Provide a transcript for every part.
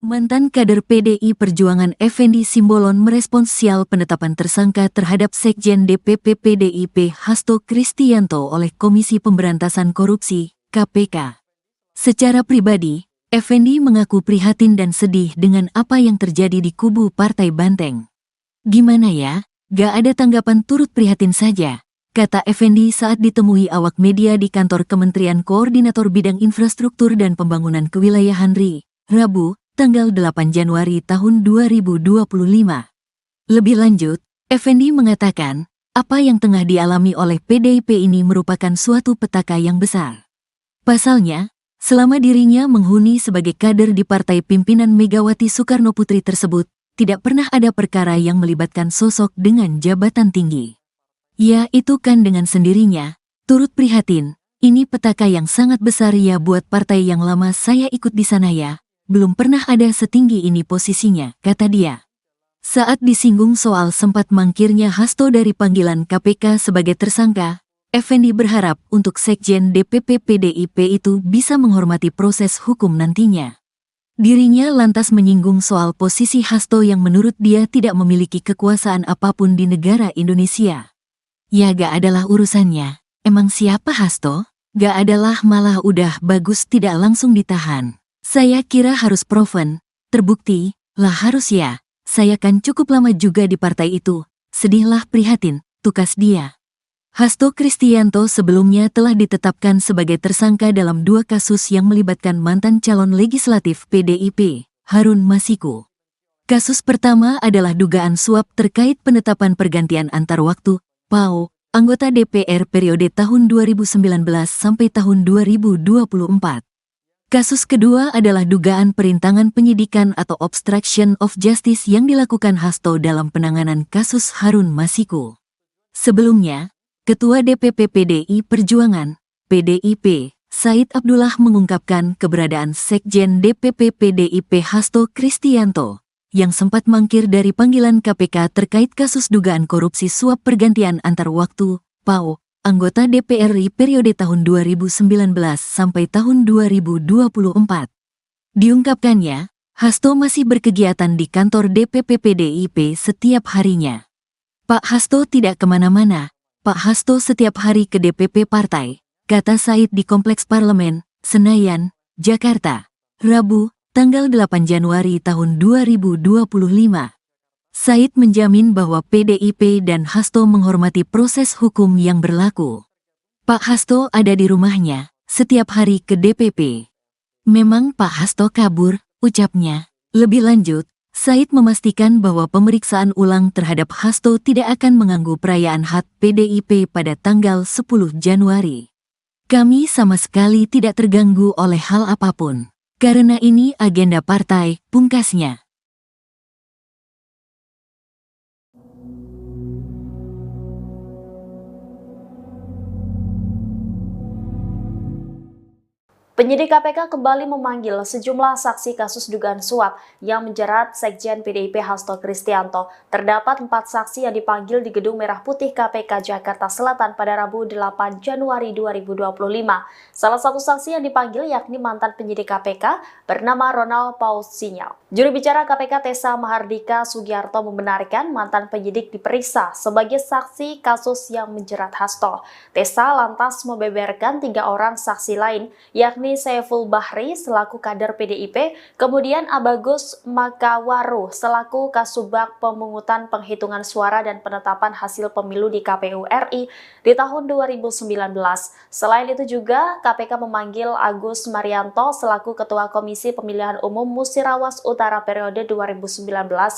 Mantan kader PDI Perjuangan Effendi Simbolon merespons sial penetapan tersangka terhadap Sekjen DPP PDIP Hasto Kristianto oleh Komisi Pemberantasan Korupsi, KPK. Secara pribadi, Effendi mengaku prihatin dan sedih dengan apa yang terjadi di kubu Partai Banteng. "Gimana ya, gak ada tanggapan, turut prihatin saja," kata Effendi saat ditemui awak media di kantor Kementerian Koordinator Bidang Infrastruktur dan Pembangunan Kewilayahan RI, Rabu, tanggal 8 Januari tahun 2025. Lebih lanjut, Effendi mengatakan, apa yang tengah dialami oleh PDIP ini merupakan suatu petaka yang besar. Pasalnya, selama dirinya menghuni sebagai kader di partai pimpinan Megawati Soekarnoputri tersebut, tidak pernah ada perkara yang melibatkan sosok dengan jabatan tinggi. Ya, itu kan dengan sendirinya, turut prihatin, ini petaka yang sangat besar ya buat partai yang lama saya ikut di sana ya. Belum pernah ada setinggi ini posisinya, kata dia. Saat disinggung soal sempat mangkirnya Hasto dari panggilan KPK sebagai tersangka, Effendi berharap untuk Sekjen DPP PDIP itu bisa menghormati proses hukum nantinya. Dirinya lantas menyinggung soal posisi Hasto yang menurut dia tidak memiliki kekuasaan apapun di negara Indonesia. Ya gak adalah urusannya, emang siapa Hasto? Gak adalah, malah udah bagus tidak langsung ditahan. Saya kira harus proven, terbukti, lah harus ya, saya kan cukup lama juga di partai itu, sedihlah prihatin, tukas dia. Hasto Kristianto sebelumnya telah ditetapkan sebagai tersangka dalam 2 kasus yang melibatkan mantan calon legislatif PDIP, Harun Masiku. Kasus pertama adalah dugaan suap terkait penetapan pergantian antar waktu, PAO, anggota DPR periode tahun 2019 sampai tahun 2024. Kasus kedua adalah dugaan perintangan penyidikan atau obstruction of justice yang dilakukan Hasto dalam penanganan kasus Harun Masiku. Sebelumnya, Ketua DPP PDI Perjuangan, PDIP, Said Abdullah mengungkapkan keberadaan Sekjen DPP PDIP Hasto Kristianto, yang sempat mangkir dari panggilan KPK terkait kasus dugaan korupsi suap pergantian antar waktu, PAO, anggota DPR RI periode tahun 2019 sampai tahun 2024. Diungkapkannya, Hasto masih berkegiatan di kantor DPP PDIP setiap harinya. Pak Hasto tidak kemana-mana, Pak Hasto setiap hari ke DPP partai, kata Said di Kompleks Parlemen, Senayan, Jakarta, Rabu, tanggal 8 Januari tahun 2025. Said menjamin bahwa PDIP dan Hasto menghormati proses hukum yang berlaku. Pak Hasto ada di rumahnya, setiap hari ke DPP. Memang Pak Hasto kabur, ucapnya. Lebih lanjut, Said memastikan bahwa pemeriksaan ulang terhadap Hasto tidak akan mengganggu perayaan HUT PDIP pada tanggal 10 Januari. Kami sama sekali tidak terganggu oleh hal apapun. Karena ini agenda partai, pungkasnya. Penyidik KPK kembali memanggil sejumlah saksi kasus dugaan suap yang menjerat Sekjen PDIP Hasto Kristianto. Terdapat 4 saksi yang dipanggil di Gedung Merah Putih KPK Jakarta Selatan pada Rabu 8 Januari 2025. Salah satu saksi yang dipanggil yakni mantan penyidik KPK bernama Ronald Paul Sinyal. Juru bicara KPK Tessa Mahardika Sugiarto membenarkan mantan penyidik diperiksa sebagai saksi kasus yang menjerat Hasto. Tessa lantas membeberkan 3 orang saksi lain, yakni Saiful Bahri selaku kader PDIP, kemudian Abagus Makawaru selaku Kasubag Pemungutan Penghitungan Suara dan Penetapan Hasil Pemilu di KPU RI di tahun 2019. Selain itu juga KPK memanggil Agus Marianto selaku Ketua Komisi Pemilihan Umum Musirawas Utara periode 2019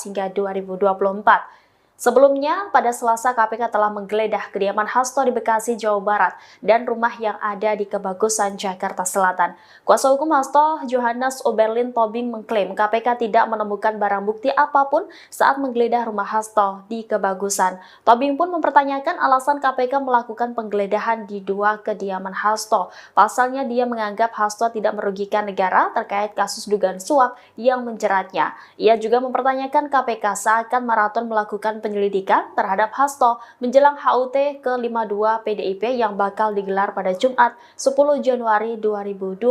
hingga 2024. Sebelumnya, pada Selasa KPK telah menggeledah kediaman Hasto di Bekasi, Jawa Barat, dan rumah yang ada di Kebagusan, Jakarta Selatan. Kuasa hukum Hasto, Johannes Oberlin Tobing, mengklaim KPK tidak menemukan barang bukti apapun saat menggeledah rumah Hasto di Kebagusan. Tobing pun mempertanyakan alasan KPK melakukan penggeledahan di 2 kediaman Hasto. Pasalnya dia menganggap Hasto tidak merugikan negara terkait kasus dugaan suap yang menjeratnya. Ia juga mempertanyakan KPK seakan maraton melakukan penyelidikan terhadap Hasto menjelang HUT ke-52 PDIP yang bakal digelar pada Jumat 10 Januari 2025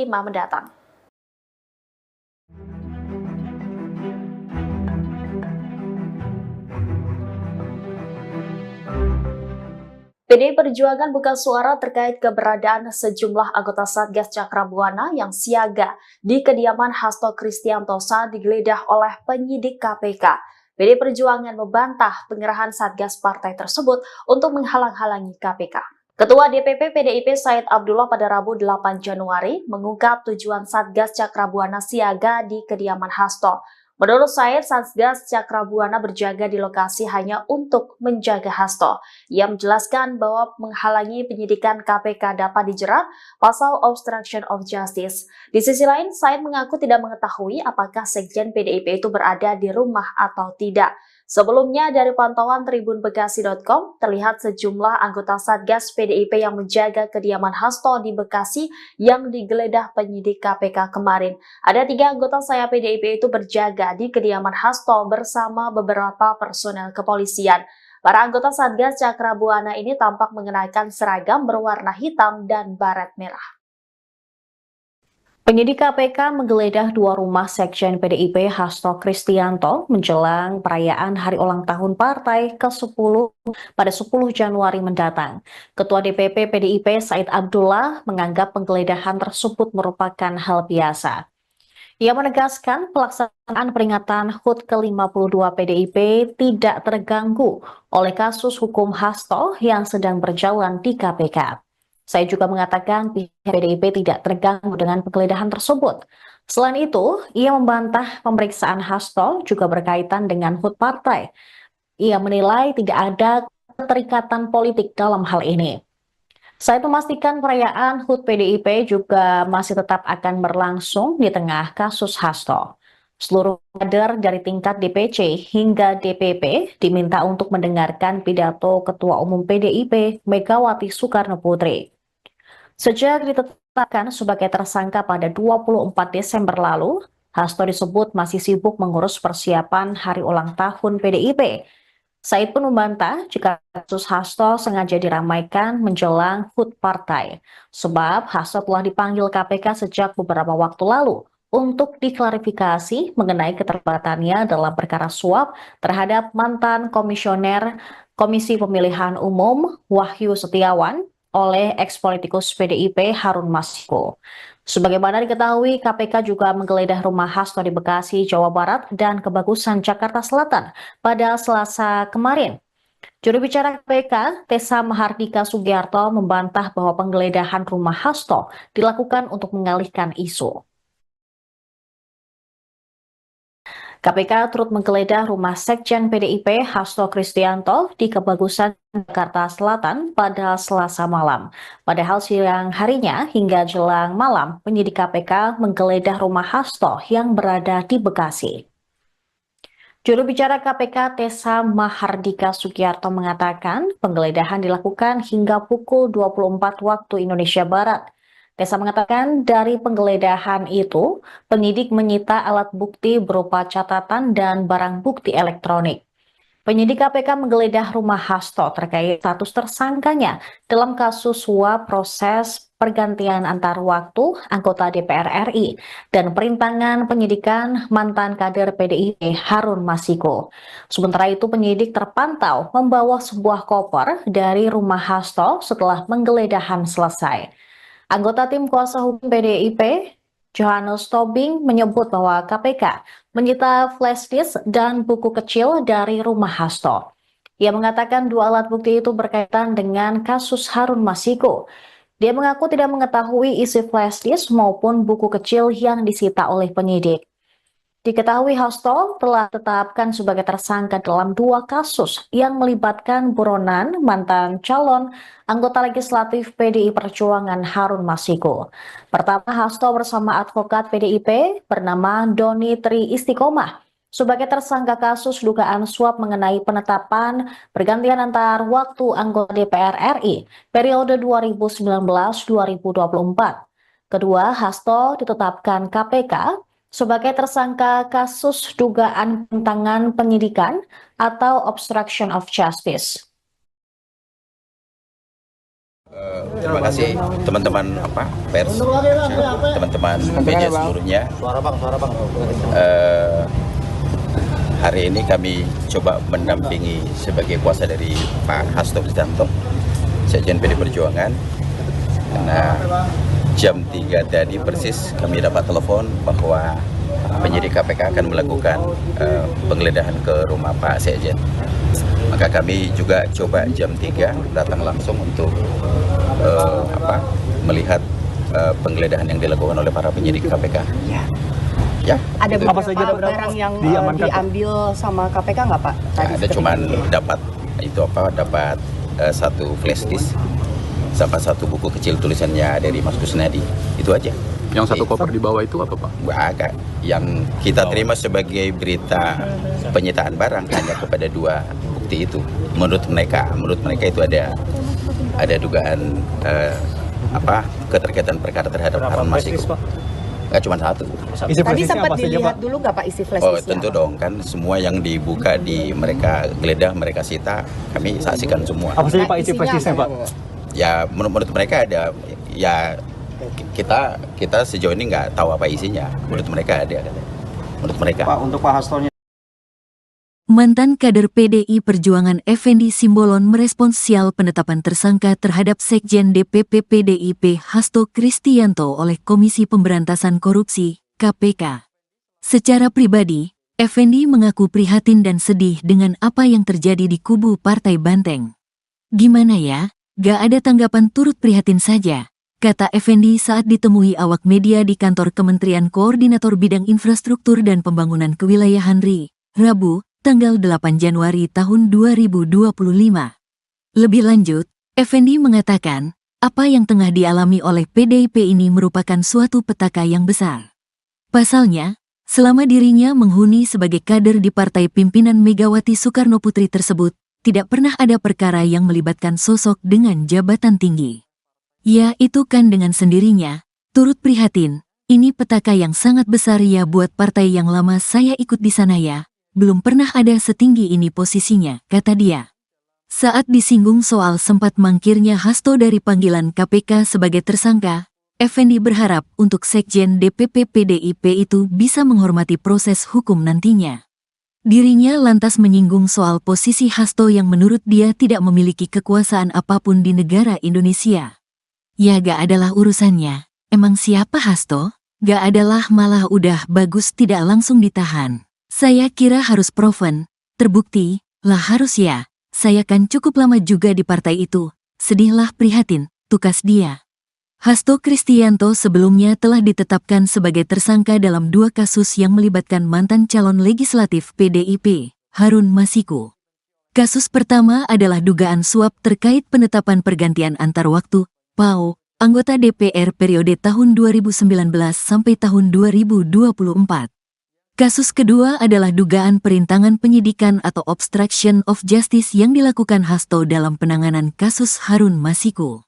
mendatang. PDI Perjuangan buka suara terkait keberadaan sejumlah anggota Satgas Cakra Buana yang siaga di kediaman Hasto Kristianto saat digeledah oleh penyidik KPK. PDI Perjuangan membantah pengerahan Satgas partai tersebut untuk menghalang-halangi KPK. Ketua DPP PDIP Said Abdullah pada Rabu 8 Januari mengungkap tujuan Satgas Cakra Buana siaga di kediaman Hasto. Menurut Said, Satgas Cakra Buana berjaga di lokasi hanya untuk menjaga Hasto. Ia menjelaskan bahwa menghalangi penyidikan KPK dapat dijerat pasal obstruction of justice. Di sisi lain, Said mengaku tidak mengetahui apakah Sekjen PDIP itu berada di rumah atau tidak. Sebelumnya, dari pantauan tribunbekasi.com, terlihat sejumlah anggota Satgas PDIP yang menjaga kediaman Hasto di Bekasi yang digeledah penyidik KPK kemarin. Ada 3 anggota saya PDIP itu berjaga di kediaman Hasto bersama beberapa personel kepolisian. Para anggota Satgas Cakra Buana ini tampak mengenakan seragam berwarna hitam dan baret merah. Penyidik KPK menggeledah 2 rumah Sekjen PDIP Hasto Kristianto menjelang perayaan Hari Ulang Tahun Partai ke-10 pada 10 Januari mendatang. Ketua DPP PDIP Said Abdullah menganggap penggeledahan tersebut merupakan hal biasa. Ia menegaskan pelaksanaan peringatan HUT ke-52 PDIP tidak terganggu oleh kasus hukum Hasto yang sedang berjalan di KPK. Saya juga mengatakan pihak PDIP tidak terganggu dengan penggeledahan tersebut. Selain itu, ia membantah pemeriksaan Hasto juga berkaitan dengan HUT partai. Ia menilai tidak ada keterikatan politik dalam hal ini. Saya memastikan perayaan HUT PDIP juga masih tetap akan berlangsung di tengah kasus Hasto. Seluruh kader dari tingkat DPC hingga DPP diminta untuk mendengarkan pidato Ketua Umum PDIP Megawati Soekarno Putri. Sejak ditetapkan sebagai tersangka pada 24 Desember lalu, Hasto disebut masih sibuk mengurus persiapan hari ulang tahun PDIP. Said pun membantah jika kasus Hasto sengaja diramaikan menjelang HUT partai, sebab Hasto telah dipanggil KPK sejak beberapa waktu lalu untuk diklarifikasi mengenai keterlibatannya dalam perkara suap terhadap mantan komisioner Komisi Pemilihan Umum Wahyu Setiawan oleh eks-politikus PDIP Harun Masiku. Sebagaimana diketahui, KPK juga menggeledah rumah Hasto di Bekasi, Jawa Barat, dan Kebagusan, Jakarta Selatan pada Selasa kemarin. Juru bicara KPK, Tessa Mahardika Sugiarto, membantah bahwa penggeledahan rumah Hasto dilakukan untuk mengalihkan isu. KPK turut menggeledah rumah Sekjen PDIP Hasto Kristianto di Kebagusan, Jakarta Selatan pada Selasa malam. Padahal siang harinya hingga jelang malam, penyidik KPK menggeledah rumah Hasto yang berada di Bekasi. Juru bicara KPK Tessa Mahardika Sugiarto mengatakan penggeledahan dilakukan hingga pukul 24 waktu Indonesia Barat. Tessa mengatakan dari penggeledahan itu, penyidik menyita alat bukti berupa catatan dan barang bukti elektronik. Penyidik KPK menggeledah rumah Hasto terkait status tersangkanya dalam kasus suap proses pergantian antar waktu anggota DPR RI dan perintangan penyidikan mantan kader PDIP Harun Masiku. Sementara itu penyidik terpantau membawa sebuah koper dari rumah Hasto setelah penggeledahan selesai. Anggota tim kuasa hukum PDIP, Johannes Tobing, menyebut bahwa KPK menyita flash disk dan buku kecil dari rumah Hasto. Ia mengatakan 2 alat bukti itu berkaitan dengan kasus Harun Masiku. Dia mengaku tidak mengetahui isi flash disk maupun buku kecil yang disita oleh penyidik. Diketahui Hasto telah ditetapkan sebagai tersangka dalam 2 kasus yang melibatkan buronan mantan calon anggota legislatif PDI Perjuangan Harun Masiku. Pertama, Hasto bersama advokat PDIP bernama Doni Tri Istiqomah sebagai tersangka kasus dugaan suap mengenai penetapan pergantian antar waktu anggota DPR RI periode 2019-2024. Kedua, Hasto ditetapkan KPK sebagai tersangka kasus dugaan penyimpangan penyidikan atau obstruction of justice. Terima kasih teman-teman pers, teman-teman media seluruhnya. Hari ini kami coba mendampingi sebagai kuasa dari Pak Hasto Kristianto. Sekjen PD Perjuangan. Karena jam 3 tadi persis kami dapat telepon bahwa penyidik KPK akan melakukan penggeledahan ke rumah Pak Sekjen. Maka kami juga coba jam 3 datang langsung untuk melihat penggeledahan yang dilakukan oleh para penyidik KPK. Ya. Ada itu. beberapa barang yang diambil sama KPK nggak Pak? Ya, ada cuman dapat dapat satu flash disk sama satu buku kecil tulisannya dari Mas Kusnadi, itu aja. Yang satu koper di bawah itu apa Pak? Agak. Yang kita terima sebagai berita penyitaan barang hanya kepada 2 bukti itu. Menurut mereka itu ada dugaan keterkaitan perkara terhadap Harun Masiku. Nggak cuma satu. Tadi sempat dilihat dulu nggak Pak isi flash disknya? Oh tentu dong, kan semua yang dibuka mereka geledah, mereka sita, kami saksikan semua. Apa saja Pak isi flash disknya Pak? Ya menurut mereka ada, ya kita sejauh ini nggak tahu apa isinya. Menurut mereka ada. Menurut mereka. Pak, untuk Pak Hastonya. Mantan kader PDI Perjuangan Effendi Simbolon merespons sial penetapan tersangka terhadap Sekjen DPP PDIP Hasto Kristianto oleh Komisi Pemberantasan Korupsi, KPK. Secara pribadi, Effendi mengaku prihatin dan sedih dengan apa yang terjadi di kubu Partai Banteng. Gimana ya, gak ada tanggapan, turut prihatin saja, kata Effendi saat ditemui awak media di kantor Kementerian Koordinator Bidang Infrastruktur dan Pembangunan Kewilayahan RI, Rabu, tanggal 8 Januari tahun 2025. Lebih lanjut, Effendi mengatakan, apa yang tengah dialami oleh PDIP ini merupakan suatu petaka yang besar. Pasalnya, selama dirinya menghuni sebagai kader di partai pimpinan Megawati Soekarnoputri tersebut, tidak pernah ada perkara yang melibatkan sosok dengan jabatan tinggi. Ya itu kan dengan sendirinya, turut prihatin, ini petaka yang sangat besar ya buat partai yang lama saya ikut di sana ya. Belum pernah ada setinggi ini posisinya, kata dia. Saat disinggung soal sempat mangkirnya Hasto dari panggilan KPK sebagai tersangka, Effendi berharap untuk Sekjen DPP PDIP itu bisa menghormati proses hukum nantinya. Dirinya lantas menyinggung soal posisi Hasto yang menurut dia tidak memiliki kekuasaan apapun di negara Indonesia. Ya gak adalah urusannya, emang siapa Hasto? Gak adalah, malah udah bagus tidak langsung ditahan. Saya kira harus proven, terbukti, lah harus ya, saya kan cukup lama juga di partai itu, sedihlah prihatin, tukas dia. Hasto Kristianto sebelumnya telah ditetapkan sebagai tersangka dalam 2 kasus yang melibatkan mantan calon legislatif PDIP, Harun Masiku. Kasus pertama adalah dugaan suap terkait penetapan pergantian antar waktu, PAO, anggota DPR periode tahun 2019 sampai tahun 2024. Kasus kedua adalah dugaan perintangan penyidikan atau obstruction of justice yang dilakukan Hasto dalam penanganan kasus Harun Masiku.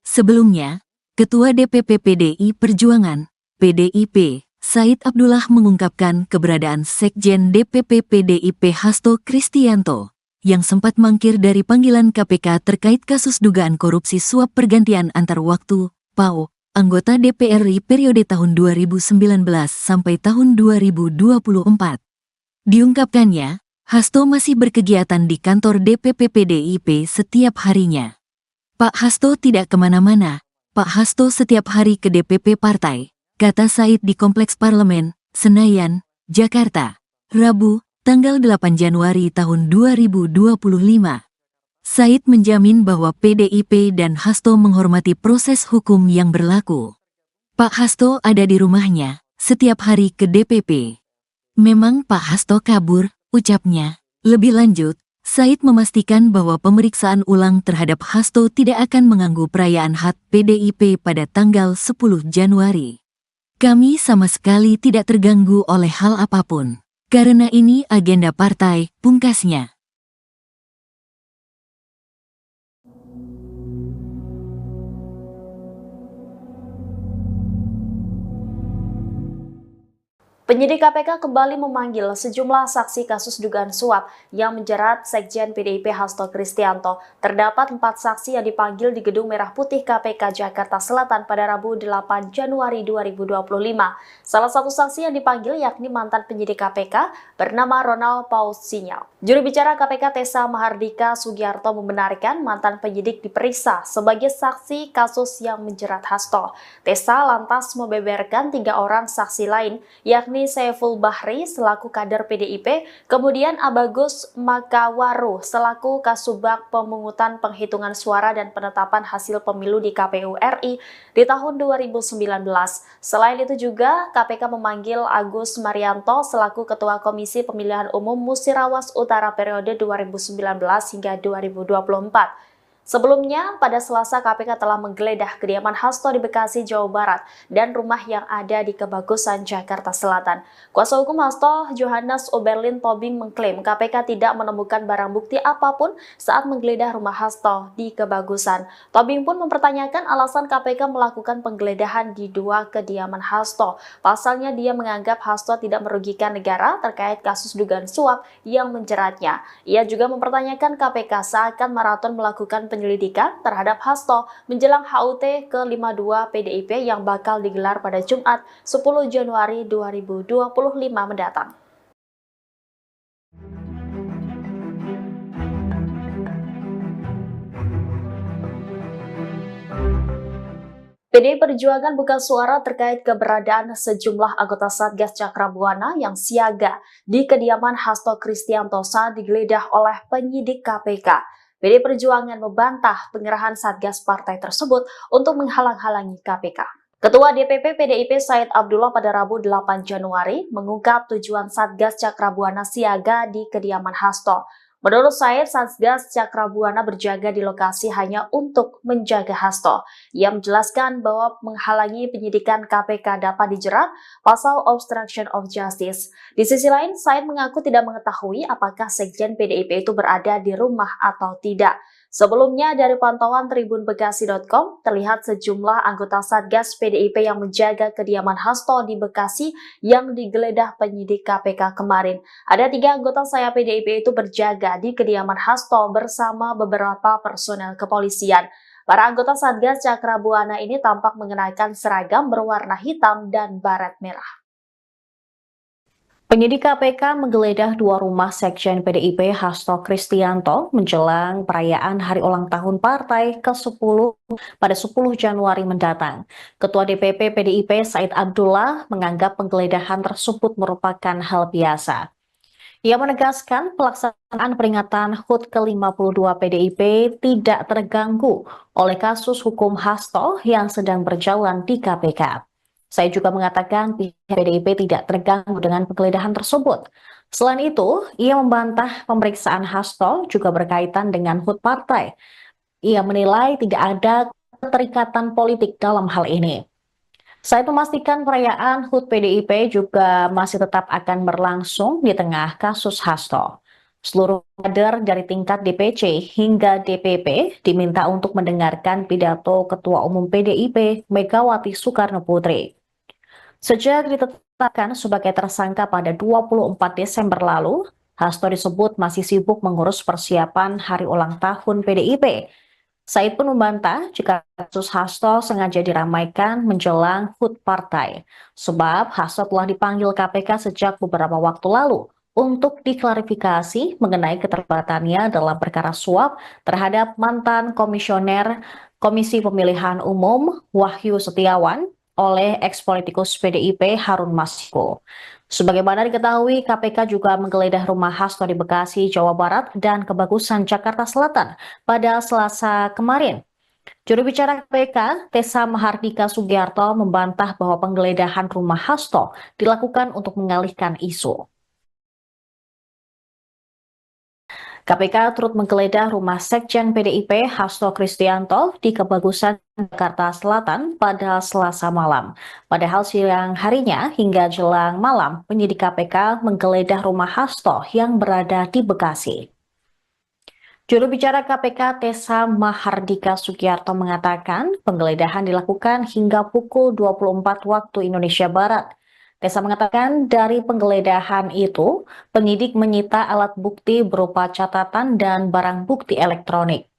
Sebelumnya, Ketua DPP PDI Perjuangan, PDIP, Said Abdullah mengungkapkan keberadaan Sekjen DPP PDIP Hasto Kristianto, yang sempat mangkir dari panggilan KPK terkait kasus dugaan korupsi suap pergantian antar waktu, PAO, anggota DPR RI periode tahun 2019 sampai tahun 2024. Diungkapkannya, Hasto masih berkegiatan di kantor DPP PDIP setiap harinya. Pak Hasto tidak kemana-mana, Pak Hasto setiap hari ke DPP partai, kata Said di Kompleks Parlemen, Senayan, Jakarta, Rabu, tanggal 8 Januari tahun 2025. Said menjamin bahwa PDIP dan Hasto menghormati proses hukum yang berlaku. Pak Hasto ada di rumahnya, setiap hari ke DPP. Memang Pak Hasto kabur, ucapnya. Lebih lanjut, Said memastikan bahwa pemeriksaan ulang terhadap Hasto tidak akan mengganggu perayaan HUT PDIP pada tanggal 10 Januari. Kami sama sekali tidak terganggu oleh hal apapun. Karena ini agenda partai, pungkasnya. Penyidik KPK kembali memanggil sejumlah saksi kasus dugaan suap yang menjerat Sekjen PDIP Hasto Kristianto. Terdapat 4 saksi yang dipanggil di Gedung Merah Putih KPK Jakarta Selatan pada Rabu 8 Januari 2025. Salah satu saksi yang dipanggil yakni mantan penyidik KPK bernama Ronald Paus Sinyal. Juru bicara KPK Tessa Mahardika Sugiarto membenarkan mantan penyidik diperiksa sebagai saksi kasus yang menjerat Hasto. Tessa lantas membeberkan 3 orang saksi lain, yakni Saiful Bahri selaku kader PDIP, kemudian Abagus Makawaru selaku Kasubag Pemungutan Penghitungan Suara dan Penetapan Hasil Pemilu di KPU RI di tahun 2019. Selain itu juga KPK memanggil Agus Marianto selaku Ketua Komisi Pemilihan Umum Musirawas Utara periode 2019 hingga 2024. Sebelumnya, pada Selasa KPK telah menggeledah kediaman Hasto di Bekasi, Jawa Barat, dan rumah yang ada di Kebagusan, Jakarta Selatan. Kuasa hukum Hasto, Johannes Oberlin Tobing, mengklaim KPK tidak menemukan barang bukti apapun saat menggeledah rumah Hasto di Kebagusan. Tobing pun mempertanyakan alasan KPK melakukan penggeledahan di 2 kediaman Hasto. Pasalnya, dia menganggap Hasto tidak merugikan negara terkait kasus dugaan suap yang menjeratnya. Ia juga mempertanyakan KPK seakan maraton melakukan penyelidikan terhadap Hasto menjelang HUT ke-52 PDIP yang bakal digelar pada Jumat 10 Januari 2025 mendatang. PDI Perjuangan buka suara terkait keberadaan sejumlah anggota Satgas Cakrabuana yang siaga di kediaman Hasto Kristianto saat digeledah oleh penyidik KPK. PDI Perjuangan membantah pengerahan Satgas partai tersebut untuk menghalang-halangi KPK. Ketua DPP PDIP Said Abdullah pada Rabu 8 Januari mengungkap tujuan Satgas Cakrabuana siaga di kediaman Hasto. Menurut Said, Satgas Cakrabuana berjaga di lokasi hanya untuk menjaga Hasto. Ia menjelaskan bahwa menghalangi penyidikan KPK dapat dijerat pasal obstruction of justice. Di sisi lain, Said mengaku tidak mengetahui apakah Sekjen PDIP itu berada di rumah atau tidak. Sebelumnya, dari pantauan tribunbekasi.com, terlihat sejumlah anggota Satgas PDIP yang menjaga kediaman Hasto di Bekasi yang digeledah penyidik KPK kemarin. Ada 3 anggota sayap PDIP itu berjaga di kediaman Hasto bersama beberapa personel kepolisian. Para anggota Satgas Cakrabuana ini tampak mengenakan seragam berwarna hitam dan baret merah. Penyidik KPK menggeledah 2 rumah Sekjen PDIP Hasto Kristianto menjelang perayaan hari ulang tahun partai ke-10 pada 10 Januari mendatang. Ketua DPP PDIP Said Abdullah menganggap penggeledahan tersebut merupakan hal biasa. Ia menegaskan pelaksanaan peringatan HUT ke-52 PDIP tidak terganggu oleh kasus hukum Hasto yang sedang berjalan di KPK. Saya juga mengatakan pihak PDIP tidak terganggu dengan penggeledahan tersebut. Selain itu, ia membantah pemeriksaan Hasto juga berkaitan dengan HUT partai. Ia menilai tidak ada keterikatan politik dalam hal ini. Saya memastikan perayaan HUT PDIP juga masih tetap akan berlangsung di tengah kasus Hasto. Seluruh kader dari tingkat DPC hingga DPP diminta untuk mendengarkan pidato Ketua Umum PDIP Megawati Soekarno Putri. Sejak ditetapkan sebagai tersangka pada 24 Desember lalu, Hasto disebut masih sibuk mengurus persiapan hari ulang tahun PDIP. Said pun membantah jika kasus Hasto sengaja diramaikan menjelang HUT partai, sebab Hasto telah dipanggil KPK sejak beberapa waktu lalu untuk diklarifikasi mengenai keterlibatannya dalam perkara suap terhadap mantan komisioner Komisi Pemilihan Umum Wahyu Setiawan oleh ex-politikus PDIP Harun Masiku. Sebagaimana diketahui, KPK juga menggeledah rumah Hasto di Bekasi, Jawa Barat, dan Kebagusan, Jakarta Selatan pada Selasa kemarin. Juru bicara KPK, Tessa Mahardika Sugiarto, membantah bahwa penggeledahan rumah Hasto dilakukan untuk mengalihkan isu. KPK turut menggeledah rumah Sekjen PDIP Hasto Kristianto di Kebagusan, Jakarta Selatan pada Selasa malam. Padahal siang harinya hingga jelang malam, penyidik KPK menggeledah rumah Hasto yang berada di Bekasi. Juru bicara KPK Tessa Mahardika Sugiarto mengatakan penggeledahan dilakukan hingga pukul 24 waktu Indonesia Barat. Tessa mengatakan dari penggeledahan itu, penyidik menyita alat bukti berupa catatan dan barang bukti elektronik.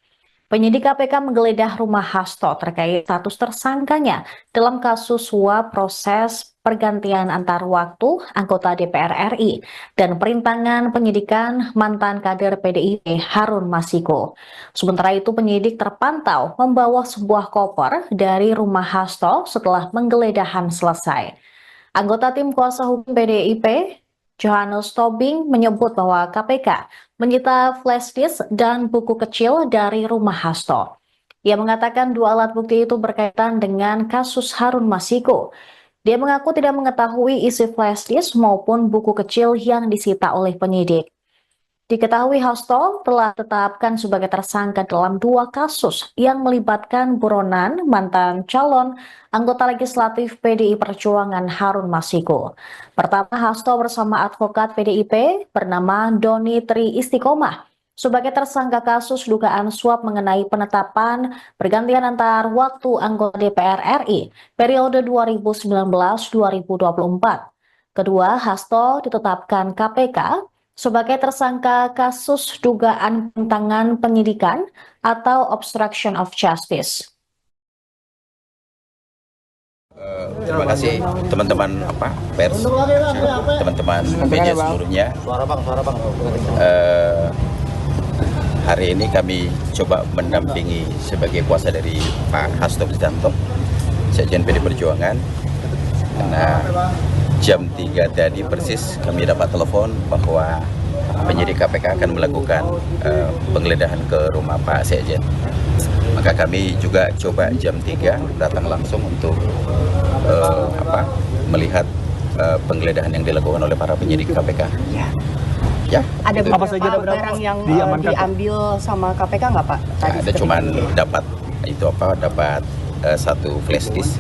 Penyidik KPK menggeledah rumah Hasto terkait status tersangkanya dalam kasus suap proses pergantian antar waktu anggota DPR RI dan perintangan penyidikan mantan kader PDIP Harun Masiku. Sementara itu penyidik terpantau membawa sebuah koper dari rumah Hasto setelah penggeledahan selesai. Anggota tim kuasa hukum PDIP Johannes Tobing menyebut bahwa KPK menyita flash disk dan buku kecil dari rumah Hasto. Ia mengatakan dua alat bukti itu berkaitan dengan kasus Harun Masiku. Dia mengaku tidak mengetahui isi flash disk maupun buku kecil yang disita oleh penyidik. Diketahui Hasto telah ditetapkan sebagai tersangka dalam dua kasus yang melibatkan buronan mantan calon anggota legislatif PDI Perjuangan Harun Masiku. Pertama, Hasto bersama advokat PDIP bernama Doni Tri Istiqomah sebagai tersangka kasus dugaan suap mengenai penetapan pergantian antar waktu anggota DPR RI periode 2019-2024. Kedua, Hasto ditetapkan KPK sebagai tersangka kasus dugaan penentangan penyidikan atau obstruction of justice. Terima kasih teman-teman pers, teman-teman media seluruhnya. Hari ini kami coba mendampingi sebagai kuasa dari Pak Hasto Kristianto, Sekjen PD Perjuangan. Karena jam 3 tadi persis kami dapat telepon bahwa penyidik KPK akan melakukan penggeledahan ke rumah Pak Sekjen. Maka kami juga coba jam 3 datang langsung untuk melihat penggeledahan yang dilakukan oleh para penyidik KPK. Ya. Ada itu. beberapa barang yang diambil sama KPK nggak Pak? Ada cuman dapat dapat satu flash disk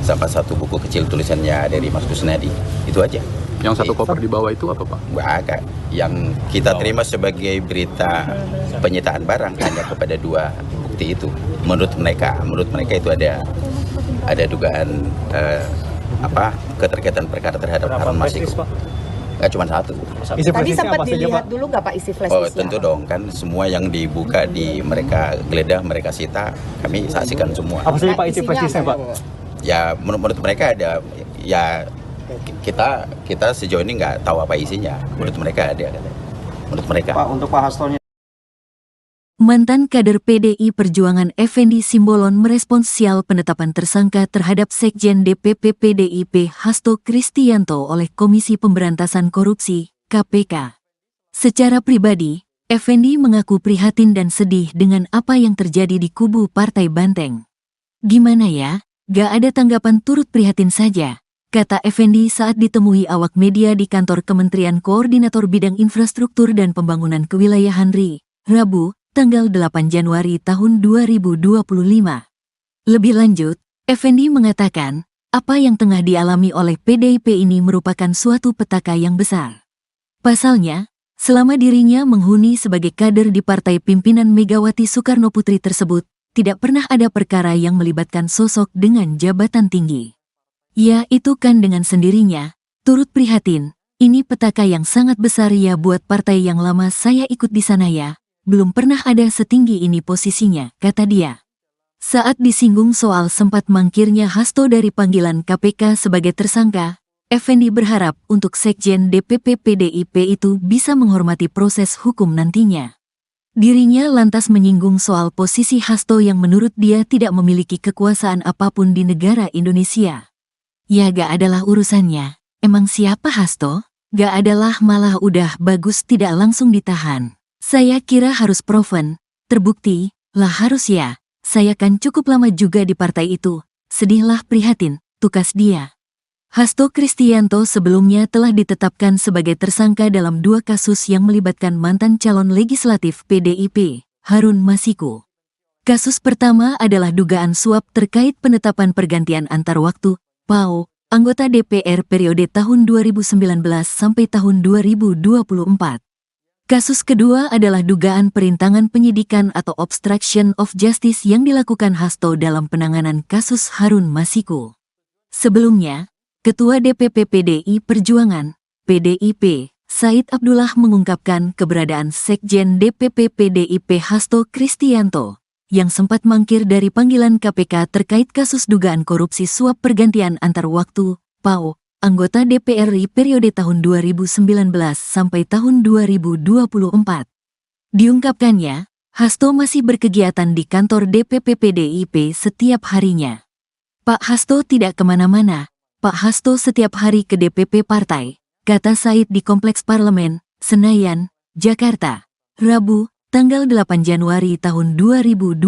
sama satu buku kecil tulisannya dari Mas Kusnadi, itu aja. Yang satu koper di bawah itu apa Pak? Agak. Yang kita terima sebagai berita penyitaan barang hanya kepada dua bukti itu. Menurut mereka itu ada dugaan keterkaitan perkara terhadap Harun Masiku. Nggak cuma satu. Tadi sempat dilihat dulu nggak Pak isi flash disknya? Oh tentu dong, kan semua yang dibuka mereka geledah, mereka sita, kami saksikan semua. Apa saja Pak isi flash disknya Pak? Ya menurut mereka ada, ya kita sejauh ini nggak tahu apa isinya. Menurut mereka ada. Menurut mereka. Pak, untuk Pak Hastonya. Mantan kader PDI Perjuangan Effendi Simbolon merespons sial penetapan tersangka terhadap Sekjen DPP PDIP Hasto Kristianto oleh Komisi Pemberantasan Korupsi, KPK. Secara pribadi, Effendi mengaku prihatin dan sedih dengan apa yang terjadi di kubu Partai Banteng. Gimana ya? Gak ada tanggapan, turut prihatin saja, kata Effendi saat ditemui awak media di kantor Kementerian Koordinator Bidang Infrastruktur dan Pembangunan Kewilayahan RI, Rabu, tanggal 8 Januari tahun 2025. Lebih lanjut, Effendi mengatakan, apa yang tengah dialami oleh PDIP ini merupakan suatu petaka yang besar. Pasalnya, selama dirinya menghuni sebagai kader di partai pimpinan Megawati Soekarnoputri tersebut, tidak pernah ada perkara yang melibatkan sosok dengan jabatan tinggi. Ya itu kan dengan sendirinya, turut prihatin, ini petaka yang sangat besar ya buat partai yang lama saya ikut di sana ya. Belum pernah ada setinggi ini posisinya, kata dia. Saat disinggung soal sempat mangkirnya Hasto dari panggilan KPK sebagai tersangka, Effendi berharap untuk Sekjen DPP PDIP itu bisa menghormati proses hukum nantinya. Dirinya lantas menyinggung soal posisi Hasto yang menurut dia tidak memiliki kekuasaan apapun di negara Indonesia. Ya gak adalah urusannya, emang siapa Hasto? Gak adalah, malah udah bagus tidak langsung ditahan. Saya kira harus proven, terbukti, lah harus ya, saya kan cukup lama juga di partai itu, sedihlah prihatin, tukas dia. Hasto Kristianto sebelumnya telah ditetapkan sebagai tersangka dalam dua kasus yang melibatkan mantan calon legislatif PDIP, Harun Masiku. Kasus pertama adalah dugaan suap terkait penetapan pergantian antar waktu, PAO, anggota DPR periode tahun 2019 sampai tahun 2024. Kasus kedua adalah dugaan perintangan penyidikan atau obstruction of justice yang dilakukan Hasto dalam penanganan kasus Harun Masiku. Sebelumnya, Ketua DPP PDI Perjuangan, PDIP, Said Abdullah mengungkapkan keberadaan Sekjen DPP PDIP Hasto Kristianto yang sempat mangkir dari panggilan KPK terkait kasus dugaan korupsi suap pergantian antar waktu, PAO, anggota DPR RI periode tahun 2019 sampai tahun 2024. Diungkapkannya, Hasto masih berkegiatan di kantor DPP PDIP setiap harinya. Pak Hasto tidak kemana-mana, Pak Hasto setiap hari ke DPP partai, kata Said di Kompleks Parlemen, Senayan, Jakarta, Rabu, tanggal 8 Januari tahun 2025.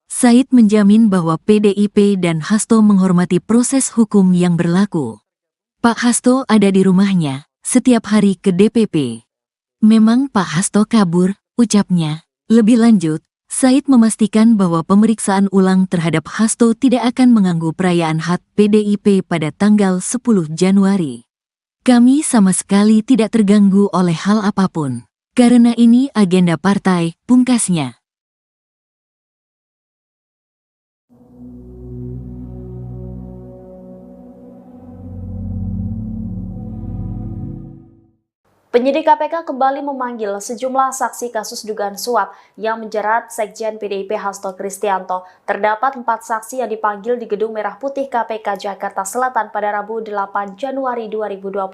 Said menjamin bahwa PDIP dan Hasto menghormati proses hukum yang berlaku. Pak Hasto ada di rumahnya, setiap hari ke DPP. Memang Pak Hasto kabur, ucapnya. Lebih lanjut, Said memastikan bahwa pemeriksaan ulang terhadap Hasto tidak akan mengganggu perayaan HUT PDIP pada tanggal 10 Januari. Kami sama sekali tidak terganggu oleh hal apapun. Karena ini agenda partai, pungkasnya. Penyidik KPK kembali memanggil sejumlah saksi kasus dugaan suap yang menjerat Sekjen PDIP Hasto Kristianto. Terdapat 4 saksi yang dipanggil di Gedung Merah Putih KPK Jakarta Selatan pada Rabu 8 Januari 2025.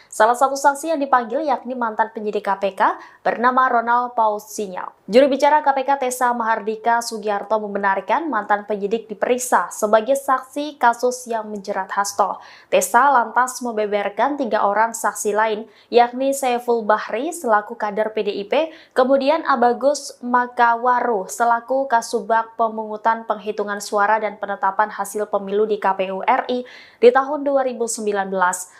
Salah satu saksi yang dipanggil yakni mantan penyidik KPK bernama Ronald Paul Sinyal. Juru bicara KPK Tessa Mahardika Sugiarto membenarkan mantan penyidik diperiksa sebagai saksi kasus yang menjerat Hasto. Tessa lantas membeberkan 3 orang saksi lain, yakni Saiful Bahri selaku kader PDIP, kemudian Abagus Makawaru selaku Kasubag Pemungutan Penghitungan Suara dan Penetapan Hasil Pemilu di KPU RI di tahun 2019.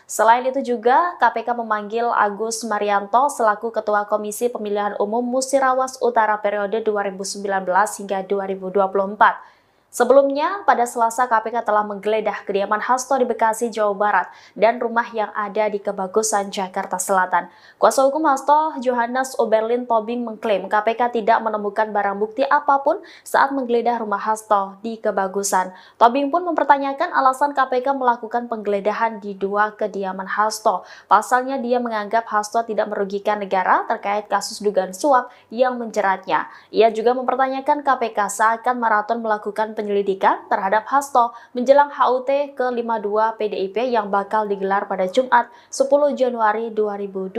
Selain itu juga KPK memanggil Agus Marianto selaku Ketua Komisi Pemilihan Umum Musirawas Utara periode 2019 hingga 2024. Sebelumnya, pada Selasa KPK telah menggeledah kediaman Hasto di Bekasi, Jawa Barat, dan rumah yang ada di Kebagusan, Jakarta Selatan. Kuasa hukum Hasto, Johannes Oberlin Tobing, mengklaim KPK tidak menemukan barang bukti apapun saat menggeledah rumah Hasto di Kebagusan. Tobing pun mempertanyakan alasan KPK melakukan penggeledahan di 2 kediaman Hasto. Pasalnya dia menganggap Hasto tidak merugikan negara terkait kasus dugaan suap yang menjeratnya. Ia juga mempertanyakan KPK seakan maraton melakukan penyelidikan terhadap Hasto menjelang HUT ke-52 PDIP yang bakal digelar pada Jumat 10 Januari 2025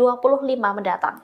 mendatang.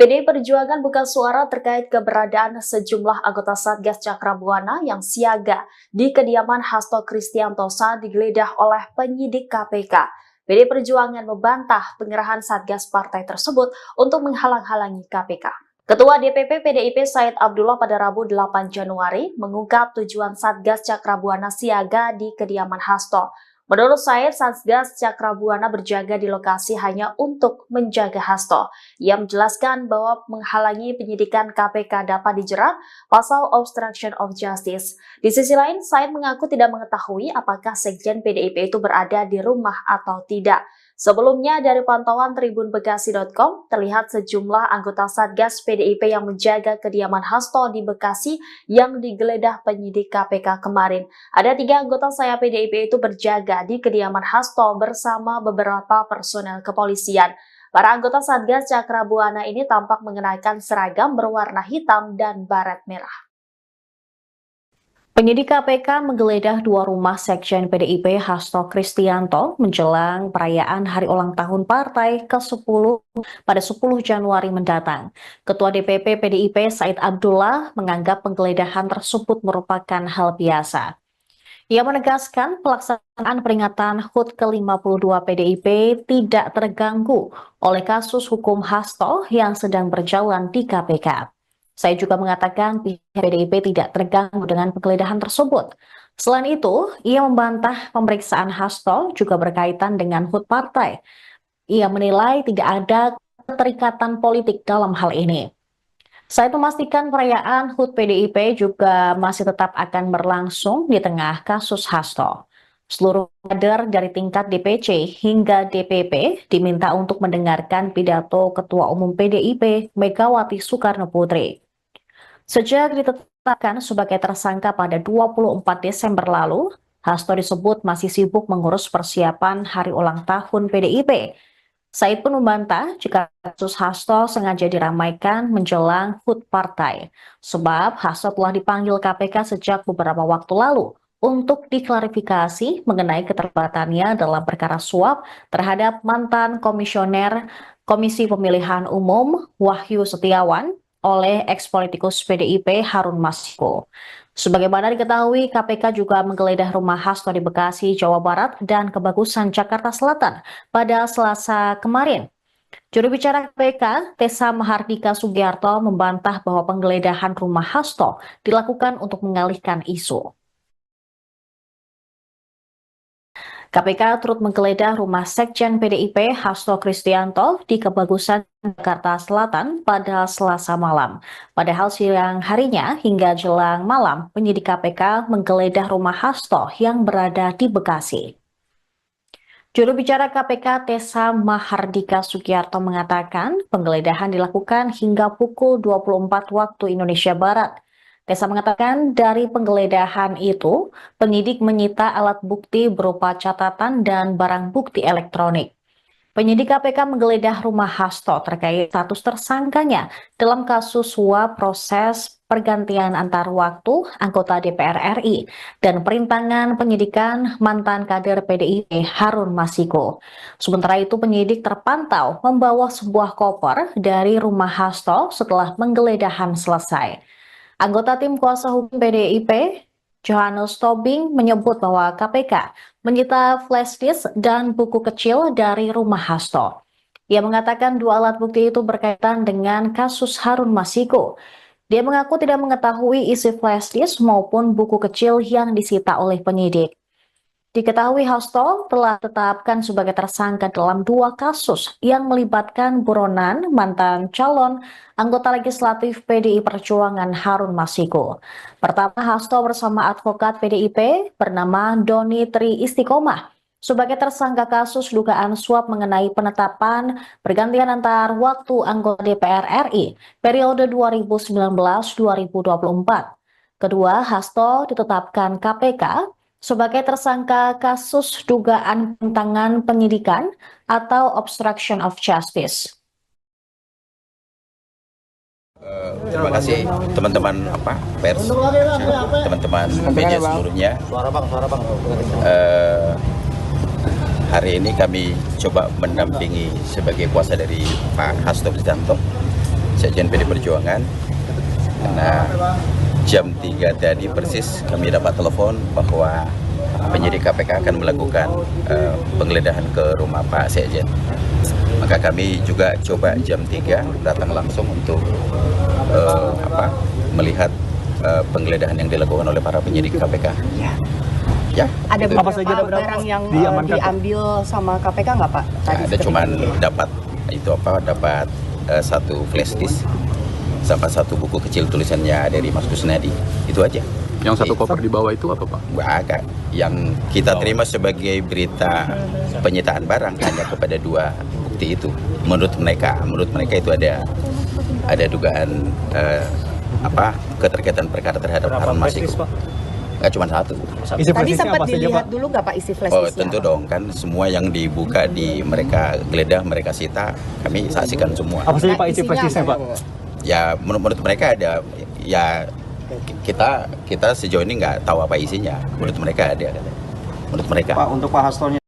PDI Perjuangan buka suara terkait keberadaan sejumlah anggota Satgas Cakrabuana yang siaga di kediaman Hasto Kristianto saat digeledah oleh penyidik KPK. PDI Perjuangan membantah penyerahan Satgas partai tersebut untuk menghalang-halangi KPK. Ketua DPP PDIP Said Abdullah pada Rabu 8 Januari mengungkap tujuan Satgas Cakrabuana siaga di kediaman Hasto. Menurut Said, Satgas Cakrabuana berjaga di lokasi hanya untuk menjaga Hasto. Ia menjelaskan bahwa menghalangi penyidikan KPK dapat dijerat pasal obstruction of justice. Di sisi lain, Said mengaku tidak mengetahui apakah Sekjen PDIP itu berada di rumah atau tidak. Sebelumnya, dari pantauan tribunbekasi.com, terlihat sejumlah anggota Satgas PDIP yang menjaga kediaman Hasto di Bekasi yang digeledah penyidik KPK kemarin. Ada 3 anggota sayap PDIP itu berjaga di kediaman Hasto bersama beberapa personel kepolisian. Para anggota Satgas Cakrabuana ini tampak mengenakan seragam berwarna hitam dan baret merah. Penyidik KPK menggeledah 2 rumah Sekjen PDIP Hasto Kristianto menjelang perayaan hari ulang tahun partai ke-10 pada 10 Januari mendatang. Ketua DPP PDIP Said Abdullah menganggap penggeledahan tersebut merupakan hal biasa. Ia menegaskan pelaksanaan peringatan HUT ke-52 PDIP tidak terganggu oleh kasus hukum Hasto yang sedang berjalan di KPK. Saya juga mengatakan pihak PDIP tidak terganggu dengan penggeledahan tersebut. Selain itu, ia membantah pemeriksaan Hasto juga berkaitan dengan HUT partai. Ia menilai tidak ada keterikatan politik dalam hal ini. Saya memastikan perayaan HUT PDIP juga masih tetap akan berlangsung di tengah kasus Hasto. Seluruh kader dari tingkat DPC hingga DPP diminta untuk mendengarkan pidato Ketua Umum PDIP Megawati Soekarno Putri. Sejak ditetapkan sebagai tersangka pada 24 Desember lalu, Hasto disebut masih sibuk mengurus persiapan hari ulang tahun PDIP. Said pun membantah jika kasus Hasto sengaja diramaikan menjelang HUT partai, sebab Hasto telah dipanggil KPK sejak beberapa waktu lalu untuk diklarifikasi mengenai keterlibatannya dalam perkara suap terhadap mantan komisioner Komisi Pemilihan Umum Wahyu Setiawan oleh eks-politikus PDIP Harun Masiku. Sebagaimana diketahui, KPK juga menggeledah rumah Hasto di Bekasi, Jawa Barat dan Kebagusan, Jakarta Selatan pada Selasa kemarin. Juru bicara KPK, Tessa Mahardika Sugiarto, membantah bahwa penggeledahan rumah Hasto dilakukan untuk mengalihkan isu. KPK turut menggeledah rumah Sekjen PDIP Hasto Kristianto di Kebagusan, Jakarta Selatan pada Selasa malam. Padahal siang harinya hingga jelang malam, penyidik KPK menggeledah rumah Hasto yang berada di Bekasi. Juru bicara KPK Tessa Mahardika Sugiarto mengatakan penggeledahan dilakukan hingga pukul 24 waktu Indonesia Barat. Tessa mengatakan dari penggeledahan itu, penyidik menyita alat bukti berupa catatan dan barang bukti elektronik. Penyidik KPK menggeledah rumah Hasto terkait status tersangkanya dalam kasus suap proses pergantian antar waktu anggota DPR RI dan perintangan penyidikan mantan kader PDIP Harun Masiku. Sementara itu penyidik terpantau membawa sebuah koper dari rumah Hasto setelah penggeledahan selesai. Anggota tim kuasa hukum PDIP, Johannes Tobing, menyebut bahwa KPK menyita flash disk dan buku kecil dari rumah Hasto. Ia mengatakan dua alat bukti itu berkaitan dengan kasus Harun Masiku. Dia mengaku tidak mengetahui isi flash disk maupun buku kecil yang disita oleh penyidik. Diketahui Hasto telah ditetapkan sebagai tersangka dalam dua kasus yang melibatkan buronan mantan calon anggota legislatif PDI Perjuangan Harun Masiku. Pertama, Hasto bersama advokat PDIP bernama Doni Tri Istiqomah sebagai tersangka kasus dugaan suap mengenai penetapan pergantian antar waktu anggota DPR RI periode 2019-2024. Kedua, Hasto ditetapkan KPK sebagai tersangka kasus dugaan penyimpangan penyidikan atau obstruction of justice. Terima kasih teman-teman pers, teman-teman media seluruhnya. Hari ini kami coba mendampingi sebagai kuasa dari Pak Hasto Kristianto, Sekjen PD Perjuangan. Karena jam 3 tadi persis kami dapat telepon bahwa penyidik KPK akan melakukan penggeledahan ke rumah Pak Sekjen. Maka kami juga coba jam 3 datang langsung untuk melihat penggeledahan yang dilakukan oleh para penyidik KPK. Ya, ada itu. beberapa barang yang diambil sama KPK nggak Pak? Ya, ada cuman dapat satu flash disk sama satu buku kecil tulisannya dari Mas Kusnadi, itu aja. Yang satu koper di bawah itu apa Pak? Agak. Yang kita terima sebagai berita penyitaan barang hanya kepada dua bukti itu. Menurut mereka itu ada dugaan keterkaitan perkara terhadap Harun Masiku. Nggak cuma satu. Tadi sempat dilihat dulu nggak Pak isi flash disknya? Tentu dong, kan semua yang dibuka di mereka geledah, mereka sita, kami saksikan semua. Apa saja Pak isi flash disknya Pak? Ya menurut mereka ada, ya kita sejauh ini nggak tahu apa isinya. Menurut mereka ada. Menurut mereka. Pak, untuk Pak Hastonya.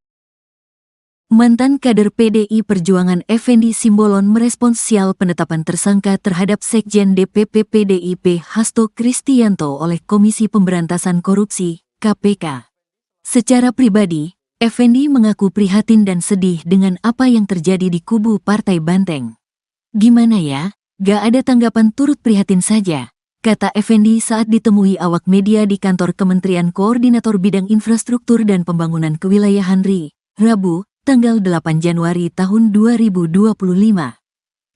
Mantan kader PDI Perjuangan Effendi Simbolon merespons sial penetapan tersangka terhadap Sekjen DPP PDIP Hasto Kristianto oleh Komisi Pemberantasan Korupsi, KPK. Secara pribadi, Effendi mengaku prihatin dan sedih dengan apa yang terjadi di kubu Partai Banteng. Gimana ya? Gak ada tanggapan, turut prihatin saja, kata Effendi saat ditemui awak media di kantor Kementerian Koordinator Bidang Infrastruktur dan Pembangunan Kewilayahan RI, Rabu, tanggal 8 Januari tahun 2025.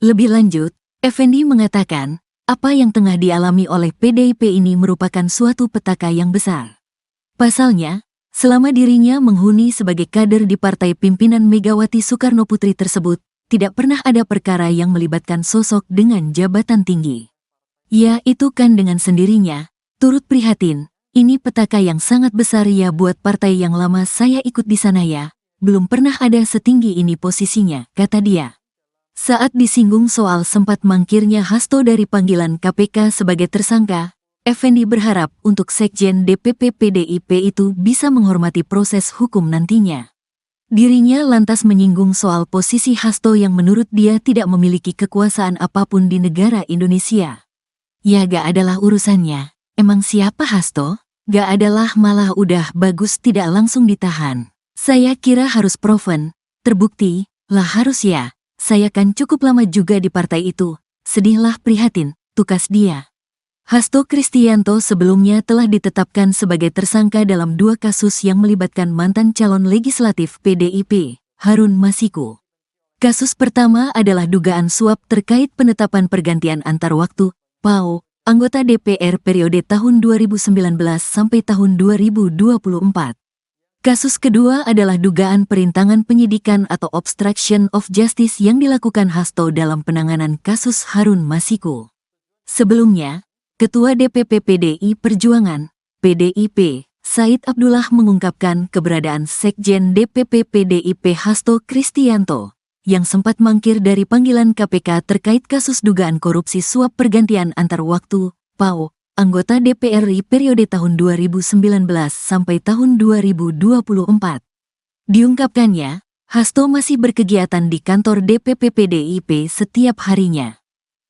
Lebih lanjut, Effendi mengatakan, apa yang tengah dialami oleh PDIP ini merupakan suatu petaka yang besar. Pasalnya, Selama dirinya menghuni sebagai kader di partai pimpinan Megawati Soekarnoputri tersebut, tidak pernah ada perkara yang melibatkan sosok dengan jabatan tinggi. Ya, itu kan dengan sendirinya, turut prihatin, ini petaka yang sangat besar ya buat partai yang lama saya ikut di sana ya, belum pernah ada setinggi ini posisinya, kata dia. Saat disinggung soal sempat mangkirnya Hasto dari panggilan KPK sebagai tersangka, Effendi berharap untuk Sekjen DPP PDIP itu bisa menghormati proses hukum nantinya. Dirinya lantas menyinggung soal posisi Hasto yang menurut dia tidak memiliki kekuasaan apapun di negara Indonesia. Ya gak adalah urusannya, emang siapa Hasto? Gak adalah malah udah bagus tidak langsung ditahan. Saya kira harus proven, terbukti, lah harus ya, saya kan cukup lama juga di partai itu, sedihlah prihatin, tukas dia. Hasto Kristianto sebelumnya telah ditetapkan sebagai tersangka dalam 2 kasus yang melibatkan mantan calon legislatif PDIP, Harun Masiku. Kasus pertama adalah dugaan suap terkait penetapan pergantian antar waktu, PAO, anggota DPR periode tahun 2019 sampai tahun 2024. Kasus kedua adalah dugaan perintangan penyidikan atau obstruction of justice yang dilakukan Hasto dalam penanganan kasus Harun Masiku. Sebelumnya, Ketua DPP PDI Perjuangan, PDIP, Said Abdullah mengungkapkan keberadaan Sekjen DPP PDIP Hasto Kristianto, yang sempat mangkir dari panggilan KPK terkait kasus dugaan korupsi suap pergantian antar waktu, PAO, anggota DPR RI periode tahun 2019 sampai tahun 2024. Diungkapkannya, Hasto masih berkegiatan di kantor DPP PDIP setiap harinya.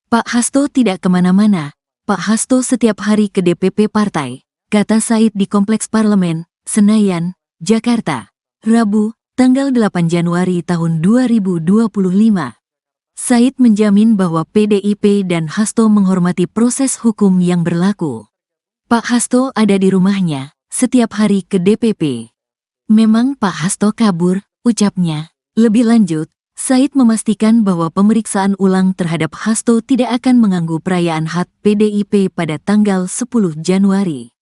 Pak Hasto tidak kemana-mana. Pak Hasto setiap hari ke DPP partai, kata Said di Kompleks Parlemen, Senayan, Jakarta, Rabu, tanggal 8 Januari tahun 2025. Said menjamin bahwa PDIP dan Hasto menghormati proses hukum yang berlaku. Pak Hasto ada di rumahnya, setiap hari ke DPP. Memang Pak Hasto kabur, ucapnya. Lebih lanjut, Said memastikan bahwa pemeriksaan ulang terhadap Hasto tidak akan mengganggu perayaan HUT PDIP pada tanggal 10 Januari.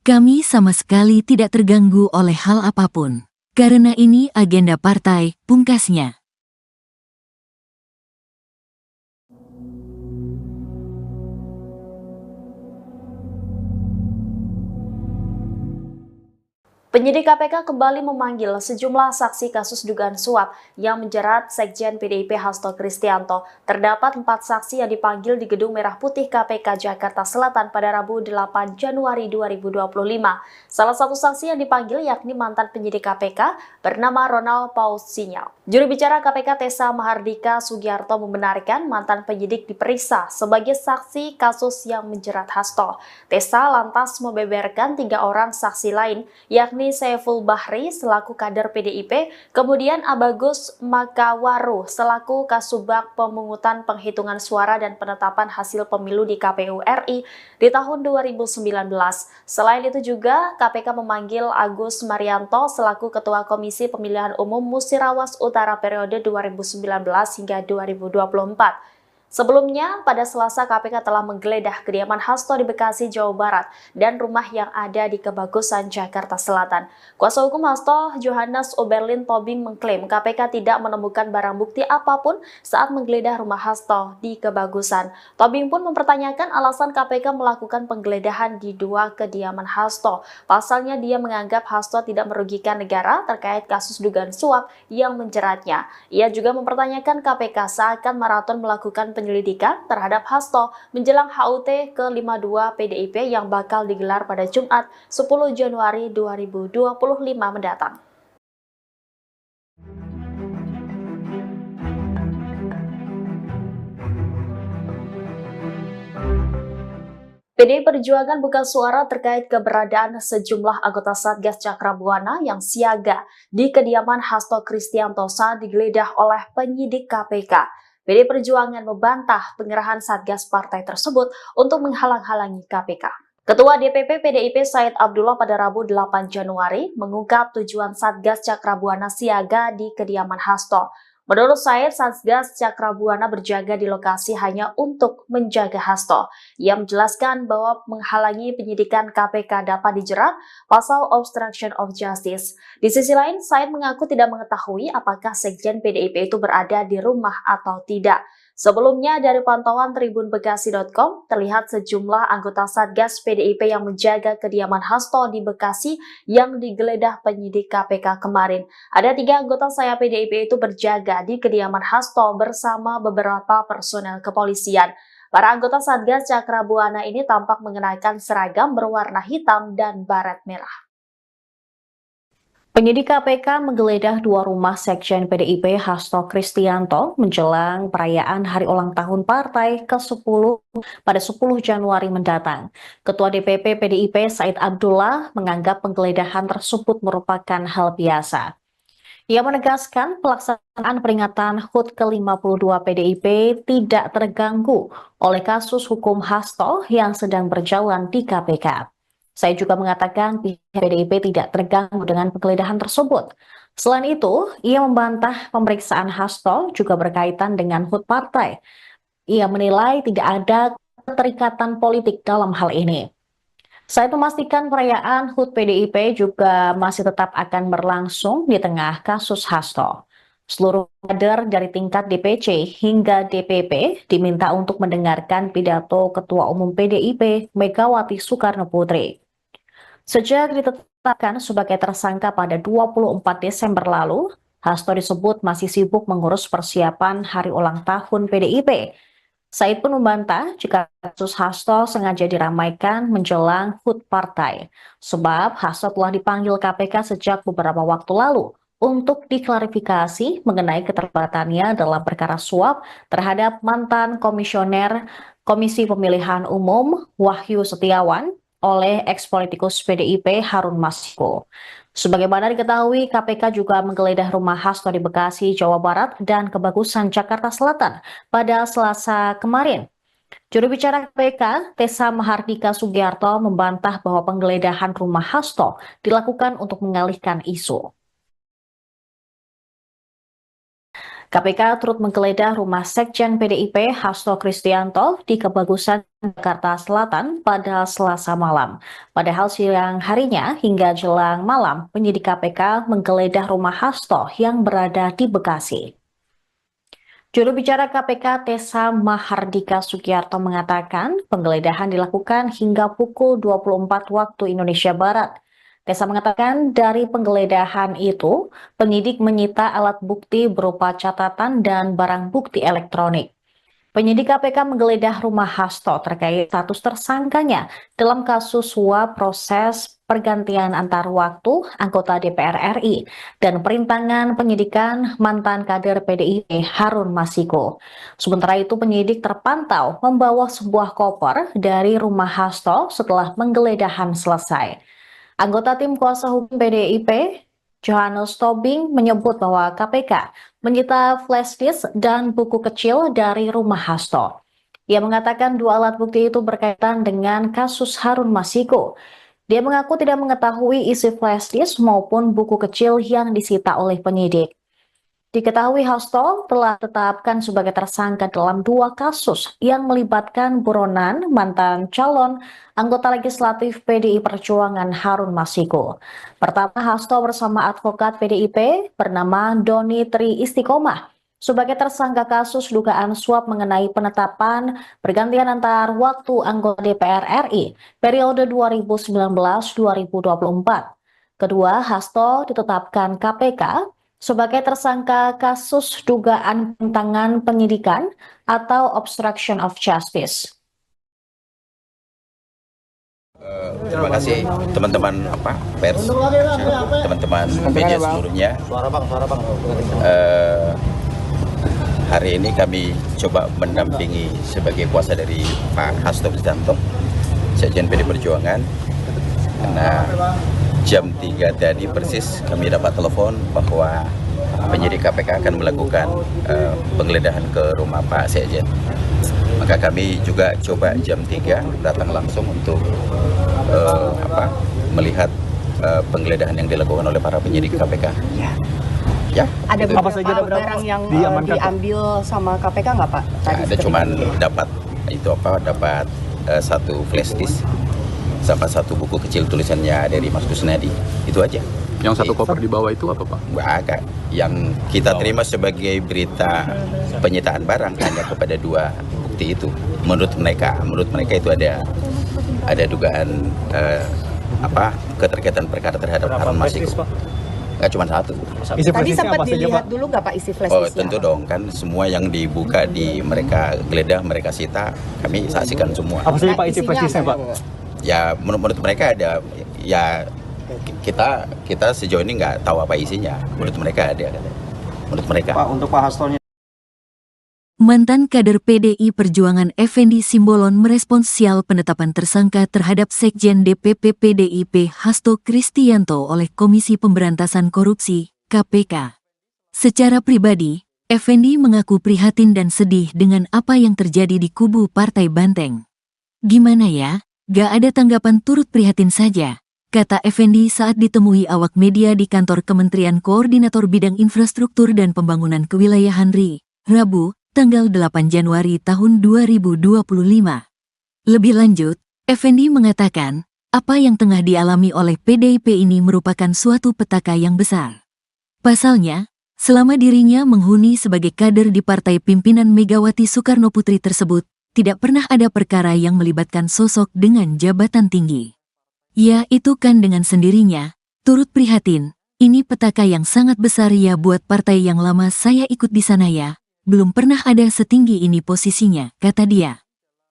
Kami sama sekali tidak terganggu oleh hal apapun. Karena ini agenda partai, pungkasnya. Penyidik KPK kembali memanggil sejumlah saksi kasus dugaan suap yang menjerat Sekjen PDIP Hasto Kristianto. Terdapat 4 saksi yang dipanggil di Gedung Merah Putih KPK Jakarta Selatan pada Rabu 8 Januari 2025. Salah satu saksi yang dipanggil yakni mantan penyidik KPK bernama Ronald Paul Sinyal. Juru bicara KPK Tessa Mahardika Sugiarto membenarkan mantan penyidik diperiksa sebagai saksi kasus yang menjerat Hasto. Tessa lantas membeberkan 3 orang saksi lain, yakni Saiful Bahri selaku kader PDIP, kemudian Abagus Makawaru selaku Kasubag Pemungutan Penghitungan Suara dan Penetapan Hasil Pemilu di KPU RI di tahun 2019. Selain itu juga KPK memanggil Agus Marianto selaku Ketua Komisi Pemilihan Umum Musirawas Utara periode 2019 hingga 2024. Sebelumnya, pada Selasa KPK telah menggeledah kediaman Hasto di Bekasi, Jawa Barat, dan rumah yang ada di Kebagusan, Jakarta Selatan. Kuasa hukum Hasto, Johannes Oberlin Tobing, mengklaim KPK tidak menemukan barang bukti apapun saat menggeledah rumah Hasto di Kebagusan. Tobing pun mempertanyakan alasan KPK melakukan penggeledahan di 2 kediaman Hasto. Pasalnya dia menganggap Hasto tidak merugikan negara terkait kasus dugaan suap yang menjeratnya. Ia juga mempertanyakan KPK seakan maraton melakukan penyelidikan terhadap Hasto menjelang HUT ke-52 PDIP yang bakal digelar pada Jumat 10 Januari 2025 mendatang. PDI Perjuangan buka suara terkait keberadaan sejumlah anggota Satgas Cakrabuana yang siaga di kediaman Hasto Kristianto saat digeledah oleh penyidik KPK. PDI Perjuangan membantah penyerahan Satgas partai tersebut untuk menghalang-halangi KPK. Ketua DPP PDIP Said Abdullah pada Rabu 8 Januari mengungkap tujuan Satgas Cakrabuana siaga di kediaman Hasto. Menurut Said, Satgas Cakrabuana berjaga di lokasi hanya untuk menjaga Hasto. Ia menjelaskan bahwa menghalangi penyidikan KPK dapat dijerat pasal obstruction of justice. Di sisi lain, Said mengaku tidak mengetahui apakah Sekjen PDIP itu berada di rumah atau tidak. Sebelumnya, dari pantauan tribunbekasi.com, terlihat sejumlah anggota Satgas PDIP yang menjaga kediaman Hasto di Bekasi yang digeledah penyidik KPK kemarin. Ada 3 anggota sayap PDIP itu berjaga di kediaman Hasto bersama beberapa personel kepolisian. Para anggota Satgas Cakrabuana ini tampak mengenakan seragam berwarna hitam dan baret merah. Penyidik KPK menggeledah 2 rumah Sekjen PDIP Hasto Kristianto menjelang perayaan hari ulang tahun partai ke-10 pada 10 Januari mendatang. Ketua DPP PDIP Said Abdullah menganggap penggeledahan tersebut merupakan hal biasa. Ia menegaskan pelaksanaan peringatan HUT ke-52 PDIP tidak terganggu oleh kasus hukum Hasto yang sedang berjalan di KPK. Saya juga mengatakan pihak PDIP tidak terganggu dengan penggeledahan tersebut. Selain itu, ia membantah pemeriksaan Hasto juga berkaitan dengan HUT partai. Ia menilai tidak ada keterikatan politik dalam hal ini. Saya memastikan perayaan HUT PDIP juga masih tetap akan berlangsung di tengah kasus Hasto. Seluruh kader dari tingkat DPC hingga DPP diminta untuk mendengarkan pidato Ketua Umum PDIP Megawati Soekarno Putri. Sejak ditetapkan sebagai tersangka pada 24 Desember lalu, Hasto disebut masih sibuk mengurus persiapan hari ulang tahun PDIP. Said pun membantah jika kasus Hasto sengaja diramaikan menjelang HUT partai, sebab Hasto telah dipanggil KPK sejak beberapa waktu lalu untuk diklarifikasi mengenai keterlibatannya dalam perkara suap terhadap mantan komisioner Komisi Pemilihan Umum Wahyu Setiawan oleh eks-politikus PDIP Harun Masiku. Sebagaimana diketahui, KPK juga menggeledah rumah Hasto di Bekasi, Jawa Barat dan Kebagusan, Jakarta Selatan pada Selasa kemarin. Juru bicara KPK, Tessa Mahardika Sugiarto, membantah bahwa penggeledahan rumah Hasto dilakukan untuk mengalihkan isu. KPK turut menggeledah rumah Sekjen PDIP Hasto Kristianto di Kebagusan, Jakarta Selatan pada Selasa malam. Padahal siang harinya hingga jelang malam, penyidik KPK menggeledah rumah Hasto yang berada di Bekasi. Juru bicara KPK Tessa Mahardika Sugiarto mengatakan penggeledahan dilakukan hingga pukul 24 waktu Indonesia Barat. Tessa mengatakan dari penggeledahan itu, penyidik menyita alat bukti berupa catatan dan barang bukti elektronik. Penyidik KPK menggeledah rumah Hasto terkait status tersangkanya dalam kasus suap proses pergantian antar waktu anggota DPR RI dan perintangan penyidikan mantan kader PDIP Harun Masiku. Sementara itu penyidik terpantau membawa sebuah koper dari rumah Hasto setelah penggeledahan selesai. Anggota tim kuasa hukum PDIP, Johannes Tobing, menyebut bahwa KPK menyita flash disk dan buku kecil dari rumah Hasto. Ia mengatakan 2 alat bukti itu berkaitan dengan kasus Harun Masiku. Dia mengaku tidak mengetahui isi flash disk maupun buku kecil yang disita oleh penyidik. Diketahui Hasto telah ditetapkan sebagai tersangka dalam 2 kasus yang melibatkan buronan mantan calon anggota legislatif PDI Perjuangan Harun Masiku. Pertama, Hasto bersama advokat PDIP bernama Doni Tri Istiqomah sebagai tersangka kasus dugaan suap mengenai penetapan pergantian antar waktu anggota DPR RI periode 2019-2024. Kedua, Hasto ditetapkan KPK sebagai tersangka kasus dugaan penyimpangan penyidikan atau obstruction of justice. Terima kasih teman-teman pers, teman-teman media seluruhnya. Hari ini kami coba mendampingi sebagai kuasa dari Pak Hasto Kristianto, Sekjen PD Perjuangan, karena jam 3 tadi persis kami dapat telepon bahwa penyidik KPK akan melakukan penggeledahan ke rumah Pak Sekjen. Maka kami juga coba jam 3 datang langsung untuk melihat penggeledahan yang dilakukan oleh para penyidik KPK. Ya, Ada itu. Apa saja beberapa ada barang yang diamankan, Pak? diambil sama KPK nggak Pak? Ya, ada cuman dapat satu flash disk sama satu buku kecil tulisannya dari Mas Kusnadi, itu aja. Yang satu koper di bawah itu apa, Pak? Agak yang kita terima sebagai berita penyitaan barang hanya kepada 2 bukti itu. Menurut mereka itu ada dugaan keterkaitan perkara terhadap Harun Masiku. Nggak cuma satu. Isi Tadi flashdisknya sempat apa saja, dilihat Pak? dulu nggak Pak isi flash Oh disknya? tentu dong, kan semua yang dibuka di mereka geledah, mereka sita, kami saksikan semua. Apa saja Pak isi Isinya flashdisknya, apa Pak? yang- Ya menurut mereka ada, ya kita sejauh ini nggak tahu apa isinya. Menurut mereka ada. Menurut mereka. Pak, untuk Pak Hastonya. Mantan kader PDI Perjuangan Effendi Simbolon merespons sial penetapan tersangka terhadap Sekjen DPP PDIP Hasto Kristianto oleh Komisi Pemberantasan Korupsi, KPK. Secara pribadi, Effendi mengaku prihatin dan sedih dengan apa yang terjadi di kubu Partai Banteng. Gimana ya, gak ada tanggapan, turut prihatin saja, kata Effendi saat ditemui awak media di kantor Kementerian Koordinator Bidang Infrastruktur dan Pembangunan Kewilayahan RI, Rabu, tanggal 8 Januari tahun 2025. Lebih lanjut, Effendi mengatakan, apa yang tengah dialami oleh PDIP ini merupakan suatu petaka yang besar. Pasalnya, selama dirinya menghuni sebagai kader di partai pimpinan Megawati Soekarnoputri tersebut, tidak pernah ada perkara yang melibatkan sosok dengan jabatan tinggi. Ya, itu kan dengan sendirinya, turut prihatin, ini petaka yang sangat besar ya buat partai yang lama saya ikut di sana ya. Belum pernah ada setinggi ini posisinya, kata dia.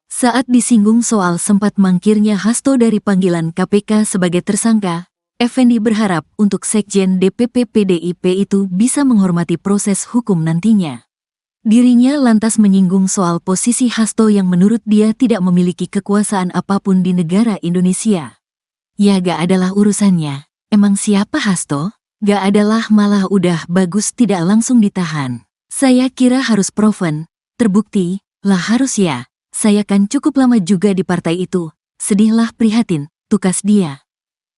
Saat disinggung soal sempat mangkirnya Hasto dari panggilan KPK sebagai tersangka, Effendi berharap untuk Sekjen DPP PDIP itu bisa menghormati proses hukum nantinya. Dirinya lantas menyinggung soal posisi Hasto yang menurut dia tidak memiliki kekuasaan apapun di negara Indonesia. Ya gak adalah urusannya, emang siapa Hasto? Gak adalah, malah udah bagus tidak langsung ditahan. Saya kira harus proven, terbukti, lah harus ya, saya kan cukup lama juga di partai itu, sedihlah prihatin, tukas dia.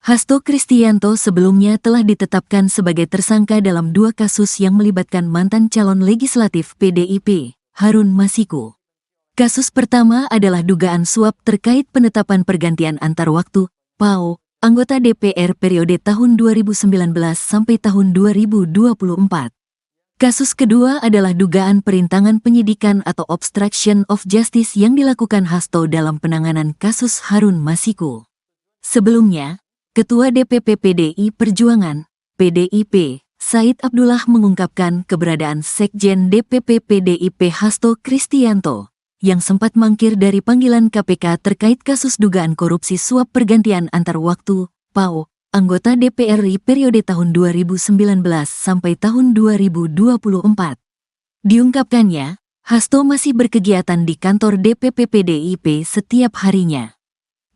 Hasto Kristianto sebelumnya telah ditetapkan sebagai tersangka dalam 2 kasus yang melibatkan mantan calon legislatif PDIP, Harun Masiku. Kasus pertama adalah dugaan suap terkait penetapan pergantian antar waktu, PAO, anggota DPR periode tahun 2019 sampai tahun 2024. Kasus kedua adalah dugaan perintangan penyidikan atau obstruction of justice yang dilakukan Hasto dalam penanganan kasus Harun Masiku. Sebelumnya, Ketua DPP PDI Perjuangan, PDIP, Said Abdullah mengungkapkan keberadaan Sekjen DPP PDIP Hasto Kristianto, yang sempat mangkir dari panggilan KPK terkait kasus dugaan korupsi suap pergantian antar waktu, PAO, anggota DPR RI periode tahun 2019 sampai tahun 2024. Diungkapkannya, Hasto masih berkegiatan di kantor DPP PDIP setiap harinya.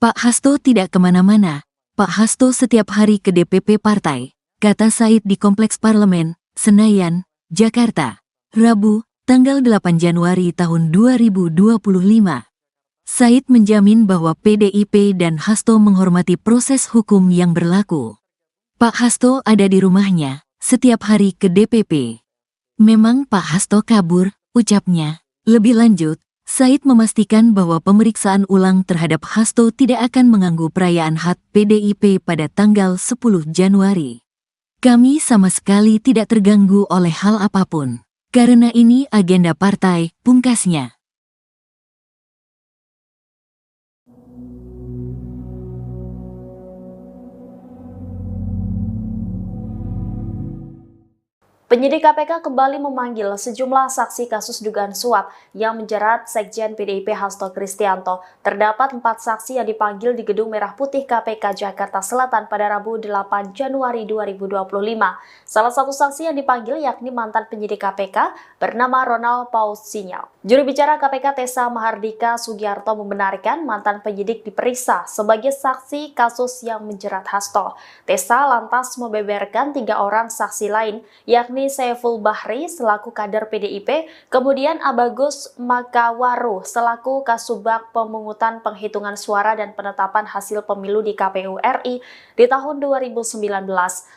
Pak Hasto tidak kemana-mana, Pak Hasto setiap hari ke DPP partai, kata Said di Kompleks Parlemen, Senayan, Jakarta, Rabu, tanggal 8 Januari tahun 2025. Said menjamin bahwa PDIP dan Hasto menghormati proses hukum yang berlaku. Pak Hasto ada di rumahnya, setiap hari ke DPP. Memang Pak Hasto kabur, ucapnya. Lebih lanjut, Said memastikan bahwa pemeriksaan ulang terhadap Hasto tidak akan mengganggu perayaan HUT PDIP pada tanggal 10 Januari. Kami sama sekali tidak terganggu oleh hal apapun. Karena ini agenda partai, pungkasnya. Penyidik KPK kembali memanggil sejumlah saksi kasus dugaan suap yang menjerat Sekjen PDIP Hasto Kristianto. Terdapat 4 saksi yang dipanggil di Gedung Merah Putih KPK Jakarta Selatan pada Rabu 8 Januari 2025. Salah satu saksi yang dipanggil yakni mantan penyidik KPK bernama Ronald Paul Sinyal. Juru bicara KPK Tessa Mahardika Sugiarto membenarkan mantan penyidik diperiksa sebagai saksi kasus yang menjerat Hasto. Tessa lantas membeberkan 3 orang saksi lain yakni yakni Saiful Bahri selaku kader PDIP, kemudian Abagus Makawaru selaku Kasubag Pemungutan Penghitungan Suara dan Penetapan Hasil Pemilu di KPU RI di tahun 2019.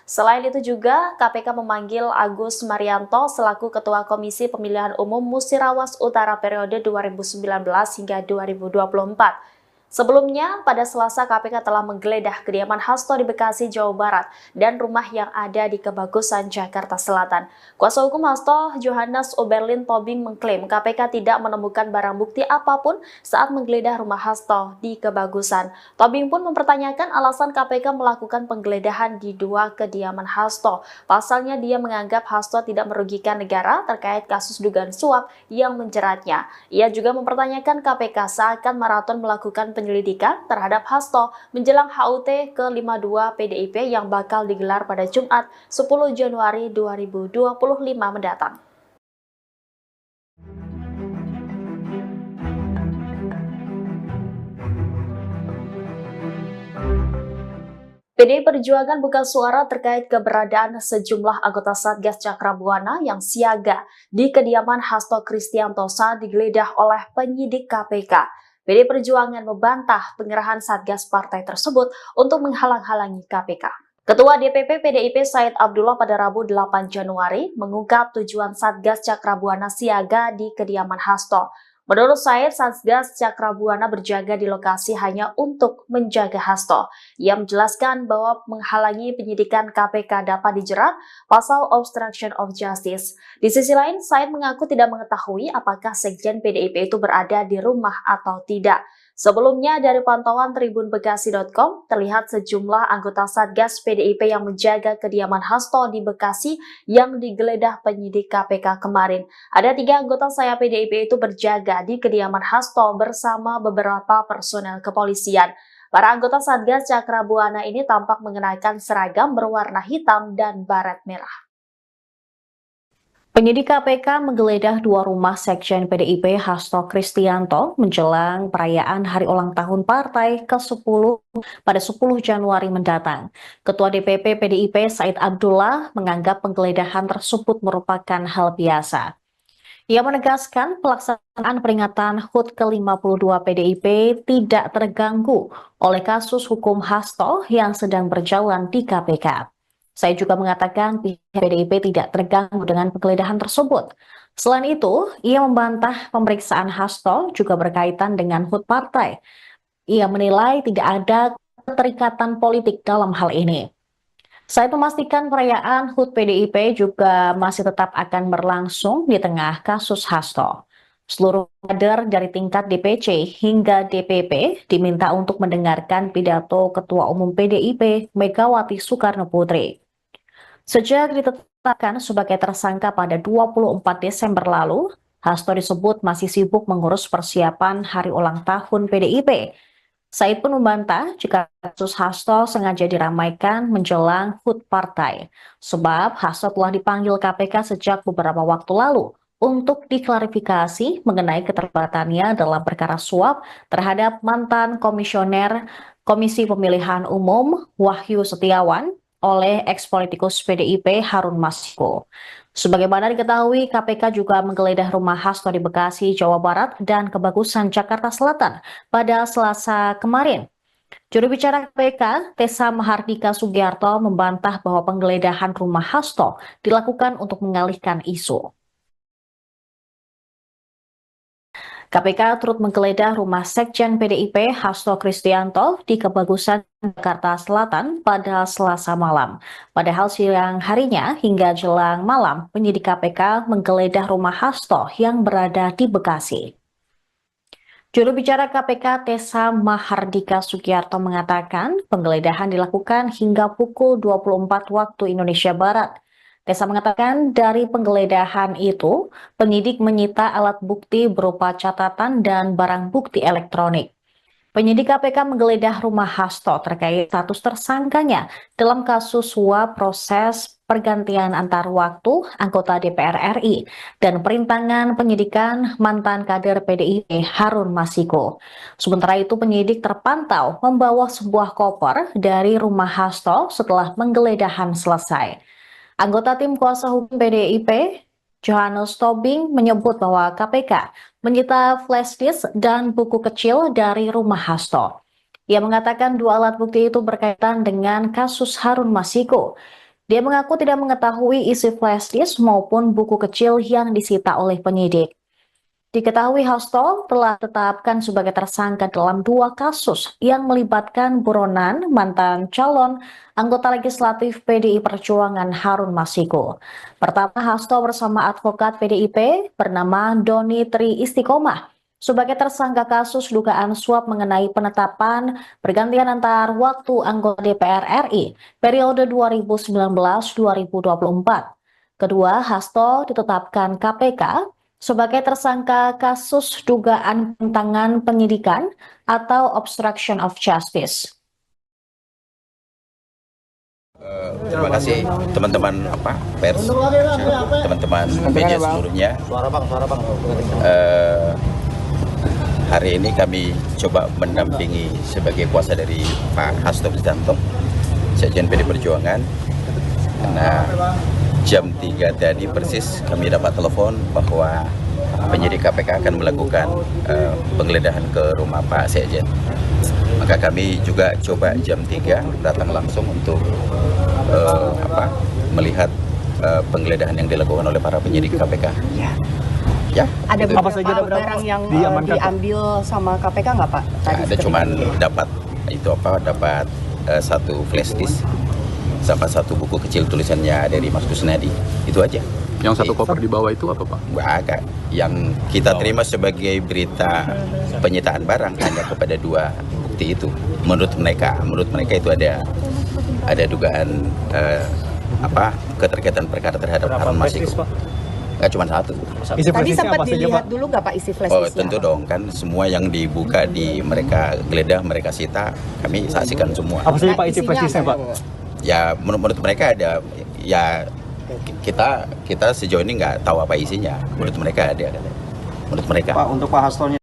Selain itu juga KPK memanggil Agus Marianto selaku Ketua Komisi Pemilihan Umum Musirawas Utara periode 2019 hingga 2024. Sebelumnya, pada Selasa KPK telah menggeledah kediaman Hasto di Bekasi, Jawa Barat, dan rumah yang ada di Kebagusan, Jakarta Selatan. Kuasa hukum Hasto, Johannes Oberlin Tobing, mengklaim KPK tidak menemukan barang bukti apapun saat menggeledah rumah Hasto di Kebagusan. Tobing pun mempertanyakan alasan KPK melakukan penggeledahan di dua kediaman Hasto. Pasalnya, dia menganggap Hasto tidak merugikan negara terkait kasus dugaan suap yang menjeratnya. Ia juga mempertanyakan KPK seakan maraton melakukan penyelidikan terhadap Hasto menjelang HUT ke-52 PDIP yang bakal digelar pada Jumat 10 Januari 2025 mendatang. PDI Perjuangan buka suara terkait keberadaan sejumlah anggota Satgas Cakrabuana yang siaga di kediaman Hasto Kristianto saat digeledah oleh penyidik KPK. PDI Perjuangan membantah pengerahan Satgas partai tersebut untuk menghalang-halangi KPK. Ketua DPP PDIP Said Abdullah pada Rabu 8 Januari mengungkap tujuan Satgas Cakrabuana siaga di kediaman Hasto. Menurut Said, Satgas Cakrabuana berjaga di lokasi hanya untuk menjaga Hasto. Ia menjelaskan bahwa menghalangi penyidikan KPK dapat dijerat pasal obstruction of justice. Di sisi lain, Said mengaku tidak mengetahui apakah Sekjen PDIP itu berada di rumah atau tidak. Sebelumnya, dari pantauan tribunbekasi.com, terlihat sejumlah anggota Satgas PDIP yang menjaga kediaman Hasto di Bekasi yang digeledah penyidik KPK kemarin. Ada 3 anggota sayap PDIP itu berjaga di kediaman Hasto bersama beberapa personel kepolisian. Para anggota Satgas Cakrabuana ini tampak mengenakan seragam berwarna hitam dan baret merah. Penyidik KPK menggeledah 2 rumah Sekjen PDIP Hasto Kristianto menjelang perayaan hari ulang tahun partai ke-10 pada 10 Januari mendatang. Ketua DPP PDIP Said Abdullah menganggap penggeledahan tersebut merupakan hal biasa. Ia menegaskan pelaksanaan peringatan HUT ke-52 PDIP tidak terganggu oleh kasus hukum Hasto yang sedang berjalan di KPK. Saya juga mengatakan pihak PDIP tidak terganggu dengan penggeledahan tersebut. Selain itu, ia membantah pemeriksaan Hasto juga berkaitan dengan HUT partai. Ia menilai tidak ada keterikatan politik dalam hal ini. Saya memastikan perayaan HUT PDIP juga masih tetap akan berlangsung di tengah kasus Hasto. Seluruh kader dari tingkat DPC hingga DPP diminta untuk mendengarkan pidato Ketua Umum PDIP Megawati Soekarno Putri. Sejak ditetapkan sebagai tersangka pada 24 Desember lalu, Hasto disebut masih sibuk mengurus persiapan hari ulang tahun PDIP. Said pun membantah jika kasus Hasto sengaja diramaikan menjelang HUT partai, sebab Hasto telah dipanggil KPK sejak beberapa waktu lalu untuk diklarifikasi mengenai keterlibatannya dalam perkara suap terhadap mantan komisioner Komisi Pemilihan Umum Wahyu Setiawan oleh ex-politikus PDIP Harun Masiku. Sebagaimana diketahui, KPK juga menggeledah rumah Hasto di Bekasi, Jawa Barat dan Kebagusan, Jakarta Selatan pada Selasa kemarin. Juru bicara KPK, Tessa Mahardika Sugiarto, membantah bahwa penggeledahan rumah Hasto dilakukan untuk mengalihkan isu. KPK turut menggeledah rumah Sekjen PDIP Hasto Kristianto di Kebagusan, Jakarta Selatan pada Selasa malam. Padahal siang harinya hingga jelang malam, penyidik KPK menggeledah rumah Hasto yang berada di Bekasi. Juru bicara KPK Tessa Mahardika Sugiarto mengatakan penggeledahan dilakukan hingga pukul 24 waktu Indonesia Barat. Tessa mengatakan dari penggeledahan itu, penyidik menyita alat bukti berupa catatan dan barang bukti elektronik. Penyidik KPK menggeledah rumah Hasto terkait status tersangkanya dalam kasus suap proses pergantian antar waktu anggota DPR RI dan perintangan penyidikan mantan kader PDIP Harun Masiku. Sementara itu penyidik terpantau membawa sebuah koper dari rumah Hasto setelah penggeledahan selesai. Anggota tim kuasa hukum PDIP, Johannes Tobing, menyebut bahwa KPK menyita flash disk dan buku kecil dari rumah Hasto. Ia mengatakan dua alat bukti itu berkaitan dengan kasus Harun Masiku. Dia mengaku tidak mengetahui isi flash disk maupun buku kecil yang disita oleh penyidik. Diketahui Hasto telah ditetapkan sebagai tersangka dalam dua kasus yang melibatkan buronan mantan calon anggota legislatif PDI Perjuangan Harun Masiku. Pertama, Hasto bersama advokat PDIP bernama Doni Tri Istiqomah sebagai tersangka kasus dugaan suap mengenai penetapan pergantian antar waktu anggota DPR RI periode 2019-2024. Kedua, Hasto ditetapkan KPK sebagai tersangka kasus dugaan pentangan penyidikan atau obstruction of justice. Terima kasih teman-teman pers, teman-teman media seluruhnya. Hari ini kami coba mendampingi sebagai kuasa dari Pak Hasto Kristianto, Sekjen PD Perjuangan. Karena jam 3 tadi persis kami dapat telepon bahwa penyidik KPK akan melakukan penggeledahan ke rumah Pak Sekjen. Maka kami juga coba jam 3 datang langsung untuk melihat penggeledahan yang dilakukan oleh para penyidik KPK. Ya, ada gitu. beberapa barang yang diambil sama KPK nggak Pak? Ada cuman dapat satu flash disk sama satu buku kecil tulisannya dari Mas Kusnadi, itu aja. Yang satu koper di bawah itu apa Pak? Agak. Yang kita terima sebagai berita penyitaan barang hanya kepada dua bukti itu. Menurut mereka itu ada dugaan keterkaitan perkara terhadap Harun Masiku. Nggak cuma satu. Tadi sempat dilihat dulu nggak Pak isi flash disknya? Oh tentu dong, kan semua yang dibuka di mereka geledah, mereka sita, kami saksikan semua. Apa saja Pak isi flash disknya Pak? Ya menurut mereka ada, ya kita sejauh ini nggak tahu apa isinya. Menurut mereka ada. Menurut mereka. Pak, untuk Pak Hastonya.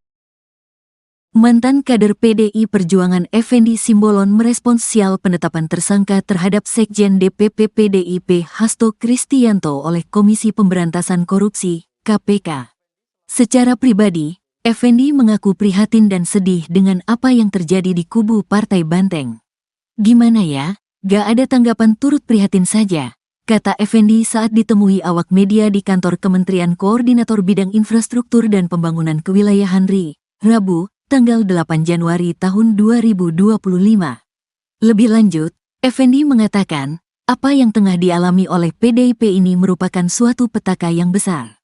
Mantan kader PDI Perjuangan Effendi Simbolon merespons sial penetapan tersangka terhadap Sekjen DPP PDIP Hasto Kristianto oleh Komisi Pemberantasan Korupsi, KPK. Secara pribadi, Effendi mengaku prihatin dan sedih dengan apa yang terjadi di kubu Partai Banteng. Gimana ya, gak ada tanggapan, turut prihatin saja, kata Effendi saat ditemui awak media di kantor Kementerian Koordinator Bidang Infrastruktur dan Pembangunan Kewilayahan RI, Rabu, tanggal 8 Januari tahun 2025. Lebih lanjut, Effendi mengatakan, apa yang tengah dialami oleh PDIP ini merupakan suatu petaka yang besar.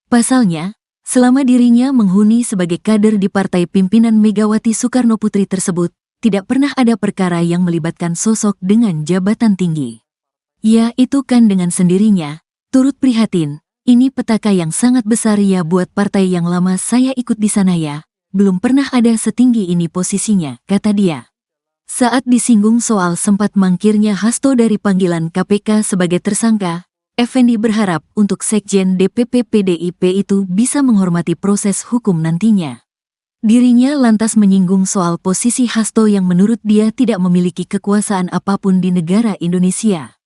Pasalnya, selama dirinya menghuni sebagai kader di partai pimpinan Megawati Soekarno Putri tersebut, tidak pernah ada perkara yang melibatkan sosok dengan jabatan tinggi. Ya, itu kan dengan sendirinya, turut prihatin, ini petaka yang sangat besar ya buat partai yang lama saya ikut di sana ya. Belum pernah ada setinggi ini posisinya, kata dia. Saat disinggung soal sempat mangkirnya Hasto dari panggilan KPK sebagai tersangka, Effendi berharap untuk Sekjen DPP PDIP itu bisa menghormati proses hukum nantinya. Dirinya lantas menyinggung soal posisi Hasto yang menurut dia tidak memiliki kekuasaan apapun di negara Indonesia.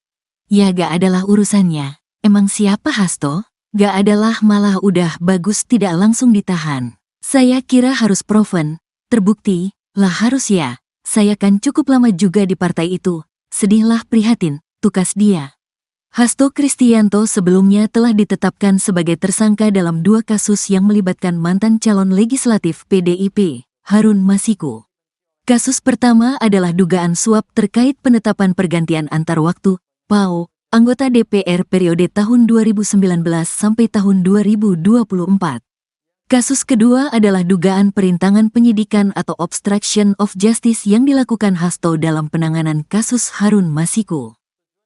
Ya gak adalah urusannya, emang siapa Hasto? Gak adalah, malah udah bagus tidak langsung ditahan. Saya kira harus proven, terbukti, lah harus ya, saya kan cukup lama juga di partai itu, sedihlah prihatin, tukas dia. Hasto Kristianto sebelumnya telah ditetapkan sebagai tersangka dalam dua kasus yang melibatkan mantan calon legislatif PDIP, Harun Masiku. Kasus pertama adalah dugaan suap terkait penetapan pergantian antar waktu, PAO, anggota DPR periode tahun 2019 sampai tahun 2024. Kasus kedua adalah dugaan perintangan penyidikan atau obstruction of justice yang dilakukan Hasto dalam penanganan kasus Harun Masiku.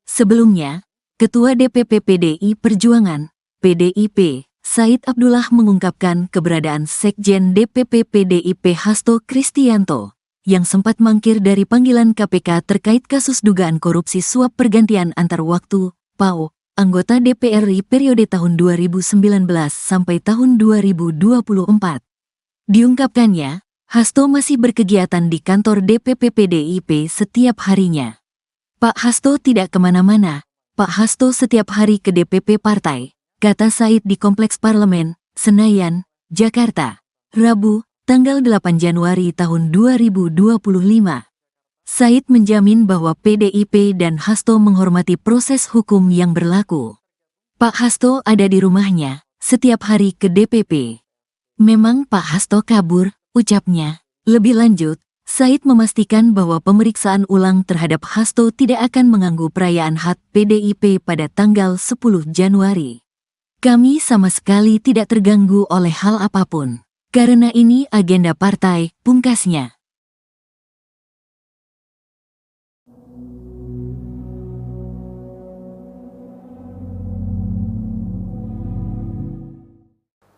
Sebelumnya, Ketua DPP PDI Perjuangan, PDIP, Said Abdullah mengungkapkan keberadaan Sekjen DPP PDIP Hasto Kristianto, yang sempat mangkir dari panggilan KPK terkait kasus dugaan korupsi suap pergantian antar waktu, PAO, anggota DPR RI periode tahun 2019 sampai tahun 2024. Diungkapkannya, Hasto masih berkegiatan di kantor DPP PDIP setiap harinya. Pak Hasto tidak kemana-mana, Pak Hasto setiap hari ke DPP partai, kata Said di Kompleks Parlemen, Senayan, Jakarta, Rabu, tanggal 8 Januari tahun 2025. Said menjamin bahwa PDIP dan Hasto menghormati proses hukum yang berlaku. Pak Hasto ada di rumahnya, setiap hari ke DPP. Memang Pak Hasto kabur, ucapnya. Lebih lanjut, Said memastikan bahwa pemeriksaan ulang terhadap Hasto tidak akan mengganggu perayaan HUT PDIP pada tanggal 10 Januari. Kami sama sekali tidak terganggu oleh hal apapun. Karena ini agenda partai, pungkasnya.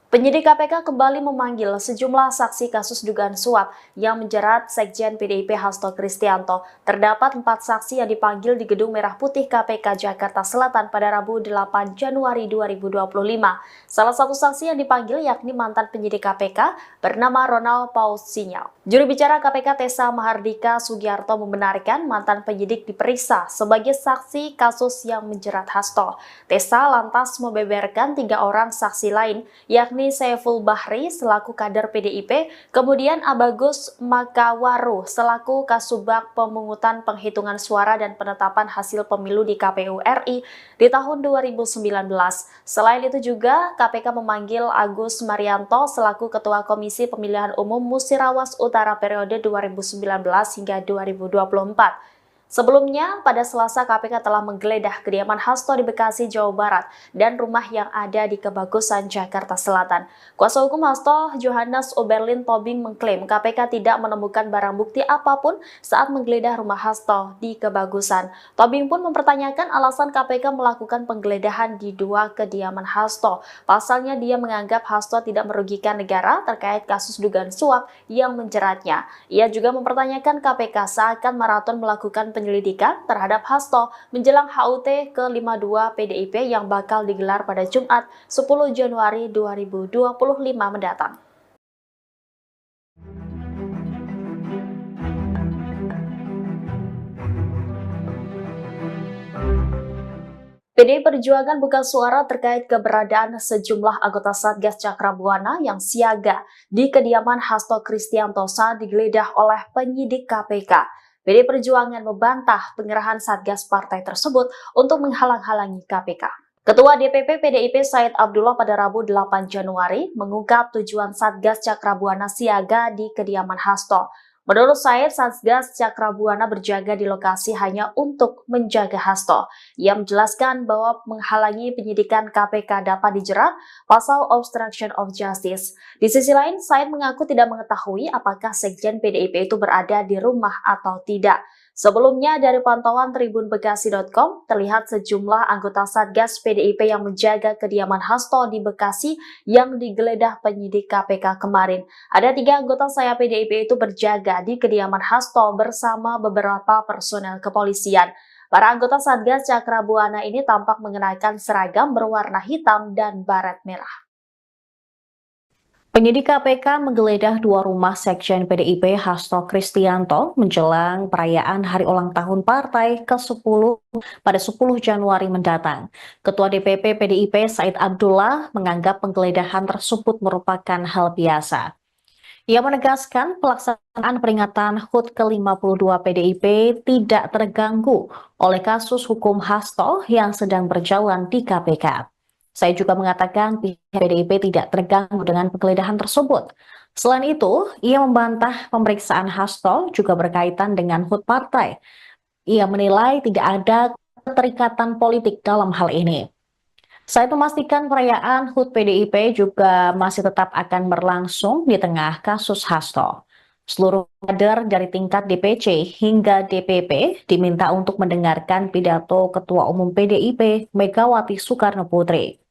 Penyidik KPK kembali memanggil sejumlah saksi kasus dugaan suap yang menjerat Sekjen PDIP Hasto Kristianto. Terdapat 4 saksi yang dipanggil di Gedung Merah Putih KPK Jakarta Selatan pada Rabu 8 Januari 2025. Salah satu saksi yang dipanggil yakni mantan penyidik KPK bernama Ronald Paul Sinyal. Juru bicara KPK Tessa Mahardika Sugiarto membenarkan mantan penyidik diperiksa sebagai saksi kasus yang menjerat Hasto. Tessa lantas membeberkan 3 orang saksi lain yakni Saiful Bahri selaku kader PDIP, kemudian Abagus Makawaru selaku Kasubag Pemungutan Penghitungan Suara dan Penetapan Hasil Pemilu di KPU RI di tahun 2019. Selain itu juga KPK memanggil Agus Marianto selaku Ketua Komisi Pemilihan Umum Musirawas Utara periode 2019 hingga 2024. Sebelumnya, pada Selasa KPK telah menggeledah kediaman Hasto di Bekasi, Jawa Barat, dan rumah yang ada di Kebagusan, Jakarta Selatan. Kuasa hukum Hasto, Johannes Oberlin Tobing, mengklaim KPK tidak menemukan barang bukti apapun saat menggeledah rumah Hasto di Kebagusan. Tobing pun mempertanyakan alasan KPK melakukan penggeledahan di 2 kediaman Hasto. Pasalnya dia menganggap Hasto tidak merugikan negara terkait kasus dugaan suap yang menjeratnya. Ia juga mempertanyakan KPK seakan maraton melakukan penyelidikan terhadap Hasto menjelang HUT ke-52 PDIP yang bakal digelar pada Jumat 10 Januari 2025 mendatang. PDI Perjuangan buka suara terkait keberadaan sejumlah anggota Satgas Cakrabuana yang siaga di kediaman Hasto Kristianto saat digeledah oleh penyidik KPK. PDI Perjuangan membantah pengerahan Satgas partai tersebut untuk menghalang-halangi KPK. Ketua DPP PDIP Said Abdullah pada Rabu 8 Januari mengungkap tujuan Satgas Cakrabuana siaga di kediaman Hasto. Menurut Said, Satgas Cakrabuana berjaga di lokasi hanya untuk menjaga Hasto. Ia menjelaskan bahwa menghalangi penyidikan KPK dapat dijerat pasal obstruction of justice. Di sisi lain, Said mengaku tidak mengetahui apakah Sekjen PDIP itu berada di rumah atau tidak. Sebelumnya, dari pantauan tribunbekasi.com, terlihat sejumlah anggota Satgas PDIP yang menjaga kediaman Hasto di Bekasi yang digeledah penyidik KPK kemarin. Ada 3 anggota sayap PDIP itu berjaga di kediaman Hasto bersama beberapa personel kepolisian. Para anggota Satgas Cakrabuana ini tampak mengenakan seragam berwarna hitam dan baret merah. Penyidik KPK menggeledah 2 rumah Sekjen PDIP Hasto Kristianto menjelang perayaan hari ulang tahun partai ke-10 pada 10 Januari mendatang. Ketua DPP PDIP Said Abdullah menganggap penggeledahan tersebut merupakan hal biasa. Ia menegaskan pelaksanaan peringatan HUT ke-52 PDIP tidak terganggu oleh kasus hukum Hasto yang sedang berjalan di KPK. Saya juga mengatakan pihak PDIP tidak terganggu dengan penggeledahan tersebut. Selain itu, ia membantah pemeriksaan Hasto juga berkaitan dengan HUT partai. Ia menilai tidak ada keterikatan politik dalam hal ini. Saya memastikan perayaan HUT PDIP juga masih tetap akan berlangsung di tengah kasus Hasto. Seluruh kader dari tingkat DPC hingga DPP diminta untuk mendengarkan pidato Ketua Umum PDIP Megawati Soekarno Putri.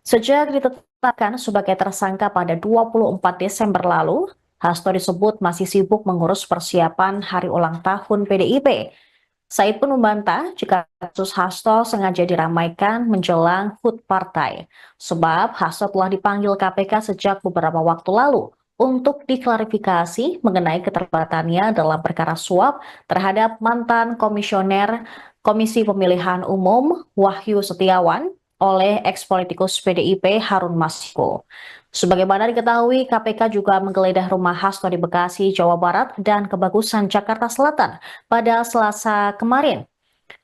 Sejak ditetapkan sebagai tersangka pada 24 Desember lalu, Hasto disebut masih sibuk mengurus persiapan hari ulang tahun PDIP. Said pun membantah jika kasus Hasto sengaja diramaikan menjelang HUT partai, sebab Hasto telah dipanggil KPK sejak beberapa waktu lalu untuk diklarifikasi mengenai keterlibatannya dalam perkara suap terhadap mantan komisioner Komisi Pemilihan Umum Wahyu Setiawan oleh ex-politikus PDIP Harun Masiku. Sebagaimana diketahui, KPK juga menggeledah rumah Hasto di Bekasi, Jawa Barat dan Kebagusan, Jakarta Selatan pada Selasa kemarin.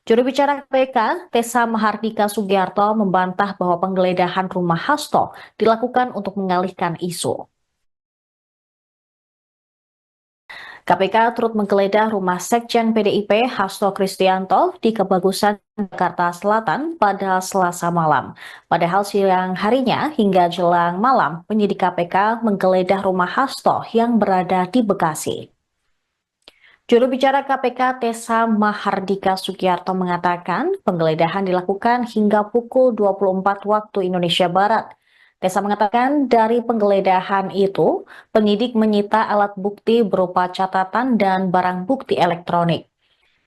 Juru bicara KPK, Tessa Mahardika Sugiarto, membantah bahwa penggeledahan rumah Hasto dilakukan untuk mengalihkan isu. KPK turut menggeledah rumah Sekjen PDIP Hasto Kristianto di Kebagusan, Jakarta Selatan pada Selasa malam. Padahal siang harinya hingga jelang malam, penyidik KPK menggeledah rumah Hasto yang berada di Bekasi. Juru bicara KPK Tessa Mahardika Sugiarto mengatakan penggeledahan dilakukan hingga pukul 24 waktu Indonesia Barat. Tessa mengatakan dari penggeledahan itu, penyidik menyita alat bukti berupa catatan dan barang bukti elektronik.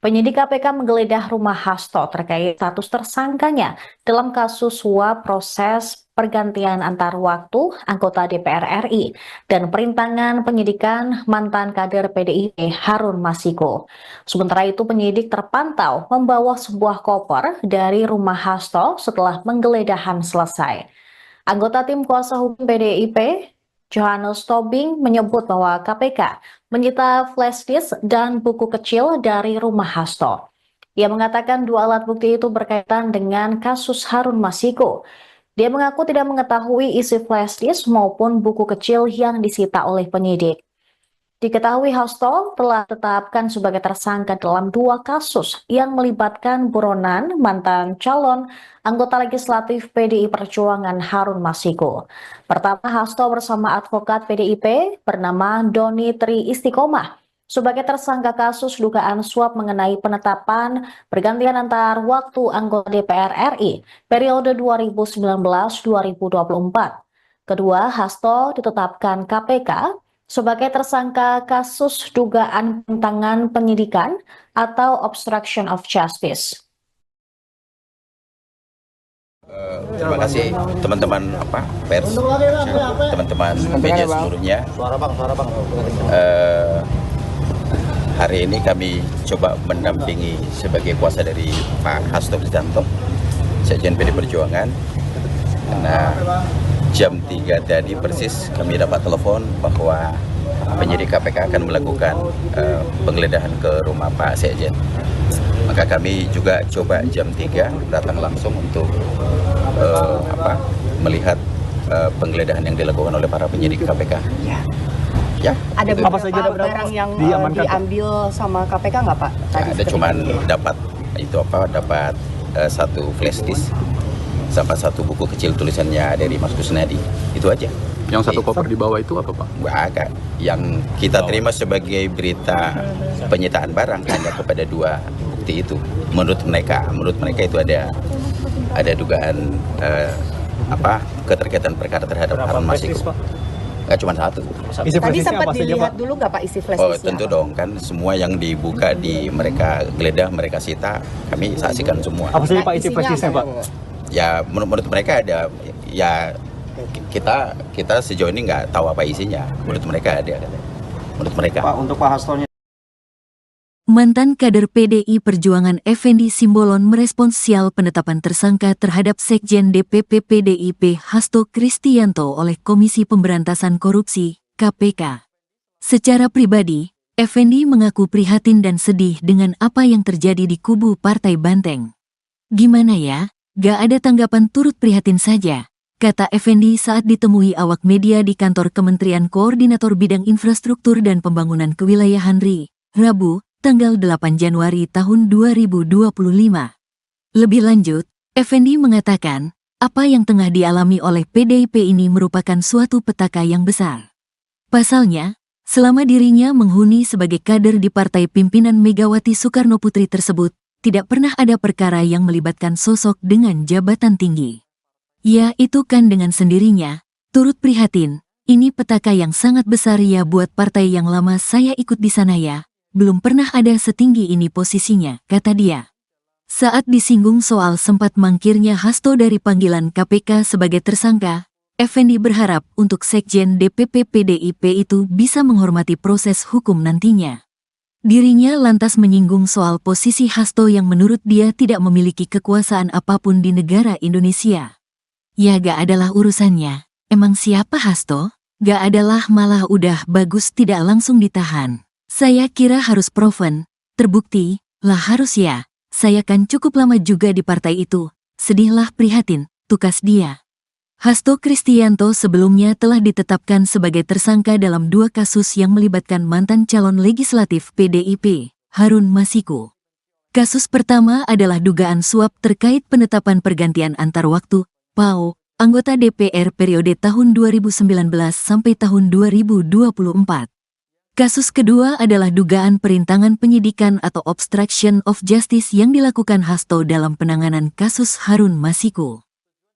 Penyidik KPK menggeledah rumah Hasto terkait status tersangkanya dalam kasus suap proses pergantian antar waktu anggota DPR RI dan perintangan penyidikan mantan kader PDIP Harun Masiku. Sementara itu penyidik terpantau membawa sebuah koper dari rumah Hasto setelah penggeledahan selesai. Anggota tim kuasa hukum PDIP, Johannes Tobing, menyebut bahwa KPK menyita flash disk dan buku kecil dari rumah Hasto. Ia mengatakan dua alat bukti itu berkaitan dengan kasus Harun Masiku. Dia mengaku tidak mengetahui isi flash disk maupun buku kecil yang disita oleh penyidik. Diketahui Hasto telah ditetapkan sebagai tersangka dalam dua kasus yang melibatkan buronan mantan calon anggota legislatif PDI Perjuangan Harun Masiku. Pertama, Hasto bersama advokat PDIP bernama Doni Tri Istiqomah sebagai tersangka kasus dugaan suap mengenai penetapan pergantian antar waktu anggota DPR RI periode 2019-2024. Kedua, Hasto ditetapkan KPK sebagai tersangka kasus dugaan penentangan penyidikan atau obstruction of justice. Terima kasih teman-teman pers, teman-teman media seluruhnya. Hari ini kami coba mendampingi sebagai kuasa dari Pak Hasto Kristianto, Sekjen PD Perjuangan. Nah, jam 3 tadi persis kami dapat telepon bahwa penyidik KPK akan melakukan penggeledahan ke rumah Pak Sekjen. Maka kami juga coba jam 3 datang langsung untuk melihat penggeledahan yang dilakukan oleh para penyidik KPK. Ya. Ada gitu. beberapa barang yang diambil sama KPK nggak Pak? Ya, ada cuman dapat satu flash disk sama satu buku kecil tulisannya dari Mas Kusnadi, itu aja. Yang satu koper di bawah itu apa Pak? Agak. Yang kita terima sebagai berita penyitaan barang hanya kepada dua bukti itu. Menurut mereka itu ada dugaan keterkaitan perkara terhadap Harun Masiku. Nggak cuma satu. Tadi sempat dilihat dulu nggak Pak isi flash disk? Oh tentu dong, kan semua yang dibuka mereka geledah, mereka sita, kami saksikan semua. Apa saja Pak isi flash disknya Pak? Ya menurut mereka ada, ya kita sejauh ini nggak tahu apa isinya. Menurut mereka ada. Menurut mereka. Pak, untuk Pak Hastonya. Mantan kader PDI Perjuangan Effendi Simbolon merespons sial penetapan tersangka terhadap Sekjen DPP PDIP Hasto Kristianto oleh Komisi Pemberantasan Korupsi, KPK. Secara pribadi, Effendi mengaku prihatin dan sedih dengan apa yang terjadi di kubu Partai Banteng. Gimana ya? Gak ada tanggapan, turut prihatin saja, kata Effendi saat ditemui awak media di kantor Kementerian Koordinator Bidang Infrastruktur dan Pembangunan Kewilayahan RI, Rabu, tanggal 8 Januari tahun 2025. Lebih lanjut, Effendi mengatakan, apa yang tengah dialami oleh PDIP ini merupakan suatu petaka yang besar. Pasalnya, selama dirinya menghuni sebagai kader di partai pimpinan Megawati Soekarno Putri tersebut, tidak pernah ada perkara yang melibatkan sosok dengan jabatan tinggi. Ya, itu kan dengan sendirinya, turut prihatin, ini petaka yang sangat besar ya buat partai yang lama saya ikut di sana ya. Belum pernah ada setinggi ini posisinya, kata dia. Saat disinggung soal sempat mangkirnya Hasto dari panggilan KPK sebagai tersangka, Effendi berharap untuk Sekjen DPP PDIP itu bisa menghormati proses hukum nantinya. Dirinya lantas menyinggung soal posisi Hasto yang menurut dia tidak memiliki kekuasaan apapun di negara Indonesia. Ya gak adalah urusannya. Emang siapa Hasto? Gak adalah, malah udah bagus tidak langsung ditahan. Saya kira harus proven, terbukti, lah harus ya. Saya kan cukup lama juga di partai itu. Sedihlah prihatin, tukas dia. Hasto Kristianto sebelumnya telah ditetapkan sebagai tersangka dalam 2 kasus yang melibatkan mantan calon legislatif PDIP, Harun Masiku. Kasus pertama adalah dugaan suap terkait penetapan pergantian antar waktu, PAO, anggota DPR periode tahun 2019 sampai tahun 2024. Kasus kedua adalah dugaan perintangan penyidikan atau obstruction of justice yang dilakukan Hasto dalam penanganan kasus Harun Masiku.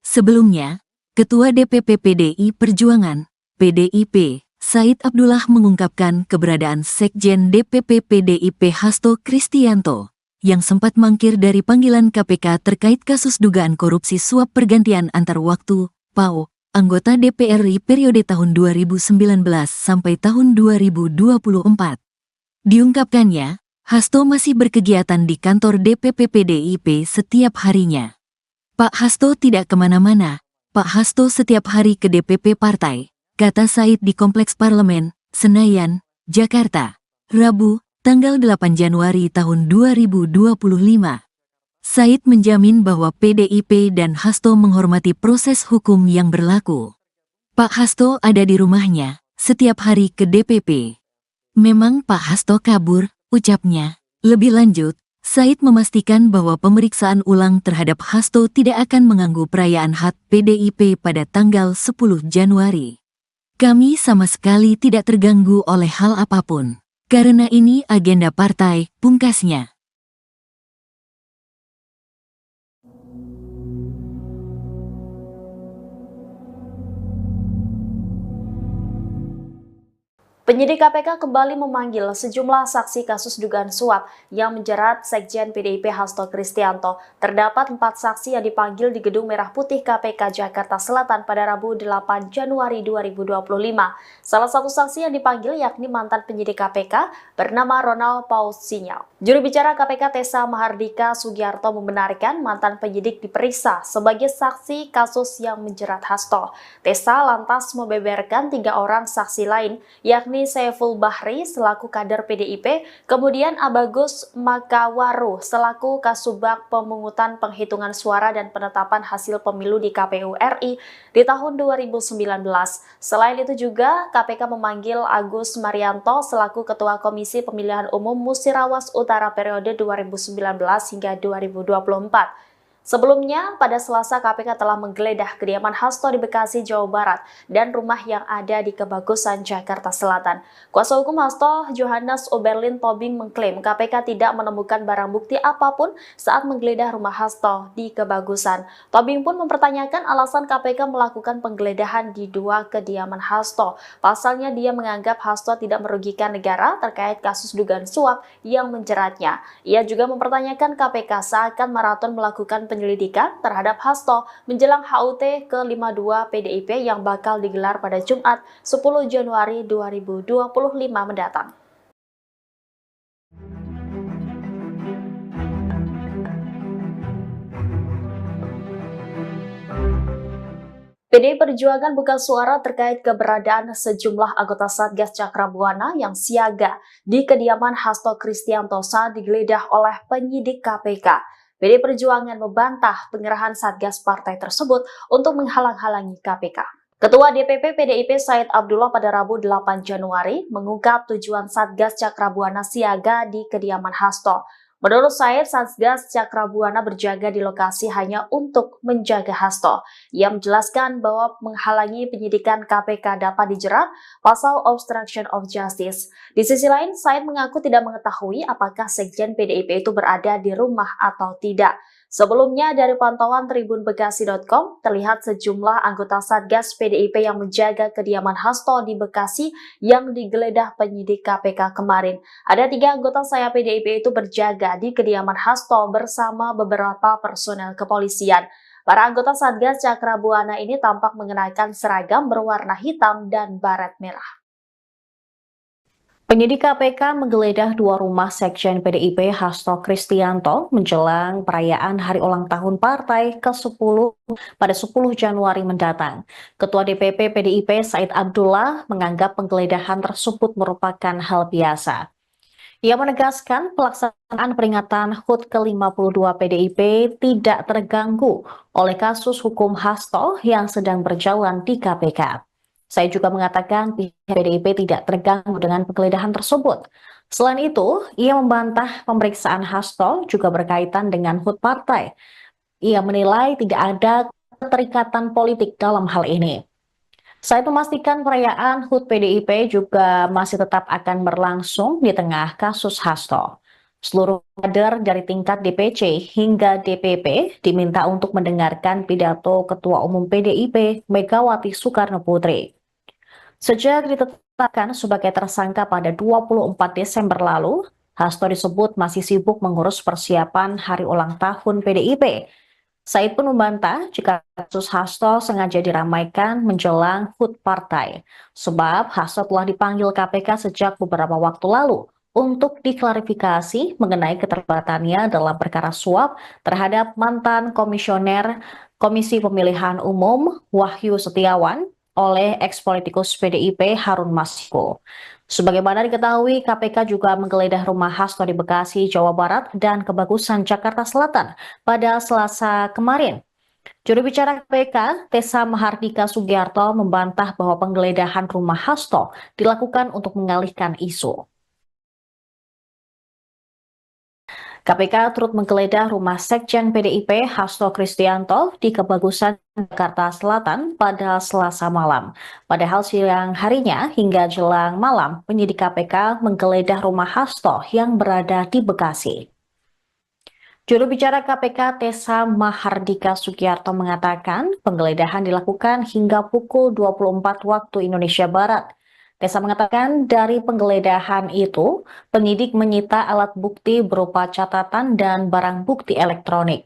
Sebelumnya, Ketua DPP PDI Perjuangan, PDIP, Said Abdullah mengungkapkan keberadaan Sekjen DPP PDIP Hasto Kristianto, yang sempat mangkir dari panggilan KPK terkait kasus dugaan korupsi suap pergantian antar waktu, PAO, anggota DPR RI periode tahun 2019 sampai tahun 2024. Diungkapkannya, Hasto masih berkegiatan di kantor DPP PDIP setiap harinya. Pak Hasto tidak kemana-mana. Pak Hasto setiap hari ke DPP partai, kata Said di Kompleks Parlemen, Senayan, Jakarta, Rabu, tanggal 8 Januari tahun 2025. Said menjamin bahwa PDIP dan Hasto menghormati proses hukum yang berlaku. Pak Hasto ada di rumahnya, setiap hari ke DPP. Memang Pak Hasto kabur, ucapnya. Lebih lanjut, Said memastikan bahwa pemeriksaan ulang terhadap Hasto tidak akan mengganggu perayaan HUT PDIP pada tanggal 10 Januari. Kami sama sekali tidak terganggu oleh hal apapun. Karena ini agenda partai, pungkasnya. Penyidik KPK kembali memanggil sejumlah saksi kasus dugaan suap yang menjerat Sekjen PDIP Hasto Kristianto. Terdapat 4 saksi yang dipanggil di Gedung Merah Putih KPK Jakarta Selatan pada Rabu 8 Januari 2025. Salah satu saksi yang dipanggil yakni mantan penyidik KPK bernama Ronald Paul Sinyal. Juru bicara KPK Tessa Mahardika Sugiarto membenarkan mantan penyidik diperiksa sebagai saksi kasus yang menjerat Hasto. Tessa lantas membeberkan 3 orang saksi lain, yakni Saiful Bahri selaku kader PDIP, kemudian Abagus Makawaru selaku Kasubag Pemungutan Penghitungan Suara dan Penetapan Hasil Pemilu di KPU RI di tahun 2019. Selain itu juga KPK memanggil Agus Marianto selaku Ketua Komisi Pemilihan Umum Musirawas Utara periode 2019 hingga 2024. Sebelumnya, pada Selasa KPK telah menggeledah kediaman Hasto di Bekasi, Jawa Barat dan rumah yang ada di Kebagusan, Jakarta Selatan. Kuasa hukum Hasto, Johannes Oberlin Tobing, mengklaim KPK tidak menemukan barang bukti apapun saat menggeledah rumah Hasto di Kebagusan. Tobing pun mempertanyakan alasan KPK melakukan penggeledahan di 2 kediaman Hasto. Pasalnya dia menganggap Hasto tidak merugikan negara terkait kasus dugaan suap yang menjeratnya. Ia juga mempertanyakan KPK seakan maraton melakukan penyelidikan terhadap Hasto menjelang HUT ke-52 PDIP yang bakal digelar pada Jumat 10 Januari 2025 mendatang. PDI Perjuangan buka suara terkait keberadaan sejumlah anggota Satgas Cakrabuana yang siaga di kediaman Hasto Kristianto saat digeledah oleh penyidik KPK. PDI Perjuangan membantah pengerahan Satgas partai tersebut untuk menghalang-halangi KPK. Ketua DPP PDIP Said Abdullah pada Rabu 8 Januari mengungkap tujuan Satgas Cakrabuana siaga di kediaman Hasto. Menurut Said, Satgas Cakrabuana berjaga di lokasi hanya untuk menjaga Hasto. Ia menjelaskan bahwa menghalangi penyidikan KPK dapat dijerat pasal obstruction of justice. Di sisi lain, Said mengaku tidak mengetahui apakah Sekjen PDIP itu berada di rumah atau tidak. Sebelumnya, dari pantauan tribunbekasi.com, terlihat sejumlah anggota Satgas PDIP yang menjaga kediaman Hasto di Bekasi yang digeledah penyidik KPK kemarin. Ada 3 anggota sayap PDIP itu berjaga di kediaman Hasto bersama beberapa personel kepolisian. Para anggota Satgas Cakrabuana ini tampak mengenakan seragam berwarna hitam dan baret merah. Penyidik KPK menggeledah dua rumah Sekjen PDIP Hasto Kristianto menjelang perayaan hari ulang tahun partai ke-10 pada 10 Januari mendatang. Ketua DPP PDIP Said Abdullah menganggap penggeledahan tersebut merupakan hal biasa. Ia menegaskan pelaksanaan peringatan HUT ke-52 PDIP tidak terganggu oleh kasus hukum Hasto yang sedang berjalan di KPK. Saya juga mengatakan pihak PDIP tidak terganggu dengan penggeledahan tersebut. Selain itu, ia membantah pemeriksaan Hasto juga berkaitan dengan HUT partai. Ia menilai tidak ada keterikatan politik dalam hal ini. Saya memastikan perayaan HUT PDIP juga masih tetap akan berlangsung di tengah kasus Hasto. Seluruh kader dari tingkat DPC hingga DPP diminta untuk mendengarkan pidato Ketua Umum PDIP Megawati Soekarno Putri. Sejak ditetapkan sebagai tersangka pada 24 Desember lalu, Hasto disebut masih sibuk mengurus persiapan hari ulang tahun PDIP. Said pun membantah jika kasus Hasto sengaja diramaikan menjelang HUT partai, sebab Hasto telah dipanggil KPK sejak beberapa waktu lalu untuk diklarifikasi mengenai keterlibatannya dalam perkara suap terhadap mantan komisioner Komisi Pemilihan Umum Wahyu Setiawan oleh eks-politikus PDIP Harun Masiku. Sebagaimana diketahui, KPK juga menggeledah rumah Hasto di Bekasi, Jawa Barat, dan Kebagusan, Jakarta Selatan pada Selasa kemarin. Juru bicara KPK, Tessa Mahardika Sugiarto, membantah bahwa penggeledahan rumah Hasto dilakukan untuk mengalihkan isu. KPK turut menggeledah rumah Sekjen PDIP Hasto Kristianto di Kebagusan, Jakarta Selatan pada Selasa malam. Padahal siang harinya hingga jelang malam, penyidik KPK menggeledah rumah Hasto yang berada di Bekasi. Juru bicara KPK Tessa Mahardika Sugiarto mengatakan penggeledahan dilakukan hingga pukul 24 waktu Indonesia Barat. Tessa mengatakan dari penggeledahan itu, penyidik menyita alat bukti berupa catatan dan barang bukti elektronik.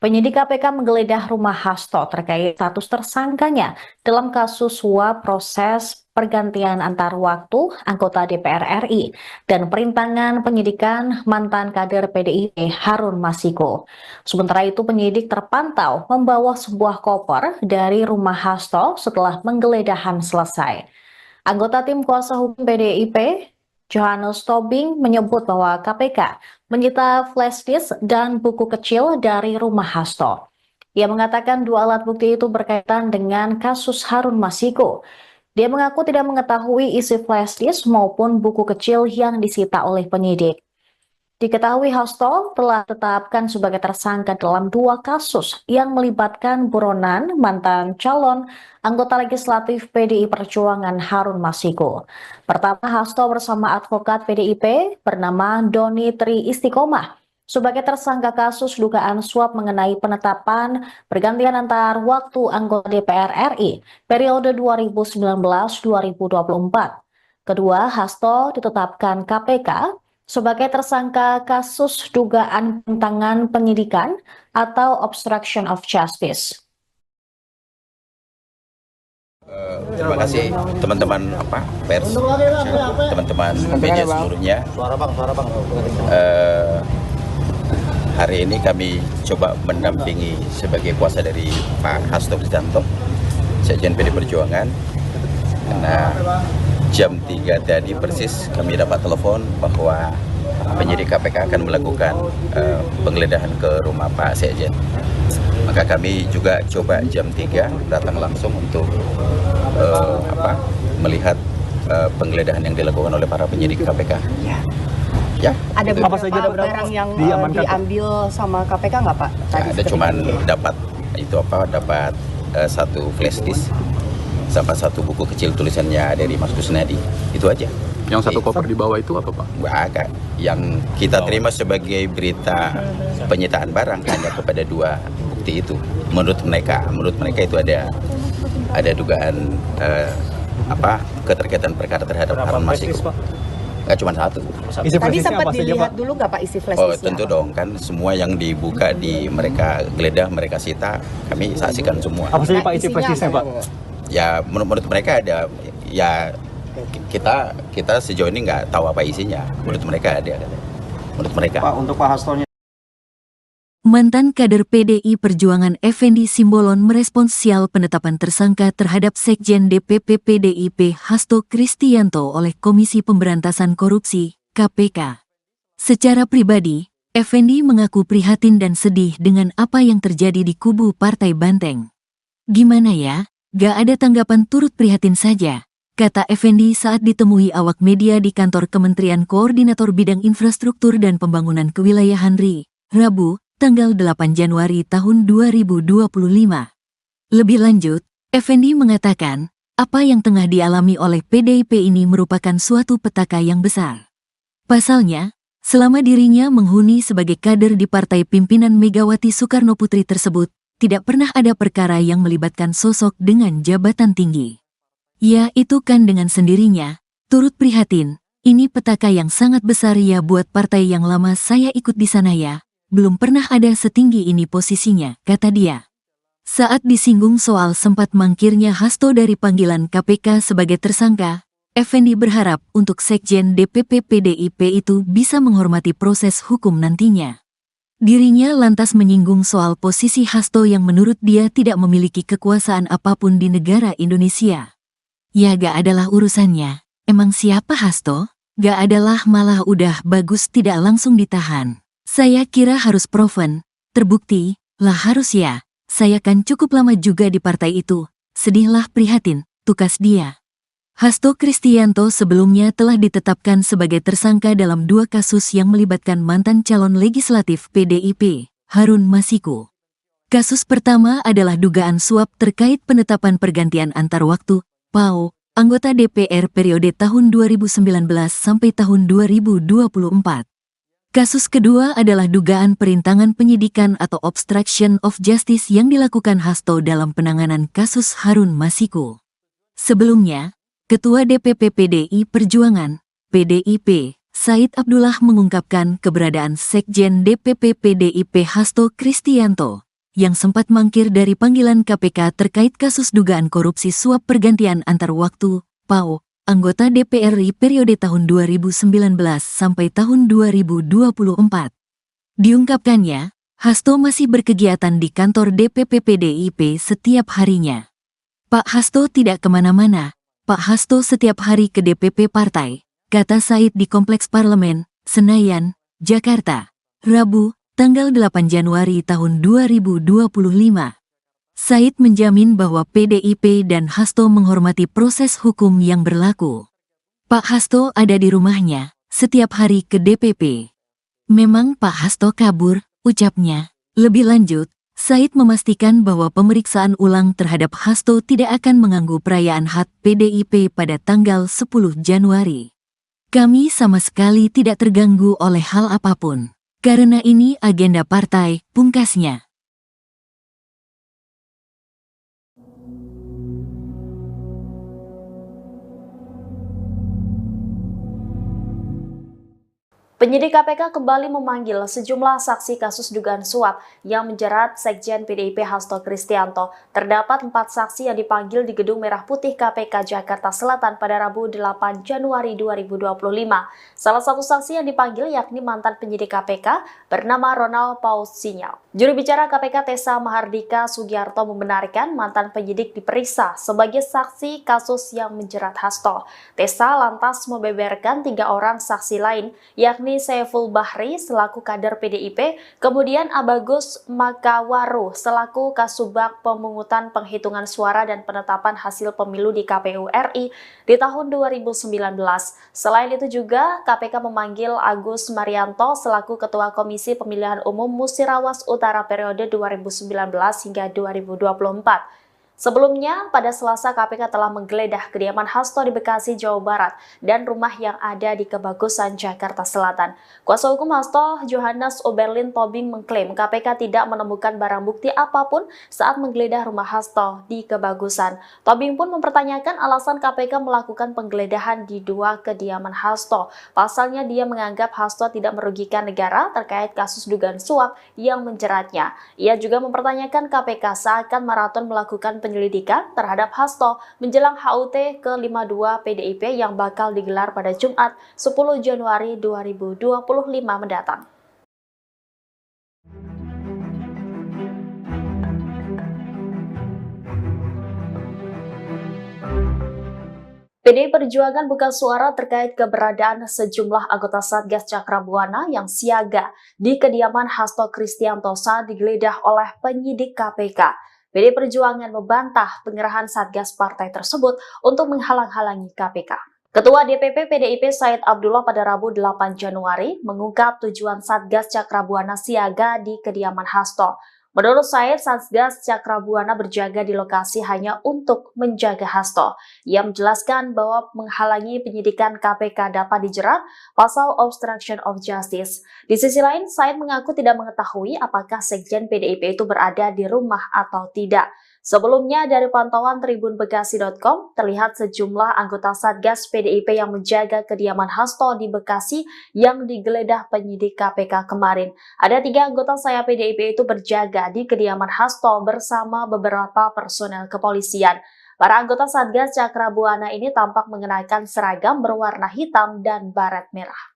Penyidik KPK menggeledah rumah Hasto terkait status tersangkanya dalam kasus suap proses pergantian antar waktu anggota DPR RI dan perintangan penyidikan mantan kader PDIP Harun Masiku. Sementara itu penyidik terpantau membawa sebuah koper dari rumah Hasto setelah penggeledahan selesai. Anggota tim kuasa hukum PDIP, Johannes Tobing, menyebut bahwa KPK menyita flash disk dan buku kecil dari rumah Hasto. Ia mengatakan dua alat bukti itu berkaitan dengan kasus Harun Masiku. Dia mengaku tidak mengetahui isi flash disk maupun buku kecil yang disita oleh penyidik. Diketahui Hasto telah ditetapkan sebagai tersangka dalam dua kasus yang melibatkan buronan mantan calon anggota legislatif PDI Perjuangan Harun Masiku. Pertama, Hasto bersama advokat PDIP bernama Doni Tri Istiqomah sebagai tersangka kasus dugaan suap mengenai penetapan pergantian antar waktu anggota DPR RI periode 2019-2024. Kedua, Hasto ditetapkan KPK sebagai tersangka kasus dugaan penentangan penyidikan atau obstruction of justice. Terima kasih teman-teman pers, teman-teman media seluruhnya. Hari ini kami coba mendampingi sebagai kuasa dari Pak Hasto Kristianto, Sekjen PD Perjuangan. Nah, jam 3 tadi persis kami dapat telepon bahwa penyidik KPK akan melakukan penggeledahan ke rumah Pak Sekjen. Maka kami juga coba jam 3 datang langsung untuk melihat penggeledahan yang dilakukan oleh para penyidik KPK. Ya. Ada beberapa barang yang diambil sama KPK nggak Pak? Tadi ada cuman dapat satu flash disk sama satu buku kecil tulisannya dari Mas Kusnadi, itu aja. Yang satu koper di bawah itu apa Pak? Agak. Yang kita terima sebagai berita penyitaan barang hanya kepada dua bukti itu. Menurut mereka itu ada dugaan keterkaitan perkara terhadap Harun Masiku. Nggak cuma satu. Tadi sempat dilihat dulu nggak Pak isi flash disk? Oh tentu dong, kan semua yang dibuka di mereka geledah, mereka sita, kami saksikan semua. Apa saja Pak isi flash disknya Pak? Ya menurut mereka ada ya kita sejauh ini nggak tahu apa isinya. Menurut mereka dia katanya. Menurut mereka. Pak, untuk Pak Hastonya Mantan kader PDI Perjuangan Effendi Simbolon merespons sial penetapan tersangka terhadap Sekjen DPP PDIP Hasto Kristianto oleh Komisi Pemberantasan Korupsi, KPK. Secara pribadi, Effendi mengaku prihatin dan sedih dengan apa yang terjadi di kubu Partai Banteng. Gimana ya? Gak ada tanggapan, turut prihatin saja, kata Effendi saat ditemui awak media di kantor Kementerian Koordinator Bidang Infrastruktur dan Pembangunan Kewilayahan RI, Rabu, tanggal 8 Januari tahun 2025. Lebih lanjut, Effendi mengatakan, apa yang tengah dialami oleh PDIP ini merupakan suatu petaka yang besar. Pasalnya, selama dirinya menghuni sebagai kader di partai pimpinan Megawati Soekarno Putri tersebut, tidak pernah ada perkara yang melibatkan sosok dengan jabatan tinggi. Ya, itu kan dengan sendirinya, turut prihatin, ini petaka yang sangat besar ya buat partai yang lama saya ikut di sana ya. Belum pernah ada setinggi ini posisinya, kata dia. Saat disinggung soal sempat mangkirnya Hasto dari panggilan KPK sebagai tersangka, Effendi berharap untuk Sekjen DPP PDIP itu bisa menghormati proses hukum nantinya. Dirinya lantas menyinggung soal posisi Hasto yang menurut dia tidak memiliki kekuasaan apapun di negara Indonesia. Ya gak adalah urusannya, emang siapa Hasto? Gak adalah, malah udah bagus tidak langsung ditahan. Saya kira harus proven, terbukti, lah harus ya, saya kan cukup lama juga di partai itu, sedihlah prihatin, tukas dia. Hasto Kristianto sebelumnya telah ditetapkan sebagai tersangka dalam 2 kasus yang melibatkan mantan calon legislatif PDIP, Harun Masiku. Kasus pertama adalah dugaan suap terkait penetapan pergantian antar waktu, PAO, anggota DPR periode tahun 2019 sampai tahun 2024. Kasus kedua adalah dugaan perintangan penyidikan atau obstruction of justice yang dilakukan Hasto dalam penanganan kasus Harun Masiku. Sebelumnya, Ketua DPP PDI Perjuangan, PDIP, Said Abdullah mengungkapkan keberadaan Sekjen DPP PDIP Hasto Kristianto, yang sempat mangkir dari panggilan KPK terkait kasus dugaan korupsi suap pergantian antar waktu, PAO, anggota DPR RI periode tahun 2019 sampai tahun 2024. Diungkapkannya, Hasto masih berkegiatan di kantor DPP PDIP setiap harinya. Pak Hasto tidak kemana-mana, Pak Hasto setiap hari ke DPP partai, kata Said di Kompleks Parlemen, Senayan, Jakarta, Rabu, tanggal 8 Januari tahun 2025. Said menjamin bahwa PDIP dan Hasto menghormati proses hukum yang berlaku. Pak Hasto ada di rumahnya, setiap hari ke DPP. Memang Pak Hasto kabur, ucapnya. Lebih lanjut, Said memastikan bahwa pemeriksaan ulang terhadap Hasto tidak akan mengganggu perayaan HUT PDIP pada tanggal 10 Januari. Kami sama sekali tidak terganggu oleh hal apapun. Karena ini agenda partai, pungkasnya. Penyidik KPK kembali memanggil sejumlah saksi kasus dugaan suap yang menjerat Sekjen PDIP Hasto Kristianto. Terdapat 4 saksi yang dipanggil di Gedung Merah Putih KPK Jakarta Selatan pada Rabu 8 Januari 2025. Salah satu saksi yang dipanggil yakni mantan penyidik KPK bernama Ronald Paul Sinyal. Juru bicara KPK Tessa Mahardika Sugiarto membenarkan mantan penyidik diperiksa sebagai saksi kasus yang menjerat Hasto. Tessa lantas membeberkan 3 orang saksi lain, yakni Saiful Bahri selaku kader PDIP, kemudian Abagus Makawaru selaku Kasubag Pemungutan Penghitungan Suara dan Penetapan Hasil Pemilu di KPU RI di tahun 2019. Selain itu juga KPK memanggil Agus Marianto selaku Ketua Komisi Pemilihan Umum Musirawas Utara periode 2019 hingga 2024. Sebelumnya, pada Selasa KPK telah menggeledah kediaman Hasto di Bekasi, Jawa Barat dan rumah yang ada di Kebagusan, Jakarta Selatan. Kuasa hukum Hasto, Johannes Oberlin Tobing, mengklaim KPK tidak menemukan barang bukti apapun saat menggeledah rumah Hasto di Kebagusan. Tobing pun mempertanyakan alasan KPK melakukan penggeledahan di 2 kediaman Hasto. Pasalnya dia menganggap Hasto tidak merugikan negara terkait kasus dugaan suap yang menjeratnya. Ia juga mempertanyakan KPK seakan maraton melakukan penyidikan penyelidikan terhadap Hasto menjelang HUT ke-52 PDIP yang bakal digelar pada Jumat 10 Januari 2025 mendatang. PDI Perjuangan buka suara terkait keberadaan sejumlah anggota Satgas Cakrabuana yang siaga di kediaman Hasto Kristianto saat digeledah oleh penyidik KPK. PDI Perjuangan membantah pengerahan Satgas partai tersebut untuk menghalang-halangi KPK. Ketua DPP PDIP Said Abdullah pada Rabu 8 Januari mengungkap tujuan Satgas Cakrabuana siaga di kediaman Hasto. Menurut Said, Satgas Cakrabuana berjaga di lokasi hanya untuk menjaga Hasto. Ia menjelaskan bahwa menghalangi penyidikan KPK dapat dijerat pasal obstruction of justice. Di sisi lain, Said mengaku tidak mengetahui apakah Sekjen PDIP itu berada di rumah atau tidak. Sebelumnya, dari pantauan tribunbekasi.com, terlihat sejumlah anggota Satgas PDIP yang menjaga kediaman Hasto di Bekasi yang digeledah penyidik KPK kemarin. Ada 3 anggota sayap PDIP itu berjaga di kediaman Hasto bersama beberapa personel kepolisian. Para anggota Satgas Cakrabuana ini tampak mengenakan seragam berwarna hitam dan baret merah.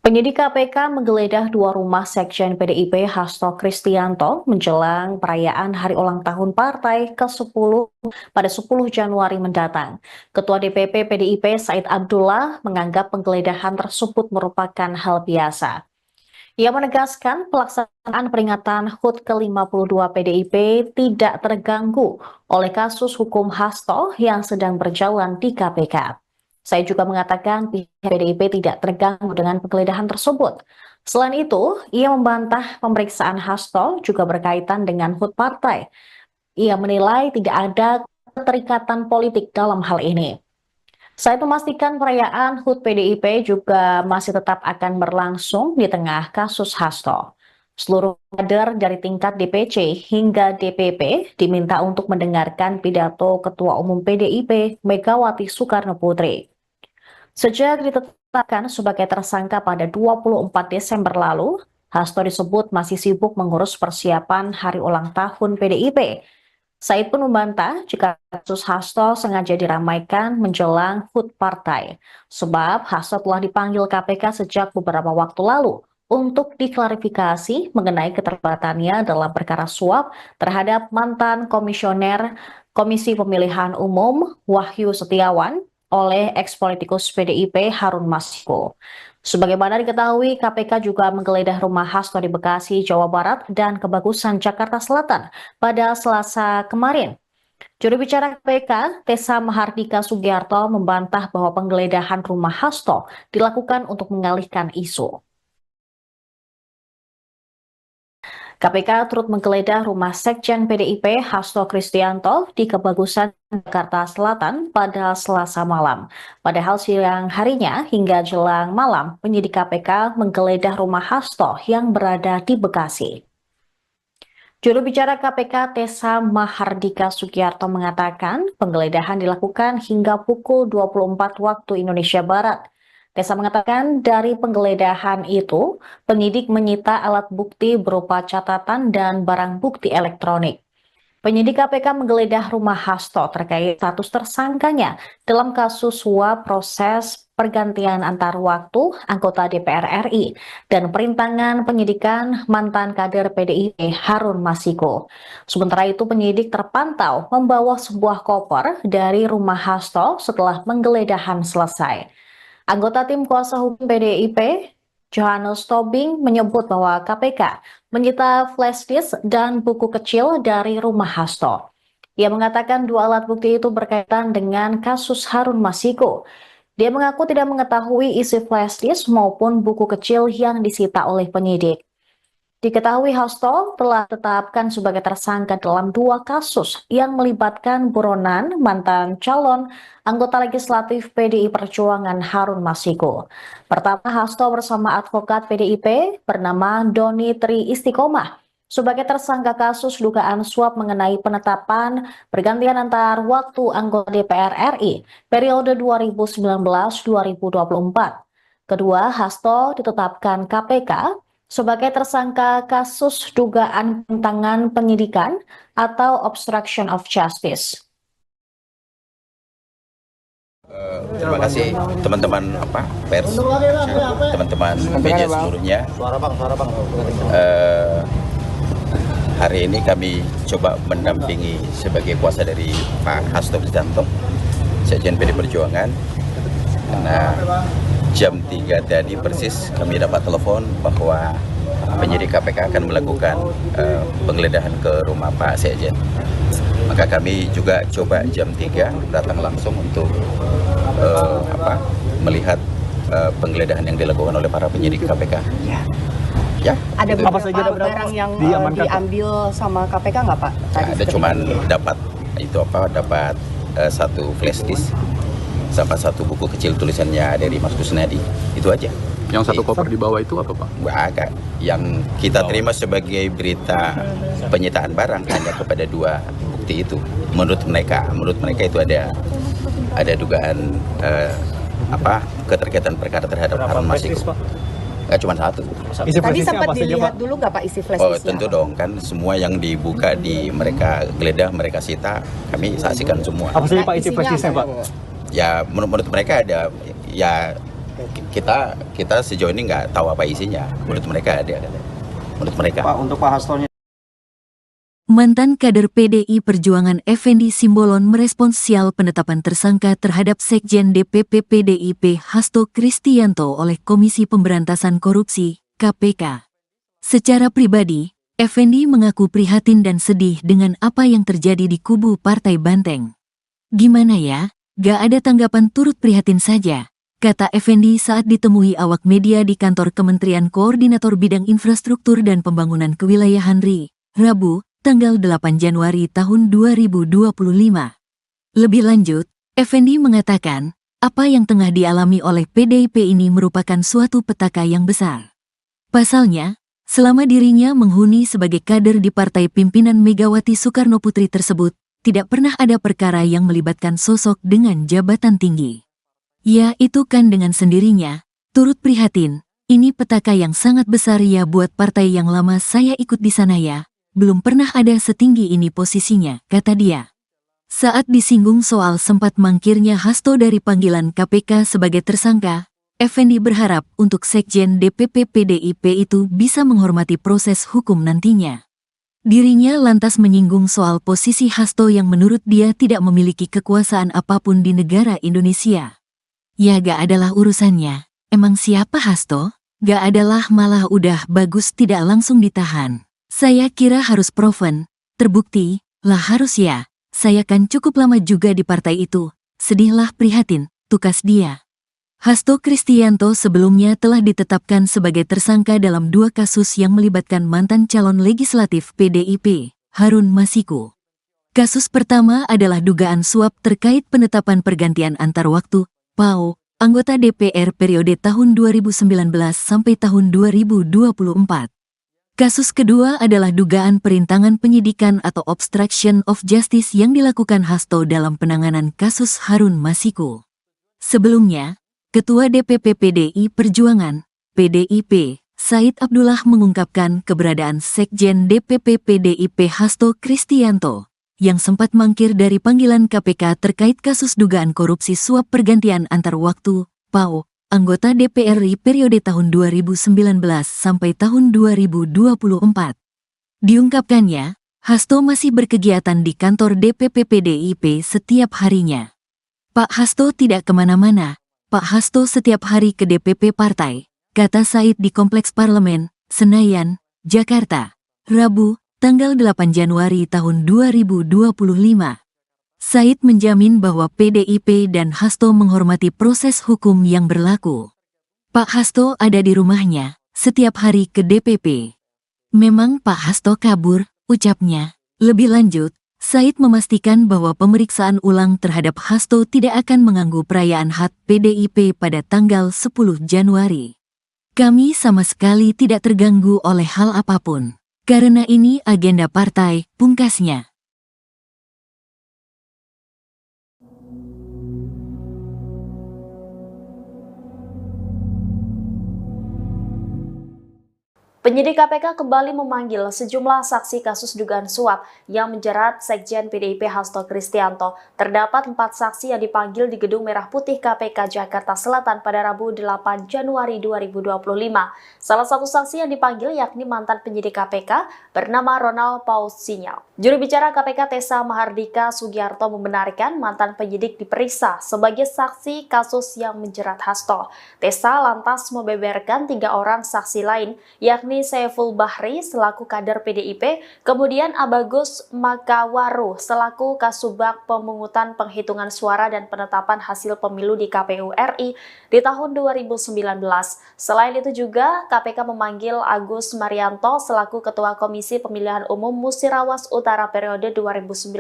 Penyidik KPK menggeledah 2 rumah Sekjen PDIP Hasto Kristianto menjelang perayaan hari ulang tahun partai ke-10 pada 10 Januari mendatang. Ketua DPP PDIP Said Abdullah menganggap penggeledahan tersebut merupakan hal biasa. Ia menegaskan pelaksanaan peringatan HUT ke-52 PDIP tidak terganggu oleh kasus hukum Hasto yang sedang berjalan di KPK. Saya juga mengatakan pihak PDIP tidak terganggu dengan penggeledahan tersebut. Selain itu, ia membantah pemeriksaan Hasto juga berkaitan dengan HUT partai. Ia menilai tidak ada keterikatan politik dalam hal ini. Saya memastikan perayaan HUT PDIP juga masih tetap akan berlangsung di tengah kasus Hasto. Seluruh kader dari tingkat DPC hingga DPP diminta untuk mendengarkan pidato Ketua Umum PDIP Megawati Soekarno Putri. Sejak ditetapkan sebagai tersangka pada 24 Desember lalu, Hasto disebut masih sibuk mengurus persiapan hari ulang tahun PDIP. Said pun membantah jika kasus Hasto sengaja diramaikan menjelang HUT partai, sebab Hasto telah dipanggil KPK sejak beberapa waktu lalu untuk diklarifikasi mengenai keterlibatannya dalam perkara suap terhadap mantan komisioner Komisi Pemilihan Umum Wahyu Setiawan oleh eks-politikus PDIP Harun Masiku. Sebagaimana diketahui, KPK juga menggeledah rumah Hasto di Bekasi, Jawa Barat, dan Kebagusan, Jakarta Selatan pada Selasa kemarin. Juru bicara KPK, Tessa Mahardika Sugiarto, membantah bahwa penggeledahan rumah Hasto dilakukan untuk mengalihkan isu. KPK turut menggeledah rumah Sekjen PDIP Hasto Kristianto di Kebagusan, Jakarta Selatan pada Selasa malam. Padahal siang harinya hingga jelang malam, penyidik KPK menggeledah rumah Hasto yang berada di Bekasi. Juru bicara KPK Tessa Mahardika Sugiarto mengatakan penggeledahan dilakukan hingga pukul 24 waktu Indonesia Barat. Tessa mengatakan dari penggeledahan itu, penyidik menyita alat bukti berupa catatan dan barang bukti elektronik. Penyidik KPK menggeledah rumah Hasto terkait status tersangkanya dalam kasus suap proses pergantian antar waktu anggota DPR RI dan perintangan penyidikan mantan kader PDIP Harun Masiku. Sementara itu penyidik terpantau membawa sebuah koper dari rumah Hasto setelah penggeledahan selesai. Anggota tim kuasa hukum PDIP, Johannes Tobing, menyebut bahwa KPK menyita flash disk dan buku kecil dari rumah Hasto. Ia mengatakan 2 alat bukti itu berkaitan dengan kasus Harun Masiku. Dia mengaku tidak mengetahui isi flash disk maupun buku kecil yang disita oleh penyidik. Diketahui Hasto telah ditetapkan sebagai tersangka dalam 2 kasus yang melibatkan buronan mantan calon anggota legislatif PDI Perjuangan Harun Masiku. Pertama, Hasto bersama advokat PDIP bernama Doni Tri Istiqomah sebagai tersangka kasus dugaan suap mengenai penetapan pergantian antar waktu anggota DPR RI periode 2019-2024. Kedua, Hasto ditetapkan KPK sebagai tersangka kasus dugaan penentangan penyidikan atau obstruction of justice. Terima kasih teman-teman pers, teman-teman media seluruhnya. Hari ini kami coba mendampingi sebagai kuasa dari Pak Hasto Kristianto, Sekjen PD Perjuangan. Karena jam 3 tadi persis kami dapat telepon bahwa penyidik KPK akan melakukan penggeledahan ke rumah Pak Sekjen. Maka kami juga coba jam 3 datang langsung untuk melihat penggeledahan yang dilakukan oleh para penyidik KPK. Ya, Ada itu. beberapa barang yang diambil sama KPK nggak Pak? Ya, ada cuman dapat satu flash disk sama satu buku kecil tulisannya dari Mas Kusnadi. Itu aja. Yang satu koper di bawah itu apa, Pak? Agak. Yang kita terima sebagai berita penyitaan barang hanya kepada 2 bukti itu. Menurut mereka itu ada dugaan keterkaitan perkara terhadap Harun Masiku. Cuma satu. Tadi sempat dilihat dulu nggak Pak isi flash disknya? Tentu dong, kan semua yang dibuka di mereka geledah, mereka sita, kami saksikan semua. Apa saja Pak isi flash disknya Pak? Ya menurut mereka ada, ya kita sejauh ini nggak tahu apa isinya. Menurut mereka ada. Menurut mereka. Pak, untuk Pak Hastonya. Mantan kader PDI Perjuangan Effendi Simbolon merespons sial penetapan tersangka terhadap Sekjen DPP PDIP Hasto Kristianto oleh Komisi Pemberantasan Korupsi, KPK. Secara pribadi, Effendi mengaku prihatin dan sedih dengan apa yang terjadi di kubu Partai Banteng. Gimana ya, gak ada tanggapan, turut prihatin saja, kata Effendi saat ditemui awak media di kantor Kementerian Koordinator Bidang Infrastruktur dan Pembangunan Kewilayahan RI, Rabu, tanggal 8 Januari tahun 2025. Lebih lanjut, Effendi mengatakan, apa yang tengah dialami oleh PDIP ini merupakan suatu petaka yang besar. Pasalnya, selama dirinya menghuni sebagai kader di partai pimpinan Megawati Soekarno Putri tersebut, tidak pernah ada perkara yang melibatkan sosok dengan jabatan tinggi. Ya, itu kan dengan sendirinya, turut prihatin, ini petaka yang sangat besar ya buat partai yang lama saya ikut di sana ya. Belum pernah ada setinggi ini posisinya, kata dia. Saat disinggung soal sempat mangkirnya Hasto dari panggilan KPK sebagai tersangka, Effendi berharap untuk Sekjen DPP PDIP itu bisa menghormati proses hukum nantinya. Dirinya lantas menyinggung soal posisi Hasto yang menurut dia tidak memiliki kekuasaan apapun di negara Indonesia. Ya gak adalah urusannya, emang siapa Hasto? Gak adalah, malah udah bagus tidak langsung ditahan. Saya kira harus proven, terbukti, lah harus ya, saya kan cukup lama juga di partai itu, sedihlah prihatin, tukas dia. Hasto Kristianto sebelumnya telah ditetapkan sebagai tersangka dalam 2 kasus yang melibatkan mantan calon legislatif PDIP, Harun Masiku. Kasus pertama adalah dugaan suap terkait penetapan pergantian antar waktu, PAO, anggota DPR periode tahun 2019 sampai tahun 2024. Kasus kedua adalah dugaan perintangan penyidikan atau obstruction of justice yang dilakukan Hasto dalam penanganan kasus Harun Masiku. Sebelumnya, Ketua DPP PDI Perjuangan, PDIP, Said Abdullah mengungkapkan keberadaan Sekjen DPP PDIP Hasto Kristianto, yang sempat mangkir dari panggilan KPK terkait kasus dugaan korupsi suap pergantian antar waktu, PAO, anggota DPR RI periode tahun 2019 sampai tahun 2024. Diungkapkannya, Hasto masih berkegiatan di kantor DPP PDIP setiap harinya. Pak Hasto tidak kemana-mana, Pak Hasto setiap hari ke DPP partai, kata Said di Kompleks Parlemen, Senayan, Jakarta, Rabu, tanggal 8 Januari tahun 2025. Said menjamin bahwa PDIP dan Hasto menghormati proses hukum yang berlaku. Pak Hasto ada di rumahnya, setiap hari ke DPP. Memang Pak Hasto kabur, ucapnya. Lebih lanjut, Said memastikan bahwa pemeriksaan ulang terhadap Hasto tidak akan mengganggu perayaan HUT PDIP pada tanggal 10 Januari. Kami sama sekali tidak terganggu oleh hal apapun, karena ini agenda partai, pungkasnya. Penyidik KPK kembali memanggil sejumlah saksi kasus dugaan suap yang menjerat Sekjen PDIP Hasto Kristianto. Terdapat 4 saksi yang dipanggil di Gedung Merah Putih KPK Jakarta Selatan pada Rabu 8 Januari 2025. Salah satu saksi yang dipanggil yakni mantan penyidik KPK bernama Ronald Paul Sinyal. Juru bicara KPK Tessa Mahardika Sugiarto membenarkan mantan penyidik diperiksa sebagai saksi kasus yang menjerat Hasto. Tessa lantas membeberkan 3 orang saksi lain, yakni Saiful Bahri selaku kader PDIP, kemudian Abagus Makawaru selaku Kasubag Pemungutan Penghitungan Suara dan Penetapan Hasil Pemilu di KPU RI di tahun 2019. Selain itu juga KPK memanggil Agus Marianto selaku Ketua Komisi Pemilihan Umum Musirawas Utara periode 2019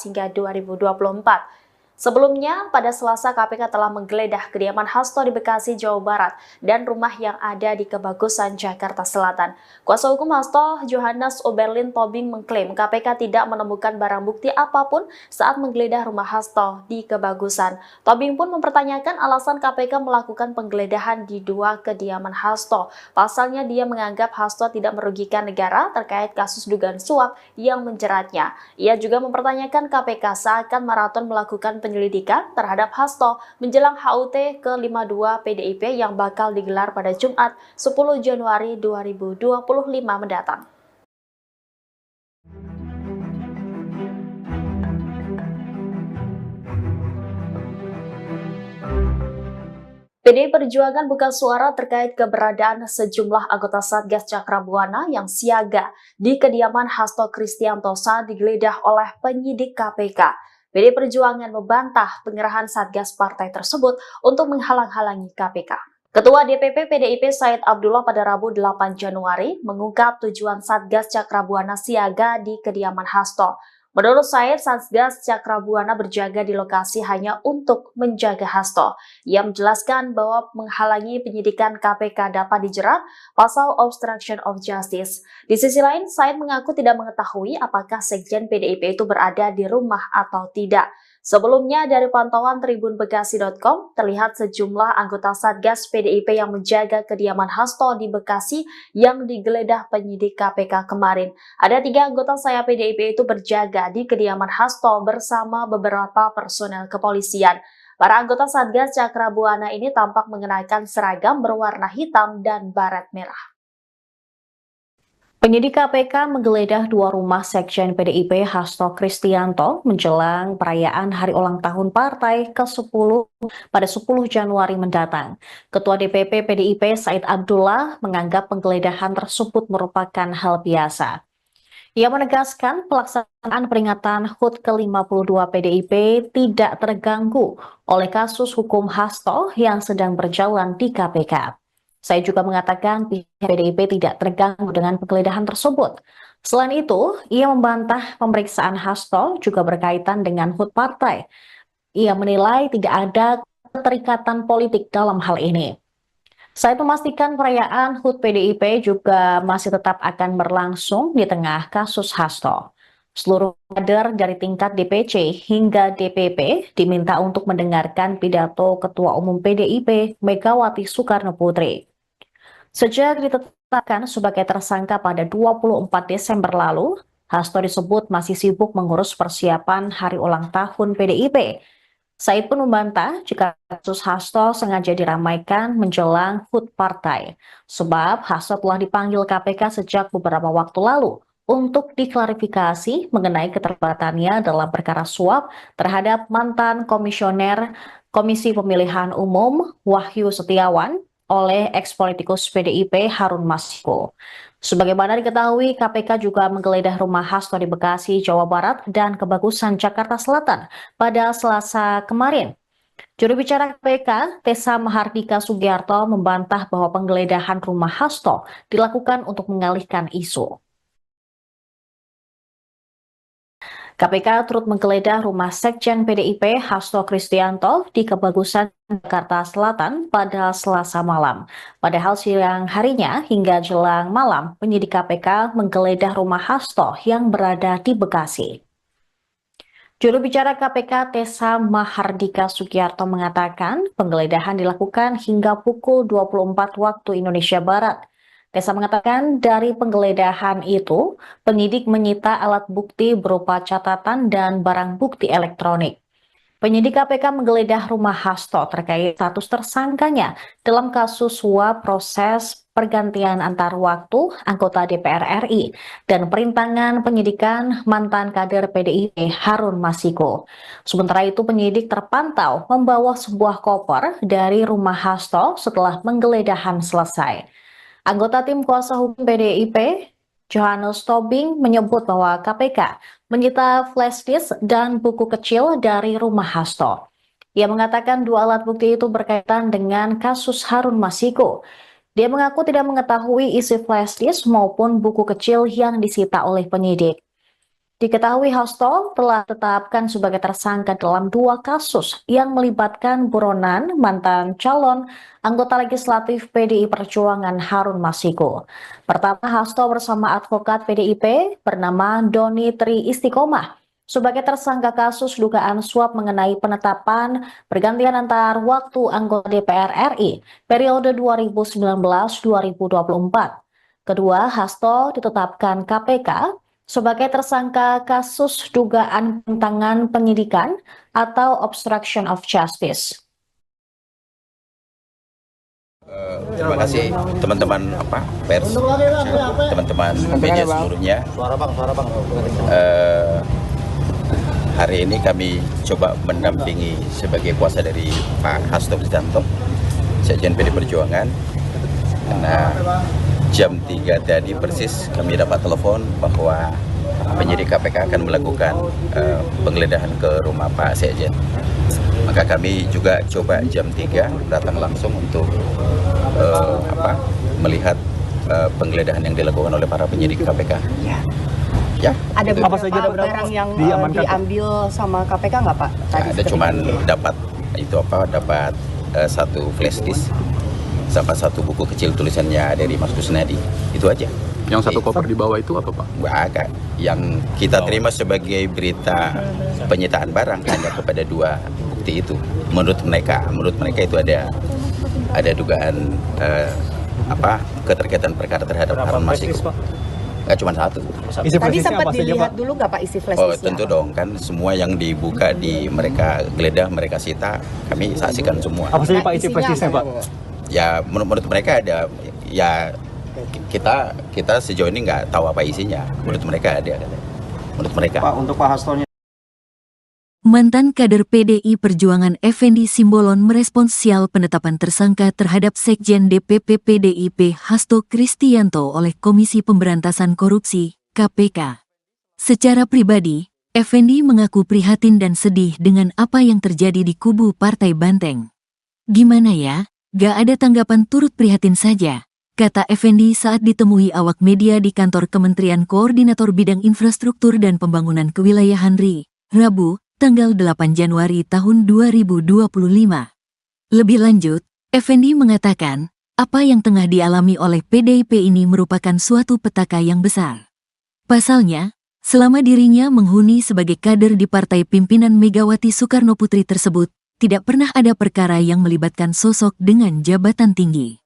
hingga 2024. Sebelumnya, pada Selasa KPK telah menggeledah kediaman Hasto di Bekasi, Jawa Barat dan rumah yang ada di Kebagusan, Jakarta Selatan. Kuasa hukum Hasto, Johannes Oberlin Tobing, mengklaim KPK tidak menemukan barang bukti apapun saat menggeledah rumah Hasto di Kebagusan. Tobing pun mempertanyakan alasan KPK melakukan penggeledahan di 2 kediaman Hasto. Pasalnya dia menganggap Hasto tidak merugikan negara terkait kasus dugaan suap yang menjeratnya. Ia juga mempertanyakan KPK seakan maraton melakukan penyelidikan terhadap Hasto menjelang HUT ke-52 PDIP yang bakal digelar pada Jumat 10 Januari 2025 mendatang. PDI Perjuangan buka suara terkait keberadaan sejumlah anggota Satgas Cakrabuana yang siaga di kediaman Hasto Kristianto saat digeledah oleh penyidik KPK. PDI Perjuangan membantah pengerahan Satgas partai tersebut untuk menghalang-halangi KPK. Ketua DPP PDIP Said Abdullah pada Rabu 8 Januari mengungkap tujuan Satgas Cakrabuana siaga di kediaman Hasto. Menurut Said, Satgas Cakrabuana berjaga di lokasi hanya untuk menjaga Hasto. Ia menjelaskan bahwa menghalangi penyidikan KPK dapat dijerat pasal obstruction of justice. Di sisi lain, Said mengaku tidak mengetahui apakah Sekjen PDIP itu berada di rumah atau tidak. Sebelumnya, dari pantauan tribunbekasi.com, terlihat sejumlah anggota Satgas PDIP yang menjaga kediaman Hasto di Bekasi yang digeledah penyidik KPK kemarin. Ada 3 anggota sayap PDIP itu berjaga di kediaman Hasto bersama beberapa personel kepolisian. Para anggota Satgas Cakrabuana ini tampak mengenakan seragam berwarna hitam dan baret merah. Penyidik KPK menggeledah 2 rumah Sekjen PDIP Hasto Kristianto menjelang perayaan hari ulang tahun partai ke-10 pada 10 Januari mendatang. Ketua DPP PDIP Said Abdullah menganggap penggeledahan tersebut merupakan hal biasa. Ia menegaskan pelaksanaan peringatan HUT ke-52 PDIP tidak terganggu oleh kasus hukum Hasto yang sedang berjalan di KPK. Saya juga mengatakan pihak PDIP tidak terganggu dengan penggeledahan tersebut. Selain itu, ia membantah pemeriksaan Hasto juga berkaitan dengan HUT partai. Ia menilai tidak ada keterikatan politik dalam hal ini. Saya memastikan perayaan HUT PDIP juga masih tetap akan berlangsung di tengah kasus Hasto. Seluruh kader dari tingkat DPC hingga DPP diminta untuk mendengarkan pidato Ketua Umum PDIP Megawati Soekarno Putri. Sejak ditetapkan sebagai tersangka pada 24 Desember lalu, Hasto disebut masih sibuk mengurus persiapan hari ulang tahun PDIP. Said pun membantah jika kasus Hasto sengaja diramaikan menjelang HUT partai, sebab Hasto telah dipanggil KPK sejak beberapa waktu lalu untuk diklarifikasi mengenai keterlibatannya dalam perkara suap terhadap mantan komisioner Komisi Pemilihan Umum Wahyu Setiawan oleh ex-politikus PDIP Harun Masiku. Sebagaimana diketahui, KPK juga menggeledah rumah Hasto di Bekasi, Jawa Barat dan Kebagusan, Jakarta Selatan pada Selasa kemarin. Juru bicara KPK, Tessa Mahardika Sugiarto, membantah bahwa penggeledahan rumah Hasto dilakukan untuk mengalihkan isu. KPK turut menggeledah rumah Sekjen PDIP Hasto Kristianto di Kebagusan, Jakarta Selatan pada Selasa malam. Padahal siang harinya hingga jelang malam, penyidik KPK menggeledah rumah Hasto yang berada di Bekasi. Juru bicara KPK Tessa Mahardika Sugiarto mengatakan penggeledahan dilakukan hingga pukul 24 waktu Indonesia Barat. Desa mengatakan dari penggeledahan itu, penyidik menyita alat bukti berupa catatan dan barang bukti elektronik. Penyidik KPK menggeledah rumah Hasto terkait status tersangkanya dalam kasus suap proses pergantian antar waktu anggota DPR RI dan perintangan penyidikan mantan kader PDIP Harun Masiku. Sementara itu penyidik terpantau membawa sebuah koper dari rumah Hasto setelah penggeledahan selesai. Anggota tim kuasa hukum PDIP, Johannes Tobing, menyebut bahwa KPK menyita flash disk dan buku kecil dari rumah Hasto. Ia mengatakan dua alat bukti itu berkaitan dengan kasus Harun Masiku. Dia mengaku tidak mengetahui isi flash disk maupun buku kecil yang disita oleh penyidik. Diketahui Hasto telah ditetapkan sebagai tersangka dalam dua kasus yang melibatkan buronan mantan calon anggota legislatif PDI Perjuangan Harun Masiku. Pertama, Hasto bersama advokat PDIP bernama Doni Tri Istiqomah sebagai tersangka kasus dugaan suap mengenai penetapan pergantian antar waktu anggota DPR RI periode 2019-2024. Kedua, Hasto ditetapkan KPK sebagai tersangka kasus dugaan penentangan penyidikan atau obstruction of justice. Terima kasih teman-teman pers, teman-teman media seluruhnya. Hari ini kami coba mendampingi sebagai kuasa dari Pak Hasto Kristianto, Sekjen PD Perjuangan. Karena jam 3 tadi persis kami dapat telepon bahwa penyidik KPK akan melakukan penggeledahan ke rumah Pak Sekjen. Maka kami juga coba jam 3 datang langsung untuk melihat penggeledahan yang dilakukan oleh para penyidik KPK. Ya. Ada Apa saja beberapa barang yang diambil sama KPK nggak Pak? Ada cuman dapat dapat satu flash disk sama satu buku kecil tulisannya dari Mas Kusnadi, itu aja. Yang satu koper di bawah itu apa Pak? Agak. Yang kita terima sebagai berita penyitaan barang hanya kepada dua bukti itu. Menurut mereka itu ada dugaan keterkaitan perkara terhadap Harun Masiku. Nggak cuma satu. Tadi sempat dilihat dulu nggak Pak isi flash disk? Oh tentu dong, kan semua yang dibuka di mereka geledah, mereka sita, kami saksikan semua. Apa saja Pak isi flash disknya Pak? Ya menurut mereka ada, ya kita sejauh ini nggak tahu apa isinya. Menurut mereka ada. Menurut mereka. Pak, untuk Pak Hastonya. Mantan kader PDI Perjuangan Effendi Simbolon merespons sial penetapan tersangka terhadap Sekjen DPP PDIP Hasto Kristianto oleh Komisi Pemberantasan Korupsi, KPK. Secara pribadi, Effendi mengaku prihatin dan sedih dengan apa yang terjadi di kubu Partai Banteng. Gimana ya? Gak ada tanggapan, turut prihatin saja, kata Effendi saat ditemui awak media di kantor Kementerian Koordinator Bidang Infrastruktur dan Pembangunan Kewilayahan RI, Rabu, tanggal 8 Januari tahun 2025. Lebih lanjut, Effendi mengatakan, apa yang tengah dialami oleh PDIP ini merupakan suatu petaka yang besar. Pasalnya, selama dirinya menghuni sebagai kader di partai pimpinan Megawati Soekarno Putri tersebut, tidak pernah ada perkara yang melibatkan sosok dengan jabatan tinggi.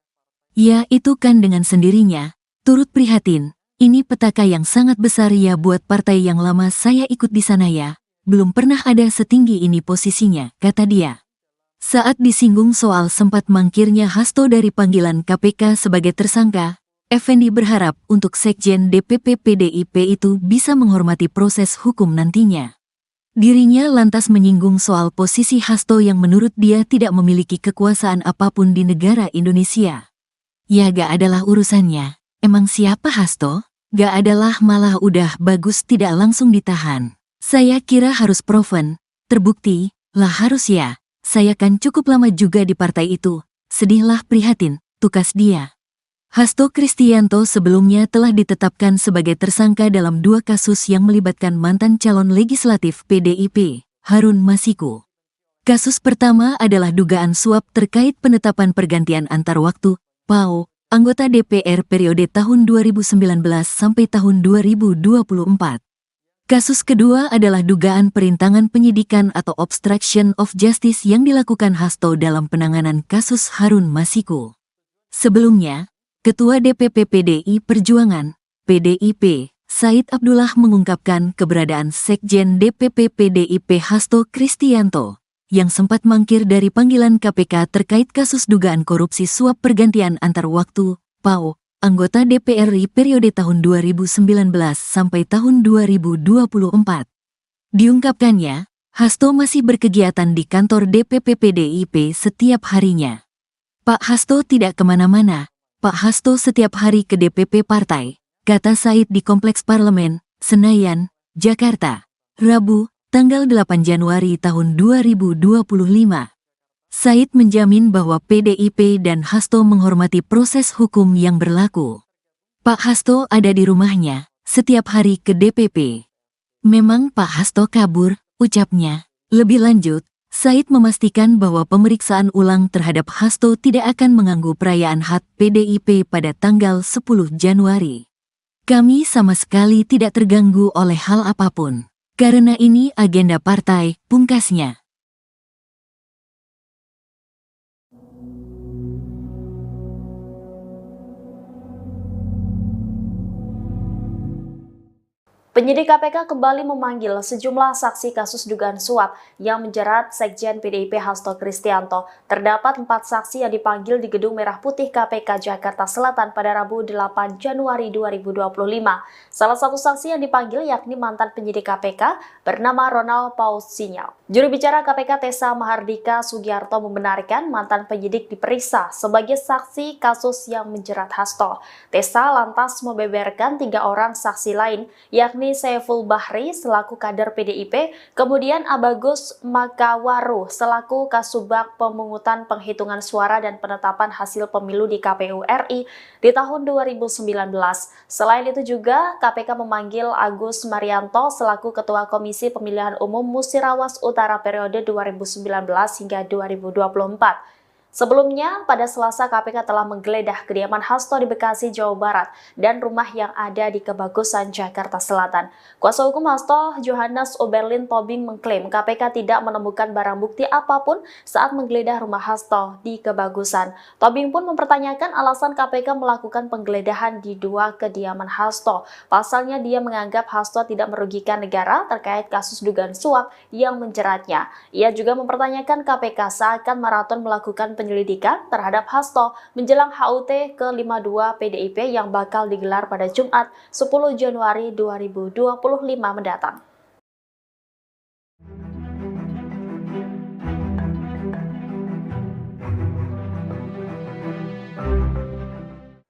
Ya itu kan dengan sendirinya, turut prihatin, ini petaka yang sangat besar ya buat partai yang lama saya ikut di sana ya, belum pernah ada setinggi ini posisinya, kata dia. Saat disinggung soal sempat mangkirnya Hasto dari panggilan KPK sebagai tersangka, Effendi berharap untuk Sekjen DPP PDIP itu bisa menghormati proses hukum nantinya. Dirinya lantas menyinggung soal posisi Hasto yang menurut dia tidak memiliki kekuasaan apapun di negara Indonesia. Ya gak adalah urusannya, emang siapa Hasto? Gak adalah, malah udah bagus tidak langsung ditahan. Saya kira harus proven, terbukti, lah harus ya, saya kan cukup lama juga di partai itu, sedihlah prihatin, tukas dia. Hasto Kristianto sebelumnya telah ditetapkan sebagai tersangka dalam dua kasus yang melibatkan mantan calon legislatif PDIP, Harun Masiku. Kasus pertama adalah dugaan suap terkait penetapan pergantian antar waktu, PAO, anggota DPR periode tahun 2019 sampai tahun 2024. Kasus kedua adalah dugaan perintangan penyidikan atau obstruction of justice yang dilakukan Hasto dalam penanganan kasus Harun Masiku. Sebelumnya, Ketua DPP PDI Perjuangan, PDIP, Said Abdullah mengungkapkan keberadaan Sekjen DPP PDIP Hasto Kristianto yang sempat mangkir dari panggilan KPK terkait kasus dugaan korupsi suap pergantian antar waktu, PAO, anggota DPR RI periode tahun 2019 sampai tahun 2024. Diungkapkannya, Hasto masih berkegiatan di kantor DPP PDIP setiap harinya. Pak Hasto tidak kemana-mana, Pak Hasto setiap hari ke DPP partai, kata Said di Kompleks Parlemen, Senayan, Jakarta, Rabu, tanggal 8 Januari tahun 2025. Said menjamin bahwa PDIP dan Hasto menghormati proses hukum yang berlaku. Pak Hasto ada di rumahnya, setiap hari ke DPP. Memang Pak Hasto kabur, ucapnya. Lebih lanjut, Said memastikan bahwa pemeriksaan ulang terhadap Hasto tidak akan mengganggu perayaan HUT PDIP pada tanggal 10 Januari. Kami sama sekali tidak terganggu oleh hal apapun. Karena ini agenda partai, pungkasnya. Penyidik KPK kembali memanggil sejumlah saksi kasus dugaan suap yang menjerat Sekjen PDIP Hasto Kristianto. Terdapat 4 saksi yang dipanggil di Gedung Merah Putih KPK Jakarta Selatan pada Rabu 8 Januari 2025. Salah satu saksi yang dipanggil yakni mantan penyidik KPK bernama Ronald Paul Sinyal. Juru bicara KPK Tessa Mahardika Sugiarto membenarkan mantan penyidik diperiksa sebagai saksi kasus yang menjerat Hasto. Tessa lantas membeberkan 3 orang saksi lain, yakni Saiful Bahri selaku kader PDIP, kemudian Abagus Makawaru selaku Kasubag Pemungutan Penghitungan Suara dan Penetapan Hasil Pemilu di KPU RI di tahun 2019. Selain itu juga KPK memanggil Agus Marianto selaku Ketua Komisi Pemilihan Umum Musirawas Utara periode 2019 hingga 2024. Sebelumnya, pada Selasa KPK telah menggeledah kediaman Hasto di Bekasi, Jawa Barat dan rumah yang ada di Kebagusan, Jakarta Selatan. Kuasa hukum Hasto, Johannes Oberlin Tobing mengklaim KPK tidak menemukan barang bukti apapun saat menggeledah rumah Hasto di Kebagusan. Tobing pun mempertanyakan alasan KPK melakukan penggeledahan di 2 kediaman Hasto. Pasalnya dia menganggap Hasto tidak merugikan negara terkait kasus dugaan suap yang menjeratnya. Ia juga mempertanyakan KPK seakan maraton melakukan penyelidikan terhadap Hasto menjelang HUT ke-52 PDIP yang bakal digelar pada Jumat 10 Januari 2025 mendatang.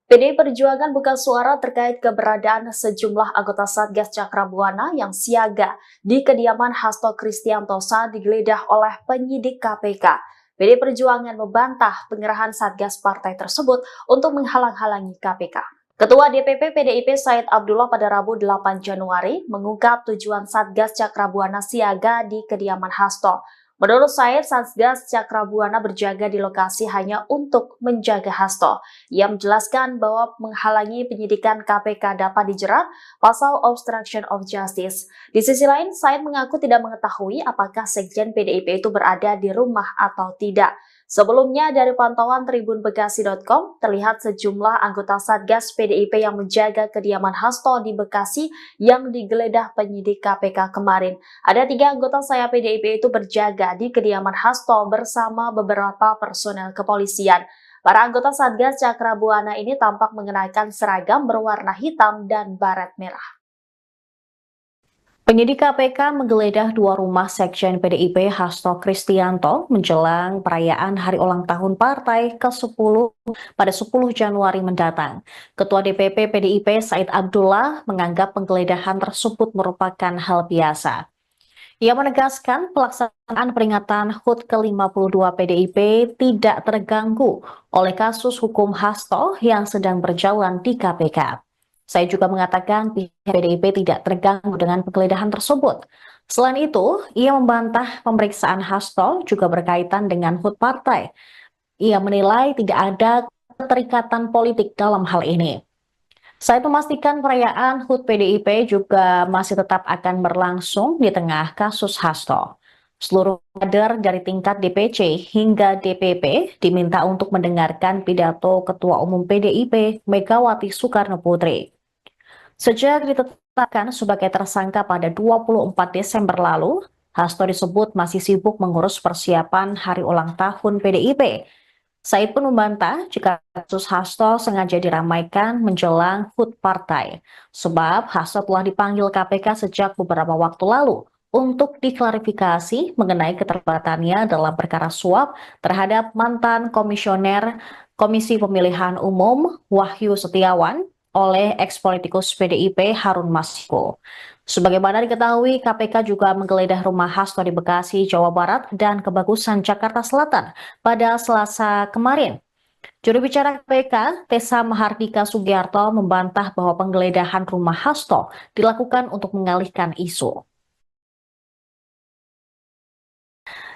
PDI Perjuangan buka suara terkait keberadaan sejumlah anggota Satgas Cakrabuana yang siaga di kediaman Hasto Kristianto saat digeledah oleh penyidik KPK. PDI Perjuangan membantah pengerahan Satgas partai tersebut untuk menghalang-halangi KPK. Ketua DPP PDIP Said Abdullah pada Rabu 8 Januari mengungkap tujuan Satgas Cakrabuana siaga di kediaman Hasto. Menurut Said, Satgas Cakrabuana berjaga di lokasi hanya untuk menjaga Hasto. Ia menjelaskan bahwa menghalangi penyidikan KPK dapat dijerat pasal obstruction of justice. Di sisi lain, Said mengaku tidak mengetahui apakah Sekjen PDIP itu berada di rumah atau tidak. Sebelumnya, dari pantauan tribunbekasi.com, terlihat sejumlah anggota Satgas PDIP yang menjaga kediaman Hasto di Bekasi yang digeledah penyidik KPK kemarin. Ada 3 anggota saya PDIP itu berjaga di kediaman Hasto bersama beberapa personel kepolisian. Para anggota Satgas Cakrabuana ini tampak mengenakan seragam berwarna hitam dan baret merah. Penyidik KPK menggeledah 2 rumah Sekjen PDIP Hasto Kristianto menjelang perayaan hari ulang tahun partai ke-10 pada 10 Januari mendatang. Ketua DPP PDIP Said Abdullah menganggap penggeledahan tersebut merupakan hal biasa. Ia menegaskan pelaksanaan peringatan HUT ke-52 PDIP tidak terganggu oleh kasus hukum Hasto yang sedang berjalan di KPK. Saya juga mengatakan pihak PDIP tidak terganggu dengan penggeledahan tersebut. Selain itu, ia membantah pemeriksaan Hasto juga berkaitan dengan HUT partai. Ia menilai tidak ada keterikatan politik dalam hal ini. Saya memastikan perayaan HUT PDIP juga masih tetap akan berlangsung di tengah kasus Hasto. Seluruh kader dari tingkat DPC hingga DPP diminta untuk mendengarkan pidato Ketua Umum PDIP Megawati Soekarno Putri. Sejak ditetapkan sebagai tersangka pada 24 Desember lalu, Hasto disebut masih sibuk mengurus persiapan hari ulang tahun PDIP. Said pun membantah jika kasus Hasto sengaja diramaikan menjelang HUT partai, sebab Hasto telah dipanggil KPK sejak beberapa waktu lalu untuk diklarifikasi mengenai keterlibatannya dalam perkara suap terhadap mantan komisioner Komisi Pemilihan Umum Wahyu Setiawan oleh eks-politikus PDIP Harun Masiku. Sebagaimana diketahui, KPK juga menggeledah rumah Hasto di Bekasi, Jawa Barat, dan Kebagusan, Jakarta Selatan pada Selasa kemarin. Juru bicara KPK, Tessa Mahardika Sugiarto, membantah bahwa penggeledahan rumah Hasto dilakukan untuk mengalihkan isu.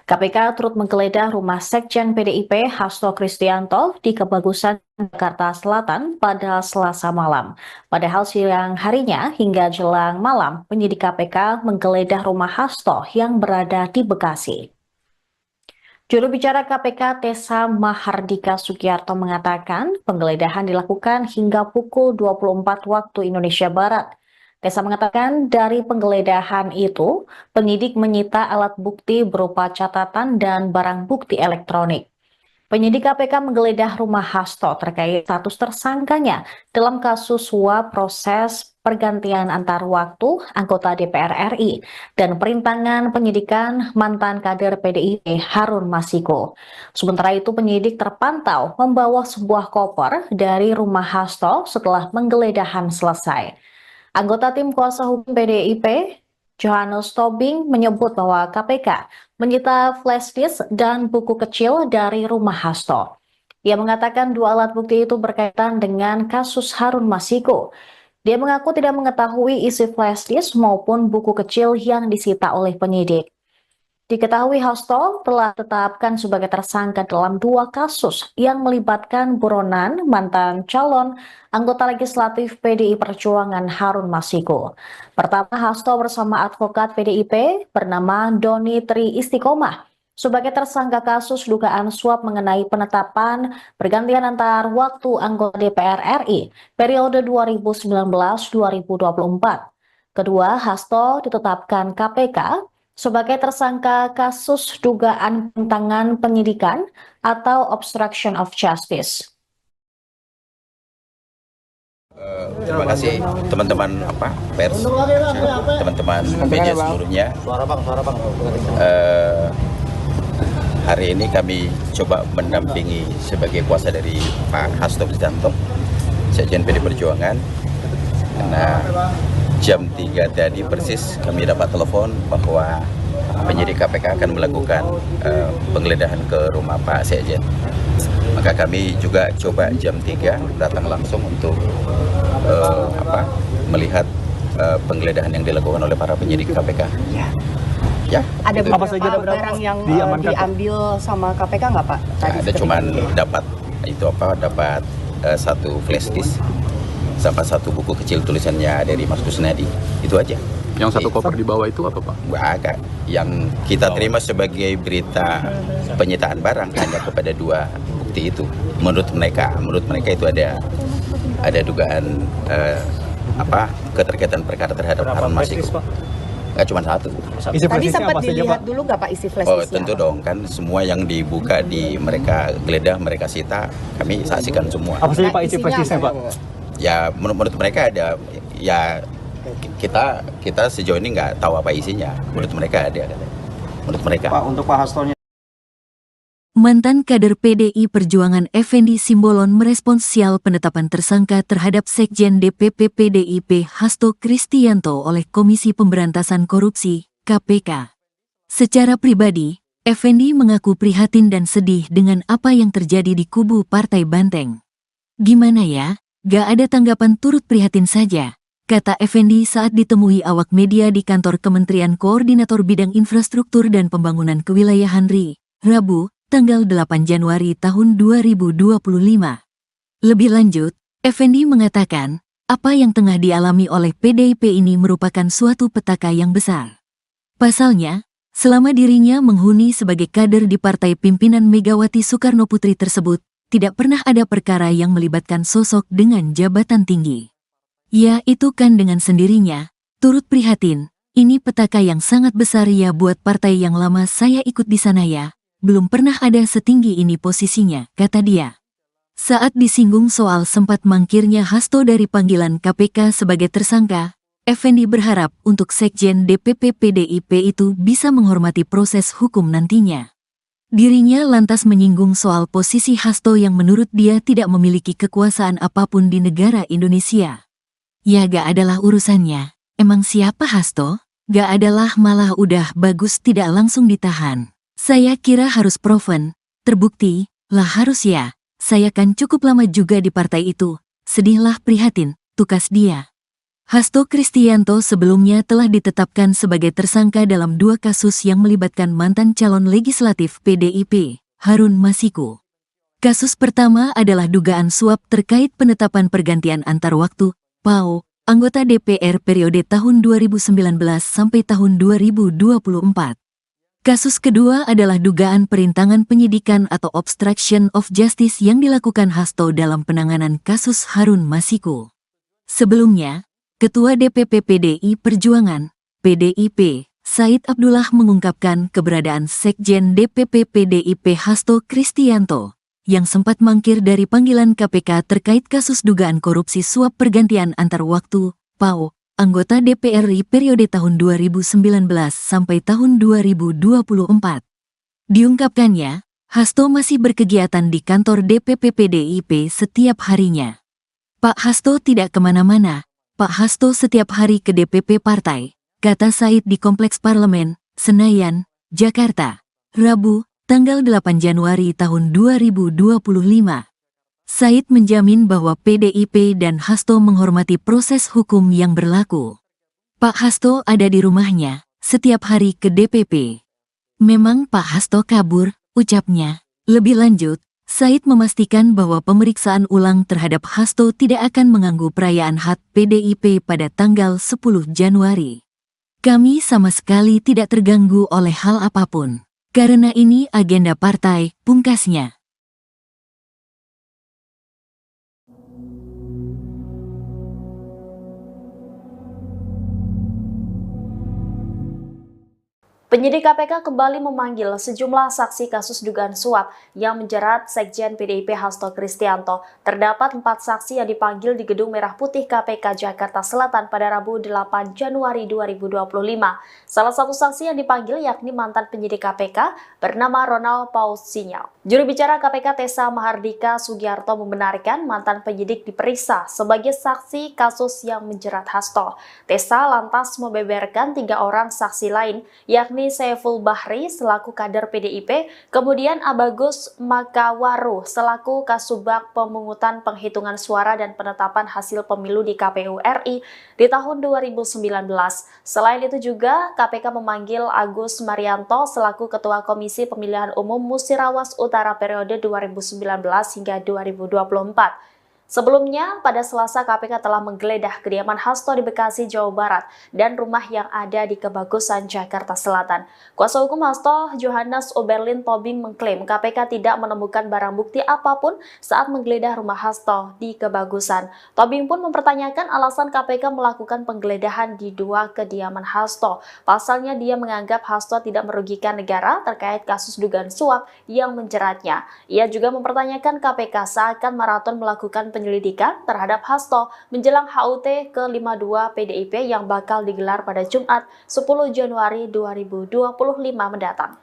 KPK turut menggeledah rumah Sekjen PDIP Hasto Kristianto di Kebagusan, Jakarta Selatan pada Selasa malam. Padahal siang harinya hingga jelang malam, penyidik KPK menggeledah rumah Hasto yang berada di Bekasi. Juru bicara KPK Tessa Mahardika Sugiarto mengatakan penggeledahan dilakukan hingga pukul 24 waktu Indonesia Barat. Tessa mengatakan dari penggeledahan itu, penyidik menyita alat bukti berupa catatan dan barang bukti elektronik. Penyidik KPK menggeledah rumah Hasto terkait status tersangkanya dalam kasus suap proses pergantian antar waktu anggota DPR RI dan perintangan penyidikan mantan kader PDIP Harun Masiku. Sementara itu penyidik terpantau membawa sebuah koper dari rumah Hasto setelah penggeledahan selesai. Anggota tim kuasa hukum PDIP, Johannes Tobing, menyebut bahwa KPK menyita flash disk dan buku kecil dari rumah Hasto. Ia mengatakan dua alat bukti itu berkaitan dengan kasus Harun Masiku. Dia mengaku tidak mengetahui isi flash disk maupun buku kecil yang disita oleh penyidik. Diketahui Hasto telah ditetapkan sebagai tersangka dalam dua kasus yang melibatkan buronan mantan calon anggota legislatif PDI Perjuangan Harun Masiku. Pertama, Hasto bersama advokat PDIP bernama Doni Tri Istiqomah sebagai tersangka kasus dugaan suap mengenai penetapan pergantian antar waktu anggota DPR RI periode 2019-2024. Kedua, Hasto ditetapkan KPK sebagai tersangka kasus dugaan penentangan penyidikan atau obstruction of justice. Terima kasih teman-teman pers, teman-teman media seluruhnya. Hari ini kami coba mendampingi sebagai kuasa dari Pak Hasto Kristianto, Sekjen PD Perjuangan. Karena jam 3 tadi persis kami dapat telepon bahwa penyidik KPK akan melakukan penggeledahan ke rumah Pak Sekjen. Maka kami juga coba jam 3 datang langsung untuk melihat penggeledahan yang dilakukan oleh para penyidik KPK. Ya. Ada beberapa barang yang diambil sama KPK nggak Pak? Ada cuman dapat dapat satu flash disk sama satu buku kecil tulisannya dari Mas Kusnadi, itu aja. Yang satu koper di bawah itu apa Pak? Agak. Yang kita terima sebagai berita penyitaan barang hanya kepada dua bukti itu. Menurut mereka itu ada dugaan keterkaitan perkara terhadap Harun Masiku. Nggak cuma satu. Tadi sempat dilihat dulu nggak Pak isi flash disk? Oh tentu dong, kan semua yang dibuka di mereka geledah, mereka sita, kami saksikan semua. Apa saja Pak isi flash disknya Pak? Ya menurut mereka ada, ya kita sejauh ini nggak tahu apa isinya. Menurut mereka ada, menurut mereka. Pak, untuk Pak Hastonya. Mantan kader PDI Perjuangan Effendi Simbolon merespons sial penetapan tersangka terhadap Sekjen DPP PDIP Hasto Kristianto oleh Komisi Pemberantasan Korupsi, KPK. Secara pribadi, Effendi mengaku prihatin dan sedih dengan apa yang terjadi di kubu Partai Banteng. Gimana ya? Gak ada tanggapan, turut prihatin saja, kata Effendi saat ditemui awak media di kantor Kementerian Koordinator Bidang Infrastruktur dan Pembangunan Kewilayahan RI, Rabu, tanggal 8 Januari tahun 2025. Lebih lanjut, Effendi mengatakan, apa yang tengah dialami oleh PDIP ini merupakan suatu petaka yang besar. Pasalnya, Selama dirinya menghuni sebagai kader di partai pimpinan Megawati Soekarno Putri tersebut, tidak pernah ada perkara yang melibatkan sosok dengan jabatan tinggi. Ya, itu kan dengan sendirinya, turut prihatin, ini petaka yang sangat besar ya buat partai yang lama saya ikut di sana ya, belum pernah ada setinggi ini posisinya, kata dia. Saat disinggung soal sempat mangkirnya Hasto dari panggilan KPK sebagai tersangka, Effendi berharap untuk Sekjen DPP PDIP itu bisa menghormati proses hukum nantinya. Dirinya lantas menyinggung soal posisi Hasto yang menurut dia tidak memiliki kekuasaan apapun di negara Indonesia. Ya gak adalah urusannya, emang siapa Hasto? Gak adalah malah udah bagus tidak langsung ditahan. Saya kira harus proven, terbukti, lah harus ya. Saya kan cukup lama juga di partai itu, sedihlah prihatin, tukas dia. Hasto Kristianto sebelumnya telah ditetapkan sebagai tersangka dalam 2 kasus yang melibatkan mantan calon legislatif PDIP, Harun Masiku. Kasus pertama adalah dugaan suap terkait penetapan pergantian antar waktu, PAO, anggota DPR periode tahun 2019 sampai tahun 2024. Kasus kedua adalah dugaan perintangan penyidikan atau obstruction of justice yang dilakukan Hasto dalam penanganan kasus Harun Masiku. Sebelumnya, Ketua DPP PDI Perjuangan, PDIP, Said Abdullah mengungkapkan keberadaan Sekjen DPP PDIP Hasto Kristianto, yang sempat mangkir dari panggilan KPK terkait kasus dugaan korupsi suap pergantian antar waktu, PAO, anggota DPR RI periode tahun 2019 sampai tahun 2024. Diungkapkannya, Hasto masih berkegiatan di kantor DPP PDIP setiap harinya. Pak Hasto tidak kemana-mana, Pak Hasto setiap hari ke DPP partai, kata Said di Kompleks Parlemen, Senayan, Jakarta, Rabu, tanggal 8 Januari tahun 2025. Said menjamin bahwa PDIP dan Hasto menghormati proses hukum yang berlaku. Pak Hasto ada di rumahnya, setiap hari ke DPP. Memang Pak Hasto kabur, ucapnya. Lebih lanjut, Said memastikan bahwa pemeriksaan ulang terhadap Hasto tidak akan mengganggu perayaan HUT PDIP pada tanggal 10 Januari. Kami sama sekali tidak terganggu oleh hal apapun. Karena ini agenda partai, pungkasnya. Penyidik KPK kembali memanggil sejumlah saksi kasus dugaan suap yang menjerat Sekjen PDIP Hasto Kristianto. Terdapat 4 saksi yang dipanggil di Gedung Merah Putih KPK Jakarta Selatan pada Rabu 8 Januari 2025. Salah satu saksi yang dipanggil yakni mantan penyidik KPK bernama Ronald Paul Sinyal. Juru bicara KPK Tessa Mahardika Sugiarto membenarkan mantan penyidik diperiksa sebagai saksi kasus yang menjerat Hasto. Tessa lantas membeberkan 3 orang saksi lain, yakni Saiful Bahri selaku kader PDIP, kemudian Abagus Makawaru selaku Kasubag Pemungutan Penghitungan Suara dan Penetapan Hasil Pemilu di KPU RI di tahun 2019. Selain itu juga KPK memanggil Agus Marianto selaku Ketua Komisi Pemilihan Umum Musirawas Utara periode 2019 hingga 2024. Sebelumnya, pada Selasa KPK telah menggeledah kediaman Hasto di Bekasi, Jawa Barat, dan rumah yang ada di Kebagusan, Jakarta Selatan. Kuasa hukum Hasto, Johannes Oberlin Tobing mengklaim KPK tidak menemukan barang bukti apapun saat menggeledah rumah Hasto di Kebagusan. Tobing pun mempertanyakan alasan KPK melakukan penggeledahan di 2 kediaman Hasto. Pasalnya dia menganggap Hasto tidak merugikan negara terkait kasus dugaan suap yang menjeratnya. Ia juga mempertanyakan KPK seakan maraton melakukan penyelidikan terhadap Hasto menjelang HUT ke-52 PDIP yang bakal digelar pada Jumat 10 Januari 2025 mendatang.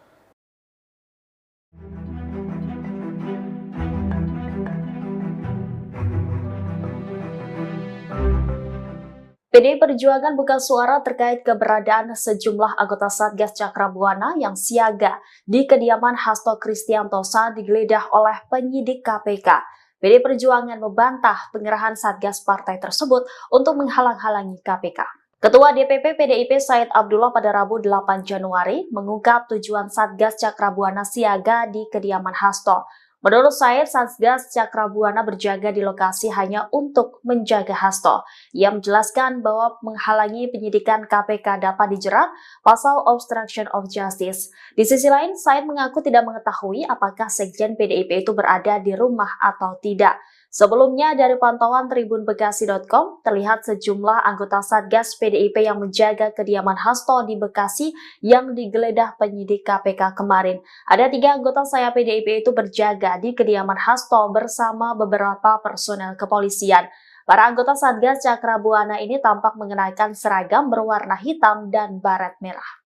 PDI Perjuangan buka suara terkait keberadaan sejumlah anggota Satgas Cakrabuana yang siaga di kediaman Hasto Kristianto saat digeledah oleh penyidik KPK. PDI Perjuangan membantah pengerahan Satgas partai tersebut untuk menghalang-halangi KPK. Ketua DPP PDIP Said Abdullah pada Rabu 8 Januari mengungkap tujuan Satgas Cakrabuana siaga di kediaman Hasto. Menurut Said, Satgas Cakrabuana berjaga di lokasi hanya untuk menjaga Hasto. Ia menjelaskan bahwa menghalangi penyidikan KPK dapat dijerat pasal obstruction of justice. Di sisi lain, Said mengaku tidak mengetahui apakah Sekjen PDIP itu berada di rumah atau tidak. Sebelumnya, dari pantauan tribunbekasi.com, terlihat sejumlah anggota Satgas PDIP yang menjaga kediaman Hasto di Bekasi yang digeledah penyidik KPK kemarin. Ada 3 anggota saya PDIP itu berjaga di kediaman Hasto bersama beberapa personel kepolisian. Para anggota Satgas Cakrabuana ini tampak mengenakan seragam berwarna hitam dan baret merah.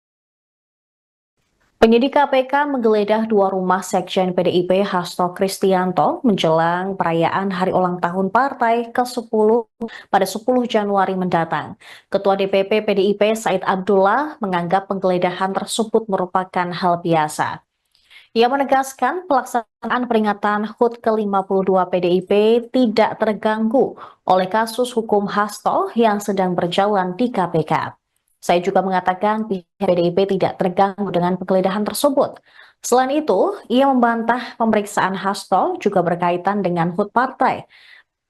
Penyidik KPK menggeledah 2 rumah Sekjen PDIP Hasto Kristianto menjelang perayaan hari ulang tahun partai ke-10 pada 10 Januari mendatang. Ketua DPP PDIP Said Abdullah menganggap penggeledahan tersebut merupakan hal biasa. Ia menegaskan pelaksanaan peringatan HUT ke-52 PDIP tidak terganggu oleh kasus hukum Hasto yang sedang berjalan di KPK. Saya juga mengatakan pihak PDIP tidak terganggu dengan penggeledahan tersebut. Selain itu, ia membantah pemeriksaan Hasto juga berkaitan dengan HUT partai.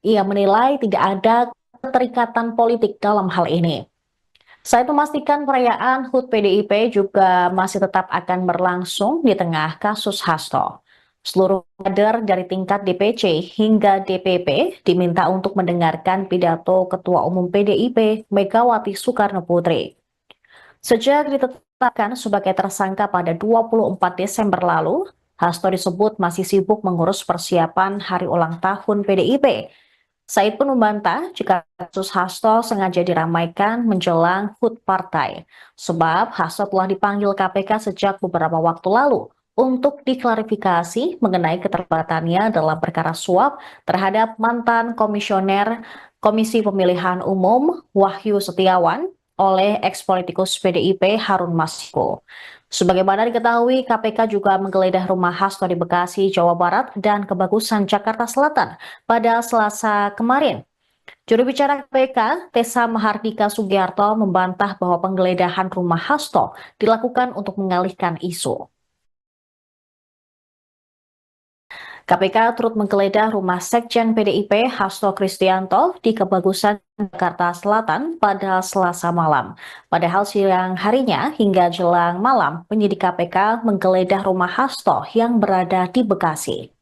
Ia menilai tidak ada keterikatan politik dalam hal ini. Saya memastikan perayaan HUT PDIP juga masih tetap akan berlangsung di tengah kasus Hasto. Seluruh kader dari tingkat DPC hingga DPP diminta untuk mendengarkan pidato Ketua Umum PDIP Megawati Soekarno Putri. Sejak ditetapkan sebagai tersangka pada 24 Desember lalu, Hasto disebut masih sibuk mengurus persiapan hari ulang tahun PDIP. Said pun membantah jika kasus Hasto sengaja diramaikan menjelang HUT partai, sebab Hasto telah dipanggil KPK sejak beberapa waktu lalu untuk diklarifikasi mengenai keterlibatannya dalam perkara suap terhadap mantan komisioner Komisi Pemilihan Umum Wahyu Setiawan oleh eks-politikus PDIP Harun Masiku. Sebagaimana diketahui, KPK juga menggeledah rumah Hasto di Bekasi, Jawa Barat, dan Kebagusan, Jakarta Selatan pada Selasa kemarin. Juru bicara KPK, Tessa Mahardika Sugiarto, membantah bahwa penggeledahan rumah Hasto dilakukan untuk mengalihkan isu. KPK turut menggeledah rumah Sekjen PDIP Hasto Kristianto di Kebagusan, Jakarta Selatan pada Selasa malam. Padahal siang harinya hingga jelang malam, penyidik KPK menggeledah rumah Hasto yang berada di Bekasi.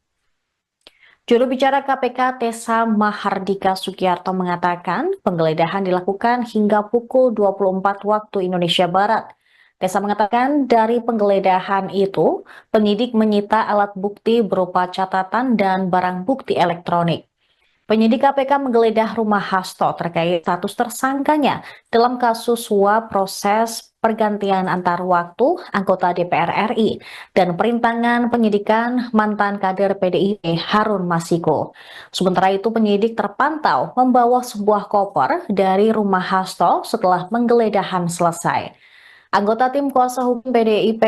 Juru bicara KPK Tessa Mahardika Sugiarto mengatakan penggeledahan dilakukan hingga pukul 24 waktu Indonesia Barat. Tessa mengatakan dari penggeledahan itu, penyidik menyita alat bukti berupa catatan dan barang bukti elektronik. Penyidik KPK menggeledah rumah Hasto terkait status tersangkanya dalam kasus suap proses pergantian antar waktu anggota DPR RI dan perintangan penyidikan mantan kader PDIP Harun Masiku. Sementara itu penyidik terpantau membawa sebuah koper dari rumah Hasto setelah penggeledahan selesai. Anggota tim kuasa hukum PDIP,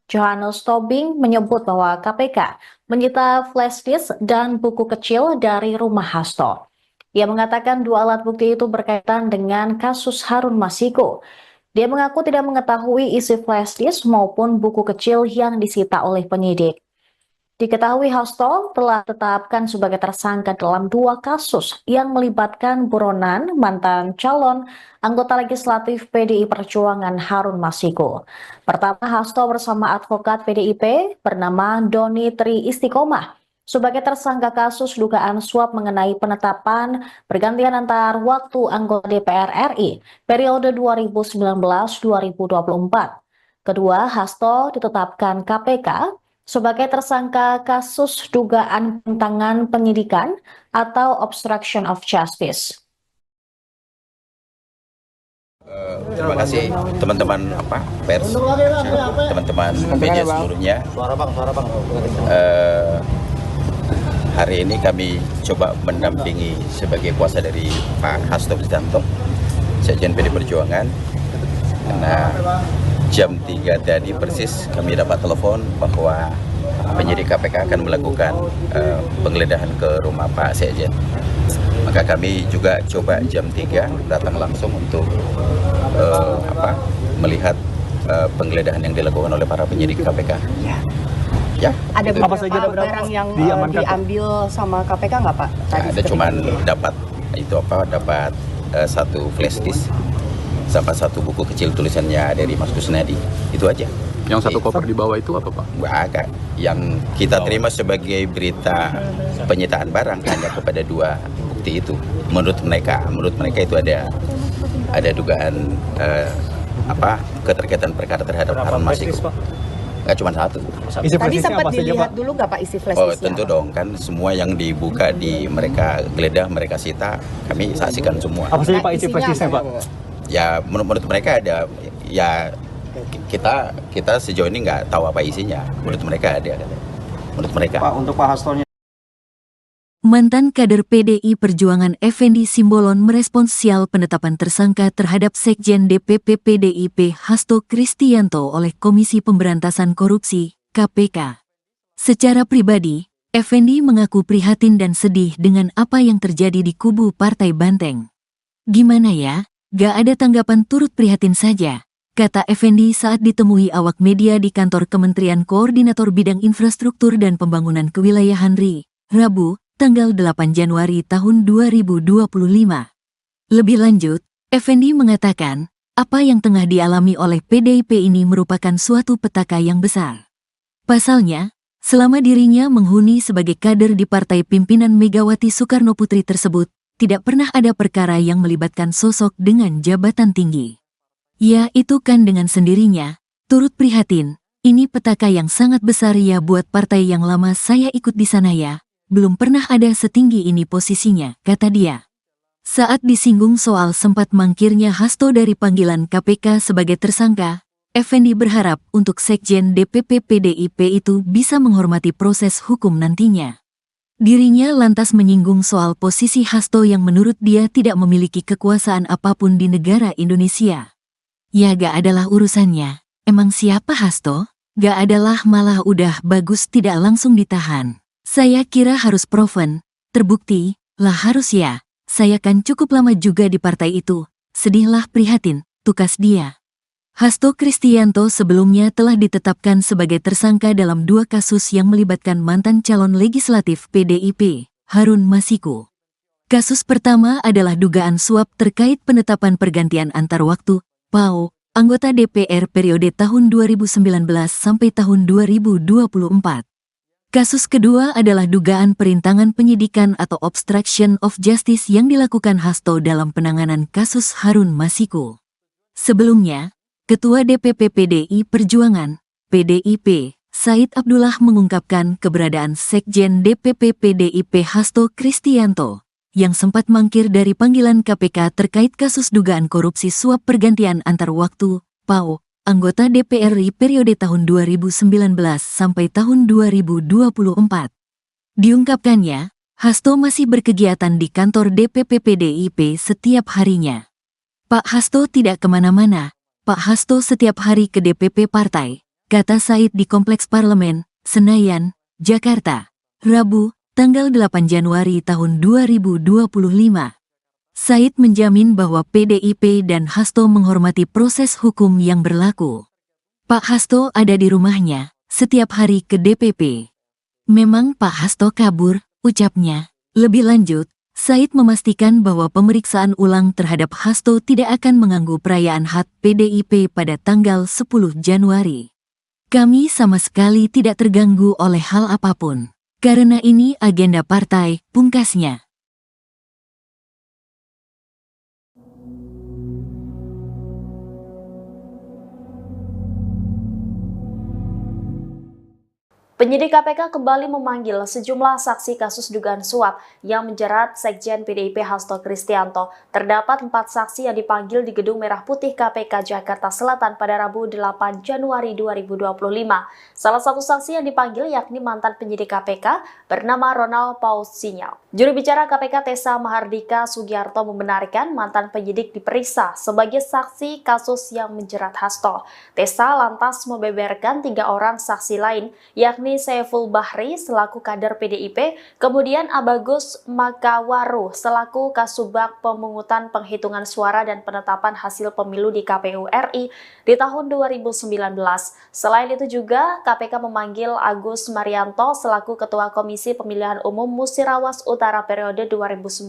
Johannes Tobing, menyebut bahwa KPK menyita flash disk dan buku kecil dari rumah Hasto. Ia mengatakan 2 alat bukti itu berkaitan dengan kasus Harun Masiku. Dia mengaku tidak mengetahui isi flash disk maupun buku kecil yang disita oleh penyidik. Diketahui Hasto telah ditetapkan sebagai tersangka dalam 2 kasus yang melibatkan buronan mantan calon anggota legislatif PDI Perjuangan Harun Masiku. Pertama, Hasto bersama advokat PDIP bernama Doni Tri Istiqomah sebagai tersangka kasus dugaan suap mengenai penetapan pergantian antar waktu anggota DPR RI periode 2019-2024. Kedua, Hasto ditetapkan KPK sebagai tersangka kasus dugaan pentangan penyidikan atau obstruction of justice. Terima kasih teman-teman pers, teman-teman media seluruhnya. Hari ini kami coba mendampingi sebagai kuasa dari Pak Hasto Kristianto, Sekjen PDI Perjuangan. Karena jam 3 tadi persis kami dapat telepon bahwa penyidik KPK akan melakukan penggeledahan ke rumah Pak Sekjen. Maka kami juga coba jam 3 datang langsung untuk melihat penggeledahan yang dilakukan oleh para penyidik KPK. Ya, Ada itu. Apa saja beberapa barang yang diamankan, Pak? diambil sama KPK nggak Pak? Ya, Tadi ada seperti cuman itu. dapat satu flash disk sama satu buku kecil tulisannya dari Mas Kusnadi. Itu aja. Yang satu koper di bawah itu apa, Pak? Nggak ada. Yang kita terima sebagai berita penyitaan barang hanya kepada 2 bukti itu. Menurut mereka itu ada dugaan keterkaitan perkara terhadap Harun Masiku. Nggak cuma satu. Isi Tadi flashdisknya sempat apa saja, dilihat Pak? dulu nggak Pak isi flash Oh disknya? tentu dong, kan semua yang dibuka mereka geledah, mereka sita, kami saksikan semua. Apa saja Pak isi Isinya flashdisknya, apa? Pak? Ya menurut mereka ada, ya kita sejauh ini nggak tahu apa isinya. Menurut mereka ada. Menurut mereka. Pak, untuk Pak Hastonya. Mantan kader PDI Perjuangan Effendi Simbolon merespons sial penetapan tersangka terhadap Sekjen DPP PDIP Hasto Kristianto oleh Komisi Pemberantasan Korupsi, KPK. Secara pribadi, Effendi mengaku prihatin dan sedih dengan apa yang terjadi di kubu Partai Banteng. Gimana ya, gak ada tanggapan, turut prihatin saja, kata Effendi saat ditemui awak media di kantor Kementerian Koordinator Bidang Infrastruktur dan Pembangunan Kewilayahan RI, Rabu, tanggal 8 Januari tahun 2025. Lebih lanjut, Effendi mengatakan, apa yang tengah dialami oleh PDIP ini merupakan suatu petaka yang besar. Pasalnya, selama dirinya menghuni sebagai kader di partai pimpinan Megawati Soekarnoputri tersebut, tidak pernah ada perkara yang melibatkan sosok dengan jabatan tinggi. Ya, itu kan dengan sendirinya, turut prihatin, ini petaka yang sangat besar ya buat partai yang lama saya ikut di sana ya. Belum pernah ada setinggi ini posisinya, kata dia. Saat disinggung soal sempat mangkirnya Hasto dari panggilan KPK sebagai tersangka, Effendi berharap untuk Sekjen DPP PDIP itu bisa menghormati proses hukum nantinya. Dirinya lantas menyinggung soal posisi Hasto yang menurut dia tidak memiliki kekuasaan apapun di negara Indonesia. Ya gak adalah urusannya, emang siapa Hasto? Gak adalah, malah udah bagus tidak langsung ditahan. Saya kira harus proven, terbukti, lah harus ya, saya kan cukup lama juga di partai itu, sedihlah prihatin, tukas dia. Hasto Kristianto sebelumnya telah ditetapkan sebagai tersangka dalam 2 kasus yang melibatkan mantan calon legislatif PDIP, Harun Masiku. Kasus pertama adalah dugaan suap terkait penetapan pergantian antar waktu, PAO, anggota DPR periode tahun 2019 sampai tahun 2024. Kasus kedua adalah dugaan perintangan penyidikan atau obstruction of justice yang dilakukan Hasto dalam penanganan kasus Harun Masiku. Sebelumnya, Ketua DPP PDI Perjuangan, PDIP, Said Abdullah mengungkapkan keberadaan Sekjen DPP PDIP Hasto Kristianto, yang sempat mangkir dari panggilan KPK terkait kasus dugaan korupsi suap pergantian antar waktu, PAO, anggota DPR RI periode tahun 2019 sampai tahun 2024. Diungkapkannya, Hasto masih berkegiatan di kantor DPP PDIP setiap harinya. Pak Hasto tidak kemana-mana, Pak Hasto setiap hari ke DPP partai, kata Said di Kompleks Parlemen, Senayan, Jakarta, Rabu, tanggal 8 Januari tahun 2025. Said menjamin bahwa PDIP dan Hasto menghormati proses hukum yang berlaku. Pak Hasto ada di rumahnya, setiap hari ke DPP. Memang Pak Hasto kabur, ucapnya. Lebih lanjut, Said memastikan bahwa pemeriksaan ulang terhadap Hasto tidak akan mengganggu perayaan HUT PDIP pada tanggal 10 Januari. Kami sama sekali tidak terganggu oleh hal apapun. Karena ini agenda partai, pungkasnya. Penyidik KPK kembali memanggil sejumlah saksi kasus dugaan suap yang menjerat Sekjen PDIP Hasto Kristianto. Terdapat 4 saksi yang dipanggil di Gedung Merah Putih KPK Jakarta Selatan pada Rabu 8 Januari 2025. Salah satu saksi yang dipanggil yakni mantan penyidik KPK bernama Ronald Paul Sinyal. Juru bicara KPK Tessa Mahardika Sugiarto membenarkan mantan penyidik diperiksa sebagai saksi kasus yang menjerat Hasto. Tessa lantas membeberkan 3 orang saksi lain yakni yakni Saiful Bahri selaku kader PDIP, kemudian Abagus Makawaru selaku Kasubag Pemungutan Penghitungan Suara dan Penetapan Hasil Pemilu di KPU RI di tahun 2019. Selain itu juga KPK memanggil Agus Marianto selaku Ketua Komisi Pemilihan Umum Musirawas Utara periode 2019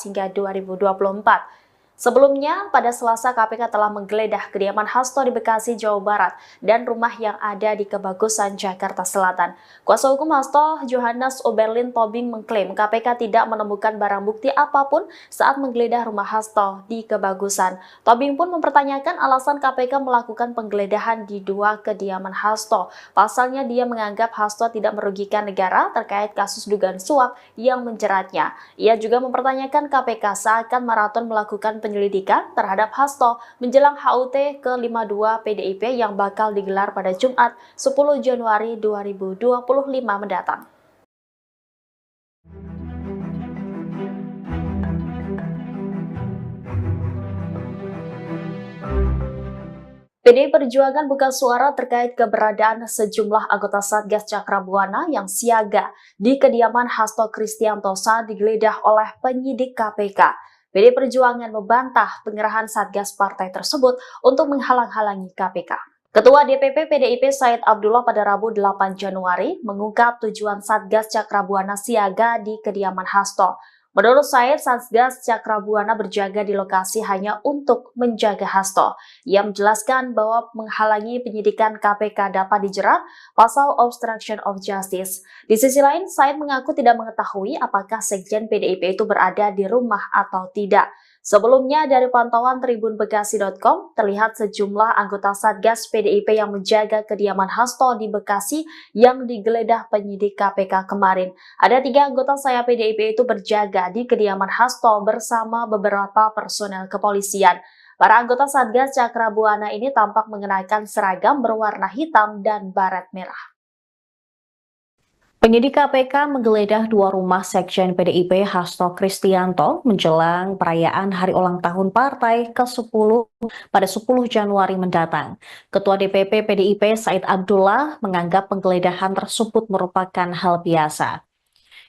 hingga 2024. Sebelumnya, pada Selasa KPK telah menggeledah kediaman Hasto di Bekasi, Jawa Barat, dan rumah yang ada di Kebagusan, Jakarta Selatan. Kuasa hukum Hasto, Johannes Oberlin Tobing, mengklaim KPK tidak menemukan barang bukti apapun saat menggeledah rumah Hasto di Kebagusan. Tobing pun mempertanyakan alasan KPK melakukan penggeledahan di dua kediaman Hasto. Pasalnya, dia menganggap Hasto tidak merugikan negara terkait kasus dugaan suap yang menjeratnya. Ia juga mempertanyakan KPK seakan maraton melakukan penyelidikan terhadap Hasto menjelang HUT ke-52 PDIP yang bakal digelar pada Jumat 10 Januari 2025 mendatang. PDI Perjuangan buka suara terkait keberadaan sejumlah anggota Satgas Cakrabuana yang siaga di kediaman Hasto Kristianto saat digeledah oleh penyidik KPK. PDI Perjuangan membantah pengerahan Satgas partai tersebut untuk menghalang-halangi KPK. Ketua DPP PDIP Said Abdullah pada Rabu 8 Januari mengungkap tujuan Satgas Cakrabuana siaga di kediaman Hasto. Menurut Said, Satgas Cakrabuana berjaga di lokasi hanya untuk menjaga Hasto. Ia menjelaskan bahwa menghalangi penyidikan KPK dapat dijerat pasal obstruction of justice. Di sisi lain, Said mengaku tidak mengetahui apakah Sekjen PDIP itu berada di rumah atau tidak. Sebelumnya, dari pantauan tribunbekasi.com, terlihat sejumlah anggota Satgas PDIP yang menjaga kediaman Hasto di Bekasi yang digeledah penyidik KPK kemarin. Ada 3 anggota saya PDIP itu berjaga di kediaman Hasto bersama beberapa personel kepolisian. Para anggota Satgas Cakrabuana ini tampak mengenakan seragam berwarna hitam dan baret merah. Penyidik KPK menggeledah 2 rumah Sekjen PDIP Hasto Kristianto menjelang perayaan hari ulang tahun partai ke-10 pada 10 Januari mendatang. Ketua DPP PDIP Said Abdullah menganggap penggeledahan tersebut merupakan hal biasa.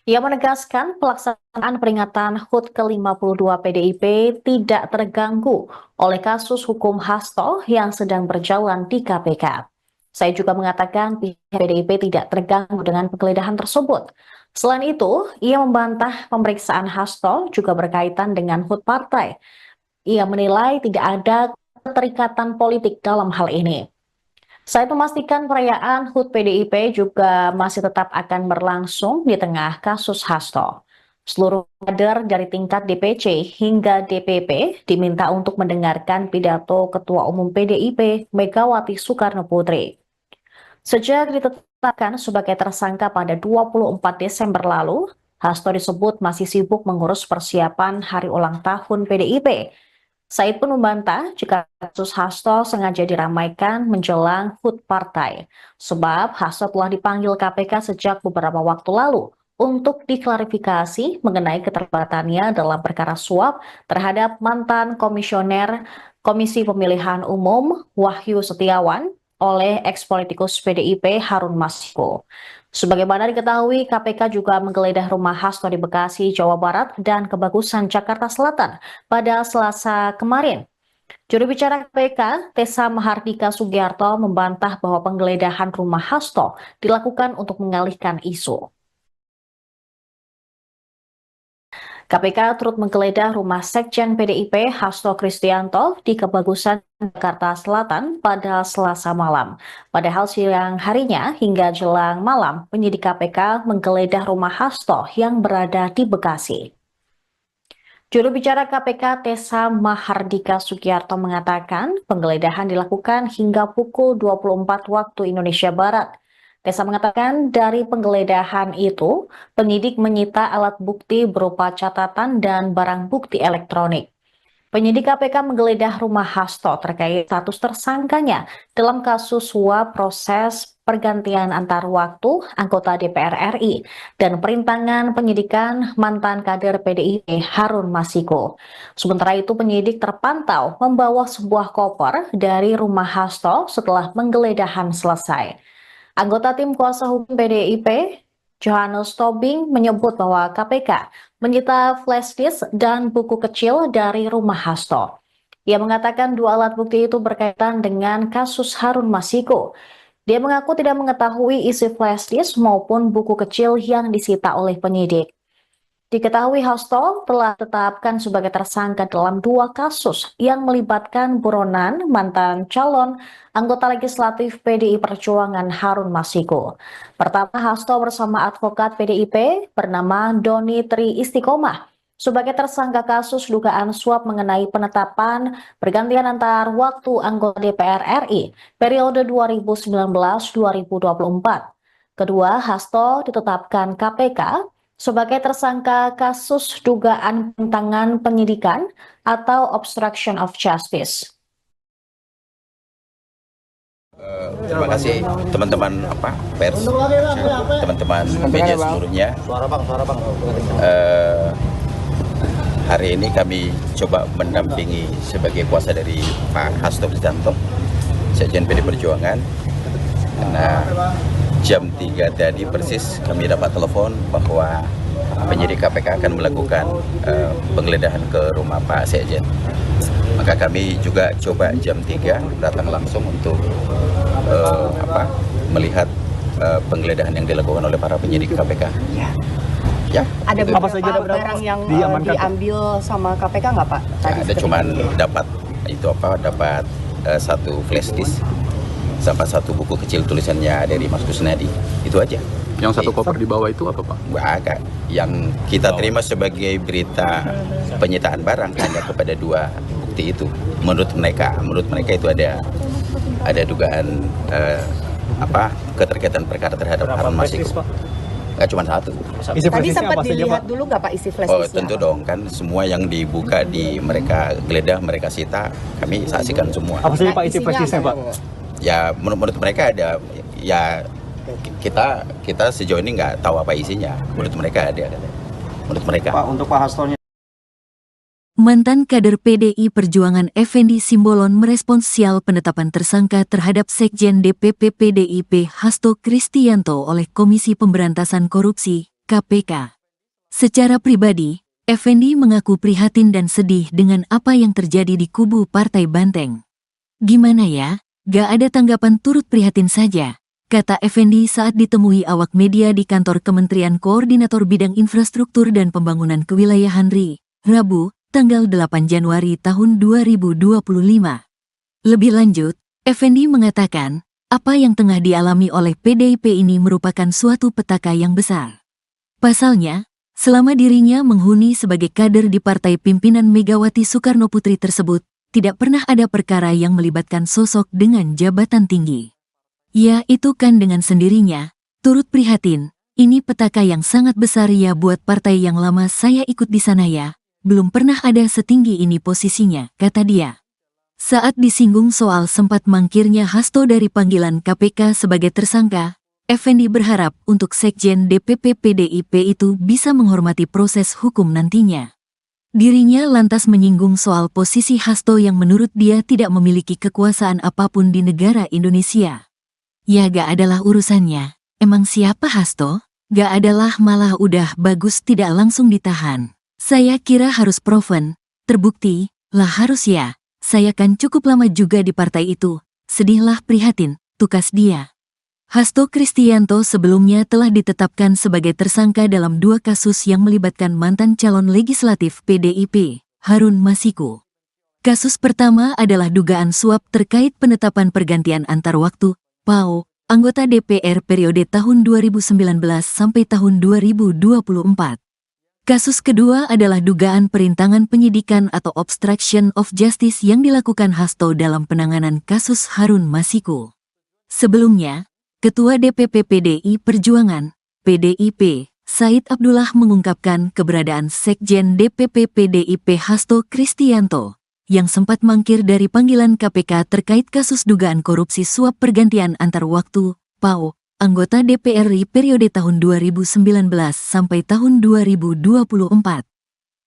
Ia menegaskan pelaksanaan peringatan HUT ke-52 PDIP tidak terganggu oleh kasus hukum Hasto yang sedang berjalan di KPK. Saya juga mengatakan pihak PDIP tidak terganggu dengan penggeledahan tersebut. Selain itu, ia membantah pemeriksaan Hasto juga berkaitan dengan HUT partai. Ia menilai tidak ada keterikatan politik dalam hal ini. Saya memastikan perayaan HUT PDIP juga masih tetap akan berlangsung di tengah kasus Hasto. Seluruh kader dari tingkat DPC hingga DPP diminta untuk mendengarkan pidato Ketua Umum PDIP Megawati Soekarno Putri. Sejak ditetapkan sebagai tersangka pada 24 Desember lalu, Hasto disebut masih sibuk mengurus persiapan hari ulang tahun PDIP. Said pun membantah jika kasus Hasto sengaja diramaikan menjelang HUT partai, sebab Hasto telah dipanggil KPK sejak beberapa waktu lalu untuk diklarifikasi mengenai keterlibatannya dalam perkara suap terhadap mantan komisioner Komisi Pemilihan Umum Wahyu Setiawan oleh ex-politikus PDIP Harun Masiku. Sebagaimana diketahui, KPK juga menggeledah rumah Hasto di Bekasi, Jawa Barat, dan Kebagusan, Jakarta Selatan pada Selasa kemarin. Juru bicara KPK, Tessa Mahardika Sugiarto, membantah bahwa penggeledahan rumah Hasto dilakukan untuk mengalihkan isu. KPK turut menggeledah rumah Sekjen PDIP Hasto Kristianto di Kebagusan, Jakarta Selatan pada Selasa malam. Padahal siang harinya hingga jelang malam, penyidik KPK menggeledah rumah Hasto yang berada di Bekasi. Juru bicara KPK Tessa Mahardika Sugiarto mengatakan penggeledahan dilakukan hingga pukul 24 waktu Indonesia Barat. Tessa mengatakan dari penggeledahan itu, penyidik menyita alat bukti berupa catatan dan barang bukti elektronik. Penyidik KPK menggeledah rumah Hasto terkait status tersangkanya dalam kasus suap proses pergantian antar waktu anggota DPR RI dan perintangan penyidikan mantan kader PDIP Harun Masiku. Sementara itu penyidik terpantau membawa sebuah koper dari rumah Hasto setelah penggeledahan selesai. Anggota tim kuasa hukum PDIP, Johannes Tobing, menyebut bahwa KPK menyita flash disk dan buku kecil dari rumah Hasto. Ia mengatakan dua alat bukti itu berkaitan dengan kasus Harun Masiku. Dia mengaku tidak mengetahui isi flash disk maupun buku kecil yang disita oleh penyidik. Diketahui Hasto telah ditetapkan sebagai tersangka dalam dua kasus yang melibatkan buronan mantan calon anggota legislatif PDI Perjuangan Harun Masiku. Pertama, Hasto bersama advokat PDIP bernama Doni Tri Istiqomah sebagai tersangka kasus dugaan suap mengenai penetapan pergantian antar waktu anggota DPR RI periode 2019-2024. Kedua, Hasto ditetapkan KPK sebagai tersangka kasus dugaan penyimpangan penyidikan atau obstruction of justice. Terima kasih teman-teman pers, teman-teman media seluruhnya. Hari ini kami coba mendampingi sebagai kuasa dari Pak Hasto Kristianto, Sekjen PD Perjuangan. Karena jam 3 tadi persis kami dapat telepon bahwa penyidik KPK akan melakukan penggeledahan ke rumah Pak Sekjen. Maka kami juga coba jam 3 datang langsung untuk melihat penggeledahan yang dilakukan oleh para penyidik KPK. Ya, ada itu. beberapa barang yang diambil sama KPK nggak Pak? Ya, ada cuman dapat dapat satu flash disk sama satu buku kecil tulisannya dari Mas Kusnadi, itu aja. Yang satu koper di bawah itu apa, Pak? Agak. Yang kita terima sebagai berita penyitaan barang hanya kepada dua bukti itu. Menurut mereka itu ada dugaan keterkaitan perkara terhadap Harun Masiku. Nggak cuma satu. Tadi sempat dilihat dulu nggak Pak isi flash disknya? Tentu dong, kan semua yang dibuka mereka geledah, mereka sita, kami saksikan semua. Apa saja Pak isi flash disknya, Pak? Ya menurut mereka ada, ya kita sejauh ini nggak tahu apa isinya. Menurut mereka ada. Menurut mereka. Pak, untuk Pak Hastonya. Mantan kader PDI Perjuangan Effendi Simbolon merespons sial penetapan tersangka terhadap Sekjen DPP PDIP Hasto Kristianto oleh Komisi Pemberantasan Korupsi, KPK. Secara pribadi, Effendi mengaku prihatin dan sedih dengan apa yang terjadi di kubu Partai Banteng. Gimana ya? Gak ada tanggapan, turut prihatin saja, kata Effendi saat ditemui awak media di kantor Kementerian Koordinator Bidang Infrastruktur dan Pembangunan Kewilayahan RI, Rabu, tanggal 8 Januari tahun 2025. Lebih lanjut, Effendi mengatakan, apa yang tengah dialami oleh PDIP ini merupakan suatu petaka yang besar. Pasalnya, selama dirinya menghuni sebagai kader di partai pimpinan Megawati Soekarnoputri tersebut, tidak pernah ada perkara yang melibatkan sosok dengan jabatan tinggi. Ya, itu kan dengan sendirinya, turut prihatin, ini petaka yang sangat besar ya buat partai yang lama saya ikut di sana ya. Belum pernah ada setinggi ini posisinya, kata dia. Saat disinggung soal sempat mangkirnya Hasto dari panggilan KPK sebagai tersangka, Effendi berharap untuk Sekjen DPP PDIP itu bisa menghormati proses hukum nantinya. Dirinya lantas menyinggung soal posisi Hasto yang menurut dia tidak memiliki kekuasaan apapun di negara Indonesia. Ya gak adalah urusannya, emang siapa Hasto? Gak adalah, malah udah bagus tidak langsung ditahan. Saya kira harus proven, terbukti, lah harus ya, saya kan cukup lama juga di partai itu, sedihlah prihatin, tukas dia. Hasto Kristianto sebelumnya telah ditetapkan sebagai tersangka dalam dua kasus yang melibatkan mantan calon legislatif PDIP, Harun Masiku. Kasus pertama adalah dugaan suap terkait penetapan pergantian antar waktu, PAO, anggota DPR periode tahun 2019 sampai tahun 2024. Kasus kedua adalah dugaan perintangan penyidikan atau obstruction of justice yang dilakukan Hasto dalam penanganan kasus Harun Masiku. Sebelumnya, Ketua DPP PDI Perjuangan, PDIP, Said Abdullah mengungkapkan keberadaan Sekjen DPP PDIP Hasto Kristianto, yang sempat mangkir dari panggilan KPK terkait kasus dugaan korupsi suap pergantian antar waktu, PAO, anggota DPR RI periode tahun 2019 sampai tahun 2024.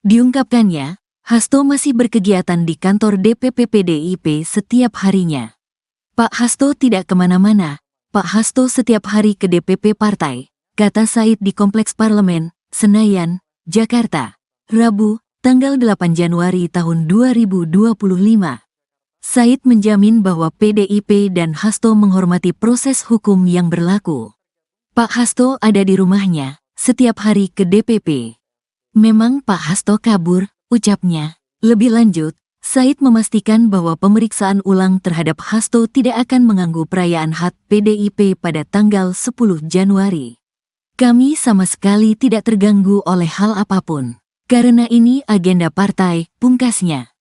Diungkapkannya, Hasto masih berkegiatan di kantor DPP PDIP setiap harinya. Pak Hasto tidak kemana-mana, Pak Hasto setiap hari ke DPP partai, kata Said di Kompleks Parlemen, Senayan, Jakarta, Rabu, tanggal 8 Januari tahun 2025. Said menjamin bahwa PDIP dan Hasto menghormati proses hukum yang berlaku. Pak Hasto ada di rumahnya, setiap hari ke DPP. Memang Pak Hasto kabur, ucapnya. Lebih lanjut, Said memastikan bahwa pemeriksaan ulang terhadap Hasto tidak akan mengganggu perayaan HUT PDIP pada tanggal 10 Januari. Kami sama sekali tidak terganggu oleh hal apapun. Karena ini agenda partai, pungkasnya.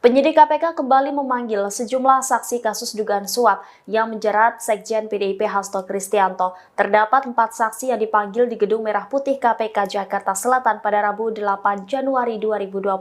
Penyidik KPK kembali memanggil sejumlah saksi kasus dugaan suap yang menjerat Sekjen PDIP Hasto Kristianto. Terdapat 4 saksi yang dipanggil di Gedung Merah Putih KPK Jakarta Selatan pada Rabu 8 Januari 2025.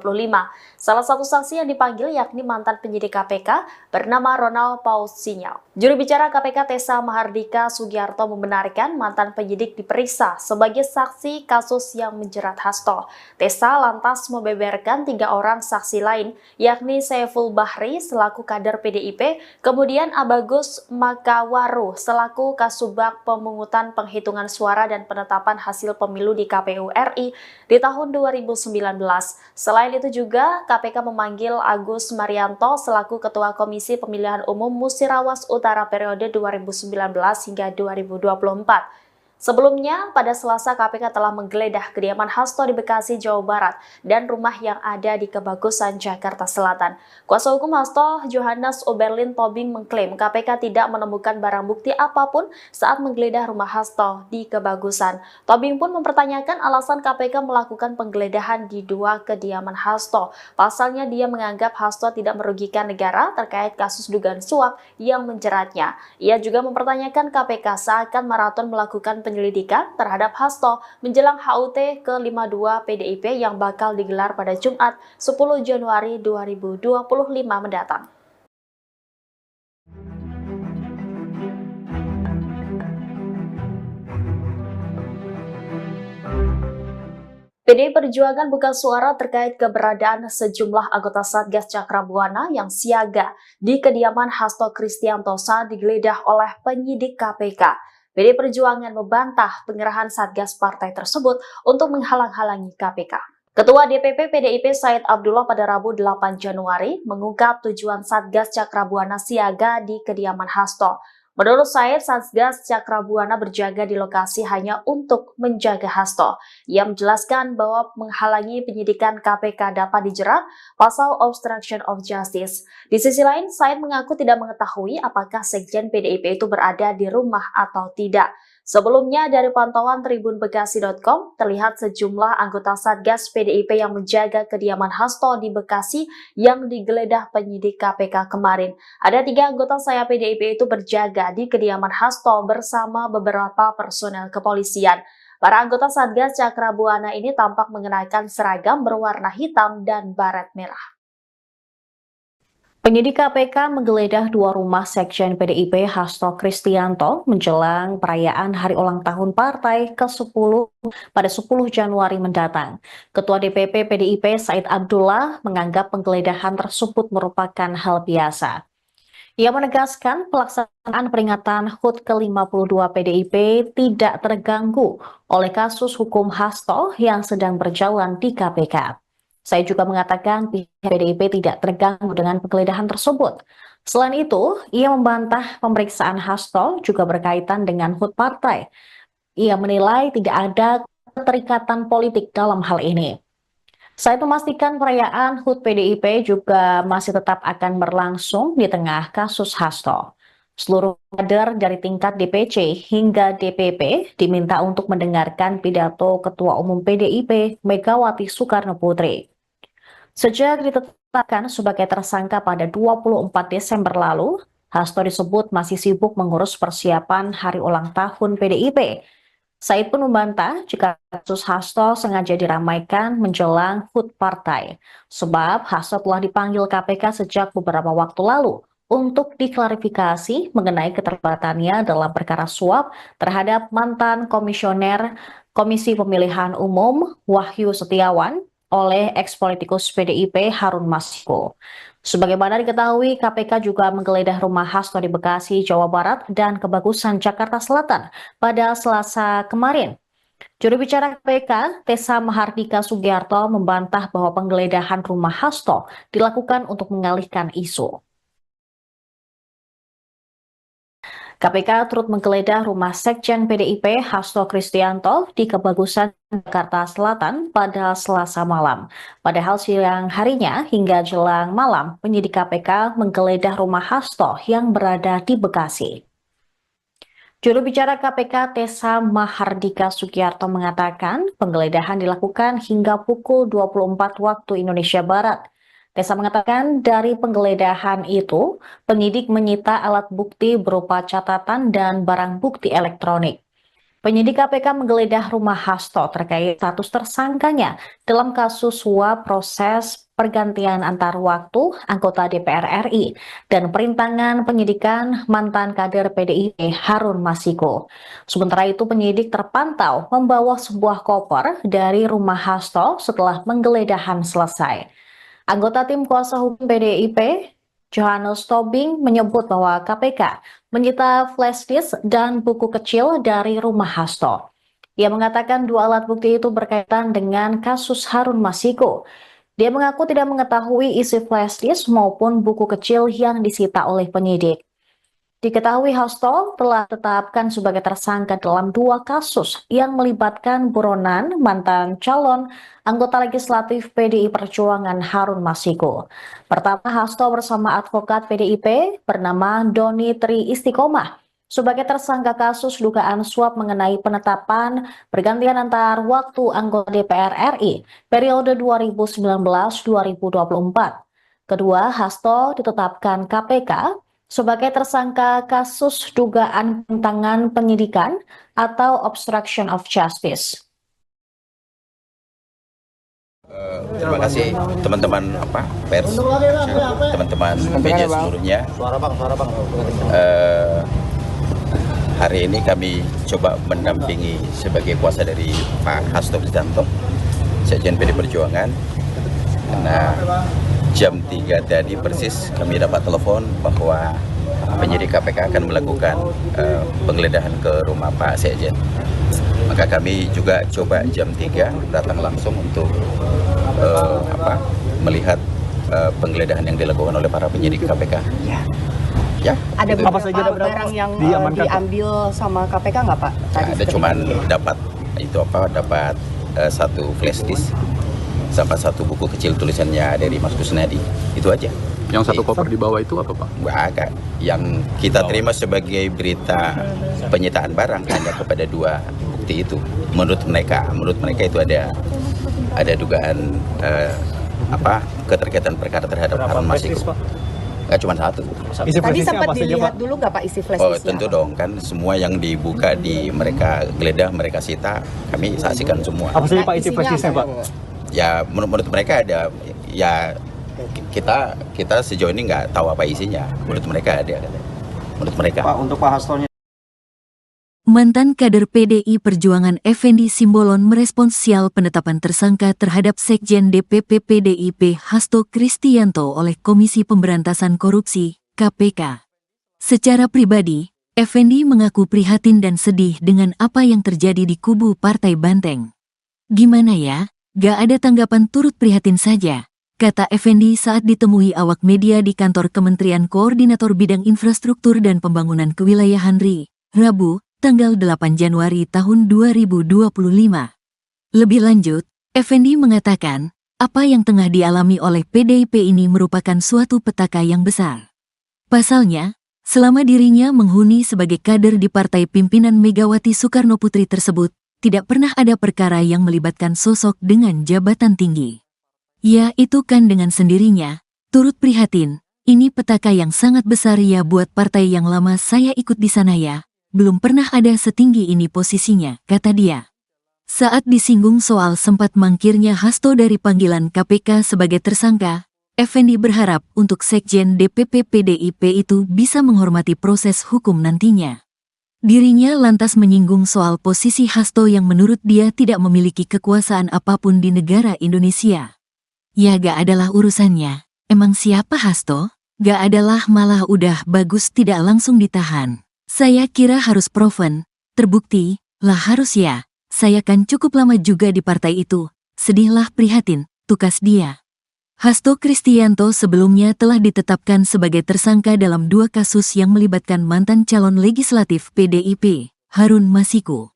Salah satu saksi yang dipanggil yakni mantan penyidik KPK bernama Ronald Paul Sinyal. Juru bicara KPK Tessa Mahardika Sugiarto membenarkan mantan penyidik diperiksa sebagai saksi kasus yang menjerat Hasto. Tessa lantas membeberkan 3 orang saksi lain, yakni Saiful Bahri selaku kader PDIP, kemudian Abagus Makawaru selaku Kasubag Pemungutan Penghitungan Suara dan Penetapan Hasil Pemilu di KPU RI di tahun 2019. Selain itu juga KPK memanggil Agus Marianto selaku Ketua Komisi Pemilihan Umum Musirawas Utara periode 2019 hingga 2024. Sebelumnya, pada Selasa KPK telah menggeledah kediaman Hasto di Bekasi, Jawa Barat, dan rumah yang ada di Kebagusan, Jakarta Selatan. Kuasa hukum Hasto, Johannes Oberlin Tobing, mengklaim KPK tidak menemukan barang bukti apapun saat menggeledah rumah Hasto di Kebagusan. Tobing pun mempertanyakan alasan KPK melakukan penggeledahan di 2 kediaman Hasto. Pasalnya dia menganggap Hasto tidak merugikan negara terkait kasus dugaan suap yang menjeratnya. Ia juga mempertanyakan KPK seakan maraton melakukan penyelidikan terhadap Hasto menjelang HUT ke-52 PDIP yang bakal digelar pada Jumat 10 Januari 2025 mendatang. PDI Perjuangan buka suara terkait keberadaan sejumlah anggota Satgas Cakrabuana yang siaga di kediaman Hasto Kristianto saat digeledah oleh penyidik KPK. PDI Perjuangan membantah pengerahan Satgas partai tersebut untuk menghalang-halangi KPK. Ketua DPP PDIP Said Abdullah pada Rabu 8 Januari mengungkap tujuan Satgas Cakrabuana siaga di kediaman Hasto. Menurut Said, Satgas Cakrabuana berjaga di lokasi hanya untuk menjaga Hasto. Ia menjelaskan bahwa menghalangi penyidikan KPK dapat dijerat pasal obstruction of justice. Di sisi lain, Said mengaku tidak mengetahui apakah Sekjen PDIP itu berada di rumah atau tidak. Sebelumnya, dari pantauan tribunbekasi.com, terlihat sejumlah anggota Satgas PDIP yang menjaga kediaman Hasto di Bekasi yang digeledah penyidik KPK kemarin. Ada 3 anggota sayap PDIP itu berjaga di kediaman Hasto bersama beberapa personel kepolisian. Para anggota Satgas Cakrabuana ini tampak mengenakan seragam berwarna hitam dan baret merah. Penyidik KPK menggeledah 2 rumah Sekjen PDIP Hasto Kristianto menjelang perayaan hari ulang tahun partai ke-10 pada 10 Januari mendatang. Ketua DPP PDIP Said Abdullah menganggap penggeledahan tersebut merupakan hal biasa. Ia menegaskan pelaksanaan peringatan HUT ke-52 PDIP tidak terganggu oleh kasus hukum Hasto yang sedang berjalan di KPK. Saya juga mengatakan pihak PDIP tidak terganggu dengan penggeledahan tersebut. Selain itu, ia membantah pemeriksaan Hasto juga berkaitan dengan HUT partai. Ia menilai tidak ada keterikatan politik dalam hal ini. Saya memastikan perayaan HUT PDIP juga masih tetap akan berlangsung di tengah kasus Hasto. Seluruh kader dari tingkat DPC hingga DPP diminta untuk mendengarkan pidato Ketua Umum PDIP Megawati Soekarno Putri. Sejak ditetapkan sebagai tersangka pada 24 Desember lalu, Hasto disebut masih sibuk mengurus persiapan hari ulang tahun PDIP. Said pun membantah jika kasus Hasto sengaja diramaikan menjelang HUT partai, sebab Hasto telah dipanggil KPK sejak beberapa waktu lalu untuk diklarifikasi mengenai keterlibatannya dalam perkara suap terhadap mantan komisioner Komisi Pemilihan Umum Wahyu Setiawan oleh ex-politikus PDIP Harun Masiku. Sebagaimana diketahui, KPK juga menggeledah rumah Hasto di Bekasi, Jawa Barat dan Kebagusan, Jakarta Selatan pada Selasa kemarin. Juru bicara KPK, Tessa Mahardika Sugiarto, membantah bahwa penggeledahan rumah Hasto dilakukan untuk mengalihkan isu. KPK turut menggeledah rumah Sekjen PDIP Hasto Kristianto di Kebagusan, Jakarta Selatan pada Selasa malam. Padahal siang harinya hingga jelang malam, penyidik KPK menggeledah rumah Hasto yang berada di Bekasi. Juru bicara KPK Tessa Mahardika Sugiarto mengatakan penggeledahan dilakukan hingga pukul 24 waktu Indonesia Barat. Tessa mengatakan dari penggeledahan itu, penyidik menyita alat bukti berupa catatan dan barang bukti elektronik. Penyidik KPK menggeledah rumah Hasto terkait status tersangkanya dalam kasus suap proses pergantian antar waktu anggota DPR RI dan perintangan penyidikan mantan kader PDIP Harun Masiku. Sementara itu penyidik terpantau membawa sebuah koper dari rumah Hasto setelah penggeledahan selesai. Anggota tim kuasa hukum PDIP, Johannes Tobing, menyebut bahwa KPK menyita flash disk dan buku kecil dari rumah Hasto. Ia mengatakan dua alat bukti itu berkaitan dengan kasus Harun Masiku. Dia mengaku tidak mengetahui isi flash disk maupun buku kecil yang disita oleh penyidik. Diketahui Hasto telah ditetapkan sebagai tersangka dalam dua kasus yang melibatkan buronan mantan calon anggota legislatif PDI Perjuangan Harun Masiku. Pertama, Hasto bersama advokat PDIP bernama Doni Tri Istiqomah sebagai tersangka kasus dugaan suap mengenai penetapan pergantian antar waktu anggota DPR RI periode 2019-2024. Kedua, Hasto ditetapkan KPK sebagai tersangka kasus dugaan penentangan penyidikan atau obstruction of justice. Terima kasih teman-teman pers, teman-teman media seluruhnya. Hari ini kami coba mendampingi sebagai kuasa dari Pak Hasto Kristianto, Sekjen PD Perjuangan. Karena jam 3 tadi persis kami dapat telepon bahwa penyidik KPK akan melakukan penggeledahan ke rumah Pak Sekjen. Maka kami juga coba jam 3 datang langsung untuk melihat penggeledahan yang dilakukan oleh para penyidik KPK. Ya, ada itu. beberapa barang yang diambil sama KPK nggak Pak? Ya, ada cuman dapat satu flash disk sama satu buku kecil tulisannya dari Mas Kusnadi, itu aja. Yang satu koper di bawah itu apa Pak? Agak. Yang kita terima sebagai berita penyitaan barang hanya kepada dua bukti itu. Menurut mereka itu ada dugaan keterkaitan perkara terhadap Harun Masiku. Nggak cuma satu. Tadi sempat dilihat dulu nggak Pak isi flash disknya? Tentu dong, kan semua yang dibuka di mereka geledah, mereka sita, kami saksikan semua. Apa saja Pak isi flash disknya Pak? Ya menurut mereka ada, ya kita sejauh ini nggak tahu apa isinya. Menurut mereka ada. Menurut mereka. Pak, untuk Pak Hastonya. Mantan kader PDI Perjuangan Effendi Simbolon merespons sial penetapan tersangka terhadap Sekjen DPP PDIP Hasto Kristianto oleh Komisi Pemberantasan Korupsi, KPK. Secara pribadi, Effendi mengaku prihatin dan sedih dengan apa yang terjadi di kubu Partai Banteng. Gimana ya? Gak ada tanggapan, turut prihatin saja, kata Effendi saat ditemui awak media di kantor Kementerian Koordinator Bidang Infrastruktur dan Pembangunan Kewilayahan RI, Rabu, tanggal 8 Januari tahun 2025. Lebih lanjut, Effendi mengatakan, apa yang tengah dialami oleh PDIP ini merupakan suatu petaka yang besar. Pasalnya, selama dirinya menghuni sebagai kader di partai pimpinan Megawati Soekarnoputri tersebut, tidak pernah ada perkara yang melibatkan sosok dengan jabatan tinggi. Ya, itu kan dengan sendirinya, turut prihatin, ini petaka yang sangat besar ya buat partai yang lama saya ikut di sana ya. Belum pernah ada setinggi ini posisinya, kata dia. Saat disinggung soal sempat mangkirnya Hasto dari panggilan KPK sebagai tersangka, Effendi berharap untuk Sekjen DPP PDIP itu bisa menghormati proses hukum nantinya. Dirinya lantas menyinggung soal posisi Hasto yang menurut dia tidak memiliki kekuasaan apapun di negara Indonesia. Ya gak adalah urusannya. Emang siapa Hasto? Gak adalah, malah udah bagus tidak langsung ditahan. Saya kira harus proven, terbukti, lah harus ya. Saya kan cukup lama juga di partai itu. Sedihlah prihatin, tukas dia. Hasto Kristianto sebelumnya telah ditetapkan sebagai tersangka dalam 2 kasus yang melibatkan mantan calon legislatif PDIP, Harun Masiku.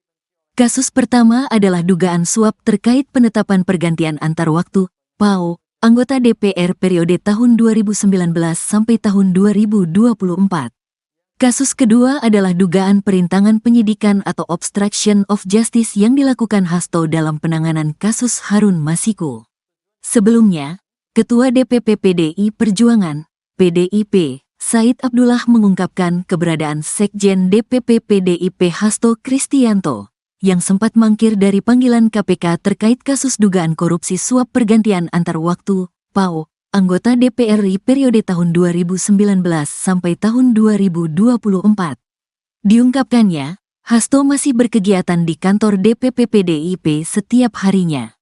Kasus pertama adalah dugaan suap terkait penetapan pergantian antar waktu, PAO, anggota DPR periode tahun 2019 sampai tahun 2024. Kasus kedua adalah dugaan perintangan penyidikan atau obstruction of justice yang dilakukan Hasto dalam penanganan kasus Harun Masiku. Sebelumnya, Ketua DPP PDI Perjuangan, PDIP, Said Abdullah mengungkapkan keberadaan Sekjen DPP PDIP Hasto Kristianto, yang sempat mangkir dari panggilan KPK terkait kasus dugaan korupsi suap pergantian antar waktu, PAO, anggota DPR RI periode tahun 2019 sampai tahun 2024. Diungkapkannya, Hasto masih berkegiatan di kantor DPP PDIP setiap harinya.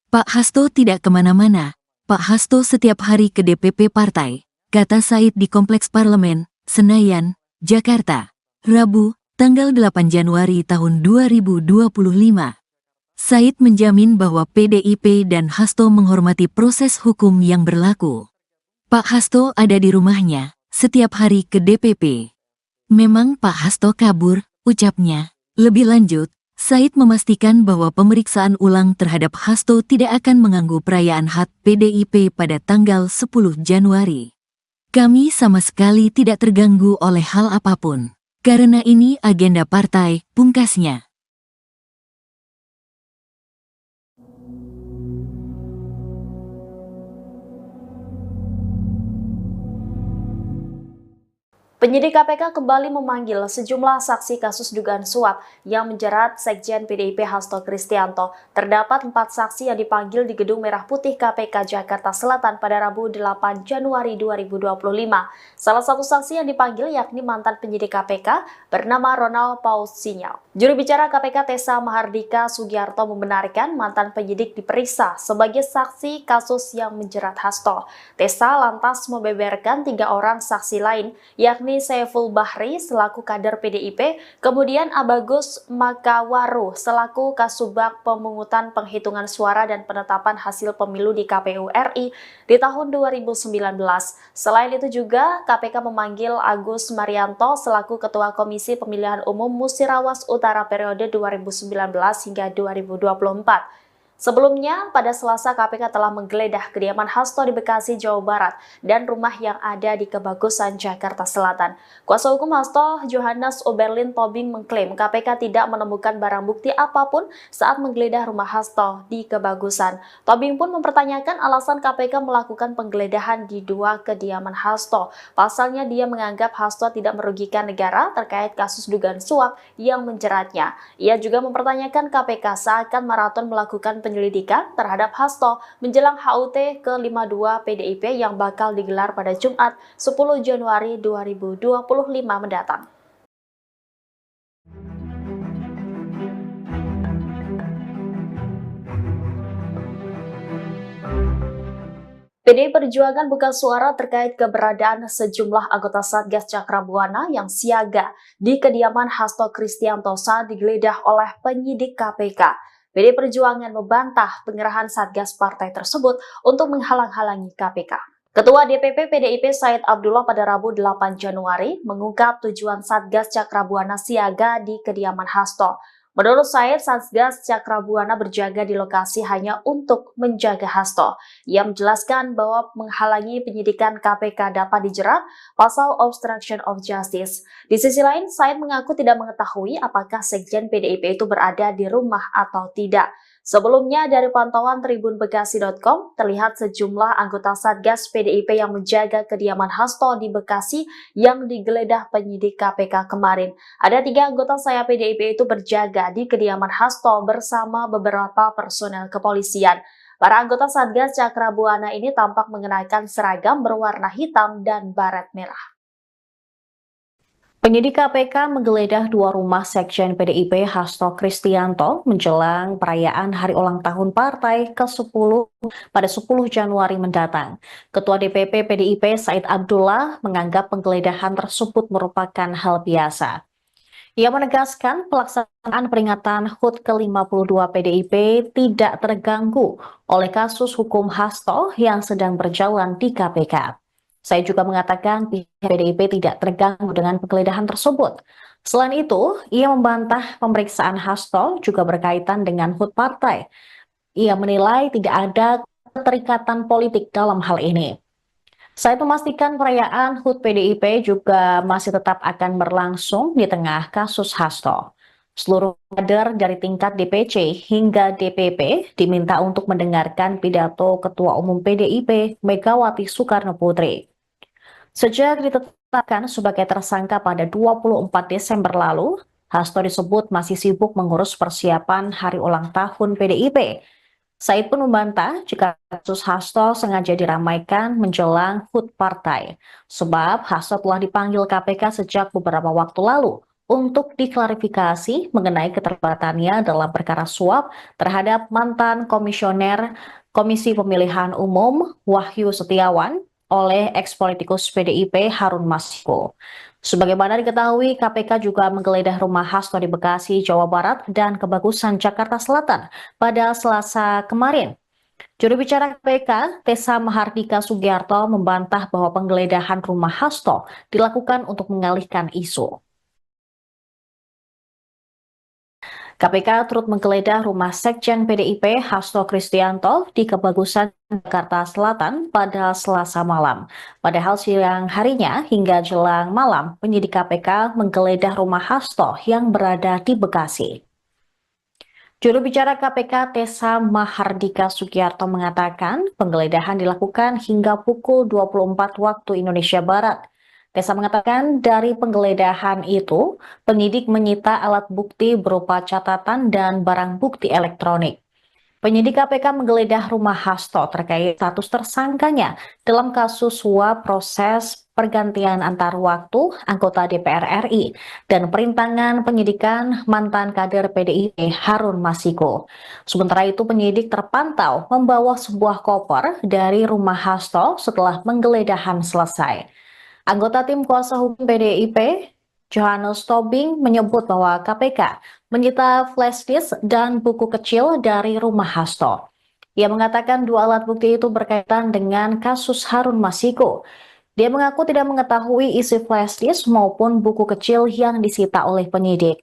Pak Hasto tidak kemana-mana. Pak Hasto setiap hari ke DPP partai, kata Said di Kompleks Parlemen, Senayan, Jakarta, Rabu, tanggal 8 Januari tahun 2025. Said menjamin bahwa PDIP dan Hasto menghormati proses hukum yang berlaku. Pak Hasto ada di rumahnya, setiap hari ke DPP. Memang Pak Hasto kabur, ucapnya. Lebih lanjut, Said memastikan bahwa pemeriksaan ulang terhadap Hasto tidak akan mengganggu perayaan HUT PDIP pada tanggal 10 Januari. Kami sama sekali tidak terganggu oleh hal apapun. Karena ini agenda partai, pungkasnya. Penyidik KPK kembali memanggil sejumlah saksi kasus dugaan suap yang menjerat Sekjen PDIP Hasto Kristianto. Terdapat 4 saksi yang dipanggil di Gedung Merah Putih KPK Jakarta Selatan pada Rabu 8 Januari 2025. Salah satu saksi yang dipanggil yakni mantan penyidik KPK bernama Ronald Paul Sinyal. Juru bicara KPK Tessa Mahardika Sugiarto membenarkan mantan penyidik diperiksa sebagai saksi kasus yang menjerat Hasto. Tessa lantas membeberkan 3 orang saksi lain, yakni Saiful Bahri selaku kader PDIP, kemudian Abagus Makawaru selaku Kasubag Pemungutan Penghitungan Suara dan Penetapan Hasil Pemilu di KPU RI di tahun 2019. Selain itu juga KPK memanggil Agus Marianto selaku Ketua Komisi Pemilihan Umum Musirawas Utara periode 2019 hingga 2024. Sebelumnya, pada Selasa KPK telah menggeledah kediaman Hasto di Bekasi, Jawa Barat, dan rumah yang ada di Kebagusan, Jakarta Selatan. Kuasa hukum Hasto, Johannes Oberlin Tobing, mengklaim KPK tidak menemukan barang bukti apapun saat menggeledah rumah Hasto di Kebagusan. Tobing pun mempertanyakan alasan KPK melakukan penggeledahan di 2 kediaman Hasto. Pasalnya dia menganggap Hasto tidak merugikan negara terkait kasus dugaan suap yang menjeratnya. Ia juga mempertanyakan KPK seakan maraton melakukan penyelidikan terhadap Hasto menjelang HUT ke-52 PDIP yang bakal digelar pada Jumat 10 Januari 2025 mendatang. PDI Perjuangan buka suara terkait keberadaan sejumlah anggota Satgas Cakrabuana yang siaga di kediaman Hasto Kristianto saat digeledah oleh penyidik KPK. PDI Perjuangan membantah pengerahan Satgas partai tersebut untuk menghalang-halangi KPK. Ketua DPP PDIP Said Abdullah pada Rabu 8 Januari mengungkap tujuan Satgas Cakrabuana siaga di kediaman Hasto. Menurut Said, Satgas Cakrabuana berjaga di lokasi hanya untuk menjaga Hasto. Ia menjelaskan bahwa menghalangi penyidikan KPK dapat dijerat pasal obstruction of justice. Di sisi lain, Said mengaku tidak mengetahui apakah Sekjen PDIP itu berada di rumah atau tidak. Sebelumnya, dari pantauan tribunbekasi.com, terlihat sejumlah anggota Satgas PDIP yang menjaga kediaman Hasto di Bekasi yang digeledah penyidik KPK kemarin. Ada 3 anggota sayap PDIP itu berjaga di kediaman Hasto bersama beberapa personel kepolisian. Para anggota Satgas Cakrabuana ini tampak mengenakan seragam berwarna hitam dan baret merah. Penyidik KPK menggeledah dua rumah Sekjen PDIP Hasto Kristianto menjelang perayaan hari ulang tahun partai ke-10 pada 10 Januari mendatang. Ketua DPP PDIP Said Abdullah menganggap penggeledahan tersebut merupakan hal biasa. Ia menegaskan pelaksanaan peringatan HUT ke-52 PDIP tidak terganggu oleh kasus hukum Hasto yang sedang berjalan di KPK. Saya juga mengatakan pihak PDIP tidak terganggu dengan penggeledahan tersebut. Selain itu, ia membantah pemeriksaan Hasto juga berkaitan dengan HUT partai. Ia menilai tidak ada keterikatan politik dalam hal ini. Saya memastikan perayaan HUT PDIP juga masih tetap akan berlangsung di tengah kasus Hasto. Seluruh kader dari tingkat DPC hingga DPP diminta untuk mendengarkan pidato Ketua Umum PDIP Megawati Soekarno Putri. Sejak ditetapkan sebagai tersangka pada 24 Desember lalu, Hasto disebut masih sibuk mengurus persiapan hari ulang tahun PDIP. Said pun membantah jika kasus Hasto sengaja diramaikan menjelang HUT partai, sebab Hasto telah dipanggil KPK sejak beberapa waktu lalu untuk diklarifikasi mengenai keterlibatannya dalam perkara suap terhadap mantan komisioner Komisi Pemilihan Umum Wahyu Setiawan oleh eks-politikus PDIP Harun Masiku. Sebagaimana diketahui, KPK juga menggeledah rumah Hasto di Bekasi, Jawa Barat, dan Kebagusan, Jakarta Selatan pada Selasa kemarin. Juru bicara KPK, Tessa Mahardika Sugiarto, membantah bahwa penggeledahan rumah Hasto dilakukan untuk mengalihkan isu. KPK turut menggeledah rumah Sekjen PDIP Hasto Kristianto di Kebagusan, Jakarta Selatan pada Selasa malam. Padahal siang harinya hingga jelang malam, penyidik KPK menggeledah rumah Hasto yang berada di Bekasi. Juru bicara KPK Tessa Mahardika Sugiarto mengatakan penggeledahan dilakukan hingga pukul 24 waktu Indonesia Barat. Tessa mengatakan dari penggeledahan itu, penyidik menyita alat bukti berupa catatan dan barang bukti elektronik. Penyidik KPK menggeledah rumah Hasto terkait status tersangkanya dalam kasus suap proses pergantian antar waktu anggota DPR RI dan perintangan penyidikan mantan kader PDIP Harun Masiku. Sementara itu penyidik terpantau membawa sebuah koper dari rumah Hasto setelah penggeledahan selesai. Anggota tim kuasa hukum PDIP, Johannes Tobing, menyebut bahwa KPK menyita flash disk dan buku kecil dari rumah Hasto. Ia mengatakan dua alat bukti itu berkaitan dengan kasus Harun Masiku. Dia mengaku tidak mengetahui isi flash disk maupun buku kecil yang disita oleh penyidik.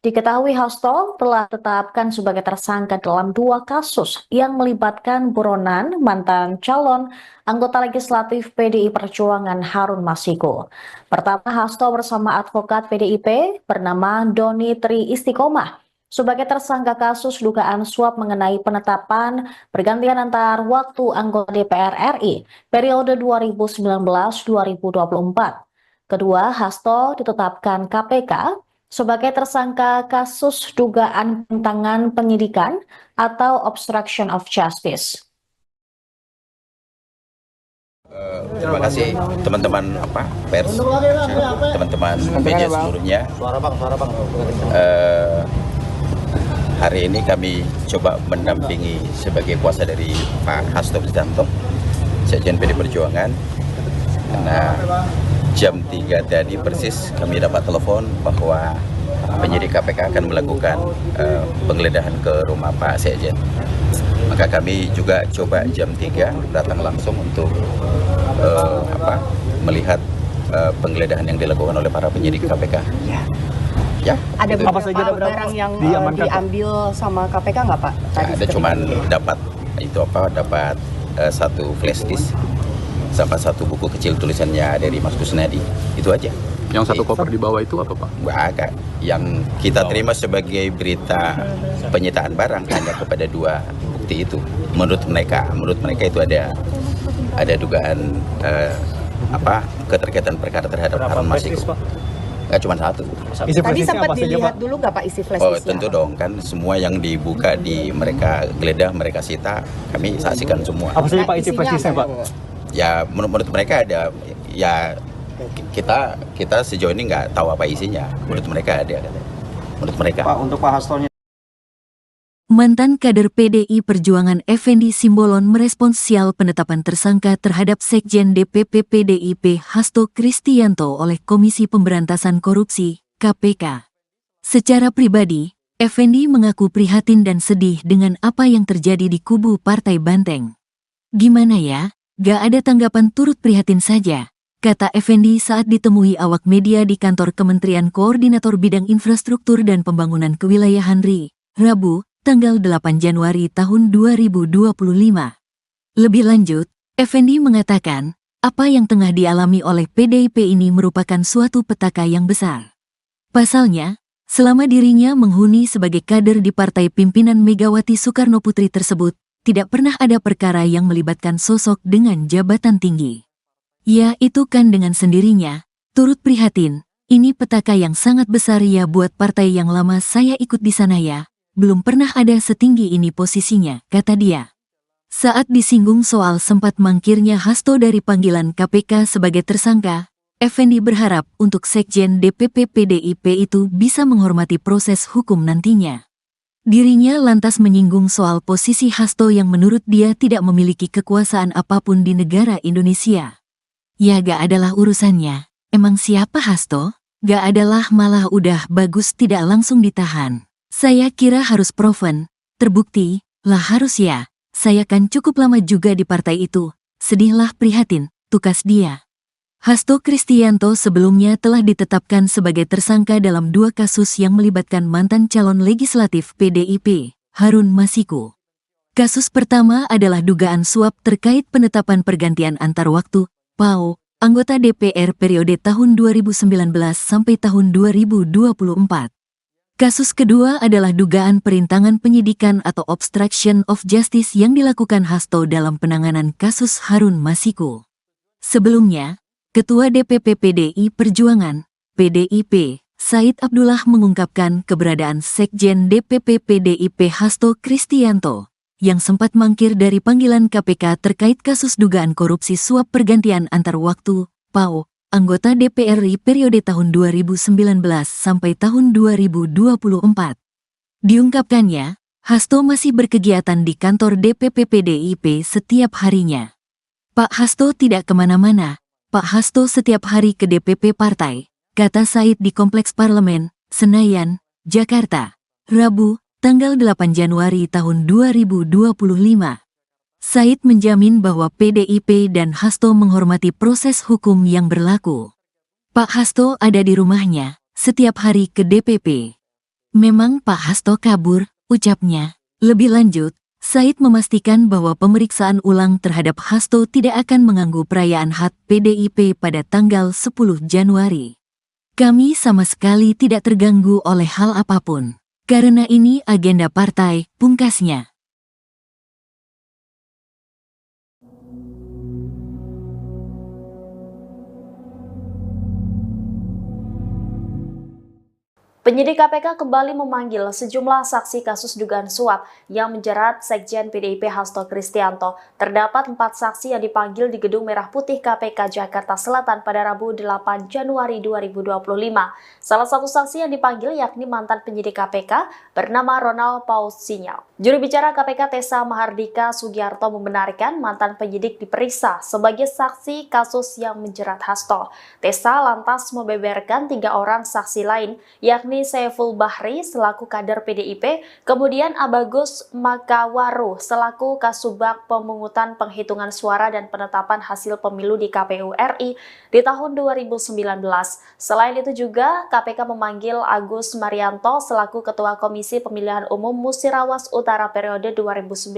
Diketahui Hasto telah ditetapkan sebagai tersangka dalam dua kasus yang melibatkan buronan mantan calon anggota legislatif PDI Perjuangan Harun Masiku. Pertama, Hasto bersama advokat PDIP bernama Doni Tri Istiqomah sebagai tersangka kasus dugaan suap mengenai penetapan pergantian antar waktu anggota DPR RI periode 2019-2024. Kedua, Hasto ditetapkan KPK sebagai tersangka kasus dugaan penyimpangan penyidikan atau obstruction of justice. Terima kasih teman-teman pers, teman-teman media seluruhnya. Hari ini kami coba mendampingi sebagai kuasa dari Pak Hasto Kristianto, Sekjen PD Perjuangan. Karena jam 3 tadi persis kami dapat telepon bahwa penyidik KPK akan melakukan penggeledahan ke rumah Pak Sekjen. Maka kami juga coba jam 3 datang langsung untuk melihat penggeledahan yang dilakukan oleh para penyidik KPK. Ya, ada gitu. beberapa barang yang diambil sama KPK nggak Pak? Ya, ada cuman dapat dapat satu flash disk sama satu buku kecil tulisannya dari Mas Kusnadi, itu aja. Yang satu koper di bawah itu apa Pak? Agak. Yang kita terima sebagai berita penyitaan barang hanya kepada dua bukti itu. Menurut mereka itu ada dugaan keterkaitan perkara terhadap Harun Masiku. Nggak cuma satu. Tadi sempat dilihat dulu nggak Pak isi flash disknya? Tentu dong, kan semua yang dibuka di mereka geledah, mereka sita, kami saksikan semua. Apa saja Pak isi flash disknya Pak? Ya menurut mereka ada ya kita sejauh ini nggak tahu apa isinya. Menurut mereka ada katanya. Menurut mereka. Pak, untuk Pak Hastonya. Mantan kader PDI Perjuangan Effendi Simbolon merespons sial penetapan tersangka terhadap Sekjen DPP PDIP Hasto Kristianto oleh Komisi Pemberantasan Korupsi, KPK. Secara pribadi, Effendi mengaku prihatin dan sedih dengan apa yang terjadi di kubu Partai Banteng. Gimana ya, gak ada tanggapan, turut prihatin saja, kata Effendi saat ditemui awak media di kantor Kementerian Koordinator Bidang Infrastruktur dan Pembangunan Kewilayahan RI, Rabu, tanggal 8 Januari tahun 2025. Lebih lanjut, Effendi mengatakan, apa yang tengah dialami oleh PDIP ini merupakan suatu petaka yang besar. Pasalnya, selama dirinya menghuni sebagai kader di partai pimpinan Megawati Soekarnoputri tersebut, tidak pernah ada perkara yang melibatkan sosok dengan jabatan tinggi. Ya, itu kan dengan sendirinya, turut prihatin, ini petaka yang sangat besar ya buat partai yang lama saya ikut di sana ya. Belum pernah ada setinggi ini posisinya, kata dia. Saat disinggung soal sempat mangkirnya Hasto dari panggilan KPK sebagai tersangka, Effendi berharap untuk Sekjen DPP PDIP itu bisa menghormati proses hukum nantinya. Dirinya lantas menyinggung soal posisi Hasto yang menurut dia tidak memiliki kekuasaan apapun di negara Indonesia. Ya gak adalah urusannya, emang siapa Hasto? Gak adalah, malah udah bagus tidak langsung ditahan. Saya kira harus proven, terbukti, lah harus ya, saya kan cukup lama juga di partai itu, sedihlah prihatin, tukas dia. Hasto Kristianto sebelumnya telah ditetapkan sebagai tersangka dalam 2 kasus yang melibatkan mantan calon legislatif PDIP, Harun Masiku. Kasus pertama adalah dugaan suap terkait penetapan pergantian antar waktu, PAO, anggota DPR periode tahun 2019 sampai tahun 2024. Kasus kedua adalah dugaan perintangan penyidikan atau obstruction of justice yang dilakukan Hasto dalam penanganan kasus Harun Masiku. Sebelumnya, Ketua DPP PDI Perjuangan, PDIP, Said Abdullah mengungkapkan keberadaan Sekjen DPP PDIP Hasto Kristianto, yang sempat mangkir dari panggilan KPK terkait kasus dugaan korupsi suap pergantian antar waktu, PAO, anggota DPR RI periode tahun 2019 sampai tahun 2024. Diungkapkannya, Hasto masih berkegiatan di kantor DPP PDIP setiap harinya. Pak Hasto tidak kemana-mana, Pak Hasto setiap hari ke DPP partai, kata Said di Kompleks Parlemen, Senayan, Jakarta, Rabu, tanggal 8 Januari tahun 2025. Said menjamin bahwa PDIP dan Hasto menghormati proses hukum yang berlaku. Pak Hasto ada di rumahnya, setiap hari ke DPP. Memang Pak Hasto kabur, ucapnya. Lebih lanjut, Said memastikan bahwa pemeriksaan ulang terhadap Hasto tidak akan mengganggu perayaan HUT PDIP pada tanggal 10 Januari. Kami sama sekali tidak terganggu oleh hal apapun. Karena ini agenda partai, pungkasnya. Penyidik KPK kembali memanggil sejumlah saksi kasus dugaan suap yang menjerat Sekjen PDIP Hasto Kristianto. Terdapat 4 saksi yang dipanggil di Gedung Merah Putih KPK Jakarta Selatan pada Rabu 8 Januari 2025. Salah satu saksi yang dipanggil yakni mantan penyidik KPK bernama Ronald Paul Sinyal. Juru bicara KPK Tessa Mahardika Sugiarto membenarkan mantan penyidik diperiksa sebagai saksi kasus yang menjerat Hasto. Tessa lantas membeberkan 3 orang saksi lain, yakni Saiful Bahri selaku kader PDIP, kemudian Abagus Makawaru selaku Kasubag Pemungutan Penghitungan Suara dan Penetapan Hasil Pemilu di KPU RI di tahun 2019. Selain itu juga KPK memanggil Agus Marianto selaku Ketua Komisi Pemilihan Umum Musirawas Utara periode 2019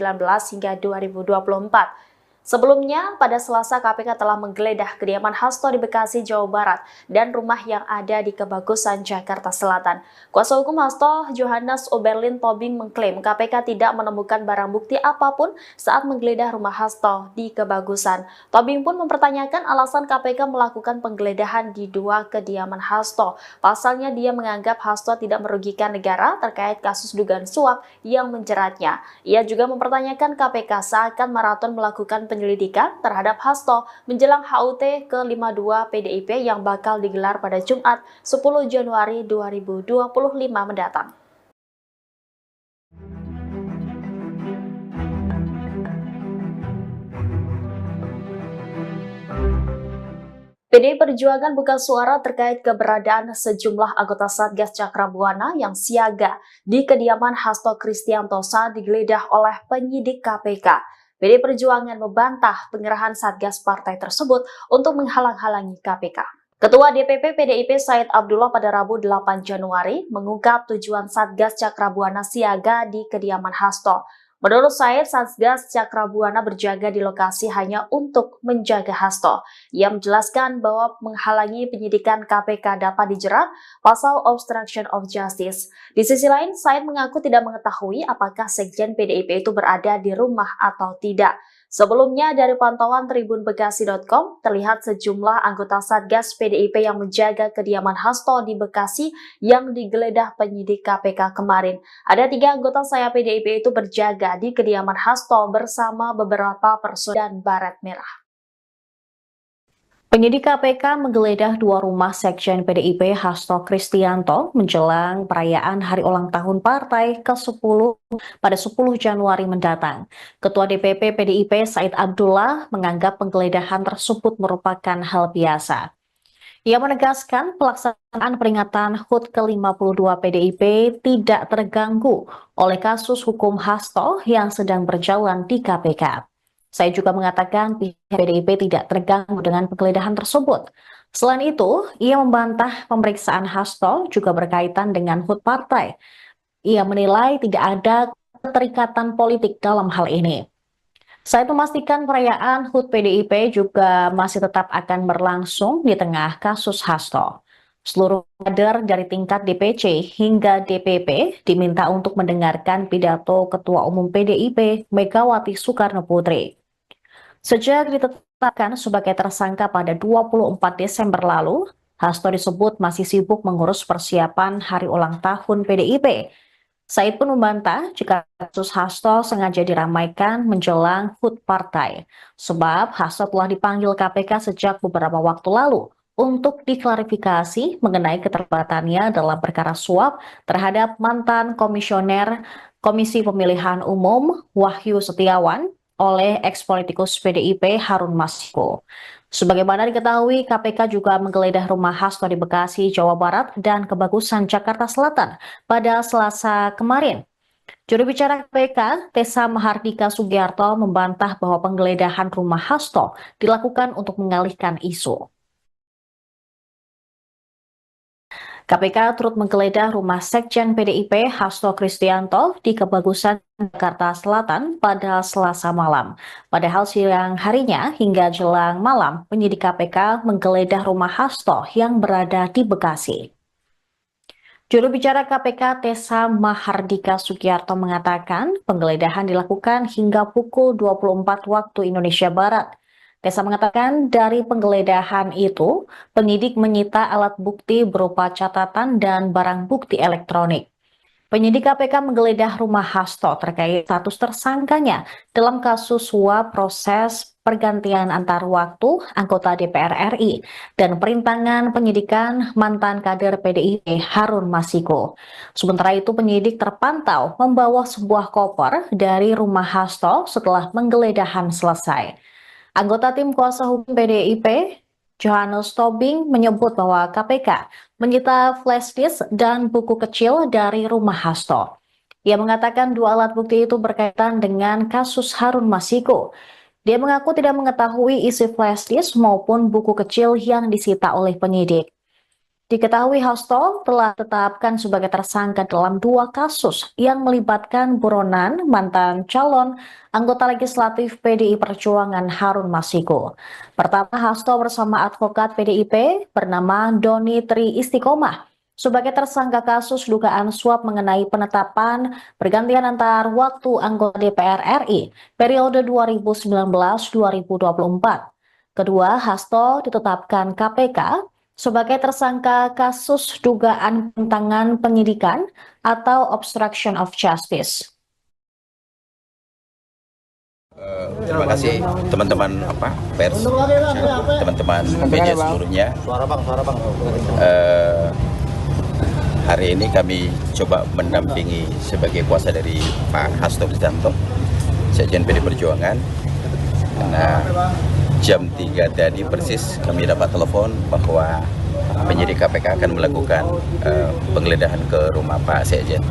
hingga 2024. Sebelumnya, pada Selasa KPK telah menggeledah kediaman Hasto di Bekasi, Jawa Barat dan rumah yang ada di Kebagusan, Jakarta Selatan. Kuasa hukum Hasto, Johannes Oberlin Tobing mengklaim KPK tidak menemukan barang bukti apapun saat menggeledah rumah Hasto di Kebagusan. Tobing pun mempertanyakan alasan KPK melakukan penggeledahan di 2 kediaman Hasto. Pasalnya dia menganggap Hasto tidak merugikan negara terkait kasus dugaan suap yang menjeratnya. Ia juga mempertanyakan KPK seakan maraton melakukan penyelidikan terhadap Hasto menjelang HUT ke-52 PDIP yang bakal digelar pada Jumat 10 Januari 2025 mendatang. PDI Perjuangan buka suara terkait keberadaan sejumlah anggota Satgas Cakrabuana yang siaga di kediaman Hasto Kristianto saat digeledah oleh penyidik KPK. PDI Perjuangan membantah pengerahan Satgas partai tersebut untuk menghalang-halangi KPK. Ketua DPP PDIP Said Abdullah pada Rabu 8 Januari mengungkap tujuan Satgas Cakrabuana siaga di kediaman Hasto. Menurut Said, Satgas Cakrabuana berjaga di lokasi hanya untuk menjaga Hasto. Ia menjelaskan bahwa menghalangi penyidikan KPK dapat dijerat pasal obstruction of justice. Di sisi lain, Said mengaku tidak mengetahui apakah Sekjen PDIP itu berada di rumah atau tidak. Sebelumnya, dari pantauan tribunbekasi.com, terlihat sejumlah anggota Satgas PDIP yang menjaga kediaman Hasto di Bekasi yang digeledah penyidik KPK kemarin. Ada 3 anggota sayap PDIP itu berjaga di kediaman Hasto bersama beberapa personel dan baret merah. Penyidik KPK menggeledah 2 rumah Sekjen PDIP Hasto Kristianto menjelang perayaan hari ulang tahun partai ke-10 pada 10 Januari mendatang. Ketua DPP PDIP Said Abdullah menganggap penggeledahan tersebut merupakan hal biasa. Ia menegaskan pelaksanaan peringatan HUT ke-52 PDIP tidak terganggu oleh kasus hukum Hasto yang sedang berjalan di KPK. Saya juga mengatakan pihak PDIP tidak terganggu dengan penggeledahan tersebut. Selain itu, ia membantah pemeriksaan Hasto juga berkaitan dengan HUT partai. Ia menilai tidak ada keterikatan politik dalam hal ini. Saya memastikan perayaan HUT PDIP juga masih tetap akan berlangsung di tengah kasus Hasto. Seluruh kader dari tingkat DPC hingga DPP diminta untuk mendengarkan pidato Ketua Umum PDIP Megawati Soekarno Putri. Sejak ditetapkan sebagai tersangka pada 24 Desember lalu, Hasto disebut masih sibuk mengurus persiapan hari ulang tahun PDIP. Said pun membantah jika kasus Hasto sengaja diramaikan menjelang HUT partai, sebab Hasto telah dipanggil KPK sejak beberapa waktu lalu untuk diklarifikasi mengenai keterlibatannya dalam perkara suap terhadap mantan komisioner Komisi Pemilihan Umum Wahyu Setiawan oleh eks-politikus PDIP Harun Masiku. Sebagaimana diketahui, KPK juga menggeledah rumah Hasto di Bekasi, Jawa Barat, dan Kebagusan, Jakarta Selatan pada Selasa kemarin. Juru bicara KPK, Tessa Mahardika Sugiarto, membantah bahwa penggeledahan rumah Hasto dilakukan untuk mengalihkan isu. KPK turut menggeledah rumah Sekjen PDIP Hasto Kristianto di Kebagusan, Jakarta Selatan pada Selasa malam. Padahal siang harinya hingga jelang malam, penyidik KPK menggeledah rumah Hasto yang berada di Bekasi. Juru bicara KPK Tessa Mahardika Sugiarto mengatakan penggeledahan dilakukan hingga pukul 24 waktu Indonesia Barat. Tessa mengatakan dari penggeledahan itu, penyidik menyita alat bukti berupa catatan dan barang bukti elektronik. Penyidik KPK menggeledah rumah Hasto terkait status tersangkanya dalam kasus suap proses pergantian antar waktu anggota DPR RI dan perintangan penyidikan mantan kader PDIP Harun Masiku. Sementara itu penyidik terpantau membawa sebuah koper dari rumah Hasto setelah penggeledahan selesai. Anggota tim kuasa hukum PDIP, Johannes Tobing, menyebut bahwa KPK menyita flash disk dan buku kecil dari rumah Hasto. Ia mengatakan 2 alat bukti itu berkaitan dengan kasus Harun Masiku. Dia mengaku tidak mengetahui isi flash disk maupun buku kecil yang disita oleh penyidik. Diketahui Hasto telah ditetapkan sebagai tersangka dalam 2 kasus yang melibatkan buronan mantan calon anggota legislatif PDI Perjuangan Harun Masiku. Pertama, Hasto bersama advokat PDIP bernama Doni Tri Istiqomah sebagai tersangka kasus dugaan suap mengenai penetapan pergantian antar waktu anggota DPR RI periode 2019-2024. Kedua, Hasto ditetapkan KPK sebagai tersangka kasus dugaan penentangan penyidikan atau obstruction of justice. Terima kasih teman-teman pers, teman-teman media seluruhnya. Hari ini kami coba mendampingi sebagai kuasa dari Pak Hasto Kristianto, Sekjen PD Perjuangan. Nah, jam 3 tadi persis kami dapat telepon bahwa penyidik KPK akan melakukan penggeledahan ke rumah Pak Sekjen.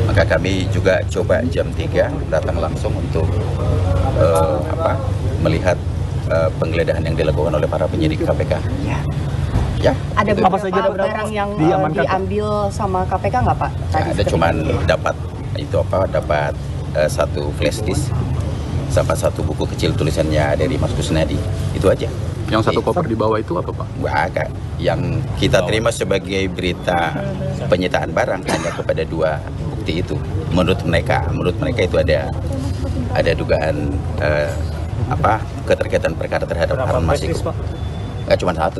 Maka kami juga coba jam 3 datang langsung untuk melihat penggeledahan yang dilakukan oleh para penyidik KPK. Ya. Ada itu. beberapa barang yang diambil sama KPK nggak Pak? Ya, ada cuman dapat satu flash disk sama satu buku kecil tulisannya dari Mas Kusnadi. Itu aja. Yang satu koper di bawah itu apa Pak? Agak. Yang kita terima sebagai berita penyitaan barang hanya kepada 2 bukti itu. Menurut mereka itu ada dugaan keterkaitan perkara terhadap Harun Masiku. Nggak cuma 1.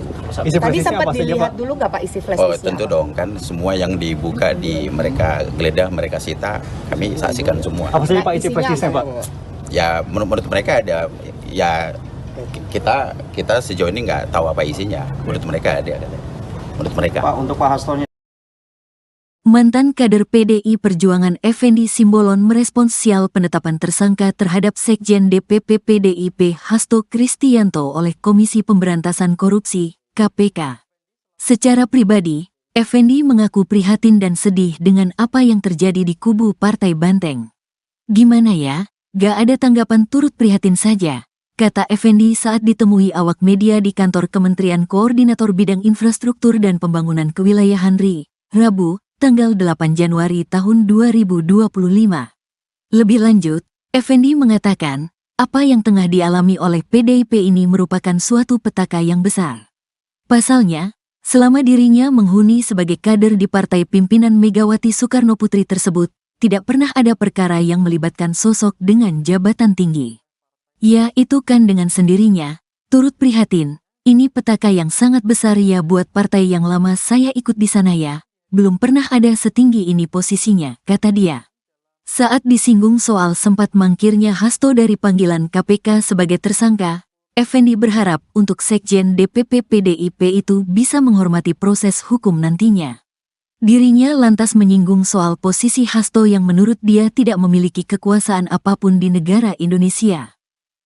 Tadi sempat dilihat dulu nggak Pak isi flash disk? Oh tentu dong, kan semua yang dibuka di mereka geledah, mereka sita, kami saksikan semua. Apa saja Pak isi flash disknya Pak? Ya menurut mereka ada, ya kita sejauh ini nggak tahu apa isinya. Menurut mereka ada. Menurut mereka. Pak, untuk Pak Hastonya. Mantan kader PDI Perjuangan Effendi Simbolon merespons sial penetapan tersangka terhadap Sekjen DPP PDIP Hasto Kristianto oleh Komisi Pemberantasan Korupsi, KPK. Secara pribadi, Effendi mengaku prihatin dan sedih dengan apa yang terjadi di kubu Partai Banteng. Gimana ya, gak ada tanggapan, turut prihatin saja, kata Effendi saat ditemui awak media di kantor Kementerian Koordinator Bidang Infrastruktur dan Pembangunan Kewilayahan RI, Rabu, tanggal 8 Januari tahun 2025. Lebih lanjut, Effendi mengatakan, apa yang tengah dialami oleh PDIP ini merupakan suatu petaka yang besar. Pasalnya, selama dirinya menghuni sebagai kader di partai pimpinan Megawati Soekarno Putri tersebut, tidak pernah ada perkara yang melibatkan sosok dengan jabatan tinggi. Ya itu kan dengan sendirinya, turut prihatin, ini petaka yang sangat besar ya buat partai yang lama saya ikut di sana ya. Belum pernah ada setinggi ini posisinya, kata dia. Saat disinggung soal sempat mangkirnya Hasto dari panggilan KPK sebagai tersangka, Effendi berharap untuk Sekjen DPP PDIP itu bisa menghormati proses hukum nantinya. Dirinya lantas menyinggung soal posisi Hasto yang menurut dia tidak memiliki kekuasaan apapun di negara Indonesia.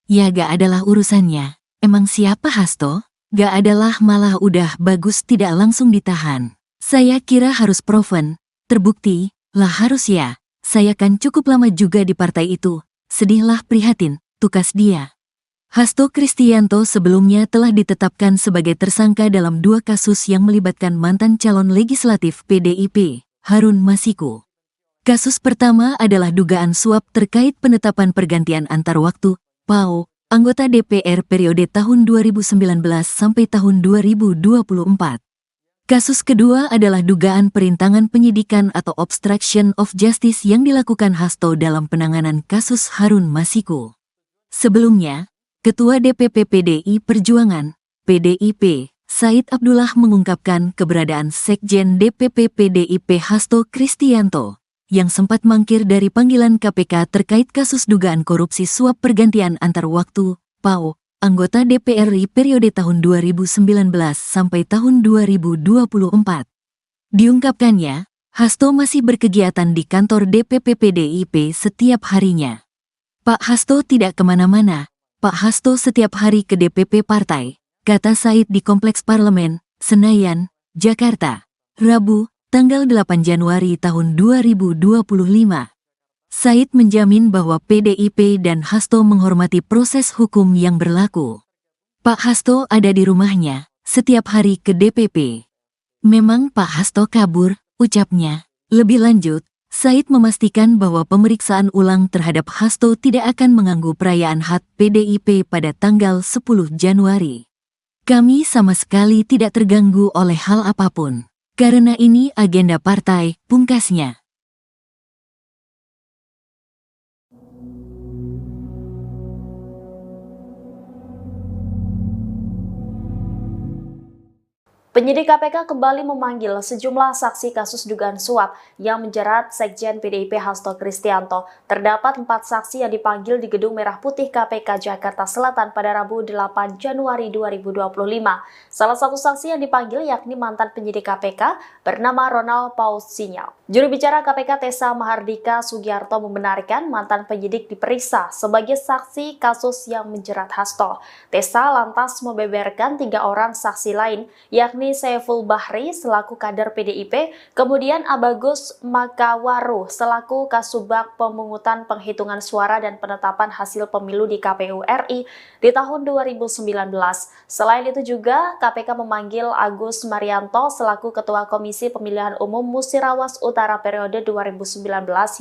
Ya gak adalah urusannya, emang siapa Hasto? Gak adalah, malah udah bagus tidak langsung ditahan. Saya kira harus proven, terbukti, lah harus ya, saya kan cukup lama juga di partai itu, sedihlah prihatin, tukas dia. Hasto Kristianto sebelumnya telah ditetapkan sebagai tersangka dalam 2 kasus yang melibatkan mantan calon legislatif PDIP, Harun Masiku. Kasus pertama adalah dugaan suap terkait penetapan pergantian antar waktu, PAO, anggota DPR periode tahun 2019 sampai tahun 2024. Kasus kedua adalah dugaan perintangan penyidikan atau obstruction of justice yang dilakukan Hasto dalam penanganan kasus Harun Masiku. Sebelumnya, Ketua DPP PDI Perjuangan, PDIP, Said Abdullah mengungkapkan keberadaan Sekjen DPP PDIP Hasto Kristianto, yang sempat mangkir dari panggilan KPK terkait kasus dugaan korupsi suap pergantian antar waktu, PAO, anggota DPR RI periode tahun 2019 sampai tahun 2024. Diungkapkannya, Hasto masih berkegiatan di kantor DPP PDIP setiap harinya. Pak Hasto tidak kemana-mana, Pak Hasto setiap hari ke DPP partai, kata Said di Kompleks Parlemen, Senayan, Jakarta, Rabu, tanggal 8 Januari tahun 2025. Said menjamin bahwa PDIP dan Hasto menghormati proses hukum yang berlaku. Pak Hasto ada di rumahnya, setiap hari ke DPP. Memang Pak Hasto kabur, ucapnya. Lebih lanjut, Said memastikan bahwa pemeriksaan ulang terhadap Hasto tidak akan mengganggu perayaan HUT PDIP pada tanggal 10 Januari. Kami sama sekali tidak terganggu oleh hal apapun. Karena ini agenda partai, pungkasnya. Penyidik KPK kembali memanggil sejumlah saksi kasus dugaan suap yang menjerat Sekjen PDIP Hasto Kristianto. Terdapat 4 saksi yang dipanggil di Gedung Merah Putih KPK Jakarta Selatan pada Rabu 8 Januari 2025. Salah satu saksi yang dipanggil yakni mantan penyidik KPK bernama Ronald Paul Sinyal. Juru bicara KPK Tessa Mahardika Sugiarto membenarkan mantan penyidik diperiksa sebagai saksi kasus yang menjerat Hasto. Tessa lantas membeberkan 3 orang saksi lain, yakni Saiful Bahri selaku kader PDIP, kemudian Abagus Makawaru selaku Kasubag Pemungutan Penghitungan Suara dan Penetapan Hasil Pemilu di KPU RI di tahun 2019. Selain itu juga KPK memanggil Agus Marianto selaku Ketua Komisi Pemilihan Umum Musirawas Utara periode 2019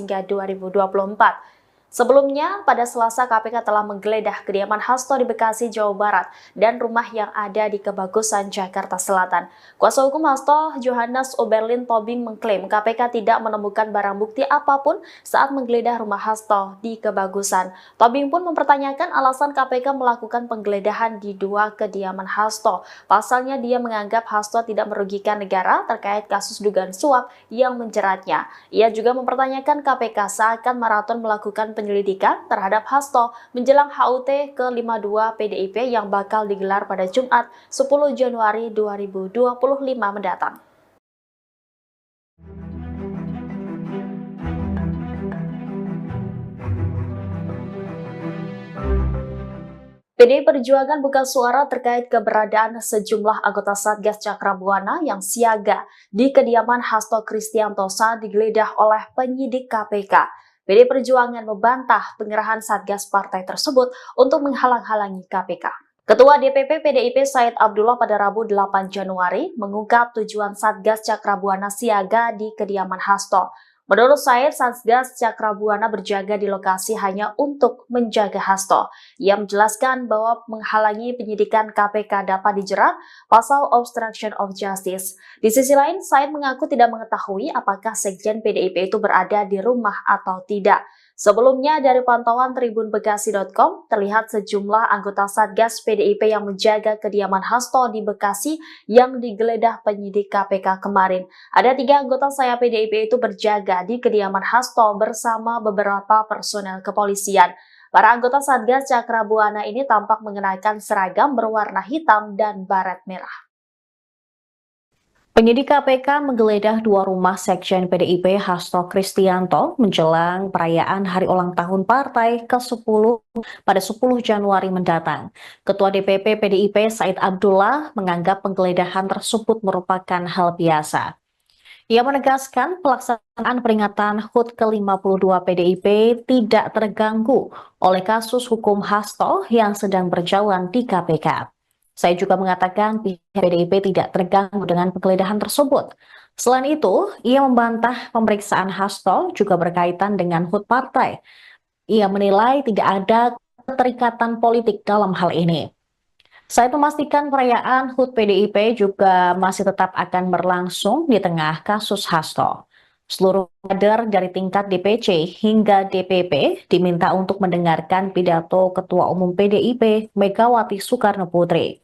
hingga 2024. Sebelumnya, pada Selasa KPK telah menggeledah kediaman Hasto di Bekasi, Jawa Barat dan rumah yang ada di Kebagusan, Jakarta Selatan. Kuasa hukum Hasto, Johannes Oberlin Tobing, mengklaim KPK tidak menemukan barang bukti apapun saat menggeledah rumah Hasto di Kebagusan. Tobing pun mempertanyakan alasan KPK melakukan penggeledahan di 2 kediaman Hasto. Pasalnya dia menganggap Hasto tidak merugikan negara terkait kasus dugaan suap yang menjeratnya. Ia juga mempertanyakan KPK seakan maraton melakukan penyelidikan terhadap Hasto menjelang HUT ke-52 PDIP yang bakal digelar pada Jumat 10 Januari 2025 mendatang. PDI Perjuangan buka suara terkait keberadaan sejumlah anggota Satgas Cakrabuana yang siaga di kediaman Hasto Kristianto saat digeledah oleh penyidik KPK. PDI Perjuangan membantah pengerahan Satgas partai tersebut untuk menghalang-halangi KPK. Ketua DPP PDIP Said Abdullah pada Rabu 8 Januari mengungkap tujuan Satgas Cakrabuana siaga di kediaman Hasto. Menurut Said, Satgas Cakrabuana berjaga di lokasi hanya untuk menjaga Hasto. Ia menjelaskan bahwa menghalangi penyidikan KPK dapat dijerat pasal obstruction of justice. Di sisi lain, Said mengaku tidak mengetahui apakah Sekjen PDIP itu berada di rumah atau tidak. Sebelumnya, dari pantauan tribunbekasi.com, terlihat sejumlah anggota Satgas PDIP yang menjaga kediaman Hasto di Bekasi yang digeledah penyidik KPK kemarin. Ada 3 anggota sayap PDIP itu berjaga di kediaman Hasto bersama beberapa personel kepolisian. Para anggota Satgas Cakrabuana ini tampak mengenakan seragam berwarna hitam dan baret merah. Penyidik KPK menggeledah 2 rumah Sekjen PDIP Hasto Kristianto menjelang perayaan hari ulang tahun partai ke-10 pada 10 Januari mendatang. Ketua DPP PDIP Said Abdullah menganggap penggeledahan tersebut merupakan hal biasa. Ia menegaskan pelaksanaan peringatan HUT ke-52 PDIP tidak terganggu oleh kasus hukum Hasto yang sedang berjalan di KPK. Saya juga mengatakan pihak PDIP tidak terganggu dengan penggeledahan tersebut. Selain itu, ia membantah pemeriksaan Hasto juga berkaitan dengan HUT partai. Ia menilai tidak ada keterikatan politik dalam hal ini. Saya memastikan perayaan HUT PDIP juga masih tetap akan berlangsung di tengah kasus Hasto. Seluruh kader dari tingkat DPC hingga DPP diminta untuk mendengarkan pidato Ketua Umum PDIP Megawati Soekarno Putri.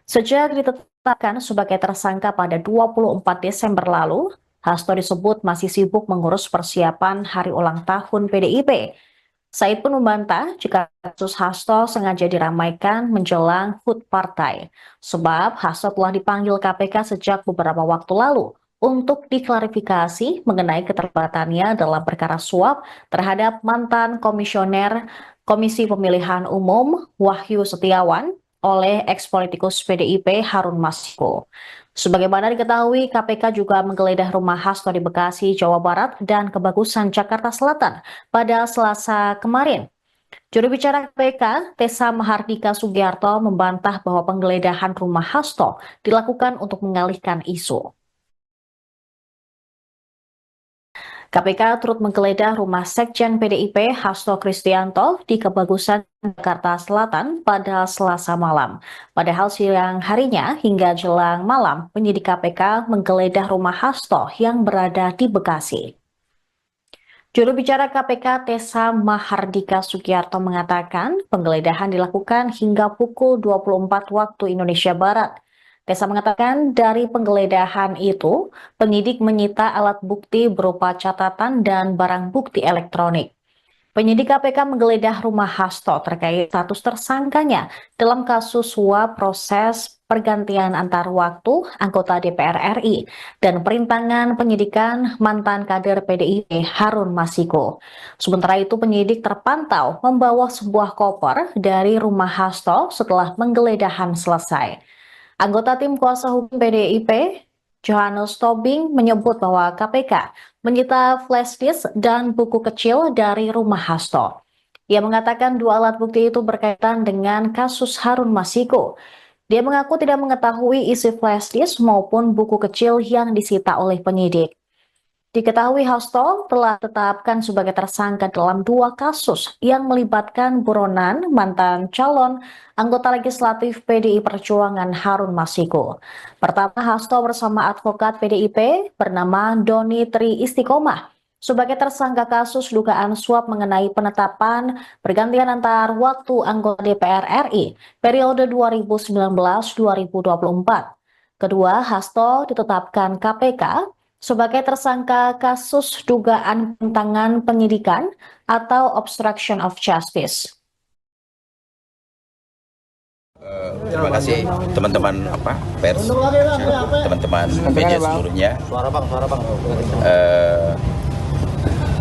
Sejak ditetapkan sebagai tersangka pada 24 Desember lalu, Hasto disebut masih sibuk mengurus persiapan hari ulang tahun PDIP. Said pun membantah jika kasus Hasto sengaja diramaikan menjelang HUT partai, sebab Hasto telah dipanggil KPK sejak beberapa waktu lalu untuk diklarifikasi mengenai keterlibatannya dalam perkara suap terhadap mantan komisioner Komisi Pemilihan Umum Wahyu Setiawan oleh ex-politikus PDIP Harun Masiku. Sebagaimana diketahui, KPK juga menggeledah rumah Hasto di Bekasi, Jawa Barat dan Kebagusan, Jakarta Selatan pada Selasa kemarin. Juru bicara KPK, Tessa Mahardika Sugiarto, membantah bahwa penggeledahan rumah Hasto dilakukan untuk mengalihkan isu. KPK turut menggeledah rumah Sekjen PDIP Hasto Kristianto di Kebagusan, Jakarta Selatan pada Selasa malam. Padahal siang harinya hingga jelang malam, penyidik KPK menggeledah rumah Hasto yang berada di Bekasi. Juru bicara KPK Tessa Mahardika Sugiarto mengatakan penggeledahan dilakukan hingga pukul 24 waktu Indonesia Barat. Desa mengatakan dari penggeledahan itu, penyidik menyita alat bukti berupa catatan dan barang bukti elektronik. Penyidik KPK menggeledah rumah Hasto terkait status tersangkanya dalam kasus suap proses pergantian antar waktu anggota DPR RI dan perintangan penyidikan mantan kader PDIP Harun Masiku. Sementara itu penyidik terpantau membawa sebuah koper dari rumah Hasto setelah penggeledahan selesai. Anggota tim kuasa hukum PDIP, Johannes Tobing, menyebut bahwa KPK menyita flash disk dan buku kecil dari rumah Hasto. Ia mengatakan dua alat bukti itu berkaitan dengan kasus Harun Masiku. Dia mengaku tidak mengetahui isi flash disk maupun buku kecil yang disita oleh penyidik. Diketahui Hasto telah ditetapkan sebagai tersangka dalam dua kasus yang melibatkan buronan mantan calon anggota legislatif PDI Perjuangan Harun Masiku. Pertama, Hasto bersama advokat PDIP bernama Doni Tri Istiqomah sebagai tersangka kasus dugaan suap mengenai penetapan pergantian antar waktu anggota DPR RI periode 2019-2024. Kedua, Hasto ditetapkan KPK sebagai tersangka kasus dugaan penentangan penyidikan atau obstruction of justice. Terima kasih teman-teman pers, teman-teman media seluruhnya.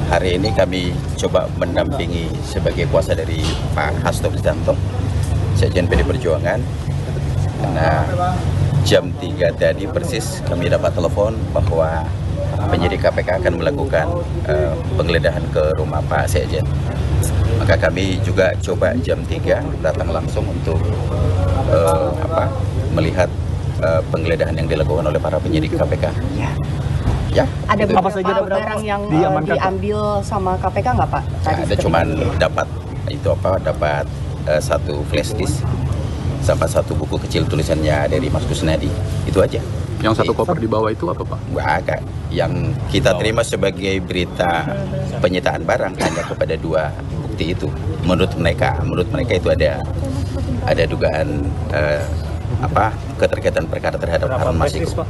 Hari ini kami coba mendampingi sebagai kuasa dari Pak Hasto Kristianto, Sekjen PD Perjuangan. Nah, jam 3 tadi persis kami dapat telepon bahwa penyidik KPK akan melakukan penggeledahan ke rumah Pak Sekjen. Maka kami juga coba jam 3 datang langsung untuk melihat penggeledahan yang dilakukan oleh para penyidik KPK. Ya. Ada itu. beberapa barang yang diambil sama KPK nggak Pak? Ya, ada cuman dapat satu flash disk sama satu buku kecil tulisannya dari Mas Kusnadi, itu aja. Yang satu koper di bawah itu apa Pak? Agak. Yang kita terima sebagai berita penyitaan barang hanya kepada dua bukti itu. Menurut mereka itu ada dugaan keterkaitan perkara terhadap Harun Masiku.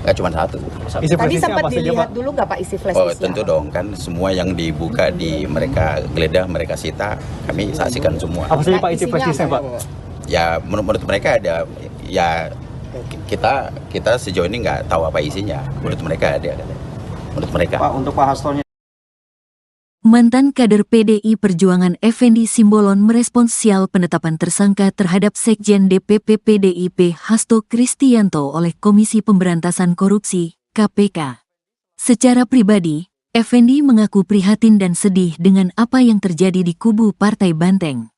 Nggak cuma satu. Tadi sempat dilihat dulu nggak Pak isi flash disk? Oh tentu dong, kan semua yang dibuka di mereka geledah, mereka sita, kami saksikan semua. Apa saja Pak isi flash disknya Pak? Ya menurut mereka ada, ya kita sejauh ini nggak tahu apa isinya. Menurut mereka ada. Menurut mereka. Pak, untuk Pak Hastonya. Mantan kader PDI Perjuangan Effendi Simbolon merespons sial penetapan tersangka terhadap Sekjen DPP PDIP Hasto Kristianto oleh Komisi Pemberantasan Korupsi, KPK. Secara pribadi, Effendi mengaku prihatin dan sedih dengan apa yang terjadi di kubu Partai Banteng.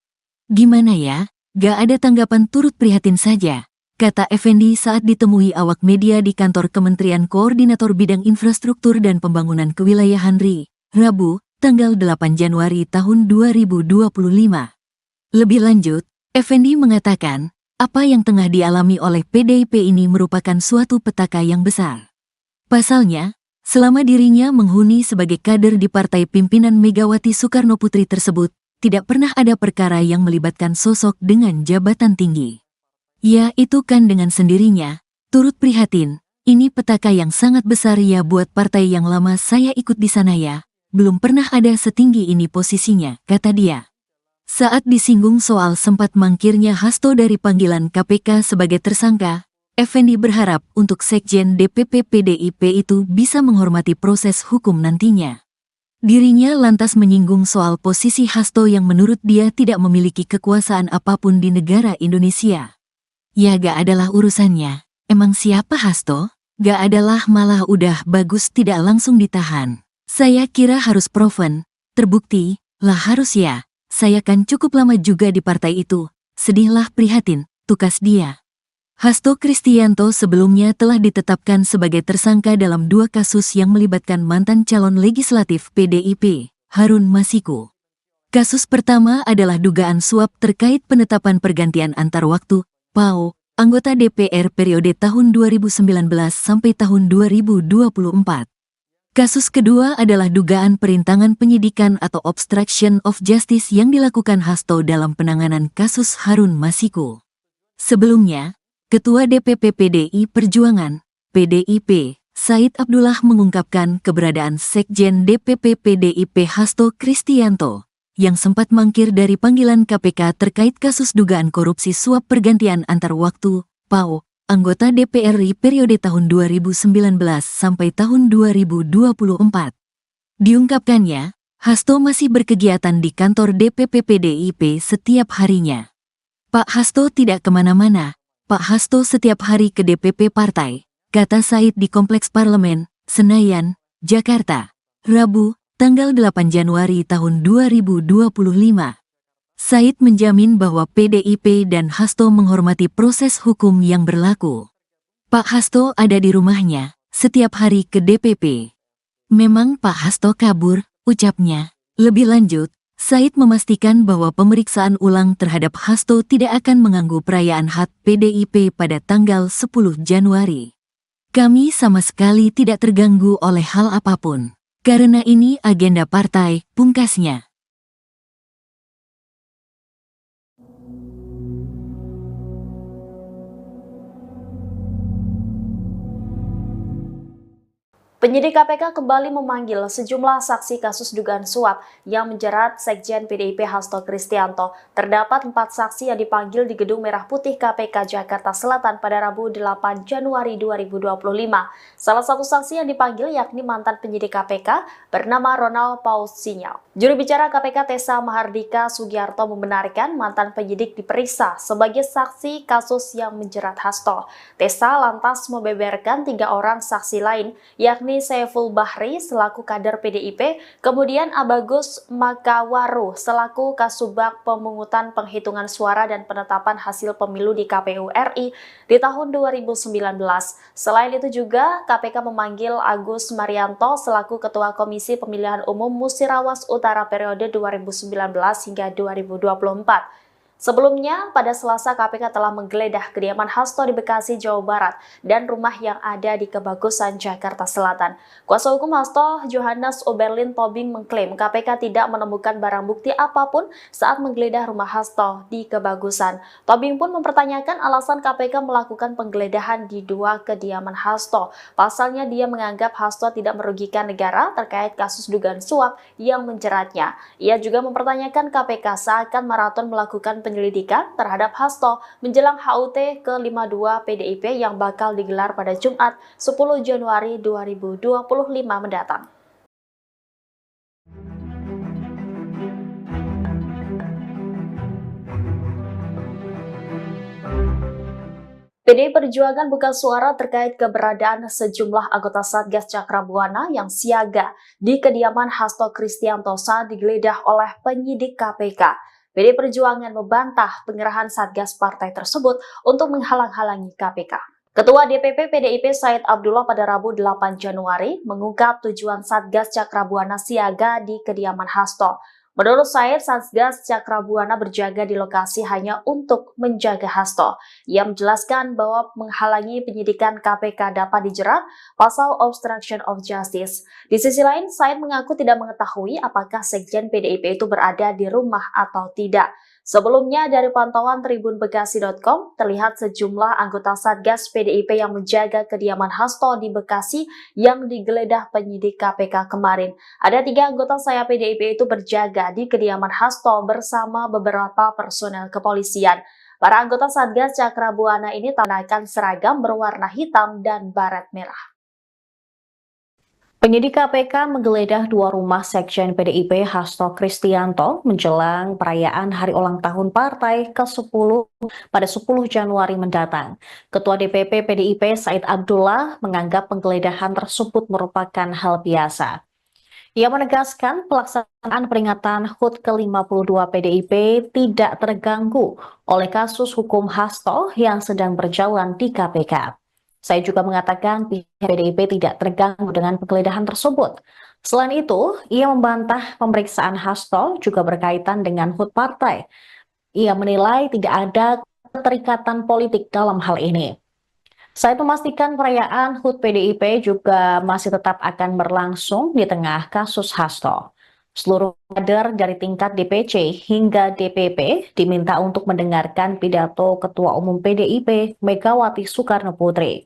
Gimana ya, gak ada tanggapan, turut prihatin saja, kata Effendi saat ditemui awak media di kantor Kementerian Koordinator Bidang Infrastruktur dan Pembangunan Kewilayahan RI, Rabu, tanggal 8 Januari tahun 2025. Lebih lanjut, Effendi mengatakan, apa yang tengah dialami oleh PDIP ini merupakan suatu petaka yang besar. Pasalnya, selama dirinya menghuni sebagai kader di partai pimpinan Megawati Soekarno Putri tersebut, tidak pernah ada perkara yang melibatkan sosok dengan jabatan tinggi. Ya itu kan dengan sendirinya, turut prihatin, ini petaka yang sangat besar ya buat partai yang lama saya ikut di sana ya. Belum pernah ada setinggi ini posisinya, kata dia. Saat disinggung soal sempat mangkirnya Hasto dari panggilan KPK sebagai tersangka, Effendi berharap untuk Sekjen DPP PDIP itu bisa menghormati proses hukum nantinya. Dirinya lantas menyinggung soal posisi Hasto yang menurut dia tidak memiliki kekuasaan apapun di negara Indonesia. Ya gak adalah urusannya, emang siapa Hasto? Gak adalah, malah udah bagus tidak langsung ditahan. Saya kira harus proven, terbukti, lah harus ya, saya kan cukup lama juga di partai itu, sedihlah prihatin, tukas dia. Hasto Kristianto sebelumnya telah ditetapkan sebagai tersangka dalam dua kasus yang melibatkan mantan calon legislatif PDIP, Harun Masiku. Kasus pertama adalah dugaan suap terkait penetapan pergantian antar waktu, PAO, anggota DPR periode tahun 2019 sampai tahun 2024. Kasus kedua adalah dugaan perintangan penyidikan atau obstruction of justice yang dilakukan Hasto dalam penanganan kasus Harun Masiku. Sebelumnya, Ketua DPP PDI Perjuangan, PDIP, Said Abdullah mengungkapkan keberadaan Sekjen DPP PDIP Hasto Kristianto yang sempat mangkir dari panggilan KPK terkait kasus dugaan korupsi suap pergantian antar waktu, PAO, anggota DPR RI periode tahun 2019 sampai tahun 2024. Diungkapkannya, Hasto masih berkegiatan di kantor DPP PDIP setiap harinya. Pak Hasto tidak kemana-mana. Pak Hasto setiap hari ke DPP partai, kata Said di Kompleks Parlemen, Senayan, Jakarta, Rabu, tanggal 8 Januari tahun 2025. Said menjamin bahwa PDIP dan Hasto menghormati proses hukum yang berlaku. Pak Hasto ada di rumahnya, setiap hari ke DPP. Memang Pak Hasto kabur, ucapnya. Lebih lanjut, Said memastikan bahwa pemeriksaan ulang terhadap Hasto tidak akan mengganggu perayaan HUT PDIP pada tanggal 10 Januari. Kami sama sekali tidak terganggu oleh hal apapun. Karena ini agenda partai, pungkasnya. Penyidik KPK kembali memanggil sejumlah saksi kasus dugaan suap yang menjerat Sekjen PDIP Hasto Kristianto. Terdapat 4 saksi yang dipanggil di Gedung Merah Putih KPK Jakarta Selatan pada Rabu 8 Januari 2025. Salah satu saksi yang dipanggil yakni mantan penyidik KPK bernama Ronald Paul Sinyal. Juru bicara KPK Tessa Mahardika Sugiarto membenarkan mantan penyidik diperiksa sebagai saksi kasus yang menjerat Hasto. Tessa lantas membeberkan 3 orang saksi lain, yakni Saiful Bahri selaku kader PDIP, kemudian Abagus Makawaru selaku Kasubag Pemungutan Penghitungan Suara dan Penetapan Hasil Pemilu di KPU RI di tahun 2019. Selain itu juga KPK memanggil Agus Marianto selaku Ketua Komisi Pemilihan Umum Musirawas Utara periode 2019 hingga 2024. Sebelumnya, pada Selasa KPK telah menggeledah kediaman Hasto di Bekasi, Jawa Barat dan rumah yang ada di Kebagusan, Jakarta Selatan. Kuasa hukum Hasto, Johannes Oberlin Tobing mengklaim KPK tidak menemukan barang bukti apapun saat menggeledah rumah Hasto di Kebagusan. Tobing pun mempertanyakan alasan KPK melakukan penggeledahan di 2 kediaman Hasto. Pasalnya dia menganggap Hasto tidak merugikan negara terkait kasus dugaan suap yang menjeratnya. Ia juga mempertanyakan KPK seakan maraton melakukan penyelidikan terhadap Hasto menjelang HUT ke-52 PDIP yang bakal digelar pada Jumat 10 Januari 2025 mendatang. PDI Perjuangan buka suara terkait keberadaan sejumlah anggota Satgas Cakrabuana yang siaga di kediaman Hasto Kristianto saat digeledah oleh penyidik KPK. PDI Perjuangan membantah pengerahan Satgas partai tersebut untuk menghalang-halangi KPK. Ketua DPP PDIP Said Abdullah pada Rabu 8 Januari mengungkap tujuan Satgas Cakrabuana siaga di kediaman Hasto. Menurut Said, Satgas Cakrabuana berjaga di lokasi hanya untuk menjaga Hasto. Ia menjelaskan bahwa menghalangi penyidikan KPK dapat dijerat pasal obstruction of justice. Di sisi lain, Said mengaku tidak mengetahui apakah Sekjen PDIP itu berada di rumah atau tidak. Sebelumnya, dari pantauan tribunbekasi.com, terlihat sejumlah anggota Satgas PDIP yang menjaga kediaman Hasto di Bekasi yang digeledah penyidik KPK kemarin. Ada 3 anggota saya PDIP itu berjaga di kediaman Hasto bersama beberapa personel kepolisian. Para anggota Satgas Cakrabuana ini mengenakan seragam berwarna hitam dan baret merah. Penyidik KPK menggeledah 2 rumah Sekjen PDIP Hasto Kristianto menjelang perayaan hari ulang tahun partai ke-10 pada 10 Januari mendatang. Ketua DPP PDIP Said Abdullah menganggap penggeledahan tersebut merupakan hal biasa. Ia menegaskan pelaksanaan peringatan HUT ke-52 PDIP tidak terganggu oleh kasus hukum Hasto yang sedang berjalan di KPK. Saya juga mengatakan pihak PDIP tidak terganggu dengan penggeledahan tersebut. Selain itu, ia membantah pemeriksaan Hasto juga berkaitan dengan HUT partai. Ia menilai tidak ada keterikatan politik dalam hal ini. Saya memastikan perayaan HUT PDIP juga masih tetap akan berlangsung di tengah kasus Hasto. Seluruh kader dari tingkat DPC hingga DPP diminta untuk mendengarkan pidato Ketua Umum PDIP Megawati Soekarno Putri.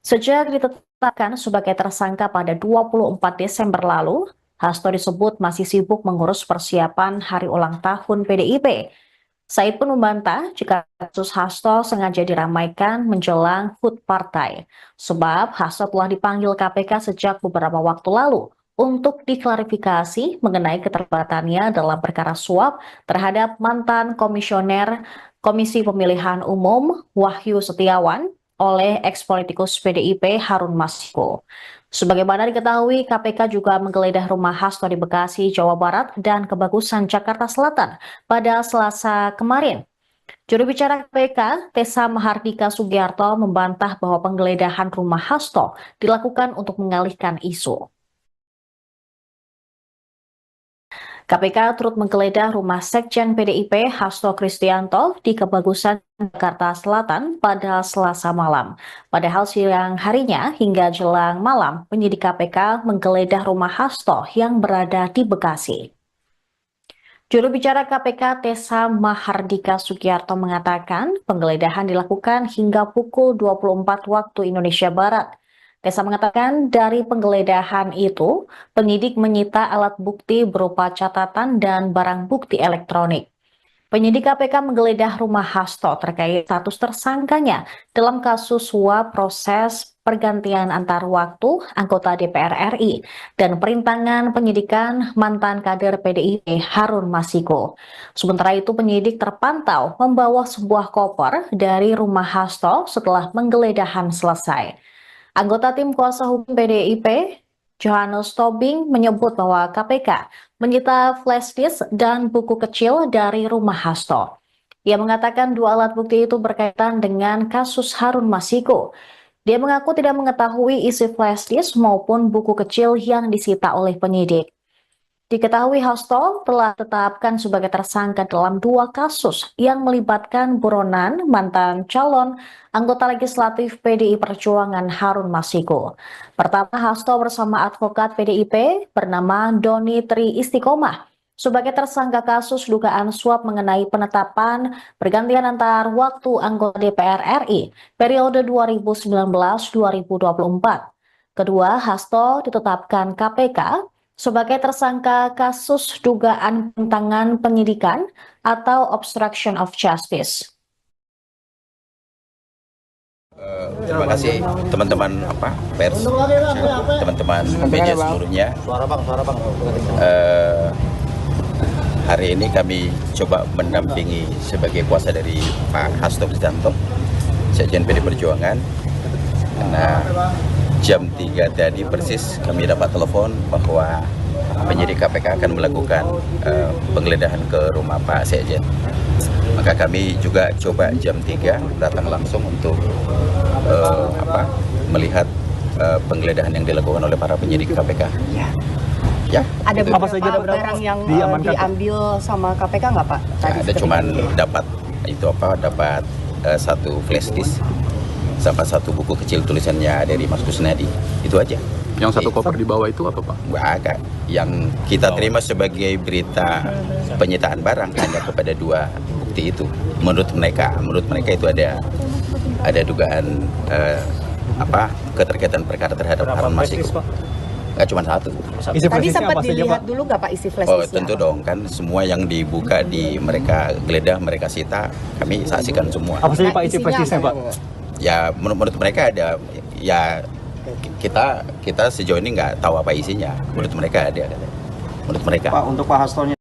Sejak ditetapkan sebagai tersangka pada 24 Desember lalu, Hasto disebut masih sibuk mengurus persiapan hari ulang tahun PDIP. Said pun membantah jika kasus Hasto sengaja diramaikan menjelang HUT partai, sebab Hasto telah dipanggil KPK sejak beberapa waktu lalu untuk diklarifikasi mengenai keterlibatannya dalam perkara suap terhadap mantan komisioner Komisi Pemilihan Umum Wahyu Setiawan oleh eks-politikus PDIP Harun Masiku. Sebagaimana diketahui, KPK juga menggeledah rumah Hasto di Bekasi, Jawa Barat, dan Kebagusan, Jakarta Selatan pada Selasa kemarin. Juru bicara KPK, Tessa Mahardika Sugiarto, membantah bahwa penggeledahan rumah Hasto dilakukan untuk mengalihkan isu. KPK turut menggeledah rumah Sekjen PDIP Hasto Kristianto di Kebagusan, Jakarta Selatan pada Selasa malam. Padahal siang harinya hingga jelang malam, penyidik KPK menggeledah rumah Hasto yang berada di Bekasi. Juru bicara KPK Tessa Mahardika Sugiarto mengatakan penggeledahan dilakukan hingga pukul 24 waktu Indonesia Barat. Tessa mengatakan dari penggeledahan itu, penyidik menyita alat bukti berupa catatan dan barang bukti elektronik. Penyidik KPK menggeledah rumah Hasto terkait status tersangkanya dalam kasus suap proses pergantian antar waktu anggota DPR RI dan perintangan penyidikan mantan kader PDIP Harun Masiku. Sementara itu penyidik terpantau membawa sebuah koper dari rumah Hasto setelah penggeledahan selesai. Anggota tim kuasa hukum PDIP, Johannes Tobing, menyebut bahwa KPK menyita flash disk dan buku kecil dari rumah Hasto. Ia mengatakan dua alat bukti itu berkaitan dengan kasus Harun Masiku. Dia mengaku tidak mengetahui isi flash disk maupun buku kecil yang disita oleh penyidik. Diketahui Hasto telah ditetapkan sebagai tersangka dalam dua kasus yang melibatkan buronan mantan calon anggota legislatif PDI Perjuangan Harun Masiku. Pertama, Hasto bersama advokat PDIP bernama Doni Tri Istiqomah sebagai tersangka kasus dugaan suap mengenai penetapan pergantian antar waktu anggota DPR RI periode 2019-2024. Kedua, Hasto ditetapkan KPK sebagai tersangka kasus dugaan penentangan penyidikan atau obstruction of justice. Terima kasih teman-teman pers, teman-teman media seluruhnya. Hari ini kami coba mendampingi sebagai kuasa dari Pak Hasto Kristianto, Sekjen PD Perjuangan. Karena jam 3 tadi persis kami dapat telepon bahwa penyidik KPK akan melakukan penggeledahan ke rumah Pak Sekjen. Maka kami juga coba jam 3 datang langsung untuk melihat penggeledahan yang dilakukan oleh para penyidik KPK. Ya. Ada beberapa barang yang diambil sama KPK nggak Pak? Ya, ada cuman dapat satu flash disk sama satu buku kecil tulisannya dari Mas Kusnadi, itu aja. Yang satu koper di bawah itu apa Pak? Agak. Yang kita terima sebagai berita penyitaan barang hanya kepada dua bukti itu. Menurut mereka itu ada dugaan keterkaitan perkara terhadap Harun Masiku. Nggak cuma satu. Tadi sempat dilihat dulu nggak Pak isi flash disk? Oh tentu dong, kan semua yang dibuka di mereka geledah, mereka sita, kami saksikan semua. Apa saja Pak isi flash disknya Pak? Ya menurut mereka ada, ya kita sejauh ini nggak tahu apa isinya. Menurut mereka ada. Menurut mereka. Pak, untuk Pak Hastonya.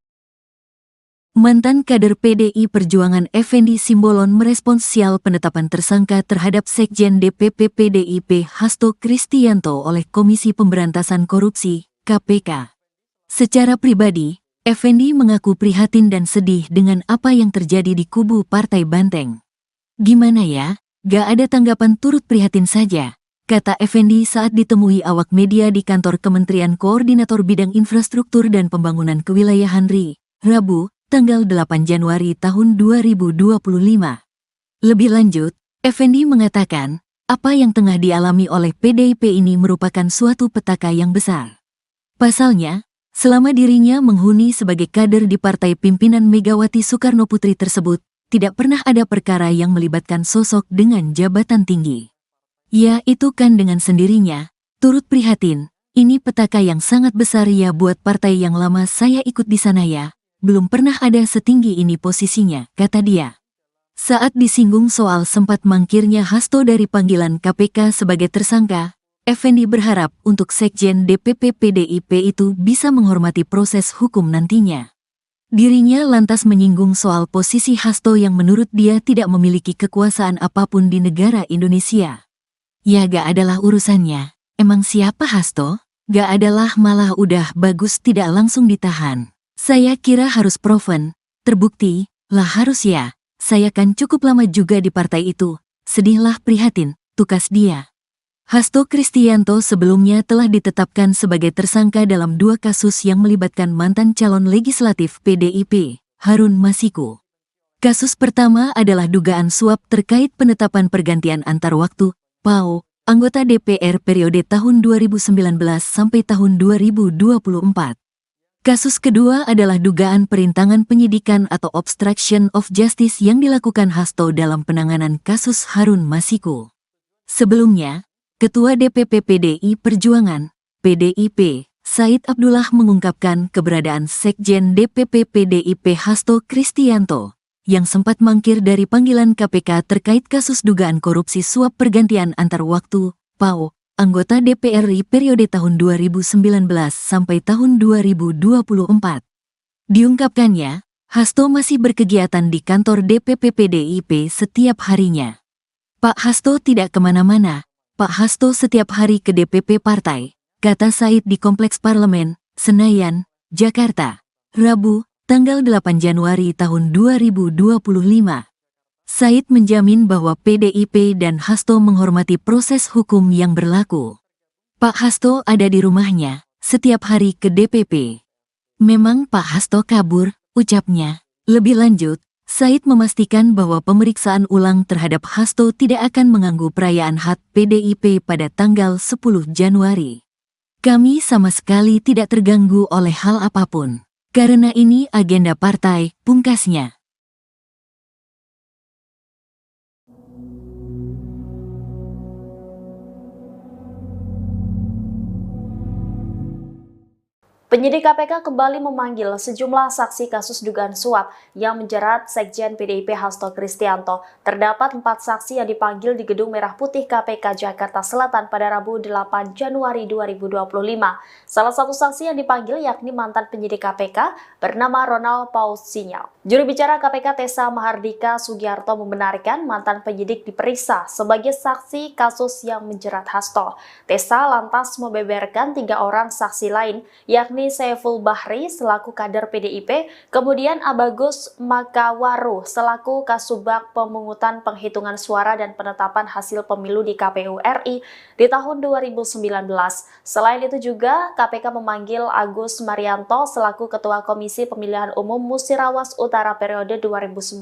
Mantan kader PDI Perjuangan Effendi Simbolon merespons sial penetapan tersangka terhadap Sekjen DPP PDIP Hasto Kristianto oleh Komisi Pemberantasan Korupsi, KPK. Secara pribadi, Effendi mengaku prihatin dan sedih dengan apa yang terjadi di kubu Partai Banteng. Gimana ya? Gak ada tanggapan, turut prihatin saja, kata Effendi saat ditemui awak media di kantor Kementerian Koordinator Bidang Infrastruktur dan Pembangunan Kewilayahan RI, Rabu, tanggal 8 Januari tahun 2025. Lebih lanjut, Effendi mengatakan, apa yang tengah dialami oleh PDIP ini merupakan suatu petaka yang besar. Pasalnya, Selama dirinya menghuni sebagai kader di partai pimpinan Megawati Soekarno Putri tersebut, tidak pernah ada perkara yang melibatkan sosok dengan jabatan tinggi. Ya, itu kan dengan sendirinya, turut prihatin, ini petaka yang sangat besar ya buat partai yang lama saya ikut di sana ya, belum pernah ada setinggi ini posisinya, kata dia. Saat disinggung soal sempat mangkirnya Hasto dari panggilan KPK sebagai tersangka, Effendi berharap untuk Sekjen DPP PDIP itu bisa menghormati proses hukum nantinya. Dirinya lantas menyinggung soal posisi Hasto yang menurut dia tidak memiliki kekuasaan apapun di negara Indonesia. Ya gak adalah urusannya, emang siapa Hasto? Gak adalah malah udah bagus tidak langsung ditahan. Saya kira harus proven, terbukti, lah harus ya, saya kan cukup lama juga di partai itu, sedihlah prihatin, tukas dia. Hasto Kristianto sebelumnya telah ditetapkan sebagai tersangka dalam 2 kasus yang melibatkan mantan calon legislatif PDIP, Harun Masiku. Kasus pertama adalah dugaan suap terkait penetapan pergantian antar waktu, PAO, anggota DPR periode tahun 2019 sampai tahun 2024. Kasus kedua adalah dugaan perintangan penyidikan atau obstruction of justice yang dilakukan Hasto dalam penanganan kasus Harun Masiku. Sebelumnya, Ketua DPP PDI Perjuangan, PDIP, Said Abdullah mengungkapkan keberadaan Sekjen DPP PDIP Hasto Kristianto, yang sempat mangkir dari panggilan KPK terkait kasus dugaan korupsi suap pergantian antar waktu, PAO, anggota DPR RI periode tahun 2019 sampai tahun 2024. Diungkapkannya, Hasto masih berkegiatan di kantor DPP PDIP setiap harinya. Pak Hasto tidak kemana-mana, Pak Hasto setiap hari ke DPP partai, kata Said di Kompleks Parlemen, Senayan, Jakarta, Rabu, tanggal 8 Januari tahun 2025. Said menjamin bahwa PDIP dan Hasto menghormati proses hukum yang berlaku. Pak Hasto ada di rumahnya, setiap hari ke DPP. Memang Pak Hasto kabur, ucapnya. Lebih lanjut, Said memastikan bahwa pemeriksaan ulang terhadap Hasto tidak akan mengganggu perayaan HUT PDIP pada tanggal 10 Januari. Kami sama sekali tidak terganggu oleh hal apapun. Karena ini agenda partai, pungkasnya. Penyidik KPK kembali memanggil sejumlah saksi kasus dugaan suap yang menjerat Sekjen PDIP Hasto Kristianto. Terdapat 4 saksi yang dipanggil di Gedung Merah Putih KPK Jakarta Selatan pada Rabu 8 Januari 2025. Salah satu saksi yang dipanggil yakni mantan penyidik KPK bernama Ronald Paul Sinyal. Juru bicara KPK Tessa Mahardika Sugiarto membenarkan mantan penyidik diperiksa sebagai saksi kasus yang menjerat Hasto. Tessa lantas membeberkan 3 orang saksi lain, yakni Saiful Bahri selaku kader PDIP, kemudian Abagus Makawaru selaku Kasubag Pemungutan Penghitungan Suara dan Penetapan Hasil Pemilu di KPU RI di tahun 2019. Selain itu juga KPK memanggil Agus Marianto selaku Ketua Komisi Pemilihan Umum Musirawas Utara periode 2019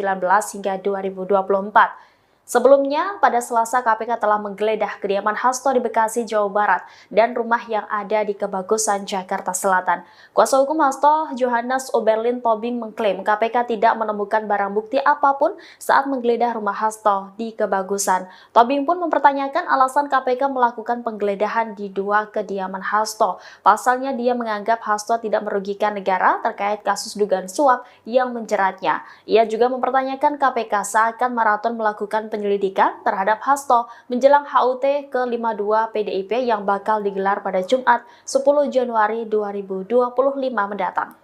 hingga 2024. Sebelumnya, pada Selasa KPK telah menggeledah kediaman Hasto di Bekasi, Jawa Barat dan rumah yang ada di Kebagusan, Jakarta Selatan. Kuasa hukum Hasto, Johannes Oberlin Tobing mengklaim KPK tidak menemukan barang bukti apapun saat menggeledah rumah Hasto di Kebagusan. Tobing pun mempertanyakan alasan KPK melakukan penggeledahan di 2 kediaman Hasto. Pasalnya dia menganggap Hasto tidak merugikan negara terkait kasus dugaan suap yang menjeratnya. Ia juga mempertanyakan KPK seakan maraton melakukan penyelidikan terhadap Hasto menjelang HUT ke-52 PDIP yang bakal digelar pada Jumat 10 Januari 2025 mendatang.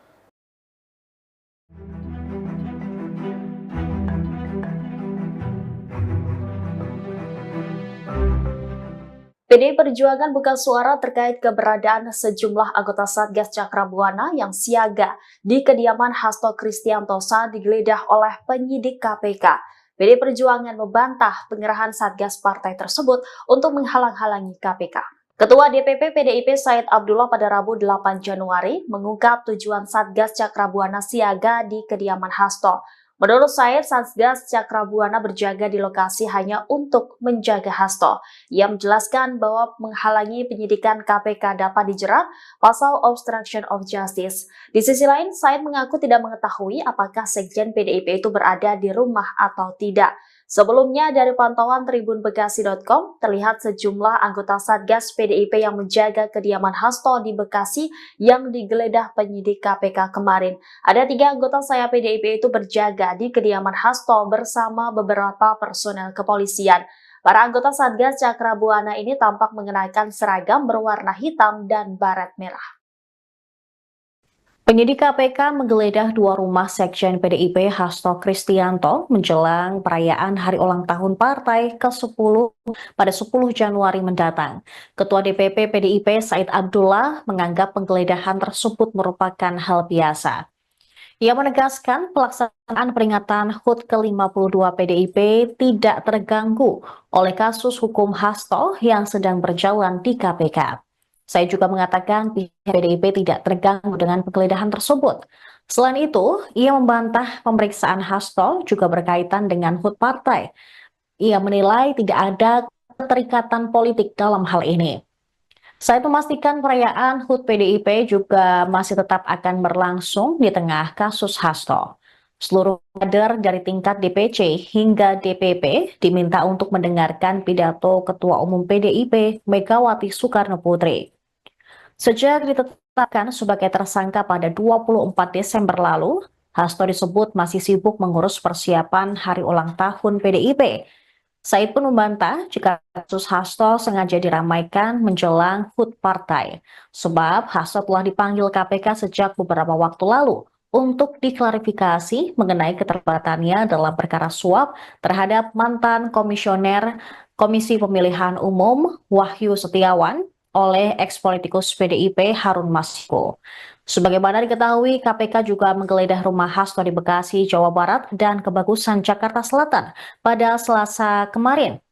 PDI Perjuangan buka suara terkait keberadaan sejumlah anggota Satgas Cakrabuana yang siaga di kediaman Hasto Kristianto saat digeledah oleh penyidik KPK. PDI Perjuangan membantah pengerahan Satgas partai tersebut untuk menghalang-halangi KPK. Ketua DPP PDIP Said Abdullah pada Rabu 8 Januari mengungkap tujuan Satgas Cakrabuana siaga di kediaman Hasto. Menurut Said, Satgas Cakrabuana berjaga di lokasi hanya untuk menjaga Hasto. Ia menjelaskan bahwa menghalangi penyidikan KPK dapat dijerat pasal obstruction of justice. Di sisi lain, Said mengaku tidak mengetahui apakah Sekjen PDIP itu berada di rumah atau tidak. Sebelumnya, dari pantauan tribunbekasi.com, terlihat sejumlah anggota Satgas PDIP yang menjaga kediaman Hasto di Bekasi yang digeledah penyidik KPK kemarin. Ada 3 anggota saya PDIP itu berjaga di kediaman Hasto bersama beberapa personel kepolisian. Para anggota Satgas Cakrabuana ini tampak mengenakan seragam berwarna hitam dan baret merah. Penyidik KPK menggeledah 2 rumah Sekjen PDIP Hasto Kristianto menjelang perayaan hari ulang tahun partai ke-10 pada 10 Januari mendatang. Ketua DPP PDIP Said Abdullah menganggap penggeledahan tersebut merupakan hal biasa. Ia menegaskan pelaksanaan peringatan HUT ke-52 PDIP tidak terganggu oleh kasus hukum Hasto yang sedang berjalan di KPK. Saya juga mengatakan pihak PDIP tidak terganggu dengan penggeledahan tersebut. Selain itu, ia membantah pemeriksaan Hasto juga berkaitan dengan HUT partai. Ia menilai tidak ada keterikatan politik dalam hal ini. Saya memastikan perayaan HUT PDIP juga masih tetap akan berlangsung di tengah kasus Hasto. Seluruh kader dari tingkat DPC hingga DPP diminta untuk mendengarkan pidato Ketua Umum PDIP Megawati Soekarno Putri. Sejak ditetapkan sebagai tersangka pada 24 Desember lalu, Hasto disebut masih sibuk mengurus persiapan hari ulang tahun PDIP. Said pun membantah jika kasus Hasto sengaja diramaikan menjelang HUT partai, sebab Hasto telah dipanggil KPK sejak beberapa waktu lalu untuk diklarifikasi mengenai keterlibatannya dalam perkara suap terhadap mantan komisioner Komisi Pemilihan Umum Wahyu Setiawan oleh eks-politikus PDIP Harun Masiku. Sebagaimana diketahui, KPK juga menggeledah rumah Hasto di Bekasi, Jawa Barat, dan Kebagusan, Jakarta Selatan pada Selasa kemarin.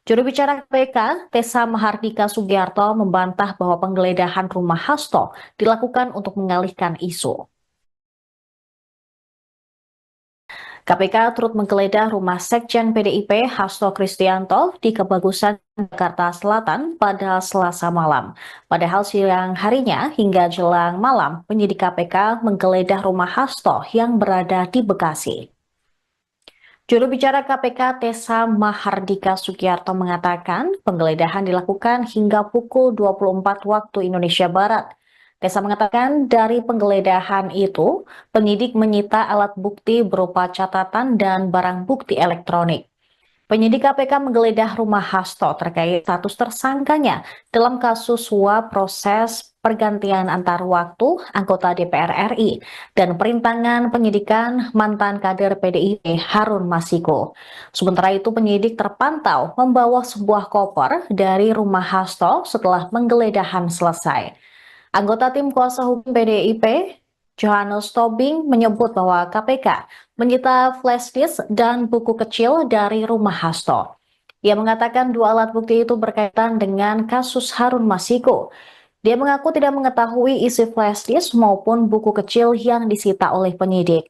Juru bicara KPK, Tessa Mahardika Sugiarto, membantah bahwa penggeledahan rumah Hasto dilakukan untuk mengalihkan isu. KPK turut menggeledah rumah Sekjen PDIP Hasto Kristianto di Kebagusan, Jakarta Selatan pada Selasa malam. Padahal siang harinya hingga jelang malam, penyidik KPK menggeledah rumah Hasto yang berada di Bekasi. Juru bicara KPK Tessa Mahardika Sugiarto mengatakan penggeledahan dilakukan hingga pukul 24 waktu Indonesia Barat. Tessa mengatakan dari penggeledahan itu, penyidik menyita alat bukti berupa catatan dan barang bukti elektronik. Penyidik KPK menggeledah rumah Hasto terkait status tersangkanya dalam kasus suap proses pergantian antar waktu anggota DPR RI dan perintangan penyidikan mantan kader PDIP Harun Masiku. Sementara itu penyidik terpantau membawa sebuah koper dari rumah Hasto setelah penggeledahan selesai. Anggota tim kuasa hukum PDIP, Johannes Tobing, menyebut bahwa KPK menyita flash disk dan buku kecil dari rumah Hasto. Ia mengatakan 2 alat bukti itu berkaitan dengan kasus Harun Masiku. Dia mengaku tidak mengetahui isi flash disk maupun buku kecil yang disita oleh penyidik.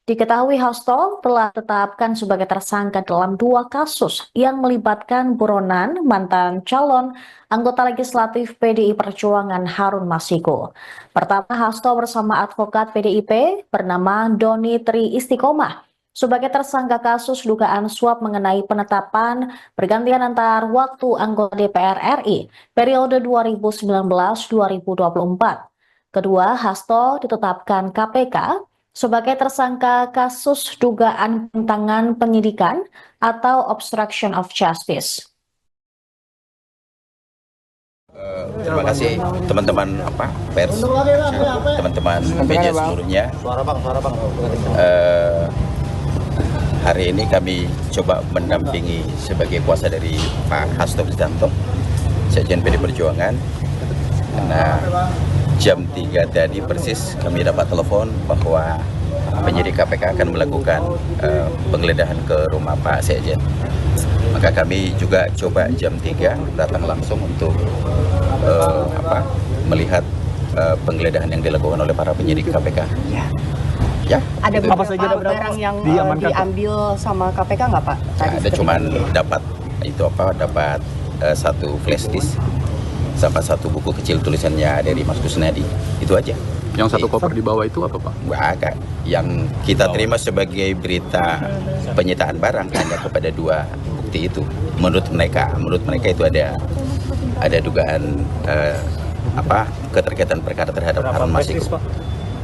Diketahui Hasto telah ditetapkan sebagai tersangka dalam 2 kasus yang melibatkan buronan mantan calon anggota legislatif PDI Perjuangan Harun Masiku. Pertama, Hasto bersama advokat PDIP bernama Doni Tri Istiqomah sebagai tersangka kasus dugaan suap mengenai penetapan pergantian antar waktu anggota DPR RI periode 2019-2024. Kedua, Hasto ditetapkan KPK sebagai tersangka kasus dugaan pentangan penyidikan atau obstruction of justice. Terima kasih teman-teman pers, teman-teman media seluruhnya. Hari ini kami coba mendampingi sebagai kuasa dari Pak Hasto Kristianto, Sekjen PDI Perjuangan. Karena jam 3 tadi persis kami dapat telepon bahwa penyidik KPK akan melakukan penggeledahan ke rumah Pak Sekjen. Maka kami juga coba jam 3 datang langsung untuk melihat penggeledahan yang dilakukan oleh para penyidik KPK. Ya, Ada Apa beberapa saja barang yang diamankan, Pak? diambil sama KPK nggak Pak? ya ada cuman dapat dapat satu flash disk sama satu buku kecil tulisannya dari Mas Kusnadi, itu aja. Yang satu koper di bawah itu apa, Pak? Nggak ada. Yang kita terima sebagai berita penyitaan barang hanya kepada 2 bukti itu. Menurut mereka itu ada dugaan keterkaitan perkara terhadap Harun Masiku.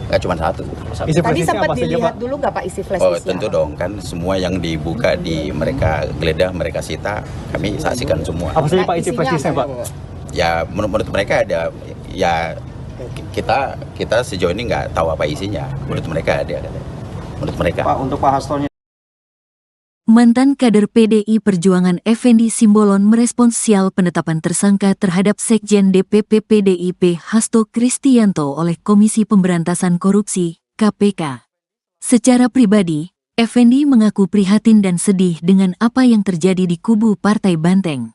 Nggak cuma satu. Isi Tadi persisnya sempat apa saja, dilihat Pak? dulu nggak Pak isi flash Oh disknya? tentu dong, kan semua yang dibuka mereka geledah, mereka sita, kami saksikan semua. Apa saja Pak isi Isinya persisnya, apa, Pak? Ya menurut mereka ada, ya kita sejauh ini nggak tahu apa isinya. Menurut mereka ada. Menurut mereka. Pak, untuk Pak Hastonya. Mantan kader PDI Perjuangan Effendi Simbolon merespons sial penetapan tersangka terhadap Sekjen DPP PDIP Hasto Kristianto oleh Komisi Pemberantasan Korupsi, KPK. Secara pribadi, Effendi mengaku prihatin dan sedih dengan apa yang terjadi di kubu Partai Banteng.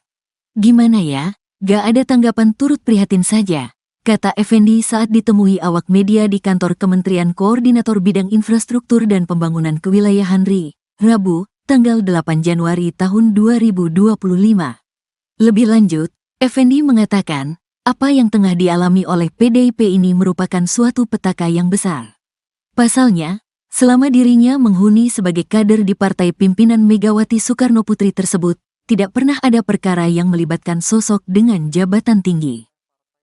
Gimana ya, gak ada tanggapan, turut prihatin saja, kata Effendi saat ditemui awak media di kantor Kementerian Koordinator Bidang Infrastruktur dan Pembangunan Kewilayahan RI, Rabu, tanggal 8 Januari tahun 2025. Lebih lanjut, Effendi mengatakan, apa yang tengah dialami oleh PDIP ini merupakan suatu petaka yang besar. Pasalnya, selama dirinya menghuni sebagai kader di partai pimpinan Megawati Soekarnoputri tersebut, tidak pernah ada perkara yang melibatkan sosok dengan jabatan tinggi.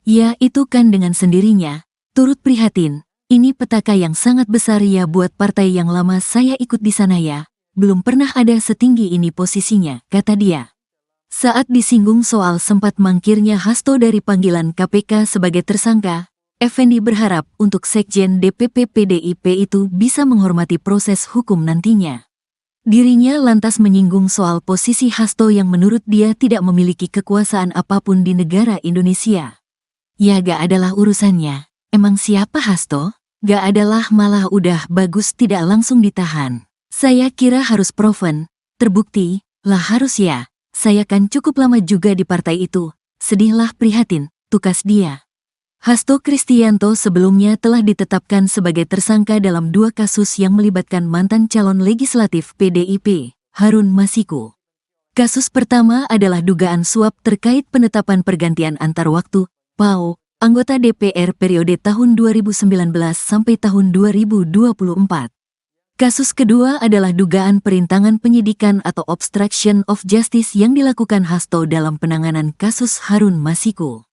Ya itu kan dengan sendirinya, turut prihatin, ini petaka yang sangat besar ya buat partai yang lama saya ikut di sana ya. Belum pernah ada setinggi ini posisinya, kata dia. Saat disinggung soal sempat mangkirnya Hasto dari panggilan KPK sebagai tersangka, Effendi berharap untuk Sekjen DPP PDIP itu bisa menghormati proses hukum nantinya. Dirinya lantas menyinggung soal posisi Hasto yang menurut dia tidak memiliki kekuasaan apapun di negara Indonesia. Ya gak adalah urusannya, emang siapa Hasto? Gak adalah, malah udah bagus tidak langsung ditahan. Saya kira harus proven, terbukti, lah harus ya, saya kan cukup lama juga di partai itu, sedihlah prihatin, tukas dia. Hasto Kristianto sebelumnya telah ditetapkan sebagai tersangka dalam 2 kasus yang melibatkan mantan calon legislatif PDIP, Harun Masiku. Kasus pertama adalah dugaan suap terkait penetapan pergantian antar waktu, PAO, anggota DPR periode tahun 2019 sampai tahun 2024. Kasus kedua adalah dugaan perintangan penyidikan atau obstruction of justice yang dilakukan Hasto dalam penanganan kasus Harun Masiku.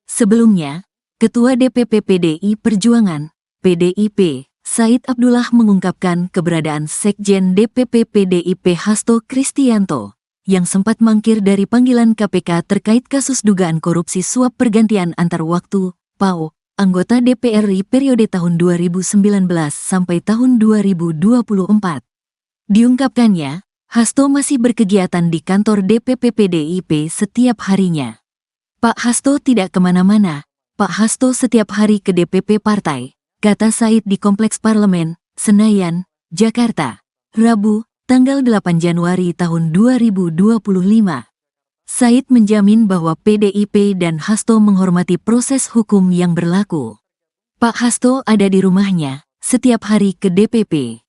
Sebelumnya, Ketua DPP PDI Perjuangan, PDIP, Said Abdullah mengungkapkan keberadaan Sekjen DPP PDIP Hasto Kristianto, yang sempat mangkir dari panggilan KPK terkait kasus dugaan korupsi suap pergantian antar waktu, PAO, anggota DPR RI periode tahun 2019 sampai tahun 2024. Diungkapkannya, Hasto masih berkegiatan di kantor DPP PDIP setiap harinya. Pak Hasto tidak kemana-mana, Pak Hasto setiap hari ke DPP partai, kata Said di Kompleks Parlemen, Senayan, Jakarta, Rabu, tanggal 8 Januari tahun 2025. Said menjamin bahwa PDIP dan Hasto menghormati proses hukum yang berlaku. Pak Hasto ada di rumahnya, setiap hari ke DPP.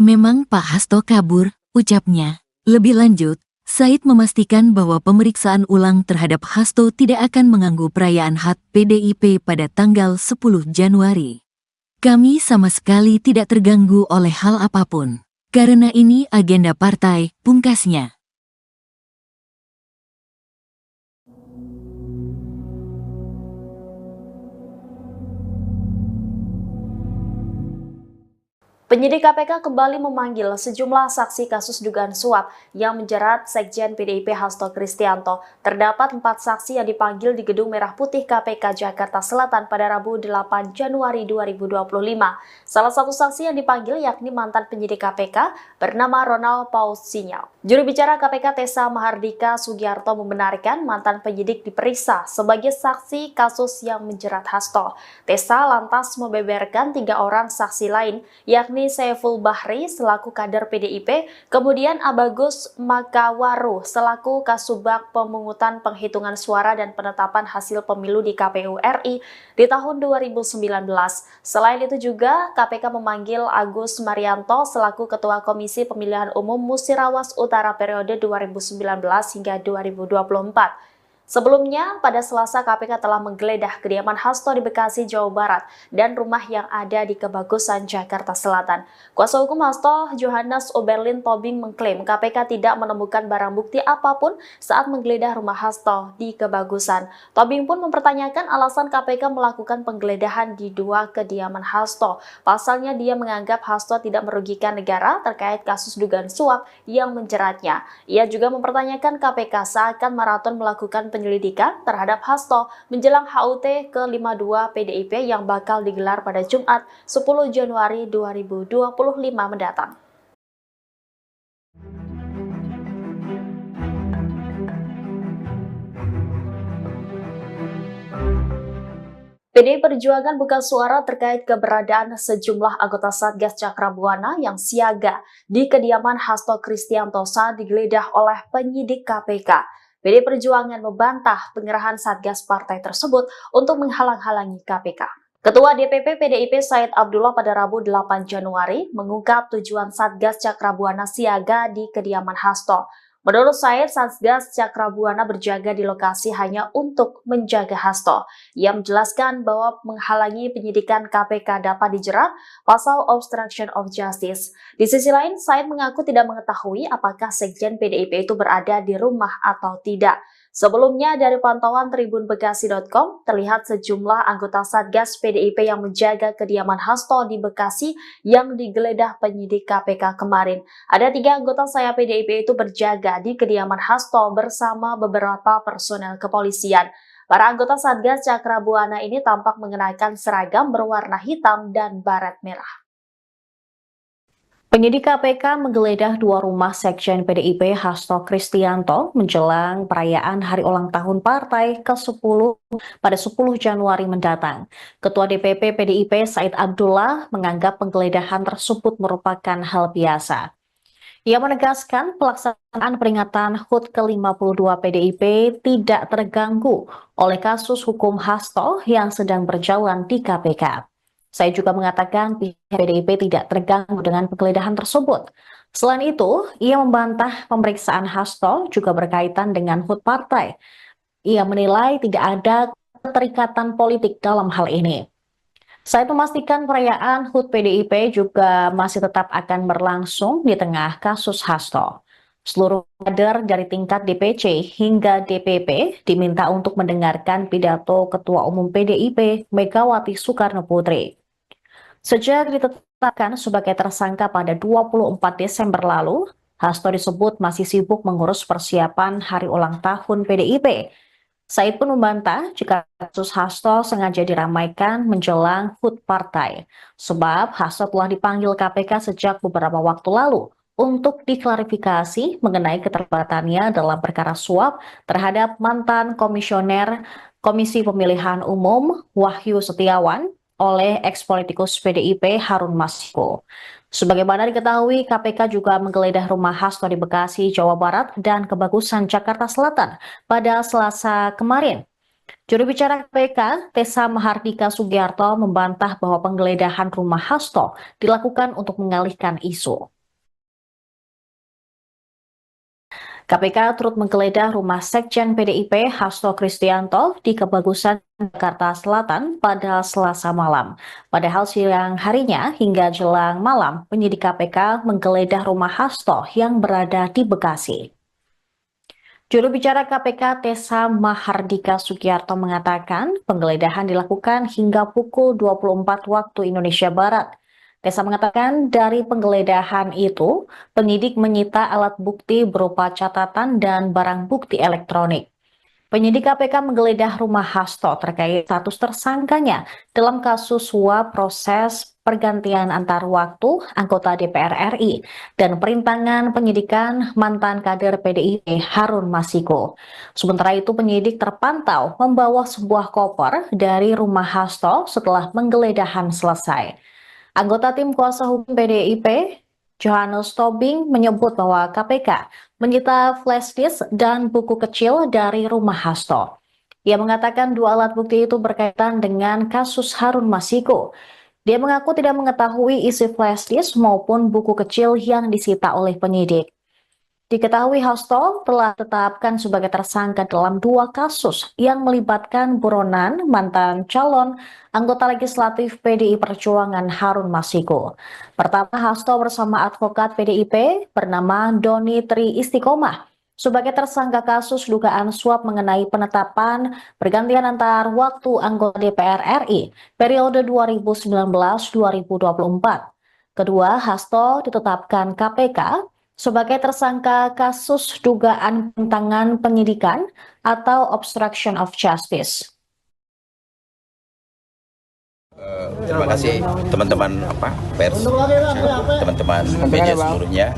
Memang Pak Hasto kabur, ucapnya. Lebih lanjut, Said memastikan bahwa pemeriksaan ulang terhadap Hasto tidak akan mengganggu perayaan HUT PDIP pada tanggal 10 Januari. Kami sama sekali tidak terganggu oleh hal apapun. Karena ini agenda partai, pungkasnya. Penyidik KPK kembali memanggil sejumlah saksi kasus dugaan suap yang menjerat Sekjen PDIP Hasto Kristianto. Terdapat 4 saksi yang dipanggil di Gedung Merah Putih KPK Jakarta Selatan pada Rabu 8 Januari 2025. Salah satu saksi yang dipanggil yakni mantan penyidik KPK bernama Ronald Paus Sinyal. Juru bicara KPK Tessa Mahardika Sugiarto membenarkan mantan penyidik diperiksa sebagai saksi kasus yang menjerat Hasto. Tessa lantas membeberkan 3 orang saksi lain yakni yakni Saiful Bahri selaku kader PDIP, kemudian Abagus Makawaru selaku Kasubag Pemungutan Penghitungan Suara dan Penetapan Hasil Pemilu di KPU RI di tahun 2019. Selain itu juga KPK memanggil Agus Marianto selaku Ketua Komisi Pemilihan Umum Musirawas Utara periode 2019 hingga 2024. Sebelumnya, pada Selasa KPK telah menggeledah kediaman Hasto di Bekasi, Jawa Barat dan rumah yang ada di Kebagusan, Jakarta Selatan. Kuasa hukum Hasto, Johannes Oberlin Tobing, mengklaim KPK tidak menemukan barang bukti apapun saat menggeledah rumah Hasto di Kebagusan. Tobing pun mempertanyakan alasan KPK melakukan penggeledahan di dua kediaman Hasto. Pasalnya dia menganggap Hasto tidak merugikan negara terkait kasus dugaan suap yang menjeratnya. Ia juga mempertanyakan KPK seakan maraton melakukan penyelidikan terhadap Hasto menjelang HUT ke-52 PDIP yang bakal digelar pada Jumat 10 Januari 2025 mendatang. PDI Perjuangan buka suara terkait keberadaan sejumlah anggota Satgas Cakrabuana yang siaga di kediaman Hasto Kristianto saat digeledah oleh penyidik KPK. PDI Perjuangan membantah pengerahan Satgas partai tersebut untuk menghalang-halangi KPK. Ketua DPP PDIP Said Abdullah pada Rabu 8 Januari mengungkap tujuan Satgas Cakrabuana siaga di kediaman Hasto. Menurut Said, Satgas Cakrabuana berjaga di lokasi hanya untuk menjaga Hasto. Ia menjelaskan bahwa menghalangi penyidikan KPK dapat dijerat pasal obstruction of justice. Di sisi lain, Said mengaku tidak mengetahui apakah Sekjen PDIP itu berada di rumah atau tidak. Sebelumnya, dari pantauan tribunbekasi.com, terlihat sejumlah anggota Satgas PDIP yang menjaga kediaman Hasto di Bekasi yang digeledah penyidik KPK kemarin. Ada 3 anggota saya PDIP itu berjaga di kediaman Hasto bersama beberapa personel kepolisian. Para anggota Satgas Cakrabuana ini tampak mengenakan seragam berwarna hitam dan baret merah. Penyidik KPK menggeledah 2 rumah Sekjen PDIP Hasto Kristianto menjelang perayaan hari ulang tahun partai ke-10 pada 10 Januari mendatang. Ketua DPP PDIP Said Abdullah menganggap penggeledahan tersebut merupakan hal biasa. Ia menegaskan pelaksanaan peringatan HUT ke-52 PDIP tidak terganggu oleh kasus hukum Hasto yang sedang berjalan di KPK. Saya juga mengatakan pihak PDIP tidak terganggu dengan penggeledahan tersebut. Selain itu, ia membantah pemeriksaan Hasto juga berkaitan dengan HUT partai. Ia menilai tidak ada keterikatan politik dalam hal ini. Saya memastikan perayaan HUT PDIP juga masih tetap akan berlangsung di tengah kasus Hasto. Seluruh kader dari tingkat DPC hingga DPP diminta untuk mendengarkan pidato Ketua Umum PDIP Megawati Soekarno Putri. Sejak ditetapkan sebagai tersangka pada 24 Desember lalu, Hasto disebut masih sibuk mengurus persiapan hari ulang tahun PDIP. Said pun membantah jika kasus Hasto sengaja diramaikan menjelang HUT partai, sebab Hasto telah dipanggil KPK sejak beberapa waktu lalu untuk diklarifikasi mengenai keterlibatannya dalam perkara suap terhadap mantan komisioner Komisi Pemilihan Umum Wahyu Setiawan oleh ex-politikus PDIP Harun Masiku. Sebagaimana diketahui, KPK juga menggeledah rumah Hasto di Bekasi, Jawa Barat dan Kebagusan, Jakarta Selatan pada Selasa kemarin. Juru bicara KPK, Tessa Mahardika Sugiarto, membantah bahwa penggeledahan rumah Hasto dilakukan untuk mengalihkan isu. KPK turut menggeledah rumah Sekjen PDIP Hasto Kristianto di Kebagusan, Jakarta Selatan pada Selasa malam. Padahal siang harinya hingga jelang malam, penyidik KPK menggeledah rumah Hasto yang berada di Bekasi. Juru bicara KPK Tessa Mahardika Sugiarto mengatakan penggeledahan dilakukan hingga pukul 24 waktu Indonesia Barat. Tessa mengatakan dari penggeledahan itu, penyidik menyita alat bukti berupa catatan dan barang bukti elektronik. Penyidik KPK menggeledah rumah Hasto terkait status tersangkanya dalam kasus suap proses pergantian antar waktu anggota DPR RI dan perintangan penyidikan mantan kader PDIP Harun Masiku. Sementara itu penyidik terpantau membawa sebuah koper dari rumah Hasto setelah penggeledahan selesai. Anggota tim kuasa hukum PDIP, Johannes Tobing, menyebut bahwa KPK menyita flash disk dan buku kecil dari rumah Hasto. Ia mengatakan dua alat bukti itu berkaitan dengan kasus Harun Masiku. Dia mengaku tidak mengetahui isi flash disk maupun buku kecil yang disita oleh penyidik. Diketahui Hasto telah ditetapkan sebagai tersangka dalam dua kasus yang melibatkan buronan mantan calon anggota legislatif PDI Perjuangan Harun Masiku. Pertama, Hasto bersama advokat PDIP bernama Doni Tri Istiqomah sebagai tersangka kasus dugaan suap mengenai penetapan pergantian antar waktu anggota DPR RI periode 2019-2024. Kedua, Hasto ditetapkan KPK sebagai tersangka kasus dugaan penyimpangan penyidikan atau obstruction of justice. Terima kasih teman-teman pers, teman-teman media seluruhnya.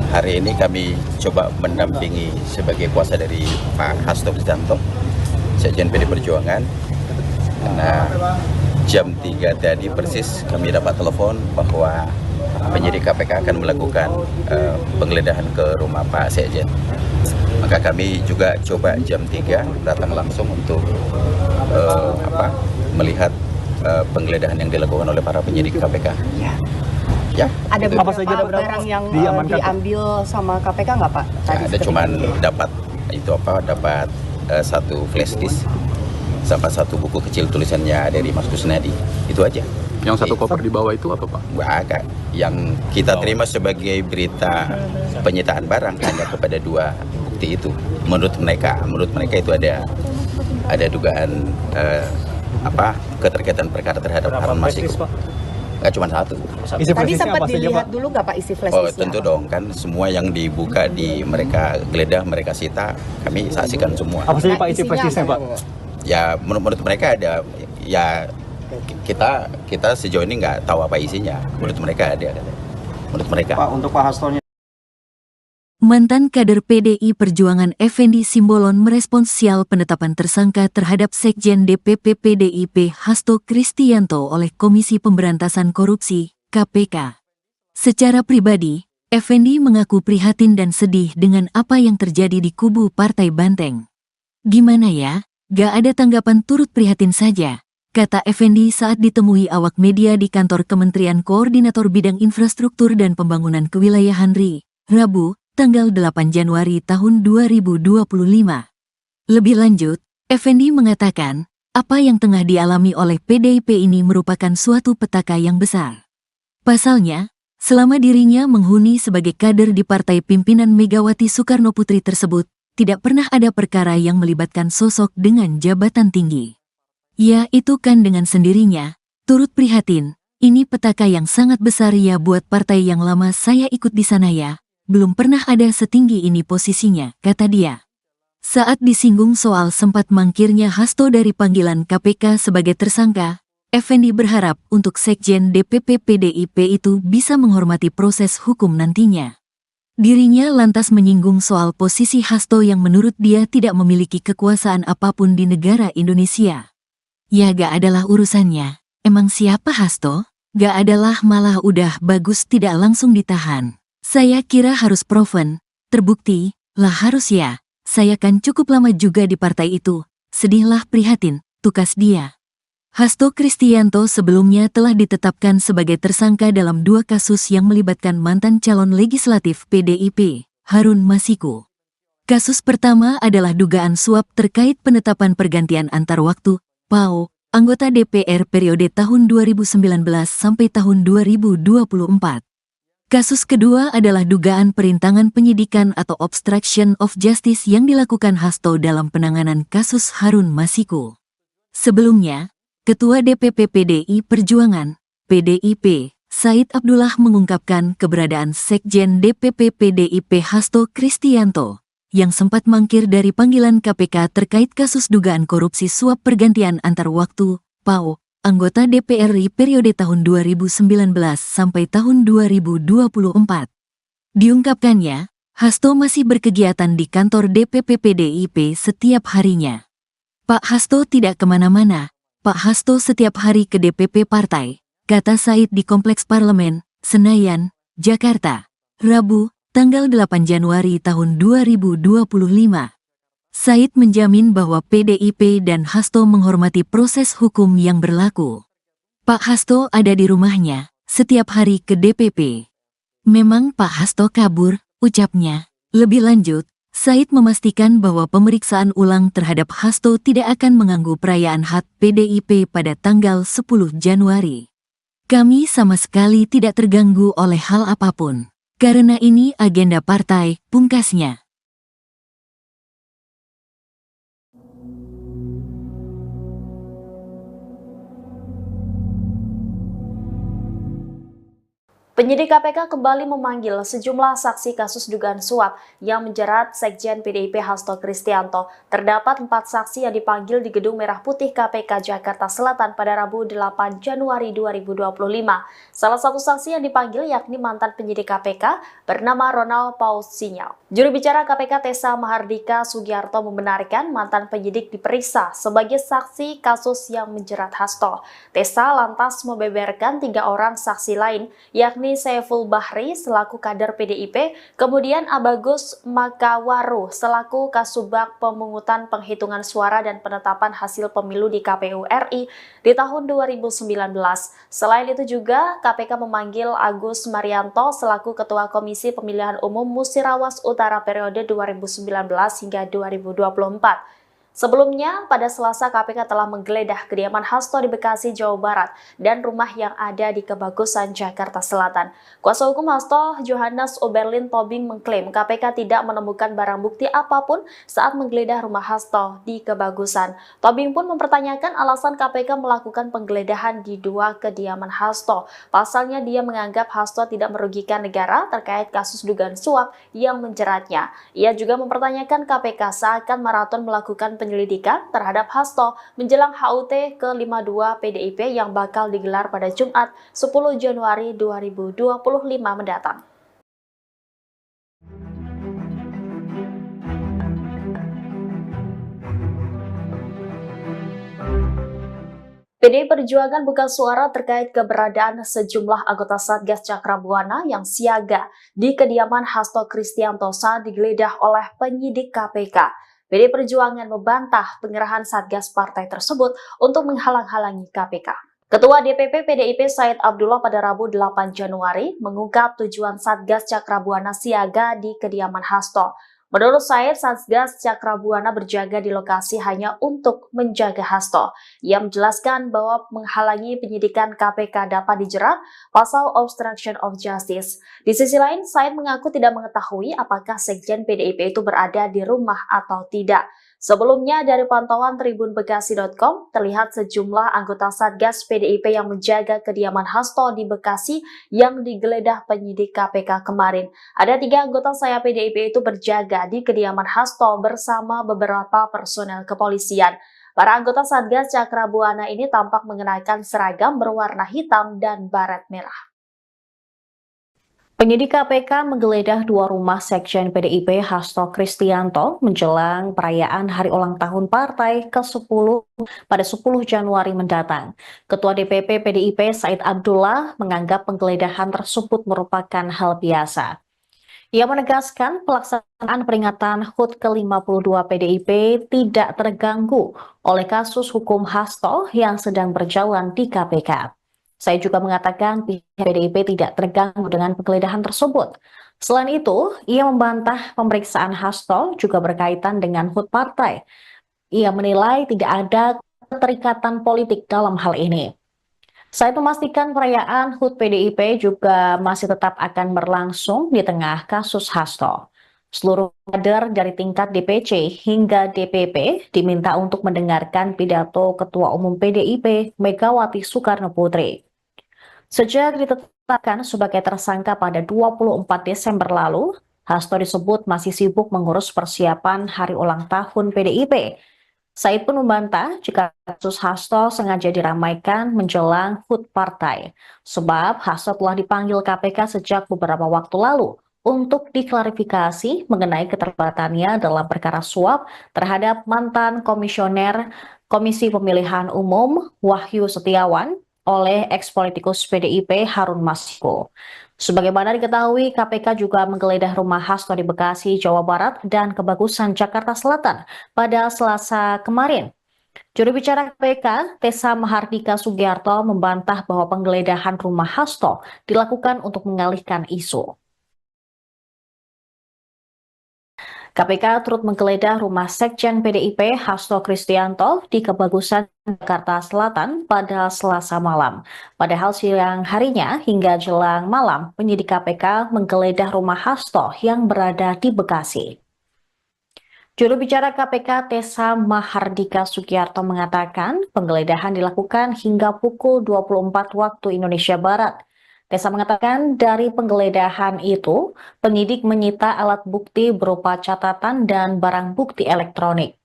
Hari ini kami coba mendampingi sebagai kuasa dari Pak Hasto Kristianto, Sekjen PD Perjuangan. Karena jam 3 tadi persis kami dapat telepon bahwa penyidik KPK akan melakukan penggeledahan ke rumah Pak Sekjen. Maka kami juga coba jam 3 datang langsung untuk melihat penggeledahan yang dilakukan oleh para penyidik KPK. Ya. Ada itu. beberapa barang yang diambil sama KPK nggak Pak? Ada cuman dapat dapat satu flash disk sama satu buku kecil tulisannya dari Mas Kusnadi, itu aja. Yang satu koper di bawah itu apa Pak? Agak. Yang kita terima sebagai berita penyitaan barang hanya kepada dua bukti itu. Menurut mereka itu ada dugaan keterkaitan perkara terhadap Harun Masiku. Nggak cuma satu. Tadi sempat dilihat dulu nggak Pak isi flash disknya? Oh tentu dong, kan semua yang dibuka mereka geledah, mereka sita, kami saksikan semua. Apa saja Pak isi flash disknya Pak? Ya menurut mereka ada, ya kita sejauh ini nggak tahu apa isinya. Menurut mereka ada. Menurut mereka. Pak, untuk Pak Hastonya. Mantan kader PDI Perjuangan Effendi Simbolon merespons sial penetapan tersangka terhadap Sekjen DPP PDIP Hasto Kristianto oleh Komisi Pemberantasan Korupsi, KPK. Secara pribadi, Effendi mengaku prihatin dan sedih dengan apa yang terjadi di kubu Partai Banteng. Gimana ya? Gak ada tanggapan, turut prihatin saja, kata Effendi saat ditemui awak media di kantor Kementerian Koordinator Bidang Infrastruktur dan Pembangunan Kewilayahan RI, Rabu, tanggal 8 Januari tahun 2025. Lebih lanjut, Effendi mengatakan, apa yang tengah dialami oleh PDIP ini merupakan suatu petaka yang besar. Pasalnya, selama dirinya menghuni sebagai kader di partai pimpinan Megawati Soekarnoputri tersebut, tidak pernah ada perkara yang melibatkan sosok dengan jabatan tinggi. Ya itu kan dengan sendirinya, turut prihatin, ini petaka yang sangat besar ya buat partai yang lama saya ikut di sana ya, belum pernah ada setinggi ini posisinya, kata dia. Saat disinggung soal sempat mangkirnya Hasto dari panggilan KPK sebagai tersangka, Effendi berharap untuk Sekjen DPP PDIP itu bisa menghormati proses hukum nantinya. Dirinya lantas menyinggung soal posisi Hasto yang menurut dia tidak memiliki kekuasaan apapun di negara Indonesia. Ya gak adalah urusannya, emang siapa Hasto? Gak adalah, malah udah bagus tidak langsung ditahan. Saya kira harus proven, terbukti, lah harus ya, saya kan cukup lama juga di partai itu, sedihlah prihatin, tukas dia. Hasto Kristianto sebelumnya telah ditetapkan sebagai tersangka dalam dua kasus yang melibatkan mantan calon legislatif PDIP, Harun Masiku. Kasus pertama adalah dugaan suap terkait penetapan pergantian antar waktu, PAO, anggota DPR periode tahun 2019 sampai tahun 2024. Kasus kedua adalah dugaan perintangan penyidikan atau obstruction of justice yang dilakukan Hasto dalam penanganan kasus Harun Masiku. Sebelumnya, Ketua DPP PDI Perjuangan, PDIP, Said Abdullah mengungkapkan keberadaan Sekjen DPP PDIP Hasto Kristianto, yang sempat mangkir dari panggilan KPK terkait kasus dugaan korupsi suap pergantian antar waktu, PAO, anggota DPR RI periode tahun 2019 sampai tahun 2024. Diungkapkannya, Hasto masih berkegiatan di kantor DPP PDIP setiap harinya. Pak Hasto tidak kemana-mana, Pak Hasto setiap hari ke DPP partai, kata Said di Kompleks Parlemen, Senayan, Jakarta, Rabu, tanggal 8 Januari tahun 2025. Said menjamin bahwa PDIP dan Hasto menghormati proses hukum yang berlaku. Pak Hasto ada di rumahnya, setiap hari ke DPP. Memang Pak Hasto kabur, ucapnya. Lebih lanjut, Said memastikan bahwa pemeriksaan ulang terhadap Hasto tidak akan mengganggu perayaan HUT PDIP pada tanggal 10 Januari. Kami sama sekali tidak terganggu oleh hal apapun. Karena ini agenda partai, pungkasnya. Penyidik KPK kembali memanggil sejumlah saksi kasus dugaan suap yang menjerat Sekjen PDIP Hasto Kristianto. Terdapat 4 saksi yang dipanggil di Gedung Merah Putih KPK Jakarta Selatan pada Rabu 8 Januari 2025. Salah satu saksi yang dipanggil yakni mantan penyidik KPK bernama Ronald Paul Sinyal. Juru bicara KPK Tessa Mahardika Sugiarto membenarkan mantan penyidik diperiksa sebagai saksi kasus yang menjerat Hasto. Tessa lantas membeberkan 3 orang saksi lain, yakni Saiful Bahri selaku kader PDIP, kemudian Abagus Makawaru selaku Kasubag Pemungutan Penghitungan Suara dan Penetapan Hasil Pemilu di KPU RI di tahun 2019. Selain itu juga KPK memanggil Agus Marianto selaku Ketua Komisi Pemilihan Umum Musirawas Utara periode 2019 hingga 2024. Sebelumnya, pada Selasa KPK telah menggeledah kediaman Hasto di Bekasi, Jawa Barat, dan rumah yang ada di Kebagusan, Jakarta Selatan. Kuasa hukum Hasto, Johannes Oberlin Tobing, mengklaim KPK tidak menemukan barang bukti apapun saat menggeledah rumah Hasto di Kebagusan. Tobing pun mempertanyakan alasan KPK melakukan penggeledahan di 2 kediaman Hasto. Pasalnya, dia menganggap Hasto tidak merugikan negara terkait kasus dugaan suap yang menjeratnya. Ia juga mempertanyakan KPK seakan maraton melakukan penyelidikan terhadap Hasto menjelang HUT ke-52 PDIP yang bakal digelar pada Jumat 10 Januari 2025 mendatang. PDI Perjuangan buka suara terkait keberadaan sejumlah anggota Satgas Cakrabuana yang siaga di kediaman Hasto Kristianto saat digeledah oleh penyidik KPK. PDI Perjuangan membantah pengerahan Satgas partai tersebut untuk menghalang-halangi KPK. Ketua DPP PDIP Said Abdullah pada Rabu 8 Januari mengungkap tujuan Satgas Cakrabuana siaga di kediaman Hasto. Menurut Said, Satgas Cakrabuana berjaga di lokasi hanya untuk menjaga Hasto. Ia menjelaskan bahwa menghalangi penyidikan KPK dapat dijerat pasal obstruction of justice. Di sisi lain, Said mengaku tidak mengetahui apakah Sekjen PDIP itu berada di rumah atau tidak. Sebelumnya, dari pantauan tribunbekasi.com, terlihat sejumlah anggota Satgas PDIP yang menjaga kediaman Hasto di Bekasi yang digeledah penyidik KPK kemarin. Ada 3 anggota sayap PDIP itu berjaga di kediaman Hasto bersama beberapa personel kepolisian. Para anggota Satgas Cakrabuana ini tampak mengenakan seragam berwarna hitam dan baret merah. Penyidik KPK menggeledah 2 rumah Sekjen PDIP Hasto Kristianto menjelang perayaan hari ulang tahun partai ke-10 pada 10 Januari mendatang. Ketua DPP PDIP Said Abdullah menganggap penggeledahan tersebut merupakan hal biasa. Ia menegaskan pelaksanaan peringatan HUT ke-52 PDIP tidak terganggu oleh kasus hukum Hasto yang sedang berjalan di KPK. Saya juga mengatakan pihak PDIP tidak terganggu dengan penggeledahan tersebut. Selain itu, ia membantah pemeriksaan Hasto juga berkaitan dengan HUT partai. Ia menilai tidak ada keterikatan politik dalam hal ini. Saya memastikan perayaan HUT PDIP juga masih tetap akan berlangsung di tengah kasus Hasto. Seluruh kader dari tingkat DPC hingga DPP diminta untuk mendengarkan pidato Ketua Umum PDIP Megawati Soekarno Putri. Sejak ditetapkan sebagai tersangka pada 24 Desember lalu, Hasto disebut masih sibuk mengurus persiapan hari ulang tahun PDIP. Said pun membantah jika kasus Hasto sengaja diramaikan menjelang HUT partai, sebab Hasto telah dipanggil KPK sejak beberapa waktu lalu untuk diklarifikasi mengenai keterlibatannya dalam perkara suap terhadap mantan komisioner Komisi Pemilihan Umum Wahyu Setiawan oleh ex-politikus PDIP Harun Masiku. Sebagaimana diketahui, KPK juga menggeledah rumah Hasto di Bekasi, Jawa Barat dan Kebagusan, Jakarta Selatan pada Selasa kemarin. Juru bicara KPK, Tessa Mahardika Sugiarto, membantah bahwa penggeledahan rumah Hasto dilakukan untuk mengalihkan isu. KPK turut menggeledah rumah Sekjen PDIP Hasto Kristianto di Kebagusan, Jakarta Selatan pada Selasa malam. Padahal siang harinya hingga jelang malam, penyidik KPK menggeledah rumah Hasto yang berada di Bekasi. Juru bicara KPK Tessa Mahardika Sugiarto mengatakan penggeledahan dilakukan hingga pukul 24 waktu Indonesia Barat. Tessa mengatakan dari penggeledahan itu, penyidik menyita alat bukti berupa catatan dan barang bukti elektronik.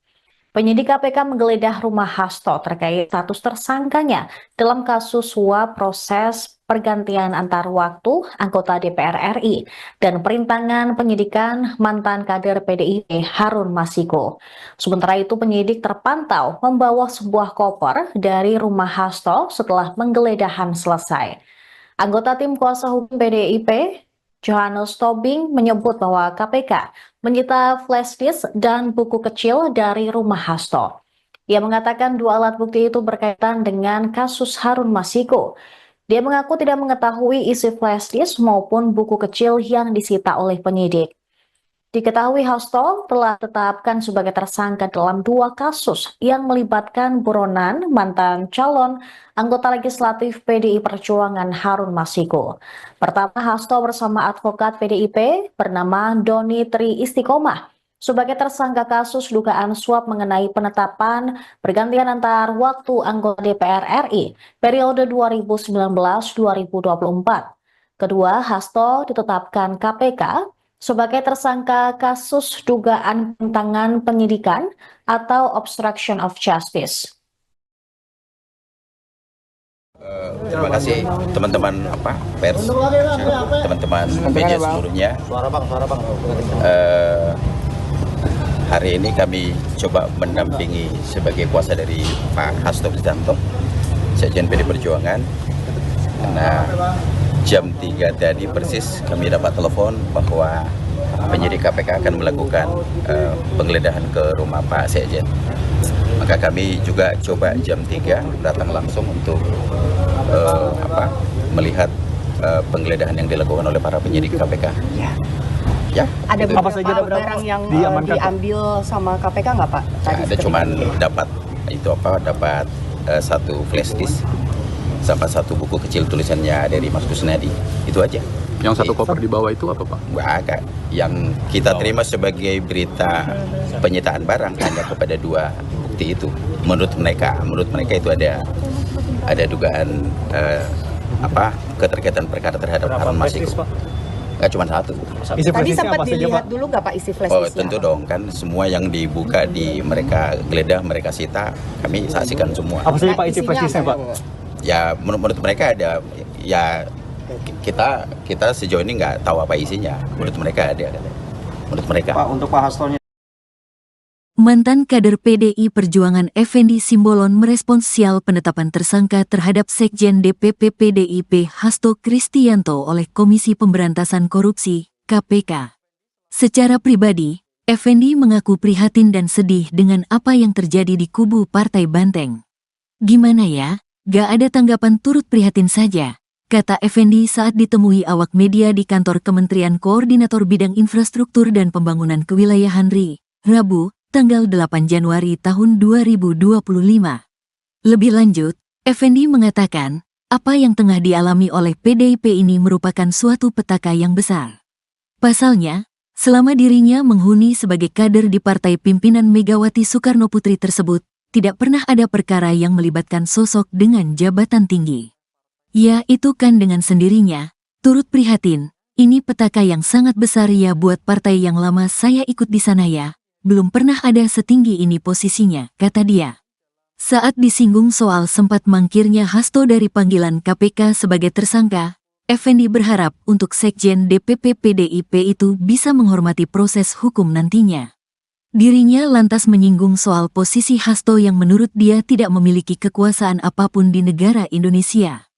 Penyidik KPK menggeledah rumah Hasto terkait status tersangkanya dalam kasus suap proses pergantian antar waktu anggota DPR RI dan perintangan penyidikan mantan kader PDIP Harun Masiku. Sementara itu penyidik terpantau membawa sebuah koper dari rumah Hasto setelah penggeledahan selesai. Anggota tim kuasa hukum PDIP, Johannes Tobing, menyebut bahwa KPK menyita flash disk dan buku kecil dari rumah Hasto. Ia mengatakan dua alat bukti itu berkaitan dengan kasus Harun Masiku. Dia mengaku tidak mengetahui isi flash disk maupun buku kecil yang disita oleh penyidik. Diketahui Hasto telah ditetapkan sebagai tersangka dalam dua kasus yang melibatkan buronan mantan calon anggota legislatif PDI Perjuangan Harun Masiku. Pertama, Hasto bersama advokat PDIP bernama Doni Tri Istiqomah sebagai tersangka kasus dugaan suap mengenai penetapan pergantian antar waktu anggota DPR RI periode 2019-2024. Kedua, Hasto ditetapkan KPK sebagai tersangka kasus dugaan penyimpangan penyidikan atau obstruction of justice. Terima kasih teman-teman pers, teman-teman media seluruhnya. Hari ini kami coba mendampingi sebagai kuasa dari Pak Hasto Kristianto, Sekjen PD Perjuangan. Karena jam 3 tadi persis kami dapat telepon bahwa penyidik KPK akan melakukan penggeledahan ke rumah Pak Sekjen. Maka kami juga coba jam 3 datang langsung untuk melihat penggeledahan yang dilakukan oleh para penyidik KPK. Ya. Ada itu. apa saja barang yang diambil sama KPK nggak Pak? Ya, ada cuman dapat satu flash disk sama satu buku kecil tulisannya dari Mas Kusnadi, itu aja. Yang satu koper di bawah itu apa Pak? Nggak ada. Yang kita terima sebagai berita penyitaan barang hanya kepada dua bukti itu. Menurut mereka itu ada dugaan keterkaitan perkara terhadap Harun Masiku. Nggak cuma satu. Tadi sempat dilihat dulu nggak Pak isi flash disknya? Tentu dong, kan semua yang dibuka mereka geledah, mereka sita, kami saksikan semua. Apa saja Pak isi flash disknya Pak? Ya menurut mereka ada, ya kita sejauh ini nggak tahu apa isinya. Menurut mereka ada. Menurut mereka. Pak, untuk Pak Hastonya. Mantan kader PDI Perjuangan Effendi Simbolon merespons sial penetapan tersangka terhadap Sekjen DPP PDIP Hasto Kristianto oleh Komisi Pemberantasan Korupsi, KPK. Secara pribadi, Effendi mengaku prihatin dan sedih dengan apa yang terjadi di kubu Partai Banteng. Gimana ya? Gak ada tanggapan, turut prihatin saja, kata Effendi saat ditemui awak media di kantor Kementerian Koordinator Bidang Infrastruktur dan Pembangunan Kewilayahan RI, Rabu, tanggal 8 Januari tahun 2025. Lebih lanjut, Effendi mengatakan, apa yang tengah dialami oleh PDIP ini merupakan suatu petaka yang besar. Pasalnya, selama dirinya menghuni sebagai kader di partai pimpinan Megawati Soekarnoputri tersebut, tidak pernah ada perkara yang melibatkan sosok dengan jabatan tinggi. Ya, itu kan dengan sendirinya, turut prihatin, ini petaka yang sangat besar ya buat partai yang lama saya ikut di sana ya. Belum pernah ada setinggi ini posisinya, kata dia. Saat disinggung soal sempat mangkirnya Hasto dari panggilan KPK sebagai tersangka, Effendi berharap untuk Sekjen DPP PDIP itu bisa menghormati proses hukum nantinya. Dirinya lantas menyinggung soal posisi Hasto yang menurut dia tidak memiliki kekuasaan apapun di negara Indonesia.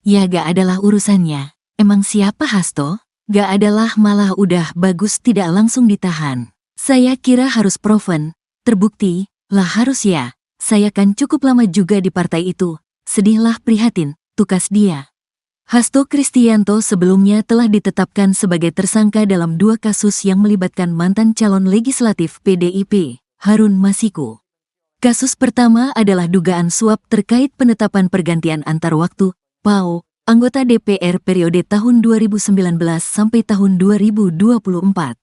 Ya gak adalah urusannya. Emang siapa Hasto? Gak adalah, malah udah bagus tidak langsung ditahan. Saya kira harus proven, terbukti, lah harus ya. Saya kan cukup lama juga di partai itu. Sedihlah prihatin, tukas dia. Hasto Kristianto sebelumnya telah ditetapkan sebagai tersangka dalam 2 kasus yang melibatkan mantan calon legislatif PDIP, Harun Masiku. Kasus pertama adalah dugaan suap terkait penetapan pergantian antar waktu, PAO, anggota DPR periode tahun 2019 sampai tahun 2024.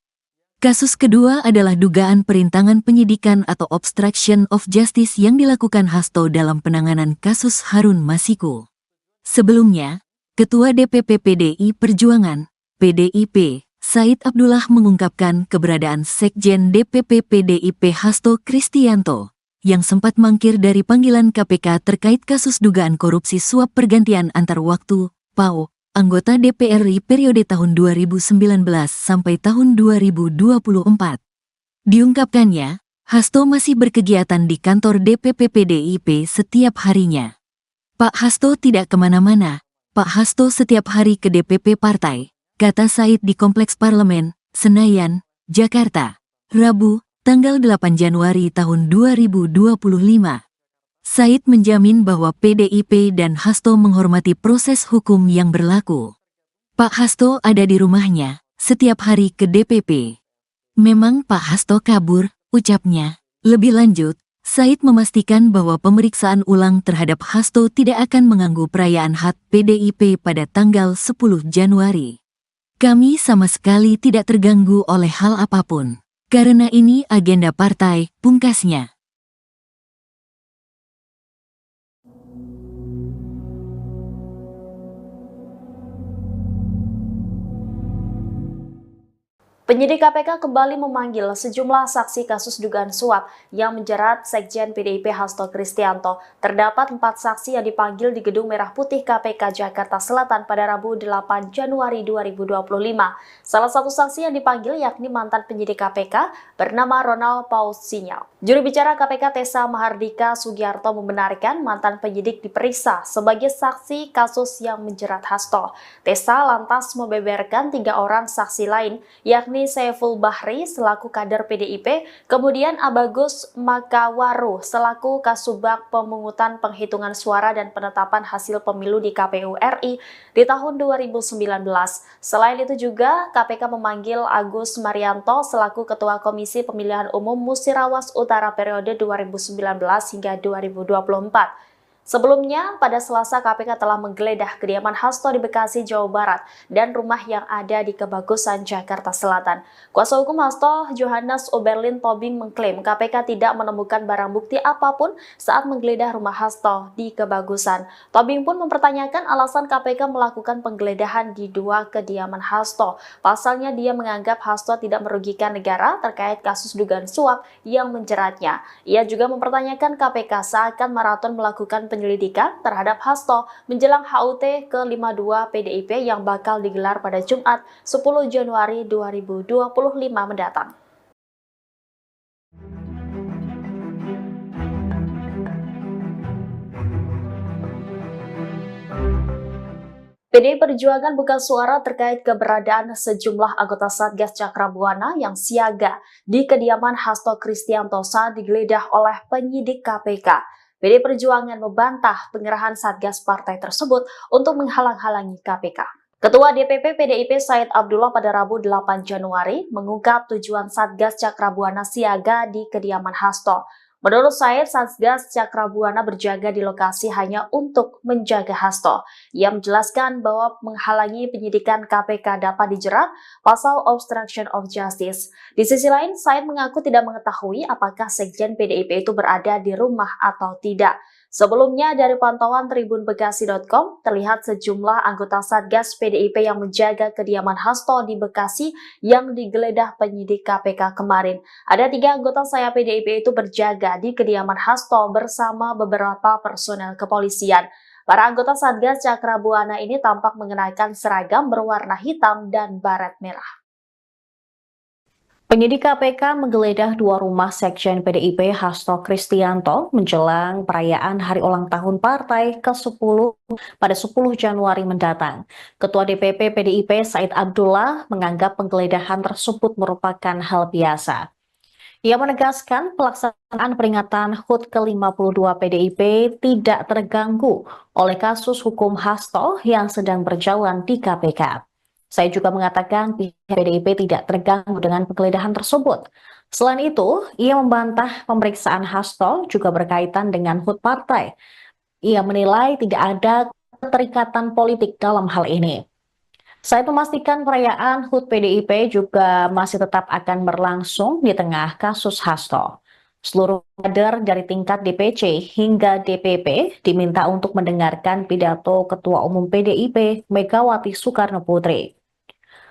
Kasus kedua adalah dugaan perintangan penyidikan atau obstruction of justice yang dilakukan Hasto dalam penanganan kasus Harun Masiku. Sebelumnya, Ketua DPP PDI Perjuangan, PDIP, Said Abdullah mengungkapkan keberadaan Sekjen DPP PDIP Hasto Kristianto, yang sempat mangkir dari panggilan KPK terkait kasus dugaan korupsi suap pergantian antar waktu, PAO, anggota DPR RI periode tahun 2019 sampai tahun 2024. Diungkapkannya, Hasto masih berkegiatan di kantor DPP PDIP setiap harinya. Pak Hasto tidak kemana-mana. Pak Hasto setiap hari ke DPP partai, kata Said di Kompleks Parlemen, Senayan, Jakarta, Rabu, tanggal 8 Januari tahun 2025. Said menjamin bahwa PDIP dan Hasto menghormati proses hukum yang berlaku. Pak Hasto ada di rumahnya, setiap hari ke DPP. Memang Pak Hasto kabur, ucapnya. Lebih lanjut, Said memastikan bahwa pemeriksaan ulang terhadap Hasto tidak akan mengganggu perayaan HUT PDIP pada tanggal 10 Januari. Kami sama sekali tidak terganggu oleh hal apapun. Karena ini agenda partai, pungkasnya. Penyidik KPK kembali memanggil sejumlah saksi kasus dugaan suap yang menjerat Sekjen PDIP Hasto Kristianto. Terdapat 4 saksi yang dipanggil di Gedung Merah Putih KPK Jakarta Selatan pada Rabu 8 Januari 2025. Salah satu saksi yang dipanggil yakni mantan penyidik KPK bernama Ronald Paul Sinyal. Juru bicara KPK Tessa Mahardika Sugiarto membenarkan mantan penyidik diperiksa sebagai saksi kasus yang menjerat Hasto. Tessa lantas membeberkan 3 orang saksi lain, yakni Saiful Bahri selaku kader PDIP, kemudian Abagus Makawaru selaku Kasubag Pemungutan Penghitungan Suara dan Penetapan Hasil Pemilu di KPU RI di tahun 2019. Selain itu juga KPK memanggil Agus Marianto selaku Ketua Komisi Pemilihan Umum Musirawas Utara periode 2019 hingga 2024. Sebelumnya, pada Selasa KPK telah menggeledah kediaman Hasto di Bekasi, Jawa Barat, dan rumah yang ada di Kebagusan, Jakarta Selatan. Kuasa hukum Hasto, Johannes Oberlin Tobing, mengklaim KPK tidak menemukan barang bukti apapun saat menggeledah rumah Hasto di Kebagusan. Tobing pun mempertanyakan alasan KPK melakukan penggeledahan di 2 kediaman Hasto. Pasalnya, dia menganggap Hasto tidak merugikan negara terkait kasus dugaan suap yang menjeratnya. Ia juga mempertanyakan KPK seakan maraton melakukan penyelidikan terhadap Hasto menjelang HUT ke-52 PDIP yang bakal digelar pada Jumat 10 Januari 2025 mendatang. PDI Perjuangan buka suara terkait keberadaan sejumlah anggota Satgas Cakrabuana yang siaga di kediaman Hasto Kristianto saat digeledah oleh penyidik KPK. PDI Perjuangan membantah pengerahan Satgas partai tersebut untuk menghalang-halangi KPK. Ketua DPP PDIP Said Abdullah pada Rabu 8 Januari mengungkap tujuan Satgas Cakrabuana siaga di kediaman Hasto. Menurut Said, Satgas Cakrabuana berjaga di lokasi hanya untuk menjaga Hasto. Ia menjelaskan bahwa menghalangi penyidikan KPK dapat dijerat pasal obstruction of justice. Di sisi lain, Said mengaku tidak mengetahui apakah Sekjen PDIP itu berada di rumah atau tidak. Sebelumnya, dari pantauan tribunbekasi.com, terlihat sejumlah anggota Satgas PDIP yang menjaga kediaman Hasto di Bekasi yang digeledah penyidik KPK kemarin. Ada 3 anggota sayap PDIP itu berjaga di kediaman Hasto bersama beberapa personel kepolisian. Para anggota Satgas Cakrabuana ini tampak mengenakan seragam berwarna hitam dan baret merah. Penyidik KPK menggeledah dua rumah Sekjen PDIP Hasto Kristianto menjelang perayaan hari ulang tahun partai ke-10 pada 10 Januari mendatang. Ketua DPP PDIP Said Abdullah menganggap penggeledahan tersebut merupakan hal biasa. Ia menegaskan pelaksanaan peringatan HUT ke-52 PDIP tidak terganggu oleh kasus hukum Hasto yang sedang berjalan di KPK. Saya juga mengatakan pihak PDIP tidak terganggu dengan penggeledahan tersebut. Selain itu, ia membantah pemeriksaan Hasto juga berkaitan dengan HUT partai. Ia menilai tidak ada keterikatan politik dalam hal ini. Saya memastikan perayaan HUT PDIP juga masih tetap akan berlangsung di tengah kasus Hasto. Seluruh kader dari tingkat DPC hingga DPP diminta untuk mendengarkan pidato Ketua Umum PDIP Megawati Soekarno Putri.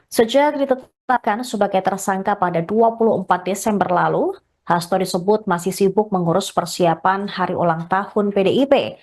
Sejak ditetapkan sebagai tersangka pada 24 Desember lalu, Hasto disebut masih sibuk mengurus persiapan hari ulang tahun PDIP.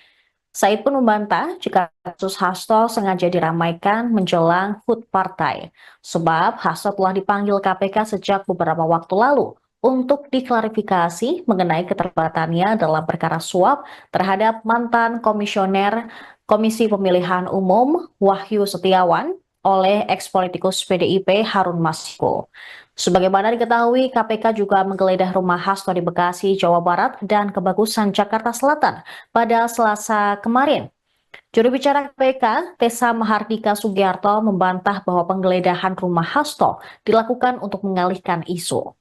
Said pun membantah jika kasus Hasto sengaja diramaikan menjelang HUT partai, sebab Hasto telah dipanggil KPK sejak beberapa waktu lalu untuk diklarifikasi mengenai keterlibatannya dalam perkara suap terhadap mantan komisioner Komisi Pemilihan Umum Wahyu Setiawan oleh eks-politikus PDIP Harun Masiku. Sebagaimana diketahui, KPK juga menggeledah rumah Hasto di Bekasi, Jawa Barat, dan Kebagusan, Jakarta Selatan pada Selasa kemarin. Juru bicara KPK, Tessa Mahardika Sugiarto, membantah bahwa penggeledahan rumah Hasto dilakukan untuk mengalihkan isu.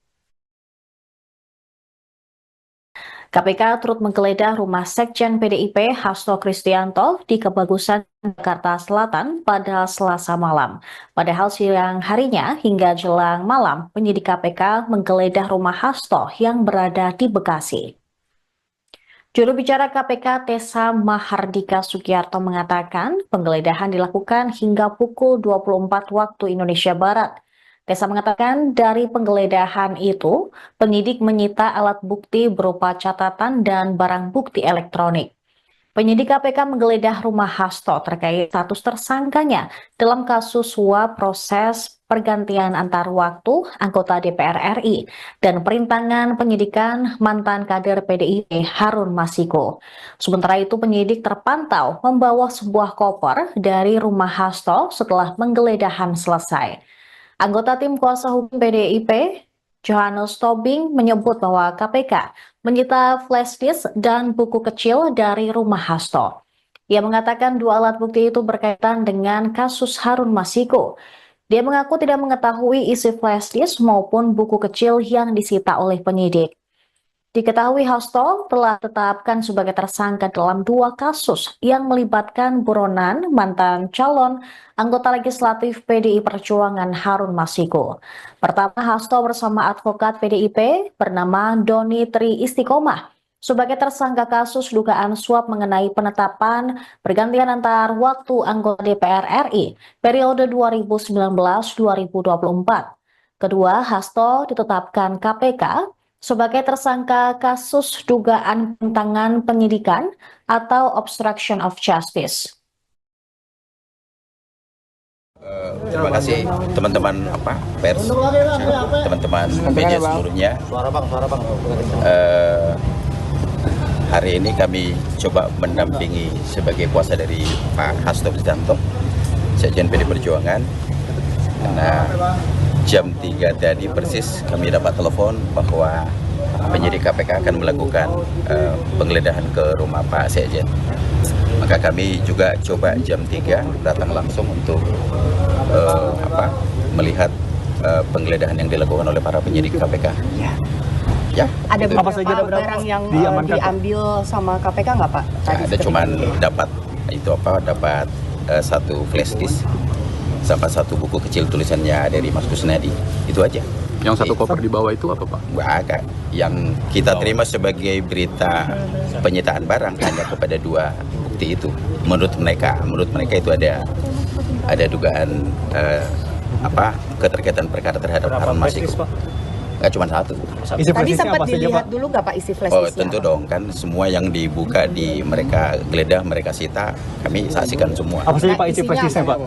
KPK turut menggeledah rumah Sekjen PDIP Hasto Kristianto di Kebagusan, Jakarta Selatan pada Selasa malam. Padahal siang harinya hingga jelang malam, penyidik KPK menggeledah rumah Hasto yang berada di Bekasi. Juru bicara KPK Tessa Mahardika Sugiarto mengatakan penggeledahan dilakukan hingga pukul 24 waktu Indonesia Barat. Tessa mengatakan dari penggeledahan itu, penyidik menyita alat bukti berupa catatan dan barang bukti elektronik. Penyidik KPK menggeledah rumah Hasto terkait status tersangkanya dalam kasus suap proses pergantian antar waktu anggota DPR RI dan perintangan penyidikan mantan kader PDIP Harun Masiku. Sementara itu penyidik terpantau membawa sebuah koper dari rumah Hasto setelah penggeledahan selesai. Anggota tim kuasa hukum PDIP, Johannes Tobing, menyebut bahwa KPK menyita flash disk dan buku kecil dari rumah Hasto. Ia mengatakan dua alat bukti itu berkaitan dengan kasus Harun Masiku. Dia mengaku tidak mengetahui isi flash disk maupun buku kecil yang disita oleh penyidik. Diketahui Hasto telah ditetapkan sebagai tersangka dalam dua kasus yang melibatkan buronan mantan calon anggota legislatif PDI Perjuangan Harun Masiku. Pertama, Hasto bersama advokat PDIP bernama Doni Tri Istiqomah sebagai tersangka kasus dugaan suap mengenai penetapan pergantian antar waktu anggota DPR RI periode 2019-2024. Kedua, Hasto ditetapkan KPK sebagai tersangka kasus dugaan penyimpangan penyidikan atau obstruction of justice. Terima kasih teman-teman pers, teman-teman media seluruhnya. Hari ini kami coba mendampingi sebagai kuasa dari Pak Hasto Kristianto, Sekjen PD Perjuangan. Karena jam 3 tadi persis kami dapat telepon bahwa penyidik KPK akan melakukan penggeledahan ke rumah Pak Sekjen. Maka kami juga coba jam 3 datang langsung untuk melihat penggeledahan yang dilakukan oleh para penyidik KPK. Ya. Ada itu. apa saja barang yang diambil sama KPK nggak Pak? Ya, ada cuman dapat satu flash disk sama satu buku kecil tulisannya dari Mas Kusnadi, itu aja. Yang satu koper di bawah itu apa Pak? Nggak ada. Yang kita terima sebagai berita penyitaan barang hanya kepada dua bukti itu. Menurut mereka itu ada dugaan keterkaitan perkara terhadap Harun Masiku. Nggak cuma satu. Tadi sempat dilihat dulu nggak Pak isi flash disknya? Tentu dong, kan semua yang dibuka di mereka geledah, mereka sita, kami saksikan semua. Apa saja Pak isi flash disknya Pak?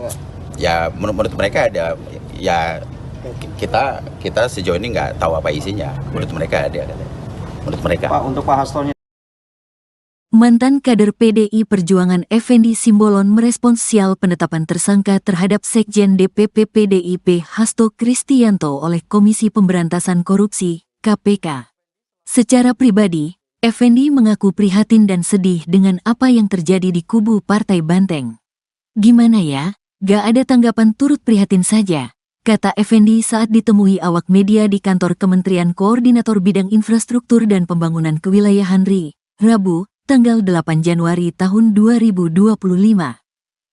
Ya menurut mereka ada ya kita sejauh ini nggak tahu apa isinya. Menurut mereka ada, katanya. Menurut mereka. Pak, untuk Pak Hastonya. Mantan kader PDI Perjuangan Effendi Simbolon merespons sial penetapan tersangka terhadap Sekjen DPP PDIP Hasto Kristianto oleh Komisi Pemberantasan Korupsi, KPK. Secara pribadi, Effendi mengaku prihatin dan sedih dengan apa yang terjadi di kubu Partai Banteng. Gimana ya? Gak ada tanggapan, turut prihatin saja, kata Effendi saat ditemui awak media di kantor Kementerian Koordinator Bidang Infrastruktur dan Pembangunan Kewilayahan RI, Rabu, tanggal 8 Januari tahun 2025.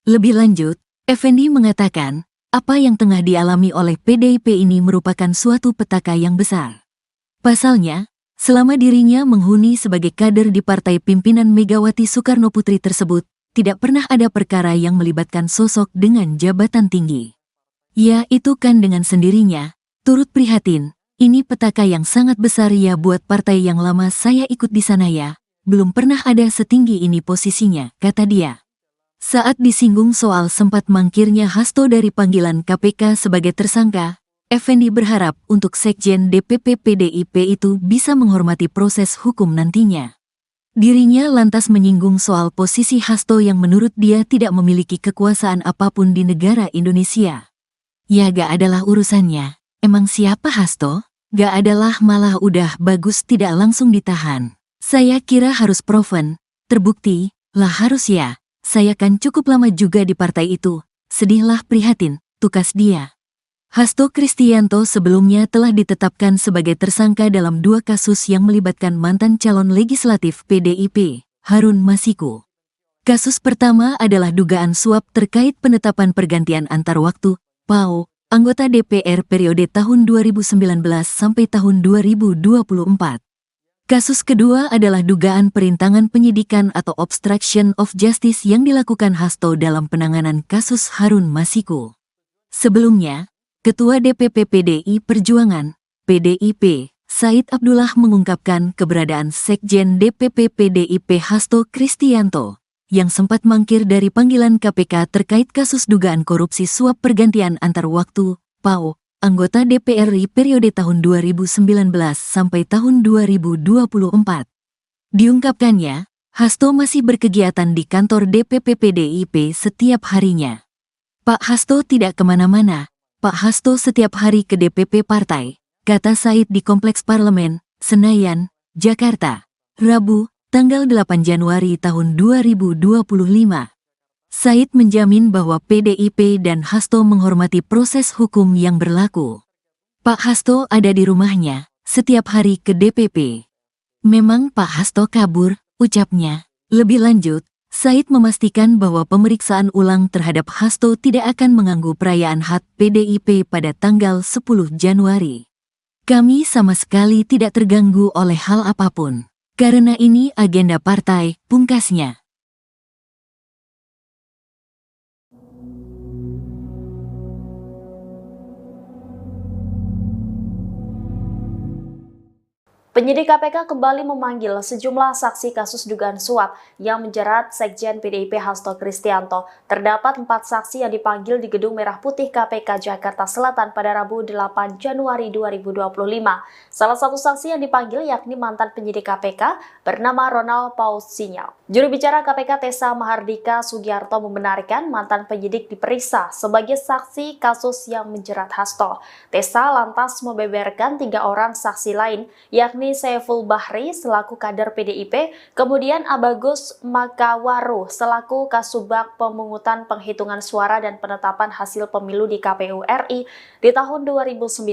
Lebih lanjut, Effendi mengatakan, apa yang tengah dialami oleh PDIP ini merupakan suatu petaka yang besar. Pasalnya, selama dirinya menghuni sebagai kader di partai pimpinan Megawati Soekarnoputri tersebut, tidak pernah ada perkara yang melibatkan sosok dengan jabatan tinggi. Ya, itu kan dengan sendirinya, turut prihatin, ini petaka yang sangat besar ya buat partai yang lama saya ikut di sana ya. Belum pernah ada setinggi ini posisinya, kata dia. Saat disinggung soal sempat mangkirnya Hasto dari panggilan KPK sebagai tersangka, Effendi berharap untuk Sekjen DPP PDIP itu bisa menghormati proses hukum nantinya. Dirinya lantas menyinggung soal posisi Hasto yang menurut dia tidak memiliki kekuasaan apapun di negara Indonesia. Ya gak adalah urusannya, emang siapa Hasto? Gak adalah, malah udah bagus tidak langsung ditahan. Saya kira harus proven, terbukti, lah harus ya, saya kan cukup lama juga di partai itu, sedihlah prihatin, tukas dia. Hasto Kristianto sebelumnya telah ditetapkan sebagai tersangka dalam 2 kasus yang melibatkan mantan calon legislatif PDIP, Harun Masiku. Kasus pertama adalah dugaan suap terkait penetapan pergantian antar waktu, PAO, anggota DPR periode tahun 2019 sampai tahun 2024. Kasus kedua adalah dugaan perintangan penyidikan atau obstruction of justice yang dilakukan Hasto dalam penanganan kasus Harun Masiku. Sebelumnya, Ketua DPP PDI Perjuangan, PDIP, Said Abdullah mengungkapkan keberadaan Sekjen DPP PDIP Hasto Kristianto, yang sempat mangkir dari panggilan KPK terkait kasus dugaan korupsi suap pergantian antar waktu, PAO, anggota DPR RI periode tahun 2019 sampai tahun 2024. Diungkapkannya, Hasto masih berkegiatan di kantor DPP PDIP setiap harinya. Pak Hasto tidak kemana-mana, Pak Hasto setiap hari ke DPP partai, kata Said di Kompleks Parlemen, Senayan, Jakarta, Rabu, tanggal 8 Januari tahun 2025. Said menjamin bahwa PDIP dan Hasto menghormati proses hukum yang berlaku. Pak Hasto ada di rumahnya, setiap hari ke DPP. Memang Pak Hasto kabur, ucapnya. Lebih lanjut, Said memastikan bahwa pemeriksaan ulang terhadap Hasto tidak akan mengganggu perayaan HUT PDIP pada tanggal 10 Januari. Kami sama sekali tidak terganggu oleh hal apapun. Karena ini agenda partai, pungkasnya. Penyidik KPK kembali memanggil sejumlah saksi kasus dugaan suap yang menjerat Sekjen PDIP Hasto Kristianto. Terdapat 4 saksi yang dipanggil di Gedung Merah Putih KPK Jakarta Selatan pada Rabu 8 Januari 2025. Salah satu saksi yang dipanggil yakni mantan penyidik KPK bernama Ronald Paul Sinyal. Juru bicara KPK Tessa Mahardika Sugiarto membenarkan mantan penyidik diperiksa sebagai saksi kasus yang menjerat Hasto. Tessa lantas membeberkan 3 orang saksi lain, yakni Saiful Bahri selaku kader PDIP, kemudian Abagus Makawaru selaku Kasubag Pemungutan Penghitungan Suara dan Penetapan Hasil Pemilu di KPU RI di tahun 2019.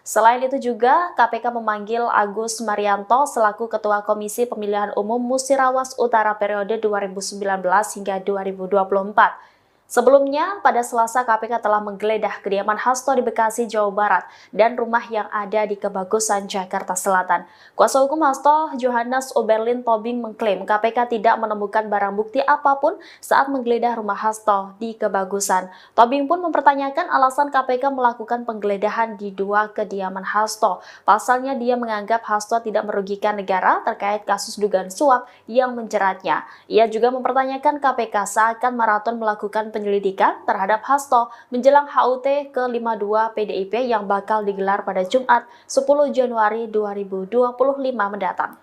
Selain itu juga KPK memanggil Agus Marianto selaku Ketua Komisi Pemilihan Umum Musirawas Utara periode 2019 hingga 2024. Sebelumnya, pada Selasa KPK telah menggeledah kediaman Hasto di Bekasi, Jawa Barat, dan rumah yang ada di Kebagusan, Jakarta Selatan. Kuasa hukum Hasto, Johannes Oberlin Tobing, mengklaim KPK tidak menemukan barang bukti apapun saat menggeledah rumah Hasto di Kebagusan. Tobing pun mempertanyakan alasan KPK melakukan penggeledahan di 2 kediaman Hasto. Pasalnya dia menganggap Hasto tidak merugikan negara terkait kasus dugaan suap yang menjeratnya. Ia juga mempertanyakan KPK seakan maraton melakukan penyelidikan terhadap Hasto menjelang HUT ke-52 PDIP yang bakal digelar pada Jumat 10 Januari 2025 mendatang.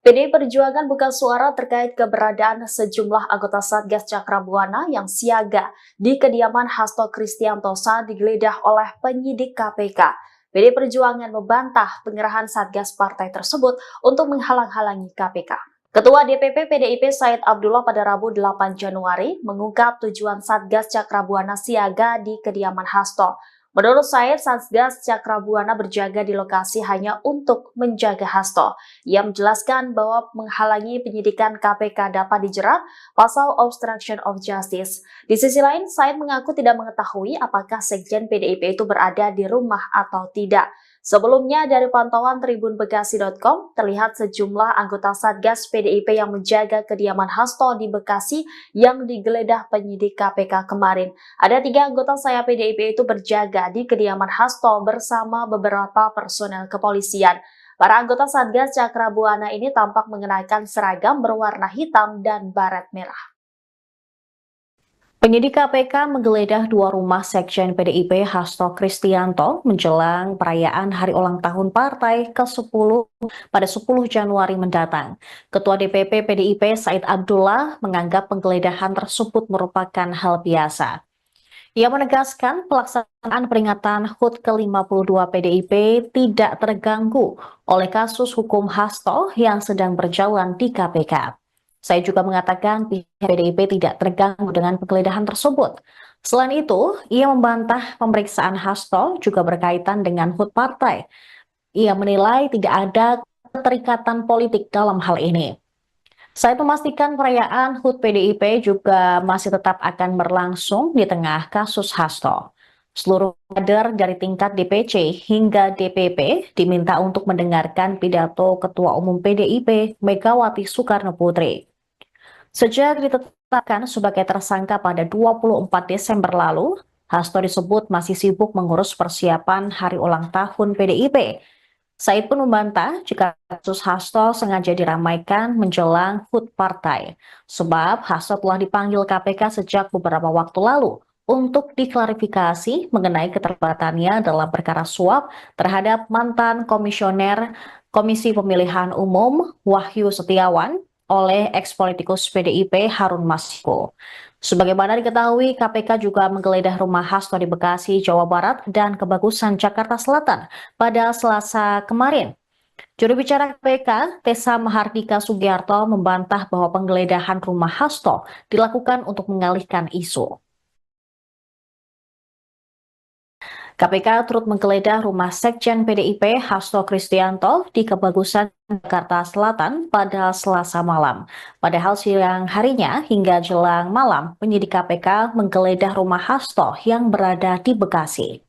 PDI Perjuangan buka suara terkait keberadaan sejumlah anggota Satgas Cakrabuana yang siaga di kediaman Hasto Kristianto saat digeledah oleh penyidik KPK. PDI Perjuangan membantah pengerahan Satgas partai tersebut untuk menghalang-halangi KPK. Ketua DPP PDIP Said Abdullah pada Rabu 8 Januari mengungkap tujuan Satgas Cakrabuana siaga di kediaman Hasto. Menurut Said, Satgas Cakrabuana berjaga di lokasi hanya untuk menjaga Hasto. Ia menjelaskan bahwa menghalangi penyidikan KPK dapat dijerat pasal obstruction of justice. Di sisi lain, Said mengaku tidak mengetahui apakah Sekjen PDIP itu berada di rumah atau tidak. Sebelumnya, dari pantauan tribunbekasi.com, terlihat sejumlah anggota Satgas PDIP yang menjaga kediaman Hasto di Bekasi yang digeledah penyidik KPK kemarin. Ada 3 anggota sayap PDIP itu berjaga di kediaman Hasto bersama beberapa personel kepolisian. Para anggota Satgas Cakrabuana ini tampak mengenakan seragam berwarna hitam dan baret merah. Penyidik KPK menggeledah 2 rumah Sekjen PDIP Hasto Kristianto menjelang perayaan hari ulang tahun partai ke-10 pada 10 Januari mendatang. Ketua DPP PDIP Said Abdullah menganggap penggeledahan tersebut merupakan hal biasa. Ia menegaskan pelaksanaan peringatan HUT ke-52 PDIP tidak terganggu oleh kasus hukum Hasto yang sedang berjalan di KPK. Saya juga mengatakan pihak PDIP tidak terganggu dengan penggeledahan tersebut. Selain itu, ia membantah pemeriksaan Hasto juga berkaitan dengan HUT partai. Ia menilai tidak ada keterikatan politik dalam hal ini. Saya memastikan perayaan HUT PDIP juga masih tetap akan berlangsung di tengah kasus Hasto. Seluruh kader dari tingkat DPC hingga DPP diminta untuk mendengarkan pidato Ketua Umum PDIP Megawati Soekarno Putri. Sejak ditetapkan sebagai tersangka pada 24 Desember lalu, Hasto disebut masih sibuk mengurus persiapan hari ulang tahun PDIP. Said pun membantah jika kasus Hasto sengaja diramaikan menjelang HUT partai, sebab Hasto telah dipanggil KPK sejak beberapa waktu lalu untuk diklarifikasi mengenai keterlibatannya dalam perkara suap terhadap mantan komisioner Komisi Pemilihan Umum Wahyu Setiawan oleh eks-politikus PDIP Harun Masiku. Sebagaimana diketahui, KPK juga menggeledah rumah Hasto di Bekasi, Jawa Barat dan Kebagusan, Jakarta Selatan pada Selasa kemarin. Juru bicara KPK, Tessa Mahardika Sugiarto, membantah bahwa penggeledahan rumah Hasto dilakukan untuk mengalihkan isu. KPK turut menggeledah rumah Sekjen PDIP Hasto Kristianto di Kebagusan, Jakarta Selatan pada Selasa malam. Padahal siang harinya hingga jelang malam, penyidik KPK menggeledah rumah Hasto yang berada di Bekasi.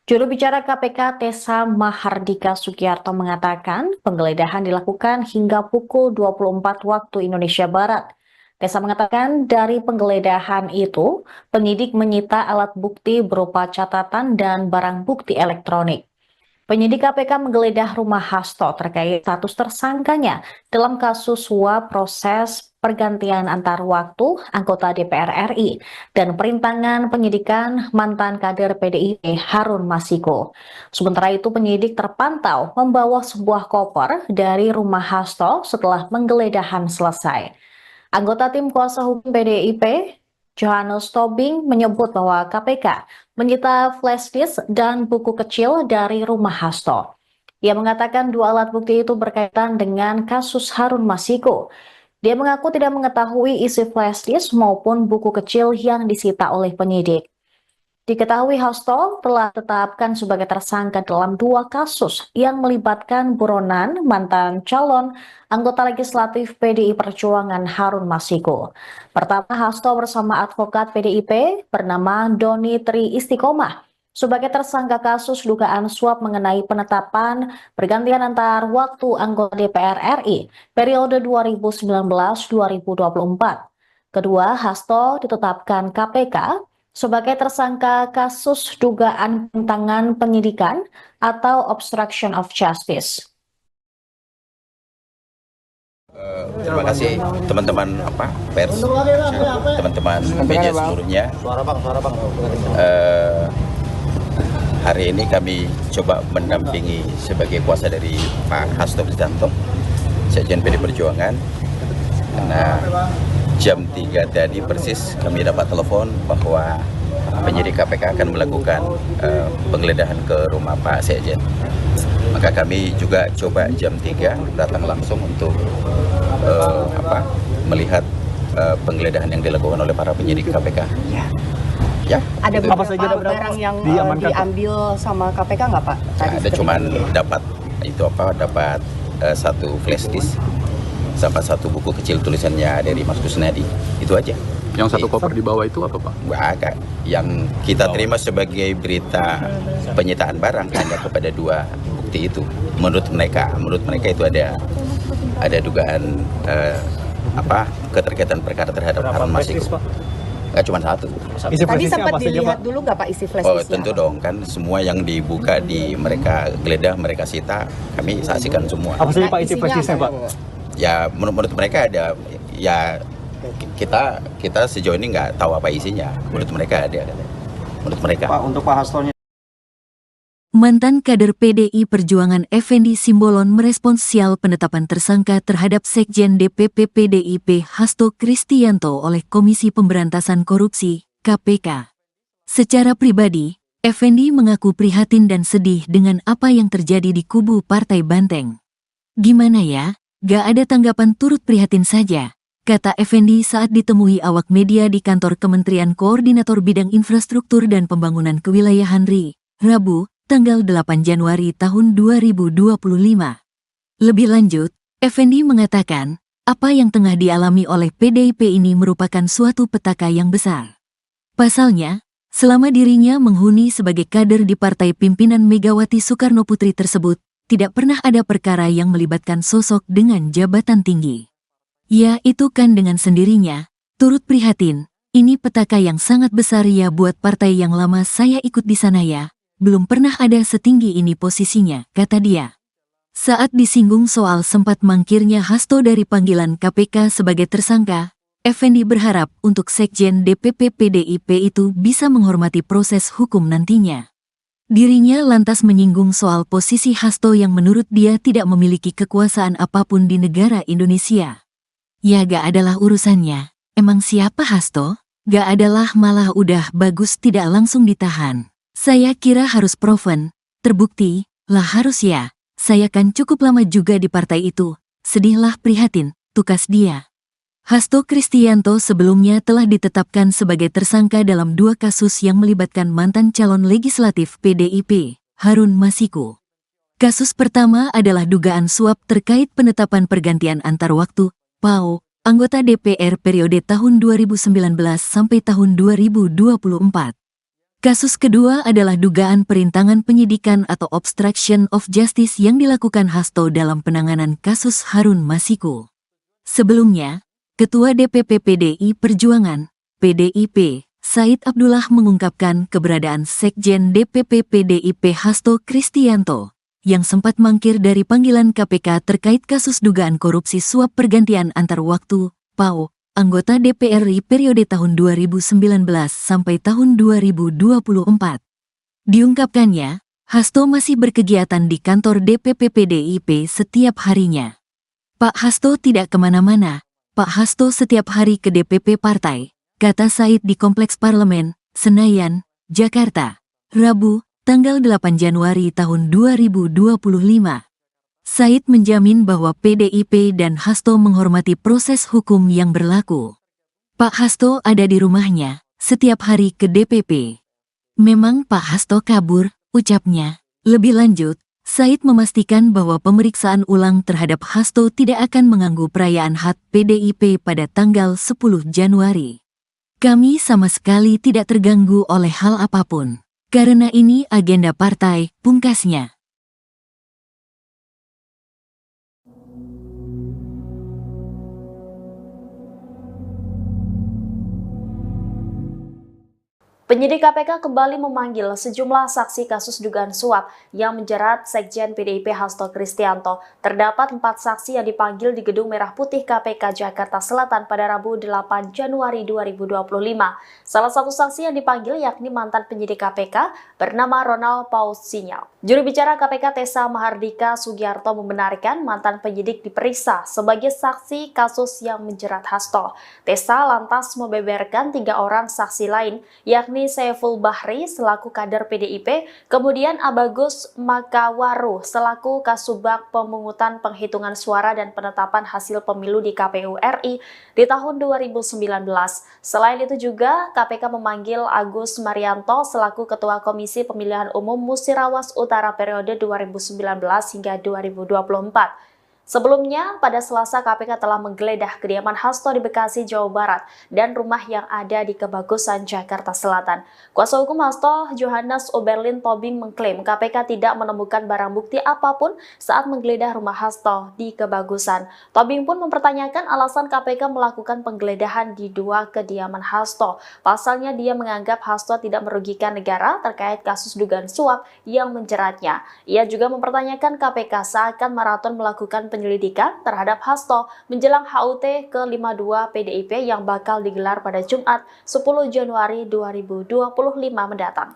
Juru bicara KPK Tessa Mahardika Sugiarto mengatakan penggeledahan dilakukan hingga pukul 24 waktu Indonesia Barat. Tessa mengatakan dari penggeledahan itu, penyidik menyita alat bukti berupa catatan dan barang bukti elektronik. Penyidik KPK menggeledah rumah Hasto terkait status tersangkanya dalam kasus suap proses pergantian antar waktu anggota DPR RI dan perintangan penyidikan mantan kader PDIP Harun Masiku. Sementara itu penyidik terpantau membawa sebuah koper dari rumah Hasto setelah penggeledahan selesai. Anggota tim kuasa hukum PDIP, Johannes Tobing, menyebut bahwa KPK menyita flash disk dan buku kecil dari rumah Hasto. Ia mengatakan 2 alat bukti itu berkaitan dengan kasus Harun Masiku. Dia mengaku tidak mengetahui isi flash disk maupun buku kecil yang disita oleh penyidik. Diketahui Hasto telah ditetapkan sebagai tersangka dalam 2 kasus yang melibatkan buronan mantan calon anggota legislatif PDI Perjuangan Harun Masiku. Pertama, Hasto bersama advokat PDIP bernama Doni Tri Istiqomah sebagai tersangka kasus dugaan suap mengenai penetapan pergantian antar waktu anggota DPR RI periode 2019-2024. Kedua, Hasto ditetapkan KPK sebagai tersangka kasus dugaan penyimpangan penyidikan atau obstruction of justice. Terima kasih teman-teman pers, teman-teman media seluruhnya. Hari ini kami coba mendampingi sebagai kuasa dari Pak Hasto Kristianto, Sekjen PD Perjuangan. Karena jam 3 tadi persis kami dapat telepon bahwa penyidik KPK akan melakukan penggeledahan ke rumah Pak Sekjen. Maka kami juga coba jam 3 datang langsung untuk melihat penggeledahan yang dilakukan oleh para penyidik KPK. Ya, Ada itu. beberapa barang yang diambil sama KPK nggak Pak? Ada cuman dapat satu flash disk sama satu buku kecil tulisannya dari Mas Kusnadi, itu aja. Yang satu koper di bawah itu apa, Pak? Nggak ada. Yang kita terima sebagai berita penyitaan barang hanya kepada 2 bukti itu. Menurut mereka itu ada dugaan keterkaitan perkara terhadap Harun Masiku. Nggak cuma satu. Tadi sempat dilihat dulu nggak Pak isi flash Oh disknya? tentu dong, kan semua yang dibuka mereka geledah, mereka sita, kami saksikan semua. Apa saja Pak isi flash disknya, Pak? Ya menurut mereka ada, ya kita sejauh ini nggak tahu apa isinya. Menurut mereka ada. Menurut mereka. Pak, untuk Pak Hastonya. Mantan kader PDI Perjuangan Effendi Simbolon merespons sial penetapan tersangka terhadap Sekjen DPP PDIP Hasto Kristianto oleh Komisi Pemberantasan Korupsi, KPK. Secara pribadi, Effendi mengaku prihatin dan sedih dengan apa yang terjadi di kubu Partai Banteng. Gimana ya, gak ada tanggapan, turut prihatin saja, kata Effendi saat ditemui awak media di kantor Kementerian Koordinator Bidang Infrastruktur dan Pembangunan Kewilayahan RI, Rabu, tanggal 8 Januari tahun 2025. Lebih lanjut, Effendi mengatakan, apa yang tengah dialami oleh PDIP ini merupakan suatu petaka yang besar. Pasalnya, selama dirinya menghuni sebagai kader di partai pimpinan Megawati Soekarnoputri tersebut, tidak pernah ada perkara yang melibatkan sosok dengan jabatan tinggi. Ya, itu kan dengan sendirinya, turut prihatin, ini petaka yang sangat besar ya buat partai yang lama saya ikut di sana ya. Belum pernah ada setinggi ini posisinya, kata dia. Saat disinggung soal sempat mangkirnya Hasto dari panggilan KPK sebagai tersangka, Effendi berharap untuk Sekjen DPP PDIP itu bisa menghormati proses hukum nantinya. Dirinya lantas menyinggung soal posisi Hasto yang menurut dia tidak memiliki kekuasaan apapun di negara Indonesia. Ya gak adalah urusannya, emang siapa Hasto? Gak adalah, malah udah bagus tidak langsung ditahan. Saya kira harus proven, terbukti, lah harus ya, saya kan cukup lama juga di partai itu, sedihlah prihatin, tukas dia. Hasto Kristianto sebelumnya telah ditetapkan sebagai tersangka dalam 2 kasus yang melibatkan mantan calon legislatif PDIP, Harun Masiku. Kasus pertama adalah dugaan suap terkait penetapan pergantian antar waktu, PAO, anggota DPR periode tahun 2019 sampai tahun 2024. Kasus kedua adalah dugaan perintangan penyidikan atau obstruction of justice yang dilakukan Hasto dalam penanganan kasus Harun Masiku. Sebelumnya, Ketua DPP PDI Perjuangan, PDIP, Said Abdullah mengungkapkan keberadaan Sekjen DPP PDIP Hasto Kristianto, yang sempat mangkir dari panggilan KPK terkait kasus dugaan korupsi suap pergantian antar waktu, PAO, anggota DPR RI periode tahun 2019 sampai tahun 2024. Diungkapkannya, Hasto masih berkegiatan di kantor DPP PDIP setiap harinya. Pak Hasto tidak kemana-mana, Pak Hasto setiap hari ke DPP partai, kata Said di Kompleks Parlemen, Senayan, Jakarta, Rabu, tanggal 8 Januari tahun 2025. Said menjamin bahwa PDIP dan Hasto menghormati proses hukum yang berlaku. Pak Hasto ada di rumahnya, setiap hari ke DPP. Memang Pak Hasto kabur, ucapnya. Lebih lanjut, Said memastikan bahwa pemeriksaan ulang terhadap Hasto tidak akan mengganggu perayaan HUT PDIP pada tanggal 10 Januari. Kami sama sekali tidak terganggu oleh hal apapun. Karena ini agenda partai, pungkasnya. Penyidik KPK kembali memanggil sejumlah saksi kasus dugaan suap yang menjerat Sekjen PDIP Hasto Kristianto. Terdapat 4 saksi yang dipanggil di Gedung Merah Putih KPK Jakarta Selatan pada Rabu 8 Januari 2025. Salah satu saksi yang dipanggil yakni mantan penyidik KPK bernama Ronald Paul Sinyal. Juru bicara KPK Tessa Mahardika Sugiarto membenarkan mantan penyidik diperiksa sebagai saksi kasus yang menjerat Hasto. Tessa lantas membeberkan 3 orang saksi lain, yakni Saiful Bahri selaku kader PDIP, kemudian Abagus Makawaru selaku Kasubag Pemungutan Penghitungan Suara dan Penetapan Hasil Pemilu di KPU RI di tahun 2019. Selain itu juga KPK memanggil Agus Marianto selaku Ketua Komisi Pemilihan Umum Musirawas Utara periode 2019 hingga 2024. Sebelumnya, pada Selasa KPK telah menggeledah kediaman Hasto di Bekasi, Jawa Barat, dan rumah yang ada di Kebagusan, Jakarta Selatan. Kuasa hukum Hasto, Johannes Oberlin Tobing, mengklaim KPK tidak menemukan barang bukti apapun saat menggeledah rumah Hasto di Kebagusan. Tobing pun mempertanyakan alasan KPK melakukan penggeledahan di 2 kediaman Hasto. Pasalnya, dia menganggap Hasto tidak merugikan negara terkait kasus dugaan suap yang menjeratnya. Ia juga mempertanyakan KPK seakan maraton melakukan penyelidikan terhadap Hasto menjelang HUT ke-52 PDIP yang bakal digelar pada Jumat 10 Januari 2025 mendatang.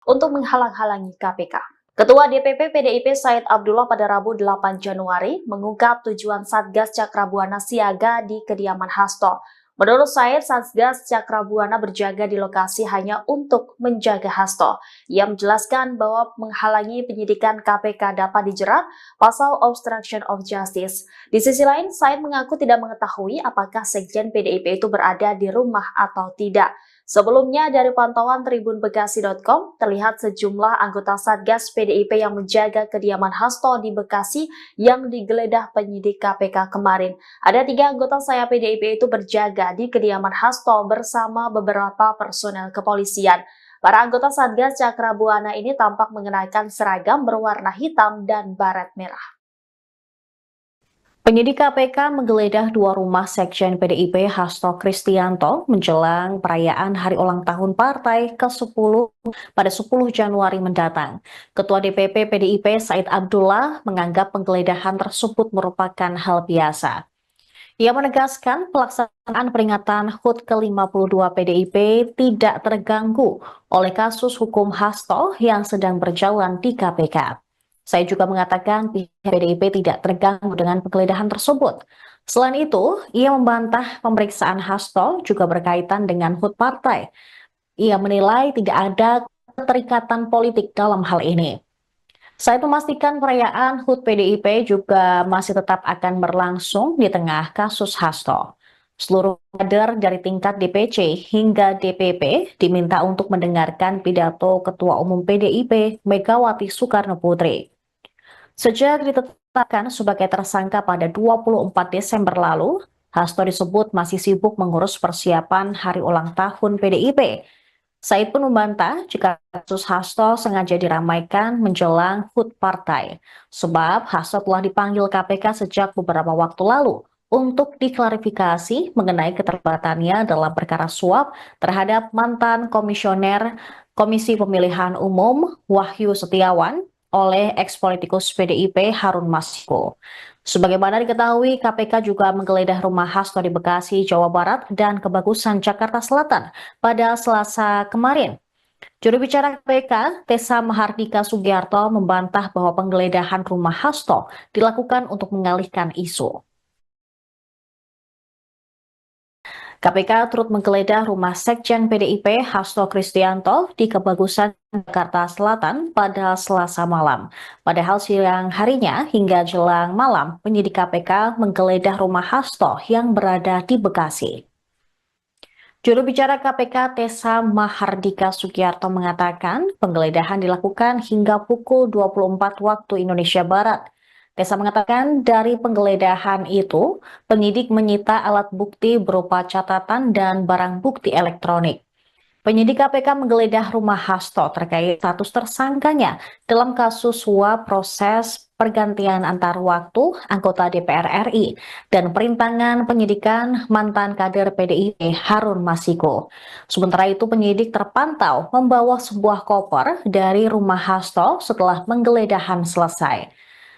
Untuk menghalang-halangi KPK, Ketua DPP PDIP Said Abdullah pada Rabu 8 Januari mengungkap tujuan Satgas Cakrabuana siaga di kediaman Hasto. Menurut Said, Satgas Cakrabuana berjaga di lokasi hanya untuk menjaga Hasto. Ia menjelaskan bahwa menghalangi penyidikan KPK dapat dijerat pasal obstruction of justice. Di sisi lain, Said mengaku tidak mengetahui apakah Sekjen PDIP itu berada di rumah atau tidak. Sebelumnya, dari pantauan tribunbekasi.com, terlihat sejumlah anggota Satgas PDIP yang menjaga kediaman Hasto di Bekasi yang digeledah penyidik KPK kemarin. Ada 3 anggota sayap PDIP itu berjaga di kediaman Hasto bersama beberapa personel kepolisian. Para anggota Satgas Cakrabuana ini tampak mengenakan seragam berwarna hitam dan baret merah. Penyidik KPK menggeledah 2 rumah Sekjen PDIP Hasto Kristianto menjelang perayaan hari ulang tahun partai ke-10 pada 10 Januari mendatang. Ketua DPP PDIP Said Abdullah menganggap penggeledahan tersebut merupakan hal biasa. Ia menegaskan pelaksanaan peringatan HUT ke-52 PDIP tidak terganggu oleh kasus hukum Hasto yang sedang berjalan di KPK. Saya juga mengatakan pihak PDIP tidak terganggu dengan penggeledahan tersebut. Selain itu, ia membantah pemeriksaan Hasto juga berkaitan dengan HUT partai. Ia menilai tidak ada keterikatan politik dalam hal ini. Saya memastikan perayaan HUT PDIP juga masih tetap akan berlangsung di tengah kasus Hasto. Seluruh kader dari tingkat DPC hingga DPP diminta untuk mendengarkan pidato Ketua Umum PDIP Megawati Soekarno Putri. Sejak ditetapkan sebagai tersangka pada 24 Desember lalu, Hasto disebut masih sibuk mengurus persiapan hari ulang tahun PDIP. Said pun membantah jika kasus Hasto sengaja diramaikan menjelang HUT partai, sebab Hasto telah dipanggil KPK sejak beberapa waktu lalu untuk diklarifikasi mengenai keterlibatannya dalam perkara suap terhadap mantan komisioner Komisi Pemilihan Umum Wahyu Setiawan oleh eks-politikus PDIP Harun Masiku. Sebagaimana diketahui, KPK juga menggeledah rumah Hasto di Bekasi, Jawa Barat, dan Kebagusan, Jakarta Selatan pada Selasa kemarin. Juru bicara KPK, Tessa Mahardika Sugiarto, membantah bahwa penggeledahan rumah Hasto dilakukan untuk mengalihkan isu. KPK turut menggeledah rumah Sekjen PDIP Hasto Kristianto di Kebagusan, Jakarta Selatan pada Selasa malam. Padahal siang harinya hingga jelang malam, penyidik KPK menggeledah rumah Hasto yang berada di Bekasi. Juru bicara KPK Tessa Mahardika Sugiarto mengatakan penggeledahan dilakukan hingga pukul 24 waktu Indonesia Barat. Tessa mengatakan dari penggeledahan itu, penyidik menyita alat bukti berupa catatan dan barang bukti elektronik. Penyidik KPK menggeledah rumah Hasto terkait status tersangkanya dalam kasus suap proses pergantian antar waktu anggota DPR RI dan perintangan penyidikan mantan kader PDIP Harun Masiku. Sementara itu penyidik terpantau membawa sebuah koper dari rumah Hasto setelah penggeledahan selesai.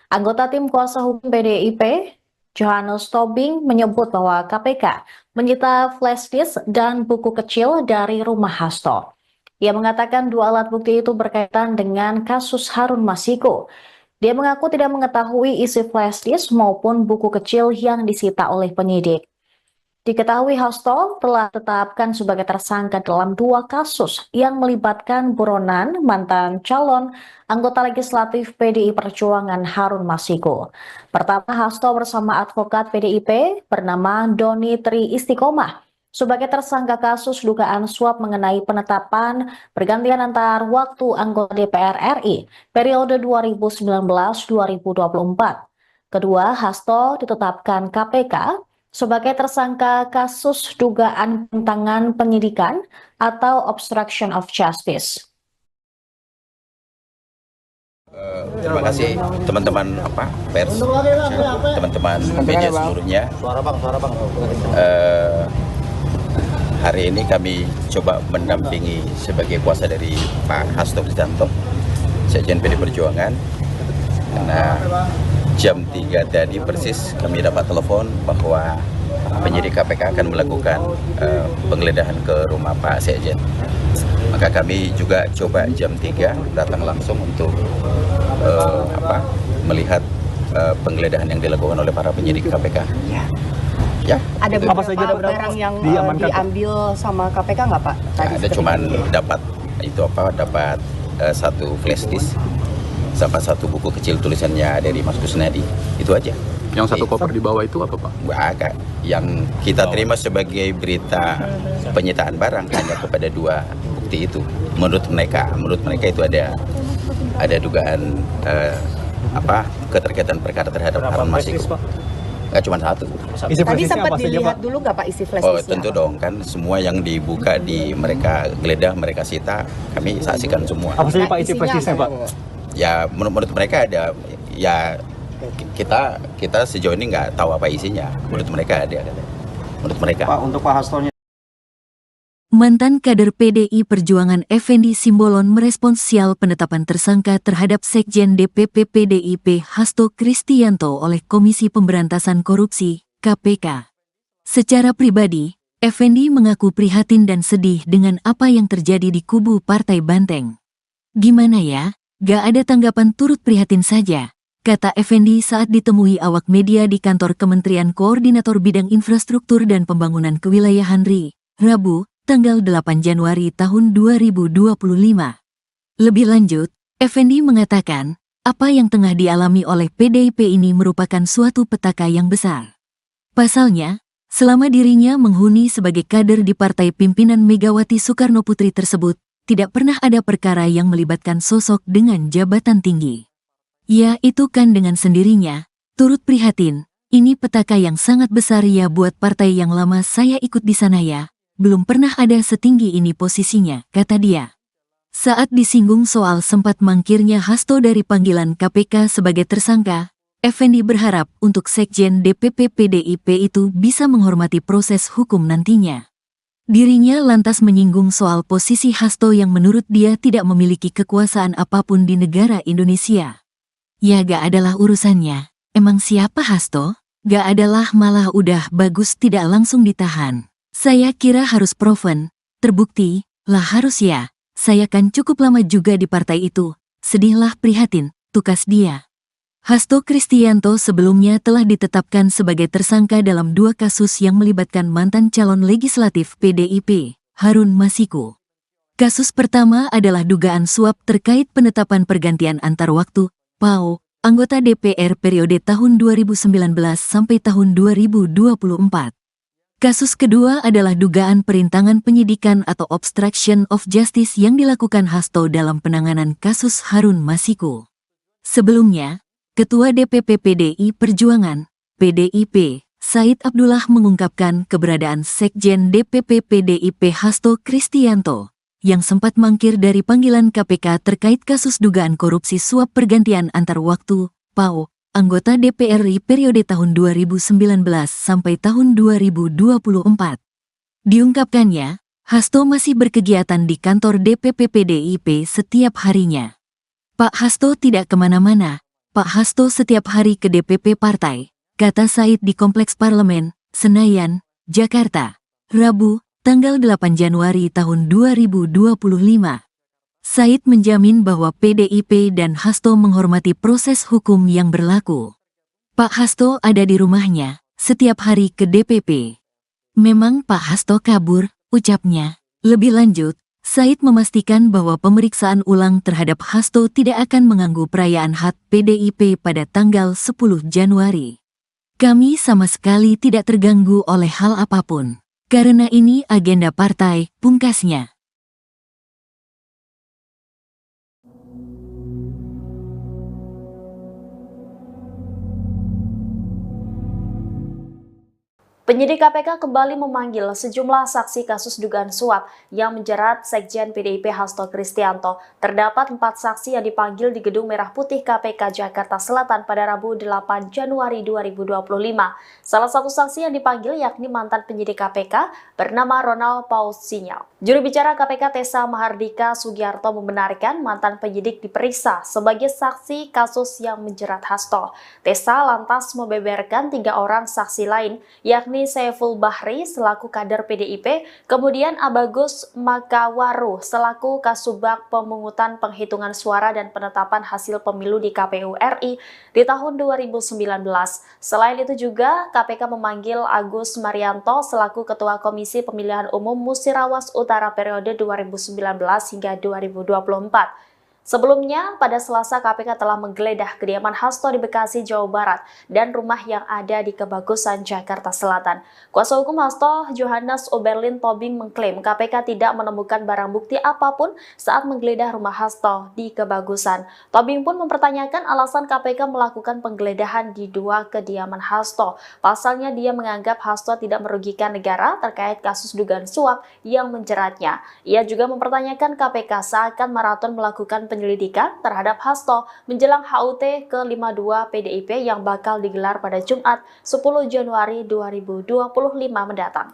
Anggota tim kuasa hukum PDIP Johannes Tobing menyebut bahwa KPK menyita flash disk dan buku kecil dari rumah Hasto. Ia mengatakan dua alat bukti itu berkaitan dengan kasus Harun Masiku. Dia mengaku tidak mengetahui isi flash disk maupun buku kecil yang disita oleh penyidik. Diketahui Hasto telah ditetapkan sebagai tersangka dalam dua kasus yang melibatkan buronan mantan calon anggota legislatif PDI Perjuangan Harun Masiku. Pertama, Hasto bersama advokat PDIP bernama Doni Tri Istiqomah sebagai tersangka kasus dugaan suap mengenai penetapan pergantian antar waktu anggota DPR RI periode 2019-2024. Kedua, Hasto ditetapkan KPK sebagai tersangka kasus dugaan penentangan penyidikan atau obstruction of justice. Terima kasih teman-teman pers, teman-teman media seluruhnya. Hari ini kami coba mendampingi sebagai kuasa dari Pak Hasto Kristianto, Sekjen PDI Perjuangan. Karena jam 3 tadi persis kami dapat telepon bahwa penyidik KPK akan melakukan penggeledahan ke rumah Pak Sekjen. Maka kami juga coba jam 3 datang langsung untuk melihat penggeledahan yang dilakukan oleh para penyidik KPK. Ya. Ada itu. apa saja barang yang diambil sama KPK nggak Pak? Ada cuman dapat satu flash disk sama satu buku kecil tulisannya dari Mas Kusnadi, itu aja. Yang satu koper di bawah itu apa Pak? Agak. Yang kita terima sebagai berita penyitaan barang hanya kepada dua bukti itu. Menurut mereka itu ada dugaan keterkaitan perkara terhadap Harun Masiku. Nggak cuma satu. Tadi sempat dilihat dulu nggak Pak isi flash disknya? Tentu dong, kan semua yang dibuka mereka geledah, mereka sita, kami saksikan semua. Apa saja Pak isi flash disknya Pak? Ya menurut mereka ada, ya kita sejauh ini nggak tahu apa isinya. Menurut mereka ada. Menurut mereka. Pak, untuk Pak Hastonya. Mantan kader PDI Perjuangan Effendi Simbolon merespons sial penetapan tersangka terhadap Sekjen DPP PDIP Hasto Kristianto oleh Komisi Pemberantasan Korupsi, KPK. Secara pribadi, Effendi mengaku prihatin dan sedih dengan apa yang terjadi di kubu Partai Banteng. Gimana ya? Gak ada tanggapan, turut prihatin saja, kata Effendi saat ditemui awak media di kantor Kementerian Koordinator Bidang Infrastruktur dan Pembangunan Kewilayahan RI, Rabu, tanggal 8 Januari tahun 2025. Lebih lanjut, Effendi mengatakan, apa yang tengah dialami oleh PDIP ini merupakan suatu petaka yang besar. Pasalnya, selama dirinya menghuni sebagai kader di partai pimpinan Megawati Soekarno Putri tersebut, tidak pernah ada perkara yang melibatkan sosok dengan jabatan tinggi. Ya, itu kan dengan sendirinya, turut prihatin, ini petaka yang sangat besar ya buat partai yang lama saya ikut di sana ya. Belum pernah ada setinggi ini posisinya, kata dia. Saat disinggung soal sempat mangkirnya Hasto dari panggilan KPK sebagai tersangka, Effendi berharap untuk Sekjen DPP PDIP itu bisa menghormati proses hukum nantinya. Dirinya lantas menyinggung soal posisi Hasto yang menurut dia tidak memiliki kekuasaan apapun di negara Indonesia. Ya gak adalah urusannya, emang siapa Hasto? Gak adalah, malah udah bagus tidak langsung ditahan. Saya kira harus proven, terbukti, lah harus ya, saya kan cukup lama juga di partai itu, sedihlah prihatin, tukas dia. Hasto Kristianto sebelumnya telah ditetapkan sebagai tersangka dalam dua kasus yang melibatkan mantan calon legislatif PDIP, Harun Masiku. Kasus pertama adalah dugaan suap terkait penetapan pergantian antar waktu, PAO, anggota DPR periode tahun 2019 sampai tahun 2024. Kasus kedua adalah dugaan perintangan penyidikan atau obstruction of justice yang dilakukan Hasto dalam penanganan kasus Harun Masiku. Sebelumnya, Ketua DPP PDI Perjuangan, PDIP, Said Abdullah mengungkapkan keberadaan Sekjen DPP PDIP Hasto Kristianto yang sempat mangkir dari panggilan KPK terkait kasus dugaan korupsi suap pergantian antar waktu, PAO, anggota DPR RI periode tahun 2019 sampai tahun 2024. Diungkapkannya, Hasto masih berkegiatan di kantor DPP PDIP setiap harinya. Pak Hasto tidak kemana-mana, Pak Hasto setiap hari ke DPP partai, kata Said di Kompleks Parlemen, Senayan, Jakarta, Rabu, tanggal 8 Januari tahun 2025. Said menjamin bahwa PDIP dan Hasto menghormati proses hukum yang berlaku. Pak Hasto ada di rumahnya, setiap hari ke DPP. Memang Pak Hasto kabur, ucapnya. Lebih lanjut, Said memastikan bahwa pemeriksaan ulang terhadap Hasto tidak akan mengganggu perayaan HUT PDIP pada tanggal 10 Januari. Kami sama sekali tidak terganggu oleh hal apapun. Karena ini agenda partai, pungkasnya. Penyidik KPK kembali memanggil sejumlah saksi kasus dugaan suap yang menjerat Sekjen PDIP Hasto Kristianto. Terdapat 4 saksi yang dipanggil di Gedung Merah Putih KPK Jakarta Selatan pada Rabu 8 Januari 2025. Salah satu saksi yang dipanggil yakni mantan penyidik KPK bernama Ronald Paul Sinyal. Juru bicara KPK Tessa Mahardika Sugiarto membenarkan mantan penyidik diperiksa sebagai saksi kasus yang menjerat Hasto. Tessa lantas membeberkan 3 orang saksi lain, yakni Saiful Bahri selaku kader PDIP, kemudian Abagus Makawaru selaku Kasubag Pemungutan Penghitungan Suara dan Penetapan Hasil Pemilu di KPU RI di tahun 2019. Selain itu juga KPK memanggil Agus Marianto selaku Ketua Komisi Pemilihan Umum Musirawas Utara periode 2019 hingga 2024. Sebelumnya, pada Selasa KPK telah menggeledah kediaman Hasto di Bekasi, Jawa Barat, dan rumah yang ada di Kebagusan, Jakarta Selatan. Kuasa hukum Hasto, Johannes Oberlin Tobing, mengklaim KPK tidak menemukan barang bukti apapun saat menggeledah rumah Hasto di Kebagusan. Tobing pun mempertanyakan alasan KPK melakukan penggeledahan di 2 kediaman Hasto. Pasalnya dia menganggap Hasto tidak merugikan negara terkait kasus dugaan suap yang menjeratnya. Ia juga mempertanyakan KPK seakan maraton melakukan penyelidikan terhadap Hasto menjelang HUT ke-52 PDIP yang bakal digelar pada Jumat 10 Januari 2025 mendatang.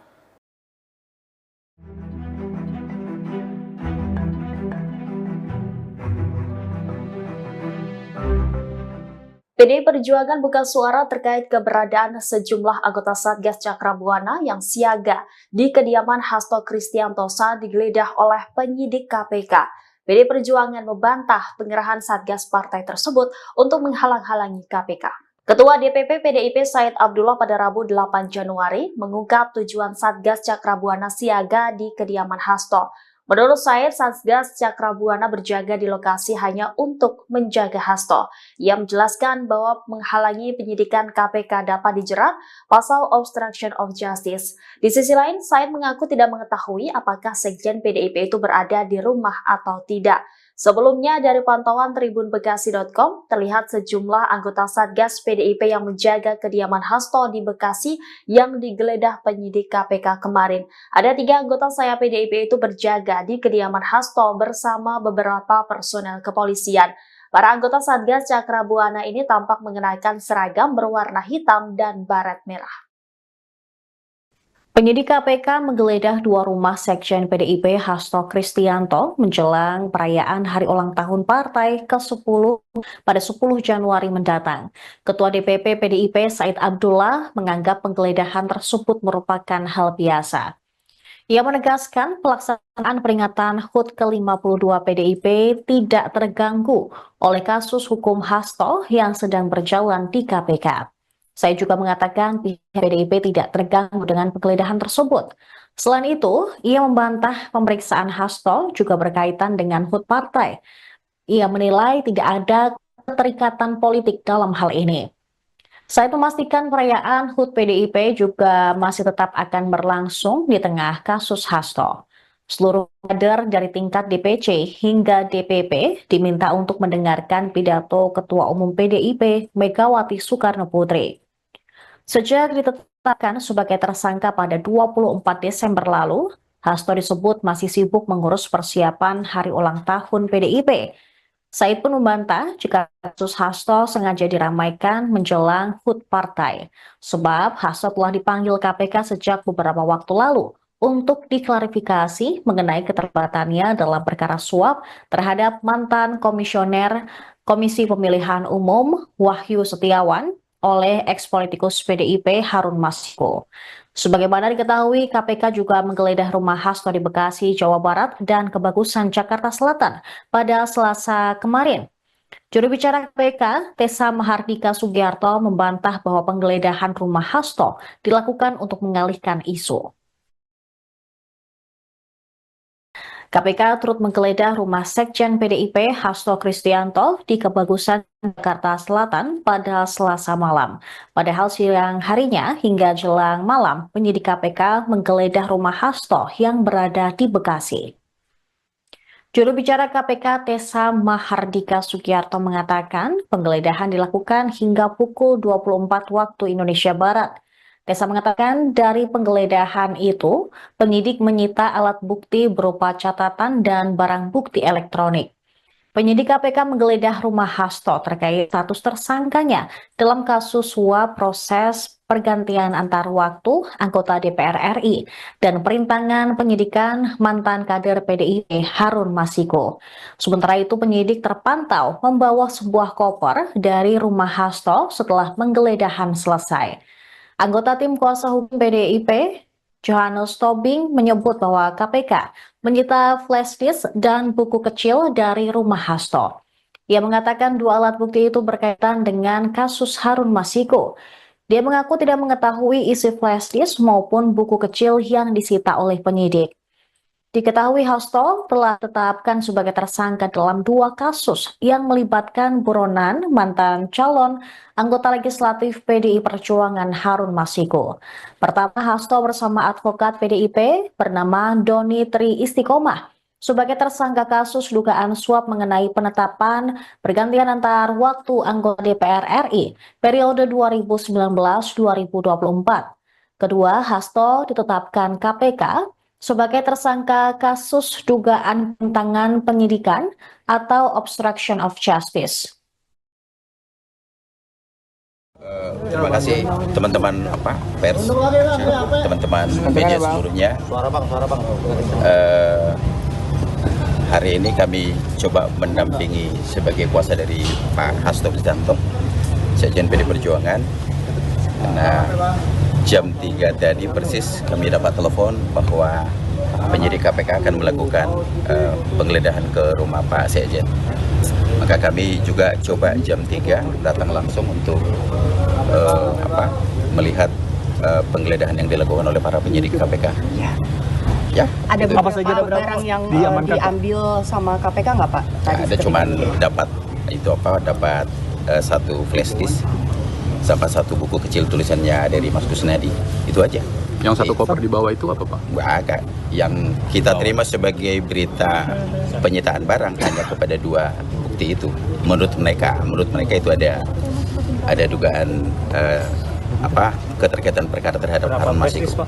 PDI Perjuangan buka suara terkait keberadaan sejumlah anggota Satgas Cakrabuana yang siaga di kediaman Hasto Kristianto saat digeledah oleh penyidik KPK. PDI Perjuangan membantah pengerahan Satgas partai tersebut untuk menghalang-halangi KPK. Ketua DPP PDIP Said Abdullah pada Rabu 8 Januari mengungkap tujuan Satgas Cakrabuana siaga di kediaman Hasto. Menurut Said, Satgas Cakrabuana berjaga di lokasi hanya untuk menjaga Hasto. Ia menjelaskan bahwa menghalangi penyidikan KPK dapat dijerat pasal obstruction of justice. Di sisi lain, Said mengaku tidak mengetahui apakah Sekjen PDIP itu berada di rumah atau tidak. Sebelumnya, dari pantauan tribunbekasi.com, terlihat sejumlah anggota Satgas PDIP yang menjaga kediaman Hasto di Bekasi yang digeledah penyidik KPK kemarin. Ada 3 anggota sayap PDIP itu berjaga di kediaman Hasto bersama beberapa personel kepolisian. Para anggota Satgas Cakrabuana ini tampak mengenakan seragam berwarna hitam dan baret merah. Penyidik KPK menggeledah 2 rumah Sekjen PDIP Hasto Kristianto menjelang perayaan hari ulang tahun partai ke-10 pada 10 Januari mendatang. Ketua DPP PDIP Said Abdullah menganggap penggeledahan tersebut merupakan hal biasa. Ia menegaskan pelaksanaan peringatan HUT ke-52 PDIP tidak terganggu oleh kasus hukum Hasto yang sedang berjalan di KPK. Saya juga mengatakan pihak PDIP tidak terganggu dengan penggeledahan tersebut. Selain itu, ia membantah pemeriksaan Hasto juga berkaitan dengan HUT partai. Ia menilai tidak ada keterikatan politik dalam hal ini. Saya memastikan perayaan HUT PDIP juga masih tetap akan berlangsung di tengah kasus Hasto. Seluruh kader dari tingkat DPC hingga DPP diminta untuk mendengarkan pidato Ketua Umum PDIP Megawati Soekarno Putri. Sejak ditetapkan sebagai tersangka pada 24 Desember lalu, Hasto disebut masih sibuk mengurus persiapan hari ulang tahun PDIP. Said pun membantah jika kasus Hasto sengaja diramaikan menjelang HUT partai, sebab Hasto telah dipanggil KPK sejak beberapa waktu lalu untuk diklarifikasi mengenai keterlibatannya dalam perkara suap terhadap mantan komisioner Komisi Pemilihan Umum Wahyu Setiawan oleh eks-politikus PDIP Harun Masiku. Sebagaimana diketahui, KPK juga menggeledah rumah Hasto di Bekasi, Jawa Barat, dan Kebagusan, Jakarta Selatan pada Selasa kemarin. Juru bicara KPK, Tessa Mahardika Sugiarto, membantah bahwa penggeledahan rumah Hasto dilakukan untuk mengalihkan isu. KPK turut menggeledah rumah Sekjen PDIP Hasto Kristianto di Kebagusan, Jakarta Selatan pada Selasa malam. Padahal siang harinya hingga jelang malam, penyidik KPK menggeledah rumah Hasto yang berada di Bekasi. Juru bicara KPK Tessa Mahardika Sugiarto mengatakan penggeledahan dilakukan hingga pukul 24 waktu Indonesia Barat. Tessa mengatakan dari penggeledahan itu, penyidik menyita alat bukti berupa catatan dan barang bukti elektronik. Penyidik KPK menggeledah rumah Hasto terkait status tersangkanya dalam kasus suap proses pergantian antar waktu anggota DPR RI dan perintangan penyidikan mantan kader PDIP Harun Masiku. Sementara itu penyidik terpantau membawa sebuah koper dari rumah Hasto setelah penggeledahan selesai. Anggota tim kuasa hukum PDIP, Johannes Tobing, menyebut bahwa KPK menyita flash disk dan buku kecil dari rumah Hasto. Ia mengatakan dua alat bukti itu berkaitan dengan kasus Harun Masiku. Dia mengaku tidak mengetahui isi flash disk maupun buku kecil yang disita oleh penyidik. Diketahui Hasto telah ditetapkan sebagai tersangka dalam dua kasus yang melibatkan buronan mantan calon anggota legislatif PDI Perjuangan Harun Masiku. Pertama, Hasto bersama advokat PDIP bernama Doni Tri Istiqomah sebagai tersangka kasus dugaan suap mengenai penetapan pergantian antar waktu anggota DPR RI periode 2019-2024. Kedua, Hasto ditetapkan KPK sebagai tersangka kasus dugaan penentangan penyidikan atau obstruction of justice. Terima kasih teman-teman pers, teman-teman media seluruhnya. Hari ini kami coba mendampingi sebagai kuasa dari Pak Hasto Kristianto, Sekjen PD Perjuangan. Nah, jam 3 tadi persis kami dapat telepon bahwa penyidik KPK akan melakukan penggeledahan ke rumah Pak Sekjen. Maka kami juga coba jam 3 datang langsung untuk melihat penggeledahan yang dilakukan oleh para penyidik KPK. Ya. Ada gitu. beberapa barang yang diambil sama KPK nggak Pak? Ada cuman dapat dapat satu flash disk sama satu buku kecil tulisannya dari Mas Kusnadi, itu aja. Yang satu koper di bawah itu apa Pak? Agak. Yang kita terima sebagai berita penyitaan barang hanya kepada dua bukti itu. Menurut mereka itu ada dugaan keterkaitan perkara terhadap Harun Masiku.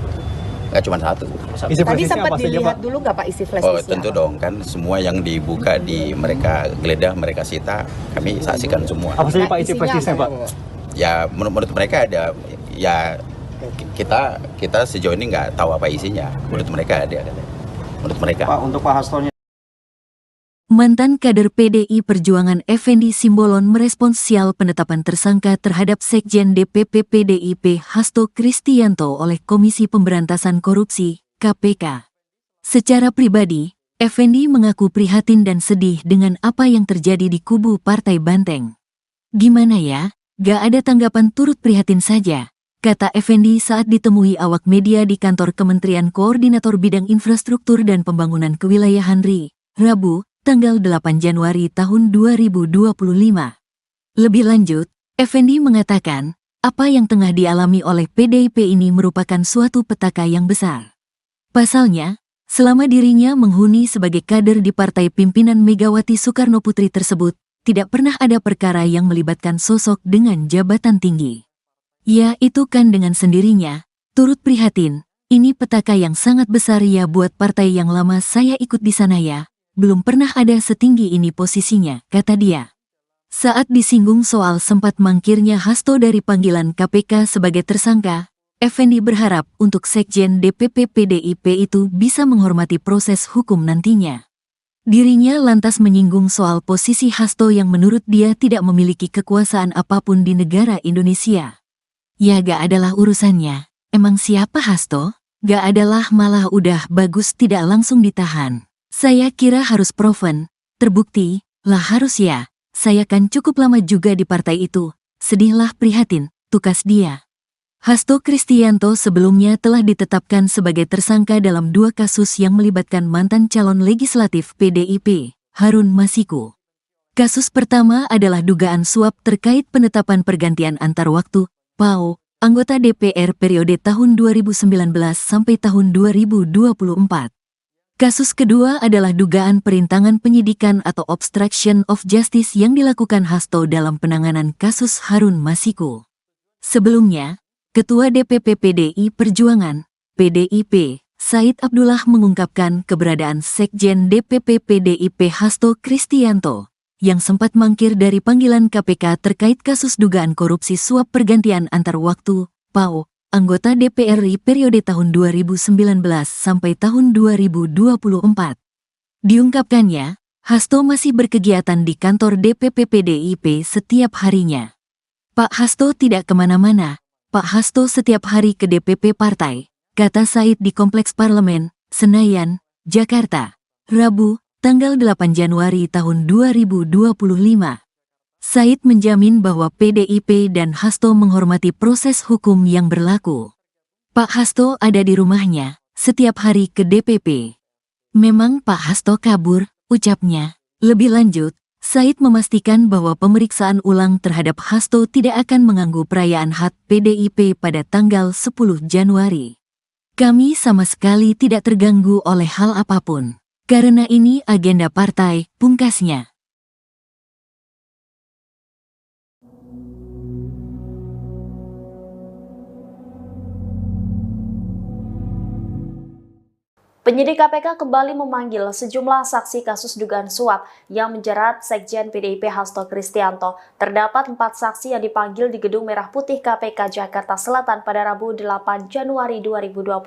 Nggak cuma satu. Tadi sempat dilihat dulu nggak Pak isi flash disk? Oh tentu dong, kan semua yang dibuka di mereka geledah, mereka sita, kami saksikan semua. Apa saja Pak isi flash disknya Pak? Ya menurut mereka ada, ya kita sejauh ini nggak tahu apa isinya. Menurut mereka ada. Menurut mereka. Pak, untuk Pak Hastonya. Mantan kader PDI Perjuangan Effendi Simbolon merespons sial penetapan tersangka terhadap Sekjen DPP PDIP Hasto Kristianto oleh Komisi Pemberantasan Korupsi, KPK. Secara pribadi, Effendi mengaku prihatin dan sedih dengan apa yang terjadi di kubu Partai Banteng. Gimana ya, gak ada tanggapan, turut prihatin saja, kata Effendi saat ditemui awak media di kantor Kementerian Koordinator Bidang Infrastruktur dan Pembangunan Kewilayahan RI, Rabu, tanggal 8 Januari tahun 2025. Lebih lanjut, Effendi mengatakan, apa yang tengah dialami oleh PDIP ini merupakan suatu petaka yang besar. Pasalnya, selama dirinya menghuni sebagai kader di partai pimpinan Megawati Soekarnoputri tersebut, tidak pernah ada perkara yang melibatkan sosok dengan jabatan tinggi. Ya, itu kan dengan sendirinya, turut prihatin, Ini petaka yang sangat besar ya buat partai yang lama saya ikut di sana ya. Belum pernah ada setinggi ini posisinya, kata dia. Saat disinggung soal sempat mangkirnya Hasto dari panggilan KPK sebagai tersangka, Effendi berharap untuk Sekjen DPP PDIP itu bisa menghormati proses hukum nantinya. Dirinya lantas menyinggung soal posisi Hasto yang menurut dia tidak memiliki kekuasaan apapun di negara Indonesia. Ya gak adalah urusannya. Emang siapa Hasto? Gak adalah, malah udah bagus tidak langsung ditahan. Saya kira harus proven, terbukti, lah harus ya. Saya kan cukup lama juga di partai itu. Sedihlah prihatin, tukas dia. Hasto Kristianto sebelumnya telah ditetapkan sebagai tersangka dalam 2 kasus yang melibatkan mantan calon legislatif PDIP, Harun Masiku. Kasus pertama adalah dugaan suap terkait penetapan pergantian antar waktu, PAO, anggota DPR periode tahun 2019 sampai tahun 2024. Kasus kedua adalah dugaan perintangan penyidikan atau obstruction of justice yang dilakukan Hasto dalam penanganan kasus Harun Masiku. Sebelumnya, Ketua DPP PDI Perjuangan, PDIP, Said Abdullah mengungkapkan keberadaan Sekjen DPP PDIP Hasto Kristianto, yang sempat mangkir dari panggilan KPK terkait kasus dugaan korupsi suap pergantian antar waktu, PAO, anggota DPR RI periode tahun 2019 sampai tahun 2024. Diungkapkannya, Hasto masih berkegiatan di kantor DPP PDIP setiap harinya. Pak Hasto tidak kemana-mana. Pak Hasto setiap hari ke DPP partai, kata Said di Kompleks Parlemen, Senayan, Jakarta, Rabu, tanggal 8 Januari tahun 2025. Said menjamin bahwa PDIP dan Hasto menghormati proses hukum yang berlaku. Pak Hasto ada di rumahnya, setiap hari ke DPP. Memang Pak Hasto kabur, ucapnya. Lebih lanjut, Said memastikan bahwa pemeriksaan ulang terhadap Hasto tidak akan mengganggu perayaan HUT PDIP pada tanggal 10 Januari. Kami sama sekali tidak terganggu oleh hal apapun. Karena ini agenda partai, pungkasnya. Penyidik KPK kembali memanggil sejumlah saksi kasus dugaan suap yang menjerat Sekjen PDIP Hasto Kristianto. Terdapat 4 saksi yang dipanggil di Gedung Merah Putih KPK Jakarta Selatan pada Rabu 8 Januari 2025.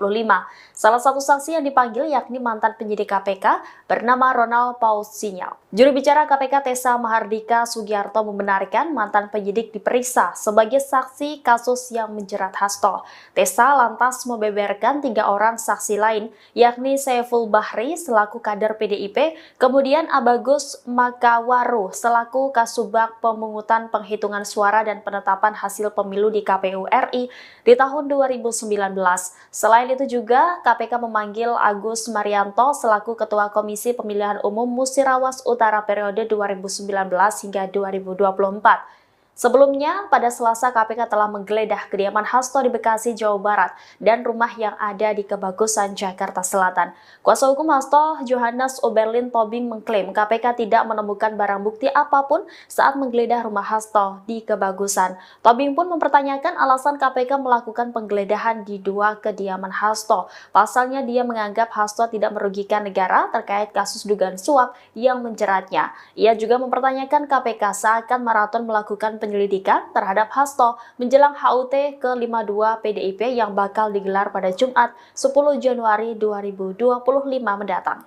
Salah satu saksi yang dipanggil yakni mantan penyidik KPK bernama Ronald Paul Sinyal. Juru bicara KPK Tessa Mahardika Sugiarto membenarkan mantan penyidik diperiksa sebagai saksi kasus yang menjerat Hasto. Tessa lantas membeberkan 3 orang saksi lain, yakni Saiful Bahri selaku kader PDIP, kemudian Abagus Makawaru selaku Kasubag Pemungutan Penghitungan Suara dan Penetapan Hasil Pemilu di KPU RI di tahun 2019. Selain itu juga KPK memanggil Agus Marianto selaku Ketua Komisi Pemilihan Umum Musirawas Utara periode 2019 hingga 2024. Sebelumnya, pada Selasa KPK telah menggeledah kediaman Hasto di Bekasi, Jawa Barat, dan rumah yang ada di Kebagusan, Jakarta Selatan. Kuasa hukum Hasto, Johannes Oberlin Tobing, mengklaim KPK tidak menemukan barang bukti apapun saat menggeledah rumah Hasto di Kebagusan. Tobing pun mempertanyakan alasan KPK melakukan penggeledahan di 2 kediaman Hasto. Pasalnya dia menganggap Hasto tidak merugikan negara terkait kasus dugaan suap yang menjeratnya. Ia juga mempertanyakan KPK seakan maraton melakukan penyelidikan terhadap Hasto menjelang HUT ke-52 PDIP yang bakal digelar pada Jumat 10 Januari 2025 mendatang.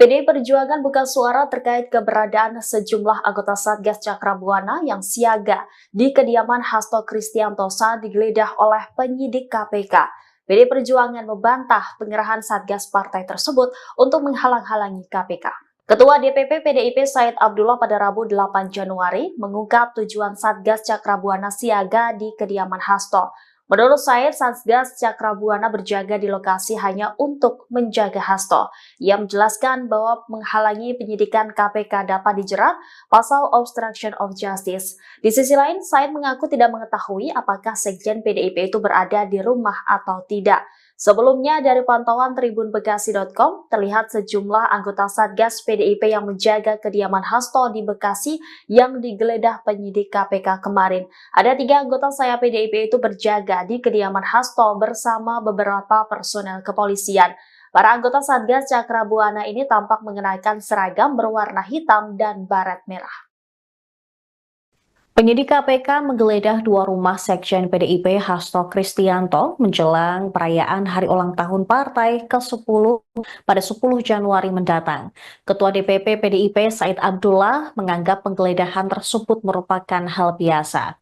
PDI Perjuangan buka suara terkait keberadaan sejumlah anggota Satgas Cakrabuana yang siaga di kediaman Hasto Kristianto saat digeledah oleh penyidik KPK. PDI Perjuangan membantah penyerahan Satgas partai tersebut untuk menghalang-halangi KPK. Ketua DPP PDIP Said Abdullah pada Rabu 8 Januari mengungkap tujuan Satgas Cakrabuana siaga di kediaman Hasto. Menurut Said, Satgas Cakrabuana berjaga di lokasi hanya untuk menjaga Hasto. Ia menjelaskan bahwa menghalangi penyidikan KPK dapat dijerat pasal obstruction of justice. Di sisi lain, Said mengaku tidak mengetahui apakah Sekjen PDIP itu berada di rumah atau tidak. Sebelumnya, dari pantauan tribunbekasi.com, terlihat sejumlah anggota Satgas PDIP yang menjaga kediaman Hasto di Bekasi yang digeledah penyidik KPK kemarin. Ada 3 anggota sayap PDIP itu berjaga di kediaman Hasto bersama beberapa personel kepolisian. Para anggota Satgas Cakrabuana ini tampak mengenakan seragam berwarna hitam dan baret merah. Penyidik KPK menggeledah 2 rumah Sekjen PDIP Hasto Kristianto menjelang perayaan hari ulang tahun partai ke-10 pada 10 Januari mendatang. Ketua DPP PDIP Said Abdullah menganggap penggeledahan tersebut merupakan hal biasa.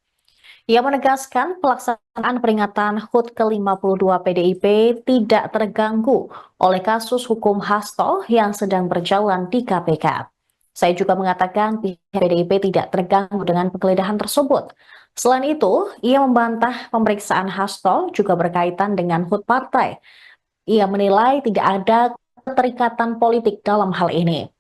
Ia menegaskan pelaksanaan peringatan HUT ke-52 PDIP tidak terganggu oleh kasus hukum Hasto yang sedang berjalan di KPK. Saya juga mengatakan pihak PDIP tidak terganggu dengan penggeledahan tersebut. Selain itu, ia membantah pemeriksaan Hasto juga berkaitan dengan HUT partai. Ia menilai tidak ada keterikatan politik dalam hal ini.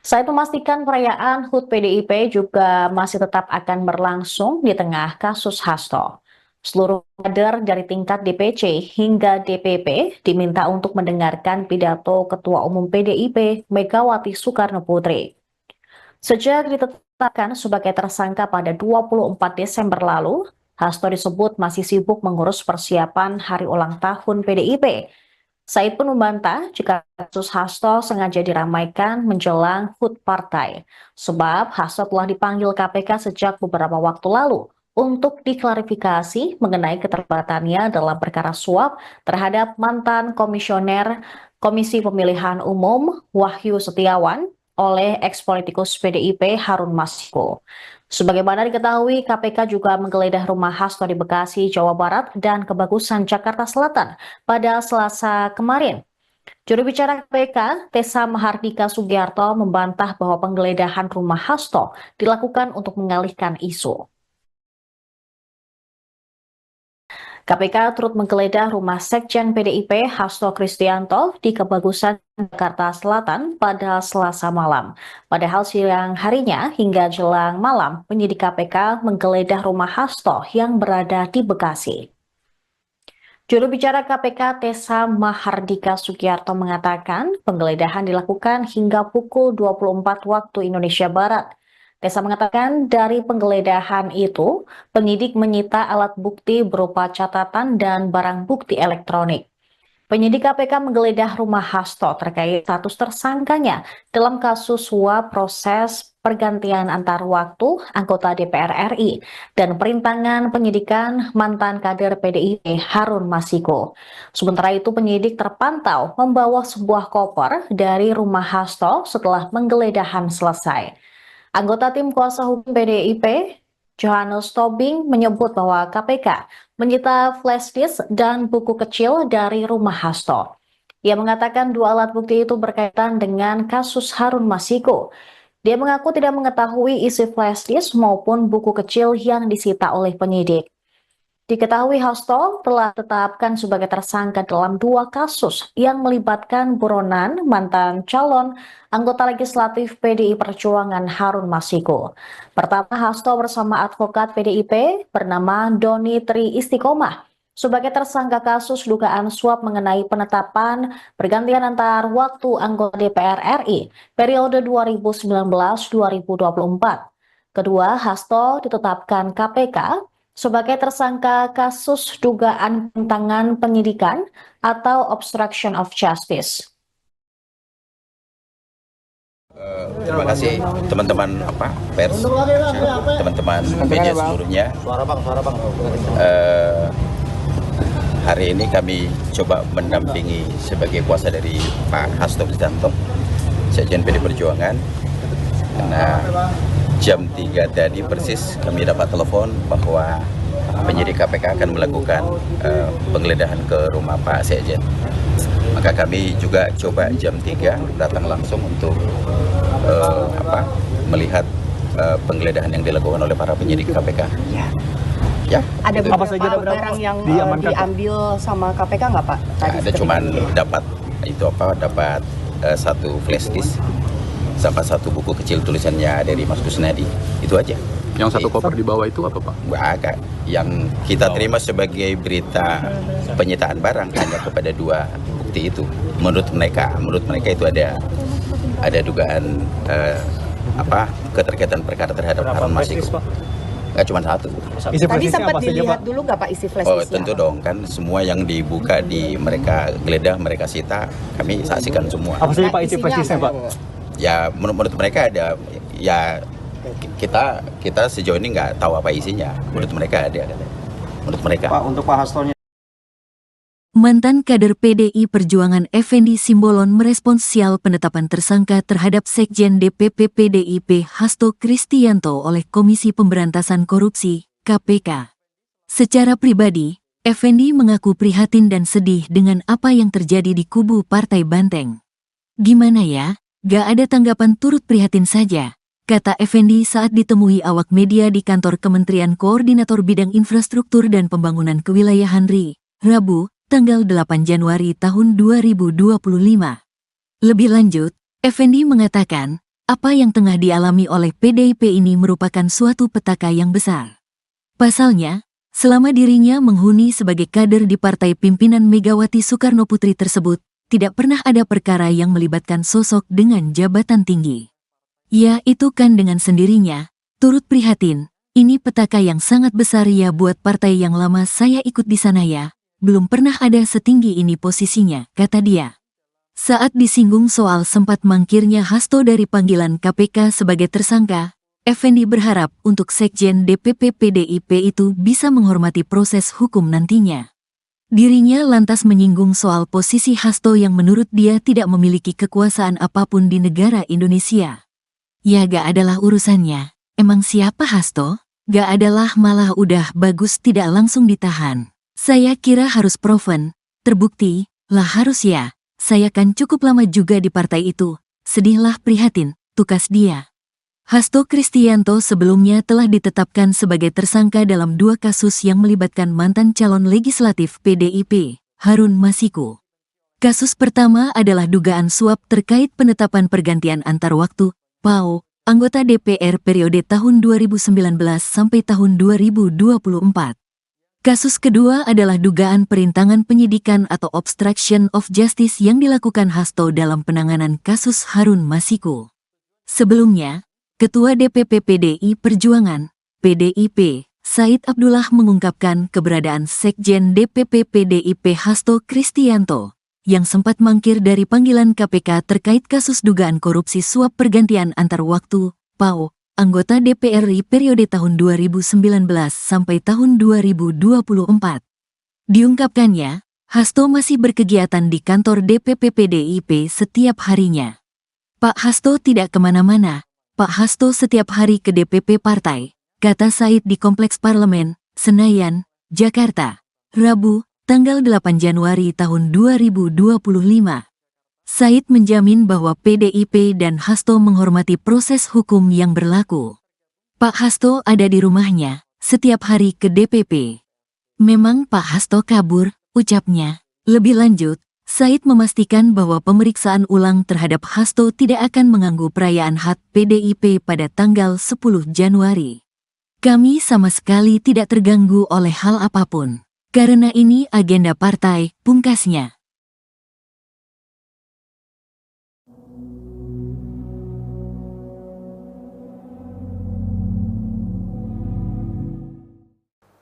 Saya memastikan perayaan HUT PDIP juga masih tetap akan berlangsung di tengah kasus Hasto. Seluruh kader dari tingkat DPC hingga DPP diminta untuk mendengarkan pidato Ketua Umum PDIP Megawati Soekarno Putri. Sejak ditetapkan sebagai tersangka pada 24 Desember lalu, Hasto disebut masih sibuk mengurus persiapan hari ulang tahun PDIP. Said pun membantah jika kasus Hasto sengaja diramaikan menjelang HUT partai, sebab Hasto telah dipanggil KPK sejak beberapa waktu lalu untuk diklarifikasi mengenai keterlibatannya dalam perkara suap terhadap mantan komisioner Komisi Pemilihan Umum Wahyu Setiawan oleh eks-politikus PDIP Harun Masiku. Sebagaimana diketahui, KPK juga menggeledah rumah Hasto di Bekasi, Jawa Barat, dan Kebagusan, Jakarta Selatan pada Selasa kemarin. Juru bicara KPK, Tessa Mahardika Sugiarto, membantah bahwa penggeledahan rumah Hasto dilakukan untuk mengalihkan isu. KPK turut menggeledah rumah Sekjen PDIP Hasto Kristianto di Kebagusan, Jakarta Selatan pada Selasa malam. Padahal siang harinya hingga jelang malam, penyidik KPK menggeledah rumah Hasto yang berada di Bekasi. Juru bicara KPK Tessa Mahardika Sugiarto mengatakan penggeledahan dilakukan hingga pukul 24 waktu Indonesia Barat. Tessa mengatakan dari penggeledahan itu, penyidik menyita alat bukti berupa catatan dan barang bukti elektronik. Penyidik KPK menggeledah rumah Hasto terkait status tersangkanya dalam kasus suap proses pergantian antar waktu anggota DPR RI dan perintangan penyidikan mantan kader PDIP Harun Masiku. Sementara itu penyidik terpantau membawa sebuah koper dari rumah Hasto setelah penggeledahan selesai. Anggota tim kuasa hukum PDIP, Johannes Tobing, menyebut bahwa KPK menyita flash disk dan buku kecil dari rumah Hasto. Ia mengatakan 2 alat bukti itu berkaitan dengan kasus Harun Masiku. Dia mengaku tidak mengetahui isi flash disk maupun buku kecil yang disita oleh penyidik. Diketahui Hasto telah ditetapkan sebagai tersangka dalam 2 kasus yang melibatkan buronan mantan calon anggota legislatif PDI Perjuangan Harun Masiku. Pertama, Hasto bersama advokat PDIP bernama Doni Tri Istiqomah sebagai tersangka kasus dugaan suap mengenai penetapan pergantian antar waktu anggota DPR RI periode 2019-2024. Kedua, Hasto ditetapkan KPK sebagai tersangka kasus dugaan pentangan penyidikan atau obstruction of justice. Terima kasih teman-teman pers, teman-teman media seluruhnya. Hari ini kami coba mendampingi sebagai kuasa dari Pak Hasto Kristianto, Sekjen PD Perjuangan. Karena jam 3 tadi persis kami dapat telepon bahwa penyidik KPK akan melakukan penggeledahan ke rumah Pak Sekjen. Maka kami juga coba jam 3 datang langsung untuk melihat penggeledahan yang dilakukan oleh para penyidik KPK. Ya, Ada itu. Apa saja beberapa barang yang diamankan, Pak? diambil sama KPK nggak Pak? Tadi Ada cuman dapat satu flash disk sama satu buku kecil tulisannya dari Mas Kusnadi, itu aja. Yang satu koper di bawah itu apa, Pak? Agak yang kita terima sebagai berita penyitaan barang hanya kepada 2 bukti itu. Menurut mereka itu ada dugaan keterkaitan perkara terhadap Harun Masiku. Nggak cuma satu. Isi Tadi flashdisknya sempat apa saja, dilihat Pak? dulu nggak Pak isi flash Oh disknya? tentu dong, kan semua yang dibuka di mereka geledah, mereka sita, kami saksikan semua. Apa saja, Pak, isi Isinya flashdisknya, apa? Pak? Ya menurut mereka ada, ya kita sejauh ini nggak tahu apa isinya. Menurut mereka ada. Menurut mereka. Pak, untuk Pak Hastonya. Mantan kader PDI Perjuangan Effendi Simbolon merespons sial penetapan tersangka terhadap Sekjen DPP PDIP Hasto Kristianto oleh Komisi Pemberantasan Korupsi, KPK. Secara pribadi, Effendi mengaku prihatin dan sedih dengan apa yang terjadi di kubu Partai Banteng. Gimana ya, gak ada tanggapan, turut prihatin saja, kata Effendi saat ditemui awak media di kantor Kementerian Koordinator Bidang Infrastruktur dan Pembangunan Kewilayahan RI, Rabu, tanggal 8 Januari tahun 2025. Lebih lanjut, Effendi mengatakan, apa yang tengah dialami oleh PDIP ini merupakan suatu petaka yang besar. Pasalnya, selama dirinya menghuni sebagai kader di partai pimpinan Megawati Soekarno Putri tersebut, tidak pernah ada perkara yang melibatkan sosok dengan jabatan tinggi. Ya, itu kan dengan sendirinya, turut prihatin, ini petaka yang sangat besar ya buat partai yang lama saya ikut di sana ya. Belum pernah ada setinggi ini posisinya, kata dia. Saat disinggung soal sempat mangkirnya Hasto dari panggilan KPK sebagai tersangka, Effendi berharap untuk Sekjen DPP PDIP itu bisa menghormati proses hukum nantinya. Dirinya lantas menyinggung soal posisi Hasto yang menurut dia tidak memiliki kekuasaan apapun di negara Indonesia. Ya gak adalah urusannya, emang siapa Hasto? Gak adalah, malah udah bagus tidak langsung ditahan. Saya kira harus proven, terbukti, lah harus ya, saya kan cukup lama juga di partai itu, sedihlah prihatin, tukas dia. Hasto Kristianto sebelumnya telah ditetapkan sebagai tersangka dalam 2 kasus yang melibatkan mantan calon legislatif PDIP, Harun Masiku. Kasus pertama adalah dugaan suap terkait penetapan pergantian antar waktu, PAO, anggota DPR periode tahun 2019 sampai tahun 2024. Kasus kedua adalah dugaan perintangan penyidikan atau obstruction of justice yang dilakukan Hasto dalam penanganan kasus Harun Masiku. Sebelumnya, Ketua DPP PDI Perjuangan, PDIP, Said Abdullah mengungkapkan keberadaan Sekjen DPP PDIP Hasto Kristianto, yang sempat mangkir dari panggilan KPK terkait kasus dugaan korupsi suap pergantian antar waktu, PAO, anggota DPR RI periode tahun 2019 sampai tahun 2024. Diungkapkannya, Hasto masih berkegiatan di kantor DPP PDIP setiap harinya. Pak Hasto tidak kemana-mana, Pak Hasto setiap hari ke DPP partai, kata Said di Kompleks Parlemen, Senayan, Jakarta, Rabu, tanggal 8 Januari tahun 2025. Said menjamin bahwa PDIP dan Hasto menghormati proses hukum yang berlaku. Pak Hasto ada di rumahnya, setiap hari ke DPP. Memang Pak Hasto kabur, ucapnya. Lebih lanjut, Said memastikan bahwa pemeriksaan ulang terhadap Hasto tidak akan mengganggu perayaan HUT PDIP pada tanggal 10 Januari. Kami sama sekali tidak terganggu oleh hal apapun. Karena ini agenda partai, pungkasnya.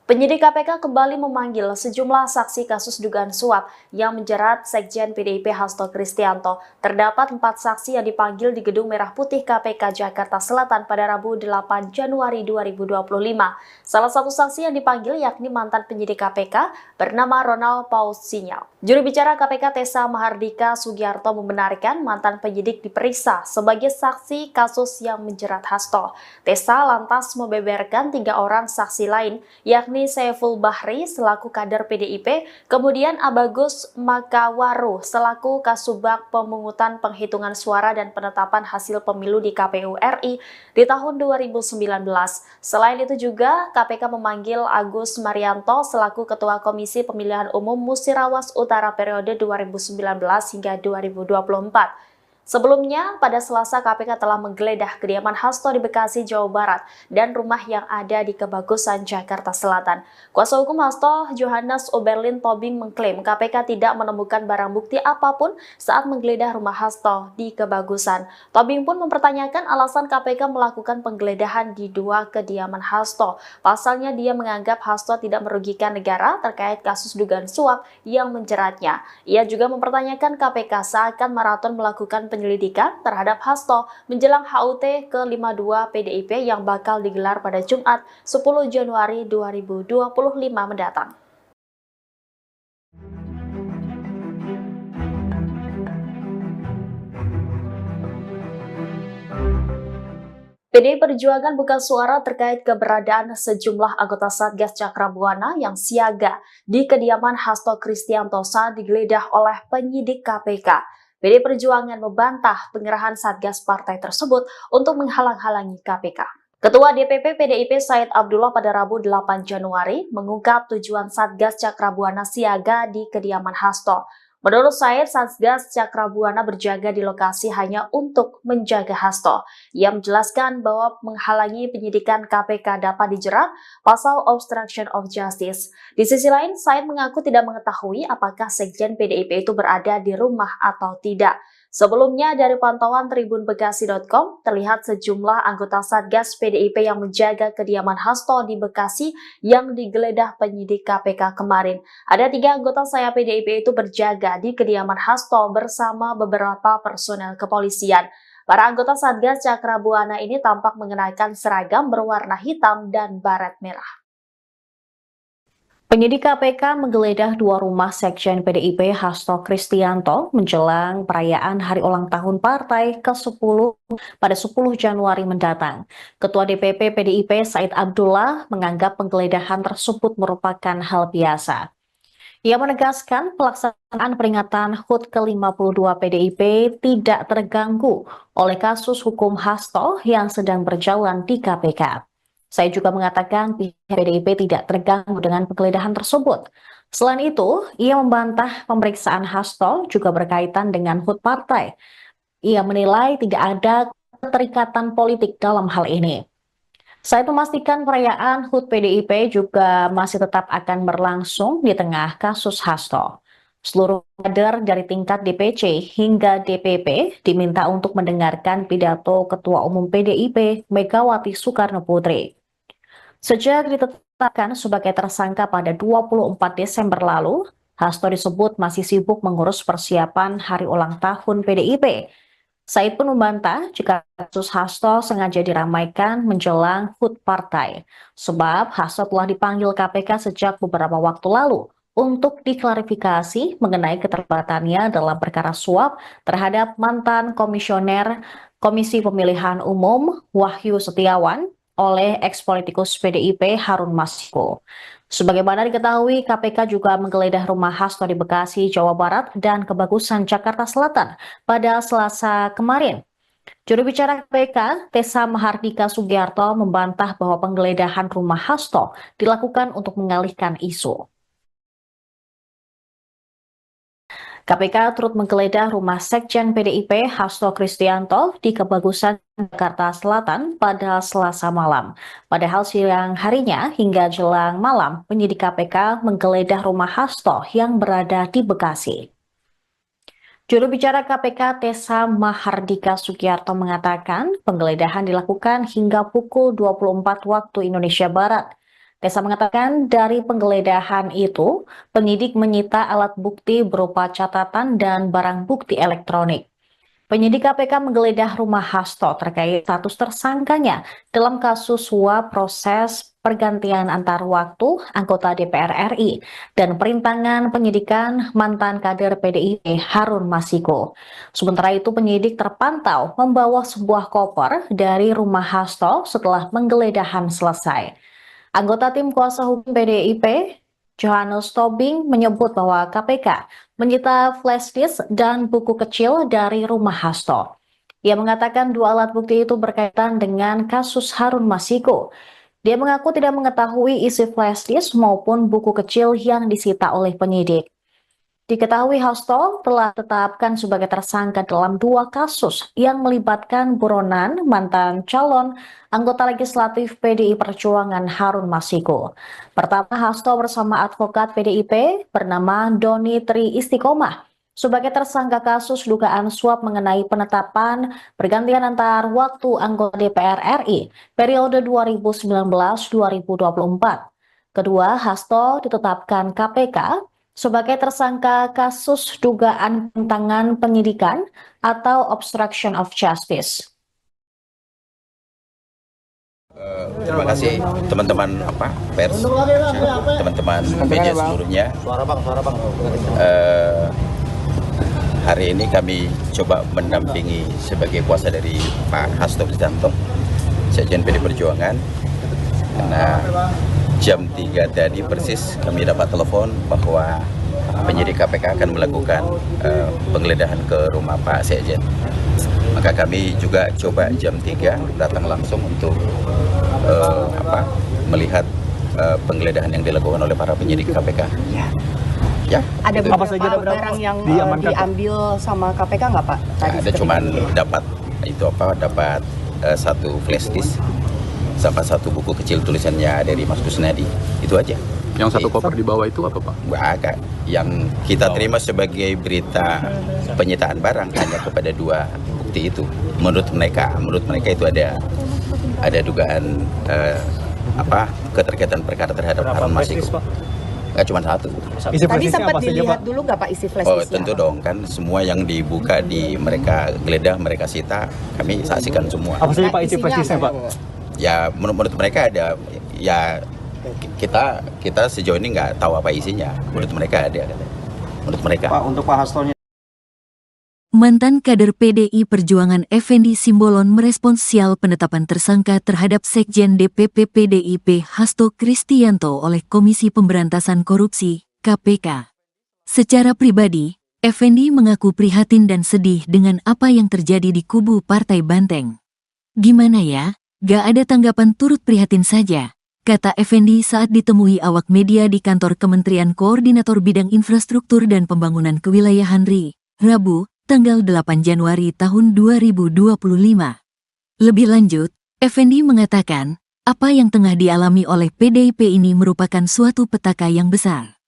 Penyidik KPK kembali memanggil sejumlah saksi kasus dugaan suap yang menjerat Sekjen PDIP Hasto Kristianto. Terdapat 4 saksi yang dipanggil di Gedung Merah Putih KPK Jakarta Selatan pada Rabu 8 Januari 2025. Salah satu saksi yang dipanggil yakni mantan penyidik KPK bernama Ronald Paul Sinyal. Juru bicara KPK Tessa Mahardika Sugiarto membenarkan mantan penyidik diperiksa sebagai saksi kasus yang menjerat Hasto. Tessa lantas membeberkan 3 orang saksi lain yakni yakni Saiful Bahri selaku kader PDIP, kemudian Abagus Makawaru selaku Kasubag Pemungutan Penghitungan Suara dan Penetapan Hasil Pemilu di KPU RI di tahun 2019. Selain itu juga KPK memanggil Agus Marianto selaku Ketua Komisi Pemilihan Umum Musirawas Utara periode 2019 hingga 2024. Sebelumnya, pada Selasa KPK telah menggeledah kediaman Hasto di Bekasi, Jawa Barat, dan rumah yang ada di Kebagusan, Jakarta Selatan. Kuasa hukum Hasto, Johannes Oberlin Tobing, mengklaim KPK tidak menemukan barang bukti apapun saat menggeledah rumah Hasto di Kebagusan. Tobing pun mempertanyakan alasan KPK melakukan penggeledahan di dua kediaman Hasto. Pasalnya, dia menganggap Hasto tidak merugikan negara terkait kasus dugaan suap yang menjeratnya. Ia juga mempertanyakan KPK seakan maraton melakukan penyelidikan terhadap Hasto menjelang HUT ke-52 PDIP yang bakal digelar pada Jumat 10 Januari 2025 mendatang. PDI Perjuangan buka suara terkait keberadaan sejumlah anggota Satgas Cakrabuana yang siaga di kediaman Hasto Kristianto saat digeledah oleh penyidik KPK. PDI Perjuangan membantah pengerahan Satgas partai tersebut untuk menghalang-halangi KPK. Ketua DPP PDIP Said Abdullah pada Rabu 8 Januari mengungkap tujuan Satgas Cakrabuana siaga di kediaman Hasto. Menurut Said, Satgas Cakrabuana berjaga di lokasi hanya untuk menjaga Hasto. Ia menjelaskan bahwa menghalangi penyidikan KPK dapat dijerat pasal obstruction of justice. Di sisi lain, Said mengaku tidak mengetahui apakah Sekjen PDIP itu berada di rumah atau tidak. Sebelumnya, dari pantauan tribunbekasi.com, terlihat sejumlah anggota Satgas PDIP yang menjaga kediaman Hasto di Bekasi yang digeledah penyidik KPK kemarin. Ada 3 anggota sayap PDIP itu berjaga di kediaman Hasto bersama beberapa personel kepolisian. Para anggota Satgas Cakrabuana ini tampak mengenakan seragam berwarna hitam dan baret merah. Penyidik KPK menggeledah 2 rumah Sekjen PDIP Hasto Kristianto menjelang perayaan hari ulang tahun partai ke-10 pada 10 Januari mendatang. Ketua DPP PDIP Said Abdullah menganggap penggeledahan tersebut merupakan hal biasa. Ia menegaskan pelaksanaan peringatan HUT ke-52 PDIP tidak terganggu oleh kasus hukum Hasto yang sedang berjalan di KPK. Saya juga mengatakan pihak PDIP tidak terganggu dengan penggeledahan tersebut. Selain itu, ia membantah pemeriksaan Hasto juga berkaitan dengan HUT partai. Ia menilai tidak ada keterikatan politik dalam hal ini. Saya memastikan perayaan HUT PDIP juga masih tetap akan berlangsung di tengah kasus Hasto. Seluruh kader dari tingkat DPC hingga DPP diminta untuk mendengarkan pidato Ketua Umum PDIP Megawati Soekarno Putri. Sejak ditetapkan sebagai tersangka pada 24 Desember lalu, Hasto disebut masih sibuk mengurus persiapan hari ulang tahun PDIP. Said pun membantah jika kasus Hasto sengaja diramaikan menjelang HUT partai, sebab Hasto telah dipanggil KPK sejak beberapa waktu lalu untuk diklarifikasi mengenai keterlibatannya dalam perkara suap terhadap mantan komisioner Komisi Pemilihan Umum Wahyu Setiawan oleh ex-politikus PDIP Harun Masiku. Sebagaimana diketahui, KPK juga menggeledah rumah Hasto di Bekasi, Jawa Barat dan Kebagusan, Jakarta Selatan pada Selasa kemarin. Juru bicara KPK, Tessa Mahardika Sugiarto, membantah bahwa penggeledahan rumah Hasto dilakukan untuk mengalihkan isu. KPK turut menggeledah rumah Sekjen PDIP Hasto Kristianto di Kebagusan, Jakarta Selatan pada Selasa malam. Padahal siang harinya hingga jelang malam, penyidik KPK menggeledah rumah Hasto yang berada di Bekasi. Juru bicara KPK Tessa Mahardika Sugiarto mengatakan penggeledahan dilakukan hingga pukul 24 waktu Indonesia Barat. Tessa mengatakan dari penggeledahan itu, penyidik menyita alat bukti berupa catatan dan barang bukti elektronik. Penyidik KPK menggeledah rumah Hasto terkait status tersangkanya dalam kasus suap proses pergantian antar waktu anggota DPR RI dan perintangan penyidikan mantan kader PDIP Harun Masiku. Sementara itu penyidik terpantau membawa sebuah koper dari rumah Hasto setelah penggeledahan selesai. Anggota tim kuasa hukum PDIP, Johannes Tobing, menyebut bahwa KPK menyita flash disk dan buku kecil dari rumah Hasto. Ia mengatakan dua alat bukti itu berkaitan dengan kasus Harun Masiku. Dia mengaku tidak mengetahui isi flash disk maupun buku kecil yang disita oleh penyidik. Diketahui Hasto telah ditetapkan sebagai tersangka dalam dua kasus yang melibatkan buronan mantan calon anggota legislatif PDI Perjuangan Harun Masiku. Pertama, Hasto bersama advokat PDIP bernama Doni Tri Istiqomah sebagai tersangka kasus dugaan suap mengenai penetapan pergantian antar waktu anggota DPR RI periode 2019-2024. Kedua, Hasto ditetapkan KPK sebagai tersangka kasus dugaan penentangan penyidikan atau obstruction of justice. Terima kasih teman-teman pers, teman-teman media seluruhnya. Hari ini kami coba mendampingi sebagai kuasa dari Pak Hasto Kristianto, Sekjen PD Perjuangan. Karena jam 3 tadi persis kami dapat telepon bahwa penyidik KPK akan melakukan penggeledahan ke rumah Pak Sekjen. Maka kami juga coba jam 3 datang langsung untuk melihat penggeledahan yang dilakukan oleh para penyidik KPK. Ya, ada itu. beberapa barang yang diambil sama KPK nggak Pak? Tadi ada cuman dapat satu flash disk sama satu buku kecil tulisannya dari Mas Kusnadi, itu aja. Yang satu koper di bawah itu apa Pak? Agak. Yang kita terima sebagai berita penyitaan barang hanya kepada dua bukti itu. Menurut mereka itu ada dugaan keterkaitan perkara terhadap Harun Masiku. Nggak cuma satu. Tadi sempat dilihat dulu nggak Pak isi flash disknya? Oh tentu dong, kan semua yang dibuka di mereka geledah, mereka sita, kami saksikan semua. Apa saja Pak isi flash disknya Pak? Ya menurut mereka ada, ya kita sejauh ini nggak tahu apa isinya. Menurut mereka ada. Menurut mereka. Pak, untuk Pak Hastonya. Mantan kader PDI Perjuangan Effendi Simbolon merespons sial penetapan tersangka terhadap Sekjen DPP PDIP Hasto Kristianto oleh Komisi Pemberantasan Korupsi, KPK. Secara pribadi, Effendi mengaku prihatin dan sedih dengan apa yang terjadi di kubu Partai Banteng. Gimana ya, gak ada tanggapan, turut prihatin saja, kata Effendi saat ditemui awak media di kantor Kementerian Koordinator Bidang Infrastruktur dan Pembangunan Kewilayahan RI, Rabu, tanggal 8 Januari tahun 2025. Lebih lanjut, Effendi mengatakan, apa yang tengah dialami oleh PDIP ini merupakan suatu petaka yang besar.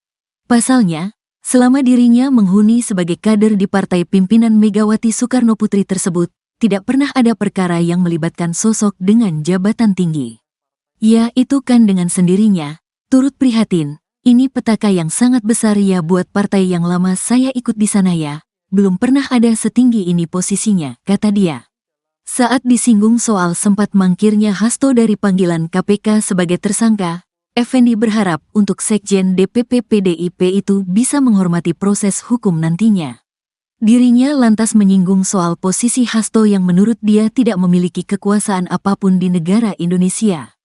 Pasalnya, selama dirinya menghuni sebagai kader di partai pimpinan Megawati Soekarno Putri tersebut, tidak pernah ada perkara yang melibatkan sosok dengan jabatan tinggi. Ya, itu kan dengan sendirinya, turut prihatin, ini petaka yang sangat besar ya buat partai yang lama saya ikut di sana ya. Belum pernah ada setinggi ini posisinya, kata dia. Saat disinggung soal sempat mangkirnya Hasto dari panggilan KPK sebagai tersangka, Effendi berharap untuk Sekjen DPP PDIP itu bisa menghormati proses hukum nantinya. Dirinya lantas menyinggung soal posisi Hasto yang menurut dia tidak memiliki kekuasaan apapun di negara Indonesia.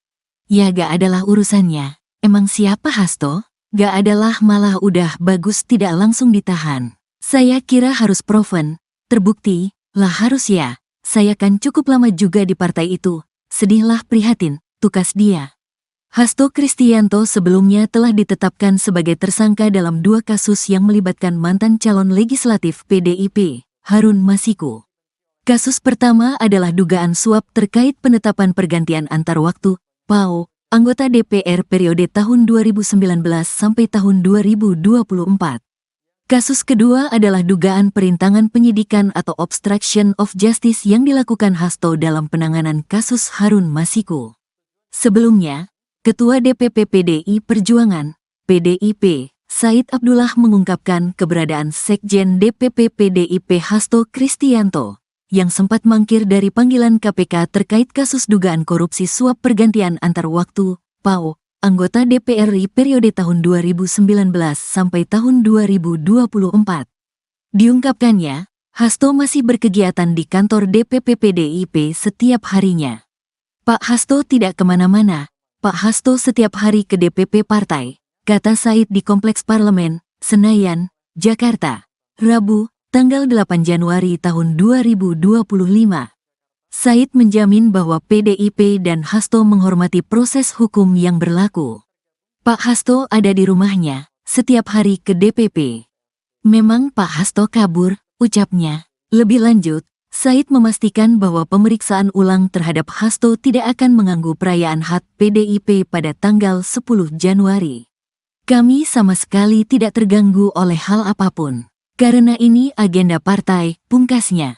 Ya gak adalah urusannya, emang siapa Hasto? Gak adalah, malah udah bagus tidak langsung ditahan. Saya kira harus proven, terbukti, lah harus ya, saya kan cukup lama juga di partai itu, sedihlah prihatin, tukas dia. Hasto Kristianto sebelumnya telah ditetapkan sebagai tersangka dalam dua kasus yang melibatkan mantan calon legislatif PDIP, Harun Masiku. Kasus pertama adalah dugaan suap terkait penetapan pergantian antar waktu, PAO, anggota DPR periode tahun 2019 sampai tahun 2024. Kasus kedua adalah dugaan perintangan penyidikan atau obstruction of justice yang dilakukan Hasto dalam penanganan kasus Harun Masiku. Sebelumnya, Ketua DPP PDI Perjuangan, PDIP, Said Abdullah mengungkapkan keberadaan Sekjen DPP PDIP Hasto Kristianto, yang sempat mangkir dari panggilan KPK terkait kasus dugaan korupsi suap pergantian antar waktu, PAO, anggota DPR RI periode tahun 2019 sampai tahun 2024. Diungkapkannya, Hasto masih berkegiatan di kantor DPP PDIP setiap harinya. Pak Hasto tidak kemana-mana, Pak Hasto setiap hari ke DPP partai, kata Said di Kompleks Parlemen, Senayan, Jakarta, Rabu, tanggal 8 Januari tahun 2025. Said menjamin bahwa PDIP dan Hasto menghormati proses hukum yang berlaku. Pak Hasto ada di rumahnya, setiap hari ke DPP. Memang Pak Hasto kabur, ucapnya. Lebih lanjut, Said memastikan bahwa pemeriksaan ulang terhadap Hasto tidak akan mengganggu perayaan HUT PDIP pada tanggal 10 Januari. Kami sama sekali tidak terganggu oleh hal apapun. Karena ini agenda partai, pungkasnya.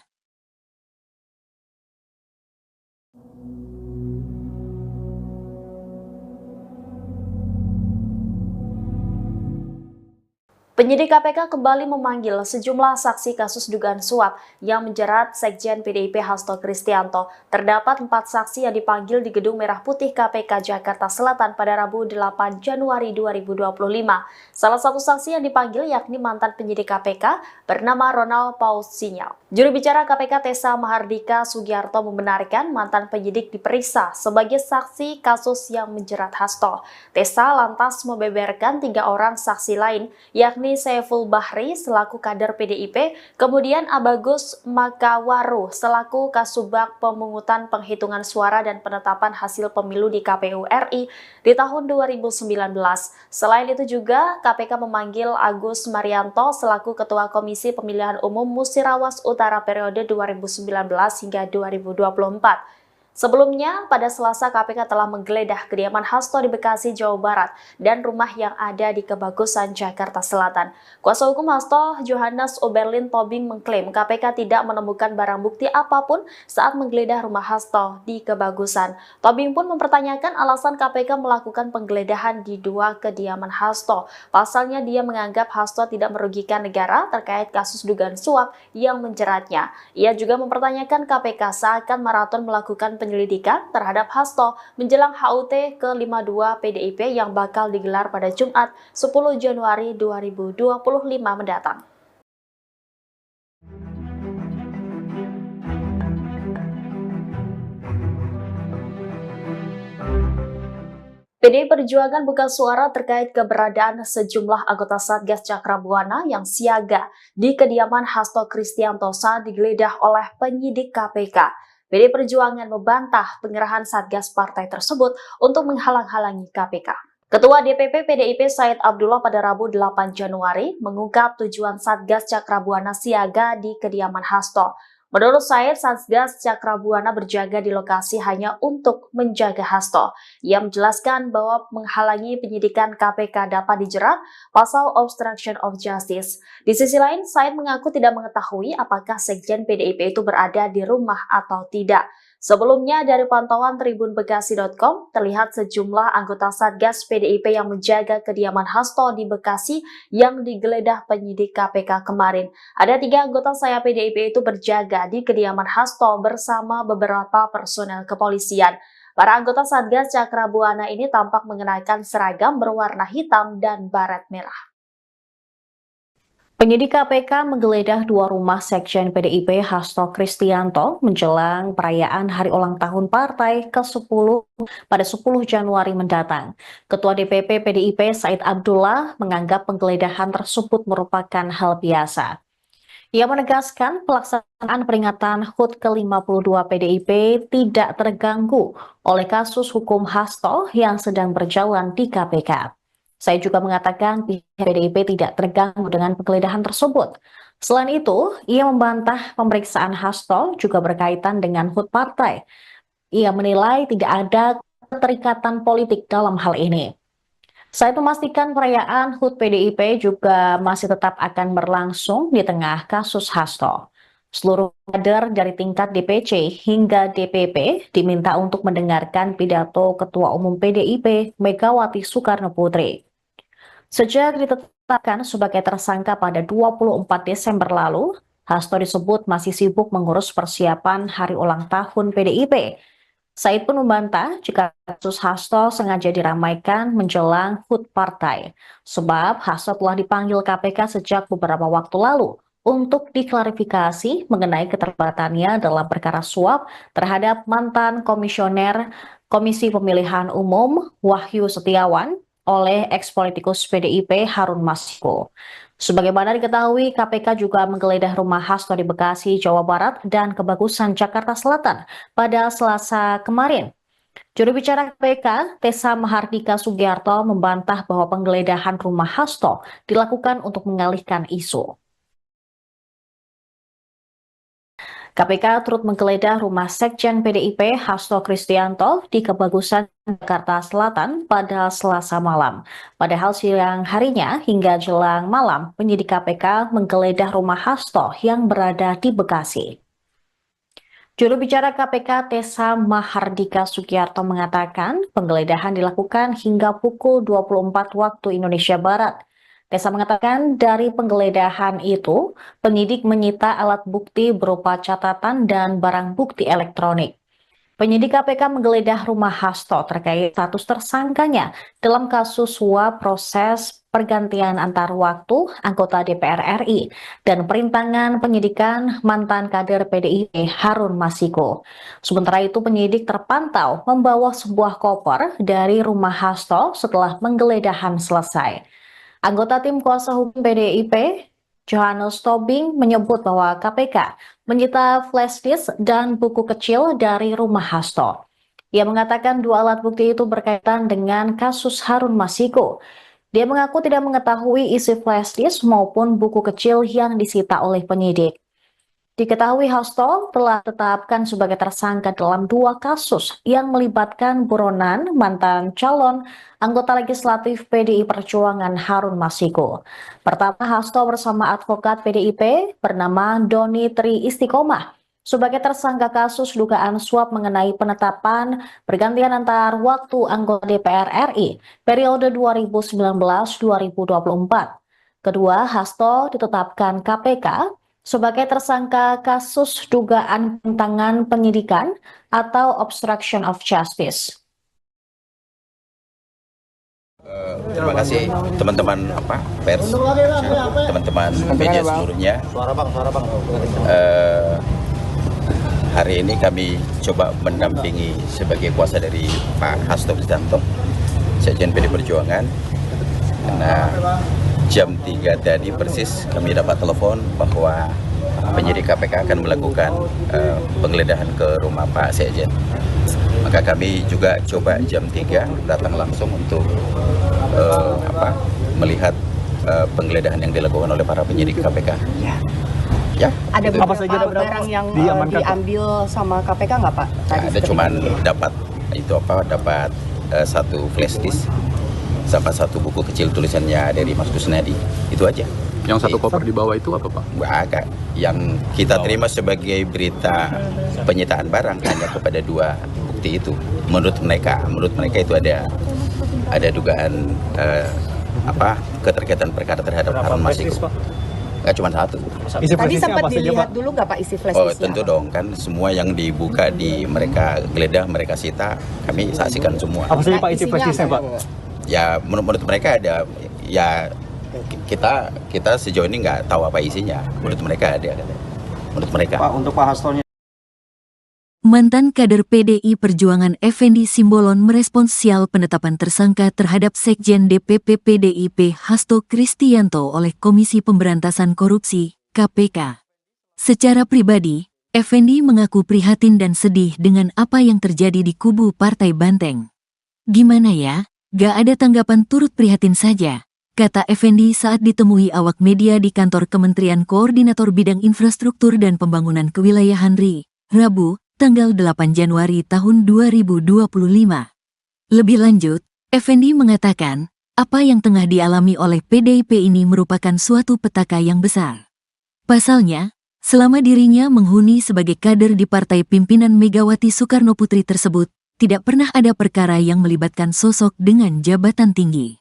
Penyidik KPK kembali memanggil sejumlah saksi kasus dugaan suap yang menjerat Sekjen PDIP Hasto Kristianto. Terdapat 4 saksi yang dipanggil di Gedung Merah Putih KPK Jakarta Selatan pada Rabu 8 Januari 2025. Salah satu saksi yang dipanggil yakni mantan penyidik KPK bernama Ronald Paul Sinyal. Juru bicara KPK Tessa Mahardika Sugiarto membenarkan mantan penyidik diperiksa sebagai saksi kasus yang menjerat Hasto. Tessa lantas membeberkan 3 orang saksi lain yakni Saiful Bahri selaku kader PDIP, kemudian Abagus Makawaru selaku Kasubag Pemungutan Penghitungan Suara dan Penetapan Hasil Pemilu di KPU RI di tahun 2019. Selain itu juga KPK memanggil Agus Marianto selaku Ketua Komisi Pemilihan Umum Musirawas Utara periode 2019 hingga 2024. Sebelumnya, pada Selasa KPK telah menggeledah kediaman Hasto di Bekasi, Jawa Barat dan rumah yang ada di Kebagusan, Jakarta Selatan. Kuasa hukum Hasto, Johannes Oberlin Tobing mengklaim KPK tidak menemukan barang bukti apapun saat menggeledah rumah Hasto di Kebagusan. Tobing pun mempertanyakan alasan KPK melakukan penggeledahan di 2 kediaman Hasto. Pasalnya dia menganggap Hasto tidak merugikan negara terkait kasus dugaan suap yang menjeratnya. Ia juga mempertanyakan KPK seakan maraton melakukan penyelidikan terhadap Hasto menjelang HUT ke-52 PDIP yang bakal digelar pada Jumat 10 Januari 2025 mendatang. PDI Perjuangan buka suara terkait keberadaan sejumlah anggota Satgas Cakrabuana yang siaga di kediaman Hasto Kristianto saat digeledah oleh penyidik KPK. PDI Perjuangan membantah pengerahan Satgas partai tersebut untuk menghalang-halangi KPK. Ketua DPP PDIP Said Abdullah pada Rabu 8 Januari mengungkap tujuan Satgas Cakrabuana siaga di kediaman Hasto. Menurut Said, Satgas Cakrabuana berjaga di lokasi hanya untuk menjaga Hasto. Ia menjelaskan bahwa menghalangi penyidikan KPK dapat dijerat pasal obstruction of justice. Di sisi lain, Said mengaku tidak mengetahui apakah Sekjen PDIP itu berada di rumah atau tidak. Sebelumnya, dari pantauan tribunbekasi.com, terlihat sejumlah anggota Satgas PDIP yang menjaga kediaman Hasto di Bekasi yang digeledah penyidik KPK kemarin. Ada 3 anggota sayap PDIP itu berjaga di kediaman Hasto bersama beberapa personel kepolisian. Para anggota Satgas Cakrabuana ini tampak mengenakan seragam berwarna hitam dan baret merah. Penyidik KPK menggeledah 2 rumah Sekjen PDIP Hasto Kristianto menjelang perayaan hari ulang tahun partai ke-10 pada 10 Januari mendatang. Ketua DPP PDIP Said Abdullah menganggap penggeledahan tersebut merupakan hal biasa. Ia menegaskan pelaksanaan peringatan HUT ke-52 PDIP tidak terganggu oleh kasus hukum Hasto yang sedang berjalan di KPK. Saya juga mengatakan pihak PDIP tidak terganggu dengan penggeledahan tersebut. Selain itu, ia membantah pemeriksaan Hasto juga berkaitan dengan HUT partai. Ia menilai tidak ada keterikatan politik dalam hal ini. Saya memastikan perayaan HUT PDIP juga masih tetap akan berlangsung di tengah kasus Hasto. Seluruh kader dari tingkat DPC hingga DPP diminta untuk mendengarkan pidato Ketua Umum PDIP Megawati Soekarno Putri. Sejak ditetapkan sebagai tersangka pada 24 Desember lalu, Hasto disebut masih sibuk mengurus persiapan hari ulang tahun PDIP. Said pun membantah jika kasus Hasto sengaja diramaikan menjelang HUT partai, sebab Hasto telah dipanggil KPK sejak beberapa waktu lalu untuk diklarifikasi mengenai keterlibatannya dalam perkara suap terhadap mantan komisioner Komisi Pemilihan Umum Wahyu Setiawan oleh ex-politikus PDIP Harun Masiku. Sebagaimana diketahui, KPK juga menggeledah rumah Hasto di Bekasi, Jawa Barat dan Kebagusan, Jakarta Selatan pada Selasa kemarin. Juru bicara KPK, Tessa Mahardika Sugiarto, membantah bahwa penggeledahan rumah Hasto dilakukan untuk mengalihkan isu. KPK turut menggeledah rumah Sekjen PDIP Hasto Kristianto di Kebagusan, Jakarta Selatan pada Selasa malam. Padahal siang harinya hingga jelang malam, penyidik KPK menggeledah rumah Hasto yang berada di Bekasi. Juru bicara KPK Tessa Mahardika Sugiarto mengatakan penggeledahan dilakukan hingga pukul 24 waktu Indonesia Barat. Tessa mengatakan dari penggeledahan itu, penyidik menyita alat bukti berupa catatan dan barang bukti elektronik. Penyidik KPK menggeledah rumah Hasto terkait status tersangkanya dalam kasus suap proses pergantian antar waktu anggota DPR RI dan perintangan penyidikan mantan kader PDIP Harun Masiku. Sementara itu penyidik terpantau membawa sebuah koper dari rumah Hasto setelah penggeledahan selesai. Anggota tim kuasa hukum PDIP, Johannes Tobing, menyebut bahwa KPK menyita flash disk dan buku kecil dari rumah Hasto. Ia mengatakan dua alat bukti itu berkaitan dengan kasus Harun Masiku. Dia mengaku tidak mengetahui isi flash disk maupun buku kecil yang disita oleh penyidik. Diketahui Hasto telah ditetapkan sebagai tersangka dalam dua kasus yang melibatkan buronan mantan calon anggota legislatif PDI Perjuangan Harun Masiku. Pertama, Hasto bersama advokat PDIP bernama Doni Tri Istiqomah sebagai tersangka kasus dugaan suap mengenai penetapan pergantian antar waktu anggota DPR RI periode 2019-2024. Kedua, Hasto ditetapkan KPK sebagai tersangka kasus dugaan penentangan penyidikan atau obstruction of justice. Terima kasih teman-teman pers, teman-teman media seluruhnya. Hari ini kami coba mendampingi sebagai kuasa dari Pak Hasto Kristianto, Sekjen PD Perjuangan. Nah, jam 3 tadi persis kami dapat telepon bahwa penyidik KPK akan melakukan penggeledahan ke rumah Pak Sekjen. Maka kami juga coba jam 3 datang langsung untuk melihat penggeledahan yang dilakukan oleh para penyidik KPK. Ya. Ada itu. beberapa barang yang diambil sama KPK nggak Pak? Ada cuman dapat satu flash disk sama satu buku kecil tulisannya dari Mas Kusnadi, itu aja. Yang satu koper di bawah itu apa Pak? Agak. Yang kita terima sebagai berita penyitaan barang hanya kepada dua bukti itu. Menurut mereka itu ada dugaan keterkaitan perkara terhadap Harun Masiku. Nggak cuma satu. Tadi sempat dilihat dulu nggak Pak isi flash disknya? Oh tentu dong, kan semua yang dibuka di mereka geledah, mereka sita, kami saksikan semua. Apa saja Pak isi flash disknya Pak? Ya menurut mereka ada, ya kita sejauh ini nggak tahu apa isinya. Menurut mereka ada. Menurut mereka. Pak, untuk Pak Hastonya. Mantan kader PDI Perjuangan Effendi Simbolon merespons sial penetapan tersangka terhadap Sekjen DPP PDIP Hasto Kristianto oleh Komisi Pemberantasan Korupsi, KPK. Secara pribadi, Effendi mengaku prihatin dan sedih dengan apa yang terjadi di kubu Partai Banteng. Gimana ya? Gak ada tanggapan, turut prihatin saja, kata Effendi saat ditemui awak media di kantor Kementerian Koordinator Bidang Infrastruktur dan Pembangunan Kewilayahan RI, Rabu, tanggal 8 Januari tahun 2025. Lebih lanjut, Effendi mengatakan, apa yang tengah dialami oleh PDIP ini merupakan suatu petaka yang besar. Pasalnya, selama dirinya menghuni sebagai kader di partai pimpinan Megawati Soekarno Putri tersebut, tidak pernah ada perkara yang melibatkan sosok dengan jabatan tinggi.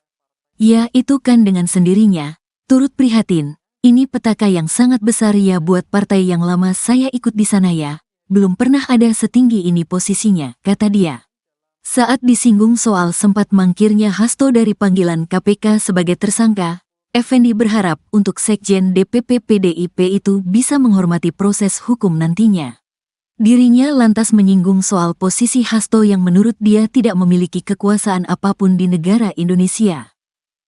Ya itu kan dengan sendirinya, turut prihatin, ini petaka yang sangat besar ya buat partai yang lama saya ikut di sana ya. Belum pernah ada setinggi ini posisinya, kata dia. Saat disinggung soal sempat mangkirnya Hasto dari panggilan KPK sebagai tersangka, Effendi berharap untuk Sekjen DPP PDIP itu bisa menghormati proses hukum nantinya. Dirinya lantas menyinggung soal posisi Hasto yang menurut dia tidak memiliki kekuasaan apapun di negara Indonesia.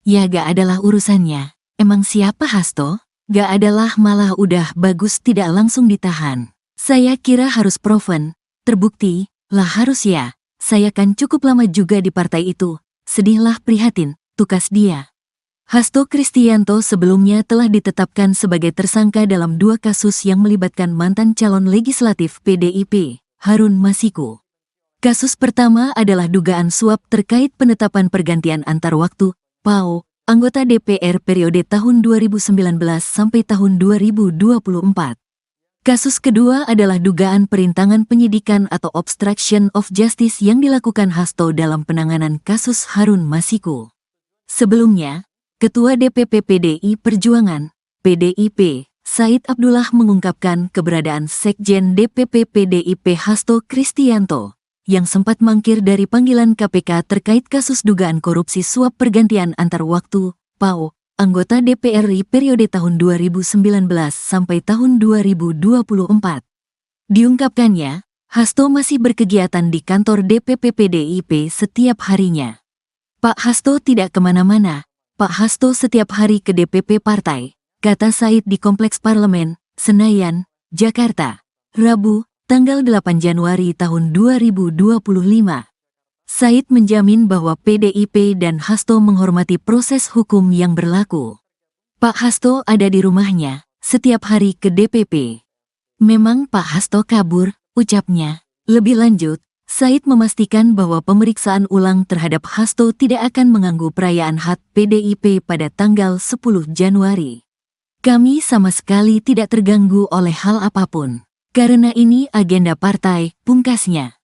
Ya gak adalah urusannya. Emang siapa Hasto? Gak adalah, malah udah bagus tidak langsung ditahan. Saya kira harus proven, terbukti, lah harus ya. Saya kan cukup lama juga di partai itu. Sedihlah prihatin, tukas dia. Hasto Kristianto sebelumnya telah ditetapkan sebagai tersangka dalam 2 kasus yang melibatkan mantan calon legislatif PDIP, Harun Masiku. Kasus pertama adalah dugaan suap terkait penetapan pergantian antar waktu, PAO, anggota DPR periode tahun 2019 sampai tahun 2024. Kasus kedua adalah dugaan perintangan penyidikan atau obstruction of justice yang dilakukan Hasto dalam penanganan kasus Harun Masiku. Sebelumnya, Ketua DPP PDI Perjuangan, PDIP, Said Abdullah mengungkapkan keberadaan Sekjen DPP PDIP Hasto Kristianto, yang sempat mangkir dari panggilan KPK terkait kasus dugaan korupsi suap pergantian antar waktu, PAO, anggota DPR RI periode tahun 2019 sampai tahun 2024. Diungkapkannya, Hasto masih berkegiatan di kantor DPP PDIP setiap harinya. Pak Hasto tidak kemana-mana. Pak Hasto setiap hari ke DPP partai, kata Said di Kompleks Parlemen, Senayan, Jakarta, Rabu, tanggal 8 Januari tahun 2025. Said menjamin bahwa PDIP dan Hasto menghormati proses hukum yang berlaku. Pak Hasto ada di rumahnya, setiap hari ke DPP. Memang Pak Hasto kabur, ucapnya. Lebih lanjut, Said memastikan bahwa pemeriksaan ulang terhadap Hasto tidak akan mengganggu perayaan HUT PDIP pada tanggal 10 Januari. Kami sama sekali tidak terganggu oleh hal apapun. Karena ini agenda partai, pungkasnya.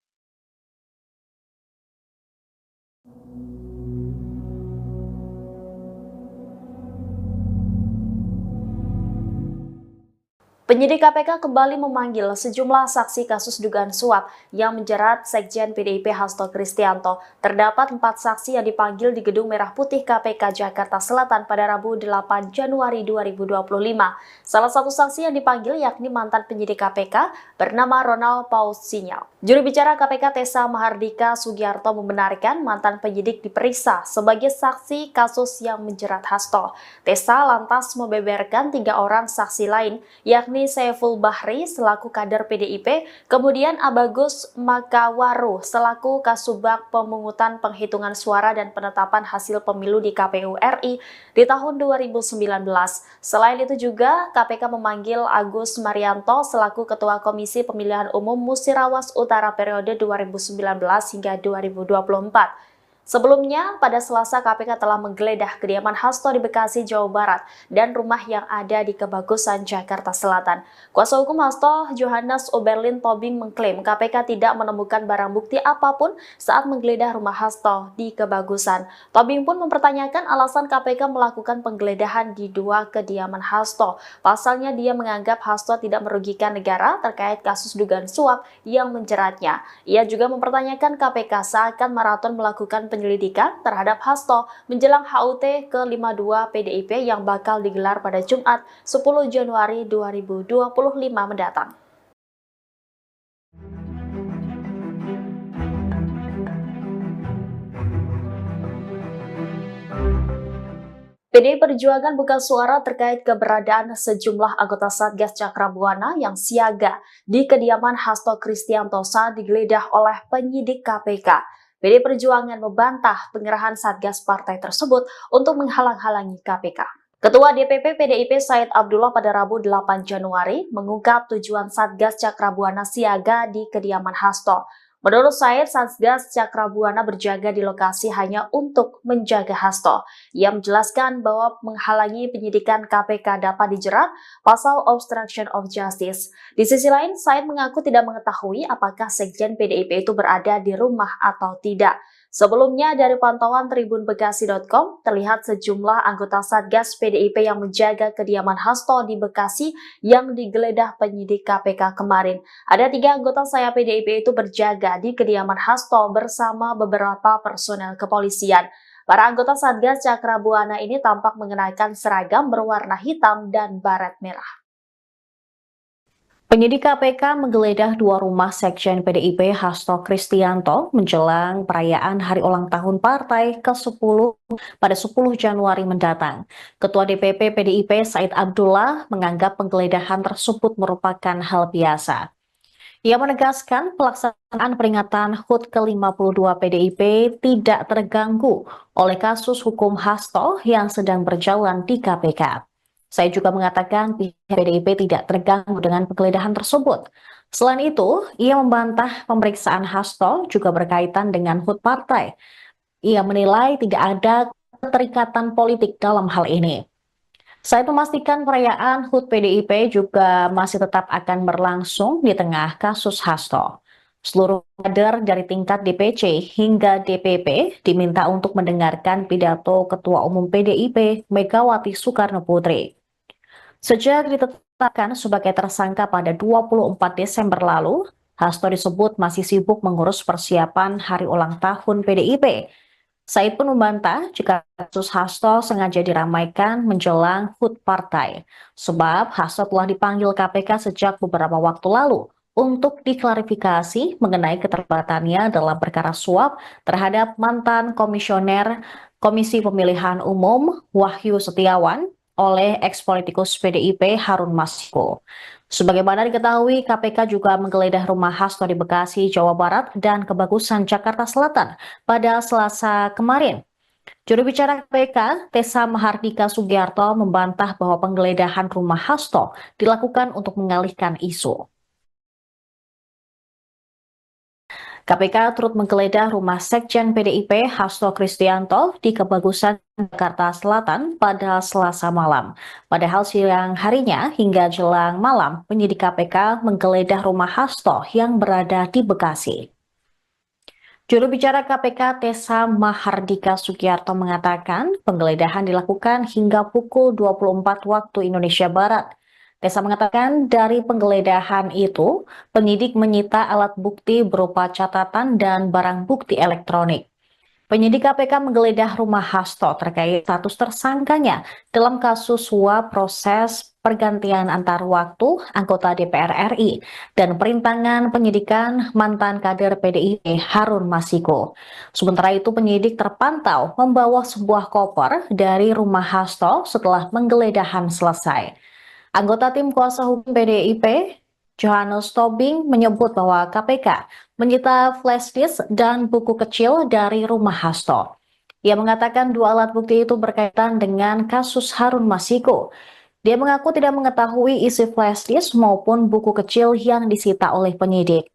Penyidik KPK kembali memanggil sejumlah saksi kasus dugaan suap yang menjerat Sekjen PDIP Hasto Kristianto. Terdapat 4 saksi yang dipanggil di Gedung Merah Putih KPK Jakarta Selatan pada Rabu 8 Januari 2025. Salah satu saksi yang dipanggil yakni mantan penyidik KPK bernama Ronald Paul Sinyal. Juru bicara KPK Tessa Mahardika Sugiarto membenarkan mantan penyidik diperiksa sebagai saksi kasus yang menjerat Hasto. Tessa lantas membeberkan 3 orang saksi lain, yakni Saiful Bahri selaku kader PDIP, kemudian Abagus Makawaru selaku Kasubag Pemungutan Penghitungan Suara dan Penetapan Hasil Pemilu di KPU RI di tahun 2019. Selain itu juga KPK memanggil Agus Marianto selaku Ketua Komisi Pemilihan Umum Musirawas Utara periode 2019 hingga 2024. Sebelumnya, pada Selasa KPK telah menggeledah kediaman Hasto di Bekasi, Jawa Barat dan rumah yang ada di Kebagusan, Jakarta Selatan. Kuasa hukum Hasto, Johannes Oberlin Tobing, mengklaim KPK tidak menemukan barang bukti apapun saat menggeledah rumah Hasto di Kebagusan. Tobing pun mempertanyakan alasan KPK melakukan penggeledahan di 2 kediaman Hasto. Pasalnya dia menganggap Hasto tidak merugikan negara terkait kasus dugaan suap yang menjeratnya. Ia juga mempertanyakan KPK seakan maraton melakukan penyelidikan terhadap Hasto menjelang HUT ke-52 PDIP yang bakal digelar pada Jumat 10 Januari 2025 mendatang. PDI Perjuangan buka suara terkait keberadaan sejumlah anggota Satgas Cakrabuana yang siaga di kediaman Hasto Kristianto saat digeledah oleh penyidik KPK. PDI Perjuangan membantah pengerahan Satgas partai tersebut untuk menghalang-halangi KPK. Ketua DPP PDIP Said Abdullah pada Rabu 8 Januari mengungkap tujuan Satgas Cakrabuana siaga di kediaman Hasto. Menurut Said, Satgas Cakrabuana berjaga di lokasi hanya untuk menjaga Hasto. Ia menjelaskan bahwa menghalangi penyidikan KPK dapat dijerat pasal obstruction of justice. Di sisi lain, Said mengaku tidak mengetahui apakah Sekjen PDIP itu berada di rumah atau tidak. Sebelumnya, dari pantauan tribunbekasi.com, terlihat sejumlah anggota Satgas PDIP yang menjaga kediaman Hasto di Bekasi yang digeledah penyidik KPK kemarin. Ada 3 anggota saya PDIP itu berjaga di kediaman Hasto bersama beberapa personel kepolisian. Para anggota Satgas Cakrabuana ini tampak mengenakan seragam berwarna hitam dan baret merah. Penyidik KPK menggeledah dua rumah Sekjen PDIP Hasto Kristianto menjelang perayaan hari ulang tahun partai ke-10 pada 10 Januari mendatang. Ketua DPP PDIP Said Abdullah menganggap penggeledahan tersebut merupakan hal biasa. Ia menegaskan pelaksanaan peringatan HUT ke-52 PDIP tidak terganggu oleh kasus hukum Hasto yang sedang berjalan di KPK. Saya juga mengatakan pihak PDIP tidak terganggu dengan penggeledahan tersebut. Selain itu, ia membantah pemeriksaan Hasto juga berkaitan dengan HUT partai. Ia menilai tidak ada keterikatan politik dalam hal ini. Saya memastikan perayaan HUT PDIP juga masih tetap akan berlangsung di tengah kasus Hasto. Seluruh kader dari tingkat DPC hingga DPP diminta untuk mendengarkan pidato Ketua Umum PDIP Megawati Soekarno Putri. Sejak ditetapkan sebagai tersangka pada 24 Desember lalu, Hasto disebut masih sibuk mengurus persiapan hari ulang tahun PDIP. Said pun membantah jika kasus Hasto sengaja diramaikan menjelang HUT partai, sebab Hasto telah dipanggil KPK sejak beberapa waktu lalu untuk diklarifikasi mengenai keterlibatannya dalam perkara suap terhadap mantan komisioner Komisi Pemilihan Umum Wahyu Setiawan oleh eks-politikus PDIP Harun Masiku. Sebagaimana diketahui, KPK juga menggeledah rumah Hasto di Bekasi, Jawa Barat, dan Kebagusan, Jakarta Selatan pada Selasa kemarin. Juru bicara KPK, Tessa Mahardika Sugiarto, membantah bahwa penggeledahan rumah Hasto dilakukan untuk mengalihkan isu. KPK turut menggeledah rumah Sekjen PDIP Hasto Kristianto di Kebagusan, Jakarta Selatan pada Selasa malam. Padahal siang harinya hingga jelang malam, penyidik KPK menggeledah rumah Hasto yang berada di Bekasi. Juru bicara KPK Tessa Mahardika Sugiarto mengatakan penggeledahan dilakukan hingga pukul 24 waktu Indonesia Barat. Tessa mengatakan dari penggeledahan itu, penyidik menyita alat bukti berupa catatan dan barang bukti elektronik. Penyidik KPK menggeledah rumah Hasto terkait status tersangkanya dalam kasus suap proses pergantian antar waktu anggota DPR RI dan perintangan penyidikan mantan kader PDIP Harun Masiku. Sementara itu penyidik terpantau membawa sebuah koper dari rumah Hasto setelah penggeledahan selesai. Anggota tim kuasa hukum PDIP, Johannes Tobing, menyebut bahwa KPK menyita flash disk dan buku kecil dari rumah Hasto. Ia mengatakan dua alat bukti itu berkaitan dengan kasus Harun Masiku. Dia mengaku tidak mengetahui isi flash disk maupun buku kecil yang disita oleh penyidik.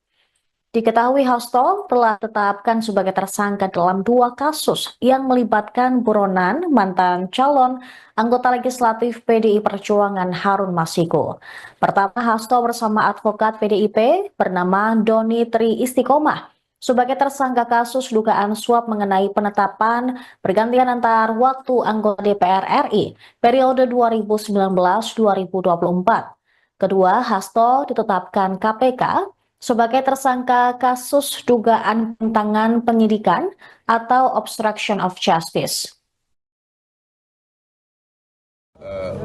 Diketahui Hasto telah ditetapkan sebagai tersangka dalam dua kasus yang melibatkan buronan mantan calon anggota legislatif PDI Perjuangan Harun Masiku. Pertama, Hasto bersama advokat PDIP bernama Doni Tri Istiqomah sebagai tersangka kasus dugaan suap mengenai penetapan pergantian antar waktu anggota DPR RI periode 2019-2024. Kedua, Hasto ditetapkan KPK sebagai tersangka kasus dugaan penentangan penyidikan atau obstruction of justice.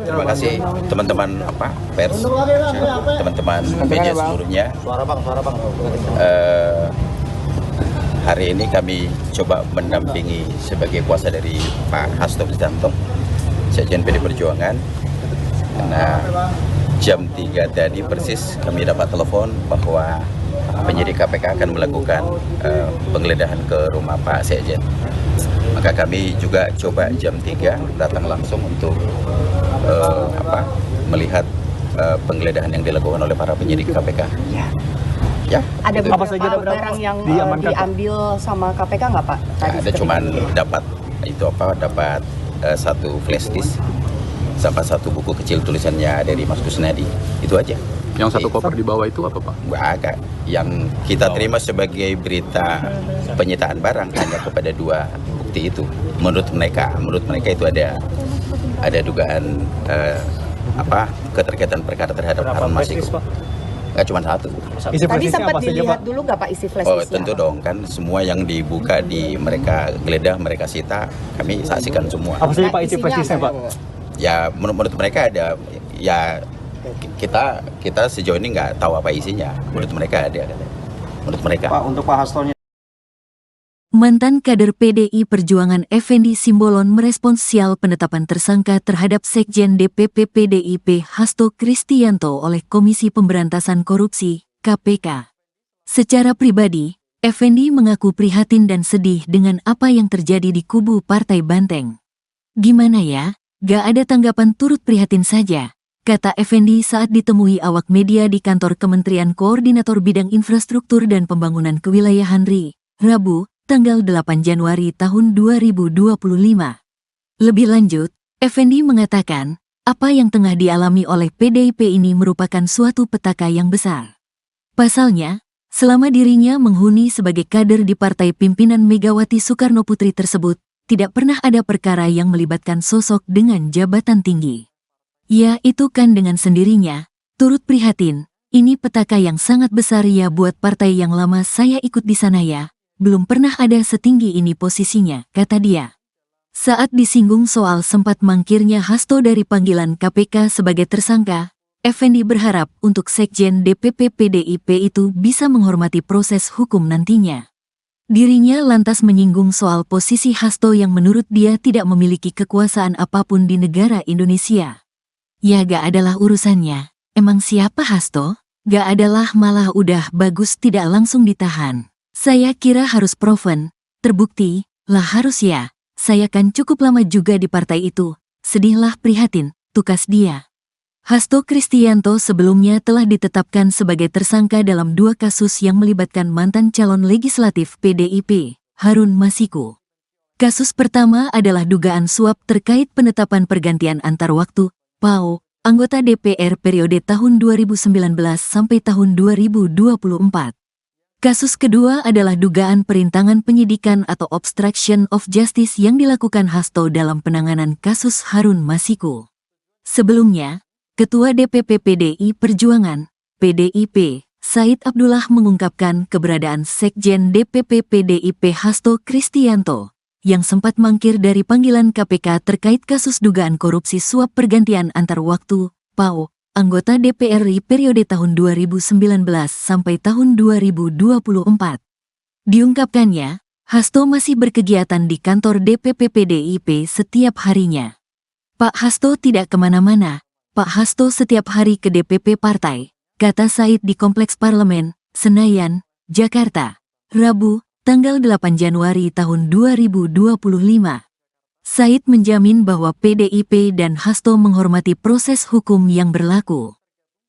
Terima kasih teman-teman pers, teman-teman media seluruhnya. Hari ini kami coba mendampingi sebagai kuasa dari Pak Hasto Kristianto, Sekjen PD Perjuangan. Karena jam 3 tadi persis kami dapat telepon bahwa penyidik KPK akan melakukan penggeledahan ke rumah Pak Sekjen. Maka kami juga coba jam 3 datang langsung untuk melihat penggeledahan yang dilakukan oleh para penyidik KPK. Ya. Ada beberapa barang yang diambil sama KPK nggak Pak? Ya, ada cuman dapat satu flash disk sama satu buku kecil tulisannya dari Mas Kusnadi, itu aja. Yang satu koper di bawah itu apa Pak? Agak. Yang kita terima sebagai berita penyitaan barang hanya kepada dua bukti itu. Menurut mereka itu ada dugaan keterkaitan perkara terhadap Harun Masiku. Nggak cuma satu. Tadi sempat dilihat dulu nggak Pak isi flash disk? Oh tentu dong, kan semua yang dibuka di mereka geledah, mereka sita, kami saksikan semua. Apa saja Pak isi flash disknya Pak? Ya menurut mereka ada ya kita sejauh ini nggak tahu apa isinya. Menurut mereka ada, menurut mereka. Pak, untuk Pak Hastonya. Mantan kader PDI Perjuangan Effendi Simbolon merespons sial penetapan tersangka terhadap Sekjen DPP PDIP Hasto Kristianto oleh Komisi Pemberantasan Korupsi, KPK. Secara pribadi, Effendi mengaku prihatin dan sedih dengan apa yang terjadi di kubu Partai Banteng. Gimana ya? Gak ada tanggapan, turut prihatin saja, kata Effendi saat ditemui awak media di kantor Kementerian Koordinator Bidang Infrastruktur dan Pembangunan Kewilayahan RI, Rabu, tanggal 8 Januari tahun 2025. Lebih lanjut, Effendi mengatakan, apa yang tengah dialami oleh PDIP ini merupakan suatu petaka yang besar. Pasalnya, selama dirinya menghuni sebagai kader di partai pimpinan Megawati Soekarno Putri tersebut, tidak pernah ada perkara yang melibatkan sosok dengan jabatan tinggi. Ya, itu kan dengan sendirinya, turut prihatin, ini petaka yang sangat besar ya buat partai yang lama saya ikut di sana ya. Belum pernah ada setinggi ini posisinya, kata dia. Saat disinggung soal sempat mangkirnya Hasto dari panggilan KPK sebagai tersangka, Effendi berharap untuk Sekjen DPP PDIP itu bisa menghormati proses hukum nantinya. Dirinya lantas menyinggung soal posisi Hasto yang menurut dia tidak memiliki kekuasaan apapun di negara Indonesia. Ya gak adalah urusannya, emang siapa Hasto? Gak adalah, malah udah bagus tidak langsung ditahan. Saya kira harus proven, terbukti, lah harus ya, saya kan cukup lama juga di partai itu, sedihlah prihatin, tukas dia. Hasto Kristianto sebelumnya telah ditetapkan sebagai tersangka dalam 2 kasus yang melibatkan mantan calon legislatif PDIP, Harun Masiku. Kasus pertama adalah dugaan suap terkait penetapan pergantian antar waktu, PAO, anggota DPR periode tahun 2019 sampai tahun 2024. Kasus kedua adalah dugaan perintangan penyidikan atau obstruction of justice yang dilakukan Hasto dalam penanganan kasus Harun Masiku. Sebelumnya, Ketua DPP PDI Perjuangan, PDIP, Said Abdullah mengungkapkan keberadaan Sekjen DPP PDIP Hasto Kristianto, yang sempat mangkir dari panggilan KPK terkait kasus dugaan korupsi suap pergantian antar waktu, PAO, anggota DPR RI periode tahun 2019 sampai tahun 2024. Diungkapkannya, Hasto masih berkegiatan di kantor DPP PDIP setiap harinya. Pak Hasto tidak kemana-mana, Pak Hasto setiap hari ke DPP partai, kata Said di Kompleks Parlemen, Senayan, Jakarta, Rabu, tanggal 8 Januari tahun 2025. Said menjamin bahwa PDIP dan Hasto menghormati proses hukum yang berlaku.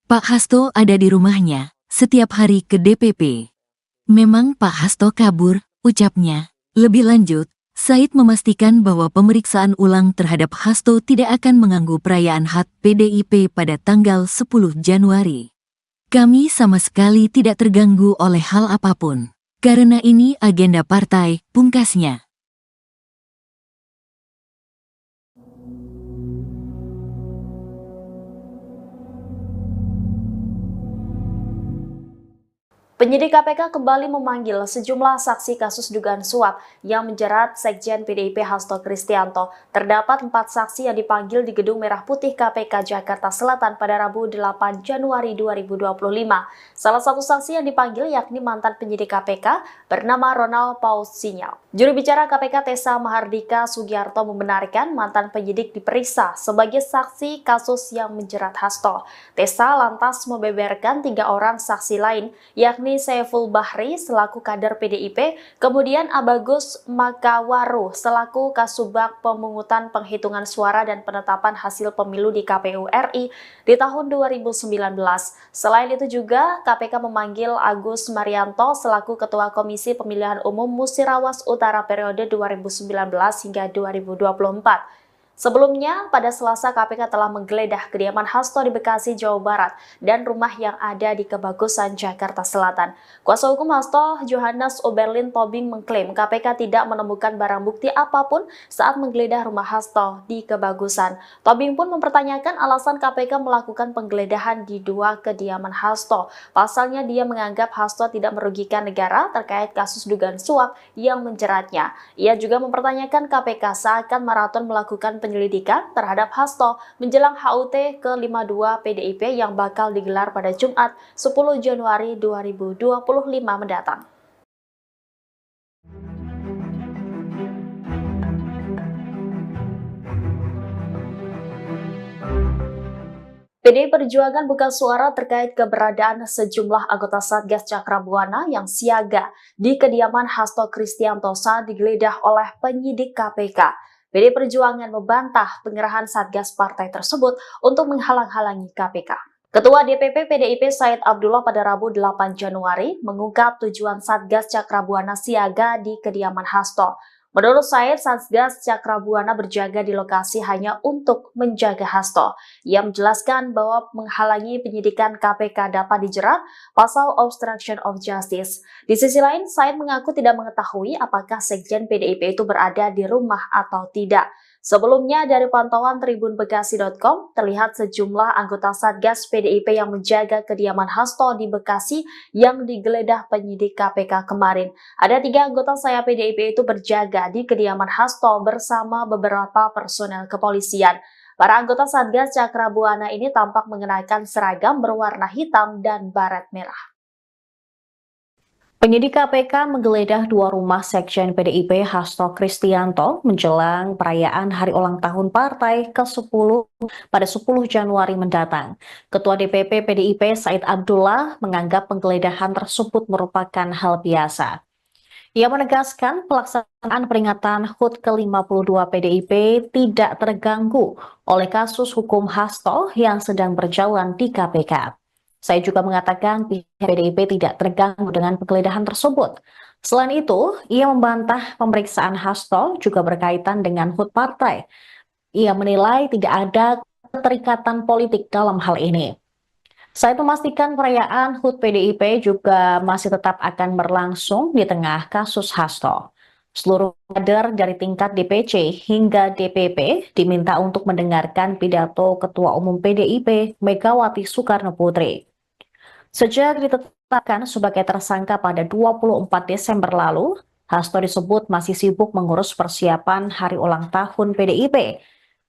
Pak Hasto ada di rumahnya, setiap hari ke DPP. Memang Pak Hasto kabur, ucapnya. Lebih lanjut, Said memastikan bahwa pemeriksaan ulang terhadap Hasto tidak akan mengganggu perayaan HUT PDIP pada tanggal 10 Januari. Kami sama sekali tidak terganggu oleh hal apapun, karena ini agenda partai, pungkasnya. Penyidik KPK kembali memanggil sejumlah saksi kasus dugaan suap yang menjerat Sekjen PDIP Hasto Kristianto. Terdapat 4 saksi yang dipanggil di Gedung Merah Putih KPK Jakarta Selatan pada Rabu 8 Januari 2025. Salah satu saksi yang dipanggil yakni mantan penyidik KPK bernama Ronald Paul Sinyal. Juru bicara KPK Tessa Mahardika Sugiarto membenarkan mantan penyidik diperiksa sebagai saksi kasus yang menjerat Hasto. Tessa lantas membeberkan 3 orang saksi lain, yakni Saiful Bahri selaku kader PDIP, kemudian Abagus Makawaru selaku Kasubag Pemungutan Penghitungan Suara dan Penetapan Hasil Pemilu di KPU RI di tahun 2019. Selain itu juga KPK memanggil Agus Marianto selaku Ketua Komisi Pemilihan Umum Musirawas Utara periode 2019 hingga 2024. Sebelumnya, pada Selasa KPK telah menggeledah kediaman Hasto di Bekasi, Jawa Barat dan rumah yang ada di Kebagusan, Jakarta Selatan. Kuasa hukum Hasto, Johannes Oberlin Tobing, mengklaim KPK tidak menemukan barang bukti apapun saat menggeledah rumah Hasto di Kebagusan. Tobing pun mempertanyakan alasan KPK melakukan penggeledahan di 2 kediaman Hasto. Pasalnya dia menganggap Hasto tidak merugikan negara terkait kasus dugaan suap yang menjeratnya. Ia juga mempertanyakan KPK seakan maraton melakukan penyidikan penyelidikan terhadap Hasto menjelang HUT ke-52 PDIP yang bakal digelar pada Jumat 10 Januari 2025 mendatang. PDI Perjuangan buka suara terkait keberadaan sejumlah anggota Satgas Cakrabuana yang siaga di kediaman Hasto Kristianto saat digeledah oleh penyidik KPK. PDI Perjuangan membantah pengerahan Satgas partai tersebut untuk menghalang-halangi KPK. Ketua DPP PDIP Said Abdullah pada Rabu 8 Januari mengungkap tujuan Satgas Cakrabuana siaga di kediaman Hasto. Menurut Said, Satgas Cakrabuana berjaga di lokasi hanya untuk menjaga Hasto. Ia menjelaskan bahwa menghalangi penyidikan KPK dapat dijerat pasal obstruction of justice. Di sisi lain, Said mengaku tidak mengetahui apakah Sekjen PDIP itu berada di rumah atau tidak. Sebelumnya, dari pantauan tribunbekasi.com, terlihat sejumlah anggota Satgas PDIP yang menjaga kediaman Hasto di Bekasi yang digeledah penyidik KPK kemarin. Ada 3 anggota saya PDIP itu berjaga di kediaman Hasto bersama beberapa personel kepolisian. Para anggota Satgas Cakrabuana ini tampak mengenakan seragam berwarna hitam dan baret merah. Penyidik KPK menggeledah 2 rumah Sekjen PDIP Hasto Kristianto menjelang perayaan hari ulang tahun partai ke-10 pada 10 Januari mendatang. Ketua DPP PDIP Said Abdullah menganggap penggeledahan tersebut merupakan hal biasa. Ia menegaskan pelaksanaan peringatan HUT ke-52 PDIP tidak terganggu oleh kasus hukum Hasto yang sedang berjalan di KPK. Saya juga mengatakan pihak PDIP tidak terganggu dengan penggeledahan tersebut. Selain itu, ia membantah pemeriksaan Hasto juga berkaitan dengan HUT partai. Ia menilai tidak ada keterikatan politik dalam hal ini. Saya memastikan perayaan HUT PDIP juga masih tetap akan berlangsung di tengah kasus Hasto. Seluruh kader dari tingkat DPC hingga DPP diminta untuk mendengarkan pidato Ketua Umum PDIP Megawati Soekarno Putri. Sejak ditetapkan sebagai tersangka pada 24 Desember lalu, Hasto disebut masih sibuk mengurus persiapan hari ulang tahun PDIP.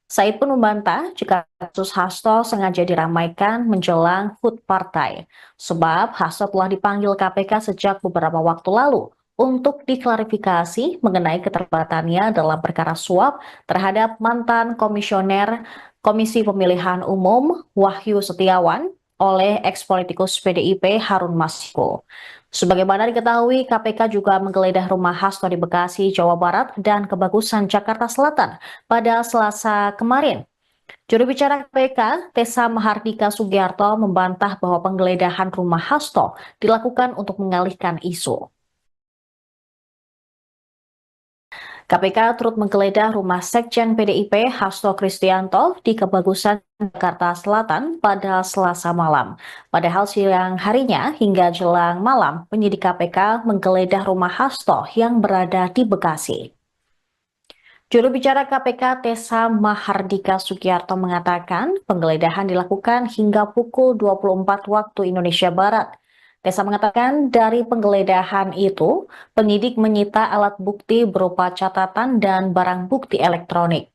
Said pun membantah jika kasus Hasto sengaja diramaikan menjelang HUT partai, sebab Hasto telah dipanggil KPK sejak beberapa waktu lalu untuk diklarifikasi mengenai keterlibatannya dalam perkara suap terhadap mantan komisioner Komisi Pemilihan Umum Wahyu Setiawan oleh eks-politikus PDIP Harun Masiku. Sebagaimana diketahui, KPK juga menggeledah rumah Hasto di Bekasi, Jawa Barat, dan Kebagusan, Jakarta Selatan pada Selasa kemarin. Juru bicara KPK, Tessa Mahardika Sugiarto, membantah bahwa penggeledahan rumah Hasto dilakukan untuk mengalihkan isu. KPK turut menggeledah rumah Sekjen PDIP Hasto Kristianto di Kebagusan, Jakarta Selatan pada Selasa malam. Padahal siang harinya hingga jelang malam, penyidik KPK menggeledah rumah Hasto yang berada di Bekasi. Juru bicara KPK Tessa Mahardika Sugiarto mengatakan penggeledahan dilakukan hingga pukul 24 waktu Indonesia Barat. Tessa mengatakan dari penggeledahan itu, penyidik menyita alat bukti berupa catatan dan barang bukti elektronik.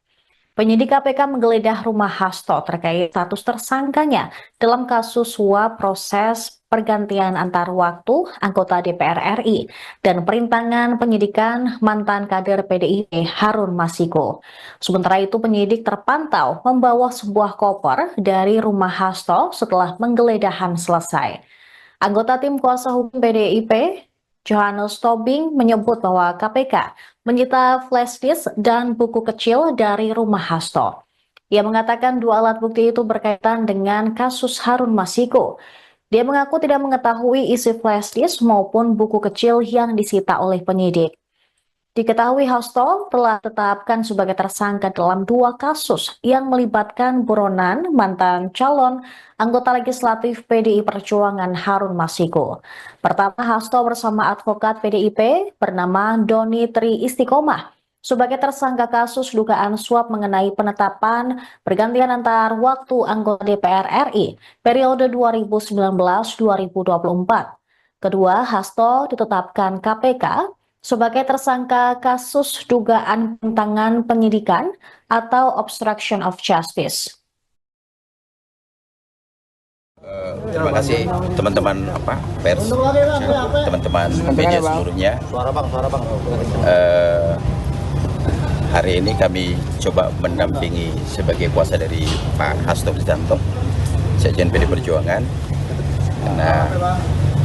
Penyidik KPK menggeledah rumah Hasto terkait status tersangkanya dalam kasus suap proses pergantian antar waktu anggota DPR RI dan perintangan penyidikan mantan kader PDIP Harun Masiku. Sementara itu penyidik terpantau membawa sebuah koper dari rumah Hasto setelah penggeledahan selesai. Anggota tim kuasa hukum PDIP, Johannes Tobing, menyebut bahwa KPK menyita flash disk dan buku kecil dari rumah Hasto. Ia mengatakan 2 alat bukti itu berkaitan dengan kasus Harun Masiku. Dia mengaku tidak mengetahui isi flash disk maupun buku kecil yang disita oleh penyidik. Diketahui Hasto telah ditetapkan sebagai tersangka dalam 2 kasus yang melibatkan buronan mantan calon anggota legislatif PDI Perjuangan Harun Masiku. Pertama, Hasto bersama advokat PDIP bernama Doni Tri Istiqomah sebagai tersangka kasus dugaan suap mengenai penetapan pergantian antar waktu anggota DPR RI periode 2019-2024. Kedua, Hasto ditetapkan KPK sebagai tersangka kasus dugaan pentangan penyidikan atau obstruction of justice. Terima kasih teman-teman pers, teman-teman media seluruhnya. Hari ini kami coba mendampingi sebagai kuasa dari Pak Hasto Kristianto, Sekjen PD Perjuangan. Karena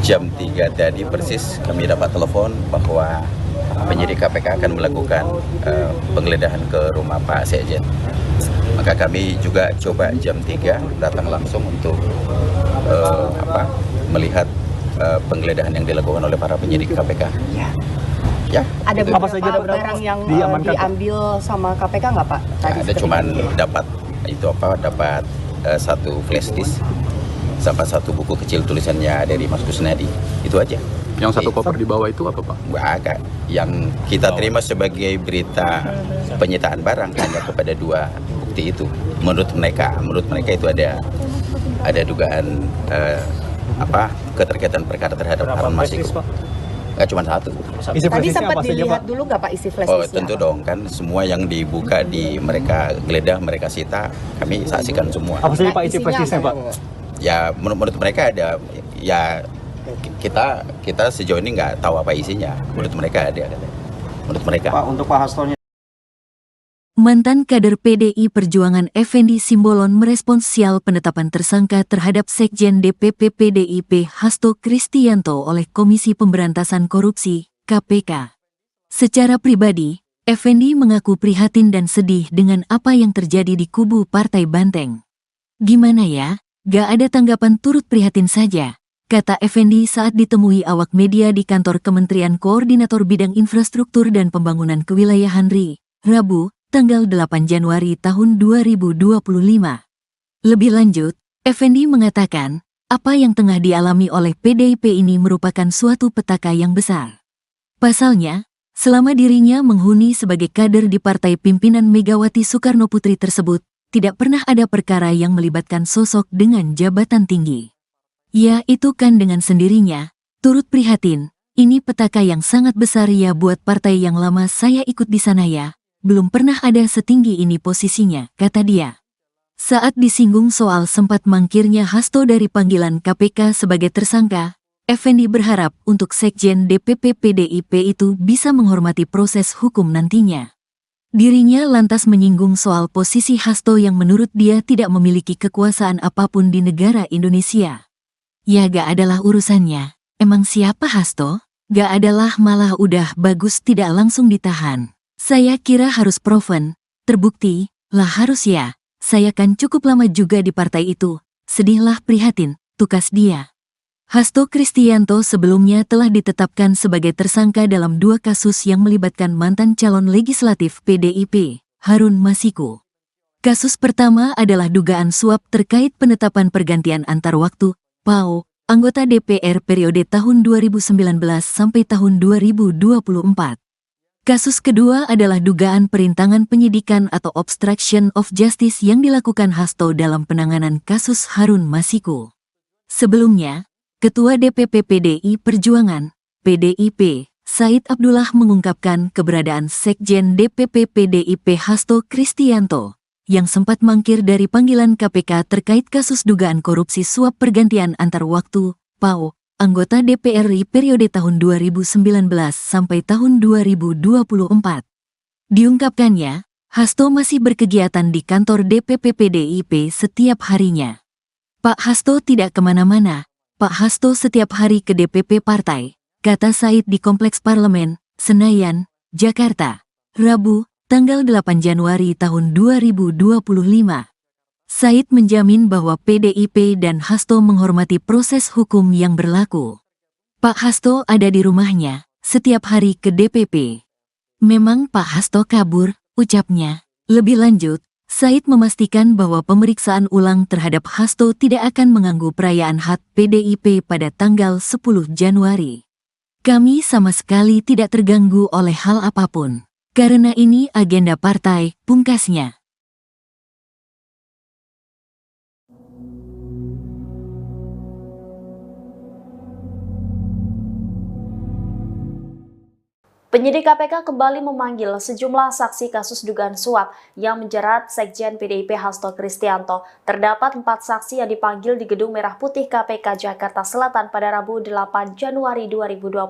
jam 3 tadi persis kami dapat telepon bahwa penyidik KPK akan melakukan penggeledahan ke rumah Pak Sekjen. Maka kami juga coba jam 3 datang langsung untuk melihat penggeledahan yang dilakukan oleh para penyidik KPK. Ya, Ada itu. beberapa barang yang diambil sama KPK nggak Pak? Ada cuman dapat dapat satu flash disk sama satu buku kecil tulisannya dari Mas Kusnadi. Itu aja. Yang satu koper di bawah itu apa, Pak? Agak yang kita terima sebagai berita penyitaan barang hanya kepada 2 bukti itu. Menurut mereka itu ada dugaan keterkaitan perkara terhadap Harun Masiku. Nggak cuma satu. Tadi sempat dilihat dulu nggak Pak isi flash disk? Oh tentu dong, kan semua yang dibuka di mereka geledah, mereka sita, kami saksikan semua. Apa saja Pak isi flash disknya Pak? Ya menurut mereka ada, ya kita sejauh ini nggak tahu apa isinya. Menurut mereka ada. Menurut mereka. Pak, untuk Pak Hastonya. Mantan kader PDI Perjuangan Effendi Simbolon merespons sial penetapan tersangka terhadap Sekjen DPP PDIP Hasto Kristianto oleh Komisi Pemberantasan Korupsi, KPK. Secara pribadi, Effendi mengaku prihatin dan sedih dengan apa yang terjadi di kubu Partai Banteng. Gimana ya, gak ada tanggapan, turut prihatin saja, kata Effendi saat ditemui awak media di kantor Kementerian Koordinator Bidang Infrastruktur dan Pembangunan Kewilayahan RI, Rabu, tanggal 8 Januari tahun 2025. Lebih lanjut, Effendi mengatakan, apa yang tengah dialami oleh PDIP ini merupakan suatu petaka yang besar. Pasalnya, selama dirinya menghuni sebagai kader di partai pimpinan Megawati Soekarnoputri tersebut, tidak pernah ada perkara yang melibatkan sosok dengan jabatan tinggi. Ya itu kan dengan sendirinya, turut prihatin, ini petaka yang sangat besar ya buat partai yang lama saya ikut di sana ya. Belum pernah ada setinggi ini posisinya, kata dia. Saat disinggung soal sempat mangkirnya Hasto dari panggilan KPK sebagai tersangka, Effendi berharap untuk Sekjen DPP PDIP itu bisa menghormati proses hukum nantinya. Dirinya lantas menyinggung soal posisi Hasto yang menurut dia tidak memiliki kekuasaan apapun di negara Indonesia. Ya gak adalah urusannya, emang siapa Hasto? Gak adalah, malah udah bagus tidak langsung ditahan. Saya kira harus proven, terbukti, lah harus ya, saya kan cukup lama juga di partai itu, sedihlah prihatin, tukas dia. Hasto Kristianto sebelumnya telah ditetapkan sebagai tersangka dalam 2 kasus yang melibatkan mantan calon legislatif PDIP, Harun Masiku. Kasus pertama adalah dugaan suap terkait penetapan pergantian antar waktu, PAO, anggota DPR periode tahun 2019 sampai tahun 2024. Kasus kedua adalah dugaan perintangan penyidikan atau obstruction of justice yang dilakukan Hasto dalam penanganan kasus Harun Masiku. Sebelumnya, Ketua DPP PDI Perjuangan, PDIP, Said Abdullah mengungkapkan keberadaan Sekjen DPP PDIP Hasto Kristianto, yang sempat mangkir dari panggilan KPK terkait kasus dugaan korupsi suap pergantian antar waktu, PAO, anggota DPR RI periode tahun 2019 sampai tahun 2024. Diungkapkannya, Hasto masih berkegiatan di kantor DPP PDIP setiap harinya. Pak Hasto tidak kemana-mana, Pak Hasto setiap hari ke DPP partai, kata Said di Kompleks Parlemen, Senayan, Jakarta, Rabu, tanggal 8 Januari tahun 2025. Said menjamin bahwa PDIP dan Hasto menghormati proses hukum yang berlaku. Pak Hasto ada di rumahnya, setiap hari ke DPP. Memang Pak Hasto kabur, ucapnya. Lebih lanjut, Said memastikan bahwa pemeriksaan ulang terhadap Hasto tidak akan mengganggu perayaan HUT PDIP pada tanggal 10 Januari. Kami sama sekali tidak terganggu oleh hal apapun. Karena ini agenda partai, pungkasnya. Penyidik KPK kembali memanggil sejumlah saksi kasus dugaan suap yang menjerat Sekjen PDIP Hasto Kristianto. Terdapat 4 saksi yang dipanggil di Gedung Merah Putih KPK Jakarta Selatan pada Rabu 8 Januari 2025.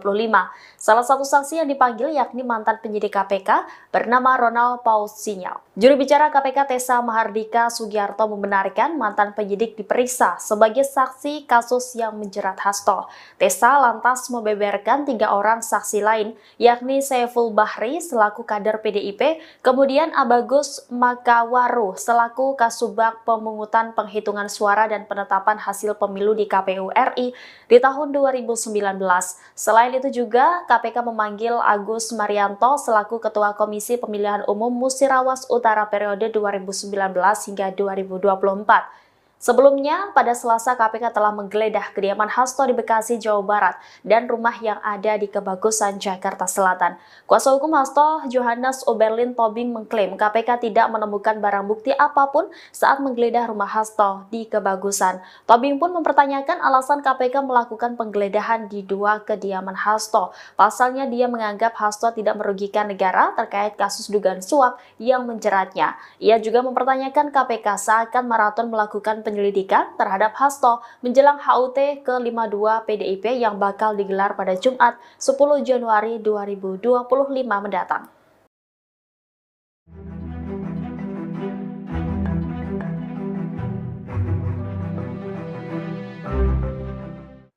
Salah satu saksi yang dipanggil yakni mantan penyidik KPK bernama Ronald Paul Sinyal. Juru bicara KPK Tessa Mahardika Sugiarto membenarkan mantan penyidik diperiksa sebagai saksi kasus yang menjerat Hasto. Tessa lantas membeberkan 3 orang saksi lain, yakni Saiful Bahri selaku kader PDIP, kemudian Abagus Makawaru selaku Kasubag Pemungutan Penghitungan Suara dan Penetapan Hasil Pemilu di KPU RI di tahun 2019. Selain itu juga KPK memanggil Agus Marianto selaku Ketua Komisi Pemilihan Umum Musirawas Utara periode 2019 hingga 2024. Sebelumnya, pada Selasa KPK telah menggeledah kediaman Hasto di Bekasi, Jawa Barat dan rumah yang ada di Kebagusan, Jakarta Selatan. Kuasa hukum Hasto, Johannes Oberlin Tobing mengklaim KPK tidak menemukan barang bukti apapun saat menggeledah rumah Hasto di Kebagusan. Tobing pun mempertanyakan alasan KPK melakukan penggeledahan di 2 kediaman Hasto. Pasalnya dia menganggap Hasto tidak merugikan negara terkait kasus dugaan suap yang menjeratnya. Ia juga mempertanyakan KPK seakan maraton melakukan penyelidikan terhadap Hasto menjelang HUT ke-52 PDIP yang bakal digelar pada Jumat 10 Januari 2025 mendatang.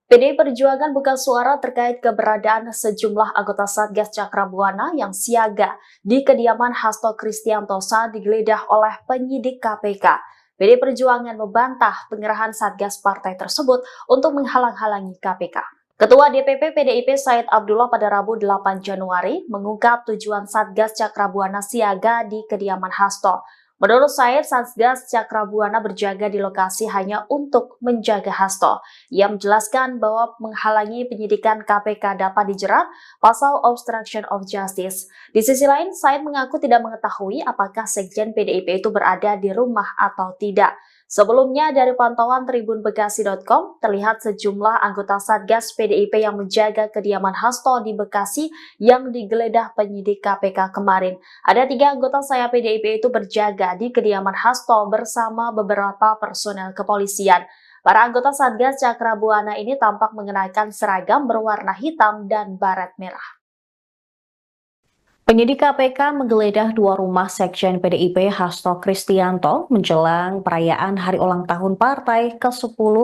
PDI Perjuangan buka suara terkait keberadaan sejumlah anggota Satgas Cakrabuana yang siaga di kediaman Hasto Kristianto saat digeledah oleh penyidik KPK. PDI Perjuangan membantah pengerahan Satgas partai tersebut untuk menghalang-halangi KPK. Ketua DPP PDIP Said Abdullah pada Rabu 8 Januari mengungkap tujuan Satgas Cakrabuana siaga di kediaman Hasto. Menurut Said, Satgas Cakrabuana berjaga di lokasi hanya untuk menjaga Hasto. Ia menjelaskan bahwa menghalangi penyidikan KPK dapat dijerat pasal obstruction of justice. Di sisi lain, Said mengaku tidak mengetahui apakah Sekjen PDIP itu berada di rumah atau tidak. Sebelumnya, dari pantauan tribunbekasi.com, terlihat sejumlah anggota Satgas PDIP yang menjaga kediaman Hasto di Bekasi yang digeledah penyidik KPK kemarin. Ada 3 anggota saya PDIP itu berjaga di kediaman Hasto bersama beberapa personel kepolisian. Para anggota Satgas Cakrabuana ini tampak mengenakan seragam berwarna hitam dan baret merah. Penyidik KPK menggeledah 2 rumah Sekjen PDIP Hasto Kristianto menjelang perayaan hari ulang tahun partai ke-10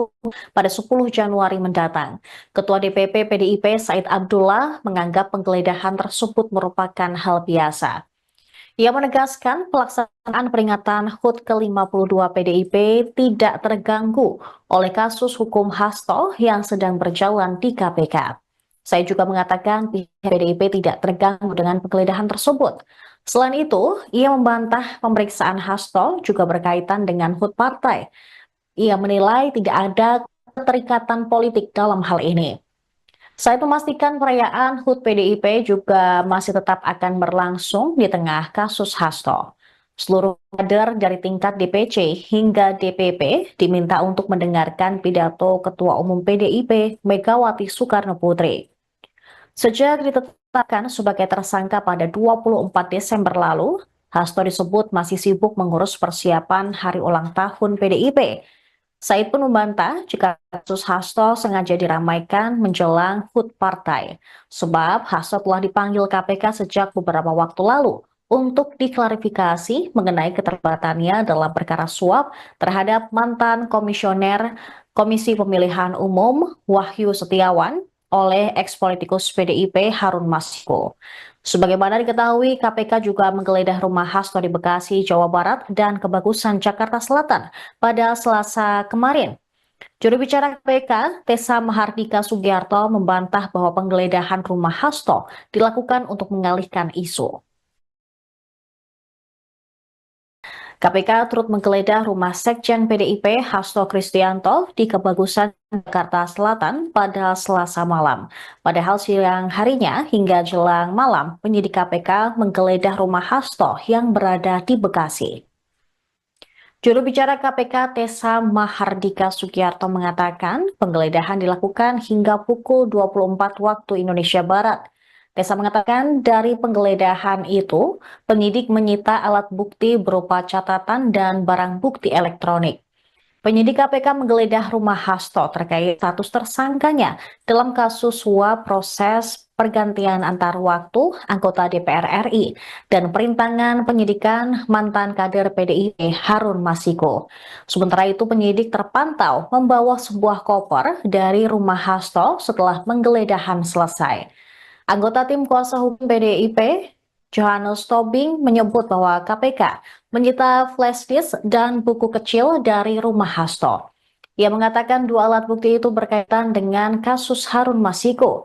pada 10 Januari mendatang. Ketua DPP PDIP Said Abdullah menganggap penggeledahan tersebut merupakan hal biasa. Ia menegaskan pelaksanaan peringatan HUT ke-52 PDIP tidak terganggu oleh kasus hukum Hasto yang sedang berjalan di KPK. Saya juga mengatakan pihak PDIP tidak terganggu dengan penggeledahan tersebut. Selain itu, ia membantah pemeriksaan Hasto juga berkaitan dengan HUT partai. Ia menilai tidak ada keterikatan politik dalam hal ini. Saya memastikan perayaan HUT PDIP juga masih tetap akan berlangsung di tengah kasus Hasto. Seluruh kader dari tingkat DPC hingga DPP diminta untuk mendengarkan pidato Ketua Umum PDIP Megawati Soekarno Putri. Sejak ditetapkan sebagai tersangka pada 24 Desember lalu, Hasto disebut masih sibuk mengurus persiapan hari ulang tahun PDIP. Said pun membantah jika kasus Hasto sengaja diramaikan menjelang HUT partai, sebab Hasto telah dipanggil KPK sejak beberapa waktu lalu untuk diklarifikasi mengenai keterlibatannya dalam perkara suap terhadap mantan komisioner Komisi Pemilihan Umum Wahyu Setiawan oleh eks-politikus PDIP Harun Masiku. Sebagaimana diketahui, KPK juga menggeledah rumah Hasto di Bekasi, Jawa Barat dan Kebagusan, Jakarta Selatan pada Selasa kemarin. Juru bicara KPK, Tessa Mahardika Sugiarto, membantah bahwa penggeledahan rumah Hasto dilakukan untuk mengalihkan isu. KPK turut menggeledah rumah Sekjen PDIP Hasto Kristianto di Kebagusan, Jakarta Selatan pada Selasa malam. Padahal siang harinya hingga jelang malam, penyidik KPK menggeledah rumah Hasto yang berada di Bekasi. Juru bicara KPK Tessa Mahardika Sugiarto mengatakan penggeledahan dilakukan hingga pukul 24 waktu Indonesia Barat. Desa mengatakan dari penggeledahan itu, penyidik menyita alat bukti berupa catatan dan barang bukti elektronik. Penyidik KPK menggeledah rumah Hasto terkait status tersangkanya dalam kasus suap proses pergantian antar waktu anggota DPR RI dan perintangan penyidikan mantan kader PDIP Harun Masiku. Sementara itu penyidik terpantau membawa sebuah koper dari rumah Hasto setelah penggeledahan selesai. Anggota tim kuasa hukum PDIP Johannes Tobing menyebut bahwa KPK menyita flash disk dan buku kecil dari rumah Hasto. Ia mengatakan dua alat bukti itu berkaitan dengan kasus Harun Masiku.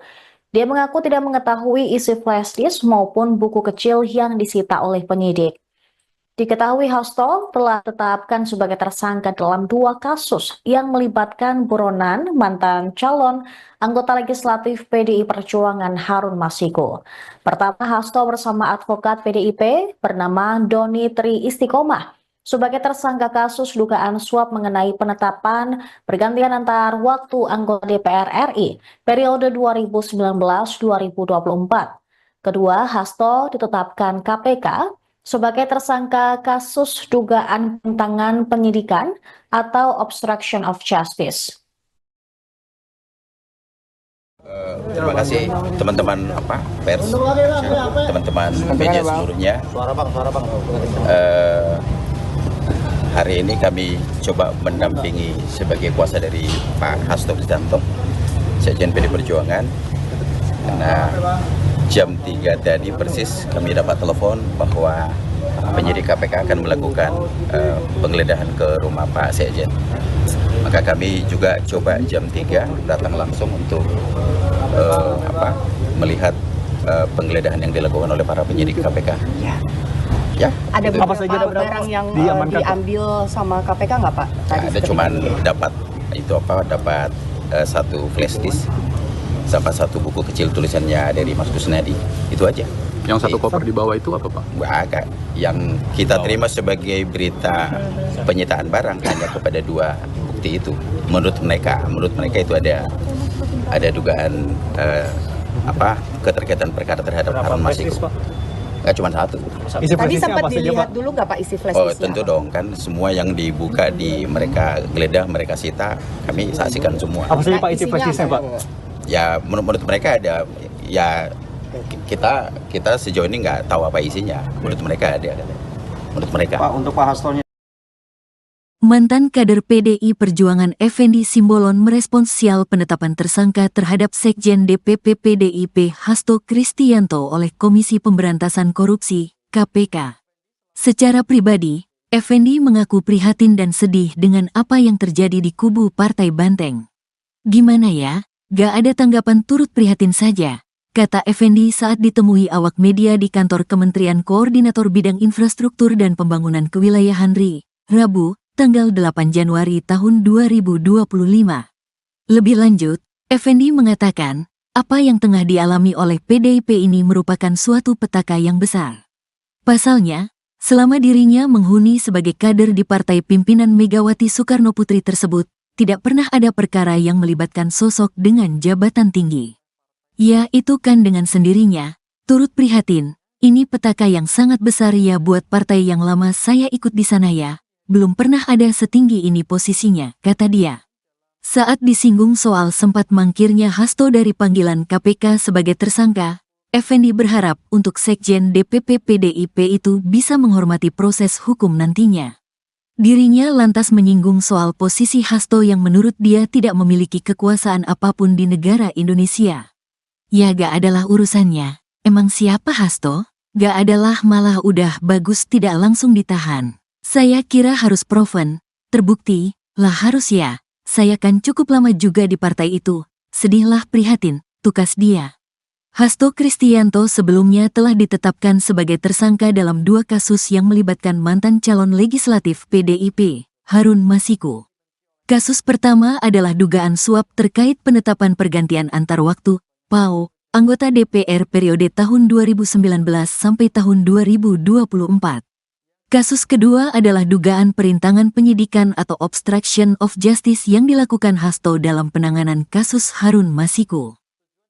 Dia mengaku tidak mengetahui isi flash disk maupun buku kecil yang disita oleh penyidik. Diketahui Hasto telah ditetapkan sebagai tersangka dalam dua kasus yang melibatkan buronan mantan calon anggota legislatif PDI Perjuangan Harun Masiku. Pertama, Hasto bersama advokat PDIP bernama Doni Tri Istiqomah sebagai tersangka kasus dugaan suap mengenai penetapan pergantian antar waktu anggota DPR RI periode 2019-2024. Kedua, Hasto ditetapkan KPK sebagai tersangka kasus dugaan penentangan penyidikan atau obstruction of justice. Terima kasih teman-teman pers, teman-teman media seluruhnya. Hari ini kami coba mendampingi sebagai kuasa dari Pak Hasto Kristianto, Sekjen PD Perjuangan. Karena jam 3 tadi persis kami dapat telepon bahwa penyidik KPK akan melakukan penggeledahan ke rumah Pak Sekjen. Maka kami juga coba jam 3 datang langsung untuk melihat penggeledahan yang dilakukan oleh para penyidik KPK. Ya. Ada beberapa barang yang diambil sama KPK nggak Pak? Ada cuman dapat dapat satu flash disk sama satu buku kecil tulisannya dari Mas Kusnadi, itu aja. Yang satu koper di bawah itu apa Pak? Agak. Yang kita terima sebagai berita penyitaan barang hanya kepada dua bukti itu. Menurut mereka itu ada dugaan keterkaitan perkara terhadap Harun Masiku. Nggak cuma satu. Tadi sempat dilihat dulu nggak Pak isi flash disknya? Oh tentu dong, kan semua yang dibuka mereka geledah, mereka sita, kami saksikan semua. Apa saja Pak isi flash disknya Pak? Ya menurut mereka ada, ya kita sejauh ini nggak tahu apa isinya. Menurut mereka ada. Menurut mereka. Pak, untuk Pak Hastonya. Mantan kader PDI Perjuangan Effendi Simbolon merespons sial penetapan tersangka terhadap Sekjen DPP PDIP Hasto Kristianto oleh Komisi Pemberantasan Korupsi, KPK. Secara pribadi, Effendi mengaku prihatin dan sedih dengan apa yang terjadi di kubu Partai Banteng. Gimana ya? Gak ada tanggapan, turut prihatin saja, kata Effendi saat ditemui awak media di kantor Kementerian Koordinator Bidang Infrastruktur dan Pembangunan Kewilayahan RI, Rabu, tanggal 8 Januari tahun 2025. Lebih lanjut, Effendi mengatakan, apa yang tengah dialami oleh PDIP ini merupakan suatu petaka yang besar. Pasalnya, selama dirinya menghuni sebagai kader di partai pimpinan Megawati Soekarno Putri tersebut, tidak pernah ada perkara yang melibatkan sosok dengan jabatan tinggi. Ya itu kan dengan sendirinya, turut prihatin, ini petaka yang sangat besar ya buat partai yang lama saya ikut di sana ya, belum pernah ada setinggi ini posisinya, kata dia. Saat disinggung soal sempat mangkirnya Hasto dari panggilan KPK sebagai tersangka, Effendi berharap untuk Sekjen DPP PDIP itu bisa menghormati proses hukum nantinya. Dirinya lantas menyinggung soal posisi Hasto yang menurut dia tidak memiliki kekuasaan apapun di negara Indonesia. Ya gak adalah urusannya, emang siapa Hasto? Gak adalah, malah udah bagus tidak langsung ditahan. Saya kira harus proven, terbukti, lah harus ya, saya kan cukup lama juga di partai itu, sedihlah prihatin, tukas dia. Hasto Kristianto sebelumnya telah ditetapkan sebagai tersangka dalam dua kasus yang melibatkan mantan calon legislatif PDIP, Harun Masiku. Kasus pertama adalah dugaan suap terkait penetapan pergantian antar waktu, PAO, anggota DPR periode tahun 2019 sampai tahun 2024. Kasus kedua adalah dugaan perintangan penyidikan atau obstruction of justice yang dilakukan Hasto dalam penanganan kasus Harun Masiku.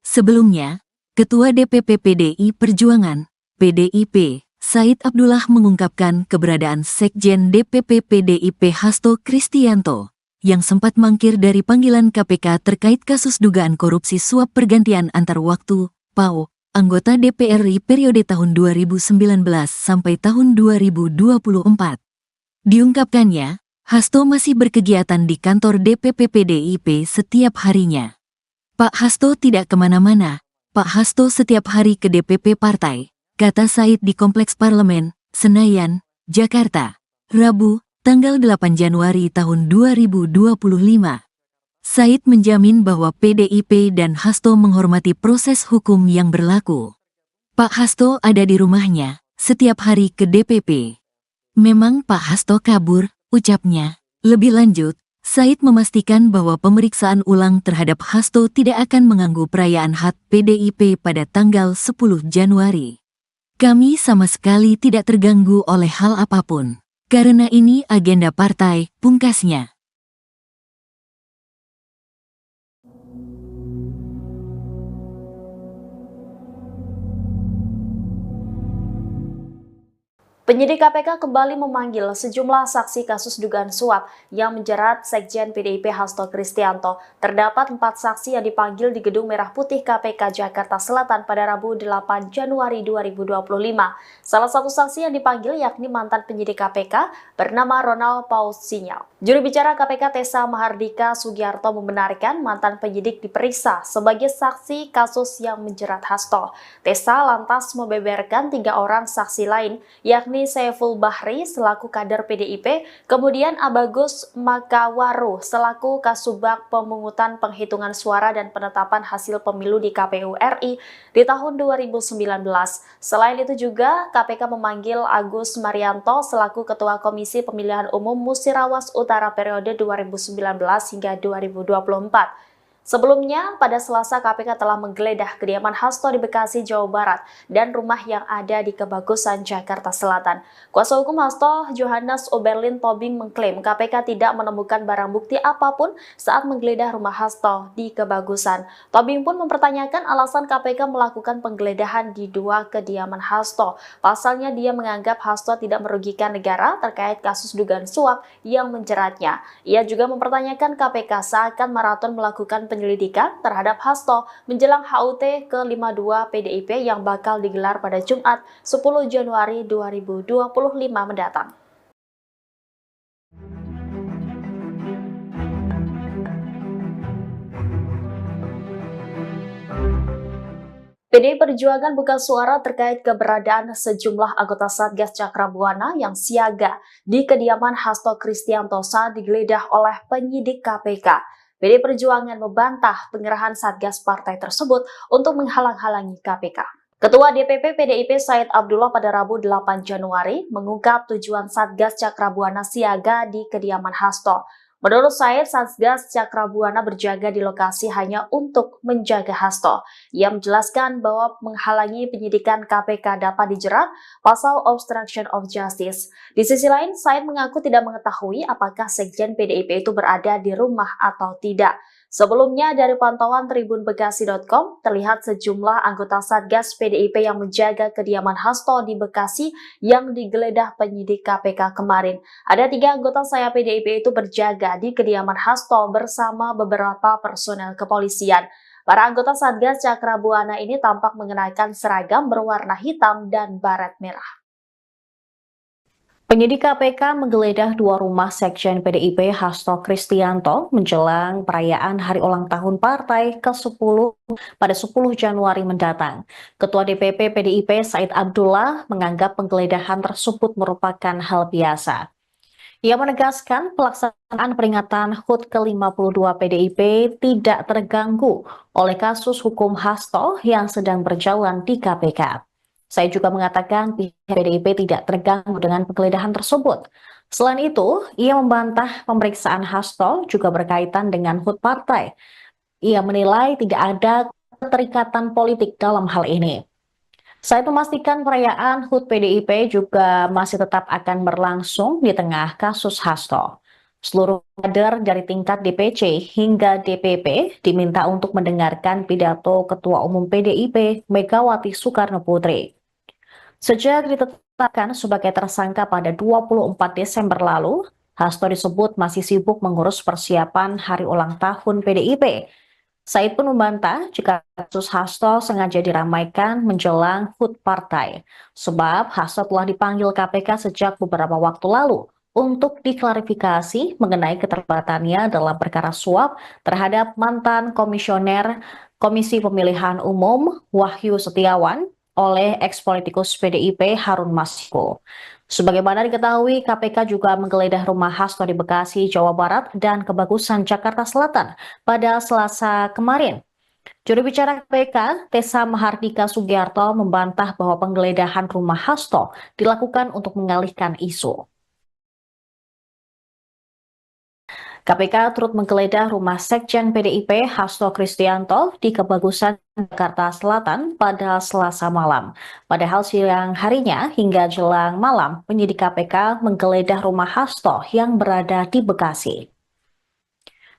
Sebelumnya, Ketua DPP PDI Perjuangan, PDIP, Said Abdullah mengungkapkan keberadaan Sekjen DPP PDIP Hasto Kristianto yang sempat mangkir dari panggilan KPK terkait kasus dugaan korupsi suap pergantian antar waktu, PAO, anggota DPR RI periode tahun 2019 sampai tahun 2024. Diungkapkannya, Hasto masih berkegiatan di kantor DPP PDIP setiap harinya. Pak Hasto tidak kemana-mana, Pak Hasto setiap hari ke DPP partai, kata Said di Kompleks Parlemen, Senayan, Jakarta, Rabu, tanggal 8 Januari tahun 2025. Said menjamin bahwa PDIP dan Hasto menghormati proses hukum yang berlaku. Pak Hasto ada di rumahnya, setiap hari ke DPP. Memang Pak Hasto kabur, ucapnya. Lebih lanjut, Said memastikan bahwa pemeriksaan ulang terhadap Hasto tidak akan mengganggu perayaan HUT PDIP pada tanggal 10 Januari. Kami sama sekali tidak terganggu oleh hal apapun. Karena ini agenda partai, pungkasnya. Penyidik KPK kembali memanggil sejumlah saksi kasus dugaan suap yang menjerat Sekjen PDIP Hasto Kristianto. Terdapat 4 saksi yang dipanggil di Gedung Merah Putih KPK Jakarta Selatan pada Rabu 8 Januari 2025. Salah satu saksi yang dipanggil yakni mantan penyidik KPK bernama Ronald Paul Sinyal. Juru bicara KPK Tessa Mahardika Sugiarto membenarkan mantan penyidik diperiksa sebagai saksi kasus yang menjerat Hasto. Tessa lantas membeberkan 3 orang saksi lain, yakni Saiful Bahri selaku kader PDIP, kemudian Abagus Makawaru selaku Kasubag Pemungutan Penghitungan Suara dan Penetapan Hasil Pemilu di KPU RI di tahun 2019. Selain itu juga KPK memanggil Agus Marianto selaku Ketua Komisi Pemilihan Umum Musirawas Utara periode 2019 hingga 2024. Sebelumnya, pada Selasa KPK telah menggeledah kediaman Hasto di Bekasi, Jawa Barat dan rumah yang ada di Kebagusan, Jakarta Selatan. Kuasa hukum Hasto, Johannes Oberlin Tobing mengklaim KPK tidak menemukan barang bukti apapun saat menggeledah rumah Hasto di Kebagusan. Tobing pun mempertanyakan alasan KPK melakukan penggeledahan di 2 kediaman Hasto. Pasalnya dia menganggap Hasto tidak merugikan negara terkait kasus dugaan suap yang menjeratnya. Ia juga mempertanyakan KPK seakan maraton melakukan penyelidikan terhadap Hasto menjelang HUT ke-52 PDIP yang bakal digelar pada Jumat 10 Januari 2025 mendatang. PDI Perjuangan buka suara terkait keberadaan sejumlah anggota Satgas Cakrabuana yang siaga di kediaman Hasto Kristianto saat digeledah oleh penyidik KPK. PDI Perjuangan membantah pengerahan Satgas partai tersebut untuk menghalang-halangi KPK. Ketua DPP PDIP Said Abdullah pada Rabu 8 Januari mengungkap tujuan Satgas Cakrabuana siaga di kediaman Hasto. Menurut Said, Satgas Cakrabuana berjaga di lokasi hanya untuk menjaga Hasto. Ia menjelaskan bahwa menghalangi penyidikan KPK dapat dijerat pasal obstruction of justice. Di sisi lain, Said mengaku tidak mengetahui apakah Sekjen PDIP itu berada di rumah atau tidak. Sebelumnya, dari pantauan tribunbekasi.com, terlihat sejumlah anggota Satgas PDIP yang menjaga kediaman Hasto di Bekasi yang digeledah penyidik KPK kemarin. Ada 3 anggota saya PDIP itu berjaga di kediaman Hasto bersama beberapa personel kepolisian. Para anggota Satgas Cakrabuana ini tampak mengenakan seragam berwarna hitam dan baret merah. Penyidik KPK menggeledah 2 rumah Sekjen PDIP Hasto Kristianto menjelang perayaan hari ulang tahun partai ke-10 pada 10 Januari mendatang. Ketua DPP PDIP Said Abdullah menganggap penggeledahan tersebut merupakan hal biasa. Ia menegaskan pelaksanaan peringatan HUT ke-52 PDIP tidak terganggu oleh kasus hukum Hasto yang sedang berjalan di KPK. Saya juga mengatakan pihak PDIP tidak terganggu dengan penggeledahan tersebut. Selain itu, ia membantah pemeriksaan Hasto juga berkaitan dengan HUT partai. Ia menilai tidak ada keterikatan politik dalam hal ini. Saya memastikan perayaan HUT PDIP juga masih tetap akan berlangsung di tengah kasus Hasto. Seluruh kader dari tingkat DPC hingga DPP diminta untuk mendengarkan pidato Ketua Umum PDIP Megawati Soekarno Putri. Sejak ditetapkan sebagai tersangka pada 24 Desember lalu, Hasto disebut masih sibuk mengurus persiapan hari ulang tahun PDIP. Said pun membantah jika kasus Hasto sengaja diramaikan menjelang HUT partai, sebab Hasto telah dipanggil KPK sejak beberapa waktu lalu untuk diklarifikasi mengenai keterlibatannya dalam perkara suap terhadap mantan komisioner Komisi Pemilihan Umum Wahyu Setiawan oleh eks-politikus PDIP Harun Masiku. Sebagaimana diketahui, KPK juga menggeledah rumah Hasto di Bekasi, Jawa Barat, dan Kebagusan, Jakarta Selatan pada Selasa kemarin. Juru bicara KPK, Tessa Mahardika Sugiarto, membantah bahwa penggeledahan rumah Hasto dilakukan untuk mengalihkan isu. KPK turut menggeledah rumah Sekjen PDIP Hasto Kristianto di Kebagusan, Jakarta Selatan pada Selasa malam. Padahal siang harinya hingga jelang malam, penyidik KPK menggeledah rumah Hasto yang berada di Bekasi.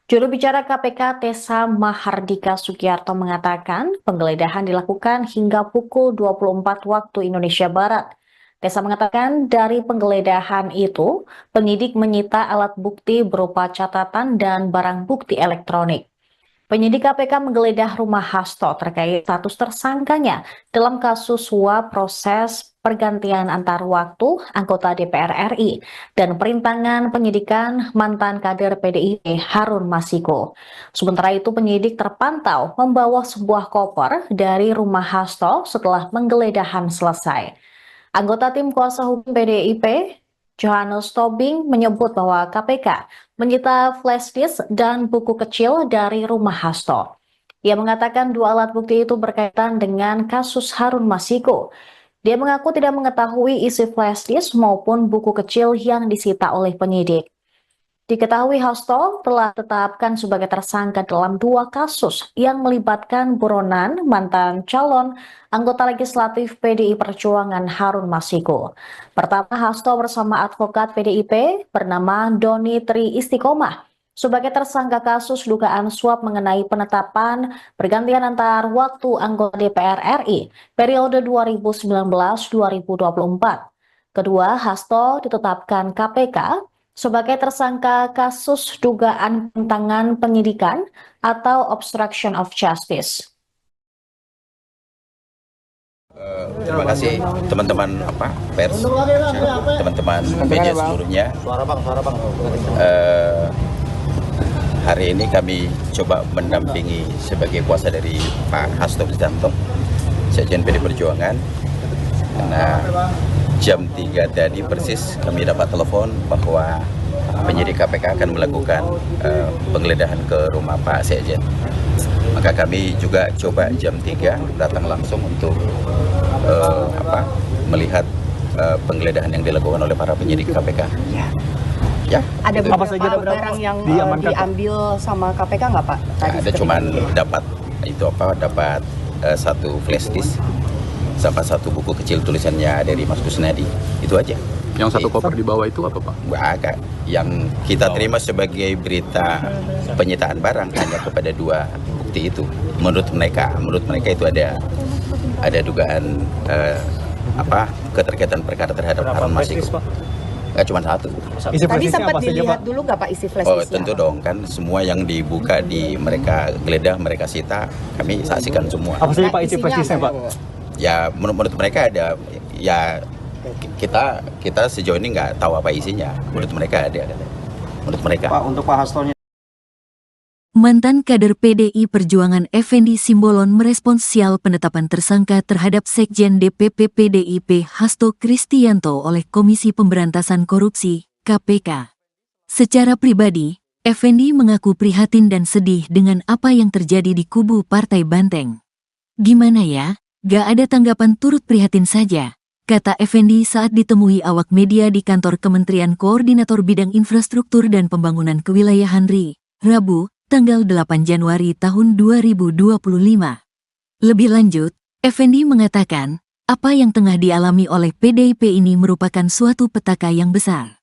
Juru bicara KPK Tessa Mahardika Sugiarto mengatakan penggeledahan dilakukan hingga pukul 24 waktu Indonesia Barat. Tessa mengatakan dari penggeledahan itu, penyidik menyita alat bukti berupa catatan dan barang bukti elektronik. Penyidik KPK menggeledah rumah Hasto terkait status tersangkanya dalam kasus suap proses pergantian antar waktu anggota DPR RI dan perintangan penyidikan mantan kader PDIP Harun Masiku. Sementara itu penyidik terpantau membawa sebuah koper dari rumah Hasto setelah penggeledahan selesai. Anggota tim kuasa hukum PDIP, Johannes Tobing, menyebut bahwa KPK menyita flash disk dan buku kecil dari rumah Hasto. Ia mengatakan dua alat bukti itu berkaitan dengan kasus Harun Masiku. Dia mengaku tidak mengetahui isi flash disk maupun buku kecil yang disita oleh penyidik. Diketahui Hasto telah ditetapkan sebagai tersangka dalam dua kasus yang melibatkan buronan mantan calon anggota legislatif PDI Perjuangan Harun Masiku. Pertama, Hasto bersama advokat PDIP bernama Doni Tri Istiqomah sebagai tersangka kasus dugaan suap mengenai penetapan pergantian antar waktu anggota DPR RI periode 2019-2024. Kedua, Hasto ditetapkan KPK sebagai tersangka kasus dugaan penentangan penyidikan atau obstruction of justice. Terima kasih teman-teman pers, teman-teman media seluruhnya. Hari ini kami coba mendampingi sebagai kuasa dari Pak Hasto Kristianto, Sekjen PDI Perjuangan. Karena jam 3 tadi persis kami dapat telepon bahwa penyidik KPK akan melakukan penggeledahan ke rumah Pak Sekjen. Maka kami juga coba jam 3 datang langsung untuk melihat penggeledahan yang dilakukan oleh para penyidik KPK. Ya. Ada beberapa barang yang diambil sama KPK nggak Pak? Ada cuman dapat dapat satu flash disk sama satu buku kecil tulisannya dari Mas Kusnadi, itu aja. Yang satu koper di bawah itu apa Pak? Agak. Yang kita terima sebagai berita penyitaan barang hanya kepada dua bukti itu. Menurut mereka itu ada dugaan keterkaitan perkara terhadap Harun Masiku. Nggak cuma satu. Tadi sempat dilihat dulu nggak Pak isi flash disknya? Oh tentu dong, kan semua yang dibuka mereka geledah, mereka sita, kami saksikan semua. Apa saja Pak isi flash disknya Pak? Ya menurut mereka ada, ya kita sejauh ini nggak tahu apa isinya. Menurut mereka ada. Menurut mereka. Pak, untuk Pak Hastonya. Mantan kader PDI Perjuangan Effendi Simbolon merespons sial penetapan tersangka terhadap Sekjen DPP PDIP Hasto Kristianto oleh Komisi Pemberantasan Korupsi, KPK. Secara pribadi, Effendi mengaku prihatin dan sedih dengan apa yang terjadi di kubu Partai Banteng. Gimana ya? Gak ada tanggapan, turut prihatin saja, kata Effendi saat ditemui awak media di kantor Kementerian Koordinator Bidang Infrastruktur dan Pembangunan Kewilayahan RI, Rabu, tanggal 8 Januari tahun 2025. Lebih lanjut, Effendi mengatakan, apa yang tengah dialami oleh PDIP ini merupakan suatu petaka yang besar.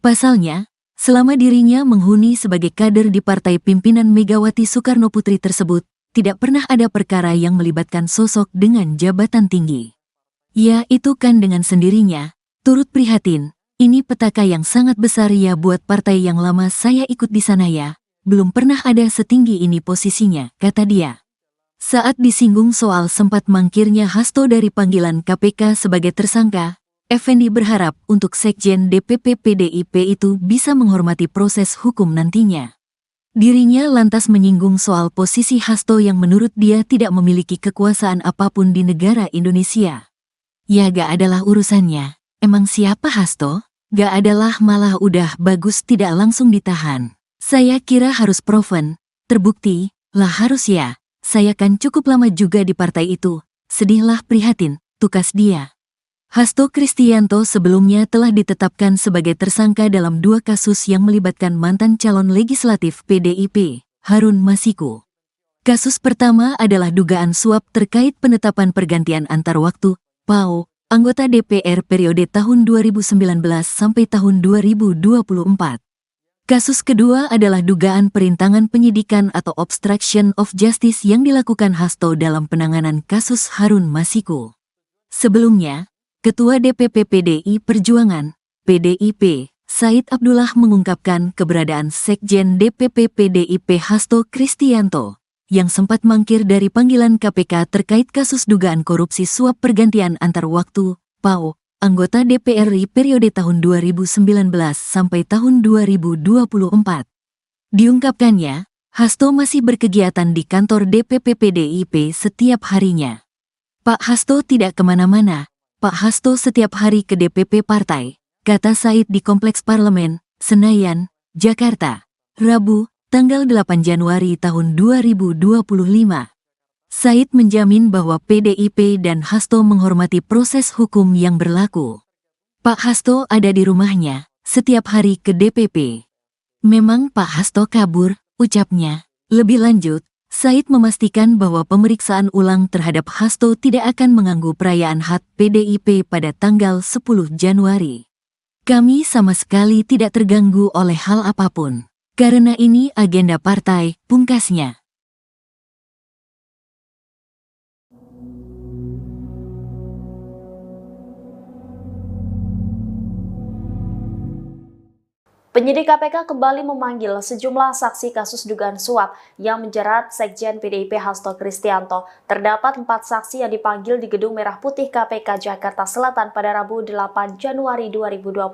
Pasalnya, Selama dirinya menghuni sebagai kader di partai pimpinan Megawati Soekarnoputri tersebut, tidak pernah ada perkara yang melibatkan sosok dengan jabatan tinggi. Ya, itu kan dengan sendirinya, turut prihatin, ini petaka yang sangat besar ya buat partai yang lama saya ikut di sana ya, belum pernah ada setinggi ini posisinya, kata dia. Saat disinggung soal sempat mangkirnya Hasto dari panggilan KPK sebagai tersangka, Effendi berharap untuk Sekjen DPP PDIP itu bisa menghormati proses hukum nantinya. Dirinya lantas menyinggung soal posisi Hasto yang menurut dia tidak memiliki kekuasaan apapun di negara Indonesia. Ya gak adalah urusannya, emang siapa Hasto? Gak adalah malah udah bagus tidak langsung ditahan. Saya kira harus proven, terbukti, lah harus ya. Saya kan cukup lama juga di partai itu, sedihlah prihatin, tukas dia. Hasto Kristianto sebelumnya telah ditetapkan sebagai tersangka dalam 2 kasus yang melibatkan mantan calon legislatif PDIP, Harun Masiku. Kasus pertama adalah dugaan suap terkait penetapan pergantian antar waktu, PAO, anggota DPR periode tahun 2019 sampai tahun 2024. Kasus kedua adalah dugaan perintangan penyidikan atau obstruction of justice yang dilakukan Hasto dalam penanganan kasus Harun Masiku. Sebelumnya, Ketua DPP PDI Perjuangan, PDIP, Said Abdullah mengungkapkan keberadaan Sekjen DPP PDIP Hasto Kristianto, yang sempat mangkir dari panggilan KPK terkait kasus dugaan korupsi suap pergantian antar waktu, PAO, anggota DPR RI periode tahun 2019 sampai tahun 2024. Diungkapkannya, Hasto masih berkegiatan di kantor DPP PDIP setiap harinya. Pak Hasto tidak kemana-mana, Pak Hasto setiap hari ke DPP partai, kata Said di Kompleks Parlemen, Senayan, Jakarta, Rabu, tanggal 8 Januari tahun 2025. Said menjamin bahwa PDIP dan Hasto menghormati proses hukum yang berlaku. Pak Hasto ada di rumahnya, setiap hari ke DPP. Memang Pak Hasto kabur, ucapnya. Lebih lanjut, Said memastikan bahwa pemeriksaan ulang terhadap Hasto tidak akan mengganggu perayaan HUT PDIP pada tanggal 10 Januari. Kami sama sekali tidak terganggu oleh hal apapun. Karena ini agenda partai, pungkasnya. Penyidik KPK kembali memanggil sejumlah saksi kasus dugaan suap yang menjerat Sekjen PDIP Hasto Kristianto. Terdapat 4 saksi yang dipanggil di Gedung Merah Putih KPK Jakarta Selatan pada Rabu 8 Januari 2025.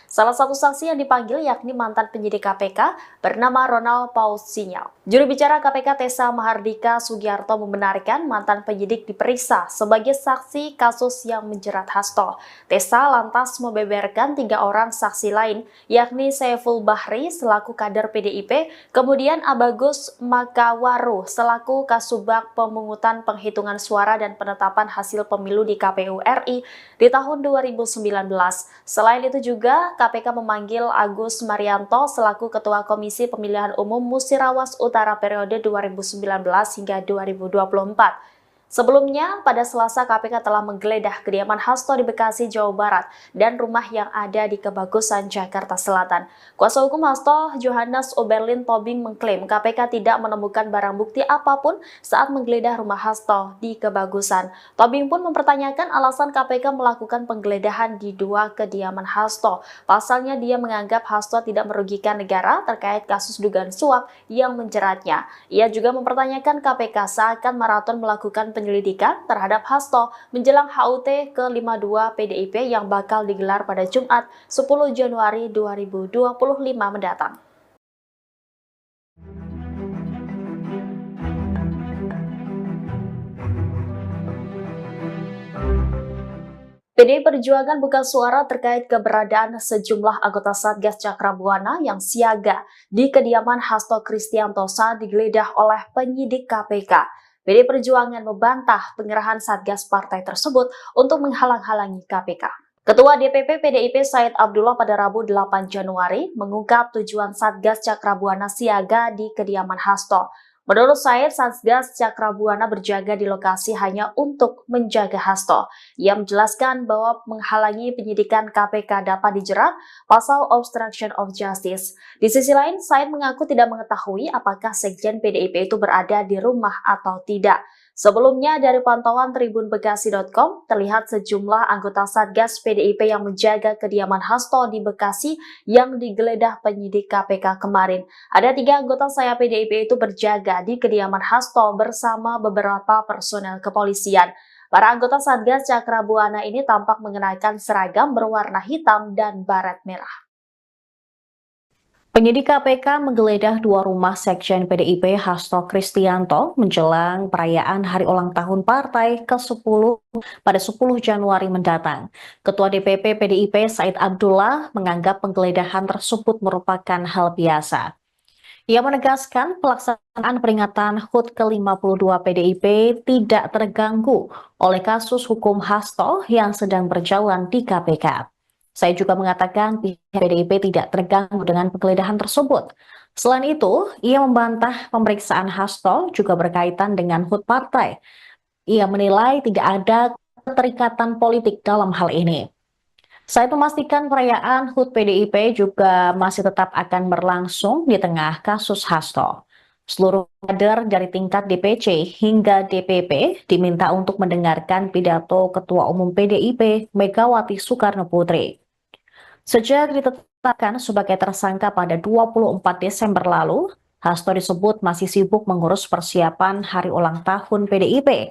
Salah satu saksi yang dipanggil yakni mantan penyidik KPK bernama Ronald Paul Sinyal. Juru bicara KPK Tessa Mahardika Sugiarto membenarkan mantan penyidik diperiksa sebagai saksi kasus yang menjerat Hasto. Tessa lantas membeberkan 3 orang saksi lain, yakni Saiful Bahri selaku kader PDIP, kemudian Abagus Makawaru selaku Kasubag Pemungutan Penghitungan Suara dan Penetapan Hasil Pemilu di KPU RI di tahun 2019. Selain itu juga KPK memanggil Agus Marianto selaku Ketua Komisi Pemilihan Umum Musirawas Utara periode 2019 hingga 2024. Sebelumnya, pada Selasa KPK telah menggeledah kediaman Hasto di Bekasi, Jawa Barat, dan rumah yang ada di Kebagusan, Jakarta Selatan. Kuasa hukum Hasto, Johannes Oberlin Tobing mengklaim KPK tidak menemukan barang bukti apapun saat menggeledah rumah Hasto di Kebagusan. Tobing pun mempertanyakan alasan KPK melakukan penggeledahan di 2 kediaman Hasto. Pasalnya dia menganggap Hasto tidak merugikan negara terkait kasus dugaan suap yang menjeratnya. Ia juga mempertanyakan KPK seakan maraton melakukan penyelidikan terhadap Hasto menjelang HUT ke-52 PDIP yang bakal digelar pada Jumat 10 Januari 2025 mendatang. PDI Perjuangan buka suara terkait keberadaan sejumlah anggota Satgas Cakrabuana yang siaga di kediaman Hasto Kristianto saat digeledah oleh penyidik KPK. PDI Perjuangan membantah pengerahan Satgas partai tersebut untuk menghalang-halangi KPK. Ketua DPP PDIP Said Abdullah pada Rabu 8 Januari mengungkap tujuan Satgas Cakrabuana siaga di kediaman Hasto. Menurut Said, Satgas Cakrabuana berjaga di lokasi hanya untuk menjaga Hasto. Ia menjelaskan bahwa menghalangi penyidikan KPK dapat dijerat pasal obstruction of justice. Di sisi lain, Said mengaku tidak mengetahui apakah Sekjen PDIP itu berada di rumah atau tidak. Sebelumnya, dari pantauan tribunbekasi.com, terlihat sejumlah anggota Satgas PDIP yang menjaga kediaman Hasto di Bekasi yang digeledah penyidik KPK kemarin. Ada 3 anggota sayap PDIP itu berjaga di kediaman Hasto bersama beberapa personel kepolisian. Para anggota Satgas Cakrabuana ini tampak mengenakan seragam berwarna hitam dan baret merah. Penyidik KPK menggeledah 2 rumah Sekjen PDIP Hasto Kristianto menjelang perayaan hari ulang tahun partai ke-10 pada 10 Januari mendatang. Ketua DPP PDIP Said Abdullah menganggap penggeledahan tersebut merupakan hal biasa. Ia menegaskan pelaksanaan peringatan HUT ke-52 PDIP tidak terganggu oleh kasus hukum Hasto yang sedang berjalan di KPK. Saya juga mengatakan pihak PDIP tidak terganggu dengan penggeledahan tersebut. Selain itu, ia membantah pemeriksaan Hasto juga berkaitan dengan HUT partai. Ia menilai tidak ada keterikatan politik dalam hal ini. Saya memastikan perayaan HUT PDIP juga masih tetap akan berlangsung di tengah kasus Hasto. Seluruh kader dari tingkat DPC hingga DPP diminta untuk mendengarkan pidato Ketua Umum PDIP Megawati Soekarno Putri. Sejak ditetapkan sebagai tersangka pada 24 Desember lalu, Hasto disebut masih sibuk mengurus persiapan hari ulang tahun PDIP.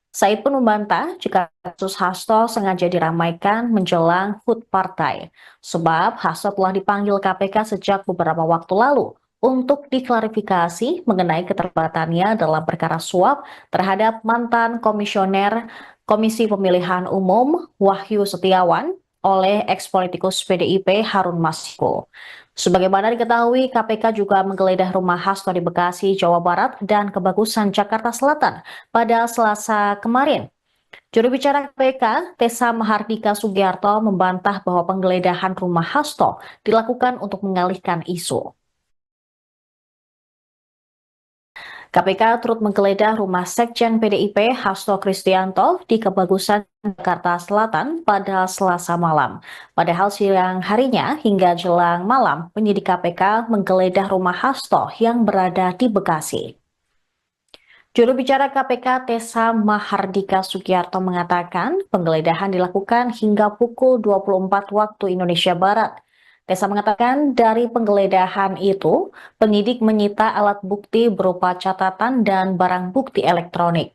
Said pun membantah jika kasus Hasto sengaja diramaikan menjelang HUT partai, sebab Hasto telah dipanggil KPK sejak beberapa waktu lalu untuk diklarifikasi mengenai keterlibatannya dalam perkara suap terhadap mantan komisioner Komisi Pemilihan Umum Wahyu Setiawan oleh eks-politikus PDIP Harun Masiku. Sebagaimana diketahui, KPK juga menggeledah rumah Hasto di Bekasi, Jawa Barat dan Kebagusan, Jakarta Selatan pada Selasa kemarin. Juru bicara KPK, Tessa Mahardika Sugiarto, membantah bahwa penggeledahan rumah Hasto dilakukan untuk mengalihkan isu. KPK turut menggeledah rumah Sekjen PDIP Hasto Kristianto di Kebagusan, Jakarta Selatan pada Selasa malam. Padahal siang harinya hingga jelang malam, penyidik KPK menggeledah rumah Hasto yang berada di Bekasi. Juru bicara KPK Tessa Mahardika Sugiarto mengatakan penggeledahan dilakukan hingga pukul 24 waktu Indonesia Barat. Tessa mengatakan dari penggeledahan itu, penyidik menyita alat bukti berupa catatan dan barang bukti elektronik.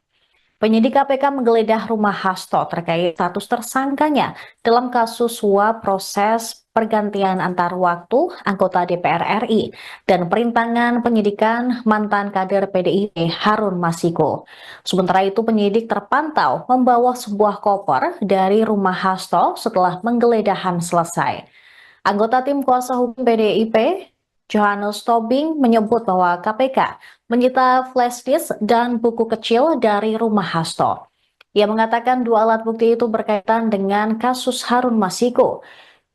Penyidik KPK menggeledah rumah Hasto terkait status tersangkanya dalam kasus suap proses pergantian antar waktu anggota DPR RI dan perintangan penyidikan mantan kader PDIP Harun Masiku. Sementara itu penyidik terpantau membawa sebuah koper dari rumah Hasto setelah penggeledahan selesai. Anggota tim kuasa hukum PDIP, Johannes Tobing, menyebut bahwa KPK menyita flash disk dan buku kecil dari rumah Hasto. Ia mengatakan 2 alat bukti itu berkaitan dengan kasus Harun Masiku.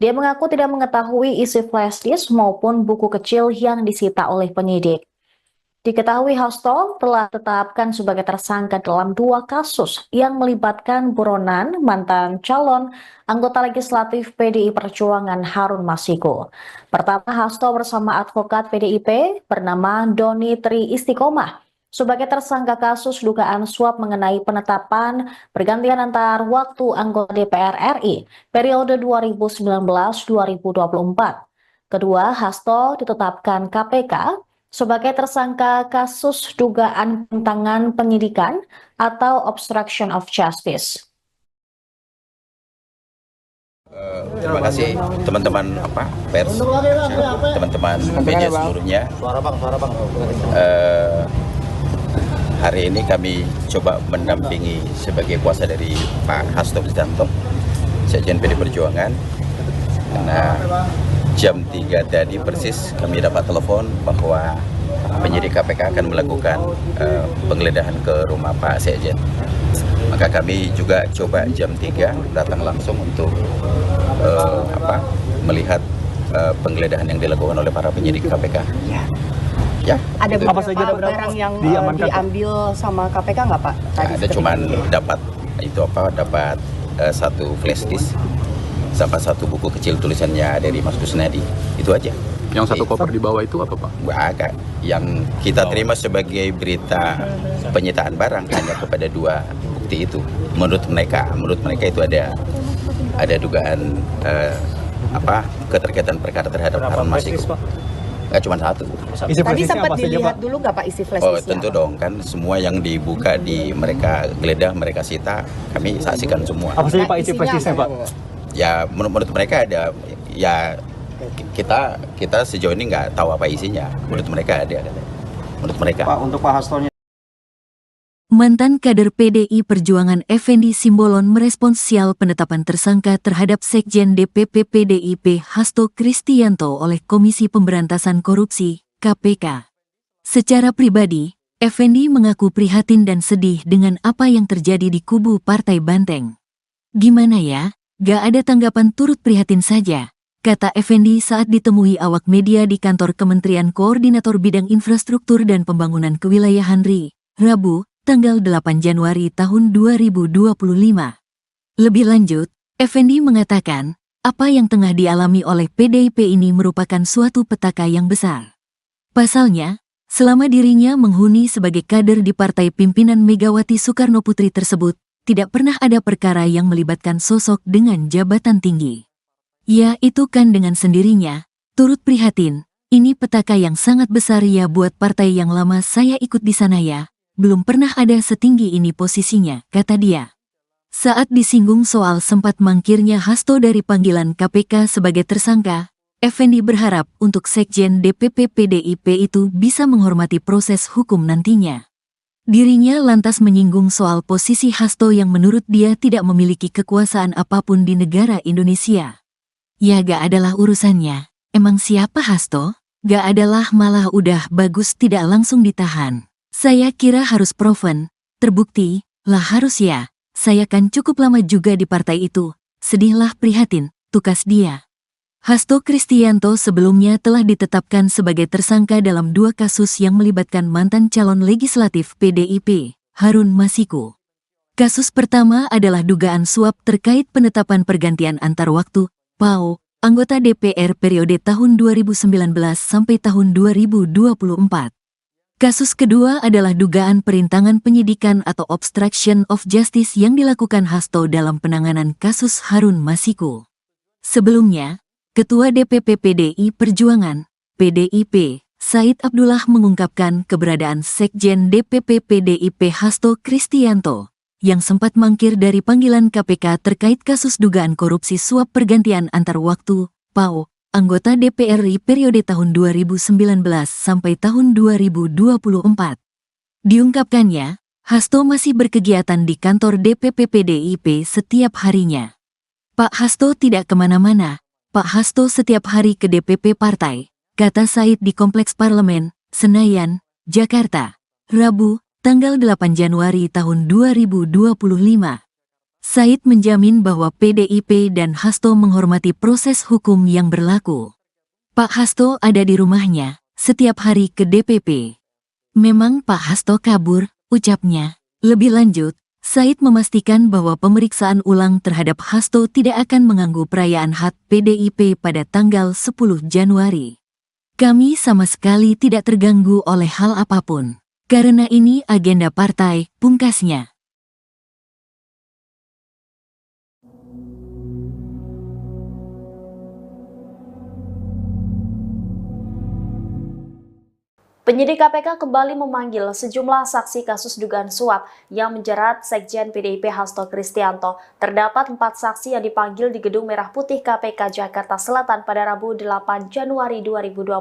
Dia mengaku tidak mengetahui isi flash disk maupun buku kecil yang disita oleh penyidik. Diketahui Hasto telah ditetapkan sebagai tersangka dalam 2 kasus yang melibatkan buronan mantan calon anggota legislatif PDI Perjuangan Harun Masiku. Pertama, Hasto bersama advokat PDIP bernama Doni Tri Istiqomah sebagai tersangka kasus dugaan suap mengenai penetapan pergantian antar waktu anggota DPR RI periode 2019-2024. Kedua, Hasto ditetapkan KPK sebagai tersangka kasus dugaan penyimpangan penyidikan atau obstruction of justice. Terima kasih teman-teman pers, teman-teman media seluruhnya. Hari ini kami coba mendampingi sebagai kuasa dari Pak Hasto Kristianto, Sekjen PDI Perjuangan. Karena jam 3 tadi persis kami dapat telepon bahwa penyidik KPK akan melakukan penggeledahan ke rumah Pak Sekjen. Maka kami juga coba jam 3 datang langsung untuk melihat penggeledahan yang dilakukan oleh para penyidik KPK. Ya, Ada itu. beberapa Apa saja barang yang diamankan, Pak? diambil sama KPK nggak Pak? Tadi Ada cuman dapat dapat satu flash disk sama satu buku kecil tulisannya dari Mas Kusnadi, itu aja. Yang satu koper di bawah itu apa, Pak? Agak yang kita terima sebagai berita penyitaan barang hanya kepada 2 bukti itu. Menurut mereka itu ada dugaan keterkaitan perkara terhadap Harun Masiku. Nggak cuma satu. Isi Tadi flashdisknya sempat apa saja, dilihat Pak? dulu nggak Pak isi flash Oh disknya? tentu dong, kan semua yang dibuka mereka geledah, mereka sita, kami saksikan semua. Apa saja Pak isi Isinya flashdisknya, apa? Pak? Ya menurut mereka ada, ya kita sejauh ini nggak tahu apa isinya. Menurut mereka ada. Menurut mereka. Pak, untuk Pak Hastonya. Mantan kader PDI Perjuangan Effendi Simbolon merespons sial penetapan tersangka terhadap Sekjen DPP PDIP Hasto Kristianto oleh Komisi Pemberantasan Korupsi, KPK. Secara pribadi, Effendi mengaku prihatin dan sedih dengan apa yang terjadi di kubu Partai Banteng. Gimana ya, gak ada tanggapan, turut prihatin saja, kata Effendi saat ditemui awak media di kantor Kementerian Koordinator Bidang Infrastruktur dan Pembangunan Kewilayahan RI, Rabu, tanggal 8 Januari tahun 2025. Lebih lanjut, Effendi mengatakan, apa yang tengah dialami oleh PDIP ini merupakan suatu petaka yang besar. Pasalnya, selama dirinya menghuni sebagai kader di partai pimpinan Megawati Soekarnoputri tersebut, tidak pernah ada perkara yang melibatkan sosok dengan jabatan tinggi. Ya, itu kan dengan sendirinya, turut prihatin, ini petaka yang sangat besar ya buat partai yang lama saya ikut di sana ya. Belum pernah ada setinggi ini posisinya, kata dia. Saat disinggung soal sempat mangkirnya Hasto dari panggilan KPK sebagai tersangka, Effendi berharap untuk Sekjen DPP PDIP itu bisa menghormati proses hukum nantinya. Dirinya lantas menyinggung soal posisi Hasto yang menurut dia tidak memiliki kekuasaan apapun di negara Indonesia. Ya gak adalah urusannya, emang siapa Hasto? Gak adalah, malah udah bagus tidak langsung ditahan. Saya kira harus proven, terbukti, lah harus ya, saya kan cukup lama juga di partai itu, sedihlah prihatin, tukas dia. Hasto Kristianto sebelumnya telah ditetapkan sebagai tersangka dalam 2 kasus yang melibatkan mantan calon legislatif PDIP, Harun Masiku. Kasus pertama adalah dugaan suap terkait penetapan pergantian antar waktu, PAO, anggota DPR periode tahun 2019 sampai tahun 2024. Kasus kedua adalah dugaan perintangan penyidikan atau obstruction of justice yang dilakukan Hasto dalam penanganan kasus Harun Masiku. Sebelumnya, Ketua DPP PDI Perjuangan, PDIP, Said Abdullah mengungkapkan keberadaan Sekjen DPP PDIP Hasto Kristianto, yang sempat mangkir dari panggilan KPK terkait kasus dugaan korupsi suap pergantian antar waktu, PAO, anggota DPR RI periode tahun 2019 sampai tahun 2024. Diungkapkannya, Hasto masih berkegiatan di kantor DPP PDIP setiap harinya. Pak Hasto tidak kemana-mana, Pak Hasto setiap hari ke DPP partai, kata Said di Kompleks Parlemen, Senayan, Jakarta, Rabu, tanggal 8 Januari tahun 2025. Said menjamin bahwa PDIP dan Hasto menghormati proses hukum yang berlaku. Pak Hasto ada di rumahnya, setiap hari ke DPP. Memang Pak Hasto kabur, ucapnya. Lebih lanjut, Said memastikan bahwa pemeriksaan ulang terhadap Hasto tidak akan mengganggu perayaan HUT PDIP pada tanggal 10 Januari. Kami sama sekali tidak terganggu oleh hal apapun. Karena ini agenda partai, pungkasnya. Penyidik KPK kembali memanggil sejumlah saksi kasus dugaan suap yang menjerat Sekjen PDIP Hasto Kristianto. Terdapat 4 saksi yang dipanggil di Gedung Merah Putih KPK Jakarta Selatan pada Rabu 8 Januari 2025.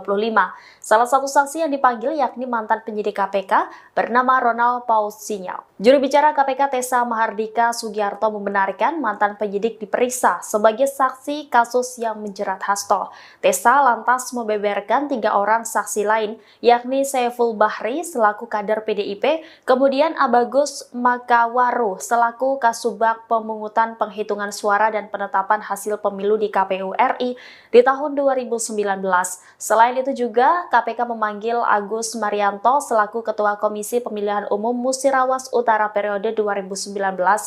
Salah satu saksi yang dipanggil yakni mantan penyidik KPK bernama Ronald Paul Sinyal. Juru bicara KPK Tessa Mahardika Sugiarto membenarkan mantan penyidik diperiksa sebagai saksi kasus yang menjerat Hasto. Tessa lantas membeberkan 3 orang saksi lain yakni Magni Saiful Bahri selaku kader PDIP, kemudian Abagus Makawaru selaku Kasubag Pemungutan Penghitungan Suara dan Penetapan Hasil Pemilu di KPU RI di tahun 2019. Selain itu juga KPK memanggil Agus Marianto selaku Ketua Komisi Pemilihan Umum Musirawas Utara periode 2019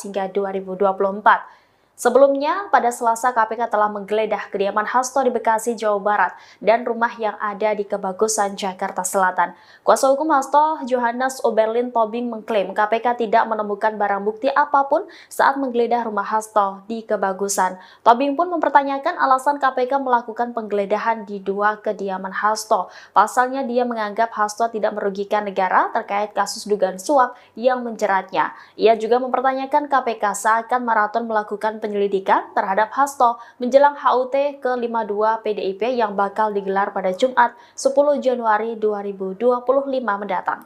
hingga 2024. Sebelumnya, pada Selasa KPK telah menggeledah kediaman Hasto di Bekasi, Jawa Barat, dan rumah yang ada di Kebagusan, Jakarta Selatan. Kuasa hukum Hasto, Johannes Oberlin Tobing, mengklaim KPK tidak menemukan barang bukti apapun saat menggeledah rumah Hasto di Kebagusan. Tobing pun mempertanyakan alasan KPK melakukan penggeledahan di dua kediaman Hasto. Pasalnya, dia menganggap Hasto tidak merugikan negara terkait kasus dugaan suap yang menjeratnya. Ia juga mempertanyakan KPK seakan maraton melakukan penyelidikan terhadap Hasto menjelang HUT ke-52 PDIP yang bakal digelar pada Jumat 10 Januari 2025 mendatang.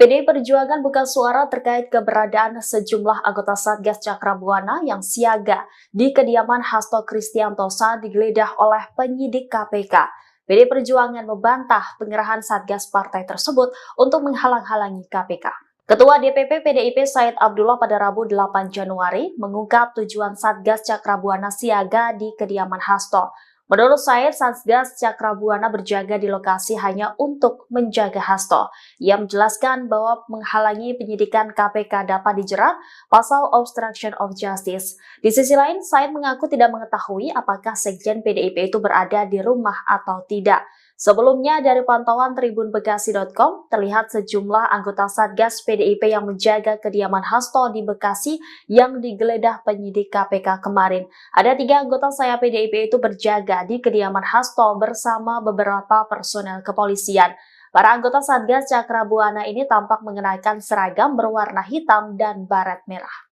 PDI Perjuangan buka suara terkait keberadaan sejumlah anggota Satgas Cakrabuana yang siaga di kediaman Hasto Kristianto saat digeledah oleh penyidik KPK. PDI Perjuangan membantah penyerahan Satgas partai tersebut untuk menghalang-halangi KPK. Ketua DPP PDIP Said Abdullah pada Rabu 8 Januari mengungkap tujuan Satgas Cakrabuana siaga di kediaman Hasto. Menurut Said, Satgas Cakrabuana berjaga di lokasi hanya untuk menjaga Hasto. Ia menjelaskan bahwa menghalangi penyidikan KPK dapat dijerat pasal obstruction of justice. Di sisi lain, Said mengaku tidak mengetahui apakah Sekjen PDIP itu berada di rumah atau tidak. Sebelumnya, dari pantauan tribunbekasi.com, terlihat sejumlah anggota Satgas PDIP yang menjaga kediaman Hasto di Bekasi yang digeledah penyidik KPK kemarin. Ada 3 anggota sayap PDIP itu berjaga di kediaman Hasto bersama beberapa personel kepolisian. Para anggota Satgas Cakrabuana ini tampak mengenakan seragam berwarna hitam dan baret merah.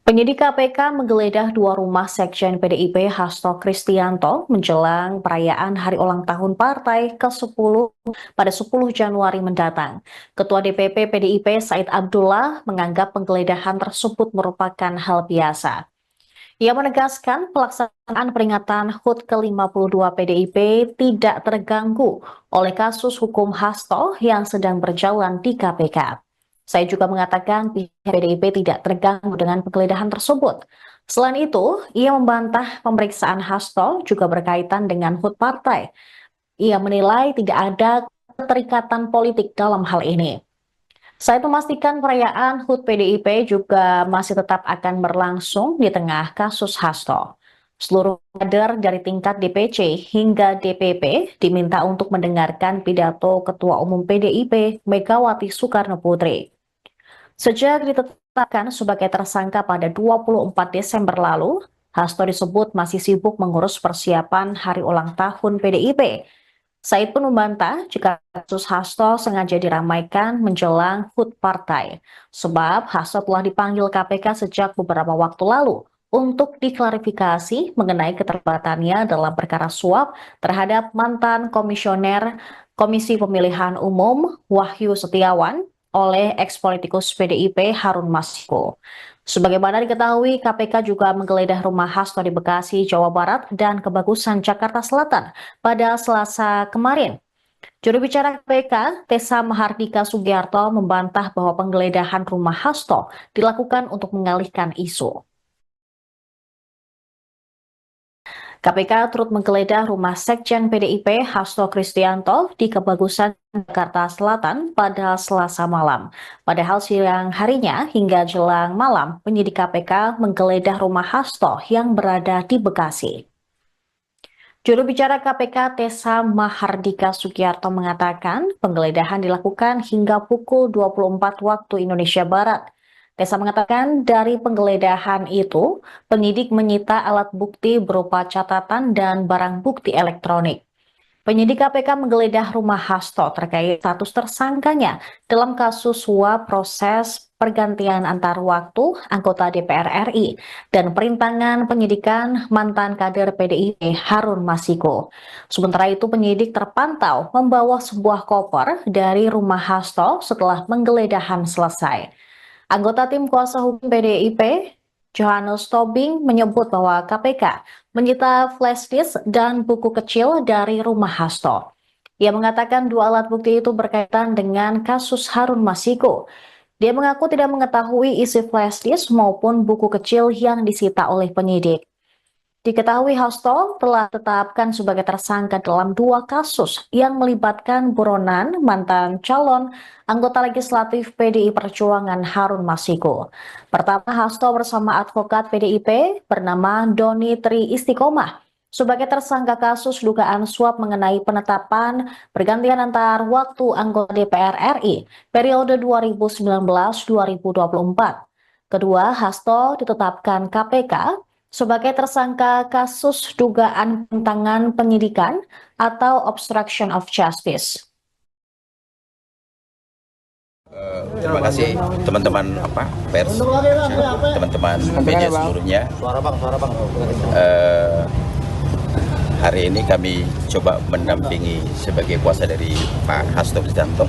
Penyidik KPK menggeledah 2 rumah Sekjen PDIP Hasto Kristianto menjelang perayaan hari ulang tahun partai ke-10 pada 10 Januari mendatang. Ketua DPP PDIP Said Abdullah menganggap penggeledahan tersebut merupakan hal biasa. Ia menegaskan pelaksanaan peringatan HUT ke-52 PDIP tidak terganggu oleh kasus hukum Hasto yang sedang berjalan di KPK. Saya juga mengatakan pihak PDIP tidak terganggu dengan penggeledahan tersebut. Selain itu, ia membantah pemeriksaan Hasto juga berkaitan dengan HUT partai. Ia menilai tidak ada keterikatan politik dalam hal ini. Saya memastikan perayaan HUT PDIP juga masih tetap akan berlangsung di tengah kasus Hasto. Seluruh kader dari tingkat DPC hingga DPP diminta untuk mendengarkan pidato Ketua Umum PDIP Megawati Soekarno Putri. Sejak ditetapkan sebagai tersangka pada 24 Desember lalu, Hasto disebut masih sibuk mengurus persiapan hari ulang tahun PDIP. Said pun membantah jika kasus Hasto sengaja diramaikan menjelang HUT partai, sebab Hasto telah dipanggil KPK sejak beberapa waktu lalu untuk diklarifikasi mengenai keterlibatannya dalam perkara suap terhadap mantan komisioner Komisi Pemilihan Umum Wahyu Setiawan oleh eks-politikus PDIP Harun Masiku. Sebagaimana diketahui, KPK juga menggeledah rumah Hasto di Bekasi, Jawa Barat, dan Kebagusan, Jakarta Selatan pada Selasa kemarin. Juru bicara KPK, Tessa Mahardika Sugiarto, membantah bahwa penggeledahan rumah Hasto dilakukan untuk mengalihkan isu. KPK turut menggeledah rumah Sekjen PDIP Hasto Kristianto di Kebagusan, Jakarta Selatan pada Selasa malam. Padahal siang harinya hingga jelang malam, penyidik KPK menggeledah rumah Hasto yang berada di Bekasi. Juru bicara KPK Tessa Mahardika Sugiarto mengatakan penggeledahan dilakukan hingga pukul 24 waktu Indonesia Barat. Tessa mengatakan dari penggeledahan itu, penyidik menyita alat bukti berupa catatan dan barang bukti elektronik. Penyidik KPK menggeledah rumah Hasto terkait status tersangkanya dalam kasus suap proses pergantian antar waktu anggota DPR RI dan perintangan penyidikan mantan kader PDIP Harun Masiku. Sementara itu penyidik terpantau membawa sebuah koper dari rumah Hasto setelah penggeledahan selesai. Anggota tim kuasa hukum PDIP, Johannes Tobing, menyebut bahwa KPK menyita flash disk dan buku kecil dari rumah Hasto. Ia mengatakan dua alat bukti itu berkaitan dengan kasus Harun Masiku. Dia mengaku tidak mengetahui isi flash disk maupun buku kecil yang disita oleh penyidik. Diketahui Hasto telah ditetapkan sebagai tersangka dalam dua kasus yang melibatkan buronan mantan calon anggota legislatif PDI Perjuangan Harun Masiku. Pertama, Hasto bersama advokat PDIP bernama Doni Tri Istiqomah sebagai tersangka kasus dugaan suap mengenai penetapan pergantian antar waktu anggota DPR RI periode 2019-2024. Kedua, Hasto ditetapkan KPK sebagai tersangka kasus dugaan pentangan penyidikan atau obstruction of justice. Terima kasih teman-teman pers, teman-teman media seluruhnya. Hari ini kami coba mendampingi sebagai kuasa dari Pak Hasto Kristianto,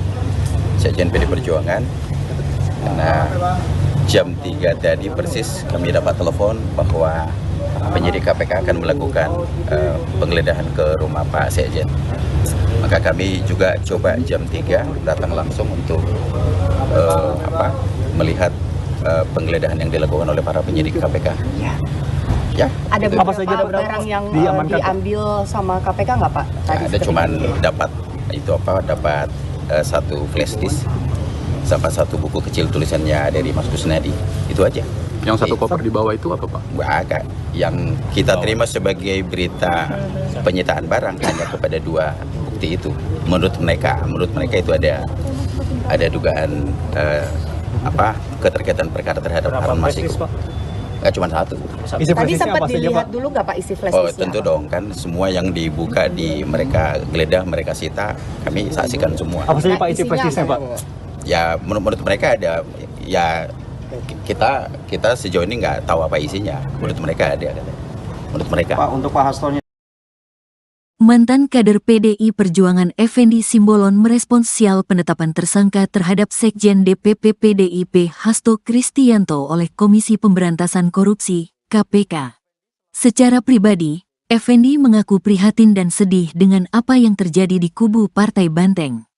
Sekjen PD Perjuangan. Karena jam 3 tadi persis kami dapat telepon bahwa penyidik KPK akan melakukan penggeledahan ke rumah Pak Sekjen. Maka kami juga coba jam 3 datang langsung untuk melihat penggeledahan yang dilakukan oleh para penyidik KPK. Ya, ada itu. beberapa barang yang diambil sama KPK nggak Pak? Ya, ada cuman dapat satu flash disk sama satu buku kecil tulisannya dari Mas Kusnadi, itu aja. Yang satu koper di bawah itu apa, Pak? Agak. Yang kita terima sebagai berita penyitaan barang hanya kepada dua bukti itu. Menurut mereka itu ada dugaan keterkaitan perkara terhadap Harun Masiku. Cuma satu. Tadi sempat dilihat dulu nggak Pak isi flash disk? Tentu dong, kan semua yang dibuka di mereka geledah, mereka sita, kami saksikan semua. Apa saja Pak isi flash disknya Pak? Ya menurut mereka ada, ya kita sejauh ini nggak tahu apa isinya. Menurut mereka ada. Menurut mereka. Pak, untuk Pak Hastonya. Mantan kader PDI Perjuangan Effendi Simbolon merespons sial penetapan tersangka terhadap Sekjen DPP PDIP Hasto Kristianto oleh Komisi Pemberantasan Korupsi, KPK. Secara pribadi, Effendi mengaku prihatin dan sedih dengan apa yang terjadi di kubu Partai Banteng.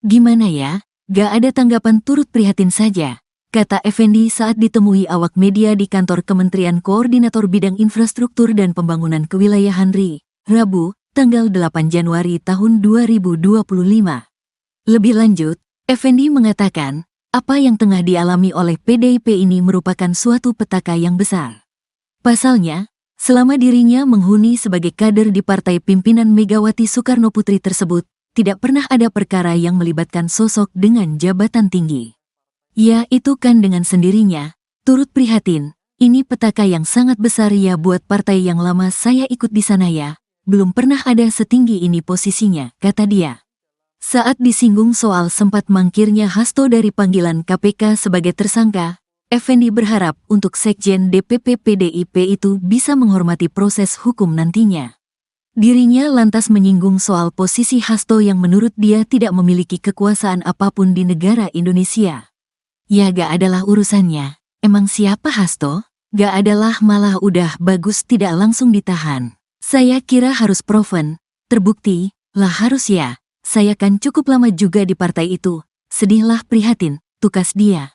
Gimana ya, gak ada tanggapan, turut prihatin saja, kata Effendi saat ditemui awak media di kantor Kementerian Koordinator Bidang Infrastruktur dan Pembangunan Kewilayahan RI, Rabu, tanggal 8 Januari tahun 2025. Lebih lanjut, Effendi mengatakan, apa yang tengah dialami oleh PDIP ini merupakan suatu petaka yang besar. Pasalnya, selama dirinya menghuni sebagai kader di partai pimpinan Megawati Soekarnoputri tersebut, tidak pernah ada perkara yang melibatkan sosok dengan jabatan tinggi. Ya, itu kan dengan sendirinya, turut prihatin, ini petaka yang sangat besar ya buat partai yang lama saya ikut di sana ya. Belum pernah ada setinggi ini posisinya, kata dia. Saat disinggung soal sempat mangkirnya Hasto dari panggilan KPK sebagai tersangka, Effendi berharap untuk Sekjen DPP PDIP itu bisa menghormati proses hukum nantinya. Dirinya lantas menyinggung soal posisi Hasto yang menurut dia tidak memiliki kekuasaan apapun di negara Indonesia. Ya gak adalah urusannya, emang siapa Hasto? Gak adalah, malah udah bagus tidak langsung ditahan. Saya kira harus proven, terbukti, lah harus ya, saya kan cukup lama juga di partai itu, sedihlah prihatin, tukas dia.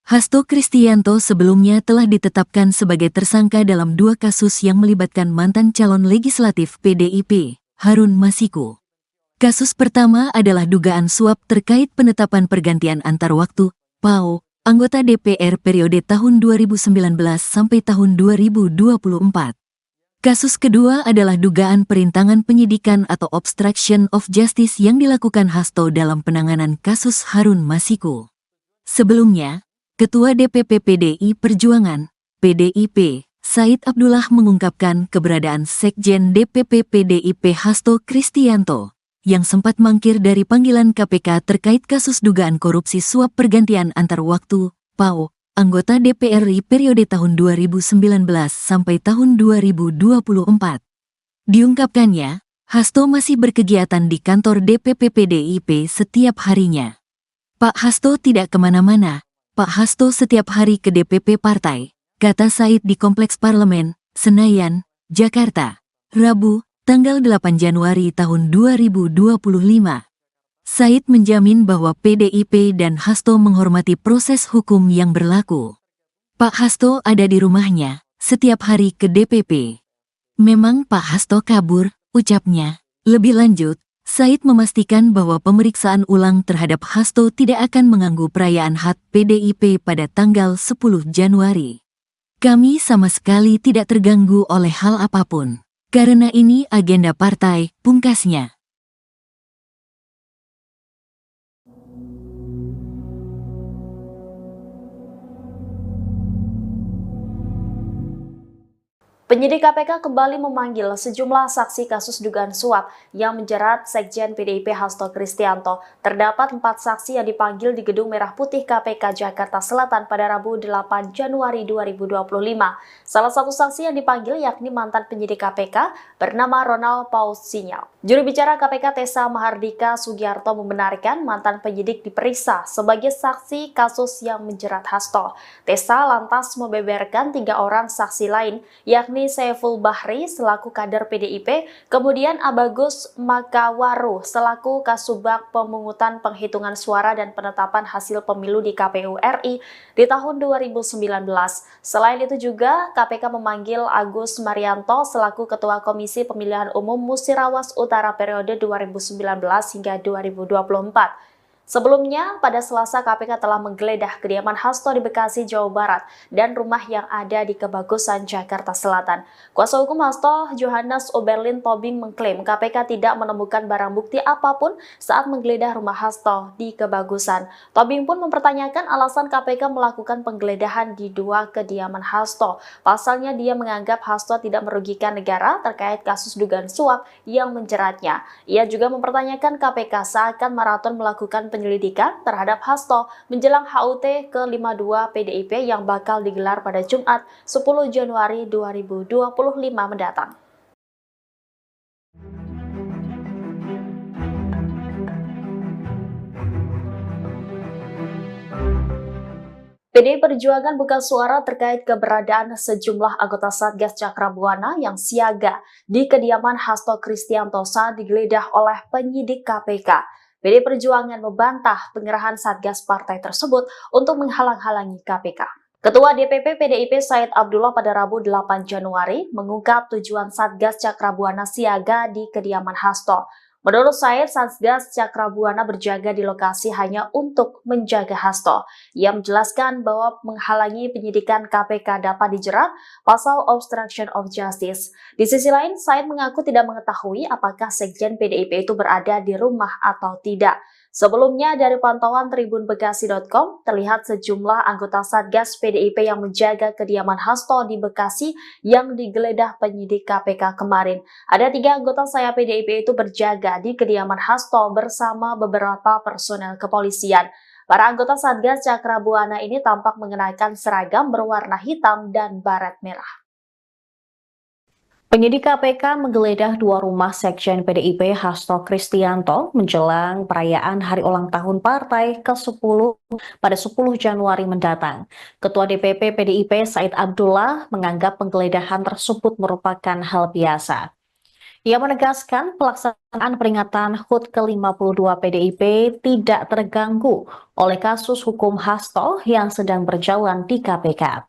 Hasto Kristianto sebelumnya telah ditetapkan sebagai tersangka dalam dua kasus yang melibatkan mantan calon legislatif PDIP, Harun Masiku. Kasus pertama adalah dugaan suap terkait penetapan pergantian antar waktu, PAO, anggota DPR periode tahun 2019 sampai tahun 2024. Kasus kedua adalah dugaan perintangan penyidikan atau obstruction of justice yang dilakukan Hasto dalam penanganan kasus Harun Masiku. Sebelumnya, Ketua DPP PDI Perjuangan, PDIP, Said Abdullah mengungkapkan keberadaan Sekjen DPP PDIP Hasto Kristianto, yang sempat mangkir dari panggilan KPK terkait kasus dugaan korupsi suap pergantian antar waktu, PAO, anggota DPR RI periode tahun 2019 sampai tahun 2024. Diungkapkannya, Hasto masih berkegiatan di kantor DPP PDIP setiap harinya. Pak Hasto tidak kemana-mana, Pak Hasto setiap hari ke DPP partai, kata Said di Kompleks Parlemen, Senayan, Jakarta, Rabu, tanggal 8 Januari tahun 2025. Said menjamin bahwa PDIP dan Hasto menghormati proses hukum yang berlaku. Pak Hasto ada di rumahnya, setiap hari ke DPP. Memang Pak Hasto kabur, ucapnya. Lebih lanjut, Said memastikan bahwa pemeriksaan ulang terhadap Hasto tidak akan mengganggu perayaan HUT PDIP pada tanggal 10 Januari. Kami sama sekali tidak terganggu oleh hal apapun. Karena ini agenda partai, pungkasnya. Penyidik KPK kembali memanggil sejumlah saksi kasus dugaan suap yang menjerat Sekjen PDIP Hasto Kristianto. Terdapat 4 saksi yang dipanggil di Gedung Merah Putih KPK Jakarta Selatan pada Rabu 8 Januari 2025. Salah satu saksi yang dipanggil yakni mantan penyidik KPK bernama Ronald Paul Sinyal. Juru bicara KPK Tessa Mahardika Sugiarto membenarkan mantan penyidik diperiksa sebagai saksi kasus yang menjerat Hasto. Tessa lantas membeberkan 3 orang saksi lain, yakni Saiful Bahri selaku kader PDIP, kemudian Abagus Makawaru selaku Kasubag Pemungutan Penghitungan Suara dan Penetapan Hasil Pemilu di KPU RI di tahun 2019. Selain itu juga KPK memanggil Agus Marianto selaku Ketua Komisi Pemilihan Umum Musirawas Utara periode 2019 hingga 2024. Sebelumnya, pada Selasa KPK telah menggeledah kediaman Hasto di Bekasi, Jawa Barat, dan rumah yang ada di Kebagusan, Jakarta Selatan. Kuasa hukum Hasto, Johannes Oberlin Tobing, mengklaim KPK tidak menemukan barang bukti apapun saat menggeledah rumah Hasto di Kebagusan. Tobing pun mempertanyakan alasan KPK melakukan penggeledahan di 2 kediaman Hasto. Pasalnya dia menganggap Hasto tidak merugikan negara terkait kasus dugaan suap yang menjeratnya. Ia juga mempertanyakan KPK seakan maraton melakukan penyelidikan terhadap Hasto menjelang HUT ke-52 PDIP yang bakal digelar pada Jumat 10 Januari 2025 mendatang. PDI Perjuangan buka suara terkait keberadaan sejumlah anggota Satgas Cakrabuana yang siaga di kediaman Hasto Kristianto saat digeledah oleh penyidik KPK. PDI Perjuangan membantah pengerahan Satgas partai tersebut untuk menghalang-halangi KPK. Ketua DPP PDIP Said Abdullah pada Rabu 8 Januari mengungkap tujuan Satgas Cakrabuana siaga di kediaman Hasto. Menurut Said, Satgas Cakrabuana berjaga di lokasi hanya untuk menjaga Hasto. Ia menjelaskan bahwa menghalangi penyidikan KPK dapat dijerat pasal obstruction of justice. Di sisi lain, Said mengaku tidak mengetahui apakah Sekjen PDIP itu berada di rumah atau tidak. Sebelumnya, dari pantauan tribunbekasi.com, terlihat sejumlah anggota Satgas PDIP yang menjaga kediaman Hasto di Bekasi yang digeledah penyidik KPK kemarin. Ada 3 anggota sayap PDIP itu berjaga di kediaman Hasto bersama beberapa personel kepolisian. Para anggota Satgas Cakrabuana ini tampak mengenakan seragam berwarna hitam dan baret merah. Penyidik KPK menggeledah 2 rumah Sekjen PDIP Hasto Kristianto menjelang perayaan hari ulang tahun partai ke-10 pada 10 Januari mendatang. Ketua DPP PDIP Said Abdullah menganggap penggeledahan tersebut merupakan hal biasa. Ia menegaskan pelaksanaan peringatan HUT ke-52 PDIP tidak terganggu oleh kasus hukum Hasto yang sedang berjalan di KPK.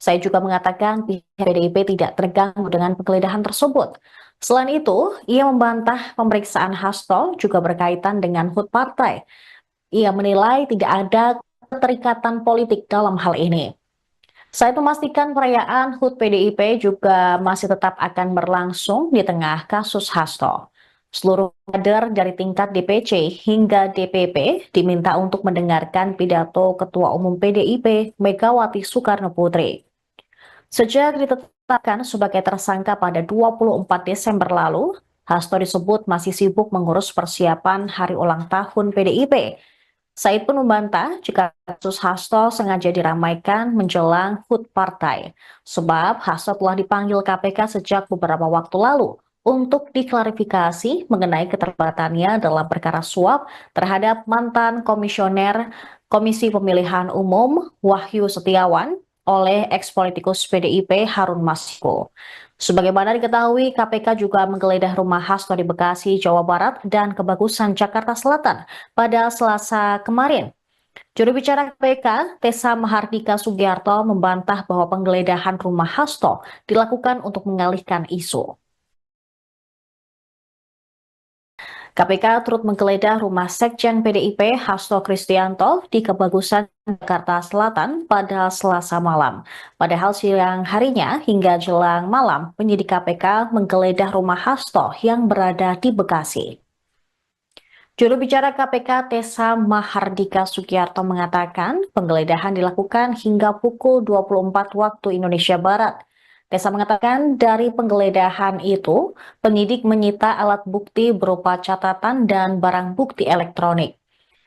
Saya juga mengatakan pihak PDIP tidak terganggu dengan penggeledahan tersebut. Selain itu, ia membantah pemeriksaan Hasto juga berkaitan dengan HUT partai. Ia menilai tidak ada keterikatan politik dalam hal ini. Saya memastikan perayaan HUT PDIP juga masih tetap akan berlangsung di tengah kasus Hasto. Seluruh kader dari tingkat DPC hingga DPP diminta untuk mendengarkan pidato Ketua Umum PDIP Megawati Soekarno Putri. Sejak ditetapkan sebagai tersangka pada 24 Desember lalu, Hasto disebut masih sibuk mengurus persiapan hari ulang tahun PDIP. Said pun membantah jika kasus Hasto sengaja diramaikan menjelang HUT partai, sebab Hasto telah dipanggil KPK sejak beberapa waktu lalu untuk diklarifikasi mengenai keterlibatannya dalam perkara suap terhadap mantan komisioner Komisi Pemilihan Umum Wahyu Setiawan oleh ex-politikus PDIP Harun Masiku. Sebagaimana diketahui, KPK juga menggeledah rumah Hasto di Bekasi, Jawa Barat dan Kebagusan, Jakarta Selatan pada Selasa kemarin. Juru bicara KPK, Tessa Mahardika Sugiarto, membantah bahwa penggeledahan rumah Hasto dilakukan untuk mengalihkan isu. KPK turut menggeledah rumah Sekjen PDIP Hasto Kristianto di Kebagusan, Jakarta Selatan pada Selasa malam. Padahal siang harinya hingga jelang malam, penyidik KPK menggeledah rumah Hasto yang berada di Bekasi. Juru bicara KPK Tessa Mahardika Sugiarto mengatakan penggeledahan dilakukan hingga pukul 24 waktu Indonesia Barat. Tessa mengatakan dari penggeledahan itu, penyidik menyita alat bukti berupa catatan dan barang bukti elektronik.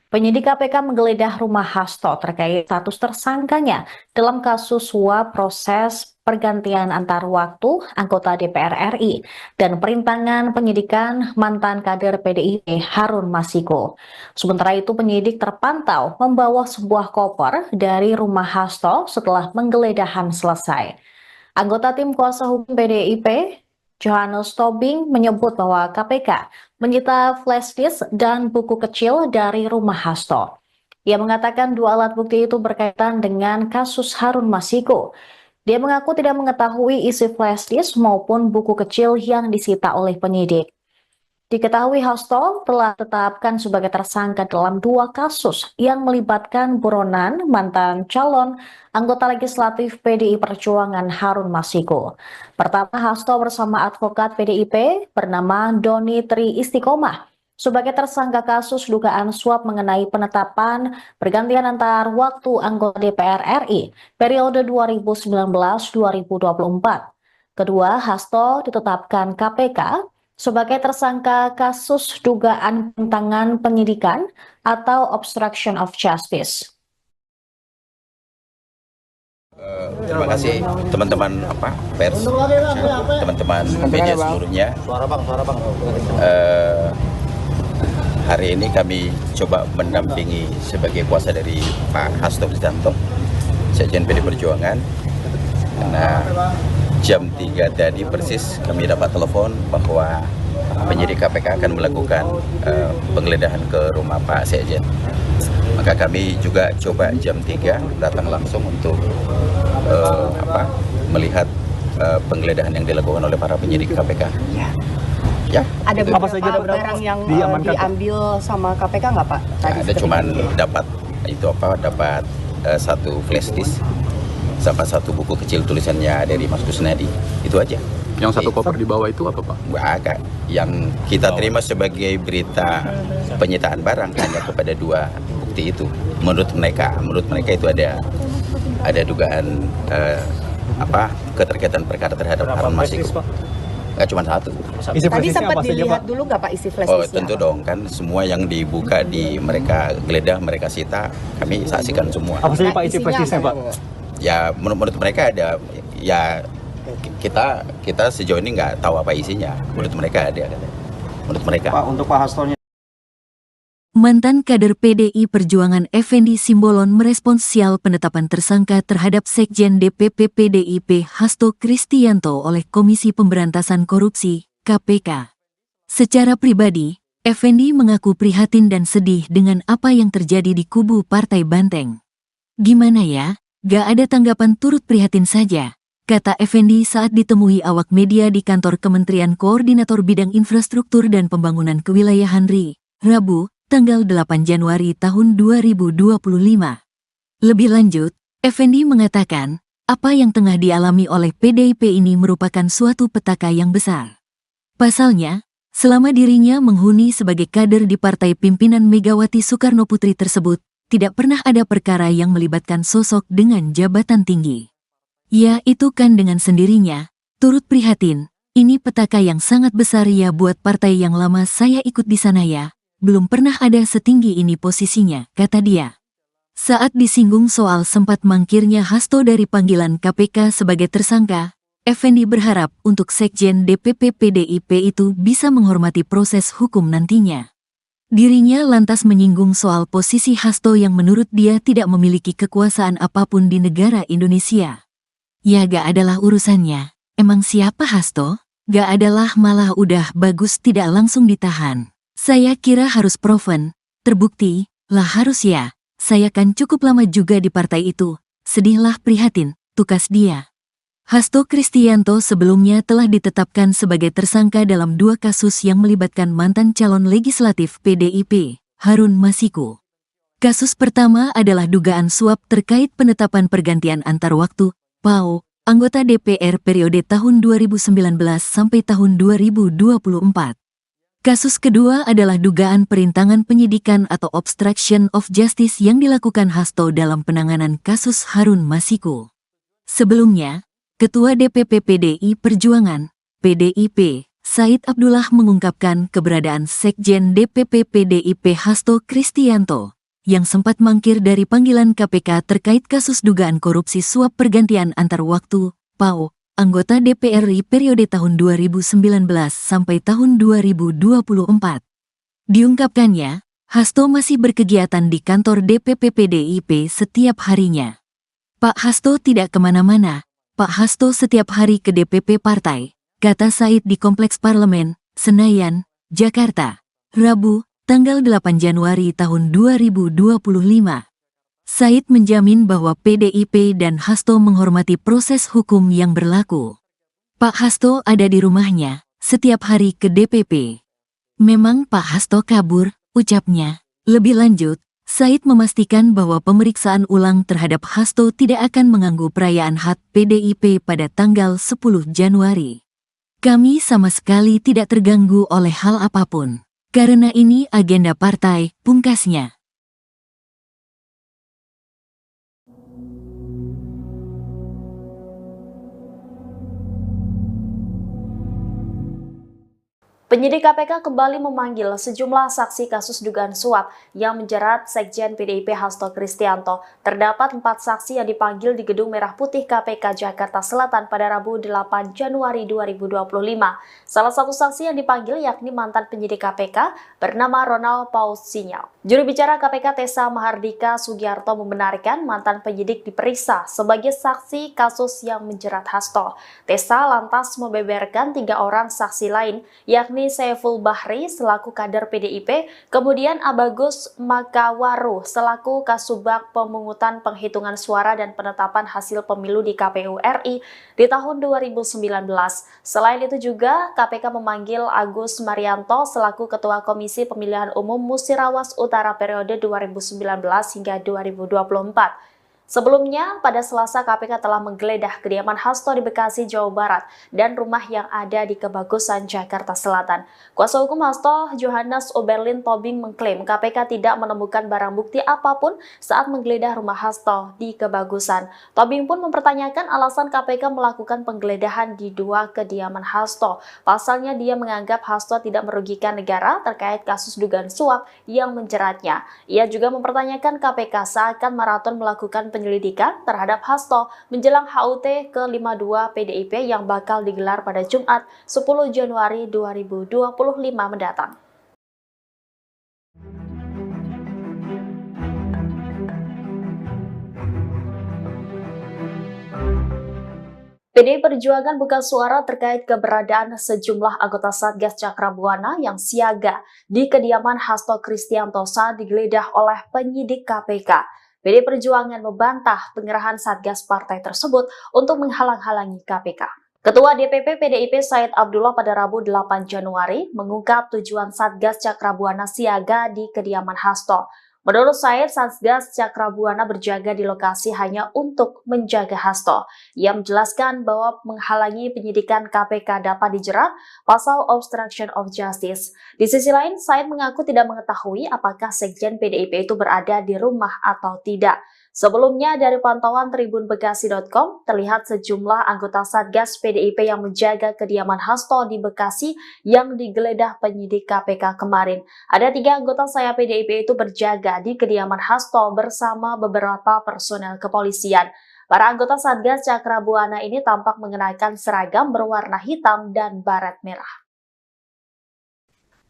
Penyidik KPK menggeledah rumah Hasto terkait status tersangkanya dalam kasus suap proses pergantian antar waktu anggota DPR RI dan perintangan penyidikan mantan kader PDIP Harun Masiku. Sementara itu penyidik terpantau membawa sebuah koper dari rumah Hasto setelah penggeledahan selesai. Anggota tim kuasa hukum PDIP, Johannes Tobing, menyebut bahwa KPK menyita flash disk dan buku kecil dari rumah Hasto. Ia mengatakan dua alat bukti itu berkaitan dengan kasus Harun Masiku. Dia mengaku tidak mengetahui isi flash disk maupun buku kecil yang disita oleh penyidik. Diketahui Hasto telah ditetapkan sebagai tersangka dalam dua kasus yang melibatkan buronan mantan calon anggota legislatif PDI Perjuangan Harun Masiku. Pertama, Hasto bersama advokat PDIP bernama Doni Tri Istiqomah sebagai tersangka kasus dugaan suap mengenai penetapan pergantian antar waktu anggota DPR RI periode 2019-2024. Kedua, Hasto ditetapkan KPK sebagai tersangka kasus dugaan pentangan penyidikan atau obstruction of justice. Terima kasih teman-teman pers, teman-teman media seluruhnya. Hari ini kami coba mendampingi sebagai kuasa dari Pak Hasto Kristianto, Sekjen PD Perjuangan. Nah, jam 3 tadi persis kami dapat telepon bahwa penyidik KPK akan melakukan penggeledahan ke rumah Pak Sekjen. Maka kami juga coba jam 3 datang langsung untuk melihat penggeledahan yang dilakukan oleh para penyidik KPK. Ya. Ada gitu. beberapa barang yang diambil sama KPK nggak Pak? Ada cuman dapat dapat satu flash disk sama satu buku kecil tulisannya dari Mas Kusnadi, itu aja. Yang satu koper di bawah itu apa, Pak? Agak. Yang kita terima sebagai berita penyitaan barang hanya kepada dua bukti itu. Menurut mereka itu ada dugaan keterkaitan perkara terhadap Harun Masiku. Nggak cuma satu. Tadi sempat dilihat dulu nggak Pak isi flash disk? Oh tentu dong, kan semua yang dibuka di mereka geledah, mereka sita, kami saksikan semua. Apa saja Pak isi flash disknya Pak? Ya menurut mereka ada, ya kita sejauh ini nggak tahu apa isinya. Menurut mereka ada. Menurut mereka. Pak, untuk Pak Hastonya. Mantan kader PDI Perjuangan Effendi Simbolon merespons sial penetapan tersangka terhadap Sekjen DPP PDIP Hasto Kristianto oleh Komisi Pemberantasan Korupsi, KPK. Secara pribadi, Effendi mengaku prihatin dan sedih dengan apa yang terjadi di kubu Partai Banteng. Gimana ya, gak ada tanggapan, turut prihatin saja, kata Effendi saat ditemui awak media di kantor Kementerian Koordinator Bidang Infrastruktur dan Pembangunan Kewilayahan RI, Rabu, tanggal 8 Januari tahun 2025. Lebih lanjut, Effendi mengatakan, apa yang tengah dialami oleh PDIP ini merupakan suatu petaka yang besar. Pasalnya, selama dirinya menghuni sebagai kader di partai pimpinan Megawati Soekarnoputri tersebut, tidak pernah ada perkara yang melibatkan sosok dengan jabatan tinggi. Ya, itu kan dengan sendirinya, turut prihatin, ini petaka yang sangat besar ya buat partai yang lama saya ikut di sana ya. Belum pernah ada setinggi ini posisinya, kata dia. Saat disinggung soal sempat mangkirnya Hasto dari panggilan KPK sebagai tersangka, Effendi berharap untuk Sekjen DPP PDIP itu bisa menghormati proses hukum nantinya. Dirinya lantas menyinggung soal posisi Hasto yang menurut dia tidak memiliki kekuasaan apapun di negara Indonesia. Ya gak adalah urusannya. Emang siapa Hasto? Gak adalah, malah udah bagus tidak langsung ditahan. Saya kira harus proven, terbukti, lah harus ya. Saya kan cukup lama juga di partai itu. Sedihlah prihatin, tukas dia. Hasto Kristianto sebelumnya telah ditetapkan sebagai tersangka dalam 2 kasus yang melibatkan mantan calon legislatif PDIP, Harun Masiku. Kasus pertama adalah dugaan suap terkait penetapan pergantian antar waktu, PAO, anggota DPR periode tahun 2019 sampai tahun 2024. Kasus kedua adalah dugaan perintangan penyidikan atau obstruction of justice yang dilakukan Hasto dalam penanganan kasus Harun Masiku. Sebelumnya, Ketua DPP PDI Perjuangan, PDIP, Said Abdullah mengungkapkan keberadaan Sekjen DPP PDIP Hasto Kristianto, yang sempat mangkir dari panggilan KPK terkait kasus dugaan korupsi suap pergantian antar waktu, PAO, anggota DPR RI periode tahun 2019 sampai tahun 2024. Diungkapkannya, Hasto masih berkegiatan di kantor DPP PDIP setiap harinya. Pak Hasto tidak kemana-mana. Pak Hasto setiap hari ke DPP partai, kata Said di Kompleks Parlemen, Senayan, Jakarta, Rabu, tanggal 8 Januari tahun 2025. Said menjamin bahwa PDIP dan Hasto menghormati proses hukum yang berlaku. Pak Hasto ada di rumahnya, setiap hari ke DPP. Memang Pak Hasto kabur, ucapnya. Lebih lanjut, Said memastikan bahwa pemeriksaan ulang terhadap Hasto tidak akan mengganggu perayaan HUT PDIP pada tanggal 10 Januari. Kami sama sekali tidak terganggu oleh hal apapun. Karena ini agenda partai, pungkasnya. Penyidik KPK kembali memanggil sejumlah saksi kasus dugaan suap yang menjerat Sekjen PDIP Hasto Kristianto. Terdapat 4 saksi yang dipanggil di Gedung Merah Putih KPK Jakarta Selatan pada Rabu 8 Januari 2025. Salah satu saksi yang dipanggil yakni mantan penyidik KPK bernama Ronald Paul Sinyal. Juru bicara KPK Tessa Mahardika Sugiarto membenarkan mantan penyidik diperiksa sebagai saksi kasus yang menjerat Hasto. Tessa lantas membeberkan 3 orang saksi lain, yakni Saiful Bahri selaku kader PDIP, kemudian Abagus Makawaru selaku Kasubag Pemungutan Penghitungan Suara dan Penetapan Hasil Pemilu di KPU RI di tahun 2019. Selain itu juga KPK memanggil Agus Marianto selaku Ketua Komisi Pemilihan Umum Musirawas Utara periode 2019 hingga 2024. Sebelumnya, pada Selasa KPK telah menggeledah kediaman Hasto di Bekasi, Jawa Barat, dan rumah yang ada di Kebagusan, Jakarta Selatan. Kuasa hukum Hasto, Johannes Oberlin Tobing, mengklaim KPK tidak menemukan barang bukti apapun saat menggeledah rumah Hasto di Kebagusan. Tobing pun mempertanyakan alasan KPK melakukan penggeledahan di 2 kediaman Hasto. Pasalnya dia menganggap Hasto tidak merugikan negara terkait kasus dugaan suap yang menjeratnya. Ia juga mempertanyakan KPK seakan maraton melakukan penyelidikan terhadap Hasto menjelang HUT ke-52 PDIP yang bakal digelar pada Jumat 10 Januari 2025 mendatang. PDI Perjuangan buka suara terkait keberadaan sejumlah anggota Satgas Cakrabuana yang siaga di kediaman Hasto Kristianto saat digeledah oleh penyidik KPK. PDI Perjuangan membantah pengerahan Satgas partai tersebut untuk menghalang-halangi KPK. Ketua DPP PDIP Said Abdullah pada Rabu 8 Januari mengungkap tujuan Satgas Cakrabuana siaga di kediaman Hasto. Menurut Said, Satgas Cakrabuana berjaga di lokasi hanya untuk menjaga Hasto. Ia menjelaskan bahwa menghalangi penyidikan KPK dapat dijerat pasal obstruction of justice. Di sisi lain, Said mengaku tidak mengetahui apakah Sekjen PDIP itu berada di rumah atau tidak. Sebelumnya, dari pantauan tribunbekasi.com, terlihat sejumlah anggota Satgas PDIP yang menjaga kediaman Hasto di Bekasi yang digeledah penyidik KPK kemarin. Ada 3 anggota sayap PDIP itu berjaga di kediaman Hasto bersama beberapa personel kepolisian. Para anggota Satgas Cakrabuana ini tampak mengenakan seragam berwarna hitam dan baret merah.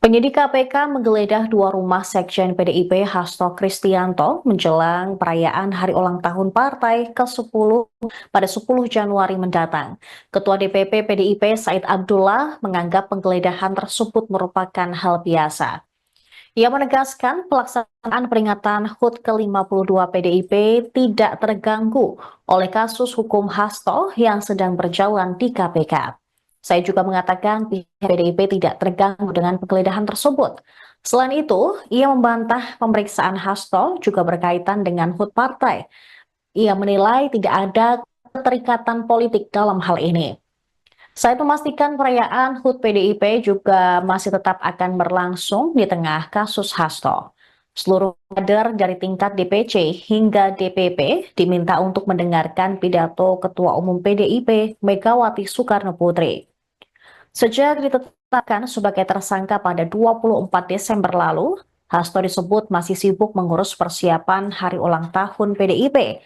Penyidik KPK menggeledah dua rumah Sekjen PDIP Hasto Kristianto menjelang perayaan hari ulang tahun partai ke-10 pada 10 Januari mendatang. Ketua DPP PDIP Said Abdullah menganggap penggeledahan tersebut merupakan hal biasa. Ia menegaskan pelaksanaan peringatan HUT ke-52 PDIP tidak terganggu oleh kasus hukum Hasto yang sedang berjalan di KPK. Saya juga mengatakan pihak PDIP tidak terganggu dengan penggeledahan tersebut. Selain itu, ia membantah pemeriksaan Hasto juga berkaitan dengan HUT partai. Ia menilai tidak ada keterikatan politik dalam hal ini. Saya memastikan perayaan HUT PDIP juga masih tetap akan berlangsung di tengah kasus Hasto. Seluruh kader dari tingkat DPC hingga DPP diminta untuk mendengarkan pidato Ketua Umum PDIP Megawati Soekarno Putri. Sejak ditetapkan sebagai tersangka pada 24 Desember lalu, Hasto disebut masih sibuk mengurus persiapan hari ulang tahun PDIP.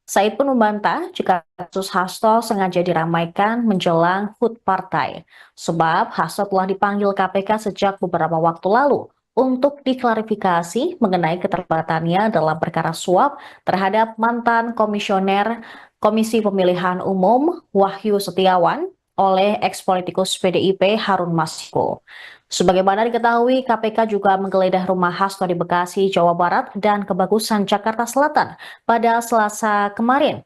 Said pun membantah jika kasus Hasto sengaja diramaikan menjelang HUT partai, sebab Hasto telah dipanggil KPK sejak beberapa waktu lalu untuk diklarifikasi mengenai keterlibatannya dalam perkara suap terhadap mantan komisioner Komisi Pemilihan Umum Wahyu Setiawan oleh eks-politikus PDIP Harun Masiku. Sebagaimana diketahui, KPK juga menggeledah rumah Hasto di Bekasi, Jawa Barat, dan Kebagusan, Jakarta Selatan pada Selasa kemarin.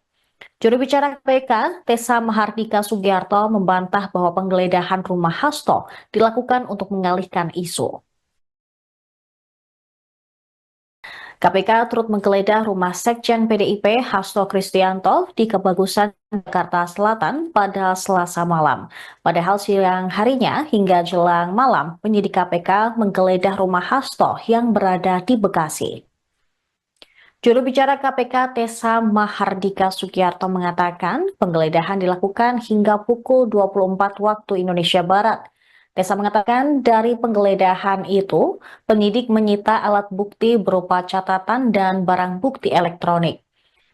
Juru bicara KPK, Tessa Mahardika Sugiarto, membantah bahwa penggeledahan rumah Hasto dilakukan untuk mengalihkan isu. KPK turut menggeledah rumah Sekjen PDIP Hasto Kristianto di Kebagusan, Jakarta Selatan pada Selasa malam. Padahal siang harinya hingga jelang malam, penyidik KPK menggeledah rumah Hasto yang berada di Bekasi. Juru bicara KPK Tessa Mahardika Sugiarto mengatakan penggeledahan dilakukan hingga pukul 24 waktu Indonesia Barat. Tessa mengatakan dari penggeledahan itu, penyidik menyita alat bukti berupa catatan dan barang bukti elektronik.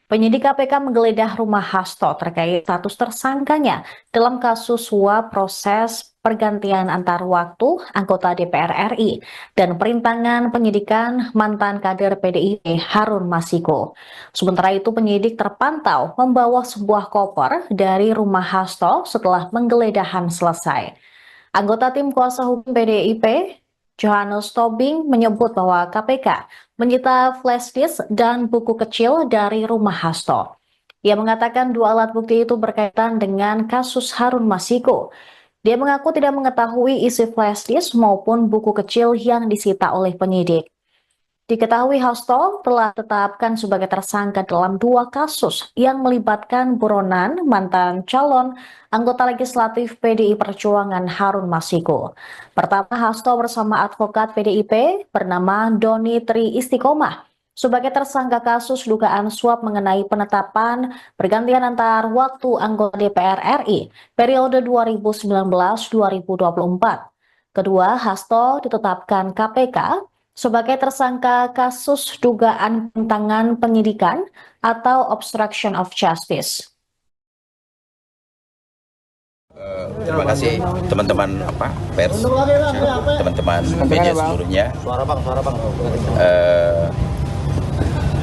Penyidik KPK menggeledah rumah Hasto terkait status tersangkanya dalam kasus suap proses pergantian antar waktu anggota DPR RI dan perintangan penyidikan mantan kader PDIP Harun Masiku. Sementara itu penyidik terpantau membawa sebuah koper dari rumah Hasto setelah penggeledahan selesai. Anggota tim kuasa hukum PDIP, Johannes Tobing, menyebut bahwa KPK menyita flash disk dan buku kecil dari rumah Hasto. Ia mengatakan dua alat bukti itu berkaitan dengan kasus Harun Masiku. Dia mengaku tidak mengetahui isi flash disk maupun buku kecil yang disita oleh penyidik. Diketahui Hasto telah ditetapkan sebagai tersangka dalam dua kasus yang melibatkan buronan mantan calon anggota legislatif PDI Perjuangan Harun Masiku. Pertama, Hasto bersama advokat PDIP bernama Doni Tri Istiqomah sebagai tersangka kasus dugaan suap mengenai penetapan pergantian antar waktu anggota DPR RI periode 2019-2024. Kedua, Hasto ditetapkan KPK sebagai tersangka kasus dugaan pentangan penyidikan atau obstruction of justice. Terima kasih teman-teman pers, teman-teman media seluruhnya.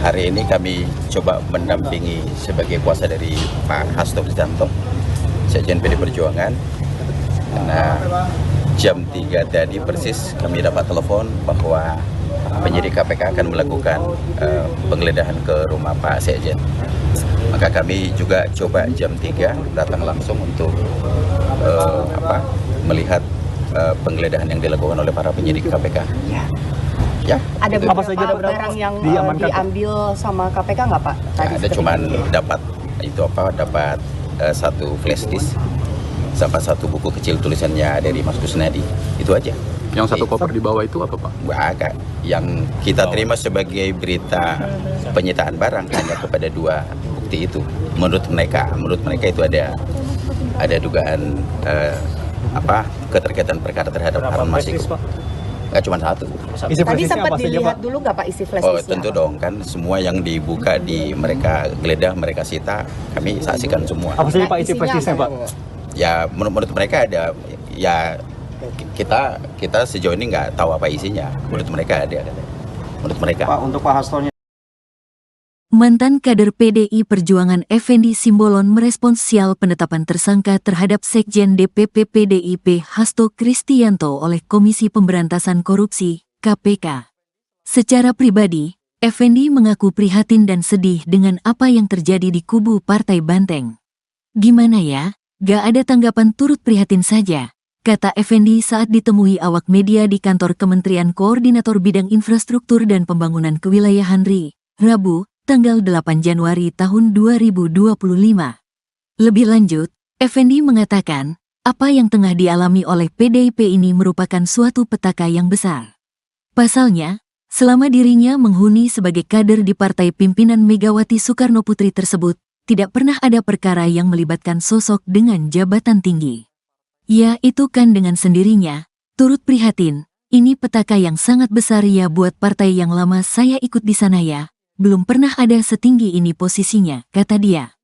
Hari ini kami coba mendampingi sebagai kuasa dari Pak Hasto Kristianto, Sekjen PD Perjuangan. Nah, jam 3 tadi persis kami dapat telepon bahwa penyidik KPK akan melakukan penggeledahan ke rumah Pak Sekjen. Maka kami juga coba jam 3 datang langsung untuk melihat penggeledahan yang dilakukan oleh para penyidik KPK. Ya, ada gitu. beberapa barang yang diambil sama KPK nggak Pak? Ya, ada cuman dapat satu flash disk sama satu buku kecil tulisannya dari Mas Kusnadi, itu aja. Yang satu koper di bawah itu apa Pak? Agak. Yang kita terima sebagai berita penyitaan barang hanya kepada dua bukti itu. Menurut mereka itu ada dugaan keterkaitan perkara terhadap Harun Masiku. Nggak cuma satu. Tadi sempat dilihat dulu nggak Pak isi flash disk? Oh tentu dong, kan semua yang dibuka mereka geledah, mereka sita, kami saksikan semua. Apa saja Pak isi flash disknya Pak? Ya menurut mereka ada ya kita sejauh ini nggak tahu apa isinya. Menurut mereka ada. Menurut mereka. Pak, untuk Pak Hastonya. Mantan kader PDI Perjuangan Effendi Simbolon merespons sial penetapan tersangka terhadap Sekjen DPP PDIP Hasto Kristianto oleh Komisi Pemberantasan Korupsi, KPK. Secara pribadi, Effendi mengaku prihatin dan sedih dengan apa yang terjadi di kubu Partai Banteng. Gimana ya, gak ada tanggapan, turut prihatin saja, kata Effendi saat ditemui awak media di kantor Kementerian Koordinator Bidang Infrastruktur dan Pembangunan Kewilayahan RI, Rabu, tanggal 8 Januari tahun 2025. Lebih lanjut, Effendi mengatakan, apa yang tengah dialami oleh PDIP ini merupakan suatu petaka yang besar. Pasalnya, selama dirinya menghuni sebagai kader di partai pimpinan Megawati Soekarno Putri tersebut, tidak pernah ada perkara yang melibatkan sosok dengan jabatan tinggi. Ya, itu kan dengan sendirinya, turut prihatin, ini petaka yang sangat besar ya buat partai yang lama saya ikut di sana ya. Belum pernah ada setinggi ini posisinya, kata dia.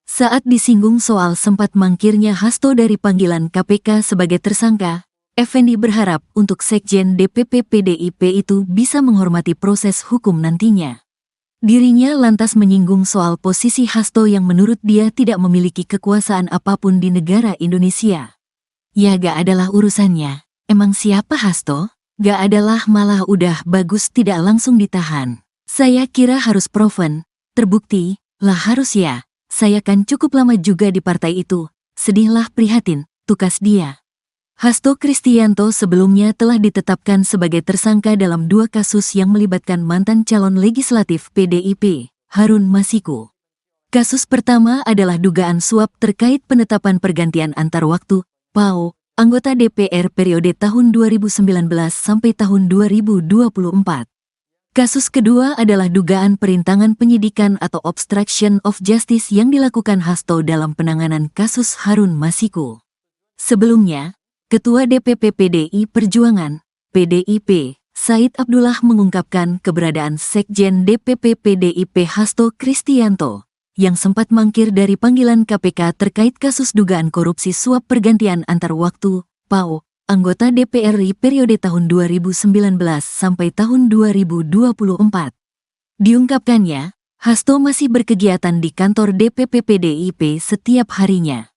Saat disinggung soal sempat mangkirnya Hasto dari panggilan KPK sebagai tersangka, Effendi berharap untuk Sekjen DPP PDIP itu bisa menghormati proses hukum nantinya. Dirinya lantas menyinggung soal posisi Hasto yang menurut dia tidak memiliki kekuasaan apapun di negara Indonesia. Ya gak adalah urusannya, emang siapa Hasto? Gak adalah, malah udah bagus tidak langsung ditahan. Saya kira harus proven, terbukti, lah harus ya, saya kan cukup lama juga di partai itu, sedihlah prihatin, tukas dia. Hasto Kristianto sebelumnya telah ditetapkan sebagai tersangka dalam 2 kasus yang melibatkan mantan calon legislatif PDIP, Harun Masiku. Kasus pertama adalah dugaan suap terkait penetapan pergantian antar waktu, PAO, anggota DPR periode tahun 2019 sampai tahun 2024. Kasus kedua adalah dugaan perintangan penyidikan atau obstruction of justice yang dilakukan Hasto dalam penanganan kasus Harun Masiku. Sebelumnya, Ketua DPP PDI Perjuangan, PDIP, Said Abdullah mengungkapkan keberadaan Sekjen DPP PDIP Hasto Kristianto, yang sempat mangkir dari panggilan KPK terkait kasus dugaan korupsi suap pergantian antar waktu, PAO, anggota DPR RI periode tahun 2019 sampai tahun 2024. Diungkapkannya, Hasto masih berkegiatan di kantor DPP PDIP setiap harinya.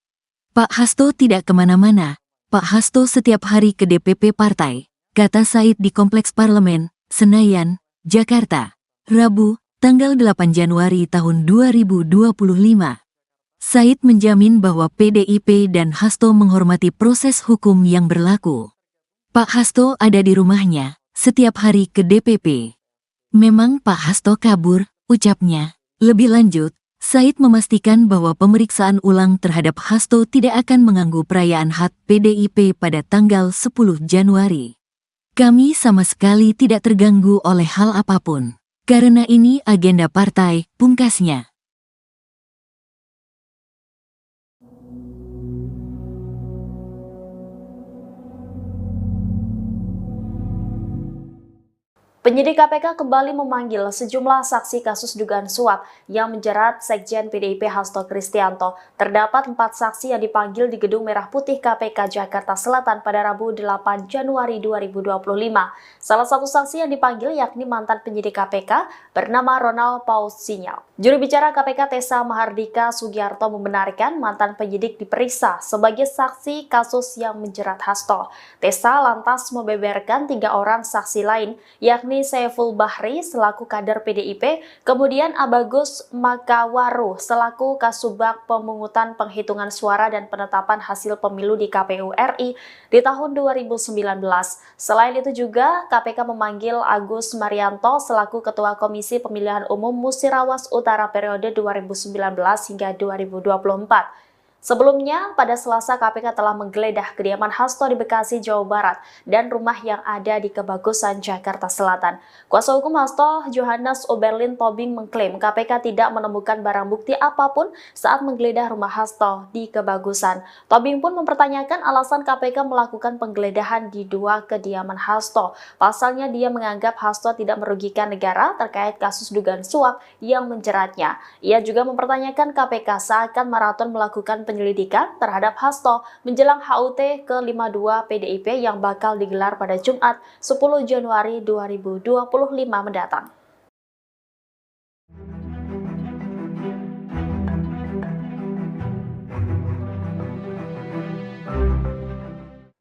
Pak Hasto tidak kemana-mana, Pak Hasto setiap hari ke DPP partai, kata Said di Kompleks Parlemen, Senayan, Jakarta, Rabu, tanggal 8 Januari tahun 2025. Said menjamin bahwa PDIP dan Hasto menghormati proses hukum yang berlaku. Pak Hasto ada di rumahnya, setiap hari ke DPP. Memang Pak Hasto kabur, ucapnya. Lebih lanjut, Said memastikan bahwa pemeriksaan ulang terhadap Hasto tidak akan mengganggu perayaan HUT PDIP pada tanggal 10 Januari. Kami sama sekali tidak terganggu oleh hal apapun. Karena ini agenda partai, pungkasnya. Penyidik KPK kembali memanggil sejumlah saksi kasus dugaan suap yang menjerat Sekjen PDIP Hasto Kristianto. Terdapat 4 saksi yang dipanggil di Gedung Merah Putih KPK Jakarta Selatan pada Rabu 8 Januari 2025. Salah satu saksi yang dipanggil yakni mantan penyidik KPK bernama Ronald Paul Sinyal. Juru bicara KPK Tessa Mahardika Sugiarto membenarkan mantan penyidik diperiksa sebagai saksi kasus yang menjerat Hasto. Tessa lantas membeberkan 3 orang saksi lain, yakni Saiful Bahri selaku kader PDIP, kemudian Abagus Makawaru selaku Kasubag Pemungutan Penghitungan Suara dan Penetapan Hasil Pemilu di KPU RI di tahun 2019. Selain itu juga KPK memanggil Agus Marianto selaku Ketua Komisi Pemilihan Umum Musirawas Utara periode 2019 hingga 2024. Sebelumnya, pada Selasa KPK telah menggeledah kediaman Hasto di Bekasi, Jawa Barat dan rumah yang ada di Kebagusan, Jakarta Selatan. Kuasa hukum Hasto, Johannes Oberlin Tobing, mengklaim KPK tidak menemukan barang bukti apapun saat menggeledah rumah Hasto di Kebagusan. Tobing pun mempertanyakan alasan KPK melakukan penggeledahan di 2 kediaman Hasto. Pasalnya dia menganggap Hasto tidak merugikan negara terkait kasus dugaan suap yang menjeratnya. Ia juga mempertanyakan KPK seakan maraton melakukan penyelidikan terhadap Hasto menjelang HUT ke-52 PDIP yang bakal digelar pada Jumat 10 Januari 2025 mendatang.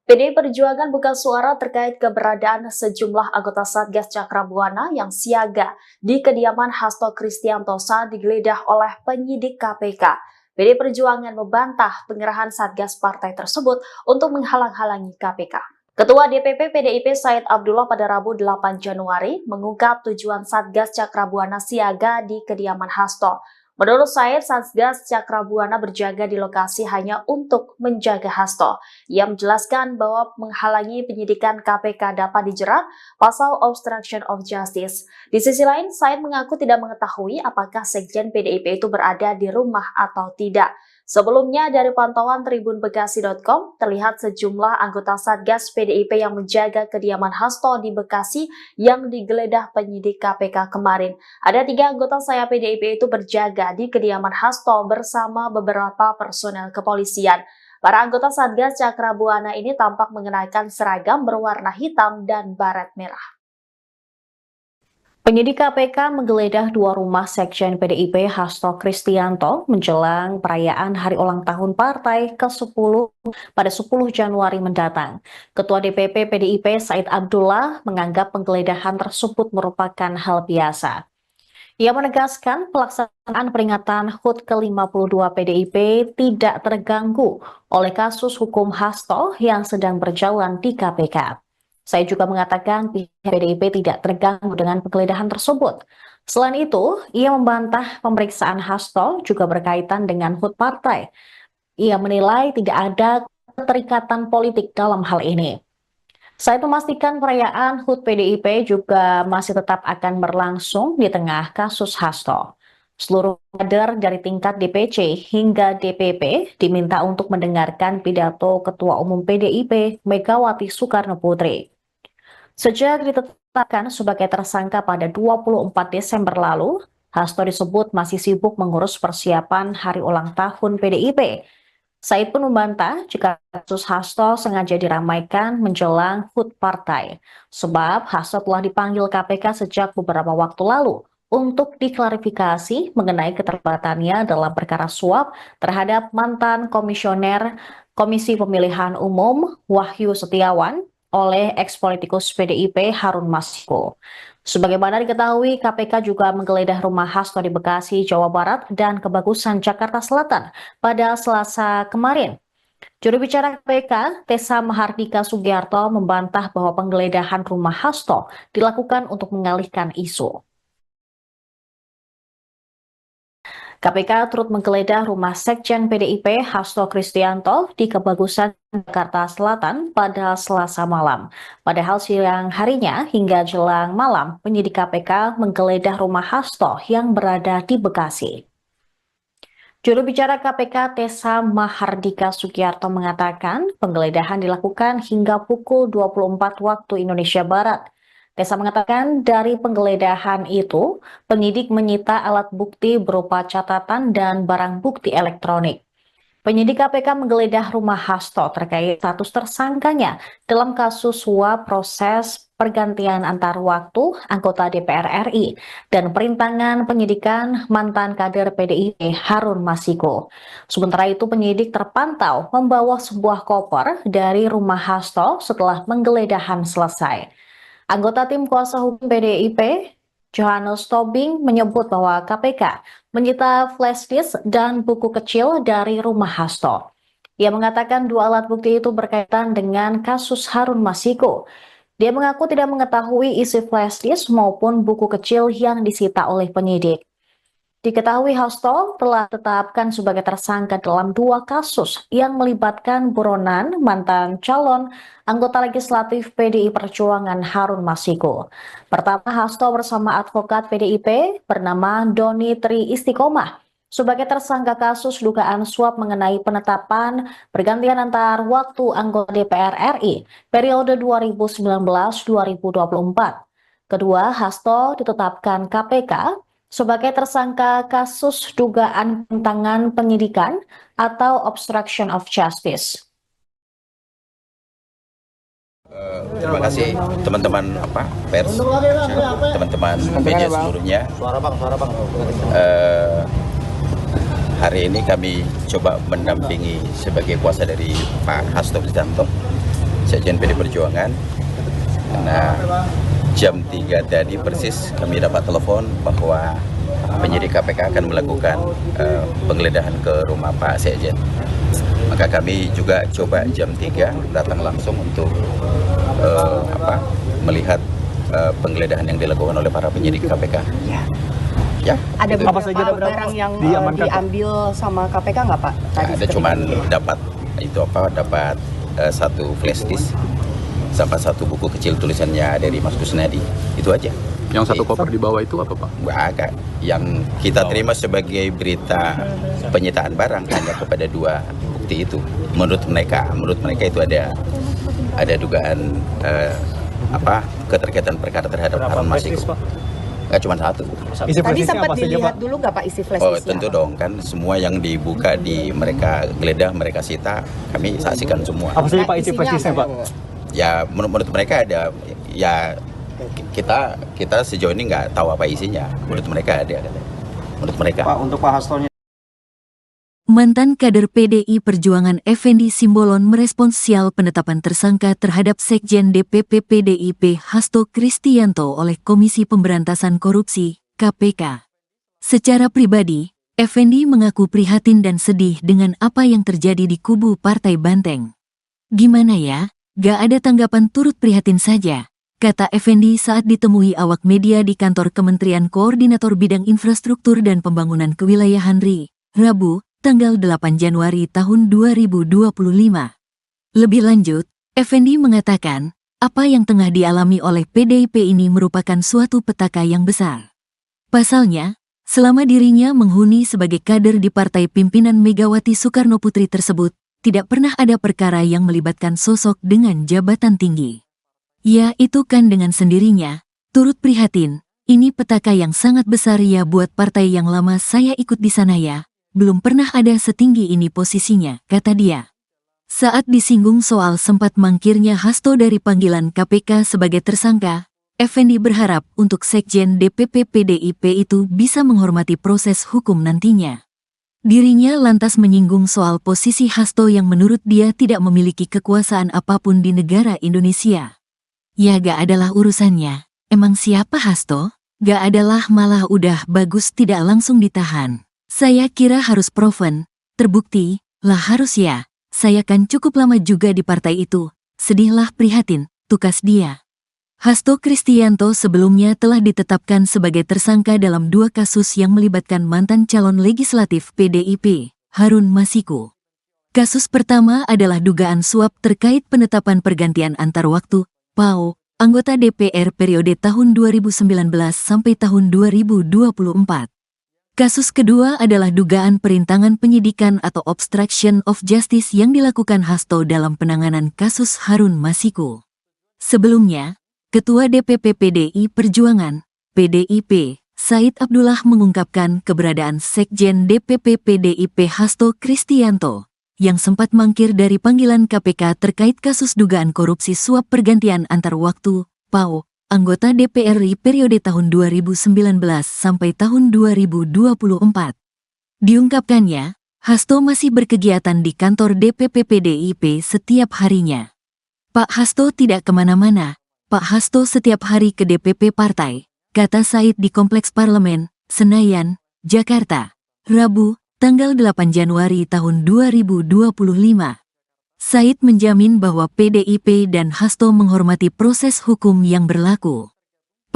PDI Perjuangan buka suara terkait keberadaan sejumlah anggota Satgas Cakrabuana yang siaga di kediaman Hasto Kristianto saat digeledah oleh penyidik KPK. PDI Perjuangan membantah pengerahan Satgas partai tersebut untuk menghalang-halangi KPK. Ketua DPP PDIP Said Abdullah pada Rabu 8 Januari mengungkap tujuan Satgas Cakrabuana siaga di kediaman Hasto. Menurut Said, Satgas Cakrabuana berjaga di lokasi hanya untuk menjaga Hasto. Ia menjelaskan bahwa menghalangi penyidikan KPK dapat dijerat pasal obstruction of justice. Di sisi lain, Said mengaku tidak mengetahui apakah Sekjen PDIP itu berada di rumah atau tidak. Sebelumnya, dari pantauan tribunbekasi.com, terlihat sejumlah anggota Satgas PDIP yang menjaga kediaman Hasto di Bekasi yang digeledah penyidik KPK kemarin. Ada 3 anggota sayap PDIP itu berjaga di kediaman Hasto bersama beberapa personel kepolisian. Para anggota Satgas Cakrabuana ini tampak mengenakan seragam berwarna hitam dan baret merah. Penyidik KPK menggeledah 2 rumah Sekjen PDIP Hasto Kristianto menjelang perayaan hari ulang tahun partai ke-10 pada 10 Januari mendatang. Ketua DPP PDIP Said Abdullah menganggap penggeledahan tersebut merupakan hal biasa. Ia menegaskan pelaksanaan peringatan HUT ke-52 PDIP tidak terganggu oleh kasus hukum Hasto yang sedang berjalan di KPK. Saya juga mengatakan pihak PDIP tidak terganggu dengan penggeledahan tersebut. Selain itu, ia membantah pemeriksaan Hasto juga berkaitan dengan HUT partai. Ia menilai tidak ada keterikatan politik dalam hal ini. Saya memastikan perayaan HUT PDIP juga masih tetap akan berlangsung di tengah kasus Hasto. Seluruh kader dari tingkat DPC hingga DPP diminta untuk mendengarkan pidato Ketua Umum PDIP Megawati Soekarno Putri. Sejak ditetapkan sebagai tersangka pada 24 Desember lalu, Hasto disebut masih sibuk mengurus persiapan hari ulang tahun PDIP. Said pun membantah jika kasus Hasto sengaja diramaikan menjelang HUT partai, sebab Hasto telah dipanggil KPK sejak beberapa waktu lalu untuk diklarifikasi mengenai keterlibatannya dalam perkara suap terhadap mantan komisioner Komisi Pemilihan Umum Wahyu Setiawan oleh eks-politikus PDIP Harun Masiku. Sebagaimana diketahui, KPK juga menggeledah rumah Hasto di Bekasi, Jawa Barat dan Kebagusan, Jakarta Selatan pada Selasa kemarin. Juru bicara KPK, Tessa Mahardika Sugiarto, membantah bahwa penggeledahan rumah Hasto dilakukan untuk mengalihkan isu. KPK turut menggeledah rumah Sekjen PDIP Hasto Kristianto di Kebagusan, Jakarta Selatan pada Selasa malam. Padahal siang harinya hingga jelang malam, penyidik KPK menggeledah rumah Hasto yang berada di Bekasi. Juru bicara KPK Tessa Mahardika Sugiarto mengatakan penggeledahan dilakukan hingga pukul 24 waktu Indonesia Barat. Tessa mengatakan dari penggeledahan itu, penyidik menyita alat bukti berupa catatan dan barang bukti elektronik. Penyidik KPK menggeledah rumah Hasto terkait status tersangkanya dalam kasus suap proses pergantian antar waktu anggota DPR RI dan perintangan penyidikan mantan kader PDIP Harun Masiku. Sementara itu penyidik terpantau membawa sebuah koper dari rumah Hasto setelah penggeledahan selesai. Anggota tim kuasa hukum PDIP, Johannes Tobing, menyebut bahwa KPK menyita flash disk dan buku kecil dari rumah Hasto. Ia mengatakan 2 alat bukti itu berkaitan dengan kasus Harun Masiku. Dia mengaku tidak mengetahui isi flash disk maupun buku kecil yang disita oleh penyidik. Diketahui Hasto telah ditetapkan sebagai tersangka dalam 2 kasus yang melibatkan buronan mantan calon anggota legislatif PDI Perjuangan Harun Masiku. Pertama, Hasto bersama advokat PDIP bernama Doni Tri Istiqomah sebagai tersangka kasus dugaan suap mengenai penetapan pergantian antar waktu anggota DPR RI periode 2019-2024. Kedua, Hasto ditetapkan KPK sebagai tersangka kasus dugaan pentangan penyidikan atau obstruction of justice. Terima kasih teman-teman pers, teman-teman media seluruhnya. Hari ini kami coba mendampingi sebagai kuasa dari Pak Hasto Kristianto, Sekjen PD Perjuangan. Nah, jam 3 tadi persis kami dapat telepon bahwa penyidik KPK akan melakukan penggeledahan ke rumah Pak Sekjen. Maka kami juga coba jam 3 datang langsung untuk melihat penggeledahan yang dilakukan oleh para penyidik KPK. Ya, Ada itu. beberapa Apa saja barang yang diamankan, Pak? diambil sama KPK nggak Pak? Tadi Ada cuman dapat satu flash disk sama satu buku kecil tulisannya dari Mas Kusnadi. Itu aja. Yang satu koper di bawah itu apa, Pak? Agak yang kita terima sebagai berita penyitaan barang hanya kepada 2 bukti itu. Menurut mereka itu ada dugaan keterkaitan perkara terhadap Harun Masiku. Nggak cuma satu. Isi Tadi flashdisknya sempat apa saja, Pak? dilihat dulu nggak Pak isi flash Oh disknya? tentu dong, kan semua yang dibuka di mereka geledah, mereka sita, kami saksikan semua. Apa saja Pak isi Isinya flashdisknya, apa? Pak? Ya menurut mereka ada, ya kita sejauh ini nggak tahu apa isinya. Menurut mereka ada. Menurut mereka. Pak, untuk Pak Hastonya. Mantan kader PDI Perjuangan Effendi Simbolon merespons sial penetapan tersangka terhadap Sekjen DPP PDIP Hasto Kristianto oleh Komisi Pemberantasan Korupsi, KPK. Secara pribadi, Effendi mengaku prihatin dan sedih dengan apa yang terjadi di kubu Partai Banteng. Gimana ya, gak ada tanggapan, turut prihatin saja, kata Effendi saat ditemui awak media di kantor Kementerian Koordinator Bidang Infrastruktur dan Pembangunan Kewilayahan RI, Rabu, tanggal 8 Januari tahun 2025. Lebih lanjut, Effendi mengatakan, apa yang tengah dialami oleh PDIP ini merupakan suatu petaka yang besar. Pasalnya, selama dirinya menghuni sebagai kader di partai pimpinan Megawati Soekarno Putri tersebut, tidak pernah ada perkara yang melibatkan sosok dengan jabatan tinggi. Ya, itu kan dengan sendirinya, turut prihatin, ini petaka yang sangat besar ya buat partai yang lama saya ikut di sana ya. Belum pernah ada setinggi ini posisinya, kata dia. Saat disinggung soal sempat mangkirnya Hasto dari panggilan KPK sebagai tersangka, Effendi berharap untuk Sekjen DPP PDIP itu bisa menghormati proses hukum nantinya. Dirinya lantas menyinggung soal posisi Hasto yang menurut dia tidak memiliki kekuasaan apapun di negara Indonesia. Ya gak adalah urusannya, emang siapa Hasto? Gak adalah, malah udah bagus tidak langsung ditahan. Saya kira harus proven, terbukti, lah harus ya, saya kan cukup lama juga di partai itu, sedihlah prihatin, tukas dia. Hasto Kristianto sebelumnya telah ditetapkan sebagai tersangka dalam 2 kasus yang melibatkan mantan calon legislatif PDIP, Harun Masiku. Kasus pertama adalah dugaan suap terkait penetapan pergantian antar waktu, PAO, anggota DPR periode tahun 2019 sampai tahun 2024. Kasus kedua adalah dugaan perintangan penyidikan atau obstruction of justice yang dilakukan Hasto dalam penanganan kasus Harun Masiku. Sebelumnya, Ketua DPP PDI Perjuangan, PDIP, Said Abdullah mengungkapkan keberadaan Sekjen DPP PDIP Hasto Kristianto, yang sempat mangkir dari panggilan KPK terkait kasus dugaan korupsi suap pergantian antar waktu, PAO, anggota DPR RI periode tahun 2019 sampai tahun 2024. Diungkapkannya, Hasto masih berkegiatan di kantor DPP PDIP setiap harinya. Pak Hasto tidak kemana-mana, Pak Hasto setiap hari ke DPP partai, kata Said di Kompleks Parlemen, Senayan, Jakarta, Rabu, tanggal 8 Januari tahun 2025. Said menjamin bahwa PDIP dan Hasto menghormati proses hukum yang berlaku.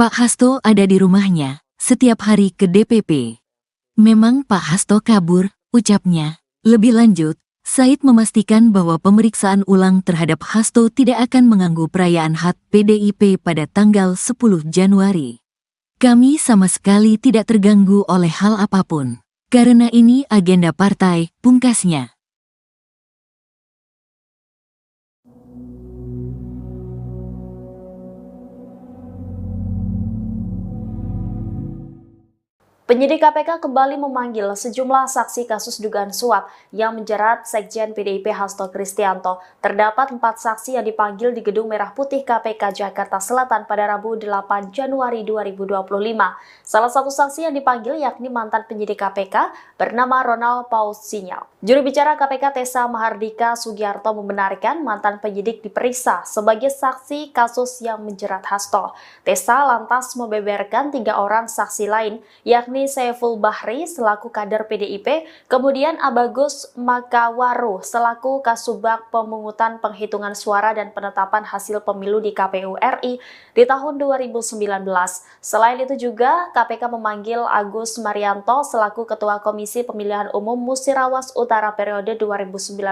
Pak Hasto ada di rumahnya, setiap hari ke DPP. Memang Pak Hasto kabur, ucapnya. Lebih lanjut, Said memastikan bahwa pemeriksaan ulang terhadap Hasto tidak akan mengganggu perayaan HUT PDIP pada tanggal 10 Januari. Kami sama sekali tidak terganggu oleh hal apapun. Karena ini agenda partai, pungkasnya. Penyidik KPK kembali memanggil sejumlah saksi kasus dugaan suap yang menjerat Sekjen PDIP Hasto Kristianto. Terdapat 4 saksi yang dipanggil di Gedung Merah Putih KPK Jakarta Selatan pada Rabu 8 Januari 2025. Salah satu saksi yang dipanggil yakni mantan penyidik KPK bernama Ronald Paul Sinyal. Juru bicara KPK Tessa Mahardika Sugiarto membenarkan mantan penyidik diperiksa sebagai saksi kasus yang menjerat Hasto. Tessa lantas membeberkan 3 orang saksi lain, yakni Saiful Bahri selaku kader PDIP, kemudian Abagus Makawaru selaku Kasubag Pemungutan Penghitungan Suara dan Penetapan Hasil Pemilu di KPU RI di tahun 2019. Selain itu juga KPK memanggil Agus Marianto selaku Ketua Komisi Pemilihan Umum Musirawas Utara periode 2019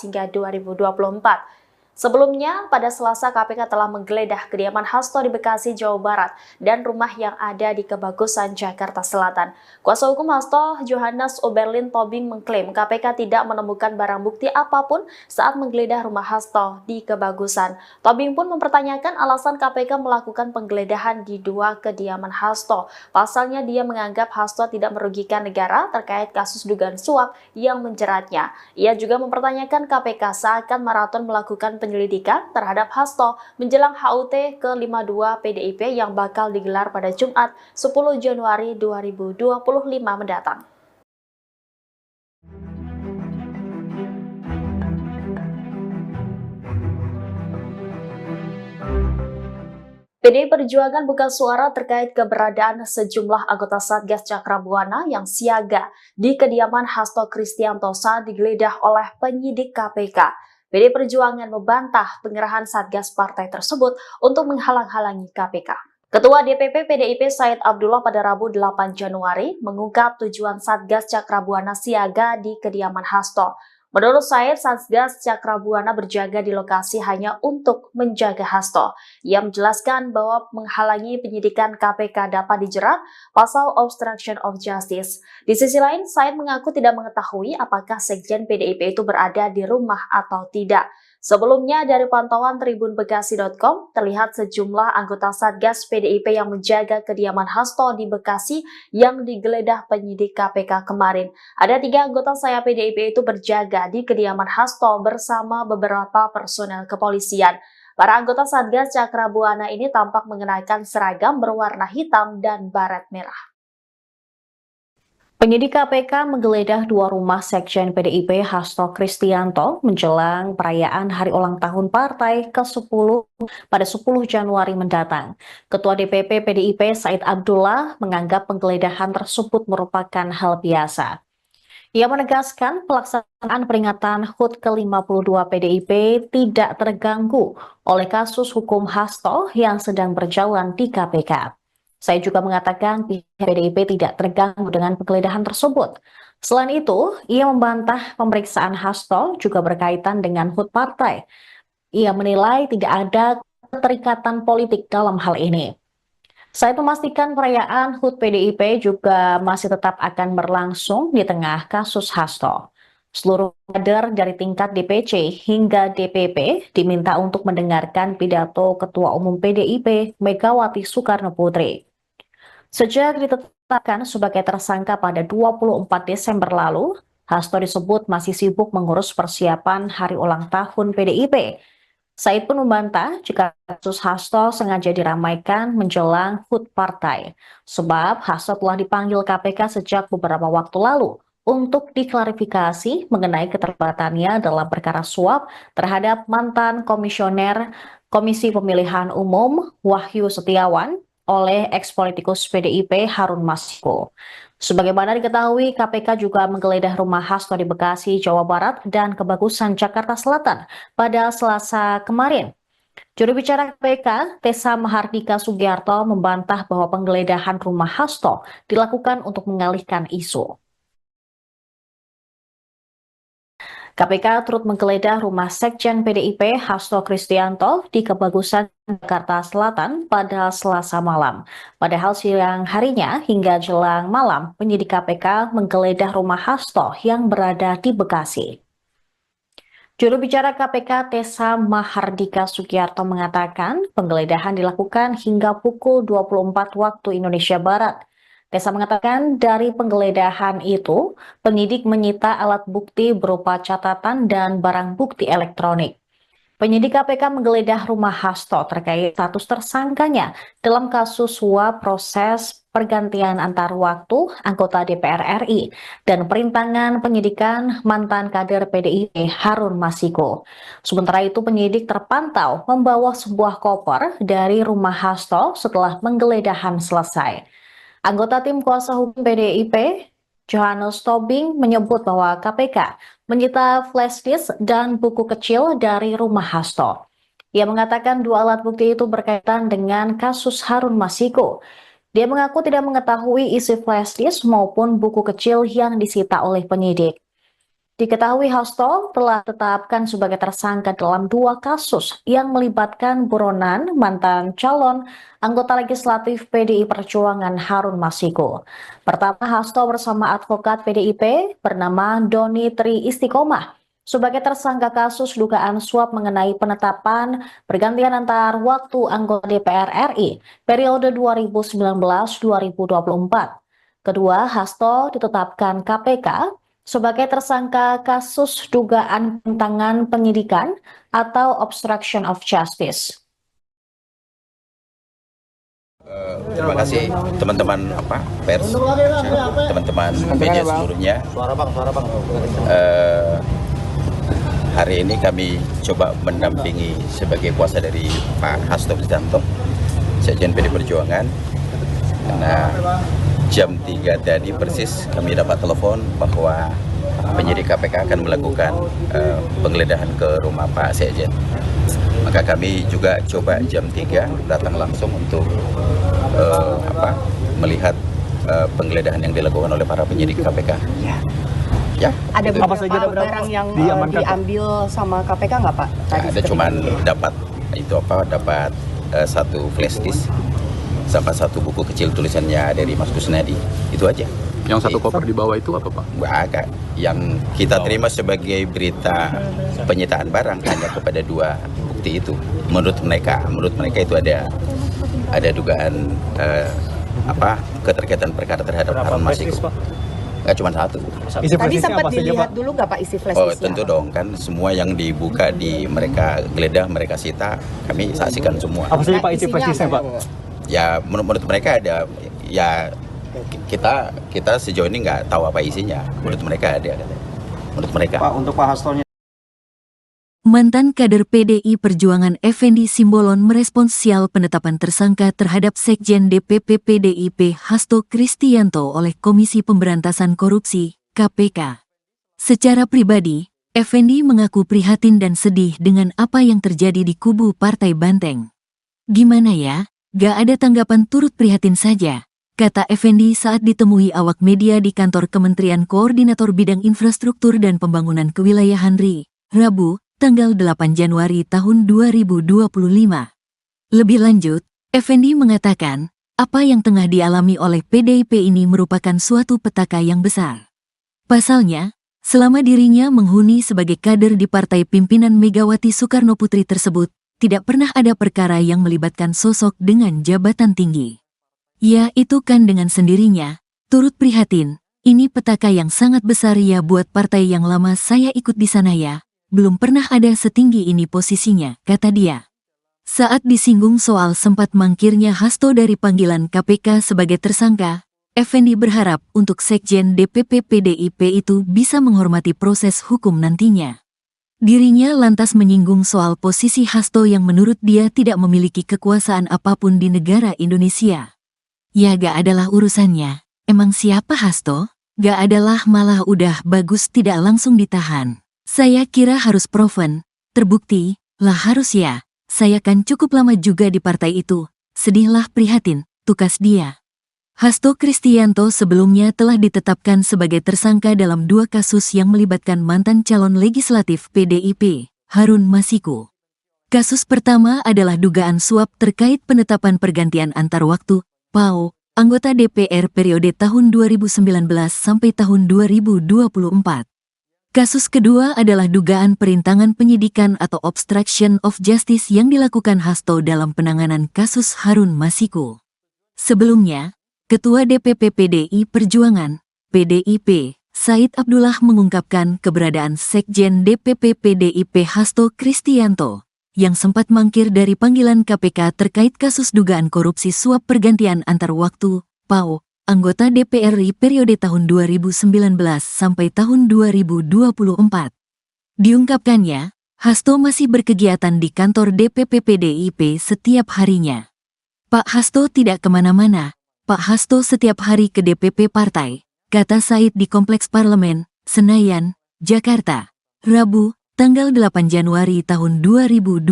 hingga 2024. Sebelumnya, pada Selasa KPK telah menggeledah kediaman Hasto di Bekasi, Jawa Barat dan rumah yang ada di Kebagusan, Jakarta Selatan. Kuasa hukum Hasto, Johannes Oberlin Tobing, mengklaim KPK tidak menemukan barang bukti apapun saat menggeledah rumah Hasto di Kebagusan. Tobing pun mempertanyakan alasan KPK melakukan penggeledahan di 2 kediaman Hasto. Pasalnya dia menganggap Hasto tidak merugikan negara terkait kasus dugaan suap yang menjeratnya. Ia juga mempertanyakan KPK seakan maraton melakukan penyelidikan terhadap Hasto menjelang HUT ke-52 PDIP yang bakal digelar pada Jumat 10 Januari 2025 mendatang. PDI Perjuangan buka suara terkait keberadaan sejumlah anggota Satgas Cakrabuana yang siaga di kediaman Hasto Kristianto saat digeledah oleh penyidik KPK. PDI Perjuangan membantah pengerahan Satgas partai tersebut untuk menghalang-halangi KPK. Ketua DPP PDIP Said Abdullah pada Rabu 8 Januari mengungkap tujuan Satgas Cakrabuana siaga di kediaman Hasto. Menurut Said, Satgas Cakrabuana berjaga di lokasi hanya untuk menjaga Hasto. Ia menjelaskan bahwa menghalangi penyidikan KPK dapat dijerat pasal obstruction of justice. Di sisi lain, Said mengaku tidak mengetahui apakah Sekjen PDIP itu berada di rumah atau tidak. Sebelumnya, dari pantauan tribunbekasi.com, terlihat sejumlah anggota Satgas PDIP yang menjaga kediaman Hasto di Bekasi yang digeledah penyidik KPK kemarin. Ada 3 anggota sayap PDIP itu berjaga di kediaman Hasto bersama beberapa personel kepolisian. Para anggota Satgas Cakrabuana ini tampak mengenakan seragam berwarna hitam dan baret merah. Penyidik KPK menggeledah 2 rumah Sekjen PDIP Hasto Kristianto menjelang perayaan hari ulang tahun partai ke-10 pada 10 Januari mendatang. Ketua DPP PDIP Said Abdullah menganggap penggeledahan tersebut merupakan hal biasa. Ia menegaskan pelaksanaan peringatan HUT ke-52 PDIP tidak terganggu oleh kasus hukum Hasto yang sedang berjalan di KPK. Saya juga mengatakan pihak PDIP tidak terganggu dengan penggeledahan tersebut. Selain itu, ia membantah pemeriksaan Hasto juga berkaitan dengan HUT partai. Ia menilai tidak ada keterikatan politik dalam hal ini. Saya memastikan perayaan HUT PDIP juga masih tetap akan berlangsung di tengah kasus Hasto. Seluruh kader dari tingkat DPC hingga DPP diminta untuk mendengarkan pidato Ketua Umum PDIP Megawati Soekarno Putri. Sejak ditetapkan sebagai tersangka pada 24 Desember lalu, Hasto disebut masih sibuk mengurus persiapan hari ulang tahun PDIP. Said pun membantah jika kasus Hasto sengaja diramaikan menjelang HUT partai, sebab Hasto telah dipanggil KPK sejak beberapa waktu lalu untuk diklarifikasi mengenai keterlibatannya dalam perkara suap terhadap mantan komisioner Komisi Pemilihan Umum Wahyu Setiawan oleh eks-politikus PDIP Harun Masiku. Sebagaimana diketahui, KPK juga menggeledah rumah Hasto di Bekasi, Jawa Barat dan Kebagusan, Jakarta Selatan pada Selasa kemarin. Juru bicara KPK, Tessa Mahardika Sugiarto, membantah bahwa penggeledahan rumah Hasto dilakukan untuk mengalihkan isu. KPK turut menggeledah rumah Sekjen PDIP Hasto Kristianto di Kebagusan, Jakarta Selatan pada Selasa malam. Padahal siang harinya hingga jelang malam, penyidik KPK menggeledah rumah Hasto yang berada di Bekasi. Juru bicara KPK Tessa Mahardika Sugiarto mengatakan penggeledahan dilakukan hingga pukul 24 waktu Indonesia Barat. Desa mengatakan dari penggeledahan itu, penyidik menyita alat bukti berupa catatan dan barang bukti elektronik. Penyidik KPK menggeledah rumah Hasto terkait status tersangkanya dalam kasus suap proses pergantian antar waktu anggota DPR RI dan perintangan penyidikan mantan kader PDIP Harun Masiku. Sementara itu penyidik terpantau membawa sebuah koper dari rumah Hasto setelah penggeledahan selesai. Anggota tim kuasa hukum PDIP, Johannes Tobing, menyebut bahwa KPK menyita flash disk dan buku kecil dari rumah Hasto. Ia mengatakan dua alat bukti itu berkaitan dengan kasus Harun Masiku. Dia mengaku tidak mengetahui isi flash disk maupun buku kecil yang disita oleh penyidik. Diketahui Hasto telah ditetapkan sebagai tersangka dalam dua kasus yang melibatkan buronan mantan calon anggota legislatif PDI Perjuangan Harun Masiku. Pertama, Hasto bersama advokat PDIP bernama Doni Tri Istiqomah sebagai tersangka kasus dugaan suap mengenai penetapan pergantian antar waktu anggota DPR RI periode 2019-2024. Kedua, Hasto ditetapkan KPK sebagai tersangka kasus dugaan penentangan penyidikan atau obstruction of justice. Terima kasih teman-teman pers, teman-teman media seluruhnya. Hari ini kami coba mendampingi sebagai kuasa dari Pak Hasto Kristianto, Sekjen PD Perjuangan. Nah, jam 3 tadi persis kami dapat telepon bahwa penyidik KPK akan melakukan penggeledahan ke rumah Pak Sekjen. Maka kami juga coba jam 3 datang langsung untuk melihat penggeledahan yang dilakukan oleh para penyidik KPK. Ya. Ada itu. Apa saja barang yang diamankan, diambil sama KPK nggak Pak? Ya, ada cuman dapat satu flash disk sama satu buku kecil tulisannya dari Mas Kusnadi, itu aja. Yang satu koper di bawah itu apa, Pak? Agak. Yang kita terima sebagai berita penyitaan barang hanya kepada dua bukti itu. Menurut mereka itu ada dugaan keterkaitan perkara terhadap Harun Masiku. Nggak cuma satu. Tadi sempat dilihat dulu nggak Pak isi flash disknya? Oh tentu dong, kan semua yang dibuka di mereka geledah, mereka sita, kami saksikan semua. Apa saja Pak isi flash disknya, Pak? Ya menurut mereka ada, ya kita sejauh ini nggak tahu apa isinya. Menurut mereka ada. Menurut mereka. Pak, untuk Pak Hastonya. Mantan kader PDI Perjuangan Effendi Simbolon merespons sial penetapan tersangka terhadap Sekjen DPP PDIP Hasto Kristianto oleh Komisi Pemberantasan Korupsi, KPK. Secara pribadi, Effendi mengaku prihatin dan sedih dengan apa yang terjadi di kubu Partai Banteng. Gimana ya? Gak ada tanggapan, turut prihatin saja, kata Effendi saat ditemui awak media di kantor Kementerian Koordinator Bidang Infrastruktur dan Pembangunan Kewilayahan RI, Rabu, tanggal 8 Januari tahun 2025. Lebih lanjut, Effendi mengatakan, apa yang tengah dialami oleh PDIP ini merupakan suatu petaka yang besar. Pasalnya, selama dirinya menghuni sebagai kader di partai pimpinan Megawati Soekarno Putri tersebut, tidak pernah ada perkara yang melibatkan sosok dengan jabatan tinggi. Ya itu kan dengan sendirinya, turut prihatin, ini petaka yang sangat besar ya buat partai yang lama saya ikut di sana ya. Belum pernah ada setinggi ini posisinya, kata dia. Saat disinggung soal sempat mangkirnya Hasto dari panggilan KPK sebagai tersangka, Effendi berharap untuk Sekjen DPP PDIP itu bisa menghormati proses hukum nantinya. Dirinya lantas menyinggung soal posisi Hasto yang menurut dia tidak memiliki kekuasaan apapun di negara Indonesia. Ya gak adalah urusannya, emang siapa Hasto? Gak adalah, malah udah bagus tidak langsung ditahan. Saya kira harus proven, terbukti, lah harus ya, saya kan cukup lama juga di partai itu, sedihlah prihatin, tukas dia. Hasto Kristianto sebelumnya telah ditetapkan sebagai tersangka dalam dua kasus yang melibatkan mantan calon legislatif PDIP, Harun Masiku. Kasus pertama adalah dugaan suap terkait penetapan pergantian antar waktu, PAO, anggota DPR periode tahun 2019 sampai tahun 2024. Kasus kedua adalah dugaan perintangan penyidikan atau obstruction of justice yang dilakukan Hasto dalam penanganan kasus Harun Masiku. Sebelumnya, Ketua DPP PDI Perjuangan, PDIP, Said Abdullah mengungkapkan keberadaan Sekjen DPP PDIP Hasto Kristianto yang sempat mangkir dari panggilan KPK terkait kasus dugaan korupsi suap pergantian antar waktu, PAO, anggota DPR RI periode tahun 2019 sampai tahun 2024. Diungkapkannya, Hasto masih berkegiatan di kantor DPP PDIP setiap harinya. Pak Hasto tidak kemana-mana, Pak Hasto setiap hari ke DPP partai, kata Said di Kompleks Parlemen, Senayan, Jakarta, Rabu, tanggal 8 Januari tahun 2025.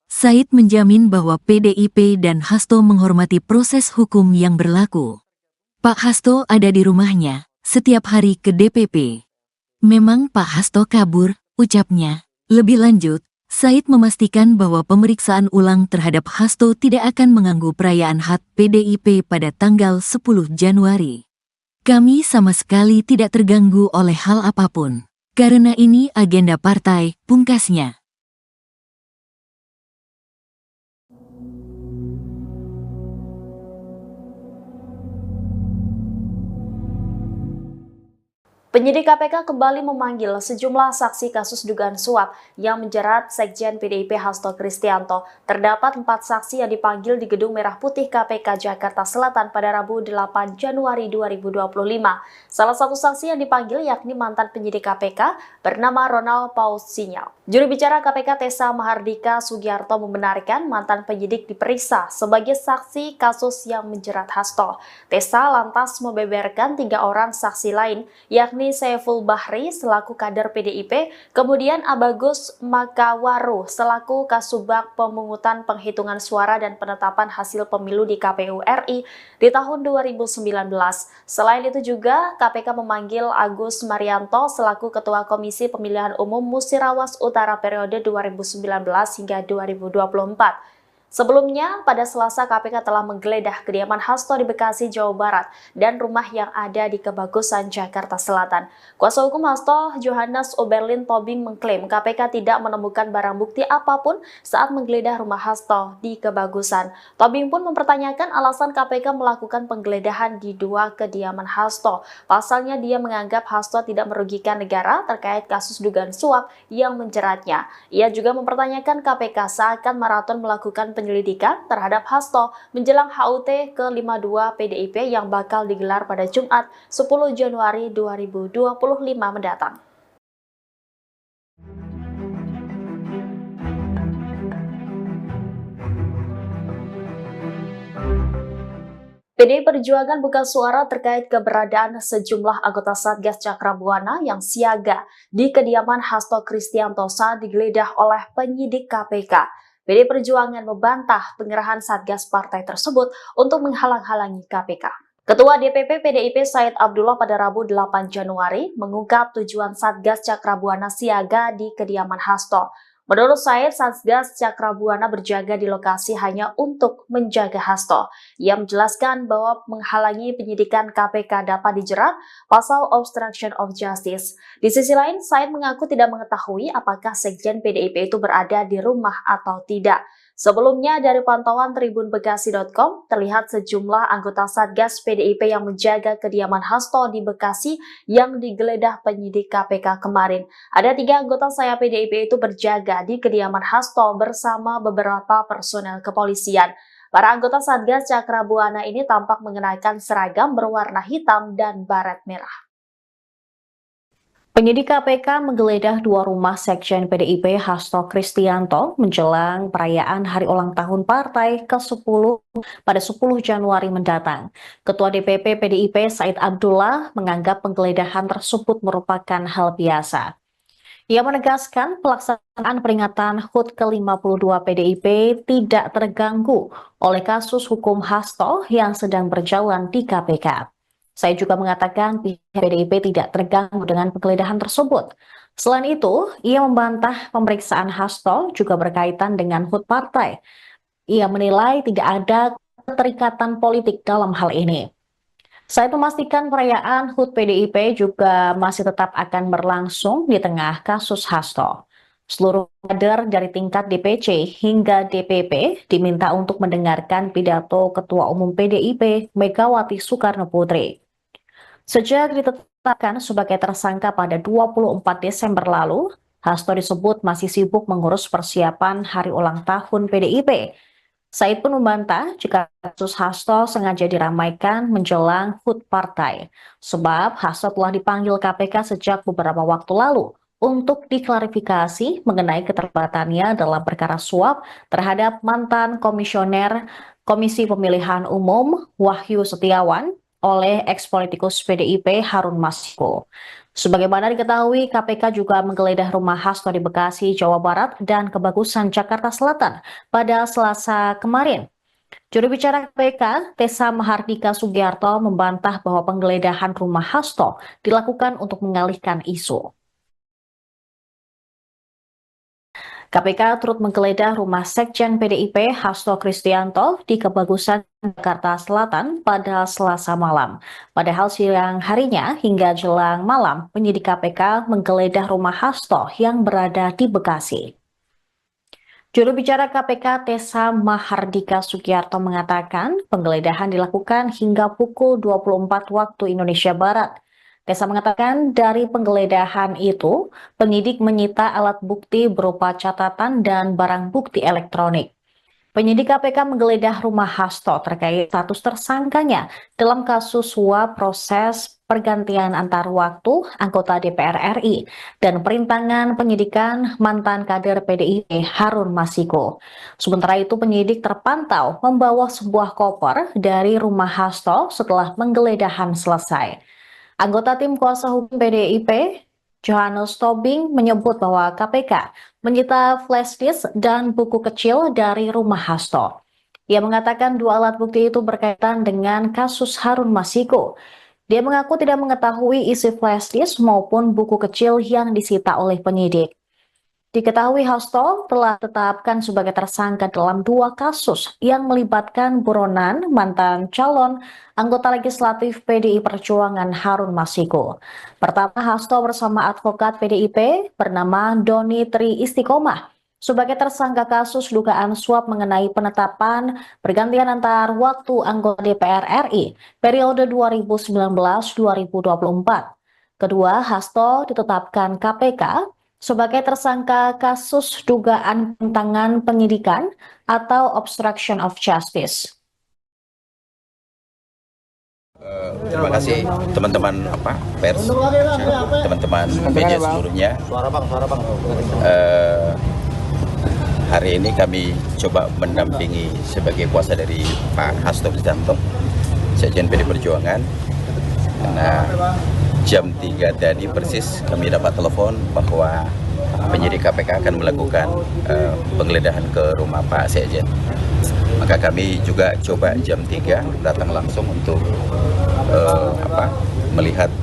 Said menjamin bahwa PDIP dan Hasto menghormati proses hukum yang berlaku. Pak Hasto ada di rumahnya, setiap hari ke DPP. Memang Pak Hasto kabur, ucapnya. Lebih lanjut, Said memastikan bahwa pemeriksaan ulang terhadap Hasto tidak akan mengganggu perayaan HUT PDIP pada tanggal 10 Januari. Kami sama sekali tidak terganggu oleh hal apapun. Karena ini agenda partai, pungkasnya. Penyidik KPK kembali memanggil sejumlah saksi kasus dugaan suap yang menjerat Sekjen PDIP Hasto Kristianto. Terdapat 4 saksi yang dipanggil di Gedung Merah Putih KPK Jakarta Selatan pada Rabu 8 Januari 2025. Salah satu saksi yang dipanggil yakni mantan penyidik KPK bernama Ronald Paul Sinyal. Juru bicara KPK Tessa Mahardika Sugiarto membenarkan mantan penyidik diperiksa sebagai saksi kasus yang menjerat Hasto. Tessa lantas membeberkan 3 orang saksi lain, yakni Saiful Bahri selaku kader PDIP, kemudian Abagus Makawaru selaku Kasubag Pemungutan Penghitungan Suara dan Penetapan Hasil Pemilu di KPU RI di tahun 2019. Selain itu juga KPK memanggil Agus Marianto selaku Ketua Komisi Pemilihan Umum Musirawas Utara periode 2019 hingga 2024. Sebelumnya, pada Selasa KPK telah menggeledah kediaman Hasto di Bekasi, Jawa Barat dan rumah yang ada di Kebagusan, Jakarta Selatan. Kuasa hukum Hasto, Johannes Oberlin Tobing mengklaim KPK tidak menemukan barang bukti apapun saat menggeledah rumah Hasto di Kebagusan. Tobing pun mempertanyakan alasan KPK melakukan penggeledahan di 2 kediaman Hasto. Pasalnya dia menganggap Hasto tidak merugikan negara terkait kasus dugaan suap yang menjeratnya. Ia juga mempertanyakan KPK seakan maraton melakukan penyelidikan terhadap Hasto menjelang HUT ke-52 PDIP yang bakal digelar pada Jumat 10 Januari 2025 mendatang. PDI Perjuangan buka suara terkait keberadaan sejumlah anggota Satgas Cakrabuana yang siaga di kediaman Hasto Kristianto saat digeledah oleh penyidik KPK. PDI Perjuangan membantah pengerahan Satgas partai tersebut untuk menghalang-halangi KPK. Ketua DPP PDIP Said Abdullah pada Rabu 8 Januari mengungkap tujuan Satgas Cakrabuana siaga di kediaman Hasto. Menurut Said, Satgas Cakrabuana berjaga di lokasi hanya untuk menjaga Hasto. Ia menjelaskan bahwa menghalangi penyidikan KPK dapat dijerat pasal obstruction of justice. Di sisi lain, Said mengaku tidak mengetahui apakah Sekjen PDIP itu berada di rumah atau tidak. Sebelumnya, dari pantauan tribunbekasi.com, terlihat sejumlah anggota Satgas PDIP yang menjaga kediaman Hasto di Bekasi yang digeledah penyidik KPK kemarin. Ada 3 anggota saya PDIP itu berjaga di kediaman Hasto bersama beberapa personel kepolisian. Para anggota Satgas Cakrabuana ini tampak mengenakan seragam berwarna hitam dan baret merah. Penyidik KPK menggeledah 2 rumah Sekjen PDIP Hasto Kristianto menjelang perayaan hari ulang tahun partai ke-10 pada 10 Januari mendatang. Ketua DPP PDIP Said Abdullah menganggap penggeledahan tersebut merupakan hal biasa. Ia menegaskan pelaksanaan peringatan HUT ke-52 PDIP tidak terganggu oleh kasus hukum Hasto yang sedang berjalan di KPK. Saya juga mengatakan pihak PDIP tidak terganggu dengan penggeledahan tersebut. Selain itu, ia membantah pemeriksaan Hasto juga berkaitan dengan HUT partai. Ia menilai tidak ada keterikatan politik dalam hal ini. Saya memastikan perayaan HUT PDIP juga masih tetap akan berlangsung di tengah kasus Hasto. Seluruh kader dari tingkat DPC hingga DPP diminta untuk mendengarkan pidato Ketua Umum PDIP Megawati Soekarno Putri. Sejak ditetapkan sebagai tersangka pada 24 Desember lalu, Hasto disebut masih sibuk mengurus persiapan hari ulang tahun PDIP. Said pun membantah jika kasus Hasto sengaja diramaikan menjelang HUT partai, sebab Hasto telah dipanggil KPK sejak beberapa waktu lalu untuk diklarifikasi mengenai keterlibatannya dalam perkara suap terhadap mantan komisioner Komisi Pemilihan Umum Wahyu Setiawan oleh eks-politikus PDIP Harun Masiku. Sebagaimana diketahui, KPK juga menggeledah rumah Hasto di Bekasi, Jawa Barat, dan Kebagusan, Jakarta Selatan pada Selasa kemarin. Juru bicara KPK, Tessa Mahardika Sugiarto, membantah bahwa penggeledahan rumah Hasto dilakukan untuk mengalihkan isu. KPK turut menggeledah rumah Sekjen PDIP Hasto Kristianto di Kebagusan, Jakarta Selatan pada Selasa malam. Padahal siang harinya hingga jelang malam, penyidik KPK menggeledah rumah Hasto yang berada di Bekasi. Juru bicara KPK Tessa Mahardika Sugiarto mengatakan penggeledahan dilakukan hingga pukul 24 waktu Indonesia Barat. Tessa mengatakan dari penggeledahan itu, penyidik menyita alat bukti berupa catatan dan barang bukti elektronik. Penyidik KPK menggeledah rumah Hasto terkait status tersangkanya dalam kasus suap proses pergantian antar waktu anggota DPR RI dan perintangan penyidikan mantan kader PDIP Harun Masiku. Sementara itu penyidik terpantau membawa sebuah koper dari rumah Hasto setelah penggeledahan selesai. Anggota tim kuasa hukum PDIP, Johannes Tobing, menyebut bahwa KPK menyita flash disk dan buku kecil dari rumah Hasto. Ia mengatakan dua alat bukti itu berkaitan dengan kasus Harun Masiku. Dia mengaku tidak mengetahui isi flash disk maupun buku kecil yang disita oleh penyidik. Diketahui Hasto telah ditetapkan sebagai tersangka dalam dua kasus yang melibatkan buronan mantan calon anggota legislatif PDI Perjuangan Harun Masiku. Pertama, Hasto bersama advokat PDIP bernama Doni Tri Istiqomah sebagai tersangka kasus dugaan suap mengenai penetapan pergantian antar waktu anggota DPR RI periode 2019-2024. Kedua, Hasto ditetapkan KPK sebagai tersangka kasus dugaan penentangan penyidikan atau obstruction of justice. Terima kasih teman-teman pers, teman-teman media seluruhnya. Hari ini kami coba mendampingi sebagai kuasa dari Pak Hasto Kristianto, Sekjen PD Perjuangan. Karena jam 3 tadi persis kami dapat telepon bahwa penyidik KPK akan melakukan penggeledahan ke rumah Pak Sekjen. Maka kami juga coba jam 3 datang langsung untuk melihat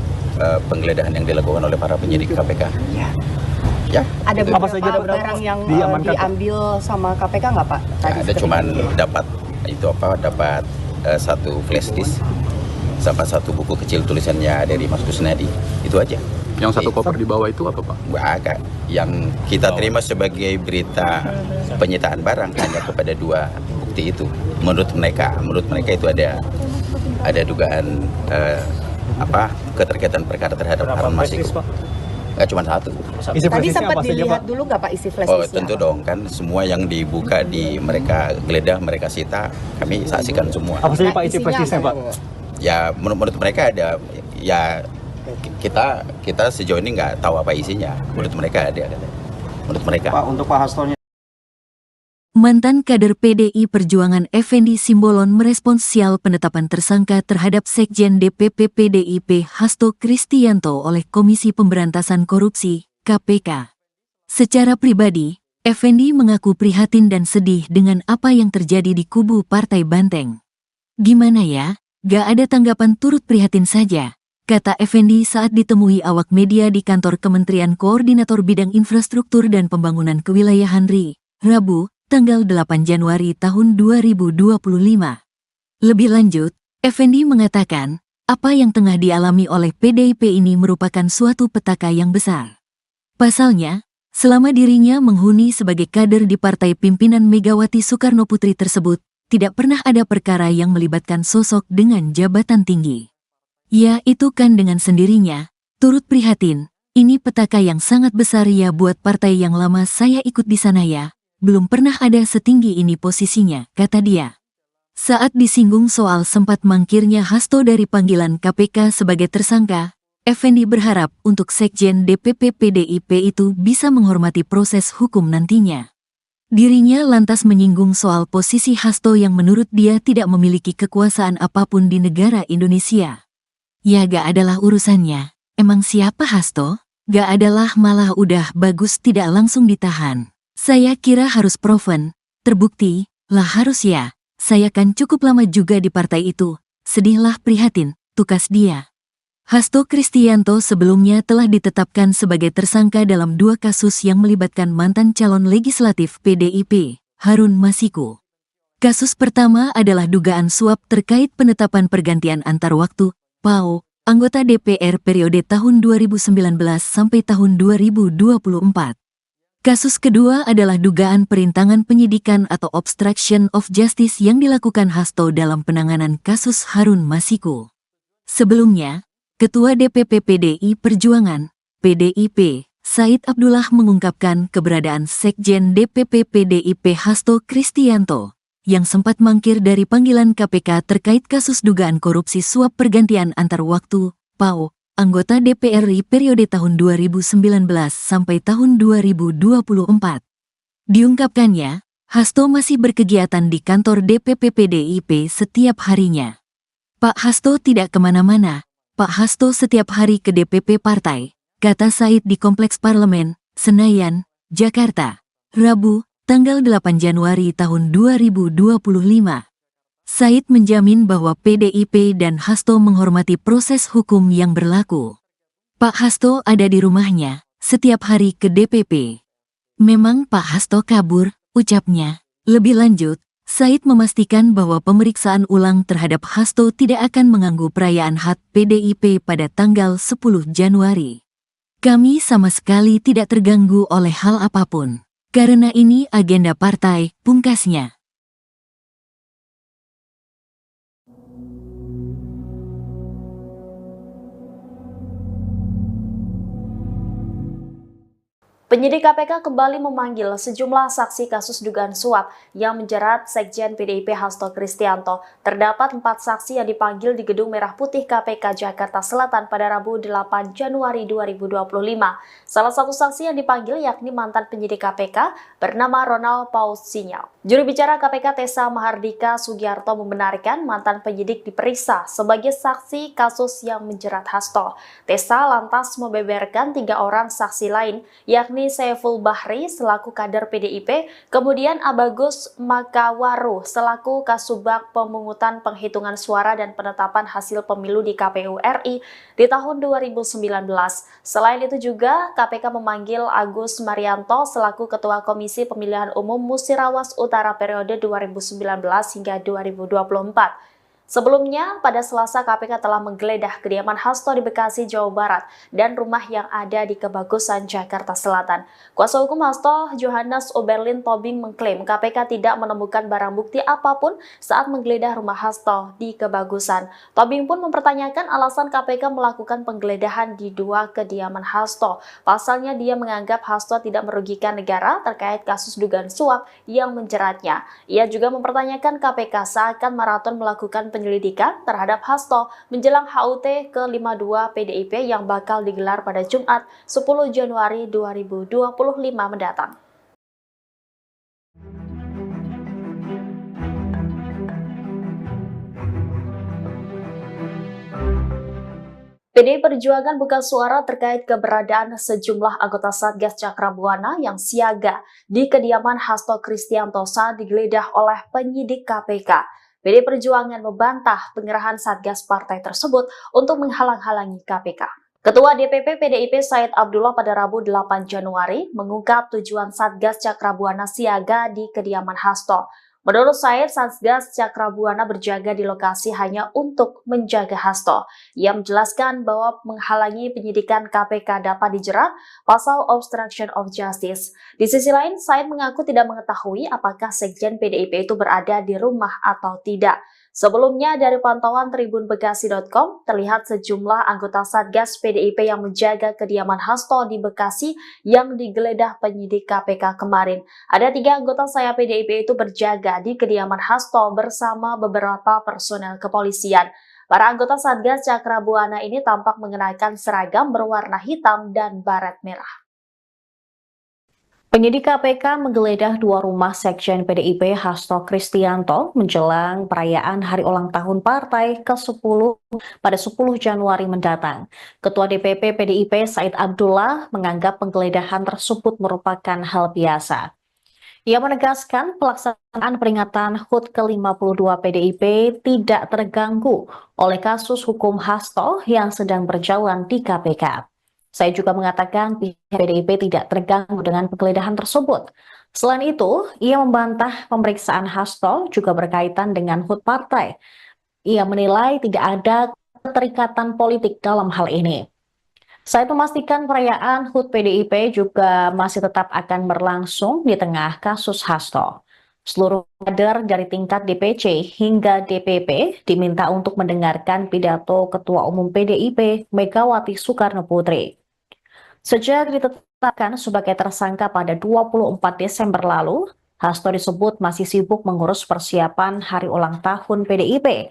penggeledahan yang dilakukan oleh para penyidik KPK. Ya. Ada beberapa barang yang diambil sama KPK nggak Pak? Ya, ada cuman dapat satu flash disk sama satu buku kecil tulisannya dari Mas Kusnadi, itu aja. Yang satu koper di bawah itu apa Pak? Agak. Yang kita terima sebagai berita penyitaan barang hanya kepada dua bukti itu. Menurut mereka itu ada dugaan keterkaitan perkara terhadap Harun Masiku. Nggak cuma satu. Tadi sempat dilihat dulu nggak Pak isi flash disk? Oh tentu dong, kan semua yang dibuka di mereka geledah, mereka sita, kami saksikan semua. Apa saja Pak isi flash disknya Pak? Ya menurut mereka ada, ya kita sejauh ini nggak tahu apa isinya. Menurut mereka ada, menurut mereka. Pak, untuk Pak Hastonya. Mantan kader PDI Perjuangan Effendi Simbolon merespons sial penetapan tersangka terhadap Sekjen DPP PDIP Hasto Kristianto oleh Komisi Pemberantasan Korupsi, KPK. Secara pribadi, Effendi mengaku prihatin dan sedih dengan apa yang terjadi di kubu Partai Banteng. Gimana ya? Gak ada tanggapan, turut prihatin saja, kata Effendi saat ditemui awak media di kantor Kementerian Koordinator Bidang Infrastruktur dan Pembangunan Kewilayahan RI, Rabu, tanggal 8 Januari tahun 2025. Lebih lanjut, Effendi mengatakan, apa yang tengah dialami oleh PDIP ini merupakan suatu petaka yang besar. Pasalnya, Selama dirinya menghuni sebagai kader di partai pimpinan Megawati Soekarno Putri tersebut, tidak pernah ada perkara yang melibatkan sosok dengan jabatan tinggi. Ya, itu kan dengan sendirinya, turut prihatin. Ini petaka yang sangat besar ya buat partai yang lama saya ikut di sana ya. Belum pernah ada setinggi ini posisinya, kata dia. Saat disinggung soal sempat mangkirnya Hasto dari panggilan KPK sebagai tersangka, Effendi berharap untuk Sekjen DPP PDIP itu bisa menghormati proses hukum nantinya. Dirinya lantas menyinggung soal posisi Hasto yang menurut dia tidak memiliki kekuasaan apapun di negara Indonesia. Ya gak adalah urusannya, emang siapa Hasto? Gak adalah malah udah bagus tidak langsung ditahan. Saya kira harus proven, terbukti, lah harus ya. Saya kan cukup lama juga di partai itu, sedihlah prihatin, tukas dia. Hasto Kristianto sebelumnya telah ditetapkan sebagai tersangka dalam 2 kasus yang melibatkan mantan calon legislatif PDIP, Harun Masiku. Kasus pertama adalah dugaan suap terkait penetapan pergantian antar waktu, PAO, anggota DPR periode tahun 2019 sampai tahun 2024. Kasus kedua adalah dugaan perintangan penyidikan atau obstruction of justice yang dilakukan Hasto dalam penanganan kasus Harun Masiku. Sebelumnya, Ketua DPP PDI Perjuangan, PDIP, Said Abdullah mengungkapkan keberadaan Sekjen DPP PDIP Hasto Kristianto, yang sempat mangkir dari panggilan KPK terkait kasus dugaan korupsi suap pergantian antar waktu, PAO, anggota DPR RI periode tahun 2019 sampai tahun 2024. Diungkapkannya, Hasto masih berkegiatan di kantor DPP PDIP setiap harinya. Pak Hasto tidak kemana-mana, Pak Hasto setiap hari ke DPP partai, kata Said di Kompleks Parlemen, Senayan, Jakarta, Rabu, tanggal 8 Januari tahun 2025. Said menjamin bahwa PDIP dan Hasto menghormati proses hukum yang berlaku. Pak Hasto ada di rumahnya, setiap hari ke DPP. Memang Pak Hasto kabur, ucapnya. Lebih lanjut, Said memastikan bahwa pemeriksaan ulang terhadap Hasto tidak akan mengganggu perayaan HUT PDIP pada tanggal 10 Januari. Kami sama sekali tidak terganggu oleh hal apapun. Karena ini agenda partai, pungkasnya. Penyidik KPK kembali memanggil sejumlah saksi kasus dugaan suap yang menjerat Sekjen PDIP Hasto Kristianto. Terdapat 4 saksi yang dipanggil di Gedung Merah Putih KPK Jakarta Selatan pada Rabu 8 Januari 2025. Salah satu saksi yang dipanggil yakni mantan penyidik KPK bernama Ronald Paul Sinyal. Juru bicara KPK Tessa Mahardika Sugiarto membenarkan mantan penyidik diperiksa sebagai saksi kasus yang menjerat Hasto. Tessa lantas membeberkan 3 orang saksi lain, yakni Saiful Bahri selaku kader PDIP, kemudian Abagus Makawaru selaku Kasubag Pemungutan Penghitungan Suara dan Penetapan Hasil Pemilu di KPU RI di tahun 2019. Selain itu juga KPK memanggil Agus Marianto selaku Ketua Komisi Pemilihan Umum Musirawas Utara periode 2019 hingga 2024. Sebelumnya, pada Selasa KPK telah menggeledah kediaman Hasto di Bekasi, Jawa Barat dan rumah yang ada di Kebagusan, Jakarta Selatan. Kuasa hukum Hasto, Johannes Oberlin Tobing mengklaim KPK tidak menemukan barang bukti apapun saat menggeledah rumah Hasto di Kebagusan. Tobing pun mempertanyakan alasan KPK melakukan penggeledahan di 2 kediaman Hasto. Pasalnya dia menganggap Hasto tidak merugikan negara terkait kasus dugaan suap yang menjeratnya. Ia juga mempertanyakan KPK seakan maraton melakukan penyelidikan terhadap Hasto menjelang HUT ke-52 PDIP yang bakal digelar pada Jumat 10 Januari 2025 mendatang. PDI Perjuangan buka suara terkait keberadaan sejumlah anggota Satgas Cakrabuana yang siaga di kediaman Hasto Kristianto saat digeledah oleh penyidik KPK. PDI Perjuangan membantah pengerahan Satgas partai tersebut untuk menghalang-halangi KPK. Ketua DPP PDIP Said Abdullah pada Rabu 8 Januari mengungkap tujuan Satgas Cakrabuana siaga di kediaman Hasto. Menurut Said, Satgas Cakrabuana berjaga di lokasi hanya untuk menjaga Hasto. Ia menjelaskan bahwa menghalangi penyidikan KPK dapat dijerat pasal obstruction of justice. Di sisi lain, Said mengaku tidak mengetahui apakah Sekjen PDIP itu berada di rumah atau tidak. Sebelumnya, dari pantauan tribunbekasi.com, terlihat sejumlah anggota Satgas PDIP yang menjaga kediaman Hasto di Bekasi yang digeledah penyidik KPK kemarin. Ada 3 anggota sayap PDIP itu berjaga di kediaman Hasto bersama beberapa personel kepolisian. Para anggota Satgas Cakrabuana ini tampak mengenakan seragam berwarna hitam dan baret merah. Penyidik KPK menggeledah 2 rumah Sekjen PDIP Hasto Kristianto menjelang perayaan hari ulang tahun partai ke-10 pada 10 Januari mendatang. Ketua DPP PDIP Said Abdullah menganggap penggeledahan tersebut merupakan hal biasa. Ia menegaskan pelaksanaan peringatan HUT ke-52 PDIP tidak terganggu oleh kasus hukum Hasto yang sedang berjalan di KPK. Saya juga mengatakan pihak PDIP tidak terganggu dengan penggeledahan tersebut. Selain itu, ia membantah pemeriksaan Hasto juga berkaitan dengan HUT partai. Ia menilai tidak ada keterikatan politik dalam hal ini. Saya memastikan perayaan HUT PDIP juga masih tetap akan berlangsung di tengah kasus Hasto. Seluruh kader dari tingkat DPC hingga DPP diminta untuk mendengarkan pidato Ketua Umum PDIP Megawati Soekarno Putri. Sejak ditetapkan sebagai tersangka pada 24 Desember lalu, Hasto disebut masih sibuk mengurus persiapan hari ulang tahun PDIP.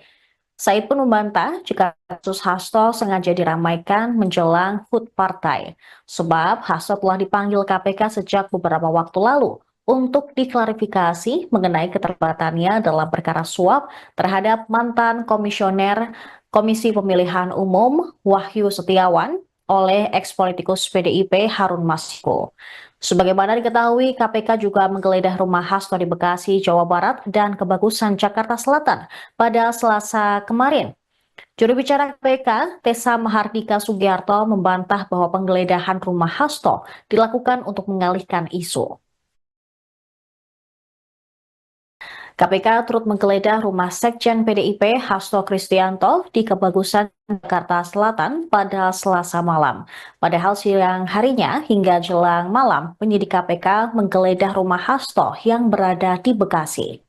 Said pun membantah jika kasus Hasto sengaja diramaikan menjelang HUT partai, sebab Hasto telah dipanggil KPK sejak beberapa waktu lalu untuk diklarifikasi mengenai keterlibatannya dalam perkara suap terhadap mantan komisioner Komisi Pemilihan Umum Wahyu Setiawan oleh eks-politikus PDIP Harun Masiku. Sebagaimana diketahui, KPK juga menggeledah rumah Hasto di Bekasi, Jawa Barat, dan Kebagusan, Jakarta Selatan pada Selasa kemarin. Juru bicara KPK, Tessa Mahardika Sugiarto, membantah bahwa penggeledahan rumah Hasto dilakukan untuk mengalihkan isu. KPK turut menggeledah rumah Sekjen PDIP Hasto Kristianto di Kebagusan, Jakarta Selatan pada Selasa malam. Padahal siang harinya hingga jelang malam, penyidik KPK menggeledah rumah Hasto yang berada di Bekasi.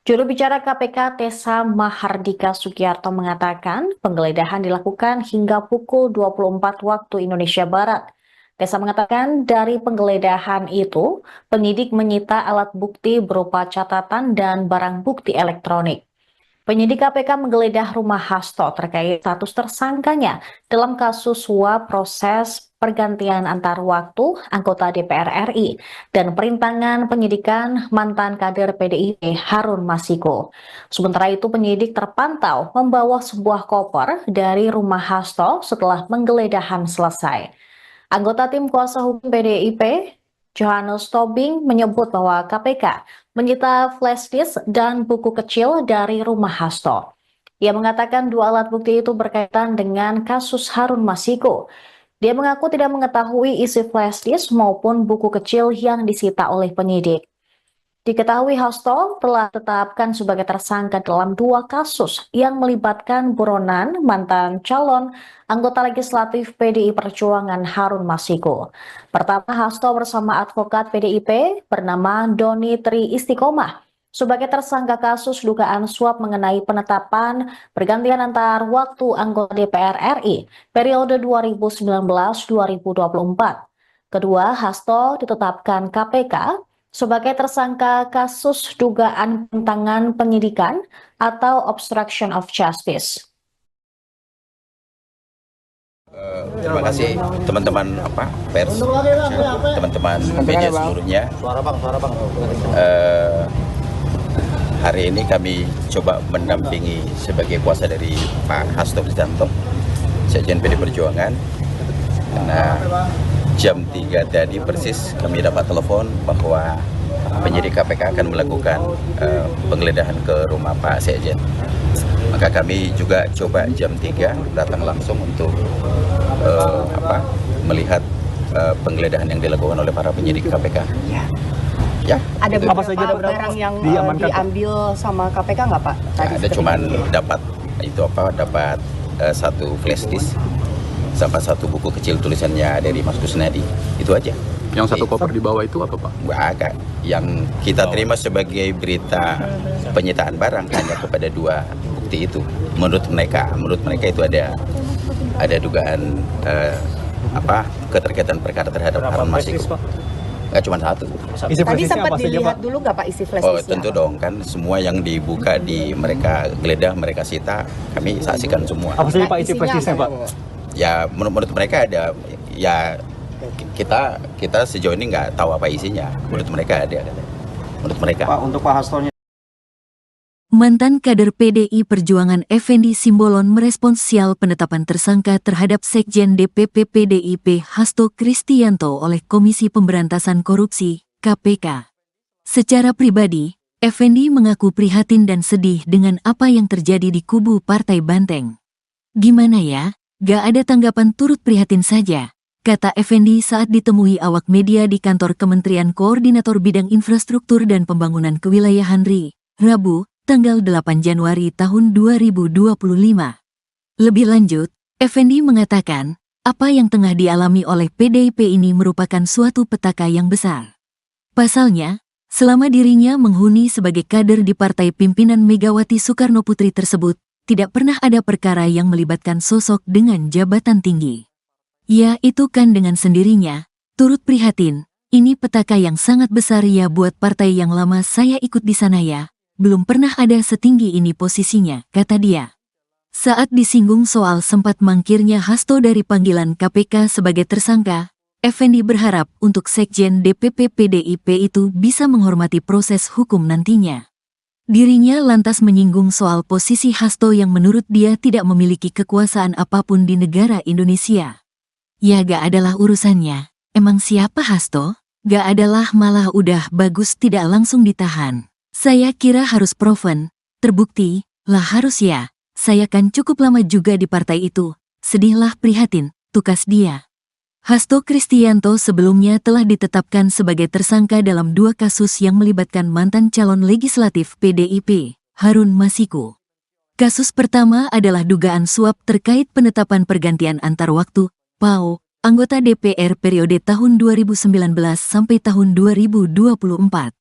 Juru bicara KPK Tessa Mahardika Sugiarto mengatakan penggeledahan dilakukan hingga pukul 24 waktu Indonesia Barat. Tessa mengatakan dari penggeledahan itu, penyidik menyita alat bukti berupa catatan dan barang bukti elektronik. Penyidik KPK menggeledah rumah Hasto terkait status tersangkanya dalam kasus suap proses pergantian antar waktu anggota DPR RI dan perintangan penyidikan mantan kader PDIP Harun Masiku. Sementara itu penyidik terpantau membawa sebuah koper dari rumah Hasto setelah penggeledahan selesai. Anggota tim kuasa hukum PDIP, Johannes Tobing, menyebut bahwa KPK menyita flash disk dan buku kecil dari rumah Hasto. Ia mengatakan 2 alat bukti itu berkaitan dengan kasus Harun Masiku. Dia mengaku tidak mengetahui isi flash disk maupun buku kecil yang disita oleh penyidik. Diketahui Hasto telah ditetapkan sebagai tersangka dalam 2 kasus yang melibatkan buronan mantan calon anggota legislatif PDI Perjuangan Harun Masiku. Pertama, Hasto bersama advokat PDIP bernama Doni Tri Istiqomah sebagai tersangka kasus dugaan suap mengenai penetapan pergantian antar waktu anggota DPR RI periode 2019-2024. Kedua, Hasto ditetapkan KPK sebagai tersangka kasus dugaan penentangan penyidikan atau obstruction of justice. Terima kasih teman-teman pers, teman-teman media seluruhnya. Hari ini kami coba mendampingi sebagai kuasa dari Pak Hasto Kristianto, Sekjen PD Perjuangan. Karena jam 3 tadi persis kami dapat telepon bahwa penyidik KPK akan melakukan penggeledahan ke rumah Pak Sekjen. Maka kami juga coba jam 3 datang langsung untuk melihat penggeledahan yang dilakukan oleh para penyidik KPK. Ya, Ada Apa beberapa saja barang yang diamankan, Pak? diambil sama KPK nggak Pak? Tadi ada seperti cuman itu. dapat satu flash disk sama satu buku kecil tulisannya dari Mas Kusnadi. Itu aja. Yang satu koper di bawah itu apa Pak? Agak yang kita terima sebagai berita penyitaan barang hanya kepada 2 bukti itu. Menurut mereka itu ada dugaan keterkaitan perkara terhadap Harun Masiku. Nggak cuma satu. Isi Tadi flashdisknya sempat apa saja, dilihat Pak? dulu nggak Pak isi flash Oh disknya? tentu dong, kan semua yang dibuka di mereka geledah, mereka sita, kami saksikan semua. Apa saja Pak isi Isinya flashdisknya, apa? Pak? Ya menurut mereka ada, ya kita sejauh ini nggak tahu apa isinya. Menurut mereka ada. Menurut mereka. Pak, untuk Pak Hastonya. Mantan kader PDI Perjuangan Effendi Simbolon merespons sial penetapan tersangka terhadap Sekjen DPP PDIP Hasto Kristianto oleh Komisi Pemberantasan Korupsi, KPK. Secara pribadi, Effendi mengaku prihatin dan sedih dengan apa yang terjadi di kubu Partai Banteng. Gimana ya, gak ada tanggapan, turut prihatin saja, kata Effendi saat ditemui awak media di kantor Kementerian Koordinator Bidang Infrastruktur dan Pembangunan Kewilayahan RI, Rabu, tanggal 8 Januari tahun 2025. Lebih lanjut, Effendi mengatakan, apa yang tengah dialami oleh PDIP ini merupakan suatu petaka yang besar. Pasalnya, selama dirinya menghuni sebagai kader di partai pimpinan Megawati Soekarnoputri tersebut, tidak pernah ada perkara yang melibatkan sosok dengan jabatan tinggi. Ya itu kan dengan sendirinya, turut prihatin, ini petaka yang sangat besar ya buat partai yang lama saya ikut di sana ya. Belum pernah ada setinggi ini posisinya, kata dia. Saat disinggung soal sempat mangkirnya Hasto dari panggilan KPK sebagai tersangka, Effendi berharap untuk Sekjen DPP PDIP itu bisa menghormati proses hukum nantinya. Dirinya lantas menyinggung soal posisi Hasto yang menurut dia tidak memiliki kekuasaan apapun di negara Indonesia. Ya gak adalah urusannya, emang siapa Hasto? Gak adalah, malah udah bagus tidak langsung ditahan. Saya kira harus proven, terbukti, lah harus ya, saya kan cukup lama juga di partai itu, sedihlah prihatin, tukas dia. Hasto Kristianto sebelumnya telah ditetapkan sebagai tersangka dalam 2 kasus yang melibatkan mantan calon legislatif PDIP, Harun Masiku. Kasus pertama adalah dugaan suap terkait penetapan pergantian antar waktu, PAO, anggota DPR periode tahun 2019 sampai tahun 2024.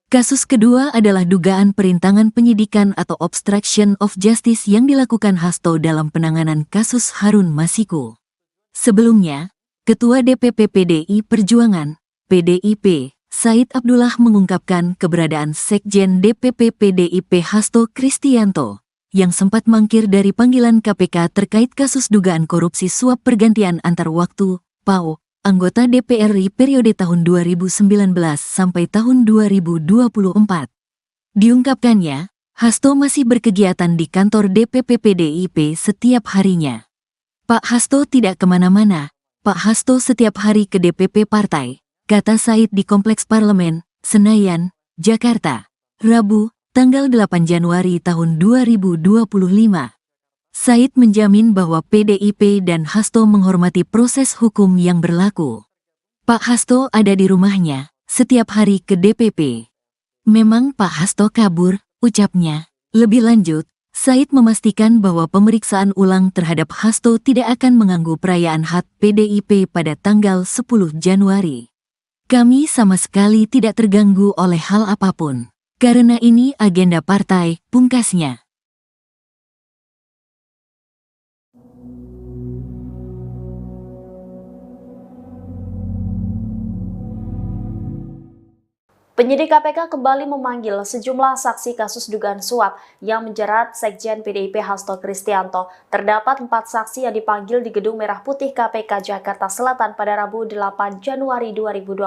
Kasus kedua adalah dugaan perintangan penyidikan atau obstruction of justice yang dilakukan Hasto dalam penanganan kasus Harun Masiku. Sebelumnya, Ketua DPP PDI Perjuangan, PDIP, Said Abdullah mengungkapkan keberadaan Sekjen DPP PDIP Hasto Kristianto, yang sempat mangkir dari panggilan KPK terkait kasus dugaan korupsi suap pergantian antar waktu, PAO, anggota DPR RI periode tahun 2019 sampai tahun 2024. Diungkapkannya, Hasto masih berkegiatan di kantor DPP PDIP setiap harinya. Pak Hasto tidak kemana-mana, Pak Hasto setiap hari ke DPP partai, kata Said di Kompleks Parlemen, Senayan, Jakarta, Rabu, tanggal 8 Januari tahun 2025. Said menjamin bahwa PDIP dan Hasto menghormati proses hukum yang berlaku. Pak Hasto ada di rumahnya, setiap hari ke DPP. Memang Pak Hasto kabur, ucapnya. Lebih lanjut, Said memastikan bahwa pemeriksaan ulang terhadap Hasto tidak akan mengganggu perayaan HUT PDIP pada tanggal 10 Januari. Kami sama sekali tidak terganggu oleh hal apapun. Karena ini agenda partai, pungkasnya. Penyidik KPK kembali memanggil sejumlah saksi kasus dugaan suap yang menjerat Sekjen PDIP Hasto Kristianto. Terdapat 4 saksi yang dipanggil di Gedung Merah Putih KPK Jakarta Selatan pada Rabu 8 Januari 2025.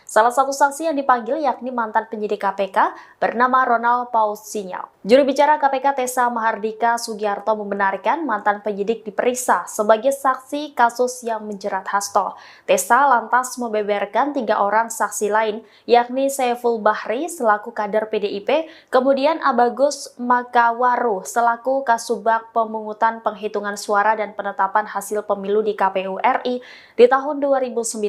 Salah satu saksi yang dipanggil yakni mantan penyidik KPK bernama Ronald Paus Sinyal. Juru bicara KPK Tessa Mahardika Sugiarto membenarkan mantan penyidik diperiksa sebagai saksi kasus yang menjerat Hasto. Tessa lantas membeberkan 3 orang saksi lain, yakni Saiful Bahri selaku kader PDIP, kemudian Abagus Makawaru selaku Kasubag Pemungutan Penghitungan Suara dan Penetapan Hasil Pemilu di KPU RI di tahun 2019.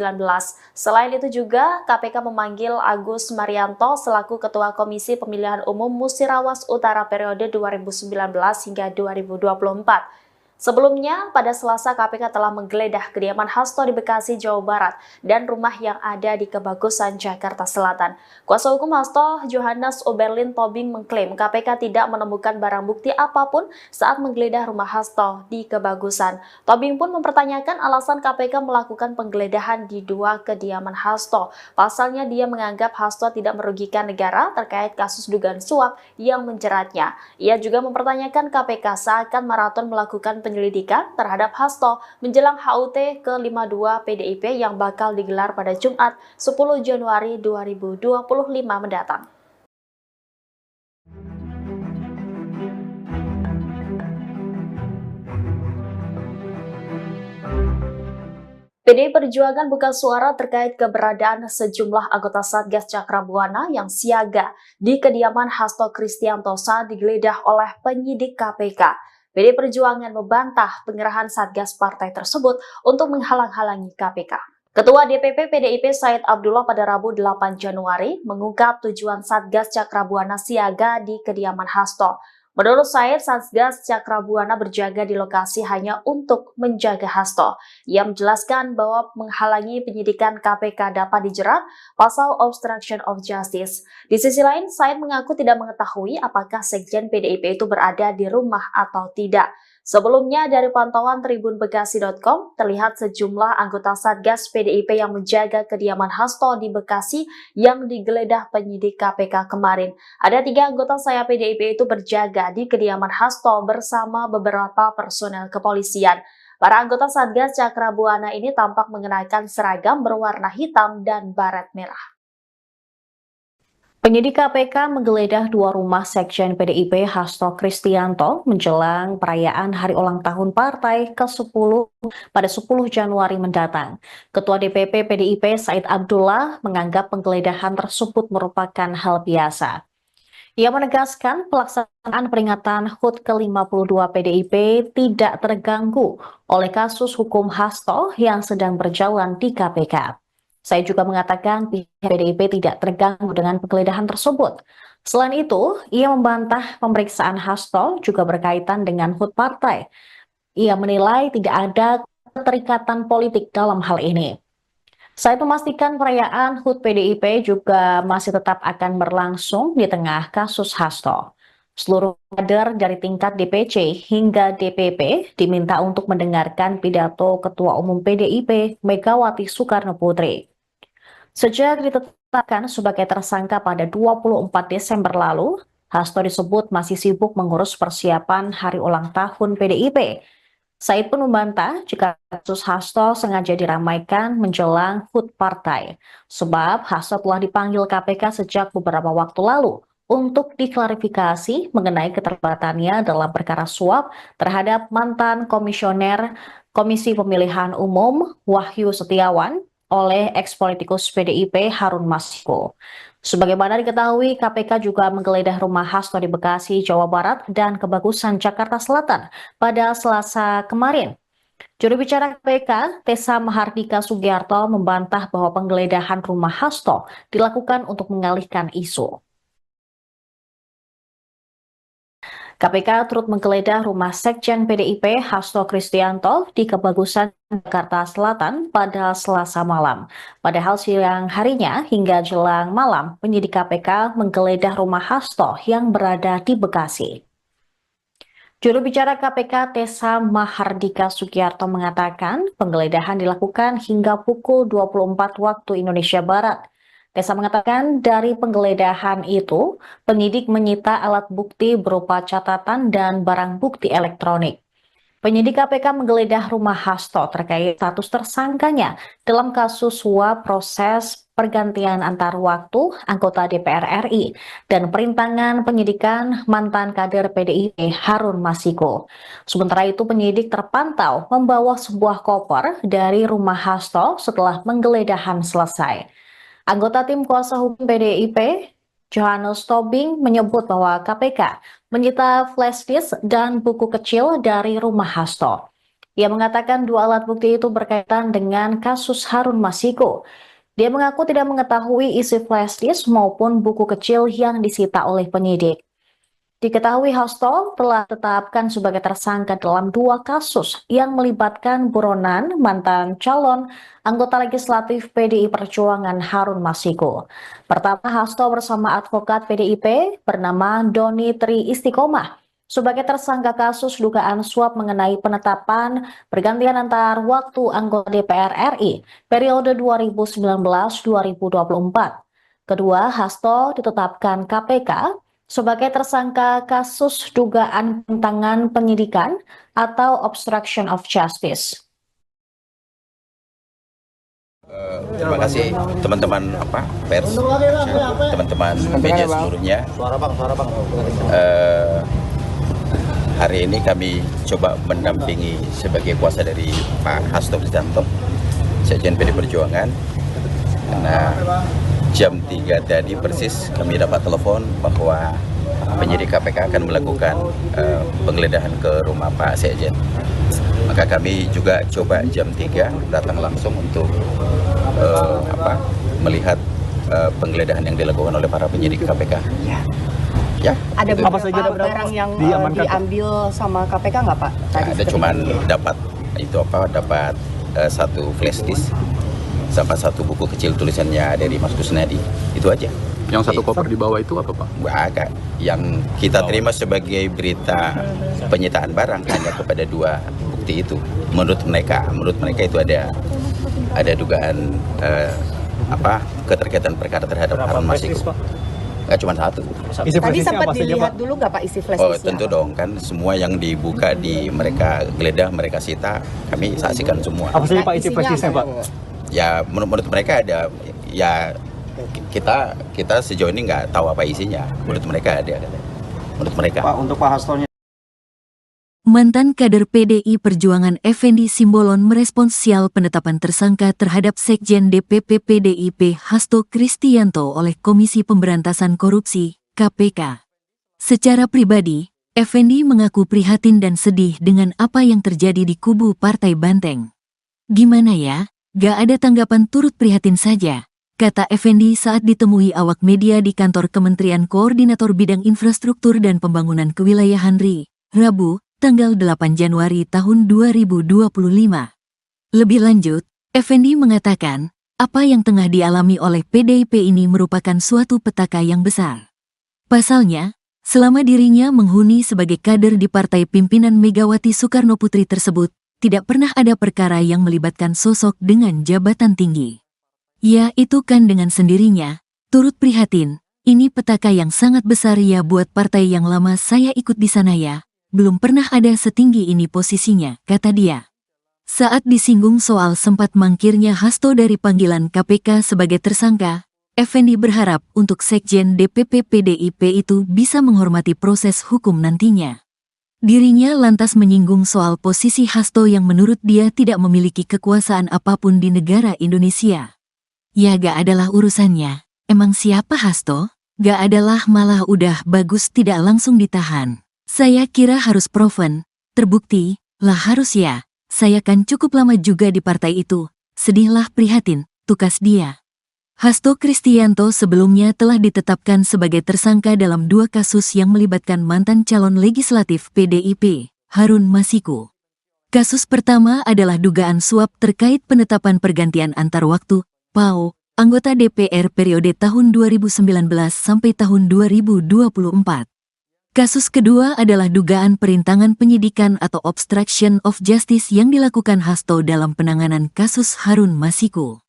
Selain itu juga KPK memanggil Agus Marianto selaku Ketua Komisi Pemilihan Umum Musirawas Utara periode 2019 hingga 2024. Sebelumnya, pada Selasa KPK telah menggeledah kediaman Hasto di Bekasi, Jawa Barat dan rumah yang ada di Kebagusan, Jakarta Selatan. Kuasa hukum Hasto, Johannes Oberlin Tobing mengklaim KPK tidak menemukan barang bukti apapun saat menggeledah rumah Hasto di Kebagusan. Tobing pun mempertanyakan alasan KPK melakukan penggeledahan di 2 kediaman Hasto. Pasalnya dia menganggap Hasto tidak merugikan negara terkait kasus dugaan suap yang menjeratnya. Ia juga mempertanyakan KPK seakan maraton melakukan penyelidikan terhadap Hasto menjelang HUT ke-52 PDIP yang bakal digelar pada Jumat 10 Januari 2025 mendatang. PDI Perjuangan buka suara terkait keberadaan sejumlah anggota Satgas Cakrabuana yang siaga di kediaman Hasto Kristianto saat digeledah oleh penyidik KPK. PDI Perjuangan membantah pengerahan Satgas partai tersebut untuk menghalang-halangi KPK. Ketua DPP PDIP Said Abdullah pada Rabu 8 Januari mengungkap tujuan Satgas Cakrabuana siaga di kediaman Hasto. Menurut Said, Satgas Cakrabuana berjaga di lokasi hanya untuk menjaga Hasto. Ia menjelaskan bahwa menghalangi penyidikan KPK dapat dijerat pasal obstruction of justice. Di sisi lain, Said mengaku tidak mengetahui apakah Sekjen PDIP itu berada di rumah atau tidak. Sebelumnya, dari pantauan tribunbekasi.com, terlihat sejumlah anggota Satgas PDIP yang menjaga kediaman Hasto di Bekasi yang digeledah penyidik KPK kemarin. Ada 3 anggota saya PDIP itu berjaga di kediaman Hasto bersama beberapa personel kepolisian. Para anggota Satgas Cakrabuana ini tampak mengenakan seragam berwarna hitam dan baret merah. Penyidik KPK menggeledah 2 rumah Sekjen PDIP Hasto Kristianto menjelang perayaan hari ulang tahun partai ke-10 pada 10 Januari mendatang. Ketua DPP PDIP Said Abdullah menganggap penggeledahan tersebut merupakan hal biasa. Ia menegaskan pelaksanaan peringatan HUT ke-52 PDIP tidak terganggu oleh kasus hukum Hasto yang sedang berjalan di KPK. Saya juga mengatakan pihak PDIP tidak terganggu dengan penggeledahan tersebut. Selain itu, ia membantah pemeriksaan Hasto juga berkaitan dengan HUT partai. Ia menilai tidak ada keterikatan politik dalam hal ini. Saya memastikan perayaan HUT PDIP juga masih tetap akan berlangsung di tengah kasus Hasto. Seluruh kader dari tingkat DPC hingga DPP diminta untuk mendengarkan pidato Ketua Umum PDIP Megawati Soekarno Putri. Sejak ditetapkan sebagai tersangka pada 24 Desember lalu, Hasto disebut masih sibuk mengurus persiapan hari ulang tahun PDIP. Said pun membantah jika kasus Hasto sengaja diramaikan menjelang HUT partai, sebab Hasto telah dipanggil KPK sejak beberapa waktu lalu untuk diklarifikasi mengenai keterlibatannya dalam perkara suap terhadap mantan komisioner Komisi Pemilihan Umum Wahyu Setiawan oleh ex-politikus PDIP Harun Masiku. Sebagaimana diketahui, KPK juga menggeledah rumah Hasto di Bekasi, Jawa Barat dan Kebagusan, Jakarta Selatan pada Selasa kemarin. Juru bicara KPK, Tessa Mahardika Sugiarto, membantah bahwa penggeledahan rumah Hasto dilakukan untuk mengalihkan isu. KPK turut menggeledah rumah Sekjen PDIP Hasto Kristianto di Kebagusan, Jakarta Selatan pada Selasa malam. Padahal siang harinya hingga jelang malam, penyidik KPK menggeledah rumah Hasto yang berada di Bekasi. Juru bicara KPK Tessa Mahardika Sugiarto mengatakan penggeledahan dilakukan hingga pukul 24 waktu Indonesia Barat. Tessa mengatakan dari penggeledahan itu, penyidik menyita alat bukti berupa catatan dan barang bukti elektronik. Penyidik KPK menggeledah rumah Hasto terkait status tersangkanya dalam kasus suap proses pergantian antar waktu anggota DPR RI dan perintangan penyidikan mantan kader PDIP Harun Masiku. Sementara itu penyidik terpantau membawa sebuah koper dari rumah Hasto setelah penggeledahan selesai. Anggota tim kuasa hukum PDIP Johannes Tobing menyebut bahwa KPK menyita flash disk dan buku kecil dari rumah Hasto. Ia mengatakan dua alat bukti itu berkaitan dengan kasus Harun Masiku. Dia mengaku tidak mengetahui isi flash disk maupun buku kecil yang disita oleh penyidik. Diketahui Hasto telah ditetapkan sebagai tersangka dalam dua kasus yang melibatkan buronan mantan calon anggota legislatif PDI Perjuangan Harun Masiku. Pertama, Hasto bersama advokat PDIP bernama Doni Tri Istiqomah sebagai tersangka kasus dugaan suap mengenai penetapan pergantian antar waktu anggota DPR RI periode 2019-2024. Kedua, Hasto ditetapkan KPK sebagai tersangka kasus dugaan penentangan penyidikan atau obstruction of justice. Terima kasih teman-teman pers, teman-teman media seluruhnya. Hari ini kami coba mendampingi sebagai kuasa dari Pak Hasto Kristianto, Sekjen PD Perjuangan. Karena jam 3 tadi persis kami dapat telepon bahwa penyidik KPK akan melakukan penggeledahan ke rumah Pak Sekjen. Maka kami juga coba jam 3 datang langsung untuk melihat penggeledahan yang dilakukan oleh para penyidik KPK. Ya. Ada Apa saja beberapa barang yang diambil sama KPK nggak Pak? Ada cuman dapat dapat satu flash disk sama satu buku kecil tulisannya dari Mas Kusnadi, itu aja. Yang satu koper di bawah itu apa Pak? Agak. Yang kita terima sebagai berita penyitaan barang hanya kepada dua bukti itu. Menurut mereka itu ada dugaan keterkaitan perkara terhadap Harun Masiku. Nggak cuma satu. Tadi sempat dilihat dulu nggak Pak isi flash disknya? Oh tentu dong, kan semua yang dibuka mereka geledah, mereka sita, kami saksikan semua. Apa saja Pak isi flash disknya Pak? Ya menurut mereka ada, ya kita sejauh ini nggak tahu apa isinya. Menurut mereka ada. Menurut mereka. Pak, untuk Pak Hastonya. Mantan kader PDI Perjuangan Effendi Simbolon merespons sial penetapan tersangka terhadap Sekjen DPP PDIP Hasto Kristianto oleh Komisi Pemberantasan Korupsi, KPK. Secara pribadi, Effendi mengaku prihatin dan sedih dengan apa yang terjadi di kubu Partai Banteng. Gimana ya? Gak ada tanggapan, turut prihatin saja, kata Effendi saat ditemui awak media di kantor Kementerian Koordinator Bidang Infrastruktur dan Pembangunan Kewilayahan RI, Rabu, tanggal 8 Januari tahun 2025. Lebih lanjut, Effendi mengatakan, apa yang tengah dialami oleh PDIP ini merupakan suatu petaka yang besar. Pasalnya, selama dirinya menghuni sebagai kader di partai pimpinan Megawati Soekarno Putri tersebut, tidak pernah ada perkara yang melibatkan sosok dengan jabatan tinggi. Ya itu kan dengan sendirinya, turut prihatin, ini petaka yang sangat besar ya buat partai yang lama saya ikut di sana ya. Belum pernah ada setinggi ini posisinya, kata dia. Saat disinggung soal sempat mangkirnya Hasto dari panggilan KPK sebagai tersangka, Effendi berharap untuk Sekjen DPP PDIP itu bisa menghormati proses hukum nantinya. Dirinya lantas menyinggung soal posisi Hasto yang menurut dia tidak memiliki kekuasaan apapun di negara Indonesia. Ya gak adalah urusannya, emang siapa Hasto? Gak adalah, malah udah bagus tidak langsung ditahan. Saya kira harus proven, terbukti, lah harus ya, saya kan cukup lama juga di partai itu, sedihlah prihatin, tukas dia. Hasto Kristianto sebelumnya telah ditetapkan sebagai tersangka dalam dua kasus yang melibatkan mantan calon legislatif PDIP, Harun Masiku. Kasus pertama adalah dugaan suap terkait penetapan pergantian antar waktu, PAO, anggota DPR periode tahun 2019 sampai tahun 2024. Kasus kedua adalah dugaan perintangan penyidikan atau obstruction of justice yang dilakukan Hasto dalam penanganan kasus Harun Masiku.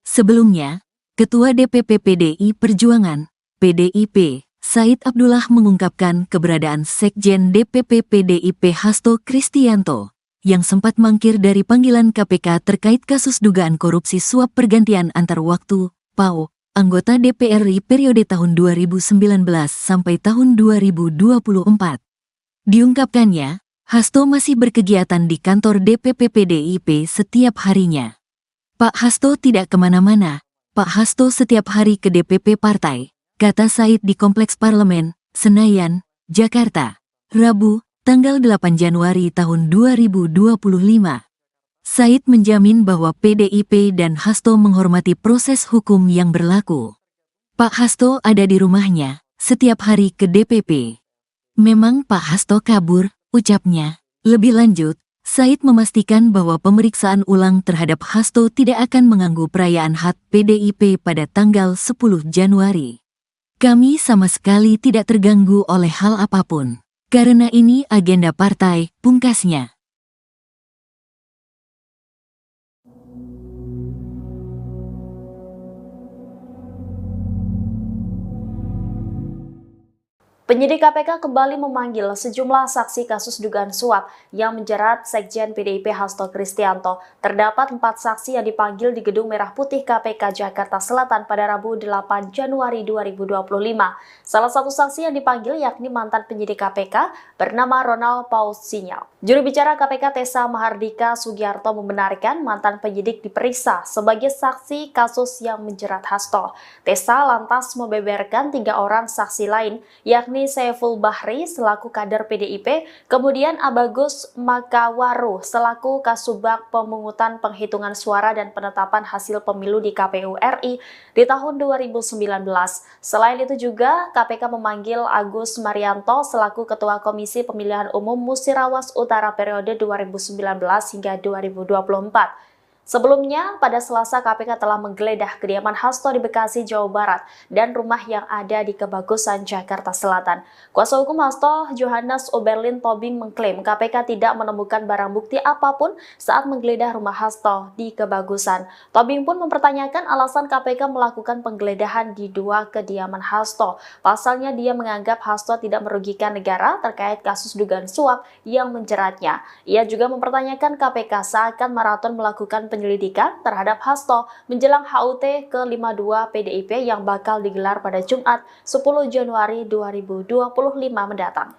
Sebelumnya, Ketua DPP PDI Perjuangan, PDIP, Said Abdullah mengungkapkan keberadaan Sekjen DPP PDIP Hasto Kristianto yang sempat mangkir dari panggilan KPK terkait kasus dugaan korupsi suap pergantian antar waktu, PAO, anggota DPR RI periode tahun 2019 sampai tahun 2024. Diungkapkannya, Hasto masih berkegiatan di kantor DPP PDIP setiap harinya. Pak Hasto tidak kemana-mana, Pak Hasto setiap hari ke DPP partai, kata Said di Kompleks Parlemen, Senayan, Jakarta, Rabu, tanggal 8 Januari tahun 2025. Said menjamin bahwa PDIP dan Hasto menghormati proses hukum yang berlaku. Pak Hasto ada di rumahnya, setiap hari ke DPP. Memang Pak Hasto kabur, ucapnya. Lebih lanjut, Said memastikan bahwa pemeriksaan ulang terhadap Hasto tidak akan mengganggu perayaan HUT PDIP pada tanggal 10 Januari. Kami sama sekali tidak terganggu oleh hal apapun. Karena ini agenda partai, pungkasnya. Penyidik KPK kembali memanggil sejumlah saksi kasus dugaan suap yang menjerat Sekjen PDIP Hasto Kristianto. Terdapat 4 saksi yang dipanggil di Gedung Merah Putih KPK Jakarta Selatan pada Rabu 8 Januari 2025. Salah satu saksi yang dipanggil yakni mantan penyidik KPK bernama Ronald Paul Sinyal. Juru bicara KPK Tessa Mahardika Sugiarto membenarkan mantan penyidik diperiksa sebagai saksi kasus yang menjerat Hasto. Tessa lantas membeberkan 3 orang saksi lain, yakni Saiful Bahri selaku kader PDIP, kemudian Abagus Makawaru selaku Kasubag Pemungutan Penghitungan Suara dan Penetapan Hasil Pemilu di KPU RI di tahun 2019. Selain itu juga KPK memanggil Agus Marianto selaku Ketua Komisi Pemilihan Umum Musirawas Utara periode 2019 hingga 2024. Sebelumnya, pada Selasa KPK telah menggeledah kediaman Hasto di Bekasi, Jawa Barat dan rumah yang ada di Kebagusan, Jakarta Selatan. Kuasa hukum Hasto, Johannes Oberlin Tobing mengklaim KPK tidak menemukan barang bukti apapun saat menggeledah rumah Hasto di Kebagusan. Tobing pun mempertanyakan alasan KPK melakukan penggeledahan di 2 kediaman Hasto. Pasalnya dia menganggap Hasto tidak merugikan negara terkait kasus dugaan suap yang menjeratnya. Ia juga mempertanyakan KPK seakan maraton melakukan penyelidikan terhadap Hasto menjelang HUT ke-52 PDIP yang bakal digelar pada Jumat 10 Januari 2025 mendatang.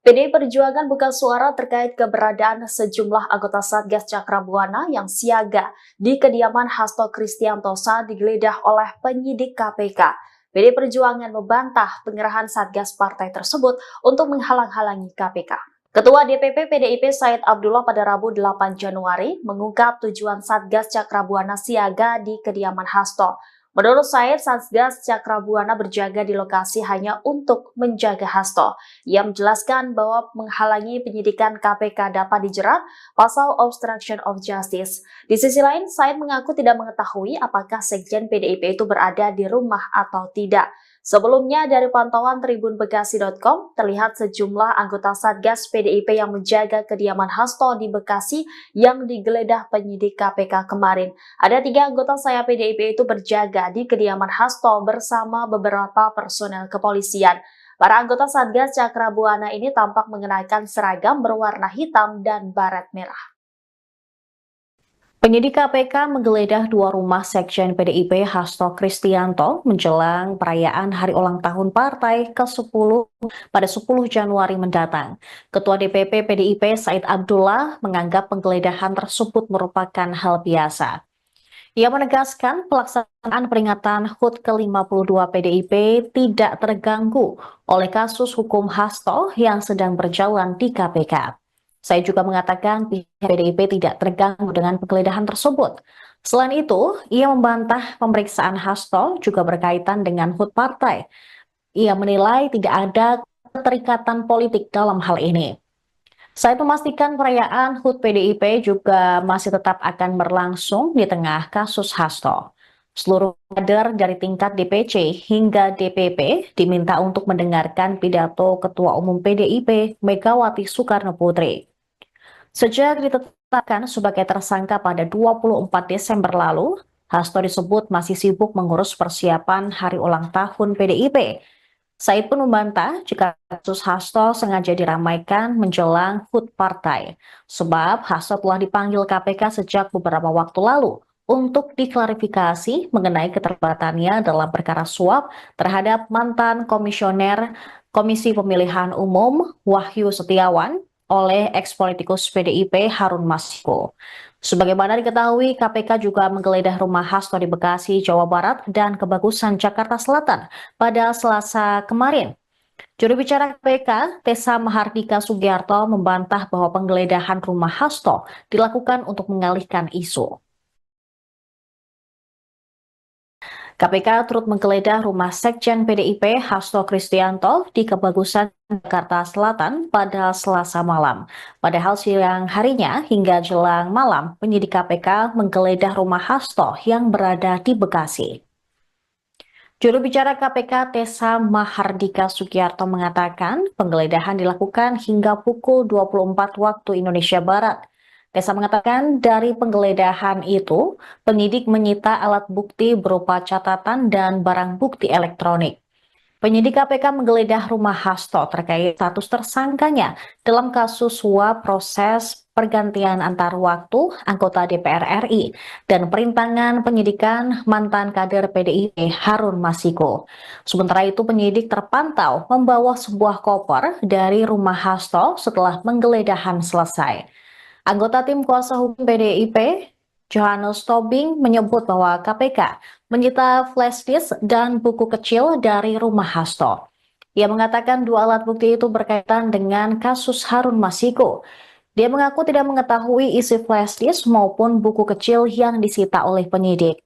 PDI Perjuangan buka suara terkait keberadaan sejumlah anggota Satgas Cakrabuana yang siaga di kediaman Hasto Kristianto saat digeledah oleh penyidik KPK. PDI Perjuangan membantah pengerahan Satgas partai tersebut untuk menghalang-halangi KPK. Ketua DPP PDIP Said Abdullah pada Rabu 8 Januari mengungkap tujuan Satgas Cakrabuana siaga di kediaman Hasto. Menurut Said, Satgas Cakrabuana berjaga di lokasi hanya untuk menjaga Hasto. Ia menjelaskan bahwa menghalangi penyidikan KPK dapat dijerat pasal obstruction of justice. Di sisi lain, Said mengaku tidak mengetahui apakah Sekjen PDIP itu berada di rumah atau tidak. Sebelumnya, dari pantauan tribunbekasi.com, terlihat sejumlah anggota Satgas PDIP yang menjaga kediaman Hasto di Bekasi yang digeledah penyidik KPK kemarin. Ada 3 anggota saya PDIP itu berjaga di kediaman Hasto bersama beberapa personel kepolisian. Para anggota Satgas Cakrabuana ini tampak mengenakan seragam berwarna hitam dan baret merah. Penyidik KPK menggeledah 2 rumah Sekjen PDIP Hasto Kristianto menjelang perayaan hari ulang tahun partai ke-10 pada 10 Januari mendatang. Ketua DPP PDIP Said Abdullah menganggap penggeledahan tersebut merupakan hal biasa. Ia menegaskan pelaksanaan peringatan HUT ke-52 PDIP tidak terganggu oleh kasus hukum Hasto yang sedang berjalan di KPK. Saya juga mengatakan pihak PDIP tidak terganggu dengan penggeledahan tersebut. Selain itu, ia membantah pemeriksaan Hasto juga berkaitan dengan HUT partai. Ia menilai tidak ada keterikatan politik dalam hal ini. Saya memastikan perayaan HUT PDIP juga masih tetap akan berlangsung di tengah kasus Hasto. Seluruh kader dari tingkat DPC hingga DPP diminta untuk mendengarkan pidato Ketua Umum PDIP Megawati Soekarno Putri. Sejak ditetapkan sebagai tersangka pada 24 Desember lalu, Hasto disebut masih sibuk mengurus persiapan hari ulang tahun PDIP. Said pun membantah jika kasus Hasto sengaja diramaikan menjelang HUT partai, sebab Hasto telah dipanggil KPK sejak beberapa waktu lalu untuk diklarifikasi mengenai keterlibatannya dalam perkara suap terhadap mantan komisioner Komisi Pemilihan Umum Wahyu Setiawan oleh eks-politikus PDIP Harun Masiku. Sebagaimana diketahui, KPK juga menggeledah rumah Hasto di Bekasi, Jawa Barat, dan Kebagusan, Jakarta Selatan pada Selasa kemarin. Juru bicara KPK, Tessa Mahardika Sugiarto, membantah bahwa penggeledahan rumah Hasto dilakukan untuk mengalihkan isu. KPK turut menggeledah rumah Sekjen PDIP Hasto Kristianto di Kebagusan, Jakarta Selatan pada Selasa malam. Padahal siang harinya hingga jelang malam, penyidik KPK menggeledah rumah Hasto yang berada di Bekasi. Juru bicara KPK Tessa Mahardika Sugiarto mengatakan penggeledahan dilakukan hingga pukul 24 waktu Indonesia Barat. Tessa mengatakan dari penggeledahan itu, penyidik menyita alat bukti berupa catatan dan barang bukti elektronik. Penyidik KPK menggeledah rumah Hasto terkait status tersangkanya dalam kasus suap proses pergantian antar waktu anggota DPR RI dan perintangan penyidikan mantan kader PDIP Harun Masiku. Sementara itu penyidik terpantau membawa sebuah koper dari rumah Hasto setelah penggeledahan selesai. Anggota tim kuasa hukum PDIP, Johannes Tobing, menyebut bahwa KPK menyita flash disk dan buku kecil dari rumah Hasto. Ia mengatakan dua alat bukti itu berkaitan dengan kasus Harun Masiku. Dia mengaku tidak mengetahui isi flash disk maupun buku kecil yang disita oleh penyidik.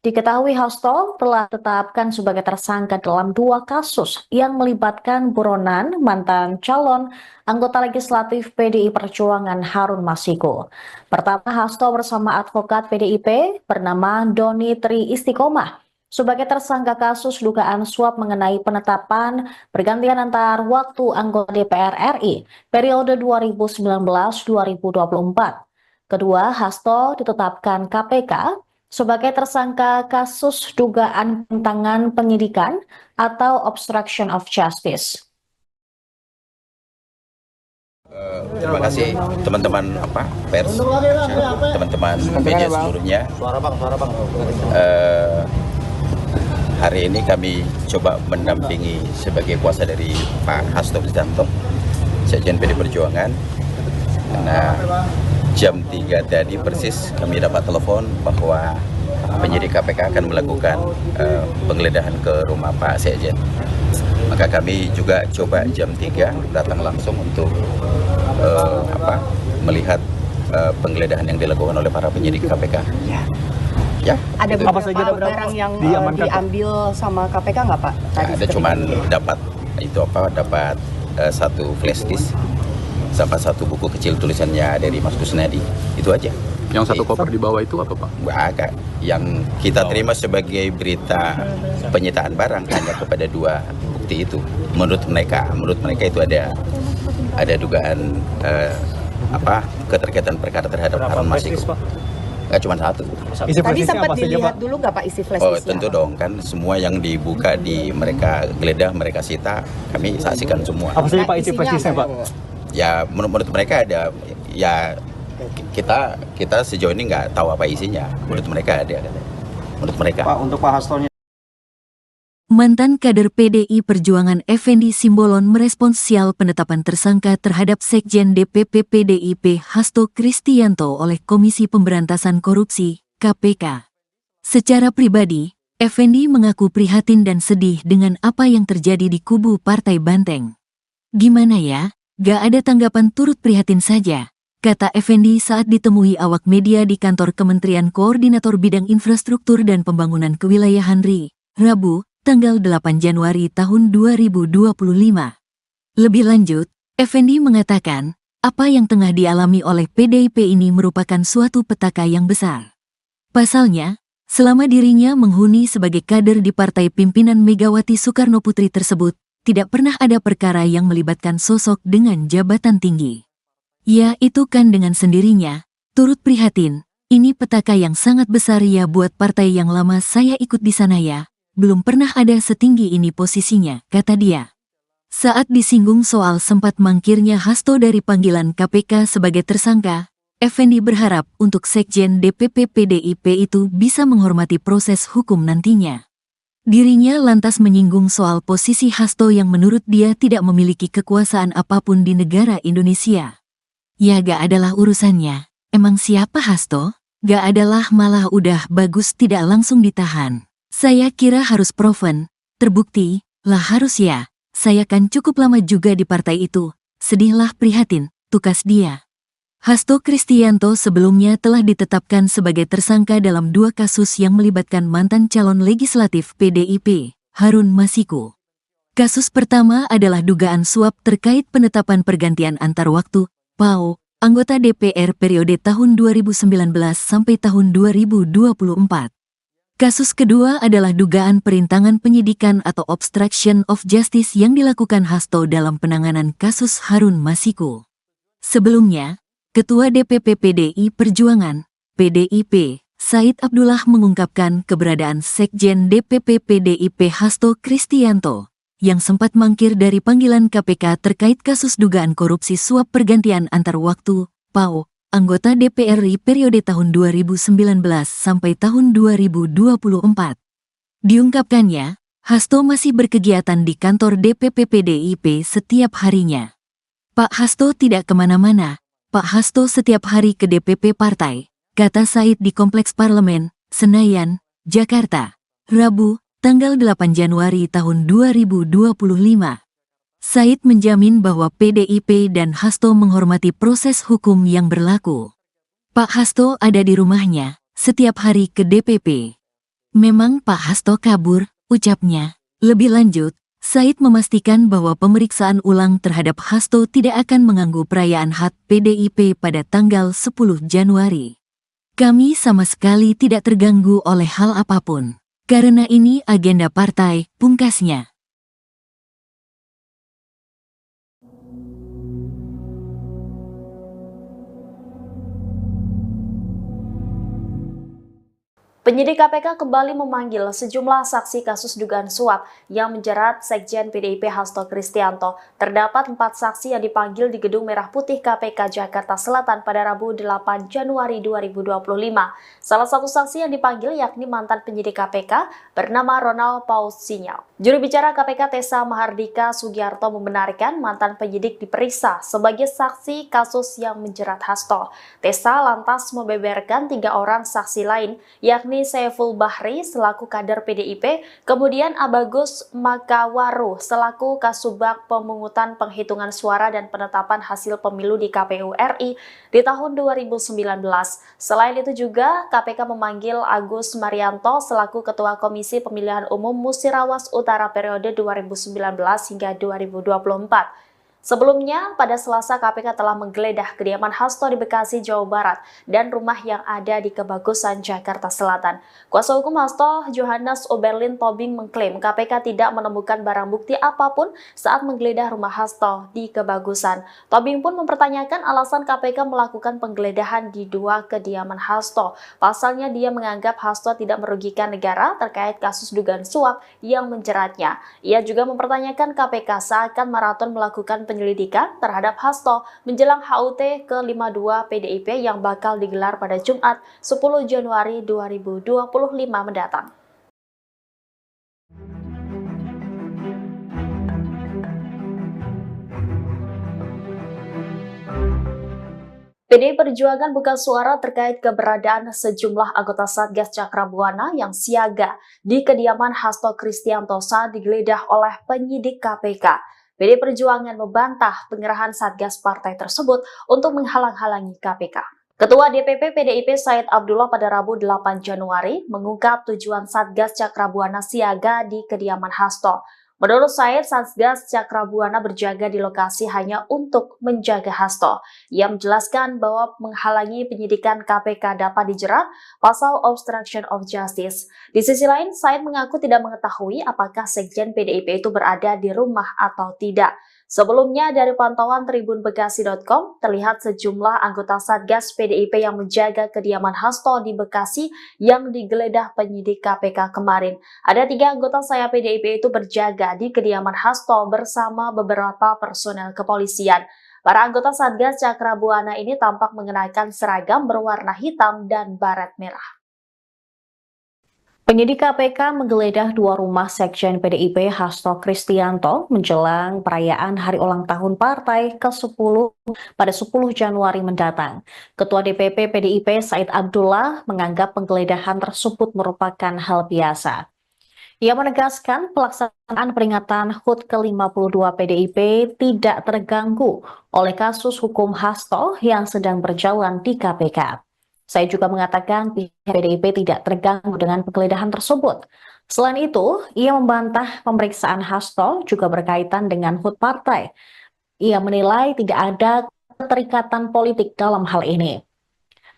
Diketahui Hasto telah ditetapkan sebagai tersangka dalam dua kasus yang melibatkan buronan mantan calon anggota legislatif PDI Perjuangan Harun Masiku. Pertama, Hasto bersama advokat PDIP bernama Doni Tri Istiqomah sebagai tersangka kasus dugaan suap mengenai penetapan pergantian antar waktu anggota DPR RI periode 2019-2024. Kedua, Hasto ditetapkan KPK sebagai tersangka kasus dugaan penentangan penyidikan atau obstruction of justice. Terima kasih teman-teman pers, teman-teman media seluruhnya. Hari ini kami coba mendampingi sebagai kuasa dari Pak Hasto Kristianto, Sekjen PD Perjuangan. Karena jam 3 tadi persis kami dapat telepon bahwa penyidik KPK akan melakukan penggeledahan ke rumah Pak Sekjen. Maka kami juga coba jam 3 datang langsung untuk melihat penggeledahan yang dilakukan oleh para penyidik KPK. Ya. Ada beberapa barang yang diambil sama KPK nggak Pak? Ada cuman dapat dapat satu flash disk sama satu buku kecil tulisannya dari Mas Kusnadi, itu aja. Yang satu koper di bawah itu apa Pak? Agak. Yang kita terima sebagai berita penyitaan barang hanya kepada dua bukti itu. Menurut mereka itu ada dugaan keterkaitan perkara terhadap Harun Masiku. Nggak cuma satu. Tadi sempat dilihat dulu nggak Pak isi flash disknya? Tentu dong, kan semua yang dibuka mereka geledah, mereka sita, kami saksikan semua. Apa saja Pak isi flash disknya Pak? Ya menurut mereka ada, ya kita sejauh ini nggak tahu apa isinya. Menurut mereka ada. Menurut mereka. Pak, untuk Pak Hastonya. Mantan kader PDI Perjuangan Effendi Simbolon merespons sial penetapan tersangka terhadap Sekjen DPP PDIP Hasto Kristianto oleh Komisi Pemberantasan Korupsi, KPK. Secara pribadi, Effendi mengaku prihatin dan sedih dengan apa yang terjadi di kubu Partai Banteng. Gimana ya? Gak ada tanggapan, turut prihatin saja, kata Effendi saat ditemui awak media di kantor Kementerian Koordinator Bidang Infrastruktur dan Pembangunan Kewilayahan RI, Rabu, tanggal 8 Januari tahun 2025. Lebih lanjut, Effendi mengatakan, apa yang tengah dialami oleh PDIP ini merupakan suatu petaka yang besar. Pasalnya, selama dirinya menghuni sebagai kader di partai pimpinan Megawati Soekarnoputri tersebut, tidak pernah ada perkara yang melibatkan sosok dengan jabatan tinggi. Ya, itu kan dengan sendirinya, turut prihatin, Ini petaka yang sangat besar ya buat partai yang lama saya ikut di sana ya. Belum pernah ada setinggi ini posisinya, kata dia. Saat disinggung soal sempat mangkirnya Hasto dari panggilan KPK sebagai tersangka, Effendi berharap untuk Sekjen DPP PDIP itu bisa menghormati proses hukum nantinya. Dirinya lantas menyinggung soal posisi Hasto yang menurut dia tidak memiliki kekuasaan apapun di negara Indonesia. Ya gak adalah urusannya. Emang siapa Hasto? Gak adalah, malah udah bagus tidak langsung ditahan. Saya kira harus proven, terbukti, lah harus ya. Saya kan cukup lama juga di partai itu. Sedihlah prihatin, tukas dia. Hasto Kristianto sebelumnya telah ditetapkan sebagai tersangka dalam 2 kasus yang melibatkan mantan calon legislatif PDIP, Harun Masiku. Kasus pertama adalah dugaan suap terkait penetapan pergantian antar waktu, PAO, anggota DPR periode tahun 2019 sampai tahun 2024. Kasus kedua adalah dugaan perintangan penyidikan atau obstruction of justice yang dilakukan Hasto dalam penanganan kasus Harun Masiku. Sebelumnya, Ketua DPP PDI Perjuangan, PDIP, Said Abdullah mengungkapkan keberadaan Sekjen DPP PDIP Hasto Kristianto, yang sempat mangkir dari panggilan KPK terkait kasus dugaan korupsi suap pergantian antar waktu, PAO, anggota DPR RI periode tahun 2019 sampai tahun 2024. Diungkapkannya, Hasto masih berkegiatan di kantor DPP PDIP setiap harinya. Pak Hasto tidak kemana-mana, Pak Hasto setiap hari ke DPP partai, kata Said di Kompleks Parlemen, Senayan, Jakarta, Rabu, tanggal 8 Januari tahun 2025. Said menjamin bahwa PDIP dan Hasto menghormati proses hukum yang berlaku. Pak Hasto ada di rumahnya, setiap hari ke DPP. Memang Pak Hasto kabur, ucapnya. Lebih lanjut, Said memastikan bahwa pemeriksaan ulang terhadap Hasto tidak akan mengganggu perayaan HUT PDIP pada tanggal 10 Januari. Kami sama sekali tidak terganggu oleh hal apapun. Karena ini agenda partai, pungkasnya. Penyidik KPK kembali memanggil sejumlah saksi kasus dugaan suap yang menjerat Sekjen PDIP Hasto Kristianto. Terdapat 4 saksi yang dipanggil di Gedung Merah Putih KPK Jakarta Selatan pada Rabu 8 Januari 2025. Salah satu saksi yang dipanggil yakni mantan penyidik KPK bernama Ronald Paul Sinyal. Juru bicara KPK Tessa Mahardika Sugiarto membenarkan mantan penyidik diperiksa sebagai saksi kasus yang menjerat Hasto. Tessa lantas membeberkan 3 orang saksi lain, yakni Saiful Bahri selaku kader PDIP, kemudian Abagus Makawaru selaku Kasubag Pemungutan Penghitungan Suara dan Penetapan Hasil Pemilu di KPU RI di tahun 2019. Selain itu juga KPK memanggil Agus Marianto selaku Ketua Komisi Pemilihan Umum Musirawas Utara periode 2019 hingga 2024. Sebelumnya, pada Selasa KPK telah menggeledah kediaman Hasto di Bekasi, Jawa Barat, dan rumah yang ada di Kebagusan, Jakarta Selatan. Kuasa hukum Hasto, Johannes Oberlin Tobing, mengklaim KPK tidak menemukan barang bukti apapun saat menggeledah rumah Hasto di Kebagusan. Tobing pun mempertanyakan alasan KPK melakukan penggeledahan di 2 kediaman Hasto. Pasalnya dia menganggap Hasto tidak merugikan negara terkait kasus dugaan suap yang menjeratnya. Ia juga mempertanyakan KPK seakan maraton melakukan penyelidikan terhadap Hasto menjelang HUT ke-52 PDIP yang bakal digelar pada Jumat 10 Januari 2025 mendatang. PDI Perjuangan buka suara terkait keberadaan sejumlah anggota Satgas Cakrabuana yang siaga di kediaman Hasto Kristianto saat digeledah oleh penyidik KPK. PDI Perjuangan membantah pengerahan Satgas partai tersebut untuk menghalang-halangi KPK. Ketua DPP PDIP Said Abdullah pada Rabu 8 Januari mengungkap tujuan Satgas Cakrabuana siaga di kediaman Hasto. Menurut Said, Satgas Cakrabuana berjaga di lokasi hanya untuk menjaga Hasto. Ia menjelaskan bahwa menghalangi penyidikan KPK dapat dijerat pasal obstruction of justice. Di sisi lain, Said mengaku tidak mengetahui apakah Sekjen PDIP itu berada di rumah atau tidak. Sebelumnya dari pantauan tribunbekasi.com terlihat sejumlah anggota Satgas PDIP yang menjaga kediaman Hasto di Bekasi yang digeledah penyidik KPK kemarin. Ada 3 anggota sayap PDIP itu berjaga di kediaman Hasto bersama beberapa personel kepolisian. Para anggota Satgas Cakrabuana ini tampak mengenakan seragam berwarna hitam dan baret merah. Penyidik KPK menggeledah 2 rumah Sekjen PDIP Hasto Kristianto menjelang perayaan hari ulang tahun partai ke-10 pada 10 Januari mendatang. Ketua DPP PDIP Said Abdullah menganggap penggeledahan tersebut merupakan hal biasa. Ia menegaskan pelaksanaan peringatan HUT ke-52 PDIP tidak terganggu oleh kasus hukum Hasto yang sedang berjalan di KPK. Saya juga mengatakan pihak PDIP tidak terganggu dengan penggeledahan tersebut. Selain itu, ia membantah pemeriksaan Hasto juga berkaitan dengan HUT partai. Ia menilai tidak ada keterikatan politik dalam hal ini.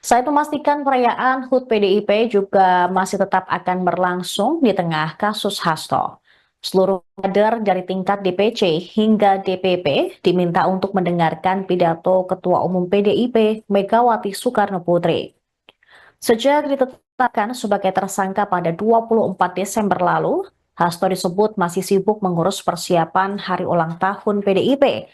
Saya memastikan perayaan HUT PDIP juga masih tetap akan berlangsung di tengah kasus Hasto. Seluruh kader dari tingkat DPC hingga DPP diminta untuk mendengarkan pidato Ketua Umum PDIP Megawati Soekarno Putri. Sejak ditetapkan sebagai tersangka pada 24 Desember lalu, Hasto disebut masih sibuk mengurus persiapan hari ulang tahun PDIP.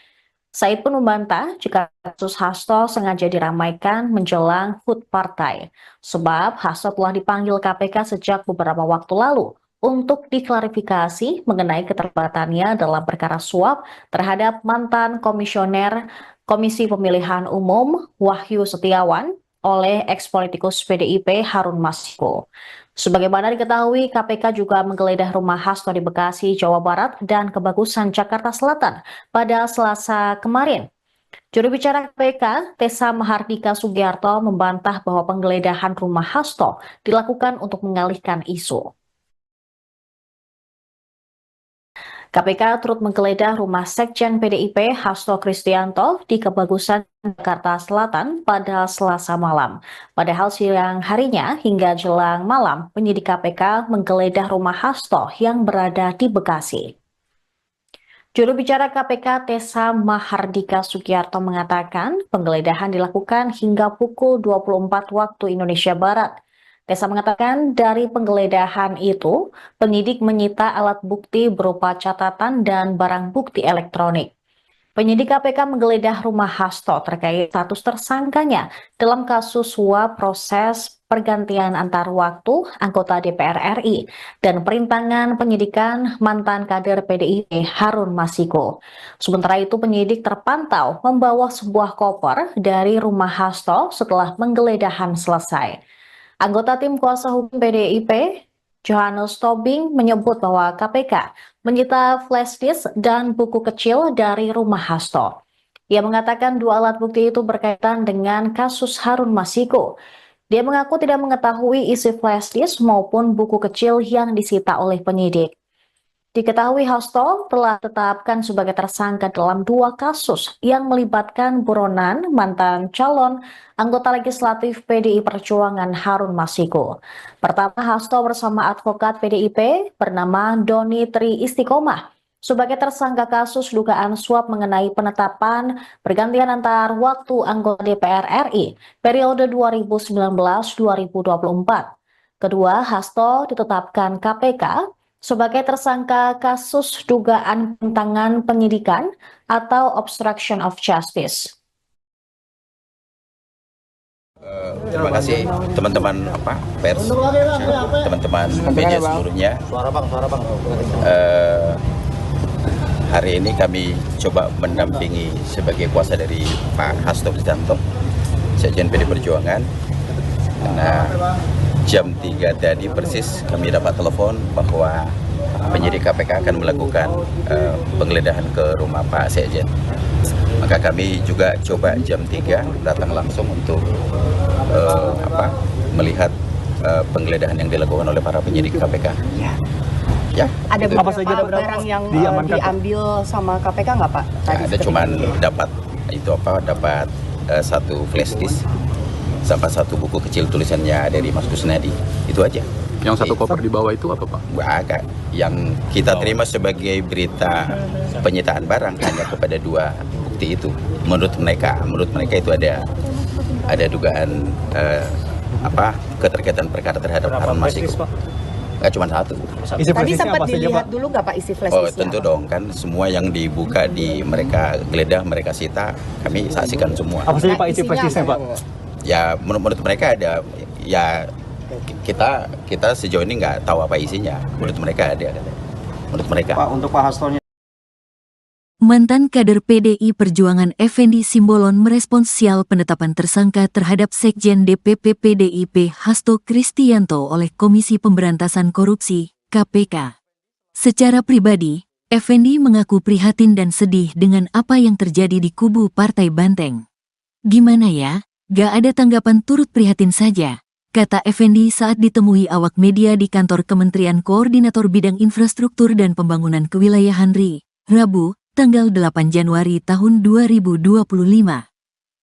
Said pun membantah jika kasus Hasto sengaja diramaikan menjelang HUT partai, sebab Hasto telah dipanggil KPK sejak beberapa waktu lalu untuk diklarifikasi mengenai keterlibatannya dalam perkara suap terhadap mantan komisioner Komisi Pemilihan Umum Wahyu Setiawan oleh eks-politikus PDIP Harun Masiku. Sebagaimana diketahui, KPK juga menggeledah rumah Hasto di Bekasi, Jawa Barat dan Kebagusan, Jakarta Selatan pada Selasa kemarin. Juru bicara KPK, Tessa Mahardika Sugiarto, membantah bahwa penggeledahan rumah Hasto dilakukan untuk mengalihkan isu. KPK turut menggeledah rumah Sekjen PDIP Hasto Kristianto di Kebagusan, Jakarta Selatan pada Selasa malam. Padahal siang harinya hingga jelang malam, penyidik KPK menggeledah rumah Hasto yang berada di Bekasi. Juru bicara KPK Tessa Mahardika Sugiarto mengatakan penggeledahan dilakukan hingga pukul 24 waktu Indonesia Barat. Tessa mengatakan dari penggeledahan itu, penyidik menyita alat bukti berupa catatan dan barang bukti elektronik. Penyidik KPK menggeledah rumah Hasto terkait status tersangkanya dalam kasus suap proses pergantian antar waktu anggota DPR RI dan perintangan penyidikan mantan kader PDIP Harun Masiku. Sementara itu penyidik terpantau membawa sebuah koper dari rumah Hasto setelah penggeledahan selesai. Anggota tim kuasa hukum PDIP, Johannes Tobing, menyebut bahwa KPK menyita flash disk dan buku kecil dari rumah Hasto. Ia mengatakan 2 alat bukti itu berkaitan dengan kasus Harun Masiku. Dia mengaku tidak mengetahui isi flash disk maupun buku kecil yang disita oleh penyidik. Diketahui Hasto telah ditetapkan sebagai tersangka dalam 2 kasus yang melibatkan buronan mantan calon anggota legislatif PDI Perjuangan Harun Masiku. Pertama, Hasto bersama advokat PDIP bernama Doni Tri Istiqomah sebagai tersangka kasus dugaan suap mengenai penetapan pergantian antar waktu anggota DPR RI periode 2019-2024. Kedua, Hasto ditetapkan KPK sebagai tersangka kasus dugaan penyimpangan penyidikan atau obstruction of justice. Terima kasih teman-teman pers, teman-teman media seluruhnya. Hari ini kami coba mendampingi sebagai kuasa dari Pak Hasto Kristianto, Sekjen PDI Perjuangan. Karena jam 3 tadi persis kami dapat telepon bahwa penyidik KPK akan melakukan penggeledahan ke rumah Pak Sekjen. Maka kami juga coba jam 3 datang langsung untuk melihat penggeledahan yang dilakukan oleh para penyidik KPK. Ya. Ada itu. apa saja barang yang diambil sama KPK nggak Pak? Ya, ada cuman dapat satu flash disk sama satu buku kecil tulisannya dari Mas Kusnadi, itu aja. Yang satu koper di bawah itu apa Pak? Agak yang kita terima sebagai berita penyitaan barang hanya kepada 2 bukti itu. Menurut mereka itu ada dugaan keterkaitan perkara terhadap Harun Masiku. Nggak cuma 1. Tadi sempat dilihat dulu nggak Pak isi flash Oh disknya? tentu dong, kan semua yang dibuka mereka geledah, mereka sita, kami saksikan semua. Apa saja Pak isi flash disknya Pak? Ya menurut mereka ada, ya kita sejauh ini nggak tahu apa isinya. Menurut mereka ada. Menurut mereka. Pak, untuk Pak Hastonya. Mantan kader PDI Perjuangan Effendi Simbolon merespons sial penetapan tersangka terhadap Sekjen DPP PDIP Hasto Kristianto oleh Komisi Pemberantasan Korupsi, KPK. Secara pribadi, Effendi mengaku prihatin dan sedih dengan apa yang terjadi di kubu Partai Banteng. Gimana ya, gak ada tanggapan, turut prihatin saja, kata Effendi saat ditemui awak media di kantor Kementerian Koordinator Bidang Infrastruktur dan Pembangunan Kewilayahan RI, Rabu, tanggal 8 Januari tahun 2025.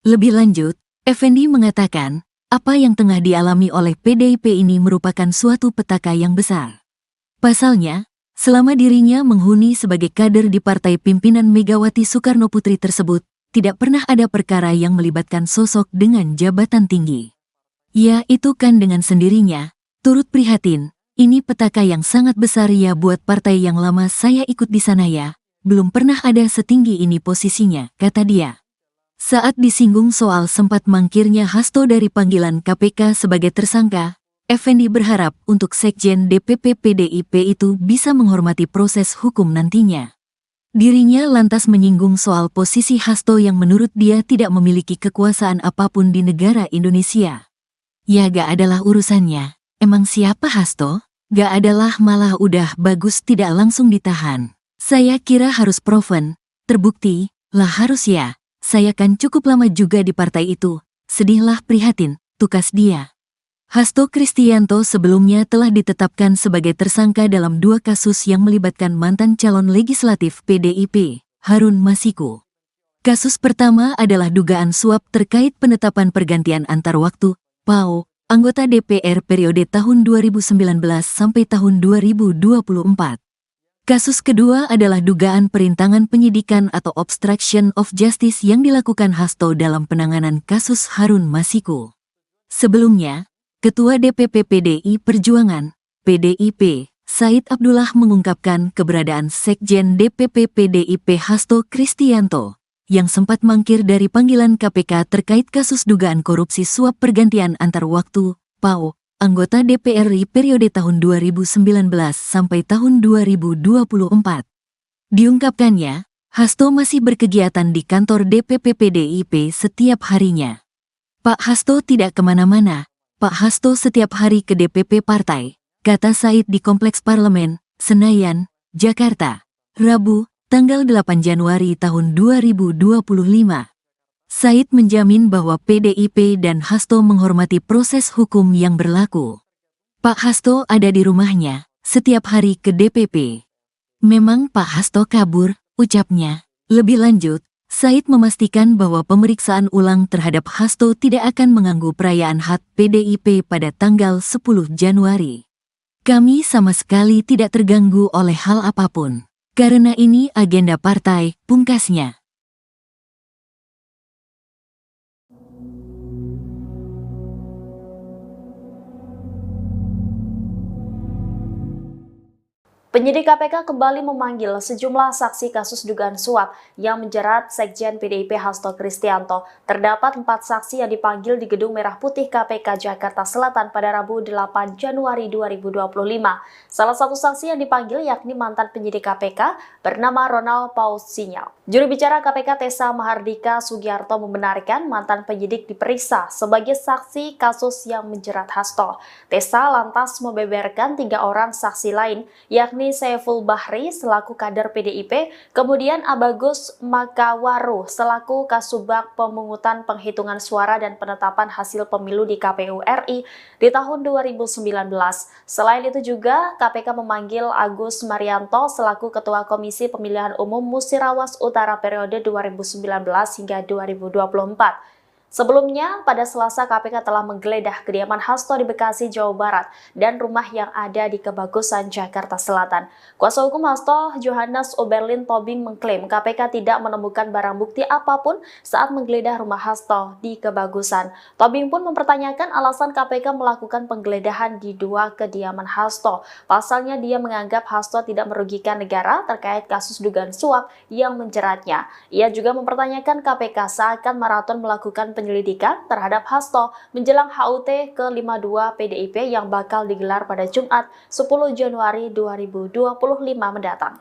Lebih lanjut, Effendi mengatakan, apa yang tengah dialami oleh PDIP ini merupakan suatu petaka yang besar. Pasalnya, selama dirinya menghuni sebagai kader di partai pimpinan Megawati Soekarnoputri tersebut, tidak pernah ada perkara yang melibatkan sosok dengan jabatan tinggi. Ya itu kan dengan sendirinya, turut prihatin, ini petaka yang sangat besar ya buat partai yang lama saya ikut di sana ya. Belum pernah ada setinggi ini posisinya, kata dia. Saat disinggung soal sempat mangkirnya Hasto dari panggilan KPK sebagai tersangka, Effendi berharap untuk Sekjen DPP PDIP itu bisa menghormati proses hukum nantinya. Dirinya lantas menyinggung soal posisi Hasto yang menurut dia tidak memiliki kekuasaan apapun di negara Indonesia. Ya gak adalah urusannya, emang siapa Hasto? Gak adalah, malah udah bagus tidak langsung ditahan. Saya kira harus proven, terbukti, lah harus ya, saya kan cukup lama juga di partai itu, sedihlah prihatin, tukas dia. Hasto Kristianto sebelumnya telah ditetapkan sebagai tersangka dalam 2 kasus yang melibatkan mantan calon legislatif PDIP, Harun Masiku. Kasus pertama adalah dugaan suap terkait penetapan pergantian antar waktu, PAO, anggota DPR periode tahun 2019 sampai tahun 2024. Kasus kedua adalah dugaan perintangan penyidikan atau obstruction of justice yang dilakukan Hasto dalam penanganan kasus Harun Masiku. Sebelumnya, Ketua DPP PDI Perjuangan, PDIP, Said Abdullah mengungkapkan keberadaan Sekjen DPP PDIP Hasto Kristianto, yang sempat mangkir dari panggilan KPK terkait kasus dugaan korupsi suap pergantian antar waktu, PAO, anggota DPR RI periode tahun 2019 sampai tahun 2024. Diungkapkannya, Hasto masih berkegiatan di kantor DPP PDIP setiap harinya. Pak Hasto tidak kemana-mana, Pak Hasto setiap hari ke DPP partai, kata Said di Kompleks Parlemen, Senayan, Jakarta, Rabu, tanggal 8 Januari tahun 2025. Said menjamin bahwa PDIP dan Hasto menghormati proses hukum yang berlaku. Pak Hasto ada di rumahnya, setiap hari ke DPP. Memang Pak Hasto kabur, ucapnya. Lebih lanjut, Said memastikan bahwa pemeriksaan ulang terhadap Hasto tidak akan mengganggu perayaan HUT PDIP pada tanggal 10 Januari. Kami sama sekali tidak terganggu oleh hal apapun. Karena ini agenda partai, pungkasnya. Penyidik KPK kembali memanggil sejumlah saksi kasus dugaan suap yang menjerat Sekjen PDIP Hasto Kristianto. Terdapat 4 saksi yang dipanggil di Gedung Merah Putih KPK Jakarta Selatan pada Rabu 8 Januari 2025. Salah satu saksi yang dipanggil yakni mantan penyidik KPK bernama Ronald Paul Sinyal. Juru bicara KPK Tessa Mahardika Sugiarto membenarkan mantan penyidik diperiksa sebagai saksi kasus yang menjerat Hasto. Tessa lantas membeberkan 3 orang saksi lain, yakni Saiful Bahri selaku kader PDIP, kemudian Abagus Makawaru selaku Kasubag Pemungutan Penghitungan Suara dan Penetapan Hasil Pemilu di KPU RI di tahun 2019. Selain itu juga KPK memanggil Agus Marianto selaku Ketua Komisi Pemilihan Umum Musirawas Utara periode 2019 hingga 2024. Sebelumnya, pada Selasa KPK telah menggeledah kediaman Hasto di Bekasi, Jawa Barat, dan rumah yang ada di Kebagusan, Jakarta Selatan. Kuasa hukum Hasto, Johannes Oberlin Tobing, mengklaim KPK tidak menemukan barang bukti apapun saat menggeledah rumah Hasto di Kebagusan. Tobing pun mempertanyakan alasan KPK melakukan penggeledahan di dua kediaman Hasto. Pasalnya, dia menganggap Hasto tidak merugikan negara terkait kasus dugaan suap yang menjeratnya. Ia juga mempertanyakan KPK seakan maraton melakukan penyelidikan terhadap Hasto menjelang HUT ke-52 PDIP yang bakal digelar pada Jumat 10 Januari 2025 mendatang.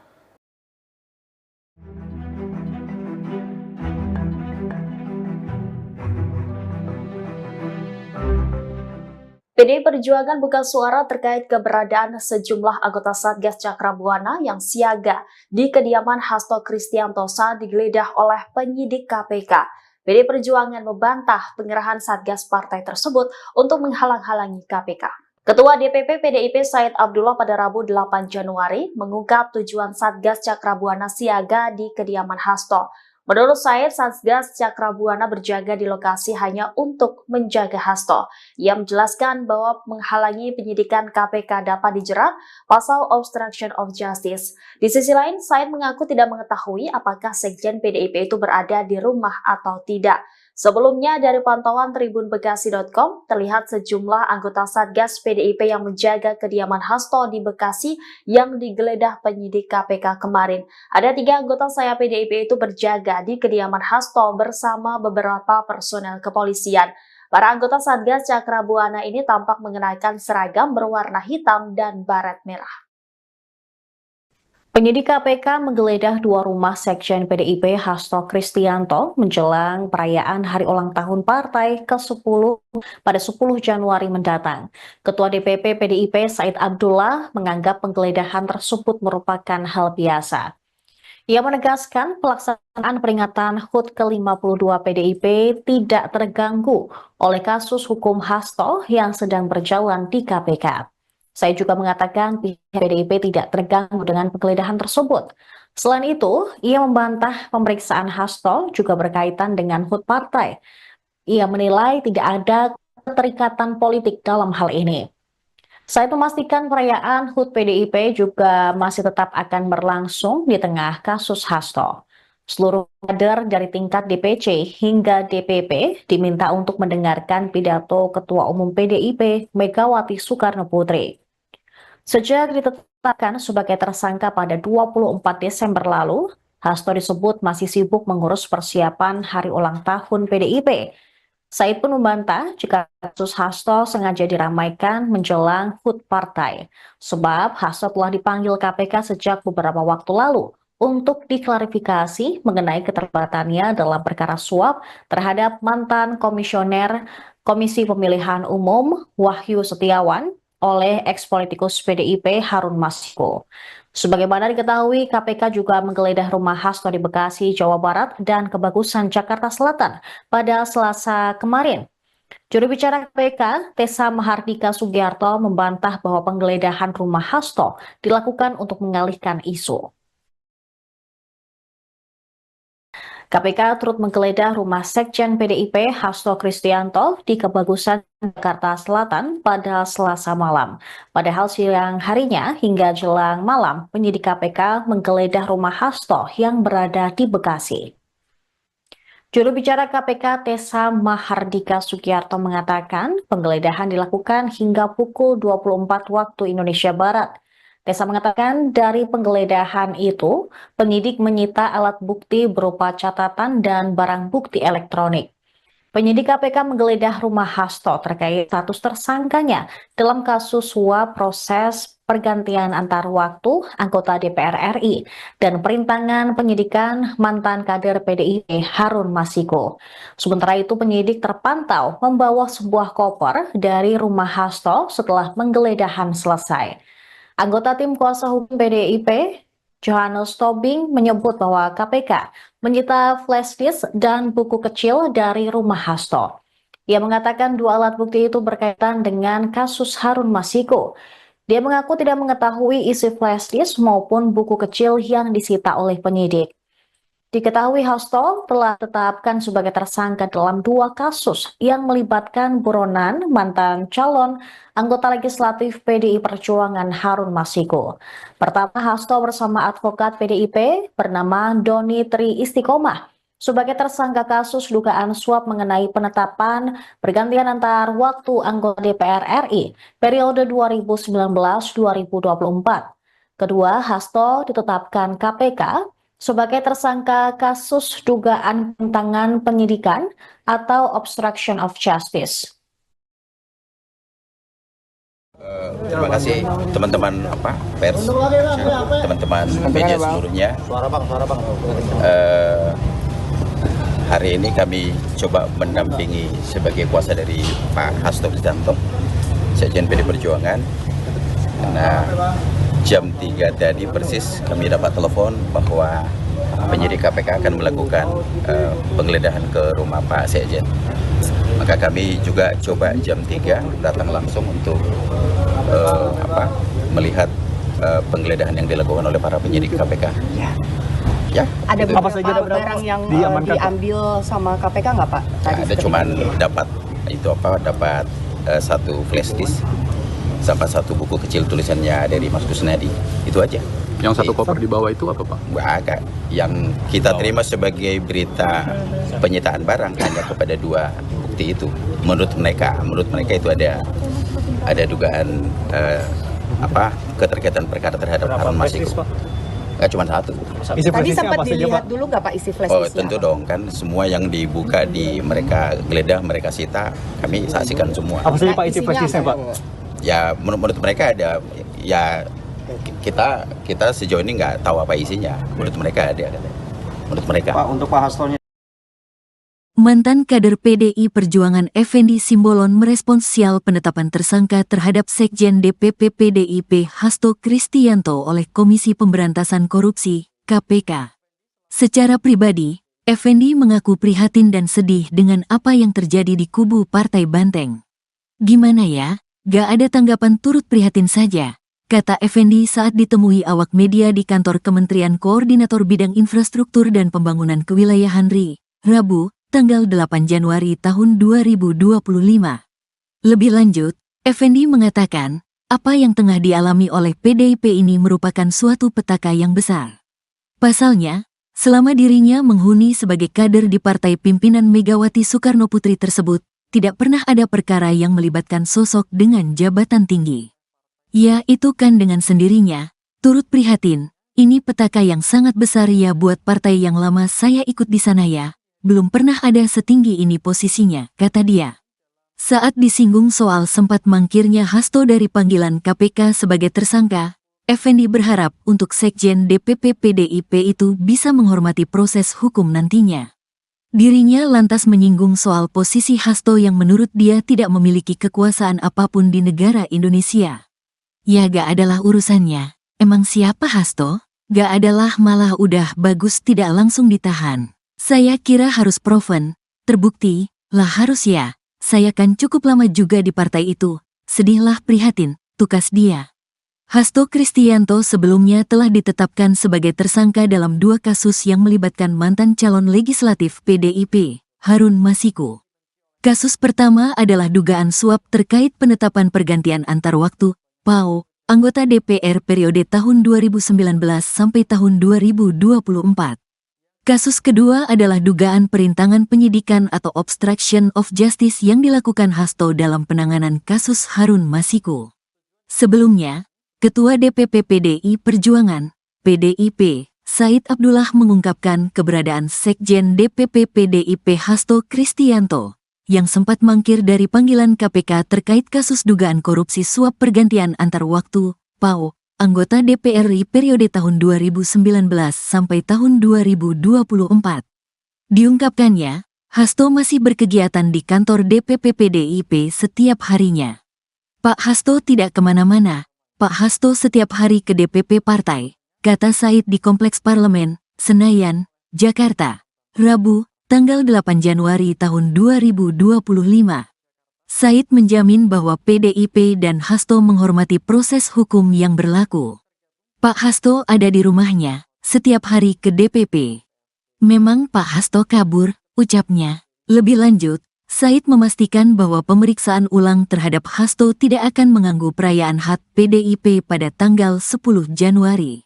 PDI Perjuangan buka suara terkait keberadaan sejumlah anggota Satgas Cakrabuana yang siaga di kediaman Hasto Kristianto saat digeledah oleh penyidik KPK. PDI Perjuangan membantah pengerahan Satgas partai tersebut untuk menghalang-halangi KPK. Ketua DPP PDIP Said Abdullah pada Rabu 8 Januari mengungkap tujuan Satgas Cakrabuana siaga di kediaman Hasto. Menurut Said, Satgas Cakrabuana berjaga di lokasi hanya untuk menjaga Hasto. Ia menjelaskan bahwa menghalangi penyidikan KPK dapat dijerat pasal obstruction of justice. Di sisi lain, Said mengaku tidak mengetahui apakah Sekjen PDIP itu berada di rumah atau tidak. Sebelumnya, dari pantauan tribunbekasi.com, terlihat sejumlah anggota Satgas PDIP yang menjaga kediaman Hasto di Bekasi yang digeledah penyidik KPK kemarin. Ada 3 anggota sayap PDIP itu berjaga di kediaman Hasto bersama beberapa personel kepolisian. Para anggota Satgas Cakrabuana ini tampak mengenakan seragam berwarna hitam dan baret merah. Penyidik KPK menggeledah 2 rumah Sekjen PDIP Hasto Kristianto menjelang perayaan hari ulang tahun partai ke-10 pada 10 Januari mendatang. Ketua DPP PDIP Said Abdullah menganggap penggeledahan tersebut merupakan hal biasa. Ia menegaskan pelaksanaan peringatan HUT ke-52 PDIP tidak terganggu oleh kasus hukum Hasto yang sedang berjalan di KPK. Saya juga mengatakan pihak PDIP tidak terganggu dengan penggeledahan tersebut. Selain itu, ia membantah pemeriksaan Hasto juga berkaitan dengan HUT partai. Ia menilai tidak ada keterikatan politik dalam hal ini. Saya memastikan perayaan HUT PDIP juga masih tetap akan berlangsung di tengah kasus Hasto. Seluruh kader dari tingkat DPC hingga DPP diminta untuk mendengarkan pidato Ketua Umum PDIP Megawati Soekarno Putri. Sejak ditetapkan sebagai tersangka pada 24 Desember lalu, Hasto disebut masih sibuk mengurus persiapan hari ulang tahun PDIP. Said pun membantah jika kasus Hasto sengaja diramaikan menjelang HUT partai, sebab Hasto telah dipanggil KPK sejak beberapa waktu lalu untuk diklarifikasi mengenai keterlibatannya dalam perkara suap terhadap mantan komisioner Komisi Pemilihan Umum Wahyu Setiawan oleh eks-politikus PDIP Harun Masiku. Sebagaimana diketahui, KPK juga menggeledah rumah Hasto di Bekasi, Jawa Barat, dan Kebagusan, Jakarta Selatan pada Selasa kemarin. Juru bicara KPK, Tessa Mahardika Sugiarto, membantah bahwa penggeledahan rumah Hasto dilakukan untuk mengalihkan isu. KPK turut menggeledah rumah Sekjen PDIP Hasto Kristianto di Kebagusan, Jakarta Selatan pada Selasa malam. Padahal siang harinya hingga jelang malam, penyidik KPK menggeledah rumah Hasto yang berada di Bekasi. Juru bicara KPK Tessa Mahardika Sugiarto mengatakan penggeledahan dilakukan hingga pukul 24 waktu Indonesia Barat. Tessa mengatakan dari penggeledahan itu, penyidik menyita alat bukti berupa catatan dan barang bukti elektronik. Penyidik KPK menggeledah rumah Hasto terkait status tersangkanya dalam kasus suap proses pergantian antar waktu anggota DPR RI dan perintangan penyidikan mantan kader PDIP Harun Masiku. Sementara itu penyidik terpantau membawa sebuah koper dari rumah Hasto setelah penggeledahan selesai. Anggota tim kuasa hukum PDIP, Johannes Tobing, menyebut bahwa KPK menyita flash disk dan buku kecil dari rumah Hasto. Ia mengatakan 2 alat bukti itu berkaitan dengan kasus Harun Masiku. Dia mengaku tidak mengetahui isi flash disk maupun buku kecil yang disita oleh penyidik. Diketahui Hasto telah ditetapkan sebagai tersangka dalam 2 kasus yang melibatkan buronan mantan calon anggota legislatif PDI Perjuangan Harun Masiku. Pertama, Hasto bersama advokat PDIP bernama Doni Tri Istiqomah sebagai tersangka kasus dugaan suap mengenai penetapan pergantian antar waktu anggota DPR RI periode 2019-2024. Kedua, Hasto ditetapkan KPK sebagai tersangka kasus dugaan pentangan penyidikan atau obstruction of justice. Terima kasih teman-teman pers, teman-teman media seluruhnya. Hari ini kami coba mendampingi sebagai kuasa dari Pak Hasto Kristianto, Sekjen PD Perjuangan. Nah, jam 3 tadi persis kami dapat telepon bahwa penyidik KPK akan melakukan penggeledahan ke rumah Pak Sekjen. Maka kami juga coba jam 3 datang langsung untuk melihat penggeledahan yang dilakukan oleh para penyidik KPK. Ya, Ada itu. beberapa barang yang diambil sama KPK nggak Pak? Ada cuman dapat satu flash disk sama satu buku kecil tulisannya dari Mas Kusnadi, itu aja. Yang satu koper di bawah itu apa, Pak? Agak yang kita terima sebagai berita penyitaan barang hanya kepada 2 bukti itu. Menurut mereka itu ada dugaan keterkaitan perkara terhadap Harun Masiku. Cuma satu. Tadi sempat dilihat dulu nggak Pak isi flash Oh disknya? tentu dong, kan semua yang dibuka di mereka geledah, mereka sita, kami saksikan semua. Apa saja Pak isi flash disknya Pak? Ya menurut mereka ada, ya kita sejauh ini nggak tahu apa isinya. Menurut mereka ada, menurut mereka. Pak, untuk Pak Hastonya. Mantan kader PDI Perjuangan Effendi Simbolon merespons sial penetapan tersangka terhadap Sekjen DPP PDIP Hasto Kristianto oleh Komisi Pemberantasan Korupsi, KPK. Secara pribadi, Effendi mengaku prihatin dan sedih dengan apa yang terjadi di kubu Partai Banteng. Gimana ya, gak ada tanggapan, turut prihatin saja, kata Effendi saat ditemui awak media di kantor Kementerian Koordinator Bidang Infrastruktur dan Pembangunan Kewilayahan RI, Rabu, tanggal 8 Januari tahun 2025. Lebih lanjut, Effendi mengatakan, apa yang tengah dialami oleh PDIP ini merupakan suatu petaka yang besar. Pasalnya, selama dirinya menghuni sebagai kader di partai pimpinan Megawati Soekarnoputri tersebut, tidak pernah ada perkara yang melibatkan sosok dengan jabatan tinggi. Ya, itu kan dengan sendirinya, turut prihatin, ini petaka yang sangat besar ya buat partai yang lama saya ikut di sana ya. Belum pernah ada setinggi ini posisinya, kata dia. Saat disinggung soal sempat mangkirnya Hasto dari panggilan KPK sebagai tersangka, Effendi berharap untuk Sekjen DPP PDIP itu bisa menghormati proses hukum nantinya. Dirinya lantas menyinggung soal posisi Hasto yang menurut dia tidak memiliki kekuasaan apapun di negara Indonesia. Ya gak adalah urusannya, emang siapa Hasto? Gak adalah, malah udah bagus tidak langsung ditahan. Saya kira harus proven, terbukti, lah harus ya, saya kan cukup lama juga di partai itu, sedihlah prihatin, tukas dia. Hasto Kristianto sebelumnya telah ditetapkan sebagai tersangka dalam 2 kasus yang melibatkan mantan calon legislatif PDIP, Harun Masiku. Kasus pertama adalah dugaan suap terkait penetapan pergantian antar waktu, PAO, anggota DPR periode tahun 2019 sampai tahun 2024. Kasus kedua adalah dugaan perintangan penyidikan atau obstruction of justice yang dilakukan Hasto dalam penanganan kasus Harun Masiku. Sebelumnya, Ketua DPP PDI Perjuangan, PDIP, Said Abdullah mengungkapkan keberadaan Sekjen DPP PDIP Hasto Kristianto, yang sempat mangkir dari panggilan KPK terkait kasus dugaan korupsi suap pergantian antar waktu, PAO, anggota DPR RI periode tahun 2019 sampai tahun 2024. Diungkapkannya, Hasto masih berkegiatan di kantor DPP PDIP setiap harinya. Pak Hasto tidak kemana-mana, Pak Hasto setiap hari ke DPP partai, kata Said di Kompleks Parlemen, Senayan, Jakarta, Rabu, tanggal 8 Januari tahun 2025. Said menjamin bahwa PDIP dan Hasto menghormati proses hukum yang berlaku. Pak Hasto ada di rumahnya, setiap hari ke DPP. Memang Pak Hasto kabur, ucapnya. Lebih lanjut, Said memastikan bahwa pemeriksaan ulang terhadap Hasto tidak akan mengganggu perayaan HUT PDIP pada tanggal 10 Januari.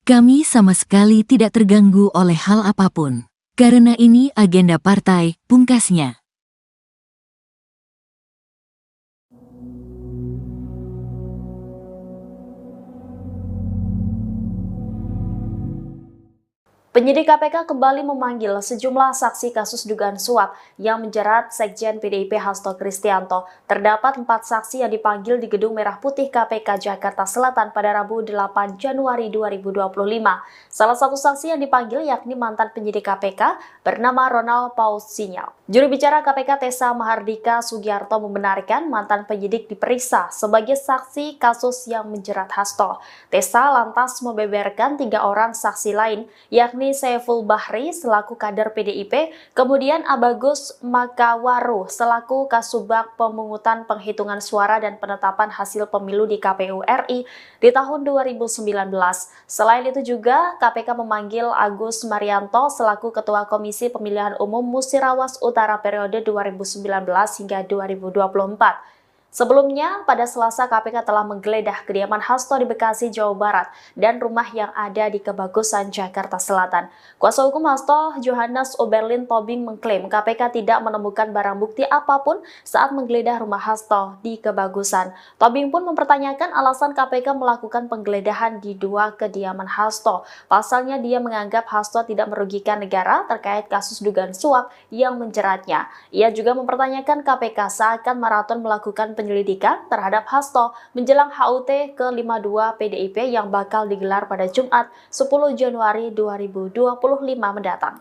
Kami sama sekali tidak terganggu oleh hal apapun. Karena ini agenda partai, pungkasnya. Penyidik KPK kembali memanggil sejumlah saksi kasus dugaan suap yang menjerat Sekjen PDIP Hasto Kristianto. Terdapat 4 saksi yang dipanggil di Gedung Merah Putih KPK Jakarta Selatan pada Rabu 8 Januari 2025. Salah satu saksi yang dipanggil yakni mantan penyidik KPK bernama Ronald Paul Sinyal. Juru bicara KPK Tessa Mahardika Sugiarto membenarkan mantan penyidik diperiksa sebagai saksi kasus yang menjerat Hasto. Tessa lantas membeberkan 3 orang saksi lain, yakni Saiful Bahri selaku kader PDIP, kemudian Abagus Makawaru selaku Kasubag Pemungutan Penghitungan Suara dan Penetapan Hasil Pemilu di KPU RI di tahun 2019. Selain itu juga KPK memanggil Agus Marianto selaku Ketua Komisi Pemilihan Umum Musirawas Utara periode 2019 hingga 2024. Sebelumnya, pada Selasa KPK telah menggeledah kediaman Hasto di Bekasi, Jawa Barat, dan rumah yang ada di Kebagusan, Jakarta Selatan. Kuasa hukum Hasto, Johannes Oberlin Tobing, mengklaim KPK tidak menemukan barang bukti apapun saat menggeledah rumah Hasto di Kebagusan. Tobing pun mempertanyakan alasan KPK melakukan penggeledahan di 2 kediaman Hasto. Pasalnya dia menganggap Hasto tidak merugikan negara terkait kasus dugaan suap yang menjeratnya. Ia juga mempertanyakan KPK seakan maraton melakukan penyelidikan terhadap Hasto menjelang HUT ke-52 PDIP yang bakal digelar pada Jumat 10 Januari 2025 mendatang.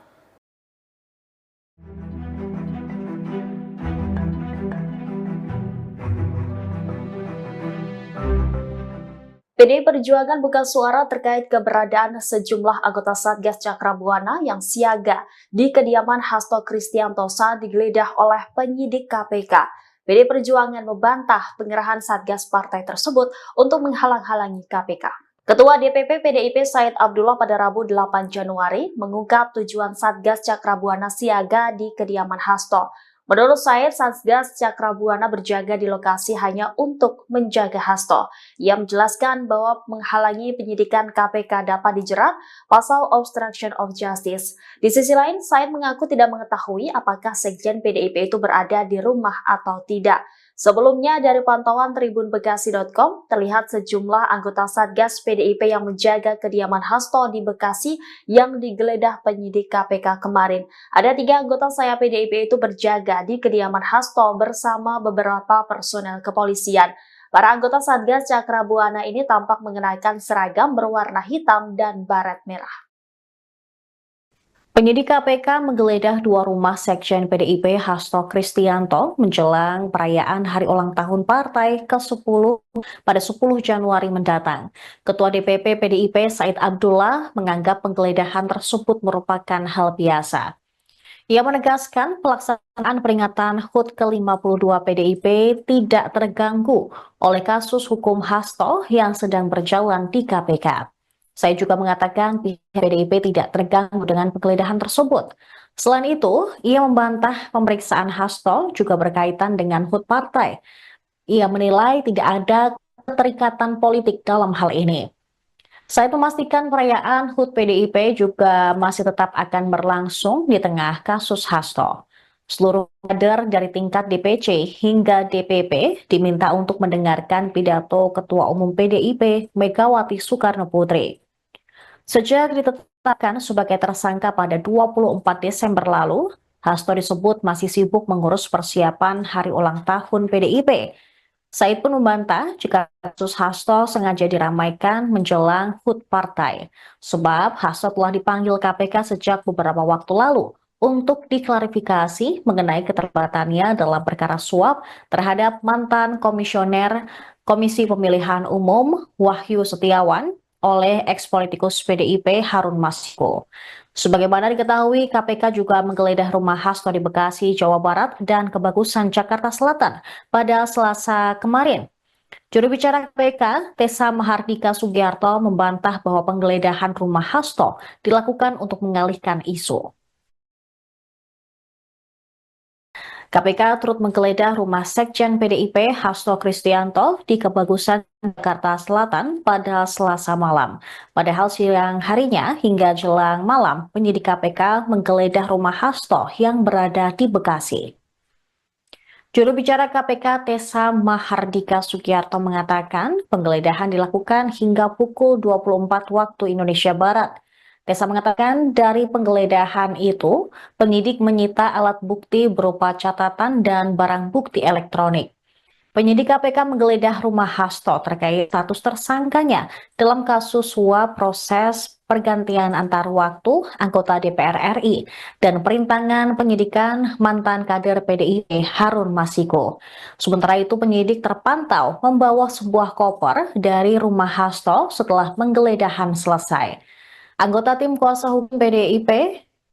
PDI Perjuangan buka suara terkait keberadaan sejumlah anggota Satgas Cakrabuana yang siaga di kediaman Hasto Kristianto saat digeledah oleh penyidik KPK. PDI Perjuangan membantah pengerahan Satgas partai tersebut untuk menghalang-halangi KPK. Ketua DPP PDIP Said Abdullah pada Rabu 8 Januari mengungkap tujuan Satgas Cakrabuana siaga di kediaman Hasto. Menurut Said, Satgas Cakrabuana berjaga di lokasi hanya untuk menjaga Hasto. Ia menjelaskan bahwa menghalangi penyidikan KPK dapat dijerat pasal obstruction of justice. Di sisi lain, Said mengaku tidak mengetahui apakah Sekjen PDIP itu berada di rumah atau tidak. Sebelumnya, dari pantauan tribunbekasi.com, terlihat sejumlah anggota Satgas PDIP yang menjaga kediaman Hasto di Bekasi yang digeledah penyidik KPK kemarin. Ada 3 anggota sayap PDIP itu berjaga di kediaman Hasto bersama beberapa personel kepolisian. Para anggota Satgas Cakrabuana ini tampak mengenakan seragam berwarna hitam dan baret merah. Penyidik KPK menggeledah 2 rumah Sekjen PDIP Hasto Kristianto menjelang perayaan hari ulang tahun partai ke-10 pada 10 Januari mendatang. Ketua DPP PDIP Said Abdullah menganggap penggeledahan tersebut merupakan hal biasa. Ia menegaskan pelaksanaan peringatan HUT ke-52 PDIP tidak terganggu oleh kasus hukum Hasto yang sedang berjalan di KPK. Saya juga mengatakan pihak PDIP tidak terganggu dengan penggeledahan tersebut. Selain itu, ia membantah pemeriksaan Hasto juga berkaitan dengan HUT partai. Ia menilai tidak ada keterikatan politik dalam hal ini. Saya memastikan perayaan HUT PDIP juga masih tetap akan berlangsung di tengah kasus Hasto. Seluruh kader dari tingkat DPC hingga DPP diminta untuk mendengarkan pidato Ketua Umum PDIP Megawati Soekarno Putri. Sejak ditetapkan sebagai tersangka pada 24 Desember lalu, Hasto disebut masih sibuk mengurus persiapan hari ulang tahun PDIP. Said pun membantah jika kasus Hasto sengaja diramaikan menjelang HUT partai, sebab Hasto telah dipanggil KPK sejak beberapa waktu lalu untuk diklarifikasi mengenai keterlibatannya dalam perkara suap terhadap mantan komisioner Komisi Pemilihan Umum Wahyu Setiawan oleh eks-politikus PDIP Harun Masiku. Sebagaimana diketahui, KPK juga menggeledah rumah Hasto di Bekasi, Jawa Barat dan Kebagusan, Jakarta Selatan pada Selasa kemarin. Juru bicara KPK, Tessa Mahardika Sugiarto membantah bahwa penggeledahan rumah Hasto dilakukan untuk mengalihkan isu. KPK turut menggeledah rumah Sekjen PDIP Hasto Kristianto di Kebagusan, Jakarta Selatan pada Selasa malam. Padahal siang harinya hingga jelang malam, penyidik KPK menggeledah rumah Hasto yang berada di Bekasi. Juru bicara KPK Tessa Mahardika Sugiarto mengatakan penggeledahan dilakukan hingga pukul 24 waktu Indonesia Barat. Tessa mengatakan dari penggeledahan itu, penyidik menyita alat bukti berupa catatan dan barang bukti elektronik. Penyidik KPK menggeledah rumah Hasto terkait status tersangkanya dalam kasus suap proses pergantian antar waktu anggota DPR RI dan perintangan penyidikan mantan kader PDIP Harun Masiku. Sementara itu penyidik terpantau membawa sebuah koper dari rumah Hasto setelah penggeledahan selesai. Anggota tim kuasa hukum PDIP,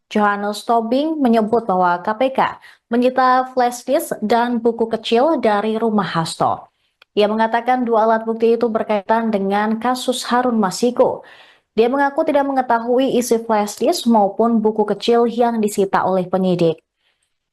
Johannes Tobing, menyebut bahwa KPK menyita flash disk dan buku kecil dari rumah Hasto. Ia mengatakan dua alat bukti itu berkaitan dengan kasus Harun Masiku. Dia mengaku tidak mengetahui isi flash disk maupun buku kecil yang disita oleh penyidik.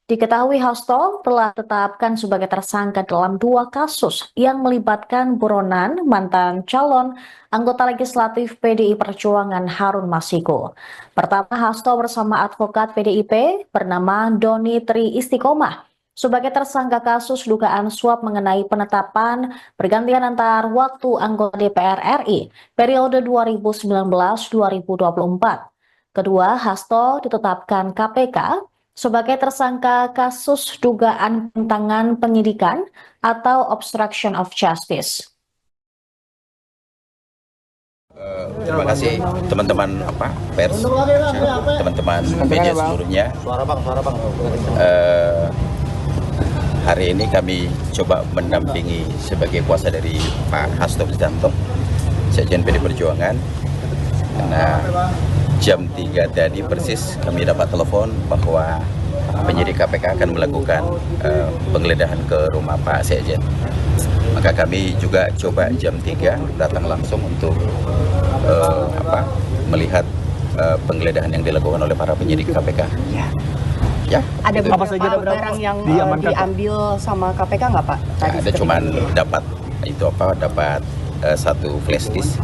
Diketahui Hasto telah ditetapkan sebagai tersangka dalam dua kasus yang melibatkan buronan mantan calon anggota legislatif PDI Perjuangan Harun Masiku. Pertama, Hasto bersama advokat PDIP bernama Doni Tri Istiqomah sebagai tersangka kasus dugaan suap mengenai penetapan pergantian antar waktu anggota DPR RI periode 2019-2024. Kedua, Hasto ditetapkan KPK sebagai tersangka kasus dugaan penentangan penyidikan atau obstruction of justice. Terima kasih teman-teman pers, teman-teman media seluruhnya. Hari ini kami coba mendampingi sebagai kuasa dari Pak Hasto Kristianto, Sekjen PD Perjuangan. Karena jam 3 tadi persis kami dapat telepon bahwa penyidik KPK akan melakukan penggeledahan ke rumah Pak Sekjen. Maka kami juga coba jam 3 datang langsung untuk melihat penggeledahan yang dilakukan oleh para penyidik KPK. Ya, ada gitu. beberapa barang yang diambil sama KPK nggak Pak? Ya, ada cuman dapat satu flash disk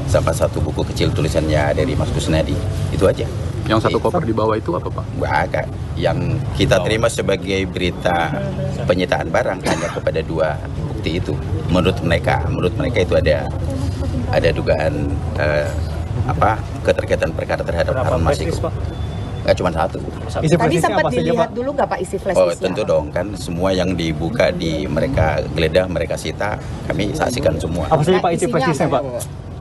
sama satu buku kecil tulisannya dari Mas Kusnadi, itu aja. Yang satu koper di bawah itu apa Pak? Agak. Yang kita terima sebagai berita penyitaan barang hanya kepada dua bukti itu. Menurut mereka itu ada dugaan keterkaitan perkara terhadap Harun Masiku. Nggak cuma satu. Tadi sempat dilihat dulu nggak Pak isi flash disknya? Oh tentu dong, kan semua yang dibuka di mereka geledah, mereka sita, kami saksikan semua. Apa saja Pak isi flash disknya Pak?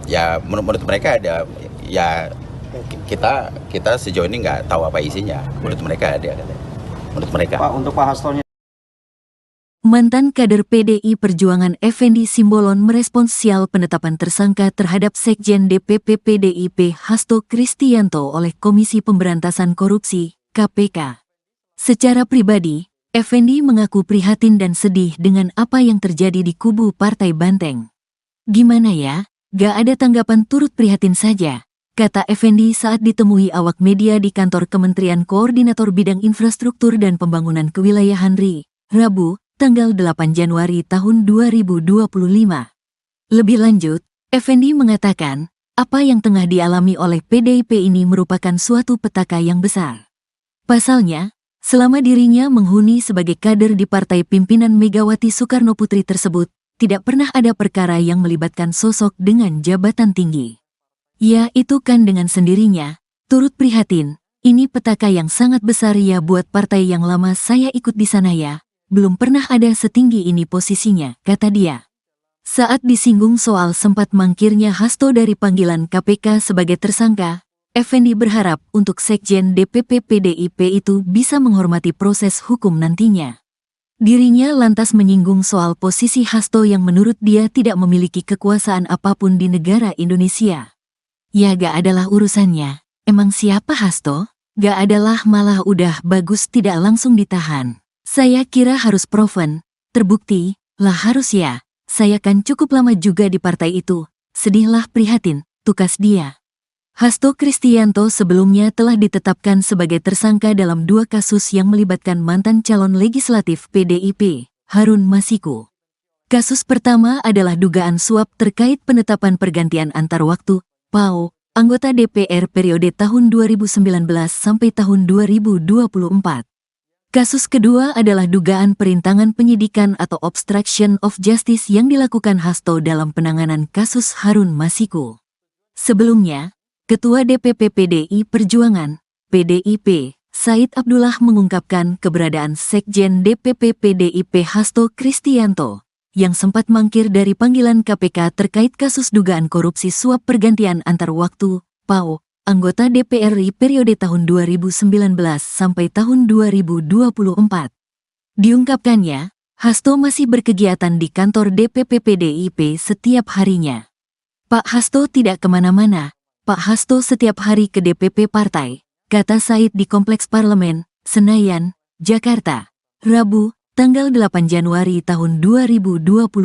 Ya menurut mereka ada, ya kita sejauh ini nggak tahu apa isinya. Menurut mereka ada, menurut mereka. Pak, untuk Pak Hastonya. Mantan kader PDI Perjuangan Effendi Simbolon merespons sial penetapan tersangka terhadap Sekjen DPP PDIP Hasto Kristianto oleh Komisi Pemberantasan Korupsi, KPK. Secara pribadi, Effendi mengaku prihatin dan sedih dengan apa yang terjadi di kubu Partai Banteng. Gimana ya? Gak ada tanggapan, turut prihatin saja, kata Effendi saat ditemui awak media di kantor Kementerian Koordinator Bidang Infrastruktur dan Pembangunan Kewilayahan RI, Rabu, tanggal 8 Januari tahun 2025. Lebih lanjut, Effendi mengatakan, apa yang tengah dialami oleh PDIP ini merupakan suatu petaka yang besar. Pasalnya, selama dirinya menghuni sebagai kader di partai pimpinan Megawati Soekarno Putri tersebut, tidak pernah ada perkara yang melibatkan sosok dengan jabatan tinggi. Ya, itu kan dengan sendirinya, turut prihatin, ini petaka yang sangat besar ya buat partai yang lama saya ikut di sana ya. Belum pernah ada setinggi ini posisinya, kata dia. Saat disinggung soal sempat mangkirnya Hasto dari panggilan KPK sebagai tersangka, Effendi berharap untuk Sekjen DPP PDIP itu bisa menghormati proses hukum nantinya. Dirinya lantas menyinggung soal posisi Hasto yang menurut dia tidak memiliki kekuasaan apapun di negara Indonesia. Ya gak adalah urusannya, emang siapa Hasto? Gak adalah, malah udah bagus tidak langsung ditahan. Saya kira harus proven, terbukti, lah harus ya. saya kan cukup lama juga di partai itu. Sedihlah prihatin, tukas dia. Hasto Kristianto sebelumnya telah ditetapkan sebagai tersangka dalam 2 kasus yang melibatkan mantan calon legislatif PDIP, Harun Masiku. Kasus pertama adalah dugaan suap terkait penetapan pergantian antar waktu, PAO, anggota DPR periode tahun 2019 sampai tahun 2024. Kasus kedua adalah dugaan perintangan penyidikan atau obstruction of justice yang dilakukan Hasto dalam penanganan kasus Harun Masiku. Sebelumnya, Ketua DPP PDI Perjuangan, PDIP, Said Abdullah mengungkapkan keberadaan Sekjen DPP PDIP Hasto Kristianto, yang sempat mangkir dari panggilan KPK terkait kasus dugaan korupsi suap pergantian antar waktu, PAO, anggota DPR RI periode tahun 2019 sampai tahun 2024. Diungkapkannya, Hasto masih berkegiatan di kantor DPP PDIP setiap harinya. Pak Hasto tidak kemana-mana. Pak Hasto setiap hari ke DPP partai, kata Said di Kompleks Parlemen, Senayan, Jakarta, Rabu, tanggal 8 Januari tahun 2025.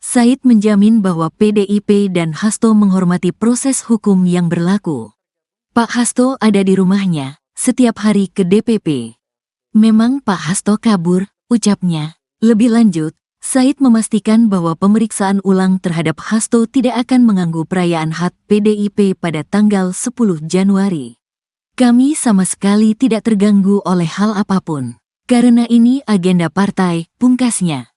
Said menjamin bahwa PDIP dan Hasto menghormati proses hukum yang berlaku. Pak Hasto ada di rumahnya, setiap hari ke DPP. Memang Pak Hasto kabur, ucapnya. Lebih lanjut, Said memastikan bahwa pemeriksaan ulang terhadap Hasto tidak akan mengganggu perayaan HUT PDIP pada tanggal 10 Januari. Kami sama sekali tidak terganggu oleh hal apapun. Karena ini agenda partai, pungkasnya.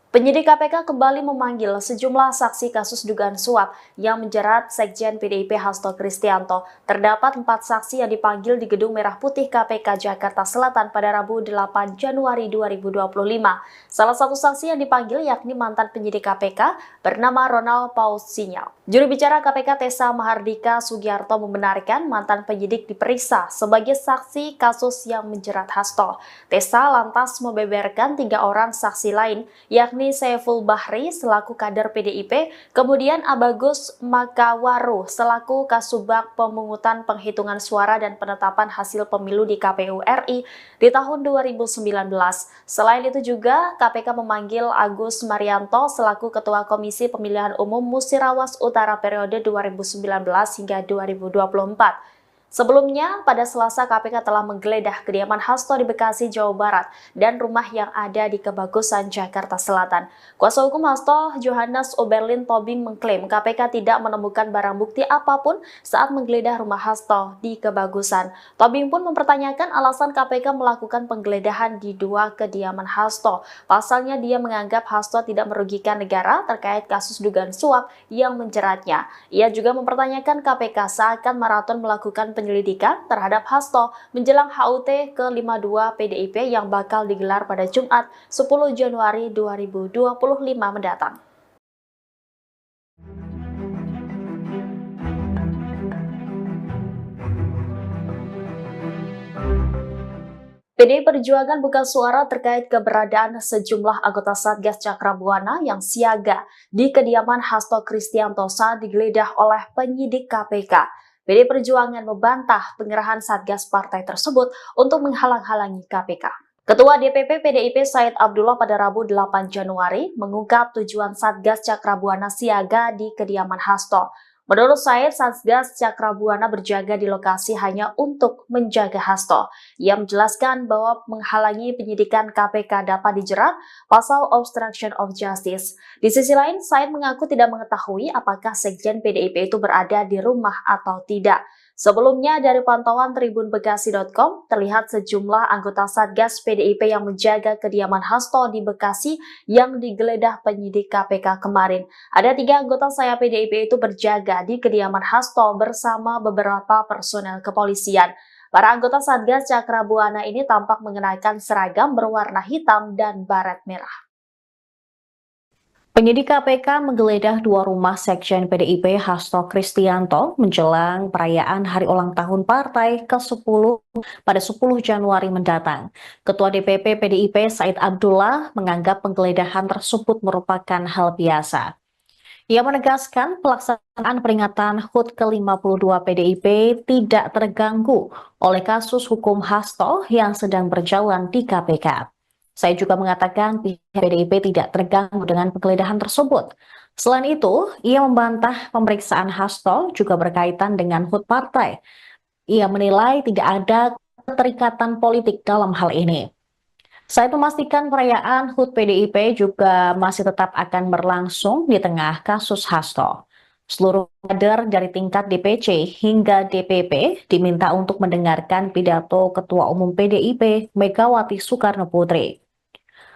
Penyidik KPK kembali memanggil sejumlah saksi kasus dugaan suap yang menjerat Sekjen PDIP Hasto Kristianto. Terdapat 4 saksi yang dipanggil di Gedung Merah Putih KPK Jakarta Selatan pada Rabu 8 Januari 2025. Salah satu saksi yang dipanggil yakni mantan penyidik KPK bernama Ronald Paul Sinyal. Juru bicara KPK Tessa Mahardika Sugiarto membenarkan mantan penyidik diperiksa sebagai saksi kasus yang menjerat Hasto. Tessa lantas membeberkan 3 orang saksi lain, yakni Saiful Bahri selaku kader PDIP, kemudian Abagus Makawaru selaku Kasubag Pemungutan Penghitungan Suara dan Penetapan Hasil Pemilu di KPU RI di tahun 2019. Selain itu juga KPK memanggil Agus Marianto selaku Ketua Komisi Pemilihan Umum Musirawas Utara periode 2019 hingga 2024. Sebelumnya, pada Selasa KPK telah menggeledah kediaman Hasto di Bekasi, Jawa Barat dan rumah yang ada di Kebagusan, Jakarta Selatan. Kuasa hukum Hasto, Johannes Oberlin Tobing, mengklaim KPK tidak menemukan barang bukti apapun saat menggeledah rumah Hasto di Kebagusan. Tobing pun mempertanyakan alasan KPK melakukan penggeledahan di 2 kediaman Hasto. Pasalnya dia menganggap Hasto tidak merugikan negara terkait kasus dugaan suap yang menjeratnya. Ia juga mempertanyakan KPK seakan maraton melakukan penyelidikan terhadap Hasto menjelang HUT ke-52 PDIP yang bakal digelar pada Jumat 10 Januari 2025 mendatang. PDI Perjuangan buka suara terkait keberadaan sejumlah anggota Satgas Cakrabuana yang siaga di kediaman Hasto Kristianto saat digeledah oleh penyidik KPK. PDI Perjuangan membantah pengerahan Satgas partai tersebut untuk menghalang-halangi KPK. Ketua DPP PDIP Said Abdullah pada Rabu 8 Januari mengungkap tujuan Satgas Cakrabuana siaga di kediaman Hasto. Menurut Said, Satgas Cakrabuana berjaga di lokasi hanya untuk menjaga Hasto. Ia menjelaskan bahwa menghalangi penyidikan KPK dapat dijerat pasal obstruction of justice. Di sisi lain, Said mengaku tidak mengetahui apakah Sekjen PDIP itu berada di rumah atau tidak. Sebelumnya, dari pantauan tribunbekasi.com, terlihat sejumlah anggota Satgas PDIP yang menjaga kediaman Hasto di Bekasi yang digeledah penyidik KPK kemarin. Ada 3 anggota sayap PDIP itu berjaga di kediaman Hasto bersama beberapa personel kepolisian. Para anggota Satgas Cakrabuana ini tampak mengenakan seragam berwarna hitam dan baret merah. Penyidik KPK menggeledah 2 rumah Sekjen PDIP Hasto Kristianto menjelang perayaan hari ulang tahun partai ke-10 pada 10 Januari mendatang. Ketua DPP PDIP Said Abdullah menganggap penggeledahan tersebut merupakan hal biasa. Ia menegaskan pelaksanaan peringatan HUT ke-52 PDIP tidak terganggu oleh kasus hukum Hasto yang sedang berjalan di KPK. Saya juga mengatakan pihak PDIP tidak terganggu dengan penggeledahan tersebut. Selain itu, ia membantah pemeriksaan Hasto juga berkaitan dengan HUT partai. Ia menilai tidak ada keterikatan politik dalam hal ini. Said memastikan perayaan HUT PDIP juga masih tetap akan berlangsung di tengah kasus Hasto. Seluruh kader dari tingkat DPC hingga DPP diminta untuk mendengarkan pidato Ketua Umum PDIP Megawati Soekarno Putri.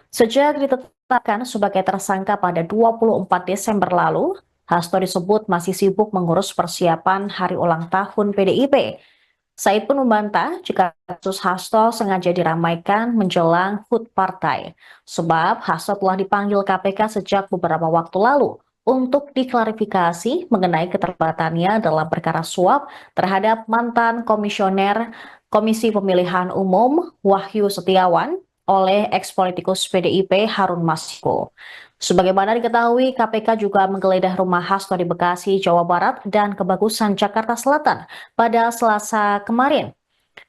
Sejak ditetapkan sebagai tersangka pada 24 Desember lalu, Hasto disebut masih sibuk mengurus persiapan hari ulang tahun PDIP. Said pun membantah jika kasus Hasto sengaja diramaikan menjelang HUT partai, sebab Hasto telah dipanggil KPK sejak beberapa waktu lalu untuk diklarifikasi mengenai keterlibatannya dalam perkara suap terhadap mantan komisioner Komisi Pemilihan Umum Wahyu Setiawan oleh eks-politikus PDIP Harun Masiku. Sebagaimana diketahui, KPK juga menggeledah rumah Hasto di Bekasi, Jawa Barat, dan Kebagusan, Jakarta Selatan pada Selasa kemarin.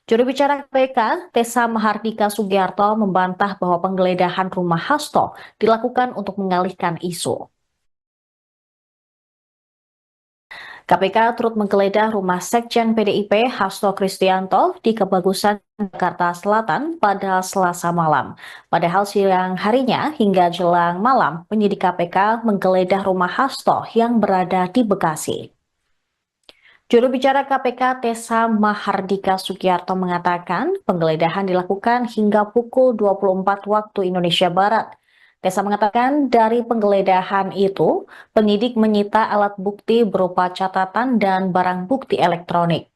Juru bicara KPK, Tessa Mahardika Sugiarto, membantah bahwa penggeledahan rumah Hasto dilakukan untuk mengalihkan isu. KPK turut menggeledah rumah Sekjen PDIP Hasto Kristianto di Kebagusan, Jakarta Selatan pada Selasa malam. Padahal siang harinya hingga jelang malam, penyidik KPK menggeledah rumah Hasto yang berada di Bekasi. Juru bicara KPK Tessa Mahardika Sugiarto mengatakan penggeledahan dilakukan hingga pukul 24 waktu Indonesia Barat. Tessa mengatakan dari penggeledahan itu, penyidik menyita alat bukti berupa catatan dan barang bukti elektronik.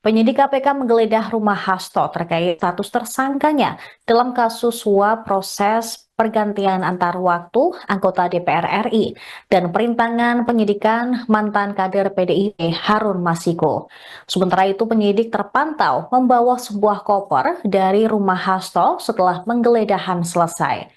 Penyidik KPK menggeledah rumah Hasto terkait status tersangkanya dalam kasus suap proses pergantian antar waktu anggota DPR RI dan perintangan penyidikan mantan kader PDIP Harun Masiku. Sementara itu penyidik terpantau membawa sebuah koper dari rumah Hasto setelah penggeledahan selesai.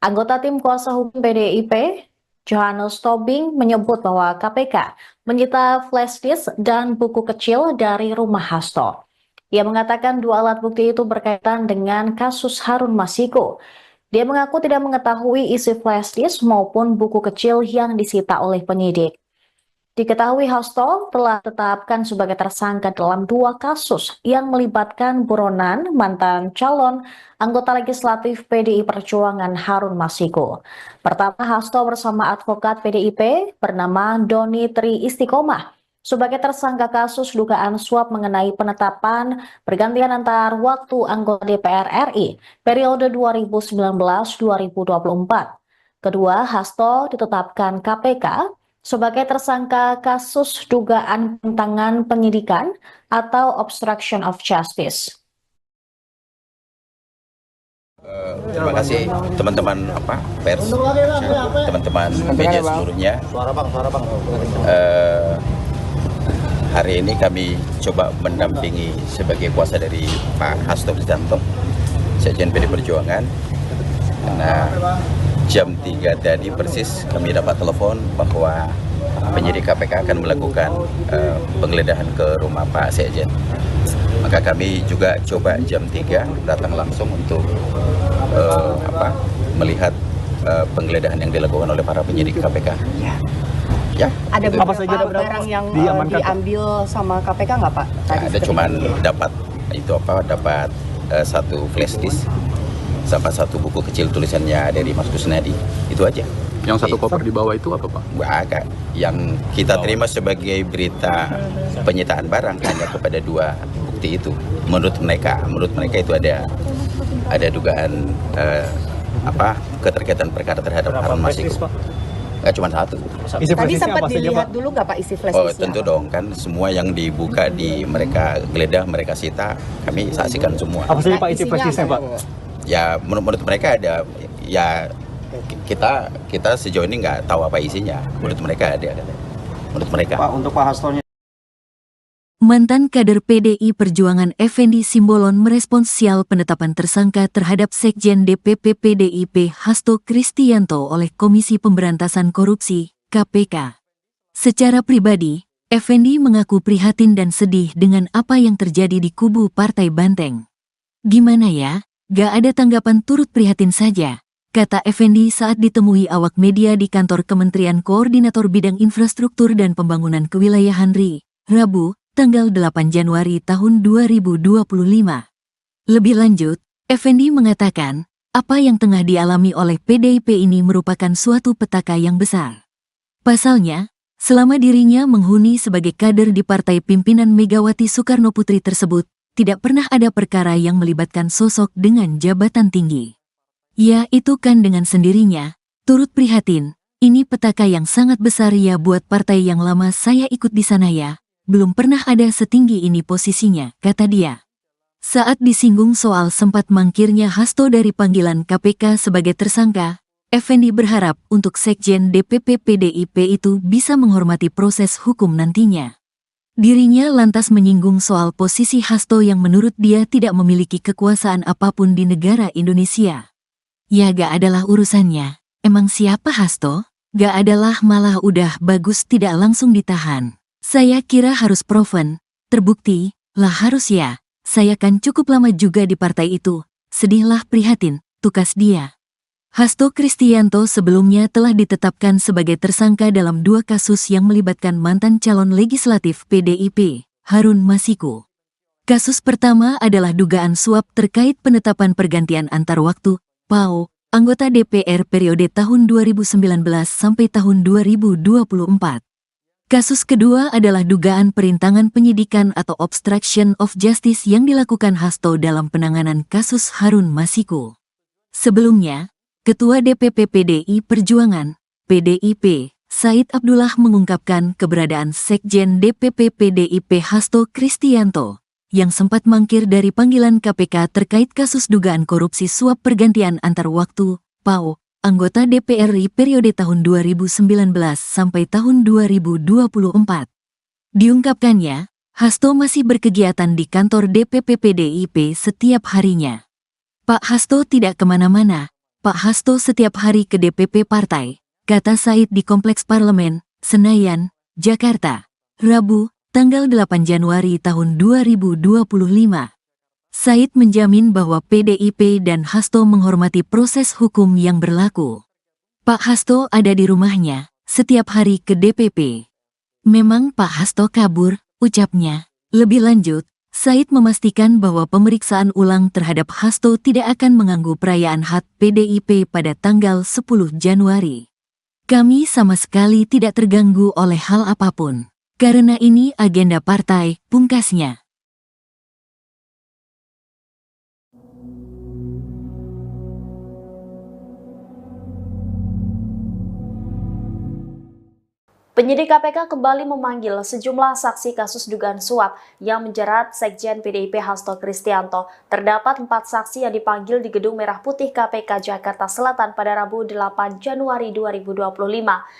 Anggota tim kuasa hukum PDIP, Johannes Tobing, menyebut bahwa KPK menyita flash disk dan buku kecil dari rumah Hasto. Ia mengatakan dua alat bukti itu berkaitan dengan kasus Harun Masiku. Dia mengaku tidak mengetahui isi flash disk maupun buku kecil yang disita oleh penyidik. Diketahui Hasto telah ditetapkan sebagai tersangka dalam dua kasus yang melibatkan buronan mantan calon anggota legislatif PDI Perjuangan Harun Masiku. Pertama, Hasto bersama advokat PDIP bernama Doni Tri Istiqomah sebagai tersangka kasus dugaan suap mengenai penetapan pergantian antar waktu anggota DPR RI periode 2019-2024. Kedua, Hasto ditetapkan KPK sebagai tersangka kasus dugaan penentangan penyidikan atau obstruction of justice. Terima kasih teman-teman pers, teman-teman media seluruhnya. Hari ini kami coba mendampingi sebagai kuasa dari Pak Hasto Kristianto, Sekjen PD Perjuangan. Nah, jam 3 tadi persis kami dapat telepon bahwa penyidik KPK akan melakukan penggeledahan ke rumah Pak Sekjen. Maka kami juga coba jam 3 datang langsung untuk melihat penggeledahan yang dilakukan oleh para penyidik KPK. Ya. Ada itu. beberapa barang yang diambil sama KPK nggak Pak? Ya, ada cuman dapat satu flash disk sama satu buku kecil tulisannya dari Mas Kusnadi, itu aja. Yang satu koper di bawah itu apa Pak? Agak. Yang kita terima sebagai berita penyitaan barang hanya kepada dua bukti itu. Menurut mereka itu ada dugaan keterkaitan perkara terhadap Harun Masiku. Nggak cuma satu. Tadi sempat dilihat dulu nggak Pak isi flash disknya? Oh tentu dong, kan semua yang dibuka di mereka geledah, mereka sita, kami saksikan semua. Apa saja Pak isi flash disknya Pak? Ya menurut mereka ada, ya kita sejauh ini nggak tahu apa isinya. Menurut mereka ada. Menurut mereka. Pak, untuk Pak Hastonya. Mantan kader PDI Perjuangan Effendi Simbolon merespons sial penetapan tersangka terhadap Sekjen DPP PDIP Hasto Kristianto oleh Komisi Pemberantasan Korupsi, KPK. Secara pribadi, Effendi mengaku prihatin dan sedih dengan apa yang terjadi di kubu Partai Banteng. Gimana ya? Gak ada tanggapan, turut prihatin saja, kata Effendi saat ditemui awak media di kantor Kementerian Koordinator Bidang Infrastruktur dan Pembangunan Kewilayahan RI, Rabu, tanggal 8 Januari tahun 2025. Lebih lanjut, Effendi mengatakan, apa yang tengah dialami oleh PDIP ini merupakan suatu petaka yang besar. Pasalnya, selama dirinya menghuni sebagai kader di partai pimpinan Megawati Soekarno Putri tersebut, tidak pernah ada perkara yang melibatkan sosok dengan jabatan tinggi. Ya, itu kan dengan sendirinya, turut prihatin, ini petaka yang sangat besar ya buat partai yang lama saya ikut di sana ya, belum pernah ada setinggi ini posisinya, kata dia. Saat disinggung soal sempat mangkirnya Hasto dari panggilan KPK sebagai tersangka, Effendi berharap untuk Sekjen DPP PDIP itu bisa menghormati proses hukum nantinya. Dirinya lantas menyinggung soal posisi Hasto yang menurut dia tidak memiliki kekuasaan apapun di negara Indonesia. Ya gak adalah urusannya, emang siapa Hasto? Gak adalah, malah udah bagus tidak langsung ditahan. Saya kira harus proven, terbukti, lah harus ya, saya kan cukup lama juga di partai itu, sedihlah prihatin, tukas dia. Hasto Kristianto sebelumnya telah ditetapkan sebagai tersangka dalam 2 kasus yang melibatkan mantan calon legislatif PDIP, Harun Masiku. Kasus pertama adalah dugaan suap terkait penetapan pergantian antar waktu, PAO, anggota DPR periode tahun 2019 sampai tahun 2024. Kasus kedua adalah dugaan perintangan penyidikan atau obstruction of justice yang dilakukan Hasto dalam penanganan kasus Harun Masiku. Sebelumnya, Ketua DPP PDI Perjuangan, PDIP, Said Abdullah mengungkapkan keberadaan Sekjen DPP PDIP Hasto Kristianto, yang sempat mangkir dari panggilan KPK terkait kasus dugaan korupsi suap pergantian antar waktu, PAO, anggota DPR RI periode tahun 2019 sampai tahun 2024. Diungkapkannya, Hasto masih berkegiatan di kantor DPP PDIP setiap harinya. Pak Hasto tidak kemana-mana, Pak Hasto setiap hari ke DPP partai, kata Said di Kompleks Parlemen, Senayan, Jakarta, Rabu, tanggal 8 Januari tahun 2025. Said menjamin bahwa PDIP dan Hasto menghormati proses hukum yang berlaku. Pak Hasto ada di rumahnya, setiap hari ke DPP. Memang Pak Hasto kabur, ucapnya. Lebih lanjut, Said memastikan bahwa pemeriksaan ulang terhadap Hasto tidak akan mengganggu perayaan HUT PDIP pada tanggal 10 Januari. Kami sama sekali tidak terganggu oleh hal apapun, karena ini agenda partai, pungkasnya. Penyidik KPK kembali memanggil sejumlah saksi kasus dugaan suap yang menjerat Sekjen PDIP Hasto Kristianto. Terdapat 4 saksi yang dipanggil di Gedung Merah Putih KPK Jakarta Selatan pada Rabu 8 Januari 2025.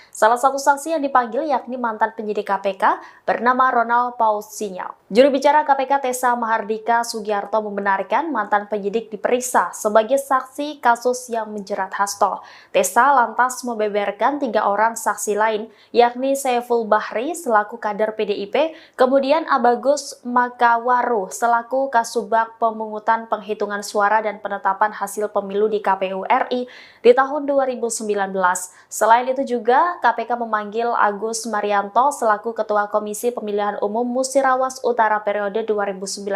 Salah satu saksi yang dipanggil yakni mantan penyidik KPK bernama Ronald Paul Sinyal. Juru bicara KPK Tessa Mahardika Sugiarto membenarkan mantan penyidik diperiksa sebagai saksi kasus yang menjerat Hasto. Tessa lantas membeberkan 3 orang saksi lain, yakni Saiful Bahri selaku kader PDIP, kemudian Abagus Makawaru selaku Kasubag Pemungutan Penghitungan Suara dan Penetapan Hasil Pemilu di KPU RI di tahun 2019. Selain itu juga KPK memanggil Agus Marianto selaku Ketua Komisi Pemilihan Umum Musirawas Utara periode 2019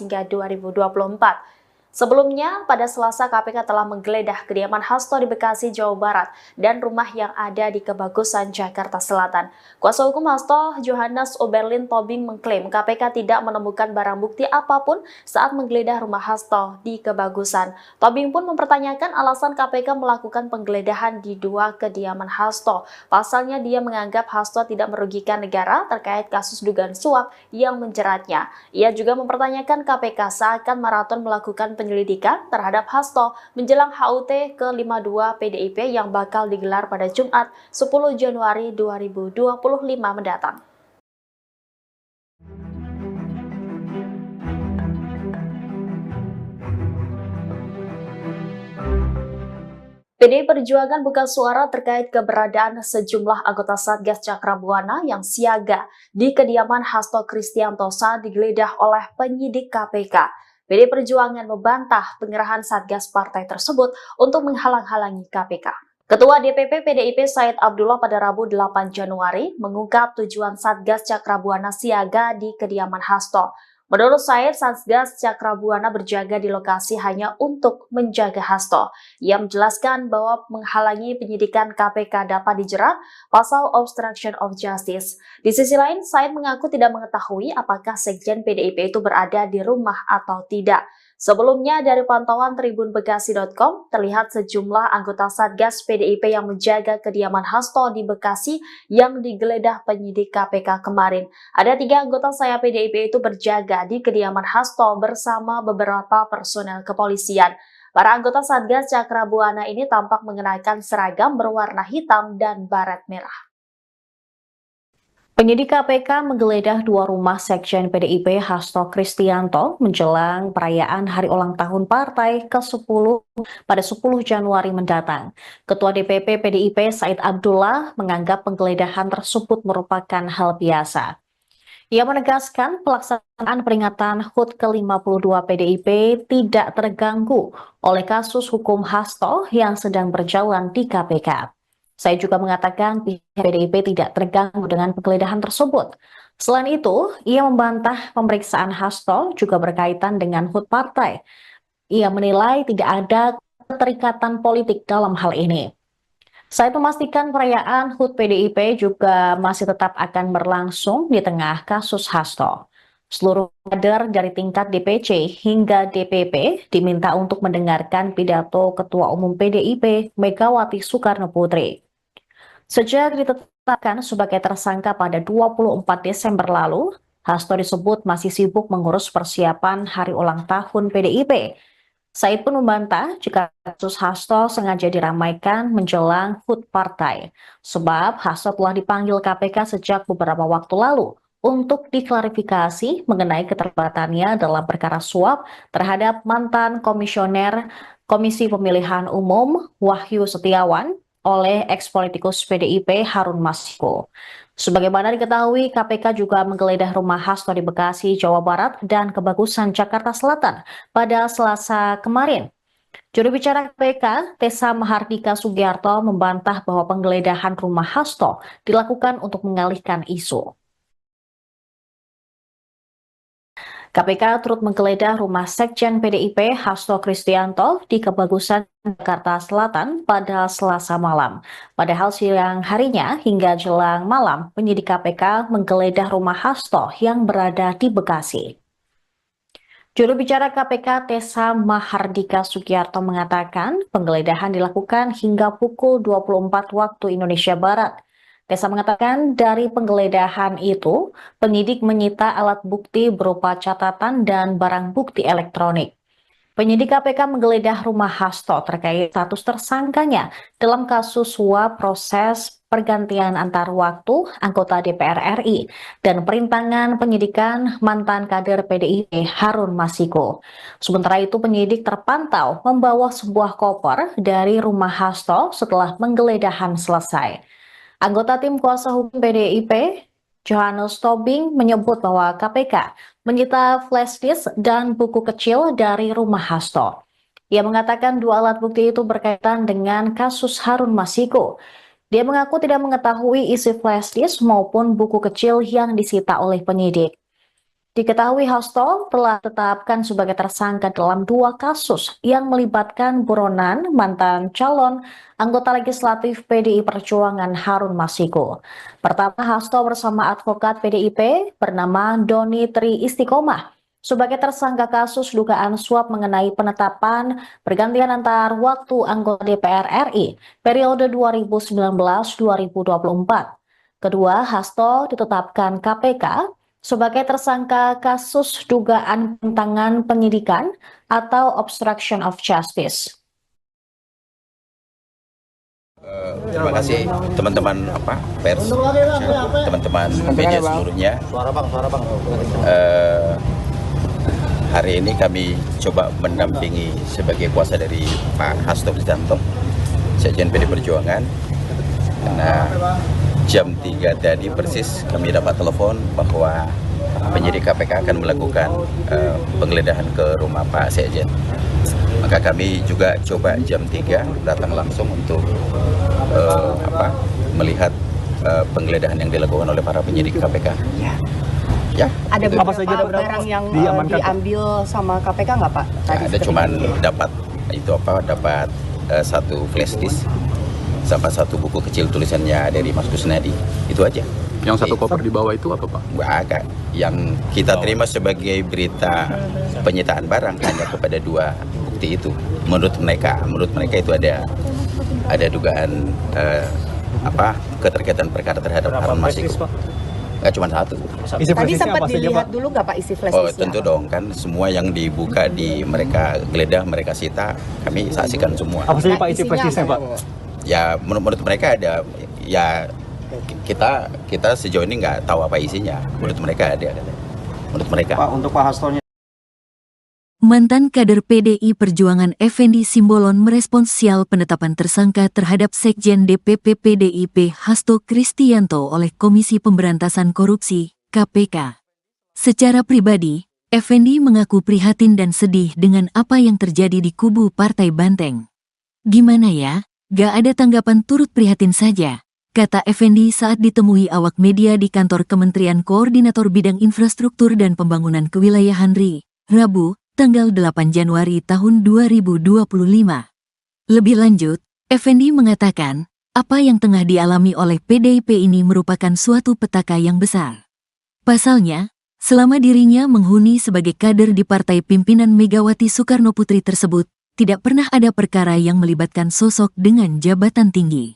hingga 2024. Sebelumnya, pada Selasa KPK telah menggeledah kediaman Hasto di Bekasi, Jawa Barat dan rumah yang ada di Kebagusan, Jakarta Selatan. Kuasa hukum Hasto, Johannes Oberlin Tobing, mengklaim KPK tidak menemukan barang bukti apapun saat menggeledah rumah Hasto di Kebagusan. Tobing pun mempertanyakan alasan KPK melakukan penggeledahan di 2 kediaman Hasto. Pasalnya dia menganggap Hasto tidak merugikan negara terkait kasus dugaan suap yang menjeratnya. Ia juga mempertanyakan KPK seakan maraton melakukan penyelidikan terhadap Hasto menjelang HUT ke-52 PDIP yang bakal digelar pada Jumat 10 Januari 2025 mendatang. PDI Perjuangan buka suara terkait keberadaan sejumlah anggota Satgas Cakrabuana yang siaga di kediaman Hasto Kristianto saat digeledah oleh penyidik KPK. PDI Perjuangan membantah pengerahan Satgas partai tersebut untuk menghalang-halangi KPK. Ketua DPP PDIP Said Abdullah pada Rabu 8 Januari mengungkap tujuan Satgas Cakrabuana siaga di kediaman Hasto. Menurut Said, Satgas Cakrabuana berjaga di lokasi hanya untuk menjaga Hasto. Ia menjelaskan bahwa menghalangi penyidikan KPK dapat dijerat pasal obstruction of justice. Di sisi lain, Said mengaku tidak mengetahui apakah Sekjen PDIP itu berada di rumah atau tidak. Sebelumnya, dari pantauan tribunbekasi.com, terlihat sejumlah anggota Satgas PDIP yang menjaga kediaman Hasto di Bekasi yang digeledah penyidik KPK kemarin. Ada 3 anggota sayap PDIP itu berjaga di kediaman Hasto bersama beberapa personel kepolisian. Para anggota Satgas Cakrabuana ini tampak mengenakan seragam berwarna hitam dan baret merah. Penyidik KPK menggeledah 2 rumah Sekjen PDIP Hasto Kristianto menjelang perayaan hari ulang tahun partai ke-10 pada 10 Januari mendatang. Ketua DPP PDIP Said Abdullah menganggap penggeledahan tersebut merupakan hal biasa. Ia menegaskan pelaksanaan peringatan HUT ke-52 PDIP tidak terganggu oleh kasus hukum Hasto yang sedang berjalan di KPK. Saya juga mengatakan pihak PDIP tidak terganggu dengan penggeledahan tersebut. Selain itu, ia membantah pemeriksaan Hasto juga berkaitan dengan HUT partai. Ia menilai tidak ada keterikatan politik dalam hal ini. Saya memastikan perayaan HUT PDIP juga masih tetap akan berlangsung di tengah kasus Hasto. Seluruh kader dari tingkat DPC hingga DPP diminta untuk mendengarkan pidato Ketua Umum PDIP Megawati Soekarno Putri. Sejak ditetapkan sebagai tersangka pada 24 Desember lalu, Hasto disebut masih sibuk mengurus persiapan hari ulang tahun PDIP. Said pun membantah jika kasus Hasto sengaja diramaikan menjelang HUT partai, sebab Hasto telah dipanggil KPK sejak beberapa waktu lalu untuk diklarifikasi mengenai keterlibatannya dalam perkara suap terhadap mantan komisioner Komisi Pemilihan Umum Wahyu Setiawan oleh ex-politikus PDIP Harun Masiku. Sebagaimana diketahui, KPK juga menggeledah rumah Hasto di Bekasi, Jawa Barat dan Kebagusan, Jakarta Selatan pada Selasa kemarin. Juru bicara KPK, Tessa Mahardika Sugiarto, membantah bahwa penggeledahan rumah Hasto dilakukan untuk mengalihkan isu. KPK turut menggeledah rumah Sekjen PDIP Hasto Kristianto di Kebagusan, Jakarta Selatan pada Selasa malam. Padahal siang harinya hingga jelang malam, penyidik KPK menggeledah rumah Hasto yang berada di Bekasi. Juru bicara KPK Tessa Mahardika Sugiarto mengatakan penggeledahan dilakukan hingga pukul 24 waktu Indonesia Barat. Tessa mengatakan dari penggeledahan itu, penyidik menyita alat bukti berupa catatan dan barang bukti elektronik. Penyidik KPK menggeledah rumah Hasto terkait status tersangkanya dalam kasus suap proses pergantian antar waktu anggota DPR RI dan perintangan penyidikan mantan kader PDIP Harun Masiku. Sementara itu penyidik terpantau membawa sebuah koper dari rumah Hasto setelah penggeledahan selesai. Anggota tim kuasa hukum PDIP, Johannes Tobing, menyebut bahwa KPK menyita flash disk dan buku kecil dari rumah Hasto. Ia mengatakan 2 alat bukti itu berkaitan dengan kasus Harun Masiku. Dia mengaku tidak mengetahui isi flash disk maupun buku kecil yang disita oleh penyidik. Diketahui Hasto telah ditetapkan sebagai tersangka dalam 2 kasus yang melibatkan buronan mantan calon anggota legislatif PDI Perjuangan Harun Masiku. Pertama, Hasto bersama advokat PDIP bernama Doni Tri Istiqomah sebagai tersangka kasus dugaan suap mengenai penetapan pergantian antar waktu anggota DPR RI periode 2019-2024. Kedua, Hasto ditetapkan KPK sebagai tersangka kasus dugaan penentangan penyidikan atau obstruction of justice. Terima kasih teman-teman pers, teman-teman media seluruhnya. Hari ini kami coba mendampingi sebagai kuasa dari Pak Hasto Kristianto Sekjen PD Perjuangan. Nah, jam 3 tadi persis kami dapat telepon bahwa penyidik KPK akan melakukan penggeledahan ke rumah Pak Sekjen. Maka kami juga coba jam 3 datang langsung untuk melihat penggeledahan yang dilakukan oleh para penyidik KPK. Ya, Ada itu. beberapa barang yang diambil sama KPK nggak Pak? Tadi Ada cuman dapat satu flash disk sama satu buku kecil tulisannya dari Mas Kusnadi. Itu aja. Yang satu koper di bawah itu apa, Pak? Agak yang kita terima sebagai berita penyitaan barang hanya kepada 2 bukti itu. Menurut mereka itu ada dugaan keterkaitan perkara terhadap Harun Masiku. Nggak cuma satu. Tadi sempat dilihat dulu nggak Pak isi flash Oh disknya? tentu dong, kan semua yang dibuka di mereka geledah, mereka sita, kami saksikan semua. Apa saja Pak isi flash disknya Pak? Ya menurut mereka ada, ya kita sejauh ini nggak tahu apa isinya. Menurut mereka ada. Menurut mereka. Pak, untuk Pak Hastonya. Mantan kader PDI Perjuangan Effendi Simbolon merespons sial penetapan tersangka terhadap Sekjen DPP PDIP Hasto Kristianto oleh Komisi Pemberantasan Korupsi, KPK. Secara pribadi, Effendi mengaku prihatin dan sedih dengan apa yang terjadi di kubu Partai Banteng. Gimana ya? Gak ada tanggapan, turut prihatin saja, kata Effendi saat ditemui awak media di kantor Kementerian Koordinator Bidang Infrastruktur dan Pembangunan Kewilayahan RI, Rabu, tanggal 8 Januari tahun 2025. Lebih lanjut, Effendi mengatakan, apa yang tengah dialami oleh PDIP ini merupakan suatu petaka yang besar. Pasalnya, selama dirinya menghuni sebagai kader di partai pimpinan Megawati Soekarno Putri tersebut, tidak pernah ada perkara yang melibatkan sosok dengan jabatan tinggi.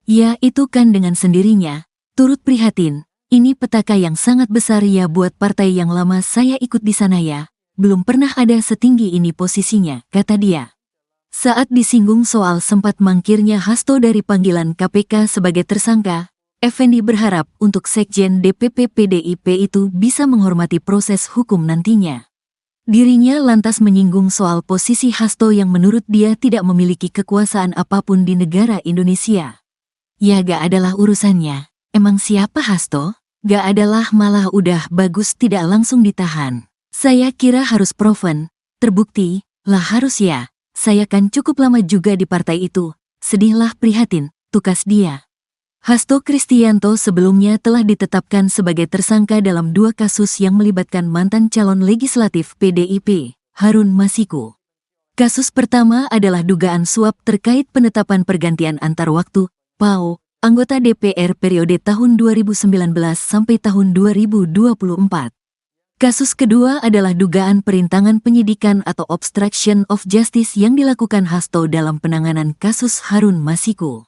Ya, itu kan dengan sendirinya, turut prihatin, ini petaka yang sangat besar ya buat partai yang lama saya ikut di sana ya. Belum pernah ada setinggi ini posisinya, kata dia. Saat disinggung soal sempat mangkirnya Hasto dari panggilan KPK sebagai tersangka, Effendi berharap untuk Sekjen DPP PDIP itu bisa menghormati proses hukum nantinya. Dirinya lantas menyinggung soal posisi Hasto yang menurut dia tidak memiliki kekuasaan apapun di negara Indonesia. Ya gak adalah urusannya, emang siapa Hasto? Gak adalah, malah udah bagus tidak langsung ditahan. Saya kira harus proven, terbukti, lah harus ya, saya kan cukup lama juga di partai itu, sedihlah prihatin, tukas dia. Hasto Kristianto sebelumnya telah ditetapkan sebagai tersangka dalam 2 kasus yang melibatkan mantan calon legislatif PDIP, Harun Masiku. Kasus pertama adalah dugaan suap terkait penetapan pergantian antar waktu, PAO, anggota DPR periode tahun 2019 sampai tahun 2024. Kasus kedua adalah dugaan perintangan penyidikan atau obstruction of justice yang dilakukan Hasto dalam penanganan kasus Harun Masiku.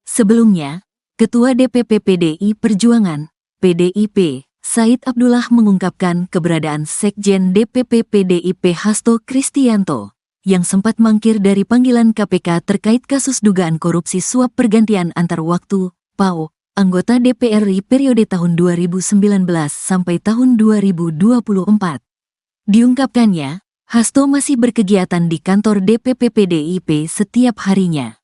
Sebelumnya, Ketua DPP PDI Perjuangan, PDIP, Said Abdullah mengungkapkan keberadaan Sekjen DPP PDIP Hasto Kristianto, yang sempat mangkir dari panggilan KPK terkait kasus dugaan korupsi suap pergantian antar waktu, PAO, anggota DPR RI periode tahun 2019 sampai tahun 2024. Diungkapkannya, Hasto masih berkegiatan di kantor DPP PDIP setiap harinya.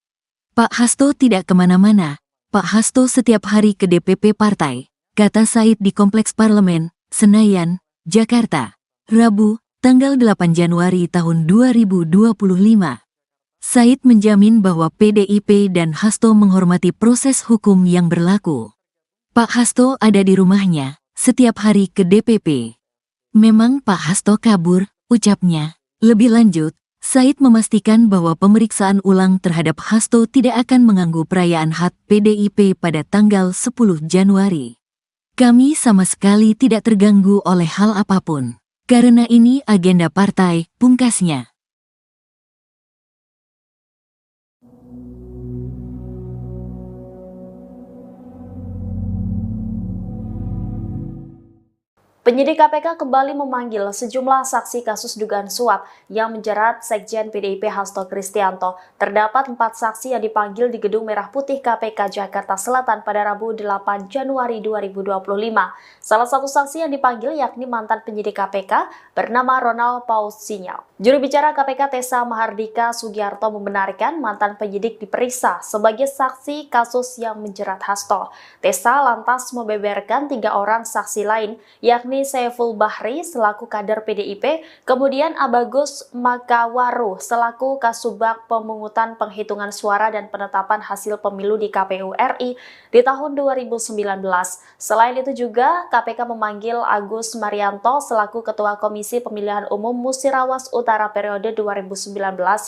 Pak Hasto tidak kemana-mana, Pak Hasto setiap hari ke DPP partai, kata Said di Kompleks Parlemen, Senayan, Jakarta, Rabu, tanggal 8 Januari tahun 2025. Said menjamin bahwa PDIP dan Hasto menghormati proses hukum yang berlaku. Pak Hasto ada di rumahnya, setiap hari ke DPP. Memang Pak Hasto kabur, ucapnya. Lebih lanjut, Said memastikan bahwa pemeriksaan ulang terhadap Hasto tidak akan mengganggu perayaan HUT PDIP pada tanggal 10 Januari. Kami sama sekali tidak terganggu oleh hal apapun, karena ini agenda partai, pungkasnya. Penyidik KPK kembali memanggil sejumlah saksi kasus dugaan suap yang menjerat Sekjen PDIP Hasto Kristianto. Terdapat 4 saksi yang dipanggil di Gedung Merah Putih KPK Jakarta Selatan pada Rabu 8 Januari 2025. Salah satu saksi yang dipanggil yakni mantan penyidik KPK bernama Ronald Paul Sinyal. Juru bicara KPK Tessa Mahardika Sugiarto membenarkan mantan penyidik diperiksa sebagai saksi kasus yang menjerat Hasto. Tessa lantas membeberkan 3 orang saksi lain yakni Saiful Bahri selaku kader PDIP, kemudian Abagus Makawaru selaku Kasubag Pemungutan Penghitungan Suara dan Penetapan Hasil Pemilu di KPU RI di tahun 2019. Selain itu juga KPK memanggil Agus Marianto selaku Ketua Komisi Pemilihan Umum Musirawas Utara periode 2019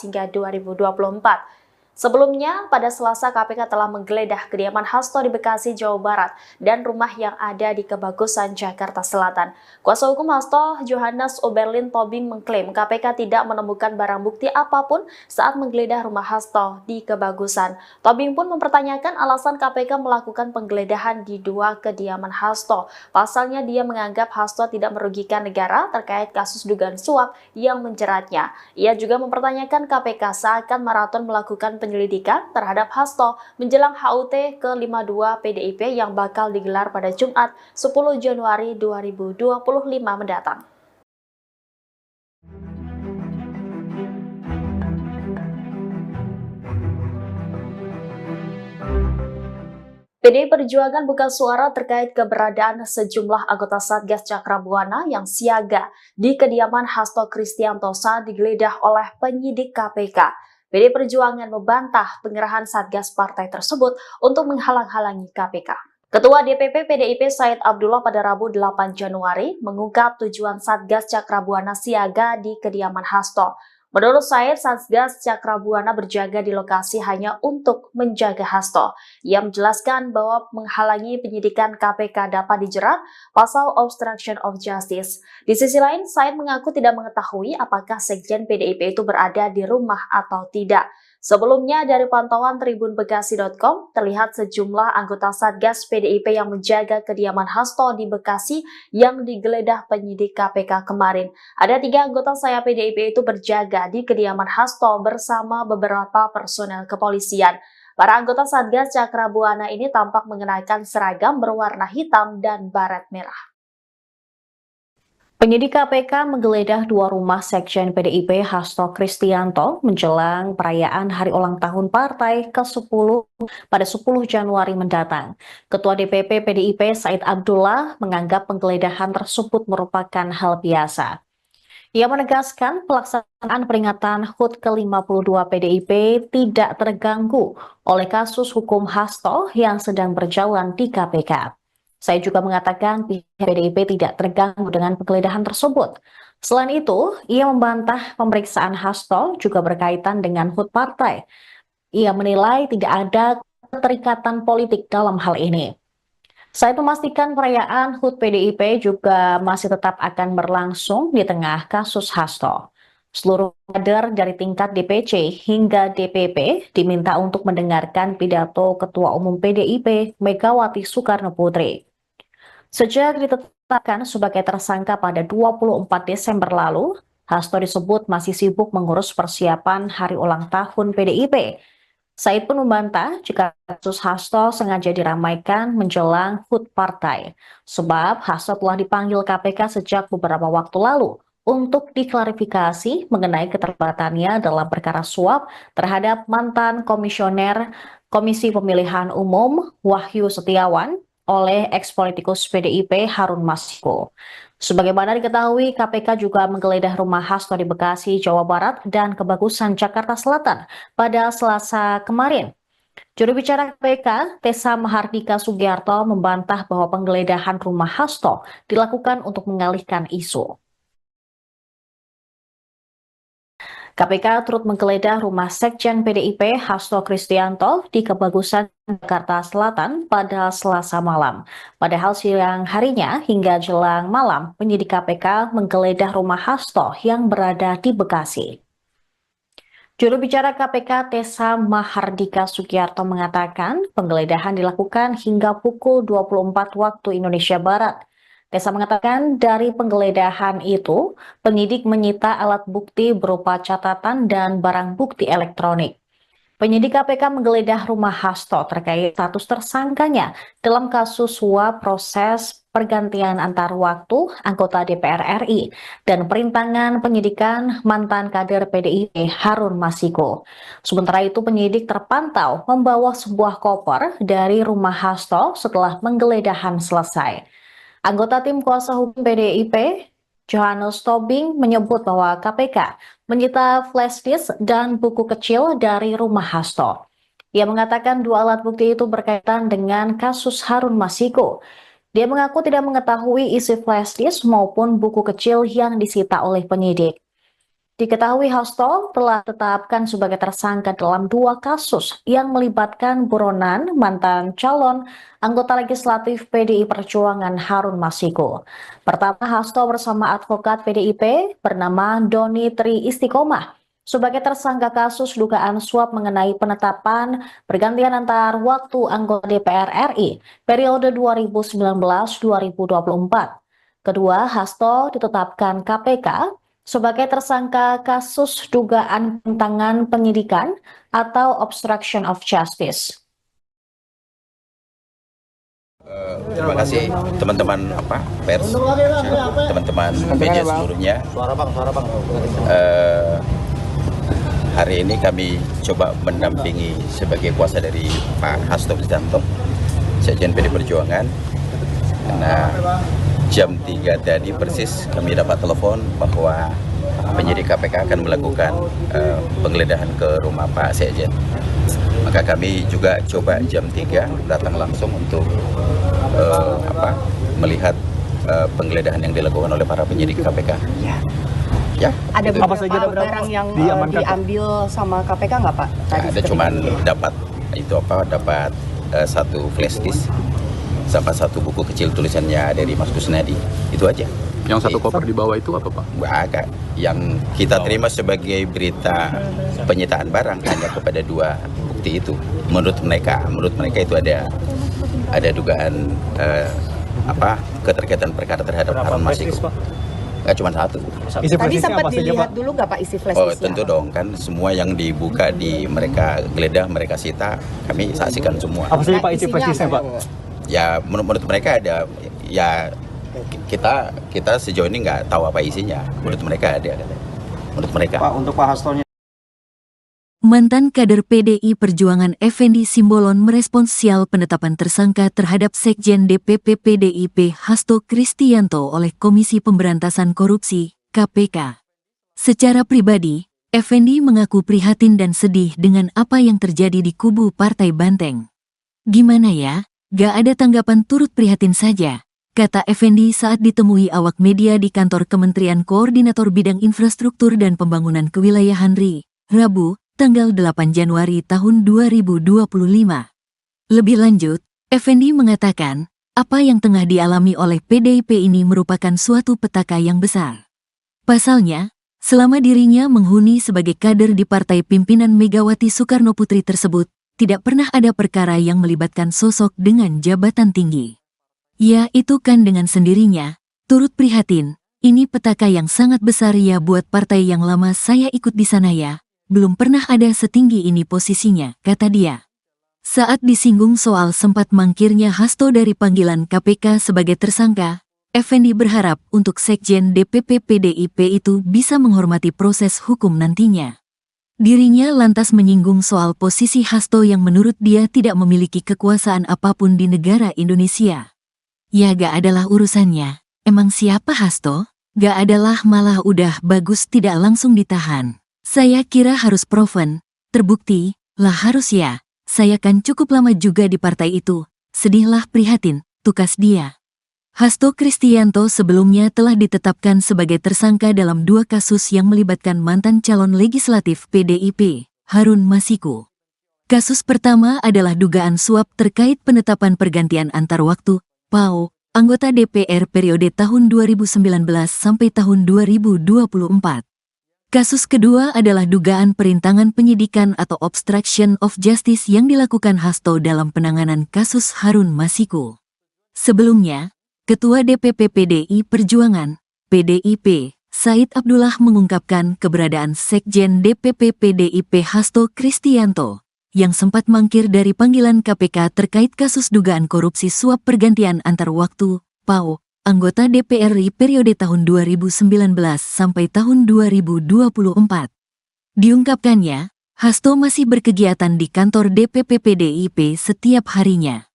hingga 2024. Sebelumnya, pada Selasa KPK telah menggeledah kediaman Hasto di Bekasi, Jawa Barat dan rumah yang ada di Kebagusan, Jakarta Selatan. Kuasa hukum Hasto, Johannes Oberlin Tobing mengklaim KPK tidak menemukan barang bukti apapun saat menggeledah rumah Hasto di Kebagusan. Tobing pun mempertanyakan alasan KPK melakukan penggeledahan di 2 kediaman Hasto. Pasalnya dia menganggap Hasto tidak merugikan negara terkait kasus dugaan suap yang menjeratnya. Ia juga mempertanyakan KPK seakan maraton melakukan penyelidikan terhadap Hasto menjelang HUT ke-52 PDIP yang bakal digelar pada Jumat 10 Januari 2025 mendatang. PDI Perjuangan buka suara terkait keberadaan sejumlah anggota Satgas Cakrabuana yang siaga di kediaman Hasto Kristianto saat digeledah oleh penyidik KPK. PDI Perjuangan membantah pengerahan Satgas partai tersebut untuk menghalang-halangi KPK. Ketua DPP PDIP Said Abdullah pada Rabu 8 Januari mengungkap tujuan Satgas Cakrabuana siaga di kediaman Hasto. Menurut Said, Satgas Cakrabuana berjaga di lokasi hanya untuk menjaga Hasto. Ia menjelaskan bahwa menghalangi penyidikan KPK dapat dijerat pasal obstruction of justice. Di sisi lain, Said mengaku tidak mengetahui apakah Sekjen PDIP itu berada di rumah atau tidak. Sebelumnya, dari pantauan tribunbekasi.com, terlihat sejumlah anggota Satgas PDIP yang menjaga kediaman Hasto di Bekasi yang digeledah penyidik KPK kemarin. Ada 3 anggota saya PDIP itu berjaga di kediaman Hasto bersama beberapa personel kepolisian. Para anggota Satgas Cakrabuana ini tampak mengenakan seragam berwarna hitam dan baret merah. Penyidik KPK menggeledah 2 rumah Sekjen PDIP Hasto Kristianto menjelang perayaan hari ulang tahun partai ke-10 pada 10 Januari mendatang. Ketua DPP PDIP Said Abdullah menganggap penggeledahan tersebut merupakan hal biasa. Ia menegaskan pelaksanaan peringatan HUT ke-52 PDIP tidak terganggu oleh kasus hukum Hasto yang sedang berjalan di KPK. Saya juga mengatakan pihak PDIP tidak terganggu dengan penggeledahan tersebut. Selain itu, ia membantah pemeriksaan Hasto juga berkaitan dengan HUT partai. Ia menilai tidak ada keterikatan politik dalam hal ini. Saya memastikan perayaan HUT PDIP juga masih tetap akan berlangsung di tengah kasus Hasto. Seluruh kader dari tingkat DPC hingga DPP diminta untuk mendengarkan pidato Ketua Umum PDIP Megawati Soekarno Putri. Sejak ditetapkan sebagai tersangka pada 24 Desember lalu, Hasto disebut masih sibuk mengurus persiapan hari ulang tahun PDIP. Said pun membantah jika kasus Hasto sengaja diramaikan menjelang HUT partai, sebab Hasto telah dipanggil KPK sejak beberapa waktu lalu untuk diklarifikasi mengenai keterlibatannya dalam perkara suap terhadap mantan komisioner Komisi Pemilihan Umum Wahyu Setiawan oleh ex-politikus PDIP Harun Masiku. Sebagaimana diketahui, KPK juga menggeledah rumah Hasto di Bekasi, Jawa Barat dan Kebagusan, Jakarta Selatan pada Selasa kemarin. Juru bicara KPK, Tessa Mahardika Sugiarto, membantah bahwa penggeledahan rumah Hasto dilakukan untuk mengalihkan isu. KPK turut menggeledah rumah Sekjen PDIP Hasto Kristianto di Kebagusan, Jakarta Selatan pada Selasa malam. Padahal siang harinya hingga jelang malam, penyidik KPK menggeledah rumah Hasto yang berada di Bekasi. Juru bicara KPK Tessa Mahardika Sugiarto mengatakan penggeledahan dilakukan hingga pukul 24 waktu Indonesia Barat. Desa mengatakan dari penggeledahan itu, penyidik menyita alat bukti berupa catatan dan barang bukti elektronik. Penyidik KPK menggeledah rumah Hasto terkait status tersangkanya dalam kasus suap proses pergantian antar waktu anggota DPR RI dan perintangan penyidikan mantan kader PDIP Harun Masiku. Sementara itu penyidik terpantau membawa sebuah koper dari rumah Hasto setelah penggeledahan selesai. Anggota tim kuasa hukum PDIP, Johannes Tobing, menyebut bahwa KPK menyita flash disk dan buku kecil dari rumah Hasto. Ia mengatakan dua alat bukti itu berkaitan dengan kasus Harun Masiku. Dia mengaku tidak mengetahui isi flash disk maupun buku kecil yang disita oleh penyidik. Diketahui Hasto telah ditetapkan sebagai tersangka dalam dua kasus yang melibatkan buronan mantan calon anggota legislatif PDI Perjuangan Harun Masiku. Pertama, Hasto bersama advokat PDIP bernama Doni Tri Istiqomah sebagai tersangka kasus dugaan suap mengenai penetapan pergantian antar waktu anggota DPR RI periode 2019-2024. Kedua, Hasto ditetapkan KPK sebagai tersangka kasus dugaan penentangan penyidikan atau obstruction of justice. Terima kasih teman-teman pers, teman-teman media seluruhnya. Hari ini kami coba mendampingi sebagai kuasa dari Pak Hasto Kristianto, Sekjen PD Perjuangan. Karena jam 3 tadi persis kami dapat telepon bahwa penyidik KPK akan melakukan penggeledahan ke rumah Pak Sekjen. Maka kami juga coba jam 3 datang langsung untuk melihat penggeledahan yang dilakukan oleh para penyidik KPK. Ya. Ada itu. beberapa barang yang diambil sama KPK nggak Pak? Ya, ada cuman dapat satu flash disk sama satu buku kecil tulisannya dari Mas Kusnadi, itu aja. Yang satu koper di bawah itu apa Pak? Agak. Yang kita terima sebagai berita penyitaan barang hanya kepada dua bukti itu. Menurut mereka itu ada dugaan keterkaitan perkara terhadap Harun Masiku. Nggak cuma satu. Tadi sempat dilihat dulu nggak Pak isi flash disk? Oh tentu dong, kan semua yang dibuka di mereka geledah, mereka sita, kami saksikan semua. Apa saja Pak isi flash disknya Pak? Ya menurut mereka ada, ya kita sejauh ini nggak tahu apa isinya. Menurut mereka ada, menurut mereka. Pak, untuk Pak Hastonya. Mantan kader PDI Perjuangan Effendi Simbolon merespons sial penetapan tersangka terhadap Sekjen DPP PDIP Hasto Kristianto oleh Komisi Pemberantasan Korupsi, KPK. Secara pribadi, Effendi mengaku prihatin dan sedih dengan apa yang terjadi di kubu Partai Banteng. Gimana ya? Gak ada tanggapan, turut prihatin saja, kata Effendi saat ditemui awak media di kantor Kementerian Koordinator Bidang Infrastruktur dan Pembangunan Kewilayahan RI, Rabu, tanggal 8 Januari tahun 2025. Lebih lanjut, Effendi mengatakan, apa yang tengah dialami oleh PDIP ini merupakan suatu petaka yang besar. Pasalnya, selama dirinya menghuni sebagai kader di partai pimpinan Megawati Soekarno Putri tersebut, tidak pernah ada perkara yang melibatkan sosok dengan jabatan tinggi. Ya itu kan dengan sendirinya, turut prihatin, ini petaka yang sangat besar ya buat partai yang lama saya ikut di sana ya, belum pernah ada setinggi ini posisinya, kata dia. Saat disinggung soal sempat mangkirnya Hasto dari panggilan KPK sebagai tersangka, Effendi berharap untuk Sekjen DPP PDIP itu bisa menghormati proses hukum nantinya. Dirinya lantas menyinggung soal posisi Hasto yang menurut dia tidak memiliki kekuasaan apapun di negara Indonesia. Ya gak adalah urusannya, emang siapa Hasto? Gak adalah, malah udah bagus tidak langsung ditahan. Saya kira harus proven, terbukti, lah harus ya, saya kan cukup lama juga di partai itu, sedihlah prihatin, tukas dia. Hasto Kristianto sebelumnya telah ditetapkan sebagai tersangka dalam dua kasus yang melibatkan mantan calon legislatif PDIP, Harun Masiku. Kasus pertama adalah dugaan suap terkait penetapan pergantian antar waktu, PAO, anggota DPR periode tahun 2019 sampai tahun 2024. Kasus kedua adalah dugaan perintangan penyidikan atau obstruction of justice yang dilakukan Hasto dalam penanganan kasus Harun Masiku. Sebelumnya, Ketua DPP PDI Perjuangan, PDIP, Said Abdullah mengungkapkan keberadaan Sekjen DPP PDIP Hasto Kristianto yang sempat mangkir dari panggilan KPK terkait kasus dugaan korupsi suap pergantian antar waktu, PAO, anggota DPR RI periode tahun 2019 sampai tahun 2024. Diungkapkannya, Hasto masih berkegiatan di kantor DPP PDIP setiap harinya.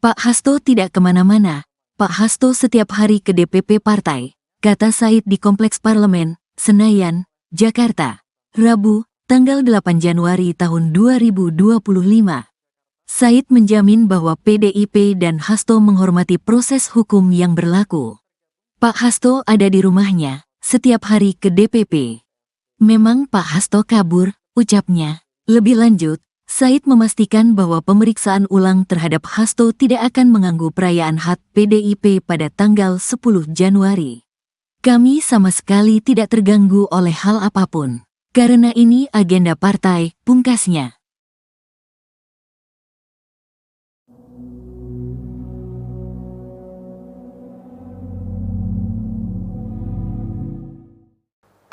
Pak Hasto tidak kemana-mana. Pak Hasto setiap hari ke DPP partai, kata Said di Kompleks Parlemen, Senayan, Jakarta, Rabu, tanggal 8 Januari tahun 2025. Said menjamin bahwa PDIP dan Hasto menghormati proses hukum yang berlaku. Pak Hasto ada di rumahnya, setiap hari ke DPP. Memang Pak Hasto kabur, ucapnya. Lebih lanjut, Said memastikan bahwa pemeriksaan ulang terhadap Hasto tidak akan mengganggu perayaan HUT PDIP pada tanggal 10 Januari. Kami sama sekali tidak terganggu oleh hal apapun. Karena ini agenda partai, pungkasnya.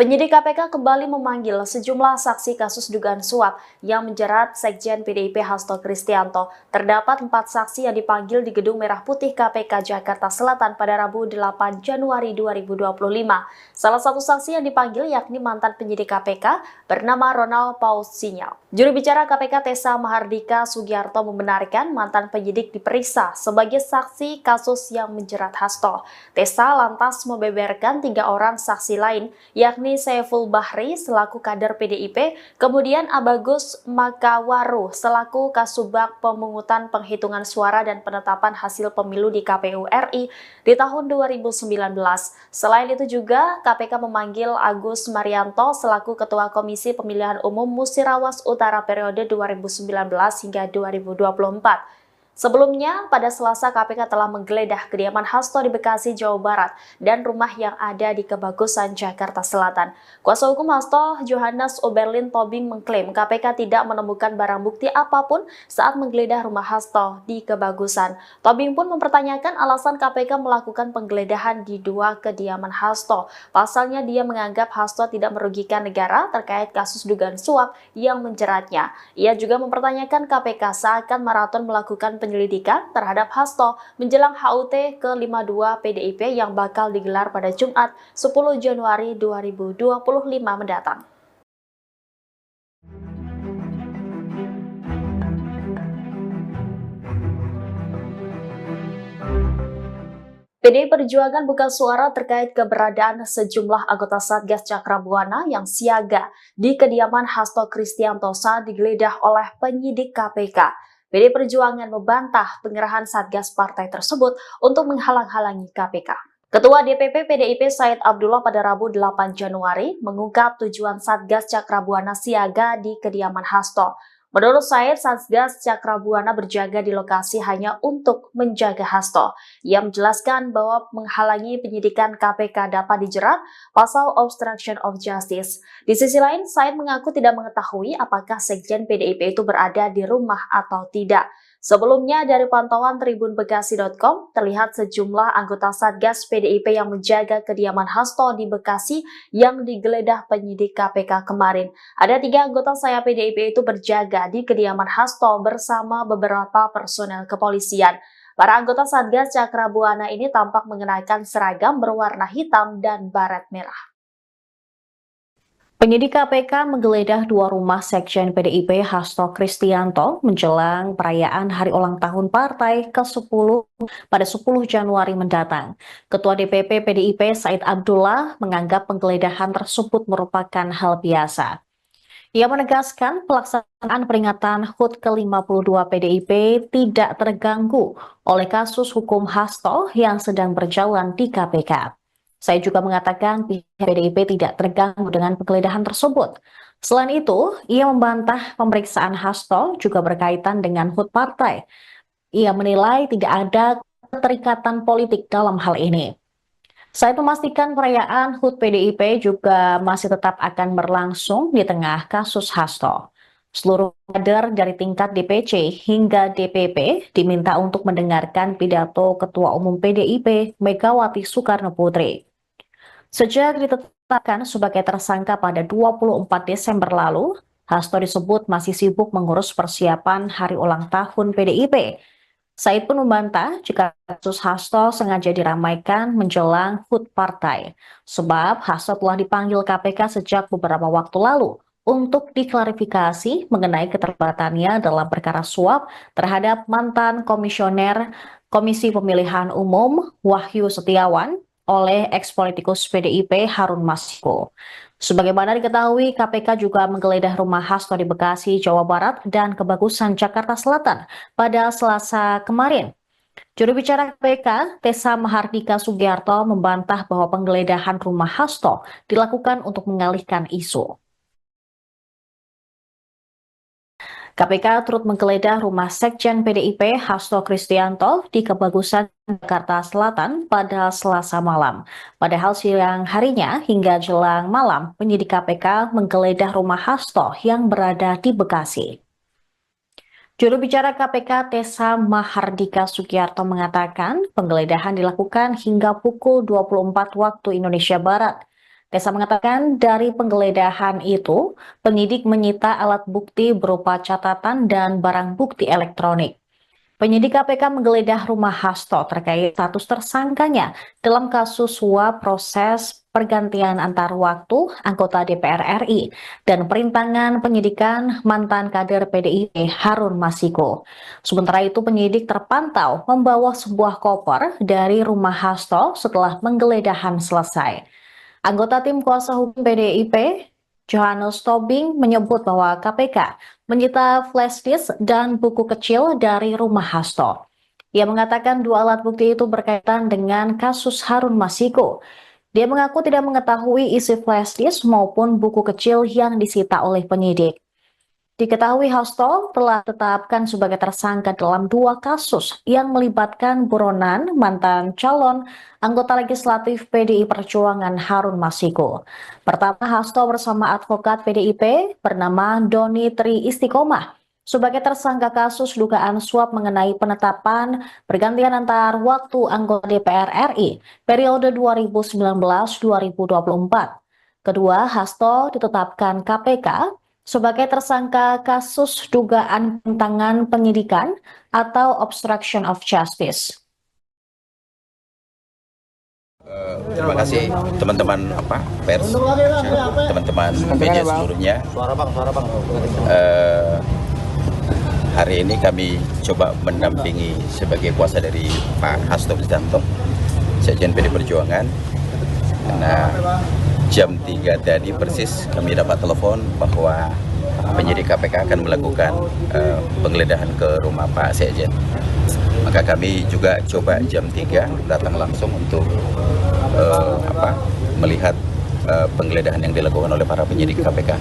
Penyidik KPK kembali memanggil sejumlah saksi kasus dugaan suap yang menjerat Sekjen PDIP Hasto Kristianto. Terdapat 4 saksi yang dipanggil di Gedung Merah Putih KPK Jakarta Selatan pada Rabu 8 Januari 2025. Salah satu saksi yang dipanggil yakni mantan penyidik KPK bernama Ronald Paul Sinyal. Juru bicara KPK Tessa Mahardika Sugiarto membenarkan mantan penyidik diperiksa sebagai saksi kasus yang menjerat Hasto. Tessa lantas membeberkan 3 orang saksi lain yakni Saiful Bahri selaku kader PDIP, kemudian Abagus Makawaru selaku Kasubag Pemungutan Penghitungan Suara dan Penetapan Hasil Pemilu di KPU RI di tahun 2019. Selain itu juga KPK memanggil Agus Marianto selaku Ketua Komisi Pemilihan Umum Musirawas Utara periode 2019 hingga 2024. Sebelumnya, pada Selasa KPK telah menggeledah kediaman Hasto di Bekasi, Jawa Barat dan rumah yang ada di Kebagusan, Jakarta Selatan. Kuasa hukum Hasto, Johannes Oberlin Tobing mengklaim KPK tidak menemukan barang bukti apapun saat menggeledah rumah Hasto di Kebagusan. Tobing pun mempertanyakan alasan KPK melakukan penggeledahan di 2 kediaman Hasto. Pasalnya dia menganggap Hasto tidak merugikan negara terkait kasus dugaan suap yang menjeratnya. Ia juga mempertanyakan KPK seakan maraton melakukan penyelidikan terhadap Hasto menjelang HUT ke-52 PDIP yang bakal digelar pada Jumat 10 Januari 2025 mendatang. PDI Perjuangan buka suara terkait keberadaan sejumlah anggota Satgas Cakrabuana yang siaga di kediaman Hasto Kristianto saat digeledah oleh penyidik KPK. PDI Perjuangan membantah pengerahan Satgas partai tersebut untuk menghalang-halangi KPK. Ketua DPP PDIP Said Abdullah pada Rabu 8 Januari mengungkap tujuan Satgas Cakrabuana siaga di kediaman Hasto. Menurut Said, Satgas Cakrabuana berjaga di lokasi hanya untuk menjaga Hasto. Ia menjelaskan bahwa menghalangi penyidikan KPK dapat dijerat pasal obstruction of justice. Di sisi lain, Said mengaku tidak mengetahui apakah Sekjen PDIP itu berada di rumah atau tidak. Sebelumnya, dari pantauan tribunbekasi.com, terlihat sejumlah anggota Satgas PDIP yang menjaga kediaman Hasto di Bekasi yang digeledah penyidik KPK kemarin. Ada 3 anggota saya PDIP itu berjaga di kediaman Hasto bersama beberapa personel kepolisian. Para anggota Satgas Cakrabuana ini tampak mengenakan seragam berwarna hitam dan baret merah. Penyidik KPK menggeledah 2 rumah Sekjen PDIP Hasto Kristianto menjelang perayaan hari ulang tahun partai ke-10 pada 10 Januari mendatang. Ketua DPP PDIP Said Abdullah menganggap penggeledahan tersebut merupakan hal biasa. Ia menegaskan pelaksanaan peringatan HUT ke-52 PDIP tidak terganggu oleh kasus hukum Hasto yang sedang berjalan di KPK. Saya juga mengatakan pihak PDIP tidak terganggu dengan penggeledahan tersebut. Selain itu, ia membantah pemeriksaan Hasto juga berkaitan dengan HUT partai. Ia menilai tidak ada keterikatan politik dalam hal ini. Saya memastikan perayaan HUT PDIP juga masih tetap akan berlangsung di tengah kasus Hasto. Seluruh kader dari tingkat DPC hingga DPP diminta untuk mendengarkan pidato Ketua Umum PDIP Megawati Soekarno Putri. Sejak ditetapkan sebagai tersangka pada 24 Desember lalu, Hasto disebut masih sibuk mengurus persiapan hari ulang tahun PDIP. Said pun membantah jika kasus Hasto sengaja diramaikan menjelang HUT partai, sebab Hasto telah dipanggil KPK sejak beberapa waktu lalu untuk diklarifikasi mengenai keterlibatannya dalam perkara suap terhadap mantan komisioner Komisi Pemilihan Umum Wahyu Setiawan oleh eks-politikus PDIP Harun Masiku. Sebagaimana diketahui, KPK juga menggeledah rumah Hasto di Bekasi, Jawa Barat, dan Kebagusan, Jakarta Selatan pada Selasa kemarin. Juru bicara KPK, Tessa Mahardika Sugiarto, membantah bahwa penggeledahan rumah Hasto dilakukan untuk mengalihkan isu. KPK turut menggeledah rumah Sekjen PDIP Hasto Kristianto di Kebagusan, Jakarta Selatan pada Selasa malam. Padahal siang harinya hingga jelang malam, penyidik KPK menggeledah rumah Hasto yang berada di Bekasi. Juru bicara KPK Tessa Mahardika Sugiarto mengatakan penggeledahan dilakukan hingga pukul 24 waktu Indonesia Barat. Tessa mengatakan dari penggeledahan itu, penyidik menyita alat bukti berupa catatan dan barang bukti elektronik. Penyidik KPK menggeledah rumah Hasto terkait status tersangkanya dalam kasus suap proses pergantian antar waktu anggota DPR RI dan perintangan penyidikan mantan kader PDIP Harun Masiku. Sementara itu penyidik terpantau membawa sebuah koper dari rumah Hasto setelah penggeledahan selesai. Anggota tim kuasa hukum PDIP, Johannes Tobing, menyebut bahwa KPK menyita flash disk dan buku kecil dari rumah Hasto. Ia mengatakan dua alat bukti itu berkaitan dengan kasus Harun Masiku. Dia mengaku tidak mengetahui isi flash disk maupun buku kecil yang disita oleh penyidik. Diketahui Hasto telah ditetapkan sebagai tersangka dalam dua kasus yang melibatkan buronan mantan calon anggota legislatif PDI Perjuangan Harun Masiku. Pertama, Hasto bersama advokat PDIP bernama Doni Tri Istiqomah sebagai tersangka kasus dugaan suap mengenai penetapan pergantian antar waktu anggota DPR RI periode 2019-2024. Kedua, Hasto ditetapkan KPK sebagai tersangka kasus dugaan penentangan penyidikan atau obstruction of justice. Terima kasih teman-teman pers, teman-teman media seluruhnya. Hari ini kami coba mendampingi sebagai kuasa dari Pak Hasto Kristianto, Sekjen PD Perjuangan. Karena jam 3 tadi persis kami dapat telepon bahwa penyidik KPK akan melakukan penggeledahan ke rumah Pak Sekjen. Maka kami juga coba jam 3 datang langsung untuk melihat penggeledahan yang dilakukan oleh para penyidik KPK.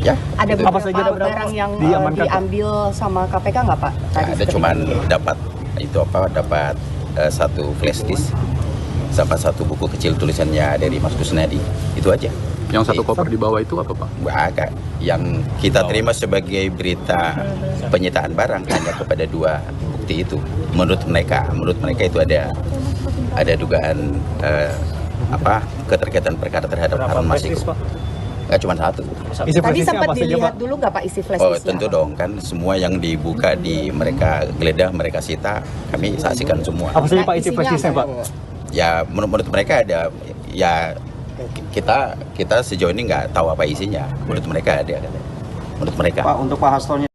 Ya. Ada beberapa barang yang diambil sama KPK nggak Pak? Ada cuman dapat satu flash disk sama satu buku kecil tulisannya dari Mas Kusnadi, itu aja. Yang satu koper di bawah itu apa Pak? Agak. Yang kita terima sebagai berita penyitaan barang hanya kepada dua bukti itu. Menurut mereka itu ada dugaan keterkaitan perkara terhadap Harun Masiku. Nggak cuma satu. Tadi sempat dilihat dulu nggak Pak isi flash disk? Oh tentu dong, kan semua yang dibuka di mereka geledah, mereka sita, kami saksikan semua. Apa saja Pak isi flash disknya Pak? Ya menurut mereka ada, ya kita sejauh ini nggak tahu apa isinya. Menurut mereka ada, menurut mereka. Pak, untuk Pak Hastonya.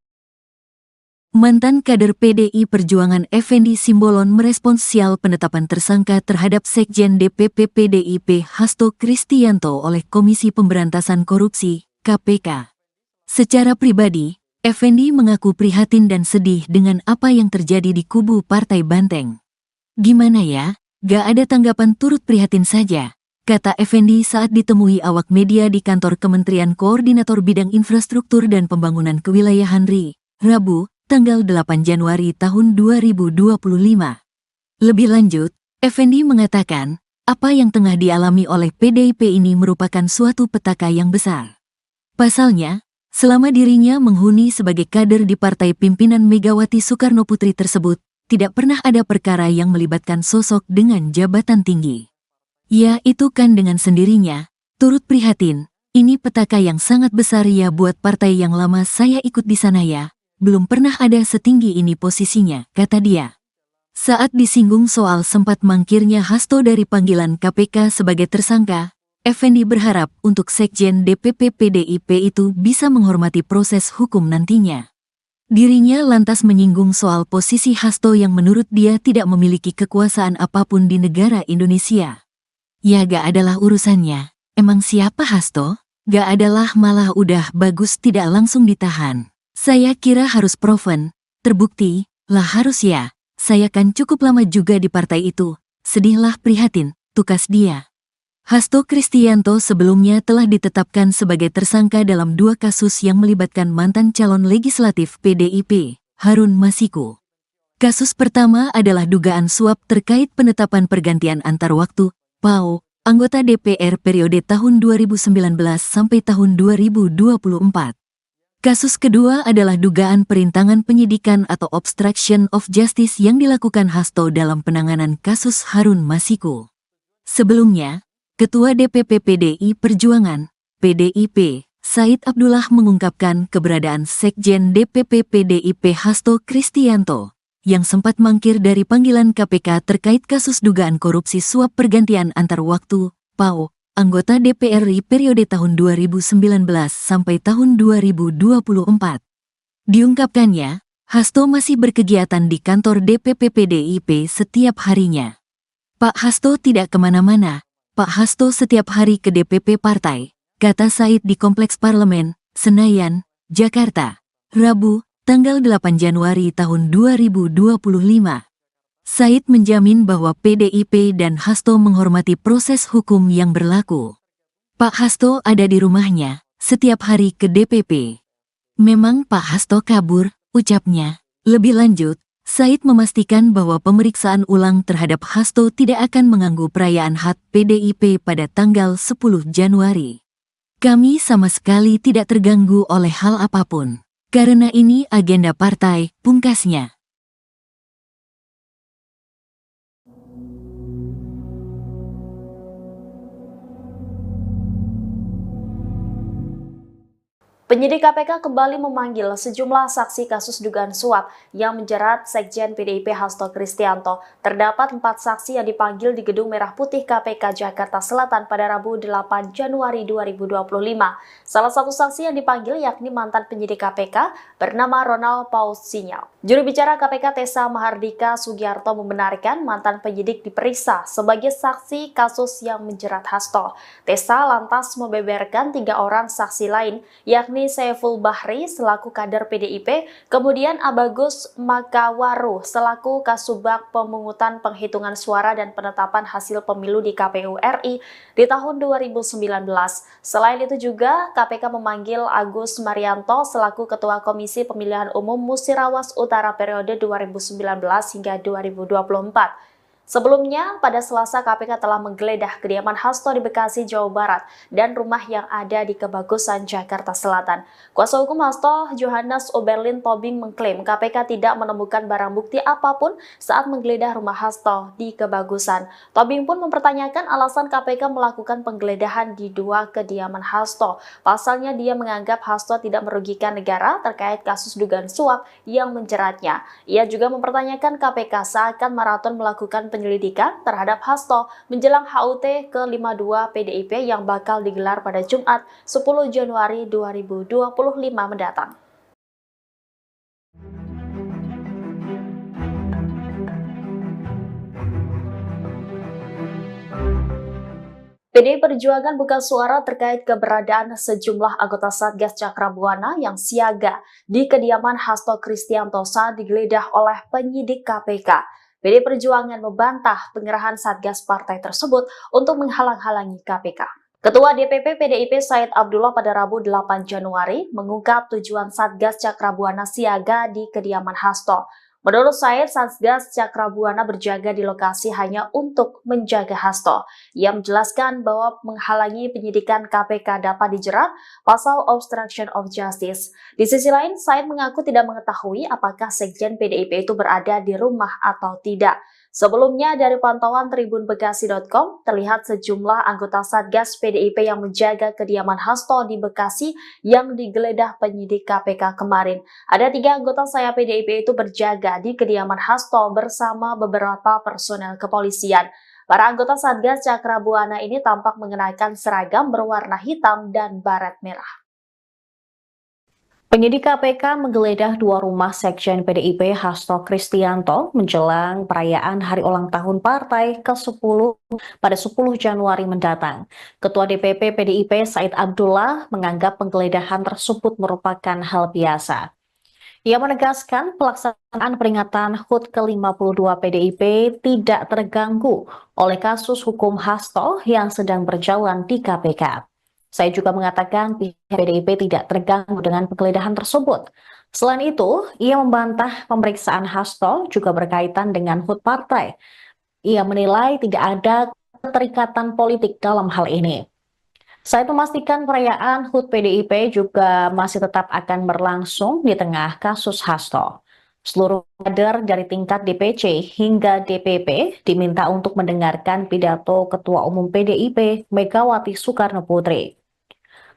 Mantan kader PDI Perjuangan Effendi Simbolon merespons sial penetapan tersangka terhadap Sekjen DPP PDIP Hasto Kristianto oleh Komisi Pemberantasan Korupsi, KPK. Secara pribadi, Effendi mengaku prihatin dan sedih dengan apa yang terjadi di kubu Partai Banteng. Gimana ya? Gak ada tanggapan, turut prihatin saja, kata Effendi saat ditemui awak media di kantor Kementerian Koordinator Bidang Infrastruktur dan Pembangunan Kewilayahan RI, Rabu, tanggal 8 Januari tahun 2025. Lebih lanjut, Effendi mengatakan, apa yang tengah dialami oleh PDIP ini merupakan suatu petaka yang besar. Pasalnya, Selama dirinya menghuni sebagai kader di partai pimpinan Megawati Soekarno Putri tersebut, tidak pernah ada perkara yang melibatkan sosok dengan jabatan tinggi. Ya, itu kan dengan sendirinya, turut prihatin. Ini petaka yang sangat besar ya buat partai yang lama saya ikut di sana ya. Belum pernah ada setinggi ini posisinya, kata dia. Saat disinggung soal sempat mangkirnya Hasto dari panggilan KPK sebagai tersangka, Effendi berharap untuk Sekjen DPP PDIP itu bisa menghormati proses hukum nantinya. Dirinya lantas menyinggung soal posisi Hasto yang menurut dia tidak memiliki kekuasaan apapun di negara Indonesia. Ya gak adalah urusannya, emang siapa Hasto? Gak adalah malah udah bagus tidak langsung ditahan. Saya kira harus proven, terbukti, lah harus ya. Saya kan cukup lama juga di partai itu, sedihlah prihatin, tukas dia. Hasto Kristianto sebelumnya telah ditetapkan sebagai tersangka dalam 2 kasus yang melibatkan mantan calon legislatif PDIP, Harun Masiku. Kasus pertama adalah dugaan suap terkait penetapan pergantian antar waktu, PAO, anggota DPR periode tahun 2019 sampai tahun 2024. Kasus kedua adalah dugaan perintangan penyidikan atau obstruction of justice yang dilakukan Hasto dalam penanganan kasus Harun Masiku. Sebelumnya, Ketua DPP PDI Perjuangan, PDIP, Said Abdullah mengungkapkan keberadaan Sekjen DPP PDIP Hasto Kristianto, yang sempat mangkir dari panggilan KPK terkait kasus dugaan korupsi suap pergantian antar waktu, PAO, anggota DPR RI periode tahun 2019 sampai tahun 2024. Diungkapkannya, Hasto masih berkegiatan di kantor DPP PDIP setiap harinya. Pak Hasto tidak kemana-mana, Pak Hasto setiap hari ke DPP partai, kata Said di Kompleks Parlemen, Senayan, Jakarta, Rabu, tanggal 8 Januari tahun 2025. Said menjamin bahwa PDIP dan Hasto menghormati proses hukum yang berlaku. Pak Hasto ada di rumahnya, setiap hari ke DPP. Memang Pak Hasto kabur, ucapnya. Lebih lanjut, Said memastikan bahwa pemeriksaan ulang terhadap Hasto tidak akan mengganggu perayaan HUT PDIP pada tanggal 10 Januari. Kami sama sekali tidak terganggu oleh hal apapun. Karena ini agenda partai, pungkasnya. Penyidik KPK kembali memanggil sejumlah saksi kasus dugaan suap yang menjerat Sekjen PDIP Hasto Kristianto. Terdapat 4 saksi yang dipanggil di Gedung Merah Putih KPK Jakarta Selatan pada Rabu 8 Januari 2025. Salah satu saksi yang dipanggil yakni mantan penyidik KPK bernama Ronald Paul Sinyal. Juru bicara KPK Tessa Mahardika Sugiarto membenarkan mantan penyidik diperiksa sebagai saksi kasus yang menjerat Hasto. Tessa lantas membeberkan 3 orang saksi lain, yakni Saiful Bahri selaku kader PDIP, kemudian Abagus Makawaru selaku Kasubag Pemungutan Penghitungan Suara dan Penetapan Hasil Pemilu di KPU RI di tahun 2019. Selain itu juga KPK memanggil Agus Marianto selaku Ketua Komisi Pemilihan Umum Musirawas Utara periode 2019 hingga 2024. Sebelumnya, pada Selasa KPK telah menggeledah kediaman Hasto di Bekasi, Jawa Barat dan rumah yang ada di Kebagusan, Jakarta Selatan. Kuasa hukum Hasto, Johannes Oberlin Tobing mengklaim KPK tidak menemukan barang bukti apapun saat menggeledah rumah Hasto di Kebagusan. Tobing pun mempertanyakan alasan KPK melakukan penggeledahan di 2 kediaman Hasto. Pasalnya dia menganggap Hasto tidak merugikan negara terkait kasus dugaan suap yang menjeratnya. Ia juga mempertanyakan KPK seakan maraton melakukan penyelidikan terhadap Hasto menjelang HUT ke-52 PDIP yang bakal digelar pada Jumat 10 Januari 2025 mendatang. PDI Perjuangan buka suara terkait keberadaan sejumlah anggota Satgas Cakrabuana yang siaga di kediaman Hasto Kristianto saat digeledah oleh penyidik KPK. PDI Perjuangan membantah pengerahan Satgas partai tersebut untuk menghalang-halangi KPK. Ketua DPP PDIP Said Abdullah pada Rabu 8 Januari mengungkap tujuan Satgas Cakrabuana siaga di kediaman Hasto. Menurut Said, Satgas Cakrabuana berjaga di lokasi hanya untuk menjaga Hasto. Ia menjelaskan bahwa menghalangi penyidikan KPK dapat dijerat pasal obstruction of justice. Di sisi lain, Said mengaku tidak mengetahui apakah Sekjen PDIP itu berada di rumah atau tidak. Sebelumnya, dari pantauan tribunbekasi.com, terlihat sejumlah anggota Satgas PDIP yang menjaga kediaman Hasto di Bekasi yang digeledah penyidik KPK kemarin. Ada 3 anggota saya PDIP itu berjaga di kediaman Hasto bersama beberapa personel kepolisian. Para anggota Satgas Cakrabuana ini tampak mengenakan seragam berwarna hitam dan baret merah. Penyidik KPK menggeledah 2 rumah Sekjen PDIP Hasto Kristianto menjelang perayaan hari ulang tahun partai ke-10 pada 10 Januari mendatang. Ketua DPP PDIP Said Abdullah menganggap penggeledahan tersebut merupakan hal biasa. Ia menegaskan pelaksanaan peringatan HUT ke-52 PDIP tidak terganggu oleh kasus hukum Hasto yang sedang berjalan di KPK. Saya juga mengatakan pihak PDIP tidak terganggu dengan penggeledahan tersebut. Selain itu, ia membantah pemeriksaan Hasto juga berkaitan dengan HUT partai. Ia menilai tidak ada keterikatan politik dalam hal ini. Saya memastikan perayaan HUT PDIP juga masih tetap akan berlangsung di tengah kasus Hasto. Seluruh kader dari tingkat DPC hingga DPP diminta untuk mendengarkan pidato Ketua Umum PDIP Megawati Soekarno Putri.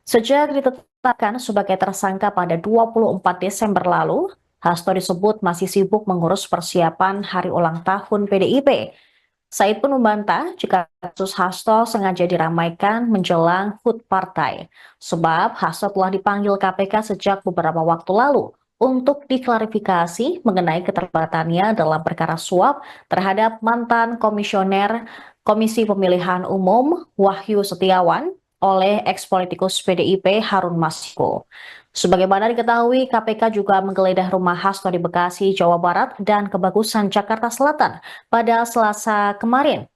Sejak ditetapkan sebagai tersangka pada 24 Desember lalu, Hasto disebut masih sibuk mengurus persiapan hari ulang tahun PDIP. Said pun membantah jika kasus Hasto sengaja diramaikan menjelang HUT partai, sebab Hasto telah dipanggil KPK sejak beberapa waktu lalu untuk diklarifikasi mengenai keterlibatannya dalam perkara suap terhadap mantan komisioner Komisi Pemilihan Umum Wahyu Setiawan oleh eks-politikus PDIP Harun Masiku. Sebagaimana diketahui, KPK juga menggeledah rumah Hasto di Bekasi, Jawa Barat, dan Kebagusan, Jakarta Selatan pada Selasa kemarin.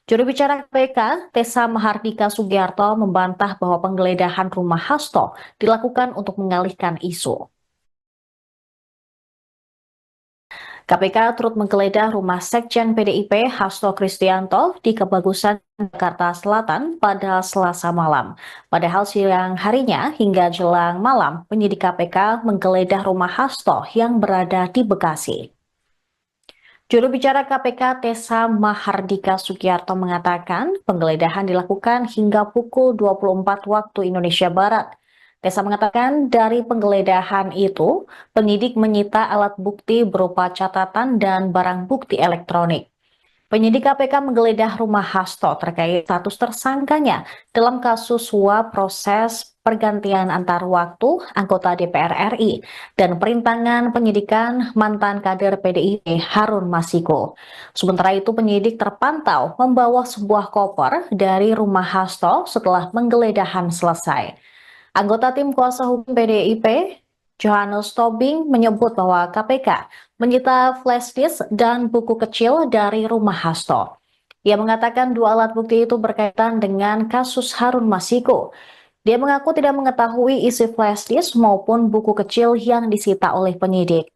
Juru bicara KPK, Tessa Mahardika Sugiarto, membantah bahwa penggeledahan rumah Hasto dilakukan untuk mengalihkan isu. KPK turut menggeledah rumah Sekjen PDIP Hasto Kristianto di Kebagusan, Jakarta Selatan pada Selasa malam. Padahal siang harinya hingga jelang malam, penyidik KPK menggeledah rumah Hasto yang berada di Bekasi. Juru bicara KPK Tessa Mahardika Sugiarto mengatakan penggeledahan dilakukan hingga pukul 24 waktu Indonesia Barat. Tessa mengatakan dari penggeledahan itu, penyidik menyita alat bukti berupa catatan dan barang bukti elektronik. Penyidik KPK menggeledah rumah Hasto terkait status tersangkanya dalam kasus suap proses pergantian antar waktu anggota DPR RI dan perintangan penyidikan mantan kader PDIP Harun Masiku. Sementara itu penyidik terpantau membawa sebuah koper dari rumah Hasto setelah penggeledahan selesai. Anggota tim kuasa hukum PDIP, Johannes Tobing, menyebut bahwa KPK menyita flash disk dan buku kecil dari rumah Hasto. Ia mengatakan 2 alat bukti itu berkaitan dengan kasus Harun Masiku. Dia mengaku tidak mengetahui isi flash disk maupun buku kecil yang disita oleh penyidik.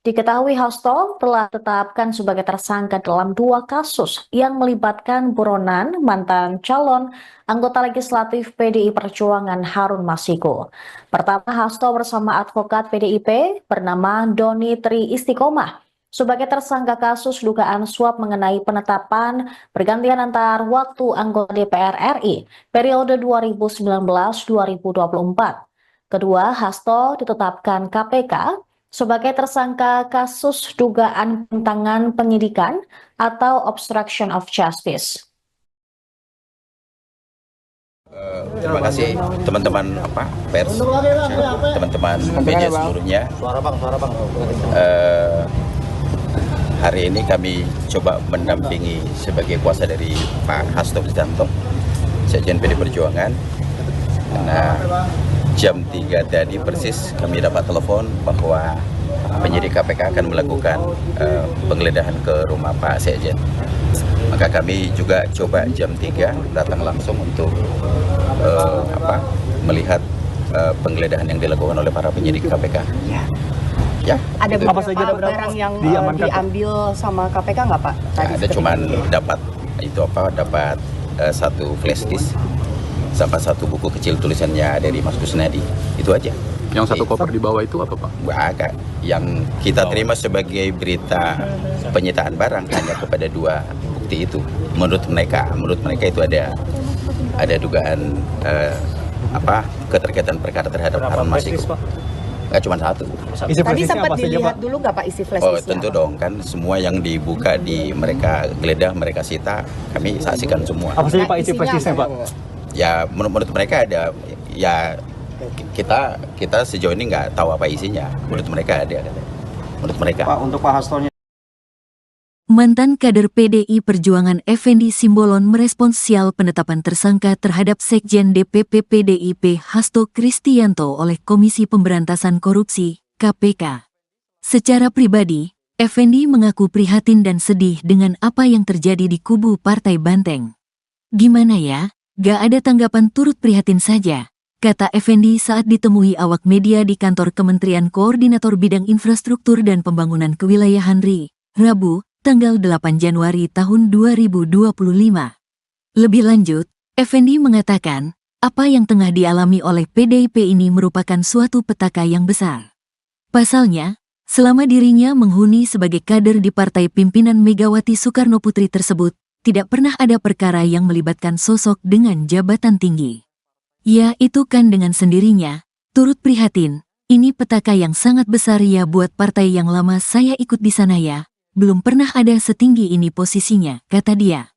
Diketahui Hasto telah ditetapkan sebagai tersangka dalam 2 kasus yang melibatkan buronan mantan calon anggota legislatif PDI Perjuangan Harun Masiku. Pertama, Hasto bersama advokat PDIP bernama Doni Tri Istiqomah sebagai tersangka kasus dugaan suap mengenai penetapan pergantian antar waktu anggota DPR RI periode 2019-2024. Kedua, Hasto ditetapkan KPK sebagai tersangka kasus dugaan pentangan penyidikan atau obstruction of justice. Terima kasih teman-teman pers, teman-teman media seluruhnya. Hari ini kami coba mendampingi sebagai kuasa dari Pak Hasto Kristianto, Sekjen PDI Perjuangan. Karena jam 3 tadi persis kami dapat telepon bahwa penyidik KPK akan melakukan penggeledahan ke rumah Pak Sekjen. Maka kami juga coba jam 3 datang langsung untuk melihat penggeledahan yang dilakukan oleh para penyidik KPK. Ya, Ada Apa saja beberapa barang yang diamankan, Pak? diambil sama KPK nggak Pak? ya ada cuman dapat dapat satu flash disk sama satu buku kecil tulisannya dari Mas Kusnadi, itu aja. Yang satu koper di bawah itu apa Pak? Agak yang kita terima sebagai berita penyitaan barang hanya kepada 2 bukti itu. Menurut mereka itu ada dugaan keterkaitan perkara terhadap Harun Masiku. Nggak cuma satu. Isi Tadi flashdisknya sempat apa saja, dilihat Pak? dulu nggak Pak isi flash Oh disknya? tentu dong, kan semua yang dibuka mereka geledah, mereka sita, kami saksikan semua. Apa saja Pak isi Isinya flashdisknya, Pak? apa? Ya menurut mereka ada, ya kita sejauh ini nggak tahu apa isinya. Menurut mereka ada. Menurut mereka. Pak, untuk Pak Hastonya. Mantan kader PDI Perjuangan Effendi Simbolon merespons sial penetapan tersangka terhadap Sekjen DPP PDIP Hasto Kristianto oleh Komisi Pemberantasan Korupsi, KPK. Secara pribadi, Effendi mengaku prihatin dan sedih dengan apa yang terjadi di kubu Partai Banteng. Gimana ya, gak ada tanggapan, turut prihatin saja, kata Effendi saat ditemui awak media di kantor Kementerian Koordinator Bidang Infrastruktur dan Pembangunan Kewilayahan RI, Rabu, tanggal 8 Januari tahun 2025. Lebih lanjut, Effendi mengatakan, apa yang tengah dialami oleh PDIP ini merupakan suatu petaka yang besar. Pasalnya, selama dirinya menghuni sebagai kader di partai pimpinan Megawati Soekarnoputri tersebut, tidak pernah ada perkara yang melibatkan sosok dengan jabatan tinggi. Ya itu kan dengan sendirinya, turut prihatin, ini petaka yang sangat besar ya buat partai yang lama saya ikut di sana ya. Belum pernah ada setinggi ini posisinya, kata dia.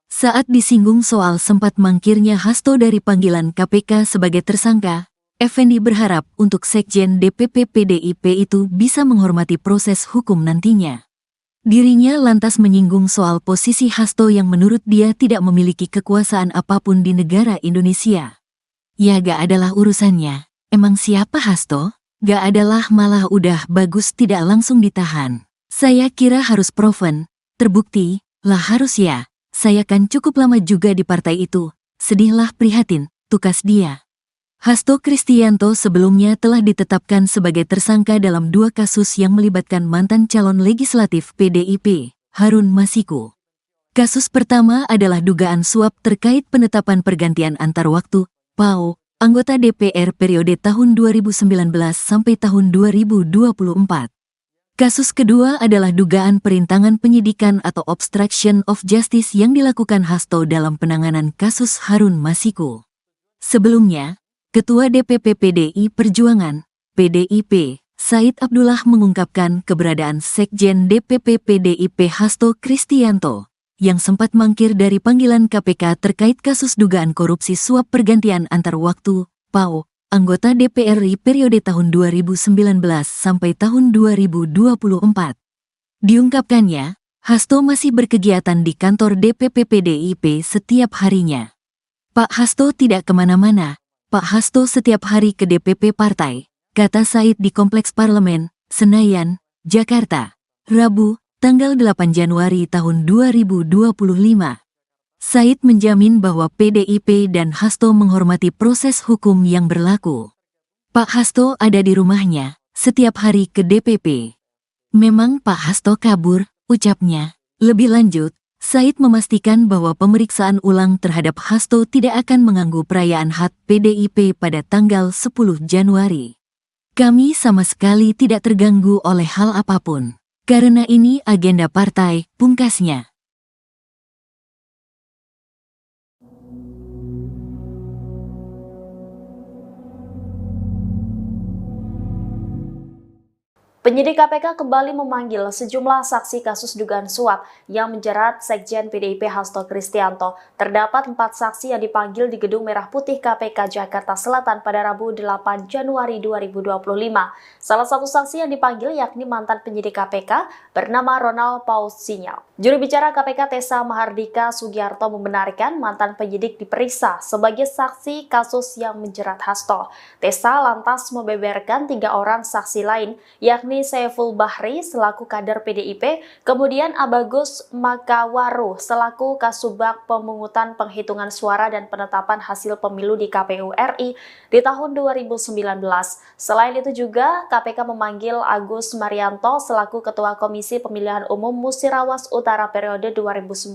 Saat disinggung soal sempat mangkirnya Hasto dari panggilan KPK sebagai tersangka, Effendi berharap untuk Sekjen DPP PDIP itu bisa menghormati proses hukum nantinya. Dirinya lantas menyinggung soal posisi Hasto yang menurut dia tidak memiliki kekuasaan apapun di negara Indonesia. Ya gak adalah urusannya, emang siapa Hasto? Gak adalah, malah udah bagus tidak langsung ditahan. Saya kira harus proven, terbukti, lah harus ya, saya kan cukup lama juga di partai itu, sedihlah prihatin, tukas dia. Hasto Kristianto sebelumnya telah ditetapkan sebagai tersangka dalam 2 kasus yang melibatkan mantan calon legislatif PDIP, Harun Masiku. Kasus pertama adalah dugaan suap terkait penetapan pergantian antar waktu, PAO, anggota DPR periode tahun 2019 sampai tahun 2024. Kasus kedua adalah dugaan perintangan penyidikan atau obstruction of justice yang dilakukan Hasto dalam penanganan kasus Harun Masiku. Sebelumnya, Ketua DPP PDI Perjuangan, PDIP, Said Abdullah mengungkapkan keberadaan Sekjen DPP PDIP Hasto Kristianto, yang sempat mangkir dari panggilan KPK terkait kasus dugaan korupsi suap pergantian antar waktu, PAO, anggota DPR RI periode tahun 2019 sampai tahun 2024. Diungkapkannya, Hasto masih berkegiatan di kantor DPP PDIP setiap harinya. Pak Hasto tidak kemana-mana, Pak Hasto setiap hari ke DPP partai, kata Said di Kompleks Parlemen, Senayan, Jakarta, Rabu, tanggal 8 Januari tahun 2025. Said menjamin bahwa PDIP dan Hasto menghormati proses hukum yang berlaku. Pak Hasto ada di rumahnya, setiap hari ke DPP. Memang Pak Hasto kabur, ucapnya. Lebih lanjut, Said memastikan bahwa pemeriksaan ulang terhadap Hasto tidak akan mengganggu perayaan HUT PDIP pada tanggal 10 Januari. Kami sama sekali tidak terganggu oleh hal apapun. Karena ini agenda partai, pungkasnya. Penyidik KPK kembali memanggil sejumlah saksi kasus dugaan suap yang menjerat Sekjen PDIP Hasto Kristianto. Terdapat 4 saksi yang dipanggil di Gedung Merah Putih KPK Jakarta Selatan pada Rabu 8 Januari 2025. Salah satu saksi yang dipanggil yakni mantan penyidik KPK bernama Ronald Paul Sinyal. Juru bicara KPK Tessa Mahardika Sugiarto membenarkan mantan penyidik diperiksa sebagai saksi kasus yang menjerat Hasto. Tessa lantas membeberkan 3 orang saksi lain, yakni Saiful Bahri selaku kader PDIP, kemudian Abagus Makawaru selaku Kasubag Pemungutan Penghitungan Suara dan Penetapan Hasil Pemilu di KPU RI di tahun 2019. Selain itu juga KPK memanggil Agus Marianto selaku Ketua Komisi Pemilihan Umum Musirawas Utara periode 2019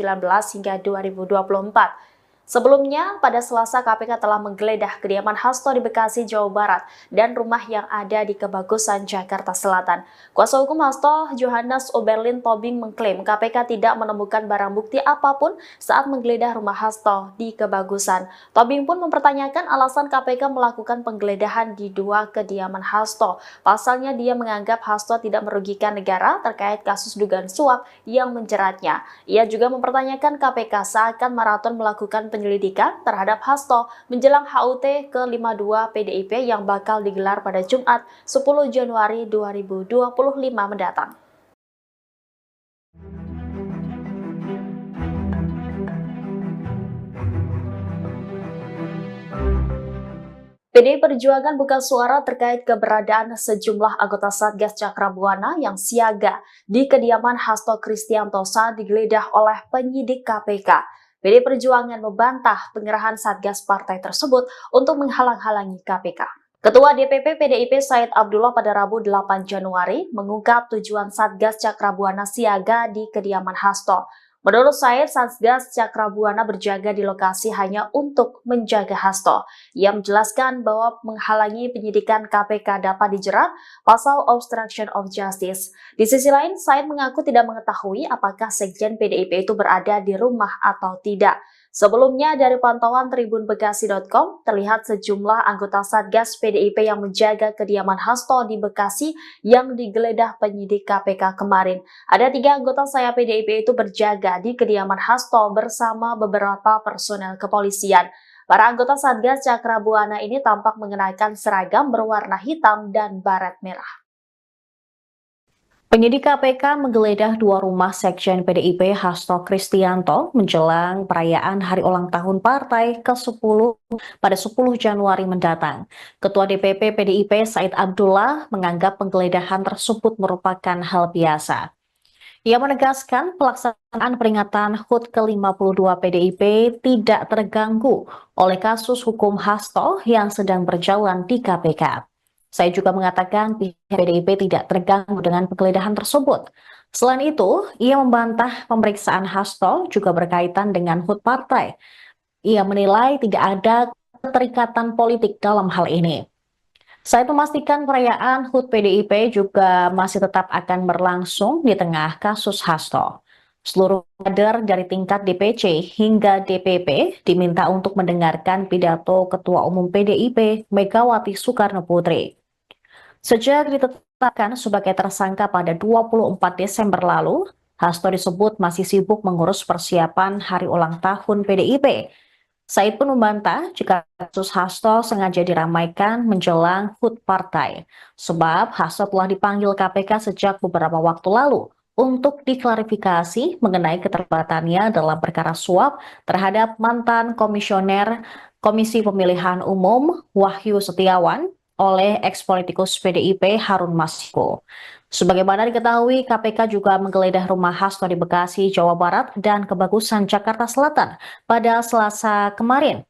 hingga 2024. Sebelumnya, pada Selasa KPK telah menggeledah kediaman Hasto di Bekasi, Jawa Barat dan rumah yang ada di Kebagusan, Jakarta Selatan. Kuasa hukum Hasto, Johannes Oberlin Tobing mengklaim KPK tidak menemukan barang bukti apapun saat menggeledah rumah Hasto di Kebagusan. Tobing pun mempertanyakan alasan KPK melakukan penggeledahan di 2 kediaman Hasto. Pasalnya dia menganggap Hasto tidak merugikan negara terkait kasus dugaan suap yang menjeratnya. Ia juga mempertanyakan KPK seakan maraton melakukan penyelidikan terhadap Hasto menjelang HUT ke-52 PDIP yang bakal digelar pada Jumat 10 Januari 2025 mendatang. PDI Perjuangan buka suara terkait keberadaan sejumlah anggota Satgas Cakrabuana yang siaga di kediaman Hasto Kristianto saat digeledah oleh penyidik KPK. PDI Perjuangan membantah pengerahan Satgas partai tersebut untuk menghalang-halangi KPK. Ketua DPP PDIP Said Abdullah pada Rabu 8 Januari mengungkap tujuan Satgas Cakrabuana siaga di kediaman Hasto. Menurut Said, Satgas Cakrabuana berjaga di lokasi hanya untuk menjaga Hasto. Ia menjelaskan bahwa menghalangi penyidikan KPK dapat dijerat pasal obstruction of justice. Di sisi lain, Said mengaku tidak mengetahui apakah Sekjen PDIP itu berada di rumah atau tidak. Sebelumnya, dari pantauan tribunbekasi.com, terlihat sejumlah anggota Satgas PDIP yang menjaga kediaman Hasto di Bekasi yang digeledah penyidik KPK kemarin. Ada 3 anggota saya PDIP itu berjaga di kediaman Hasto bersama beberapa personel kepolisian. Para anggota Satgas Cakrabuana ini tampak mengenakan seragam berwarna hitam dan baret merah. Penyidik KPK menggeledah 2 rumah Sekjen PDIP Hasto Kristianto menjelang perayaan hari ulang tahun partai ke-10 pada 10 Januari mendatang. Ketua DPP PDIP Said Abdullah menganggap penggeledahan tersebut merupakan hal biasa. Ia menegaskan pelaksanaan peringatan HUT ke-52 PDIP tidak terganggu oleh kasus hukum Hasto yang sedang berjalan di KPK. Saya juga mengatakan pihak PDIP tidak terganggu dengan penggeledahan tersebut. Selain itu, ia membantah pemeriksaan Hasto juga berkaitan dengan HUT partai. Ia menilai tidak ada keterikatan politik dalam hal ini. Saya memastikan perayaan HUT PDIP juga masih tetap akan berlangsung di tengah kasus Hasto. Seluruh kader dari tingkat DPC hingga DPP diminta untuk mendengarkan pidato Ketua Umum PDIP Megawati Soekarno Putri. Sejak ditetapkan sebagai tersangka pada 24 Desember lalu, Hasto disebut masih sibuk mengurus persiapan hari ulang tahun PDIP. Said pun membantah jika kasus Hasto sengaja diramaikan menjelang HUT partai, sebab Hasto telah dipanggil KPK sejak beberapa waktu lalu untuk diklarifikasi mengenai keterlibatannya dalam perkara suap terhadap mantan komisioner Komisi Pemilihan Umum Wahyu Setiawan oleh eks-politikus PDIP Harun Masiku. Sebagaimana diketahui, KPK juga menggeledah rumah Hasto di Bekasi, Jawa Barat dan Kebagusan, Jakarta Selatan pada Selasa kemarin.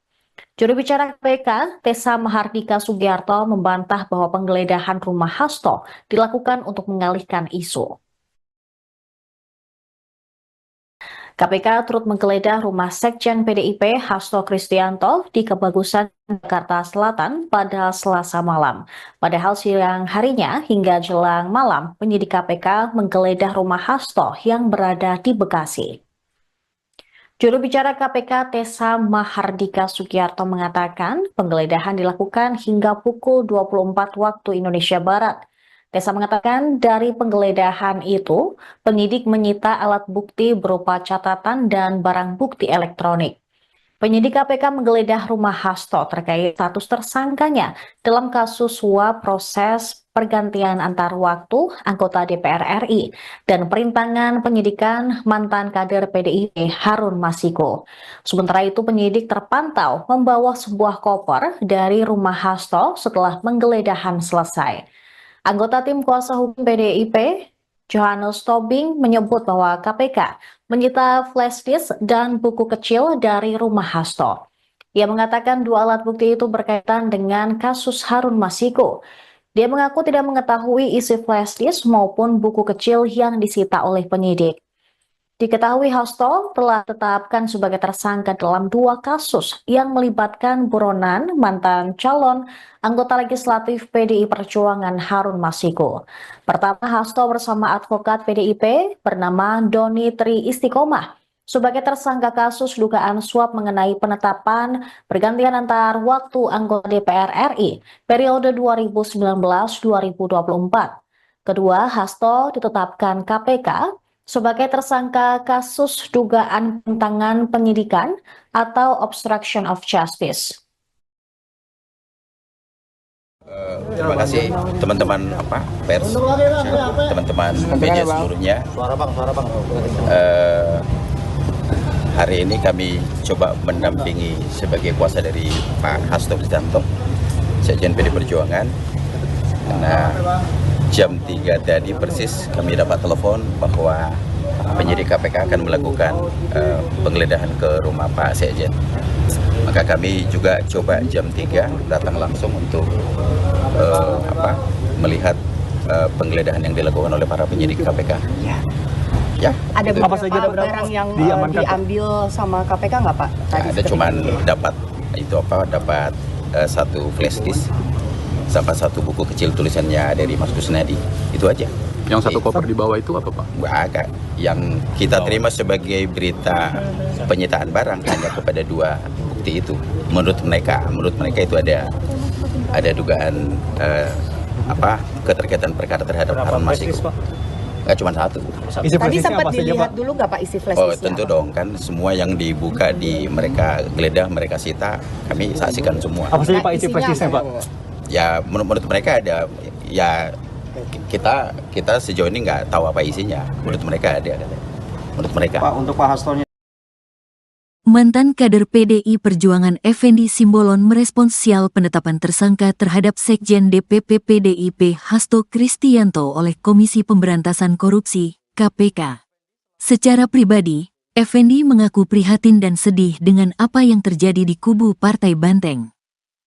Juru bicara KPK, Tessa Mahardika Sugiarto, membantah bahwa penggeledahan rumah Hasto dilakukan untuk mengalihkan isu. KPK turut menggeledah rumah Sekjen PDIP Hasto Kristianto di Kebagusan, Jakarta Selatan pada Selasa malam. Padahal siang harinya hingga jelang malam, penyidik KPK menggeledah rumah Hasto yang berada di Bekasi. Juru bicara KPK Tessa Mahardika Sugiarto mengatakan penggeledahan dilakukan hingga pukul 24 waktu Indonesia Barat. Tessa mengatakan dari penggeledahan itu, penyidik menyita alat bukti berupa catatan dan barang bukti elektronik. Penyidik KPK menggeledah rumah Hasto terkait status tersangkanya dalam kasus suap proses pergantian antar waktu anggota DPR RI dan perintangan penyidikan mantan kader PDIP Harun Masiku. Sementara itu penyidik terpantau membawa sebuah koper dari rumah Hasto setelah penggeledahan selesai. Anggota tim kuasa hukum PDIP Johannes Tobing menyebut bahwa KPK menyita flash disk dan buku kecil dari rumah Hasto. Ia mengatakan dua alat bukti itu berkaitan dengan kasus Harun Masiku. Dia mengaku tidak mengetahui isi flash disk maupun buku kecil yang disita oleh penyidik. Diketahui Hasto telah ditetapkan sebagai tersangka dalam dua kasus yang melibatkan buronan mantan calon anggota legislatif PDI Perjuangan Harun Masiku. Pertama, Hasto bersama advokat PDIP bernama Doni Tri Istiqomah sebagai tersangka kasus dugaan suap mengenai penetapan pergantian antar waktu anggota DPR RI periode 2019-2024. Kedua, Hasto ditetapkan KPK sebagai tersangka kasus dugaan penentangan penyidikan atau obstruction of justice. Terima kasih teman-teman pers, teman-teman media seluruhnya. Hari ini kami coba mendampingi sebagai kuasa dari Pak Hasto Kristianto, Sekjen PD Perjuangan. Karena jam 3 tadi persis kami dapat telepon bahwa penyidik KPK akan melakukan penggeledahan ke rumah Pak Sekjen. Maka kami juga coba jam 3 datang langsung untuk melihat penggeledahan yang dilakukan oleh para penyidik KPK. Ya. Ada Apa saja beberapa barang yang diambil sama KPK nggak Pak? Ada cuman dapat dapat satu flash disk sama satu buku kecil tulisannya dari Mas Kusnadi, itu aja. Yang satu koper di bawah itu apa Pak? Agak. Yang kita terima sebagai berita penyitaan barang hanya kepada dua bukti itu. Menurut mereka itu ada dugaan keterkaitan perkara terhadap Harun Masiku. Nggak cuma satu. Tadi sempat dilihat dulu nggak Pak isi flash disknya? Oh tentu dong, kan semua yang dibuka mereka geledah, mereka sita, kami saksikan semua. Apa saja Pak isi flash disknya Pak? Ya menurut mereka ada, ya kita sejauh ini nggak tahu apa isinya. Menurut mereka ada. Menurut mereka. Pak, untuk Pak Hastonya. Mantan kader PDI Perjuangan Effendi Simbolon merespons sial penetapan tersangka terhadap Sekjen DPP PDIP Hasto Kristianto oleh Komisi Pemberantasan Korupsi, KPK. Secara pribadi, Effendi mengaku prihatin dan sedih dengan apa yang terjadi di kubu Partai Banteng.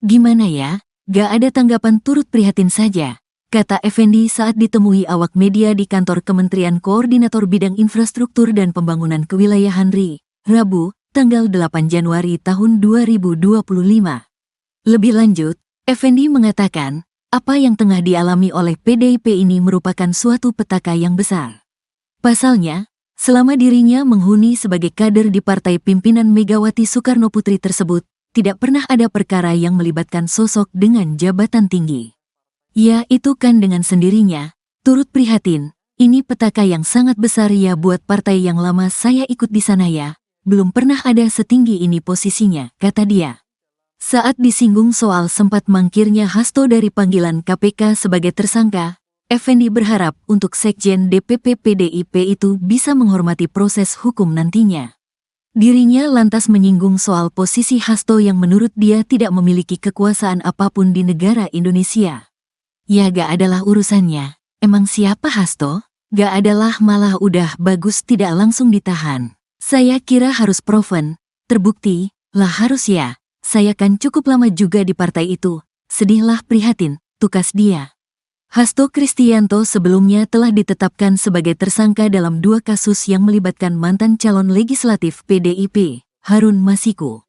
Gimana ya? Gak ada tanggapan, turut prihatin saja, kata Effendi saat ditemui awak media di kantor Kementerian Koordinator Bidang Infrastruktur dan Pembangunan Kewilayahan RI, Rabu, tanggal 8 Januari tahun 2025. Lebih lanjut, Effendi mengatakan, apa yang tengah dialami oleh PDIP ini merupakan suatu petaka yang besar. Pasalnya, selama dirinya menghuni sebagai kader di partai pimpinan Megawati Soekarnoputri tersebut, tidak pernah ada perkara yang melibatkan sosok dengan jabatan tinggi. Ya itu kan dengan sendirinya, turut prihatin, ini petaka yang sangat besar ya buat partai yang lama saya ikut di sana ya, belum pernah ada setinggi ini posisinya, kata dia. Saat disinggung soal sempat mangkirnya Hasto dari panggilan KPK sebagai tersangka, Effendi berharap untuk Sekjen DPP PDIP itu bisa menghormati proses hukum nantinya. Dirinya lantas menyinggung soal posisi Hasto yang menurut dia tidak memiliki kekuasaan apapun di negara Indonesia. Ya gak adalah urusannya, emang siapa Hasto? Gak adalah, malah udah bagus tidak langsung ditahan. Saya kira harus proven, terbukti, lah harus ya, saya kan cukup lama juga di partai itu, sedihlah prihatin, tukas dia. Hasto Kristianto sebelumnya telah ditetapkan sebagai tersangka dalam dua kasus yang melibatkan mantan calon legislatif PDIP, Harun Masiku.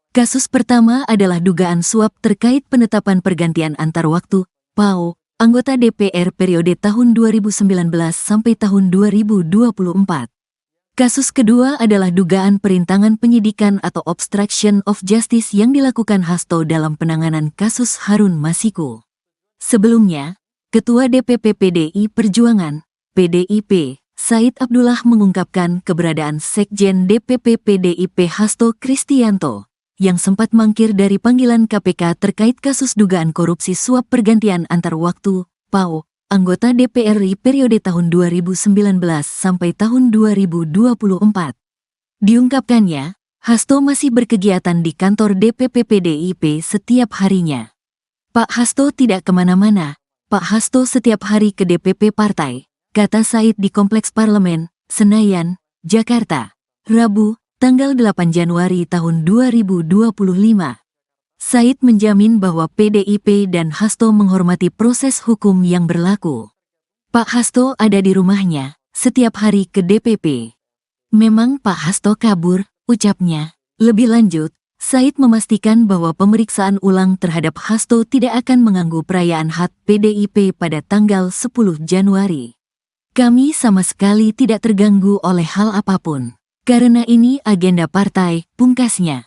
Kasus pertama adalah dugaan suap terkait penetapan pergantian antar waktu, PAO, anggota DPR periode tahun 2019 sampai tahun 2024. Kasus kedua adalah dugaan perintangan penyidikan atau obstruction of justice yang dilakukan Hasto dalam penanganan kasus Harun Masiku. Sebelumnya, Ketua DPP PDI Perjuangan, PDIP, Said Abdullah mengungkapkan keberadaan Sekjen DPP PDIP Hasto Kristianto yang sempat mangkir dari panggilan KPK terkait kasus dugaan korupsi suap pergantian antar waktu, PAO, anggota DPR RI periode tahun 2019 sampai tahun 2024. Diungkapkannya, Hasto masih berkegiatan di kantor DPP PDIP setiap harinya. Pak Hasto tidak kemana-mana, Pak Hasto setiap hari ke DPP partai, kata Said di Kompleks Parlemen, Senayan, Jakarta, Rabu, tanggal 8 Januari tahun 2025. Said menjamin bahwa PDIP dan Hasto menghormati proses hukum yang berlaku. Pak Hasto ada di rumahnya, setiap hari ke DPP. Memang Pak Hasto kabur, ucapnya. Lebih lanjut, Said memastikan bahwa pemeriksaan ulang terhadap Hasto tidak akan mengganggu perayaan HUT PDIP pada tanggal 10 Januari. Kami sama sekali tidak terganggu oleh hal apapun. Karena ini agenda partai, pungkasnya.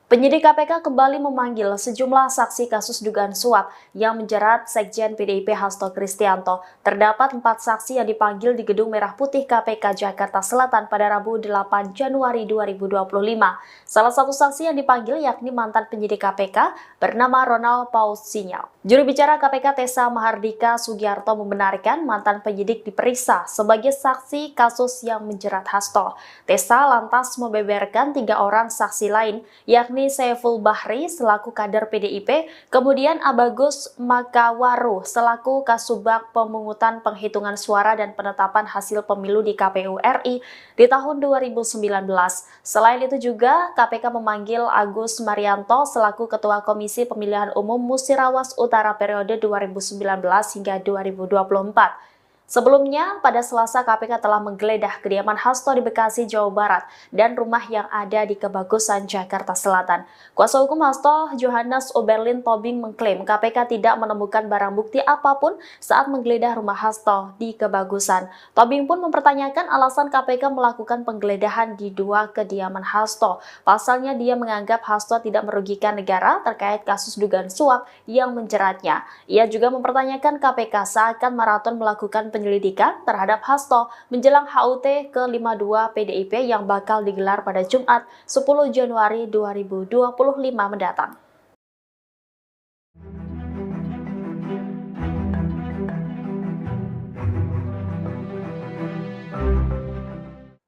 Penyidik KPK kembali memanggil sejumlah saksi kasus dugaan suap yang menjerat Sekjen PDIP Hasto Kristianto. Terdapat 4 saksi yang dipanggil di Gedung Merah Putih KPK Jakarta Selatan pada Rabu 8 Januari 2025. Salah satu saksi yang dipanggil yakni mantan penyidik KPK bernama Ronald Paul Sinyal. Juru bicara KPK Tessa Mahardika Sugiarto membenarkan mantan penyidik diperiksa sebagai saksi kasus yang menjerat Hasto. Tessa lantas membeberkan 3 orang saksi lain, yakni Saiful Bahri selaku kader PDIP, kemudian Abagus Makawaru selaku Kasubag Pemungutan Penghitungan Suara dan Penetapan Hasil Pemilu di KPU RI di tahun 2019. Selain itu juga KPK memanggil Agus Marianto selaku Ketua Komisi Pemilihan Umum Musirawas Utara periode 2019 hingga 2024. Sebelumnya, pada Selasa KPK telah menggeledah kediaman Hasto di Bekasi, Jawa Barat, dan rumah yang ada di Kebagusan, Jakarta Selatan. Kuasa hukum Hasto, Johannes Oberlin Tobing, mengklaim KPK tidak menemukan barang bukti apapun saat menggeledah rumah Hasto di Kebagusan. Tobing pun mempertanyakan alasan KPK melakukan penggeledahan di 2 kediaman Hasto. Pasalnya dia menganggap Hasto tidak merugikan negara terkait kasus dugaan suap yang menjeratnya. Ia juga mempertanyakan KPK seakan maraton melakukan penyelidikan terhadap Hasto menjelang HUT ke-52 PDIP yang bakal digelar pada Jumat 10 Januari 2025 mendatang.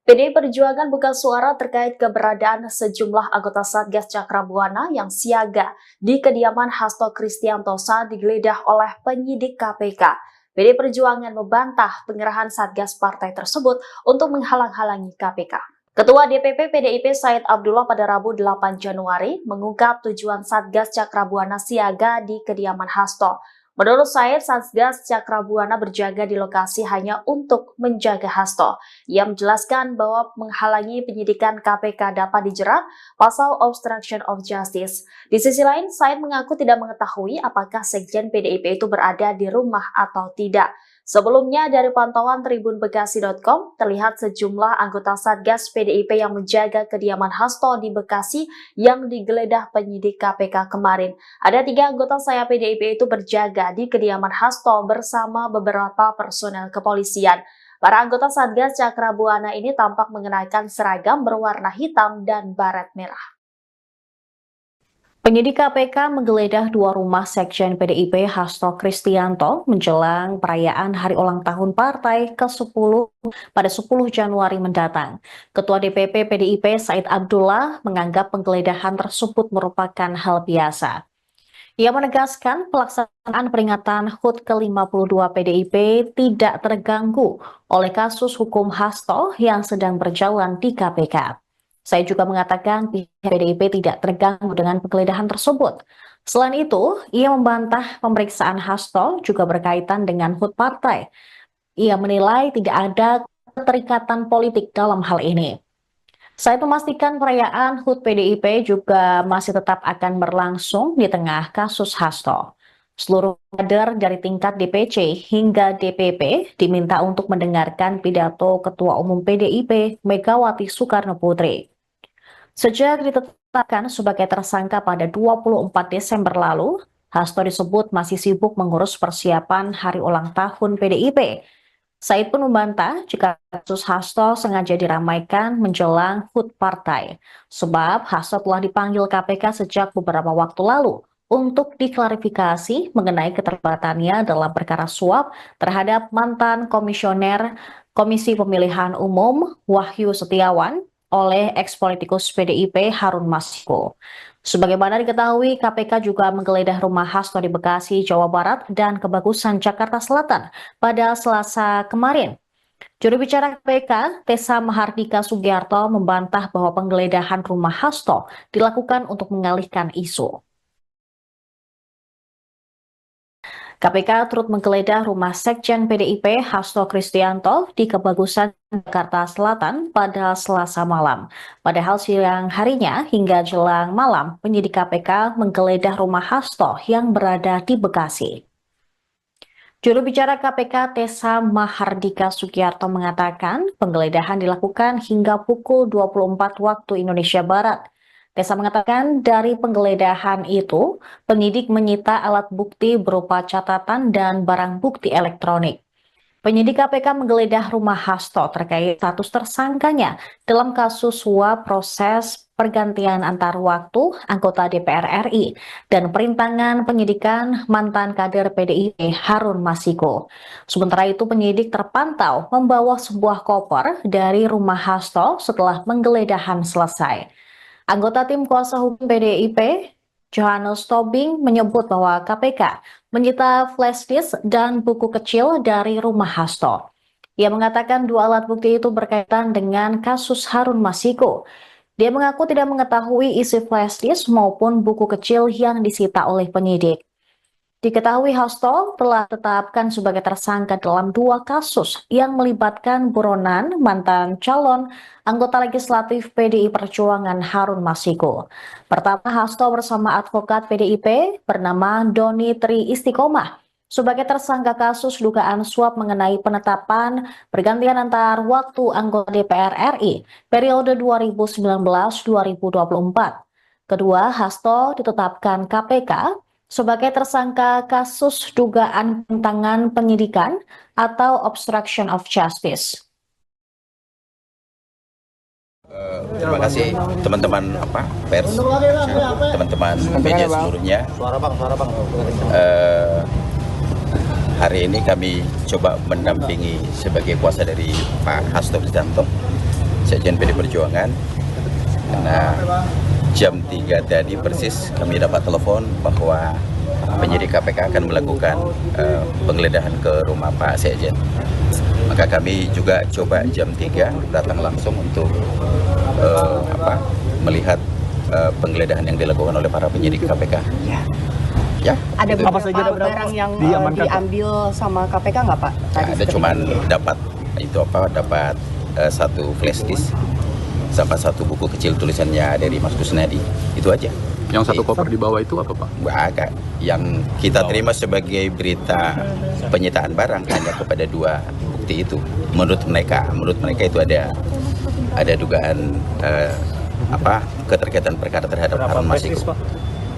PDI Perjuangan buka suara terkait keberadaan sejumlah anggota Satgas Cakrabuana yang siaga di kediaman Hasto Kristianto saat digeledah oleh penyidik KPK. PDI Perjuangan membantah pengerahan Satgas partai tersebut untuk menghalang-halangi KPK. Ketua DPP PDIP Said Abdullah pada Rabu 8 Januari mengungkap tujuan Satgas Cakrabuana siaga di kediaman Hasto. Menurut Said, Satgas Cakrabuana berjaga di lokasi hanya untuk menjaga Hasto. Ia menjelaskan bahwa menghalangi penyidikan KPK dapat dijerat pasal obstruction of justice. Di sisi lain, Said mengaku tidak mengetahui apakah Sekjen PDIP itu berada di rumah atau tidak. Sebelumnya, dari pantauan tribunbekasi.com, terlihat sejumlah anggota Satgas PDIP yang menjaga kediaman Hasto di Bekasi yang digeledah penyidik KPK kemarin. Ada 3 anggota sayap PDIP itu berjaga di kediaman Hasto bersama beberapa personel kepolisian. Para anggota Satgas Cakrabuana ini tampak mengenakan seragam berwarna hitam dan baret merah. Penyidik KPK menggeledah 2 rumah Sekjen PDIP Hasto Kristianto menjelang perayaan hari ulang tahun partai ke-10 pada 10 Januari mendatang. Ketua DPP PDIP Said Abdullah menganggap penggeledahan tersebut merupakan hal biasa. Ia menegaskan pelaksanaan peringatan HUT ke-52 PDIP tidak terganggu oleh kasus hukum Hasto yang sedang berjalan di KPK. Saya juga mengatakan pihak PDIP tidak terganggu dengan penggeledahan tersebut. Selain itu, ia membantah pemeriksaan Hasto juga berkaitan dengan HUT partai. Ia menilai tidak ada keterikatan politik dalam hal ini. Saya memastikan perayaan HUT PDIP juga masih tetap akan berlangsung di tengah kasus Hasto. Seluruh kader dari tingkat DPC hingga DPP diminta untuk mendengarkan pidato Ketua Umum PDIP Megawati Soekarno Putri. Sejak ditetapkan sebagai tersangka pada 24 Desember lalu, Hasto disebut masih sibuk mengurus persiapan hari ulang tahun PDIP. Said pun membantah jika kasus Hasto sengaja diramaikan menjelang HUT partai, sebab Hasto telah dipanggil KPK sejak beberapa waktu lalu untuk diklarifikasi mengenai keterlibatannya dalam perkara suap terhadap mantan komisioner Komisi Pemilihan Umum Wahyu Setiawan oleh eks-politikus PDIP Harun Masiku. Sebagaimana diketahui, KPK juga menggeledah rumah Hasto di Bekasi, Jawa Barat, dan Kebagusan, Jakarta Selatan pada Selasa kemarin. Juru bicara KPK, Tessa Mahardika Sugiarto, membantah bahwa penggeledahan rumah Hasto dilakukan untuk mengalihkan isu. KPK turut menggeledah rumah Sekjen PDIP Hasto Kristianto di Kebagusan, Jakarta Selatan pada Selasa malam. Padahal siang harinya hingga jelang malam, penyidik KPK menggeledah rumah Hasto yang berada di Bekasi. Juru bicara KPK Tessa Mahardika Sugiarto mengatakan penggeledahan dilakukan hingga pukul 24 waktu Indonesia Barat. Tessa mengatakan dari penggeledahan itu, penyidik menyita alat bukti berupa catatan dan barang bukti elektronik. Penyidik KPK menggeledah rumah Hasto terkait status tersangkanya dalam kasus suap proses pergantian antar waktu anggota DPR RI dan perintangan penyidikan mantan kader PDIP Harun Masiku. Sementara itu penyidik terpantau membawa sebuah koper dari rumah Hasto setelah penggeledahan selesai. Anggota tim kuasa hukum PDIP, Johannes Tobing, menyebut bahwa KPK menyita flash disk dan buku kecil dari rumah Hasto. Ia mengatakan dua alat bukti itu berkaitan dengan kasus Harun Masiku. Dia mengaku tidak mengetahui isi flash disk maupun buku kecil yang disita oleh penyidik. Diketahui Hasto telah ditetapkan sebagai tersangka dalam dua kasus yang melibatkan buronan mantan calon anggota legislatif PDI Perjuangan Harun Masiku. Pertama, Hasto bersama advokat PDIP bernama Doni Tri Istiqomah sebagai tersangka kasus dugaan suap mengenai penetapan pergantian antar waktu anggota DPR RI periode 2019-2024. Kedua, Hasto ditetapkan KPK sebagai tersangka kasus dugaan penentangan penyidikan atau obstruction of justice. Terima kasih teman-teman pers, teman-teman media seluruhnya. Hari ini kami coba mendampingi sebagai kuasa dari Pak Hasto Kristianto, Sekjen PDI Perjuangan. Karena jam 3 tadi persis kami dapat telepon bahwa penyidik KPK akan melakukan penggeledahan ke rumah Pak Sekjen. Maka kami juga coba jam 3 datang langsung untuk melihat penggeledahan yang dilakukan oleh para penyidik KPK. Ya. Ada itu. apa saja barang yang diambil sama KPK nggak Pak? Ada cuman dapat satu flash disk sama satu buku kecil tulisannya dari Mas Kusnadi, itu aja. Yang satu koper di bawah itu apa Pak? Agak. Yang kita terima sebagai berita penyitaan barang hanya kepada dua bukti itu. Menurut mereka itu ada dugaan keterkaitan perkara terhadap Harun Masiku.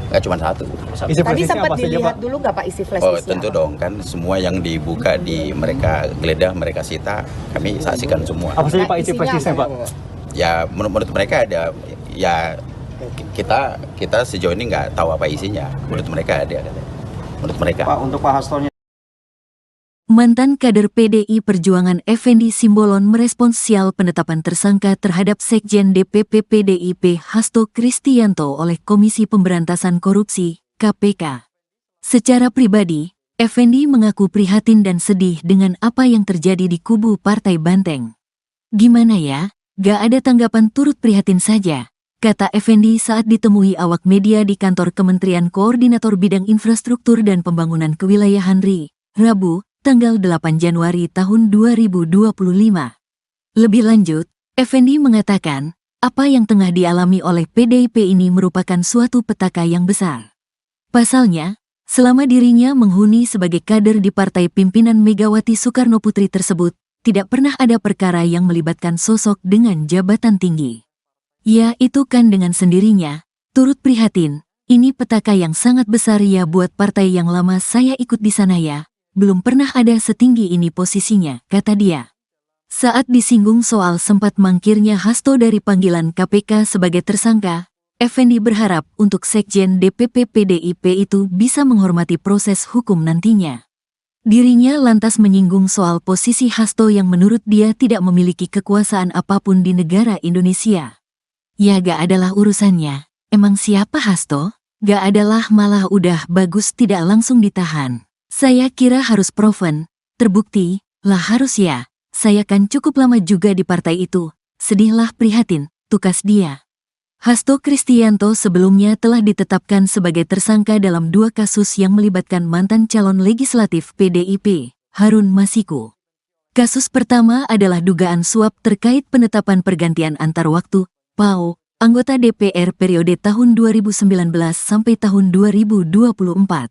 Nggak cuma satu. Tadi sempat dilihat dulu nggak Pak isi flash disk? Tentu dong, kan semua yang dibuka mereka geledah, mereka sita, kami saksikan semua. Apa saja Pak isi flash disknya Pak? Ya menurut mereka ada, ya kita sejauh ini nggak tahu apa isinya. Menurut mereka ada. Menurut mereka. Pak, untuk Pak Hastonya. Mantan kader PDI Perjuangan Effendi Simbolon merespons sial penetapan tersangka terhadap Sekjen DPP PDIP Hasto Kristianto oleh Komisi Pemberantasan Korupsi, KPK. Secara pribadi, Effendi mengaku prihatin dan sedih dengan apa yang terjadi di kubu Partai Banteng. Gimana ya? Gak ada tanggapan, turut prihatin saja, kata Effendi saat ditemui awak media di kantor Kementerian Koordinator Bidang Infrastruktur dan Pembangunan Kewilayahan RI, Rabu, tanggal 8 Januari tahun 2025. Lebih lanjut, Effendi mengatakan, apa yang tengah dialami oleh PDIP ini merupakan suatu petaka yang besar. Pasalnya, selama dirinya menghuni sebagai kader di partai pimpinan Megawati Soekarnoputri tersebut, tidak pernah ada perkara yang melibatkan sosok dengan jabatan tinggi. Ya, itu kan dengan sendirinya, turut prihatin, Ini petaka yang sangat besar ya buat partai yang lama saya ikut di sana ya. Belum pernah ada setinggi ini posisinya, kata dia. Saat disinggung soal sempat mangkirnya Hasto dari panggilan KPK sebagai tersangka, Effendi berharap untuk Sekjen DPP PDIP itu bisa menghormati proses hukum nantinya. Dirinya lantas menyinggung soal posisi Hasto yang menurut dia tidak memiliki kekuasaan apapun di negara Indonesia. Ya gak adalah urusannya. Emang siapa Hasto? Gak adalah, malah udah bagus tidak langsung ditahan. Saya kira harus proven, terbukti, lah harus ya. Saya kan cukup lama juga di partai itu. Sedihlah prihatin, tukas dia. Hasto Kristianto sebelumnya telah ditetapkan sebagai tersangka dalam 2 kasus yang melibatkan mantan calon legislatif PDIP, Harun Masiku. Kasus pertama adalah dugaan suap terkait penetapan pergantian antar waktu, PAO, anggota DPR periode tahun 2019 sampai tahun 2024.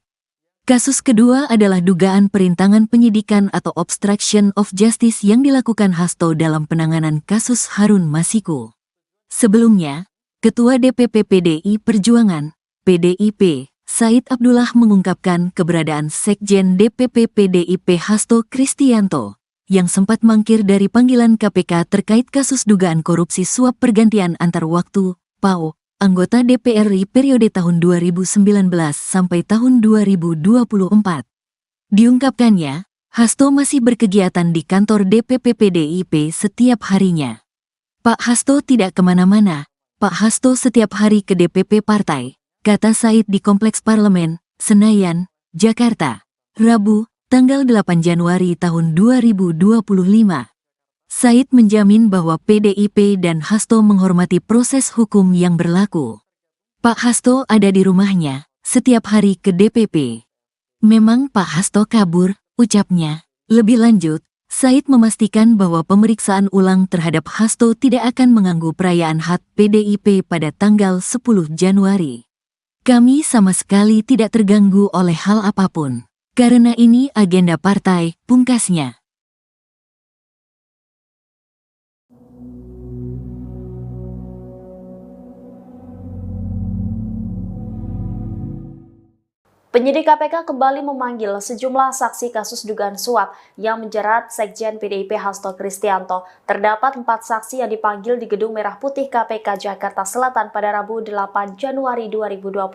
Kasus kedua adalah dugaan perintangan penyidikan atau obstruction of justice yang dilakukan Hasto dalam penanganan kasus Harun Masiku. Sebelumnya, Ketua DPP PDI Perjuangan, PDIP, Said Abdullah mengungkapkan keberadaan Sekjen DPP PDIP Hasto Kristianto, yang sempat mangkir dari panggilan KPK terkait kasus dugaan korupsi suap pergantian antar waktu, PAO, anggota DPR RI periode tahun 2019 sampai tahun 2024. Diungkapkannya, Hasto masih berkegiatan di kantor DPP PDIP setiap harinya. Pak Hasto tidak kemana-mana, Pak Hasto setiap hari ke DPP partai, kata Said di Kompleks Parlemen, Senayan, Jakarta, Rabu, tanggal 8 Januari tahun 2025. Said menjamin bahwa PDIP dan Hasto menghormati proses hukum yang berlaku. Pak Hasto ada di rumahnya, setiap hari ke DPP. Memang Pak Hasto kabur, ucapnya. Lebih lanjut, Said memastikan bahwa pemeriksaan ulang terhadap Hasto tidak akan mengganggu perayaan HUT PDIP pada tanggal 10 Januari. Kami sama sekali tidak terganggu oleh hal apapun. Karena ini agenda partai, pungkasnya. Penyidik KPK kembali memanggil sejumlah saksi kasus dugaan suap yang menjerat Sekjen PDIP Hasto Kristianto. Terdapat 4 saksi yang dipanggil di Gedung Merah Putih KPK Jakarta Selatan pada Rabu 8 Januari 2025.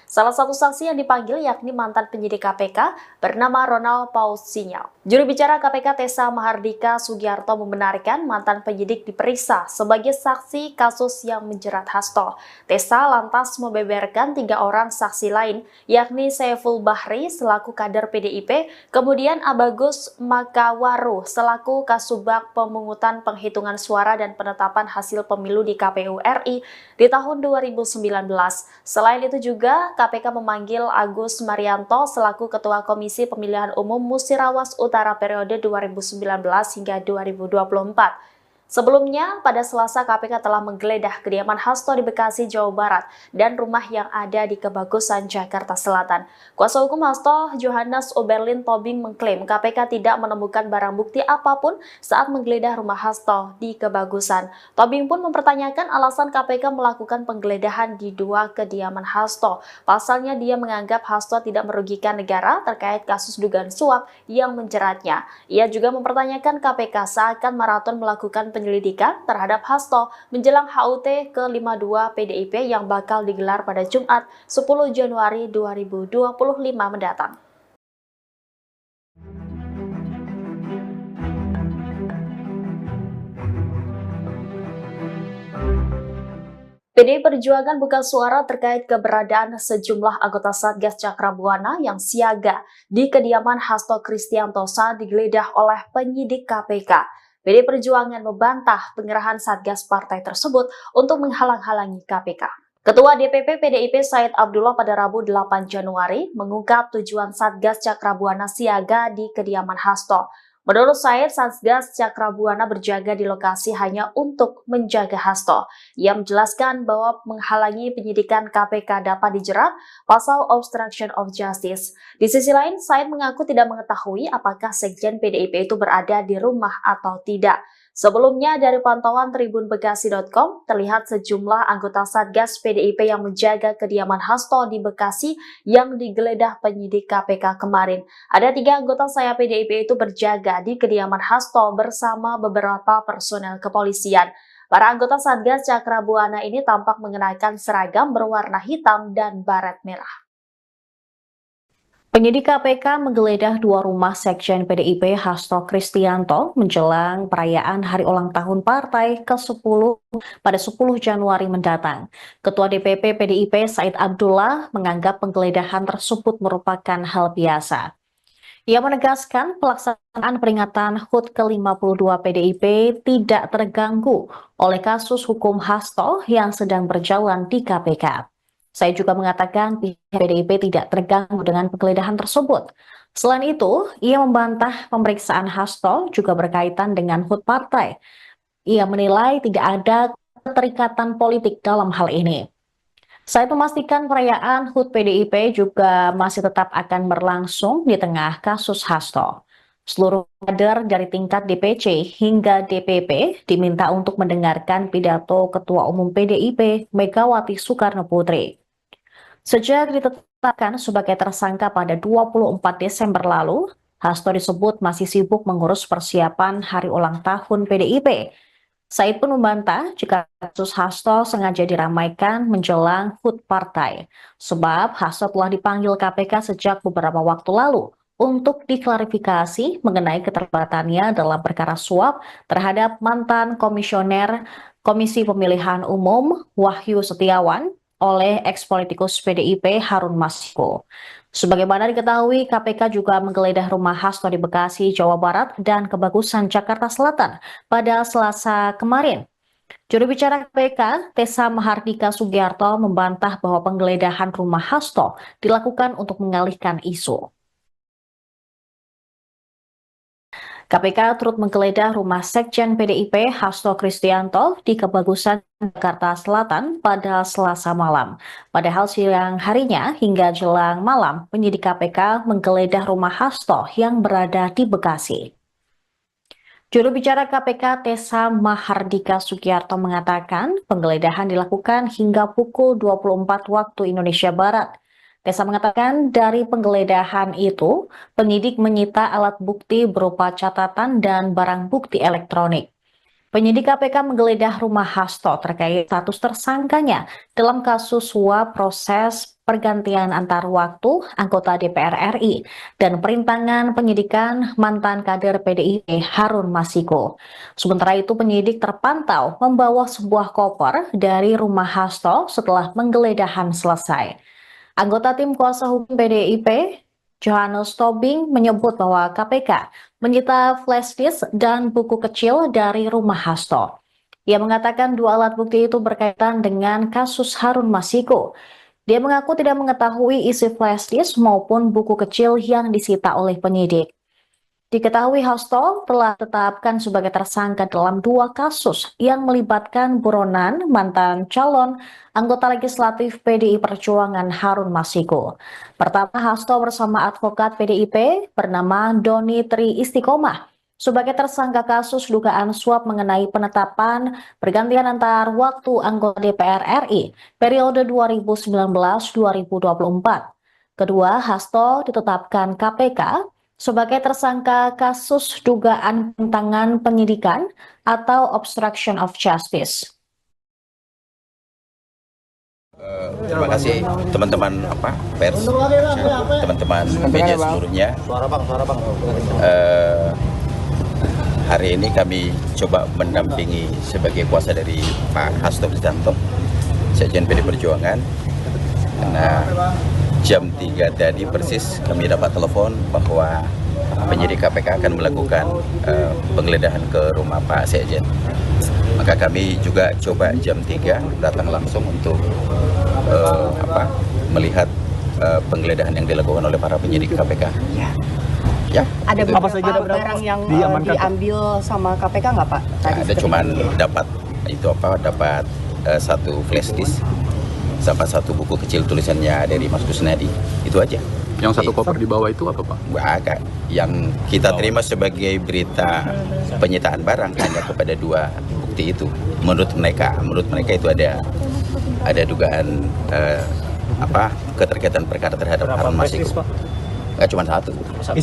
Salah satu saksi yang dipanggil yakni mantan penyidik KPK bernama Ronald Paul Sinyal. Juru bicara KPK Tessa Mahardika Sugiarto membenarkan mantan penyidik diperiksa sebagai saksi kasus yang menjerat Hasto. Tessa lantas membeberkan 3 orang saksi lain, yakni Saiful Bahri selaku kader PDIP, kemudian Abagus Makawaru selaku Kasubag Pemungutan Penghitungan Suara dan Penetapan Hasil Pemilu di KPU RI di tahun 2019. Selain itu juga KPK memanggil Agus Marianto selaku Ketua Komisi Pemilihan Umum Musirawas Utara periode 2019 hingga 2024. Sebelumnya, pada Selasa KPK telah menggeledah kediaman Hasto di Bekasi, Jawa Barat, dan rumah yang ada di Kebagusan, Jakarta Selatan. Kuasa hukum Hasto, Johannes Oberlin Tobing, mengklaim KPK tidak menemukan barang bukti apapun saat menggeledah rumah Hasto di Kebagusan. Tobing pun mempertanyakan alasan KPK melakukan penggeledahan di 2 kediaman Hasto. Pasalnya dia menganggap Hasto tidak merugikan negara terkait kasus dugaan suap yang menjeratnya. Ia juga mempertanyakan KPK seakan maraton melakukan penyelidikan terhadap Hasto menjelang HUT ke-52 PDIP yang bakal digelar pada Jumat 10 Januari 2025 mendatang. PDI Perjuangan buka suara terkait keberadaan sejumlah anggota Satgas Cakrabuana yang siaga di kediaman Hasto Kristianto saat digeledah oleh penyidik KPK. PDI Perjuangan membantah pengerahan Satgas partai tersebut untuk menghalang-halangi KPK. Ketua DPP PDIP Said Abdullah pada Rabu 8 Januari mengungkap tujuan Satgas Cakrabuana siaga di kediaman Hasto. Menurut Said, Satgas Cakrabuana berjaga di lokasi hanya untuk menjaga Hasto. Ia menjelaskan bahwa menghalangi penyidikan KPK dapat dijerat pasal obstruction of justice. Di sisi lain, Said mengaku tidak mengetahui apakah Sekjen PDIP itu berada di rumah atau tidak. Sebelumnya dari pantauan tribunbekasi.com terlihat sejumlah anggota Satgas PDIP yang menjaga kediaman Hasto di Bekasi yang digeledah penyidik KPK kemarin. Ada 3 anggota sayap PDIP itu berjaga di kediaman Hasto bersama beberapa personel kepolisian. Para anggota Satgas Cakrabuana ini tampak mengenakan seragam berwarna hitam dan baret merah. Penyidik KPK menggeledah 2 rumah Sekjen PDIP Hasto Kristianto menjelang perayaan hari ulang tahun partai ke-10 pada 10 Januari mendatang. Ketua DPP PDIP Said Abdullah menganggap penggeledahan tersebut merupakan hal biasa. Ia menegaskan pelaksanaan peringatan HUT ke-52 PDIP tidak terganggu oleh kasus hukum Hasto yang sedang berjalan di KPK. Saya juga mengatakan pihak PDIP tidak terganggu dengan penggeledahan tersebut. Selain itu, ia membantah pemeriksaan Hasto juga berkaitan dengan HUT partai. Ia menilai tidak ada keterikatan politik dalam hal ini. Saya memastikan perayaan HUT PDIP juga masih tetap akan berlangsung di tengah kasus Hasto. Seluruh kader dari tingkat DPC hingga DPP diminta untuk mendengarkan pidato Ketua Umum PDIP Megawati Soekarno Putri. Sejak ditetapkan sebagai tersangka pada 24 Desember lalu, Hasto disebut masih sibuk mengurus persiapan hari ulang tahun PDIP. Said pun membantah jika kasus Hasto sengaja diramaikan menjelang HUT partai, sebab Hasto telah dipanggil KPK sejak beberapa waktu lalu untuk diklarifikasi mengenai keterlibatannya dalam perkara suap terhadap mantan komisioner Komisi Pemilihan Umum Wahyu Setiawan oleh eks-politikus PDIP Harun Masiku. Sebagaimana diketahui, KPK juga menggeledah rumah Hasto di Bekasi, Jawa Barat dan Kebagusan, Jakarta Selatan pada Selasa kemarin. Juru bicara KPK, Tessa Mahardika Sugiarto, membantah bahwa penggeledahan rumah Hasto dilakukan untuk mengalihkan isu. KPK turut menggeledah rumah Sekjen PDIP Hasto Kristianto di Kebagusan, Jakarta Selatan pada Selasa malam. Padahal siang harinya hingga jelang malam, penyidik KPK menggeledah rumah Hasto yang berada di Bekasi. Juru bicara KPK Tessa Mahardika Sugiarto mengatakan penggeledahan dilakukan hingga pukul 24 waktu Indonesia Barat. Tessa mengatakan dari penggeledahan itu, penyidik menyita alat bukti berupa catatan dan barang bukti elektronik. Penyidik KPK menggeledah rumah Hasto terkait status tersangkanya dalam kasus suap proses pergantian antar waktu anggota DPR RI dan perintangan penyidikan mantan kader PDIP Harun Masiku. Sementara itu penyidik terpantau membawa sebuah koper dari rumah Hasto setelah penggeledahan selesai. Anggota tim kuasa hukum PDIP, Johannes Tobing, menyebut bahwa KPK menyita flash disk dan buku kecil dari rumah Hasto. Ia mengatakan 2 alat bukti itu berkaitan dengan kasus Harun Masiku. Dia mengaku tidak mengetahui isi flash disk maupun buku kecil yang disita oleh penyidik. Diketahui Hasto telah ditetapkan sebagai tersangka dalam 2 kasus yang melibatkan buronan mantan calon anggota legislatif PDI Perjuangan Harun Masiku. Pertama, Hasto bersama advokat PDIP bernama Doni Tri Istiqomah sebagai tersangka kasus dugaan suap mengenai penetapan pergantian antar waktu anggota DPR RI periode 2019-2024. Kedua, Hasto ditetapkan KPK sebagai tersangka kasus dugaan penyimpangan penyidikan atau obstruction of justice. Terima kasih teman-teman pers, teman-teman media seluruhnya. Hari ini kami coba mendampingi sebagai kuasa dari Pak Hasto Kristianto, Sekjen PDI Perjuangan. Karena jam 3 tadi persis kami dapat telepon bahwa penyidik KPK akan melakukan penggeledahan ke rumah Pak Sekjen. Maka kami juga coba jam 3 datang langsung untuk melihat penggeledahan yang dilakukan oleh para penyidik KPK. Ya. Ada itu. apa saja barang yang diambil sama KPK nggak Pak? Ada cuman dapat dapat 1 flash disk sama 1 buku kecil tulisannya dari Mas Kusnadi, itu aja. Yang satu koper di bawah itu apa Pak? Agak yang kita terima sebagai berita penyitaan barang hanya kepada 2 bukti itu. Menurut mereka itu ada dugaan keterkaitan perkara terhadap Harun Masiku. Nggak cuma 1.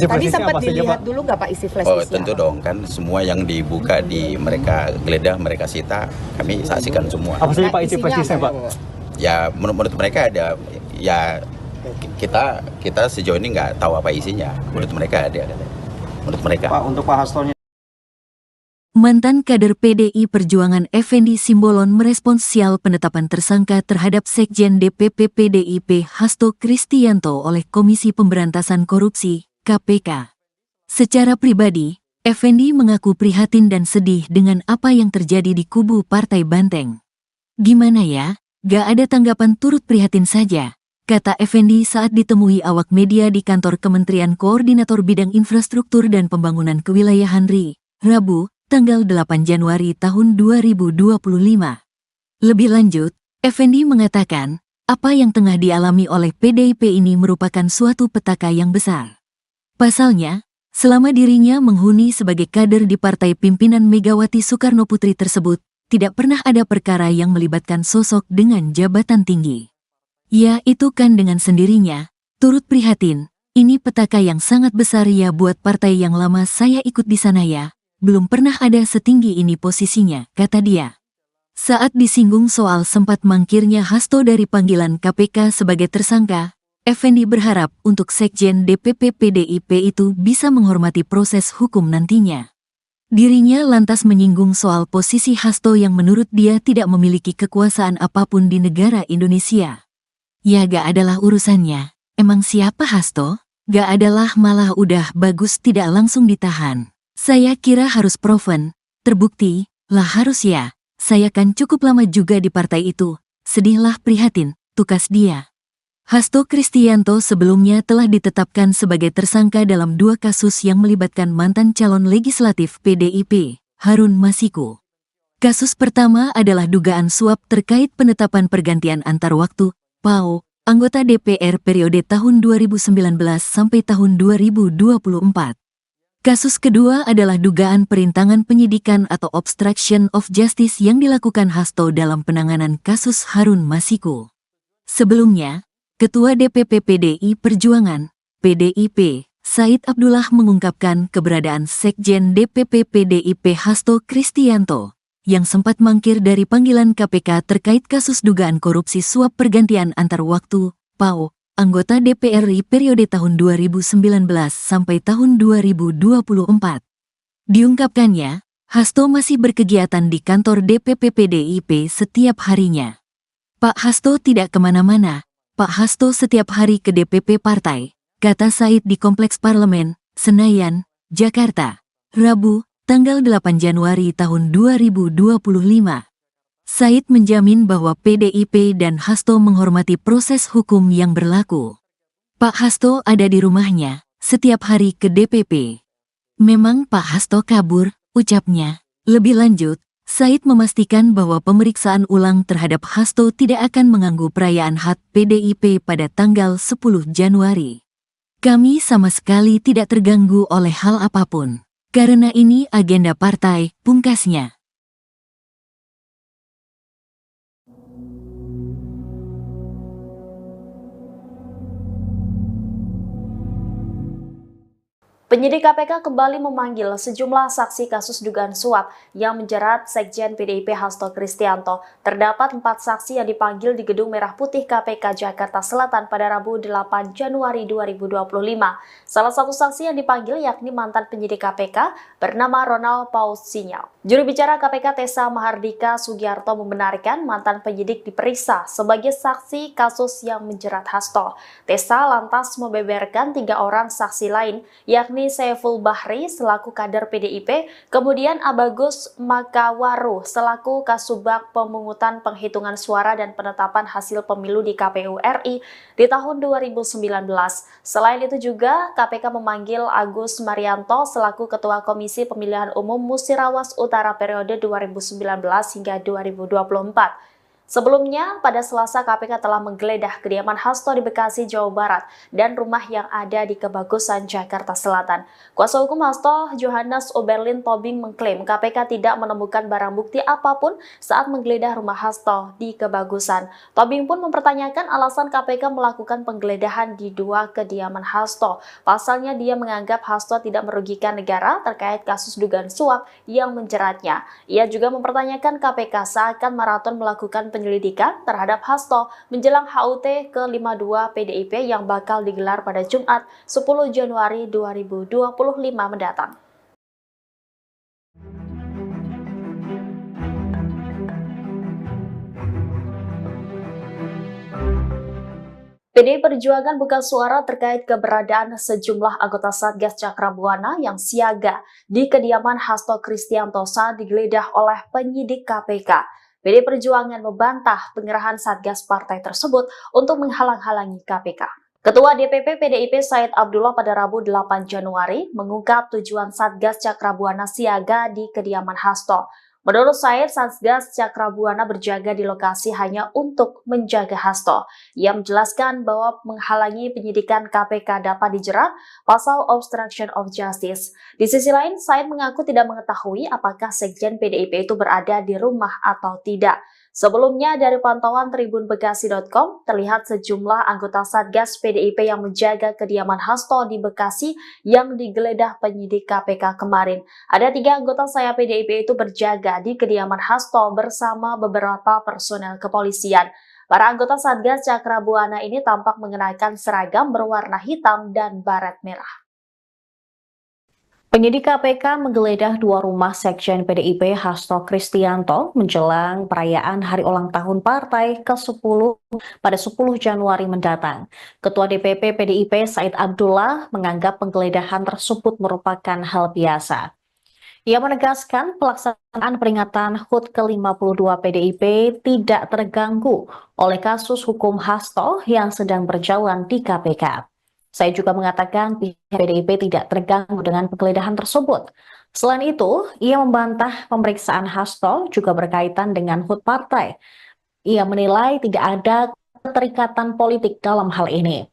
Tadi sempat dilihat dulu nggak Pak isi flash disknya? Tentu dong, kan semua yang dibuka mereka geledah, mereka sita, kami saksikan semua. Apa saja Pak isi flash disknya Pak? Ya menurut mereka ada, ya kita sejauh ini nggak tahu apa isinya. Menurut mereka ada. Menurut mereka. Pak, untuk Pak Hastonya. Mantan kader PDI Perjuangan Effendi Simbolon merespons sial penetapan tersangka terhadap Sekjen DPP PDIP Hasto Kristianto oleh Komisi Pemberantasan Korupsi, KPK. Secara pribadi, Effendi mengaku prihatin dan sedih dengan apa yang terjadi di kubu Partai Banteng. Gimana ya, gak ada tanggapan, turut prihatin saja, kata Effendi saat ditemui awak media di kantor Kementerian Koordinator Bidang Infrastruktur dan Pembangunan Kewilayahan RI, Rabu, tanggal 8 Januari tahun 2025. Lebih lanjut, Effendi mengatakan, apa yang tengah dialami oleh PDIP ini merupakan suatu petaka yang besar. Pasalnya, selama dirinya menghuni sebagai kader di partai pimpinan Megawati Soekarnoputri tersebut, tidak pernah ada perkara yang melibatkan sosok dengan jabatan tinggi. Ya, itu kan dengan sendirinya, turut prihatin, ini petaka yang sangat besar ya buat partai yang lama saya ikut di sana ya. Belum pernah ada setinggi ini posisinya, kata dia. Saat disinggung soal sempat mangkirnya Hasto dari panggilan KPK sebagai tersangka, Effendi berharap untuk Sekjen DPP PDIP itu bisa menghormati proses hukum nantinya. Dirinya lantas menyinggung soal posisi Hasto yang menurut dia tidak memiliki kekuasaan apapun di negara Indonesia. Ya gak adalah urusannya, emang siapa Hasto? Gak adalah, malah udah bagus tidak langsung ditahan. Saya kira harus proven, terbukti, lah harus ya, saya kan cukup lama juga di partai itu, sedihlah prihatin, tukas dia. Hasto Kristianto sebelumnya telah ditetapkan sebagai tersangka dalam 2 kasus yang melibatkan mantan calon legislatif PDIP, Harun Masiku. Kasus pertama adalah dugaan suap terkait penetapan pergantian antar waktu, PAO, anggota DPR periode tahun 2019 sampai tahun 2024. Kasus kedua adalah dugaan perintangan penyidikan atau obstruction of justice yang dilakukan Hasto dalam penanganan kasus Harun Masiku. Sebelumnya, Ketua DPP PDI Perjuangan, PDIP, Said Abdullah mengungkapkan keberadaan Sekjen DPP PDIP Hasto Kristianto, yang sempat mangkir dari panggilan KPK terkait kasus dugaan korupsi suap pergantian antar waktu, PAO, anggota DPR RI periode tahun 2019 sampai tahun 2024. Diungkapkannya, Hasto masih berkegiatan di kantor DPP PDIP setiap harinya. Pak Hasto tidak kemana-mana, Pak Hasto setiap hari ke DPP partai, kata Said di Kompleks Parlemen, Senayan, Jakarta, Rabu, tanggal 8 Januari tahun 2025. Said menjamin bahwa PDIP dan Hasto menghormati proses hukum yang berlaku. Pak Hasto ada di rumahnya, setiap hari ke DPP. Memang Pak Hasto kabur, ucapnya. Lebih lanjut, Said memastikan bahwa pemeriksaan ulang terhadap Hasto tidak akan mengganggu perayaan HUT PDIP pada tanggal 10 Januari. Kami sama sekali tidak terganggu oleh hal apapun. Karena ini agenda partai, pungkasnya. Penyidik KPK kembali memanggil sejumlah saksi kasus dugaan suap yang menjerat Sekjen PDIP Hasto Kristianto. Terdapat 4 saksi yang dipanggil di Gedung Merah Putih KPK Jakarta Selatan pada Rabu 8 Januari 2025. Salah satu saksi yang dipanggil yakni mantan penyidik KPK bernama Ronald Paul Sinyal. Juru bicara KPK Tessa Mahardika Sugiarto membenarkan mantan penyidik diperiksa sebagai saksi kasus yang menjerat Hasto. Tessa lantas membeberkan 3 orang saksi lain, yakni Saiful Bahri selaku kader PDIP, kemudian Abagus Makawaru selaku Kasubag Pemungutan Penghitungan Suara dan Penetapan Hasil Pemilu di KPU RI di tahun 2019. Selain itu juga KPK memanggil Agus Marianto selaku Ketua Komisi Pemilihan Umum Musirawas Utara periode 2019 hingga 2024. Sebelumnya, pada Selasa KPK telah menggeledah kediaman Hasto di Bekasi, Jawa Barat, dan rumah yang ada di Kebagusan, Jakarta Selatan. Kuasa hukum Hasto, Johannes Oberlin Tobing, mengklaim KPK tidak menemukan barang bukti apapun saat menggeledah rumah Hasto di Kebagusan. Tobing pun mempertanyakan alasan KPK melakukan penggeledahan di dua kediaman Hasto. Pasalnya, dia menganggap Hasto tidak merugikan negara terkait kasus dugaan suap yang menjeratnya. Ia juga mempertanyakan KPK seakan maraton melakukan penyelidikan terhadap Hasto menjelang HUT ke-52 PDIP yang bakal digelar pada Jumat 10 Januari 2025 mendatang. PDI Perjuangan buka suara terkait keberadaan sejumlah anggota Satgas Cakrabuana yang siaga di kediaman Hasto Kristianto saat digeledah oleh penyidik KPK. PDI Perjuangan membantah pengerahan Satgas partai tersebut untuk menghalang-halangi KPK. Ketua DPP PDIP Said Abdullah pada Rabu 8 Januari mengungkap tujuan Satgas Cakrabuana siaga di kediaman Hasto. Menurut Said, Satgas Cakrabuana berjaga di lokasi hanya untuk menjaga Hasto. Ia menjelaskan bahwa menghalangi penyidikan KPK dapat dijerat pasal obstruction of justice. Di sisi lain, Said mengaku tidak mengetahui apakah Sekjen PDIP itu berada di rumah atau tidak. Sebelumnya, dari pantauan tribunbekasi.com, terlihat sejumlah anggota Satgas PDIP yang menjaga kediaman Hasto di Bekasi yang digeledah penyidik KPK kemarin. Ada 3 anggota sayap PDIP itu berjaga di kediaman Hasto bersama beberapa personel kepolisian. Para anggota Satgas Cakrabuana ini tampak mengenakan seragam berwarna hitam dan baret merah. Penyidik KPK menggeledah 2 rumah Sekjen PDIP Hasto Kristianto menjelang perayaan hari ulang tahun partai ke-10 pada 10 Januari mendatang. Ketua DPP PDIP Said Abdullah menganggap penggeledahan tersebut merupakan hal biasa. Ia menegaskan pelaksanaan peringatan HUT ke-52 PDIP tidak terganggu oleh kasus hukum Hasto yang sedang berjalan di KPK. Saya juga mengatakan pihak PDIP tidak terganggu dengan penggeledahan tersebut. Selain itu, ia membantah pemeriksaan Hasto juga berkaitan dengan HUT partai. Ia menilai tidak ada keterikatan politik dalam hal ini.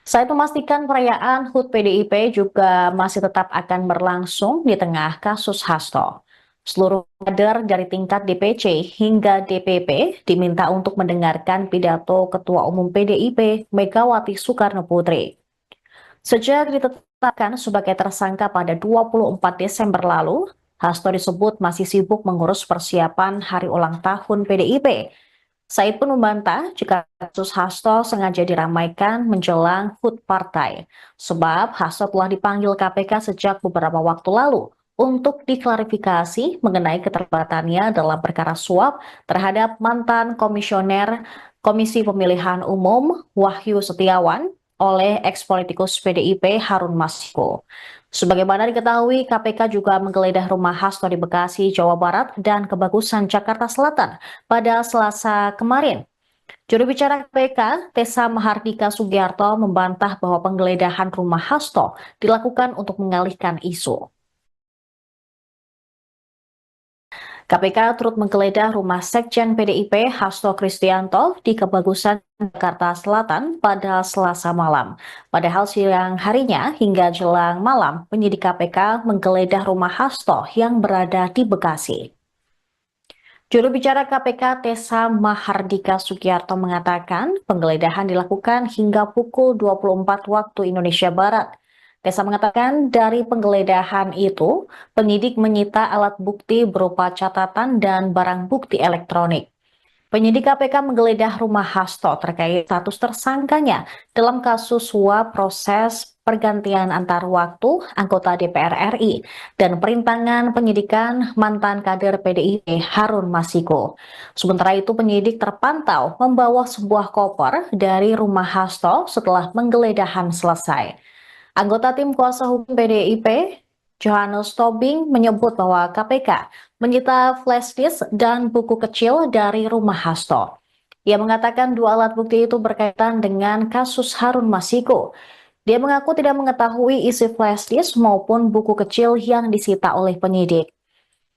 Saya memastikan perayaan HUT PDIP juga masih tetap akan berlangsung di tengah kasus Hasto. Seluruh kader dari tingkat DPC hingga DPP diminta untuk mendengarkan pidato Ketua Umum PDIP Megawati Soekarno Putri. Sejak ditetapkan sebagai tersangka pada 24 Desember lalu, Hasto disebut masih sibuk mengurus persiapan hari ulang tahun PDIP. Said pun membantah jika kasus Hasto sengaja diramaikan menjelang HUT partai, sebab Hasto telah dipanggil KPK sejak beberapa waktu lalu untuk diklarifikasi mengenai keterlibatannya dalam perkara suap terhadap mantan komisioner Komisi Pemilihan Umum Wahyu Setiawan oleh eks-politikus PDIP Harun Masiku. Sebagaimana diketahui, KPK juga menggeledah rumah Hasto di Bekasi, Jawa Barat, dan Kebagusan, Jakarta Selatan pada Selasa kemarin. Juru bicara KPK, Tessa Mahardika Sugiarto, membantah bahwa penggeledahan rumah Hasto dilakukan untuk mengalihkan isu. KPK turut menggeledah rumah Sekjen PDIP Hasto Kristianto di Kebagusan, Jakarta Selatan pada Selasa malam. Padahal siang harinya hingga jelang malam, penyidik KPK menggeledah rumah Hasto yang berada di Bekasi. Juru bicara KPK Tessa Mahardika Sugiarto mengatakan penggeledahan dilakukan hingga pukul 24 waktu Indonesia Barat. Tessa mengatakan dari penggeledahan itu, penyidik menyita alat bukti berupa catatan dan barang bukti elektronik. Penyidik KPK menggeledah rumah Hasto terkait status tersangkanya dalam kasus suap proses pergantian antar waktu anggota DPR RI dan perintangan penyidikan mantan kader PDIP Harun Masiku. Sementara itu penyidik terpantau membawa sebuah koper dari rumah Hasto setelah penggeledahan selesai. Anggota tim kuasa hukum PDIP, Johannes Tobing, menyebut bahwa KPK menyita flash disk dan buku kecil dari rumah Hasto. Ia mengatakan 2 alat bukti itu berkaitan dengan kasus Harun Masiku. Dia mengaku tidak mengetahui isi flash disk maupun buku kecil yang disita oleh penyidik.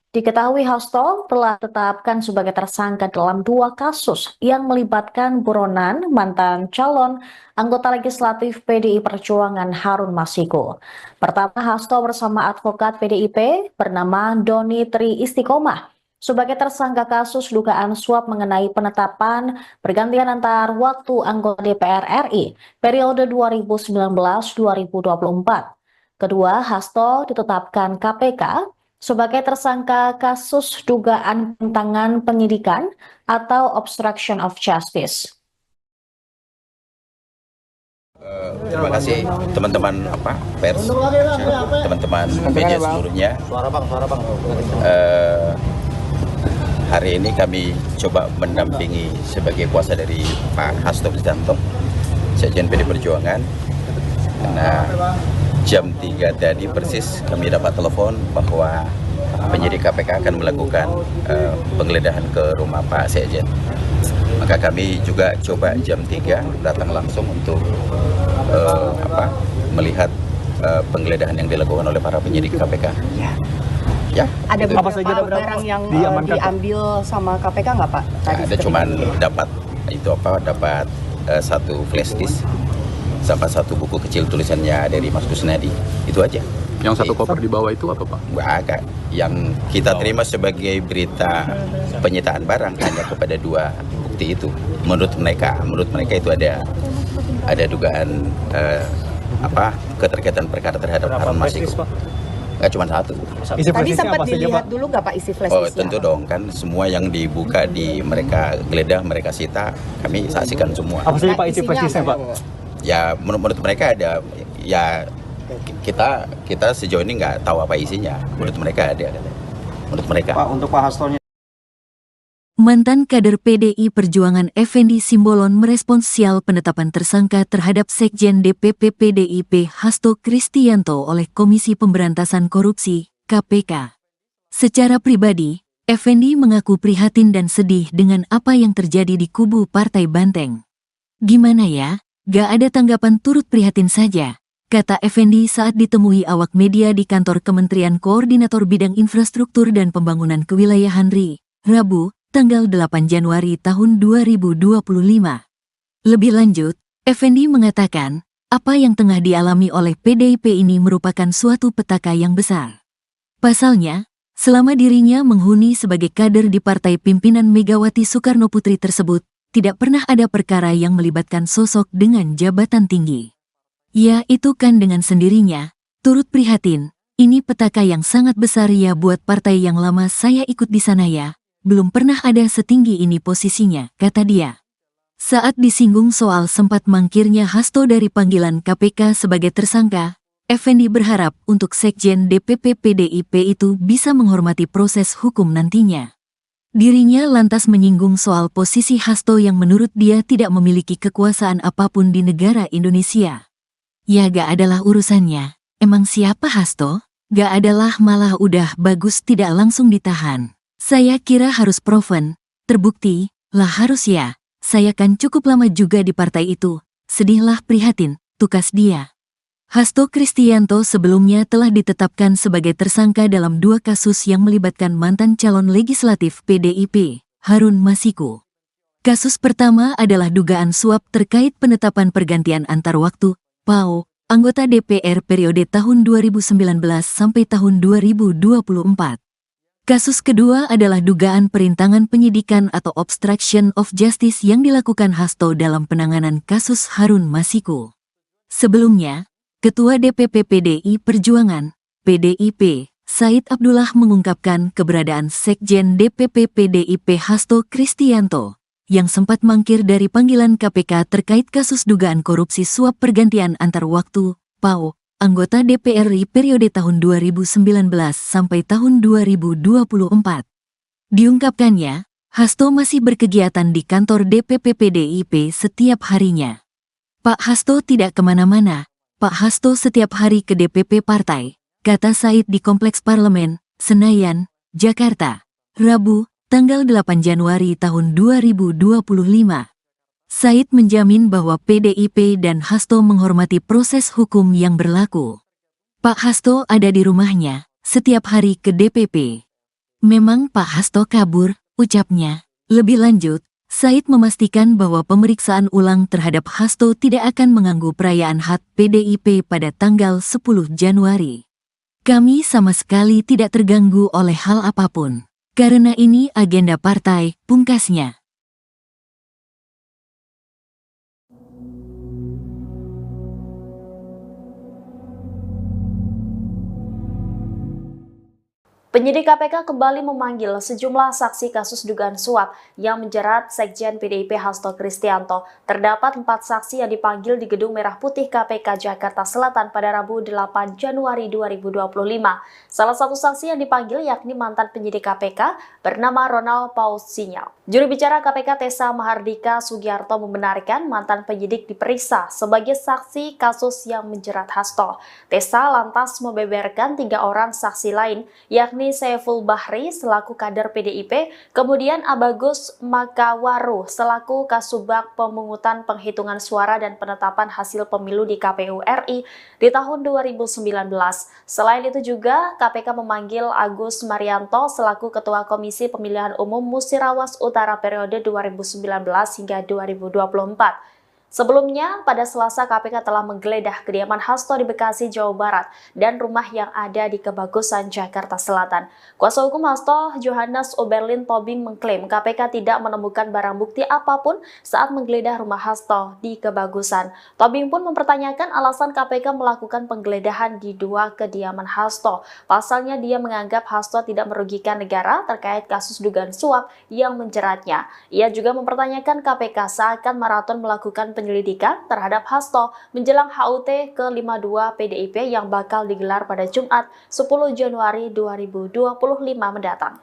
Diketahui Hasto telah ditetapkan sebagai tersangka dalam 2 kasus yang melibatkan buronan mantan calon anggota legislatif PDI Perjuangan Harun Masiku. Pertama, Hasto bersama advokat PDIP bernama Doni Tri Istiqomah sebagai tersangka kasus dugaan suap mengenai penetapan pergantian antar waktu anggota DPR RI periode 2019-2024. Kedua, Hasto ditetapkan KPK sebagai tersangka kasus dugaan pentangan penyidikan atau obstruction of justice. Terima kasih teman-teman pers, teman-teman media seluruhnya. Hari ini kami coba mendampingi sebagai kuasa dari Pak Hasto Kristianto, Sekjen PD Perjuangan. Karena jam 3 tadi persis kami dapat telepon bahwa penyidik KPK akan melakukan penggeledahan ke rumah Pak Sekjen. Maka kami juga coba jam 3 datang langsung untuk melihat penggeledahan yang dilakukan oleh para penyidik KPK. Ya, Ada itu. beberapa barang yang diambil sama KPK nggak Pak? Tadi Ada cuman dapat satu flash disk sama satu buku kecil tulisannya dari Mas Kusnadi, itu aja. Yang satu koper di bawah itu apa, Pak? Agak yang kita terima sebagai berita penyitaan barang hanya kepada 2 bukti itu. Menurut mereka itu ada dugaan keterkaitan perkara terhadap Harun Masiku. Nggak cuma satu. Tadi sempat dilihat dulu nggak Pak isi flash disknya? Tentu dong, kan semua yang dibuka di mereka geledah, mereka sita, kami saksikan semua. Apa saja Pak isi flash disknya, Pak? Ya menurut mereka ada, ya kita sejauh ini nggak tahu apa isinya. Menurut mereka ada. Menurut mereka. Pak, untuk Pak Hastonya. Mantan kader PDI Perjuangan Effendi Simbolon merespons sial penetapan tersangka terhadap Sekjen DPP PDIP Hasto Kristianto oleh Komisi Pemberantasan Korupsi, KPK. Secara pribadi, Effendi mengaku prihatin dan sedih dengan apa yang terjadi di kubu Partai Banteng. Gimana ya, gak ada tanggapan, turut prihatin saja, kata Effendi saat ditemui awak media di kantor Kementerian Koordinator Bidang Infrastruktur dan Pembangunan Kewilayahan RI, Rabu, tanggal 8 Januari tahun 2025. Lebih lanjut, Effendi mengatakan, apa yang tengah dialami oleh PDIP ini merupakan suatu petaka yang besar. Pasalnya, selama dirinya menghuni sebagai kader di partai pimpinan Megawati Soekarnoputri tersebut, tidak pernah ada perkara yang melibatkan sosok dengan jabatan tinggi. Ya, itu kan dengan sendirinya, turut prihatin, ini petaka yang sangat besar ya buat partai yang lama saya ikut di sana ya. Belum pernah ada setinggi ini posisinya, kata dia. Saat disinggung soal sempat mangkirnya Hasto dari panggilan KPK sebagai tersangka, Effendi berharap untuk Sekjen DPP PDIP itu bisa menghormati proses hukum nantinya. Dirinya lantas menyinggung soal posisi Hasto yang menurut dia tidak memiliki kekuasaan apapun di negara Indonesia. Ya gak adalah urusannya, emang siapa Hasto? Gak adalah, malah udah bagus tidak langsung ditahan. Saya kira harus proven, terbukti, lah harus ya, saya kan cukup lama juga di partai itu, sedihlah prihatin, tukas dia. Hasto Kristianto sebelumnya telah ditetapkan sebagai tersangka dalam 2 kasus yang melibatkan mantan calon legislatif PDIP, Harun Masiku. Kasus pertama adalah dugaan suap terkait penetapan pergantian antar waktu, PAO, anggota DPR periode tahun 2019 sampai tahun 2024. Kasus kedua adalah dugaan perintangan penyidikan atau obstruction of justice yang dilakukan Hasto dalam penanganan kasus Harun Masiku. Sebelumnya, Ketua DPP PDI Perjuangan, PDIP, Said Abdullah mengungkapkan keberadaan Sekjen DPP PDIP Hasto Kristianto, yang sempat mangkir dari panggilan KPK terkait kasus dugaan korupsi suap pergantian antar waktu, PAO, anggota DPR RI periode tahun 2019 sampai tahun 2024. Diungkapkannya, Hasto masih berkegiatan di kantor DPP PDIP setiap harinya. Pak Hasto tidak kemana-mana, Pak Hasto setiap hari ke DPP partai, kata Said di Kompleks Parlemen, Senayan, Jakarta, Rabu, tanggal 8 Januari tahun 2025. Said menjamin bahwa PDIP dan Hasto menghormati proses hukum yang berlaku. Pak Hasto ada di rumahnya, setiap hari ke DPP. Memang Pak Hasto kabur, ucapnya. Lebih lanjut, Said memastikan bahwa pemeriksaan ulang terhadap Hasto tidak akan mengganggu perayaan HUT PDIP pada tanggal 10 Januari. Kami sama sekali tidak terganggu oleh hal apapun. Karena ini agenda partai, pungkasnya. Penyidik KPK kembali memanggil sejumlah saksi kasus dugaan suap yang menjerat Sekjen PDIP Hasto Kristianto. Terdapat 4 saksi yang dipanggil di Gedung Merah Putih KPK Jakarta Selatan pada Rabu 8 Januari 2025. Salah satu saksi yang dipanggil yakni mantan penyidik KPK bernama Ronald Paul Sinyal. Juru bicara KPK Tessa Mahardika Sugiarto membenarkan mantan penyidik diperiksa sebagai saksi kasus yang menjerat Hasto. Tessa lantas membeberkan 3 orang saksi lain, yakni Saiful Bahri selaku kader PDIP, kemudian Abagus Makawaru selaku Kasubag Pemungutan Penghitungan Suara dan Penetapan Hasil Pemilu di KPU RI di tahun 2019. Selain itu juga KPK memanggil Agus Marianto selaku Ketua Komisi Pemilihan Umum Musirawas Utara periode 2019 hingga 2024. Sebelumnya, pada Selasa KPK telah menggeledah kediaman Hasto di Bekasi, Jawa Barat, dan rumah yang ada di Kebagusan, Jakarta Selatan. Kuasa hukum Hasto, Johannes Oberlin Tobing, mengklaim KPK tidak menemukan barang bukti apapun saat menggeledah rumah Hasto di Kebagusan. Tobing pun mempertanyakan alasan KPK melakukan penggeledahan di 2 kediaman Hasto. Pasalnya dia menganggap Hasto tidak merugikan negara terkait kasus dugaan suap yang menjeratnya. Ia juga mempertanyakan KPK seakan maraton melakukan penyelidikan terhadap Hasto menjelang HUT ke-52 PDIP yang bakal digelar pada Jumat 10 Januari 2025 mendatang.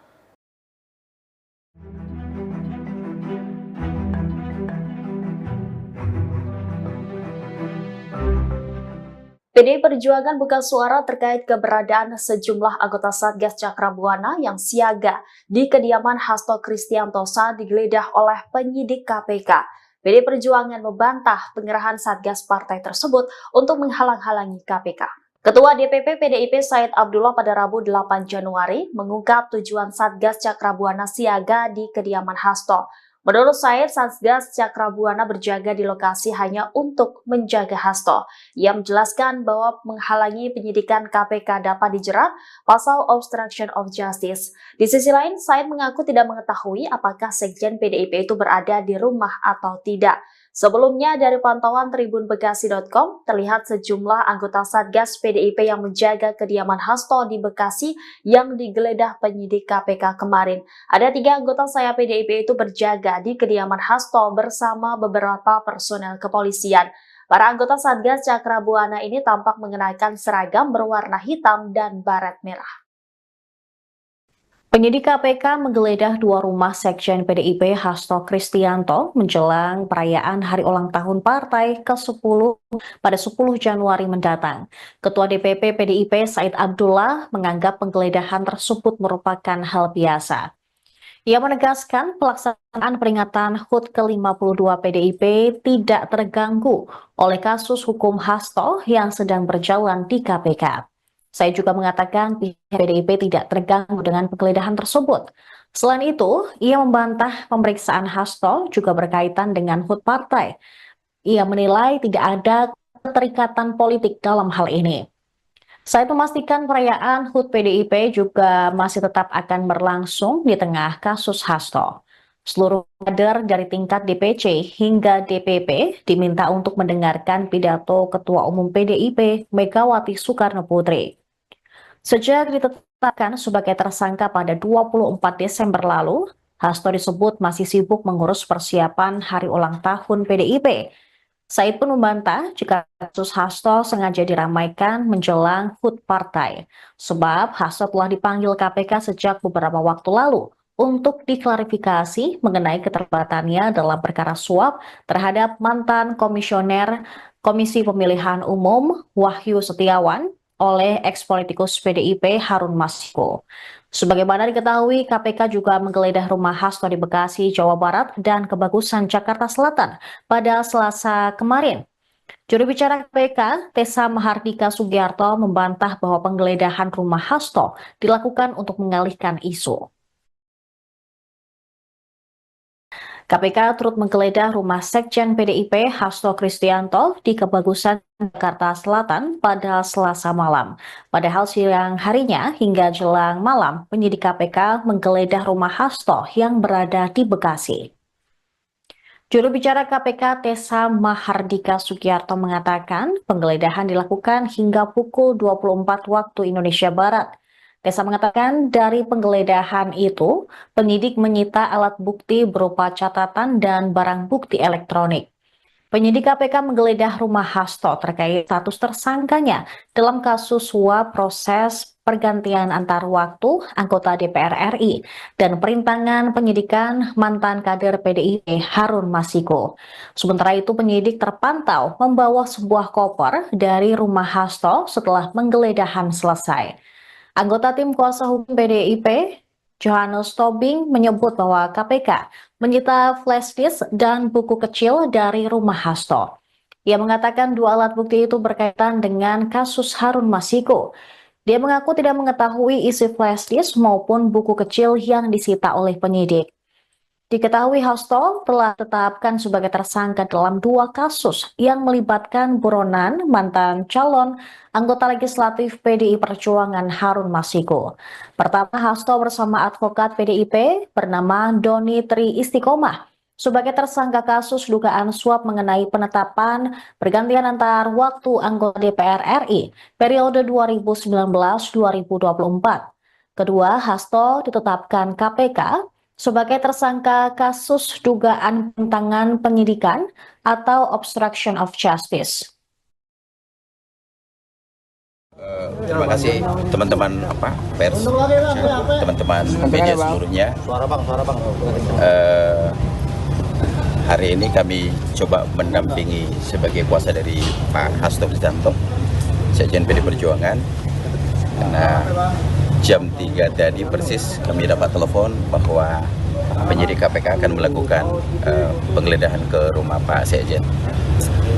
PDI Perjuangan buka suara terkait keberadaan sejumlah anggota Satgas Cakrabuana yang siaga di kediaman Hasto Kristianto saat digeledah oleh penyidik KPK. PDI Perjuangan membantah pengerahan Satgas partai tersebut untuk menghalang-halangi KPK. Ketua DPP PDIP Said Abdullah pada Rabu 8 Januari mengungkap tujuan Satgas Cakrabuana siaga di kediaman Hasto. Menurut Said, Satgas Cakrabuana berjaga di lokasi hanya untuk menjaga Hasto. Ia menjelaskan bahwa menghalangi penyidikan KPK dapat dijerat pasal obstruction of justice. Di sisi lain, Said mengaku tidak mengetahui apakah Sekjen PDIP itu berada di rumah atau tidak. Sebelumnya, dari pantauan tribunbekasi.com, terlihat sejumlah anggota Satgas PDIP yang menjaga kediaman Hasto di Bekasi yang digeledah penyidik KPK kemarin. Ada 3 anggota sayap PDIP itu berjaga di kediaman Hasto bersama beberapa personel kepolisian. Para anggota Satgas Cakrabuana ini tampak mengenakan seragam berwarna hitam dan baret merah. Penyidik KPK menggeledah 2 rumah Sekjen PDIP Hasto Kristianto menjelang perayaan hari ulang tahun partai ke-10 pada 10 Januari mendatang. Ketua DPP PDIP Said Abdullah menganggap penggeledahan tersebut merupakan hal biasa. Ia menegaskan pelaksanaan peringatan HUT ke-52 PDIP tidak terganggu oleh kasus hukum Hasto yang sedang berjalan di KPK. Saya juga mengatakan pihak PDIP tidak terganggu dengan penggeledahan tersebut. Selain itu, ia membantah pemeriksaan Hasto juga berkaitan dengan HUT partai. Ia menilai tidak ada keterikatan politik dalam hal ini. Saya memastikan perayaan HUT PDIP juga masih tetap akan berlangsung di tengah kasus Hasto. Seluruh kader dari tingkat DPC hingga DPP diminta untuk mendengarkan pidato Ketua Umum PDIP Megawati Soekarno Putri. Sejak ditetapkan sebagai tersangka pada 24 Desember lalu, Hasto disebut masih sibuk mengurus persiapan hari ulang tahun PDIP. Said pun membantah jika kasus Hasto sengaja diramaikan menjelang HUT partai, sebab Hasto telah dipanggil KPK sejak beberapa waktu lalu untuk diklarifikasi mengenai keterlibatannya dalam perkara suap terhadap mantan komisioner Komisi Pemilihan Umum Wahyu Setiawan oleh eks-politikus PDIP Harun Masiku. Sebagaimana diketahui, KPK juga menggeledah rumah Hasto di Bekasi, Jawa Barat dan Kebagusan, Jakarta Selatan pada Selasa kemarin. Juru bicara KPK, Tessa Mahardika Sugiarto membantah bahwa penggeledahan rumah Hasto dilakukan untuk mengalihkan isu. KPK turut menggeledah rumah Sekjen PDIP Hasto Kristianto di Kebagusan, Jakarta Selatan pada Selasa malam. Padahal siang harinya hingga jelang malam, penyidik KPK menggeledah rumah Hasto yang berada di Bekasi. Juru bicara KPK Tessa Mahardika Sugiarto mengatakan penggeledahan dilakukan hingga pukul 24 waktu Indonesia Barat. Tessa mengatakan dari penggeledahan itu, penyidik menyita alat bukti berupa catatan dan barang bukti elektronik. Penyidik KPK menggeledah rumah Hasto terkait status tersangkanya dalam kasus suap proses pergantian antar waktu anggota DPR RI dan perintangan penyidikan mantan kader PDIP Harun Masiku. Sementara itu penyidik terpantau membawa sebuah koper dari rumah Hasto setelah penggeledahan selesai. Anggota tim kuasa hukum PDIP, Johannes Tobing, menyebut bahwa KPK menyita flash disk dan buku kecil dari rumah Hasto. Ia mengatakan dua alat bukti itu berkaitan dengan kasus Harun Masiku. Dia mengaku tidak mengetahui isi flash disk maupun buku kecil yang disita oleh penyidik. Diketahui Hasto telah ditetapkan sebagai tersangka dalam dua kasus yang melibatkan buronan mantan calon anggota legislatif PDI Perjuangan Harun Masiku. Pertama, Hasto bersama advokat PDIP bernama Doni Tri Istiqomah sebagai tersangka kasus dugaan suap mengenai penetapan pergantian antar waktu anggota DPR RI periode 2019-2024. Kedua, Hasto ditetapkan KPK sebagai tersangka kasus dugaan pentangan penyidikan atau obstruction of justice. Terima kasih teman-teman pers, teman-teman media seluruhnya. Hari ini kami coba mendampingi sebagai kuasa dari Pak Hasto Kristianto, Sekjen PD Perjuangan. Karena jam 3 tadi persis kami dapat telepon bahwa penyidik KPK akan melakukan penggeledahan ke rumah Pak Sekjen.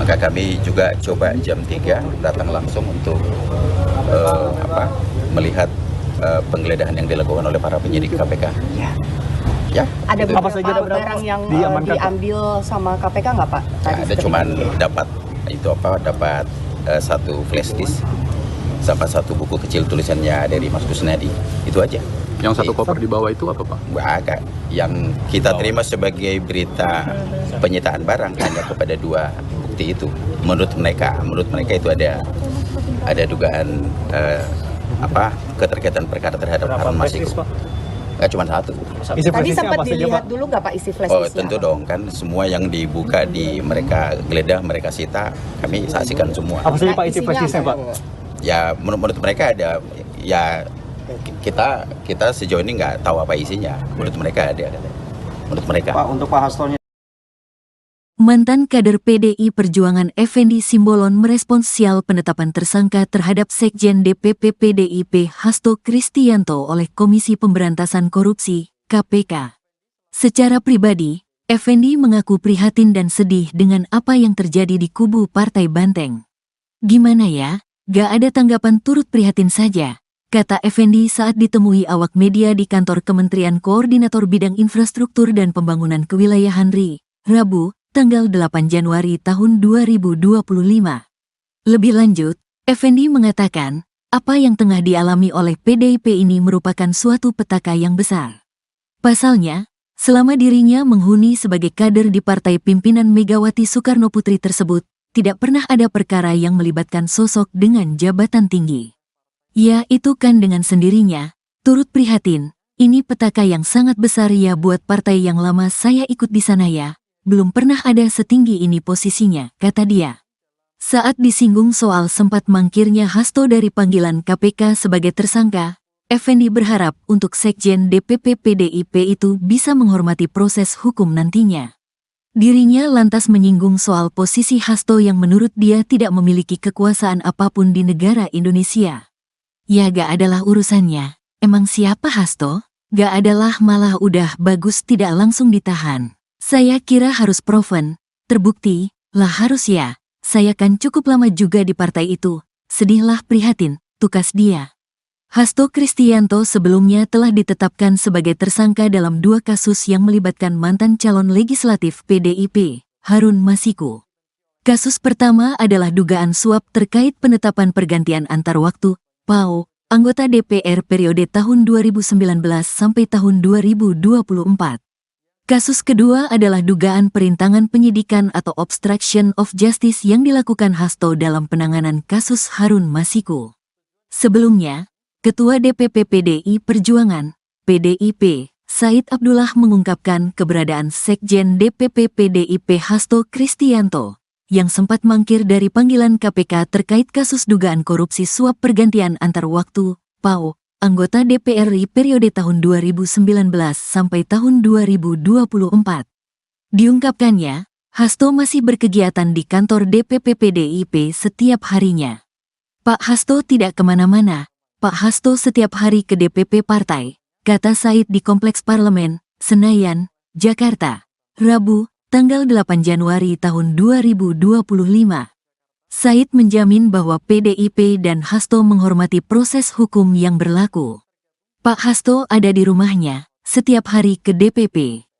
Maka kami juga coba jam 3 datang langsung untuk melihat penggeledahan yang dilakukan oleh para penyidik KPK. Ya, ada itu. beberapa barang yang diambil sama KPK nggak Pak? Ya, ada cuman dapat satu flash disk sama satu buku kecil tulisannya dari Mas Kusnadi, itu aja. Yang satu koper di bawah itu apa Pak? Agak. Yang kita terima sebagai berita penyitaan barang hanya kepada dua bukti itu. Menurut mereka itu ada dugaan keterkaitan perkara terhadap Harun Masiku. Cuma satu. Tadi sempat dilihat dulu nggak Pak isi flash disk? Tentu dong, kan semua yang dibuka di mereka geledah, mereka sita, kami saksikan semua. Apa saja Pak isi flash disknya Pak? Ya menurut mereka ada, ya kita sejauh ini nggak tahu apa isinya. Menurut mereka ada. Menurut mereka. Pak, untuk Pak Hastonya. Mantan kader PDI Perjuangan Effendi Simbolon merespons sial penetapan tersangka terhadap Sekjen DPP PDIP Hasto Kristianto oleh Komisi Pemberantasan Korupsi, KPK. Secara pribadi, Effendi mengaku prihatin dan sedih dengan apa yang terjadi di kubu Partai Banteng. Gimana ya? Gak ada tanggapan, turut prihatin saja, kata Effendi saat ditemui awak media di kantor Kementerian Koordinator Bidang Infrastruktur dan Pembangunan Kewilayahan RI, Rabu, tanggal 8 Januari tahun 2025. Lebih lanjut, Effendi mengatakan, apa yang tengah dialami oleh PDIP ini merupakan suatu petaka yang besar. Pasalnya, selama dirinya menghuni sebagai kader di partai pimpinan Megawati Soekarno Putri tersebut, tidak pernah ada perkara yang melibatkan sosok dengan jabatan tinggi. Ya, itu kan dengan sendirinya, turut prihatin, ini petaka yang sangat besar ya buat partai yang lama saya ikut di sana ya. Belum pernah ada setinggi ini posisinya, kata dia. Saat disinggung soal sempat mangkirnya Hasto dari panggilan KPK sebagai tersangka, Effendi berharap untuk Sekjen DPP PDIP itu bisa menghormati proses hukum nantinya. Dirinya lantas menyinggung soal posisi Hasto yang menurut dia tidak memiliki kekuasaan apapun di negara Indonesia. Ya gak adalah urusannya, emang siapa Hasto? Gak adalah, malah udah bagus tidak langsung ditahan. Saya kira harus proven, terbukti, lah harus ya. saya kan cukup lama juga di partai itu. Sedihlah prihatin, tukas dia. Hasto Kristianto sebelumnya telah ditetapkan sebagai tersangka dalam 2 kasus yang melibatkan mantan calon legislatif PDIP, Harun Masiku. Kasus pertama adalah dugaan suap terkait penetapan pergantian antar waktu, PAO, anggota DPR periode tahun 2019 sampai tahun 2024. Kasus kedua adalah dugaan perintangan penyidikan atau obstruction of justice yang dilakukan Hasto dalam penanganan kasus Harun Masiku. Sebelumnya, Ketua DPP PDI Perjuangan, PDIP, Said Abdullah mengungkapkan keberadaan Sekjen DPP PDIP Hasto Kristianto, yang sempat mangkir dari panggilan KPK terkait kasus dugaan korupsi suap pergantian antar waktu, PAO, anggota DPR RI periode tahun 2019 sampai tahun 2024. Diungkapkannya, Hasto masih berkegiatan di kantor DPP PDIP setiap harinya. Pak Hasto tidak kemana-mana. Pak Hasto setiap hari ke DPP partai, kata Said di Kompleks Parlemen, Senayan, Jakarta, Rabu, tanggal 8 Januari tahun 2025. Said menjamin bahwa PDIP dan Hasto menghormati proses hukum yang berlaku. Pak Hasto ada di rumahnya, setiap hari ke DPP.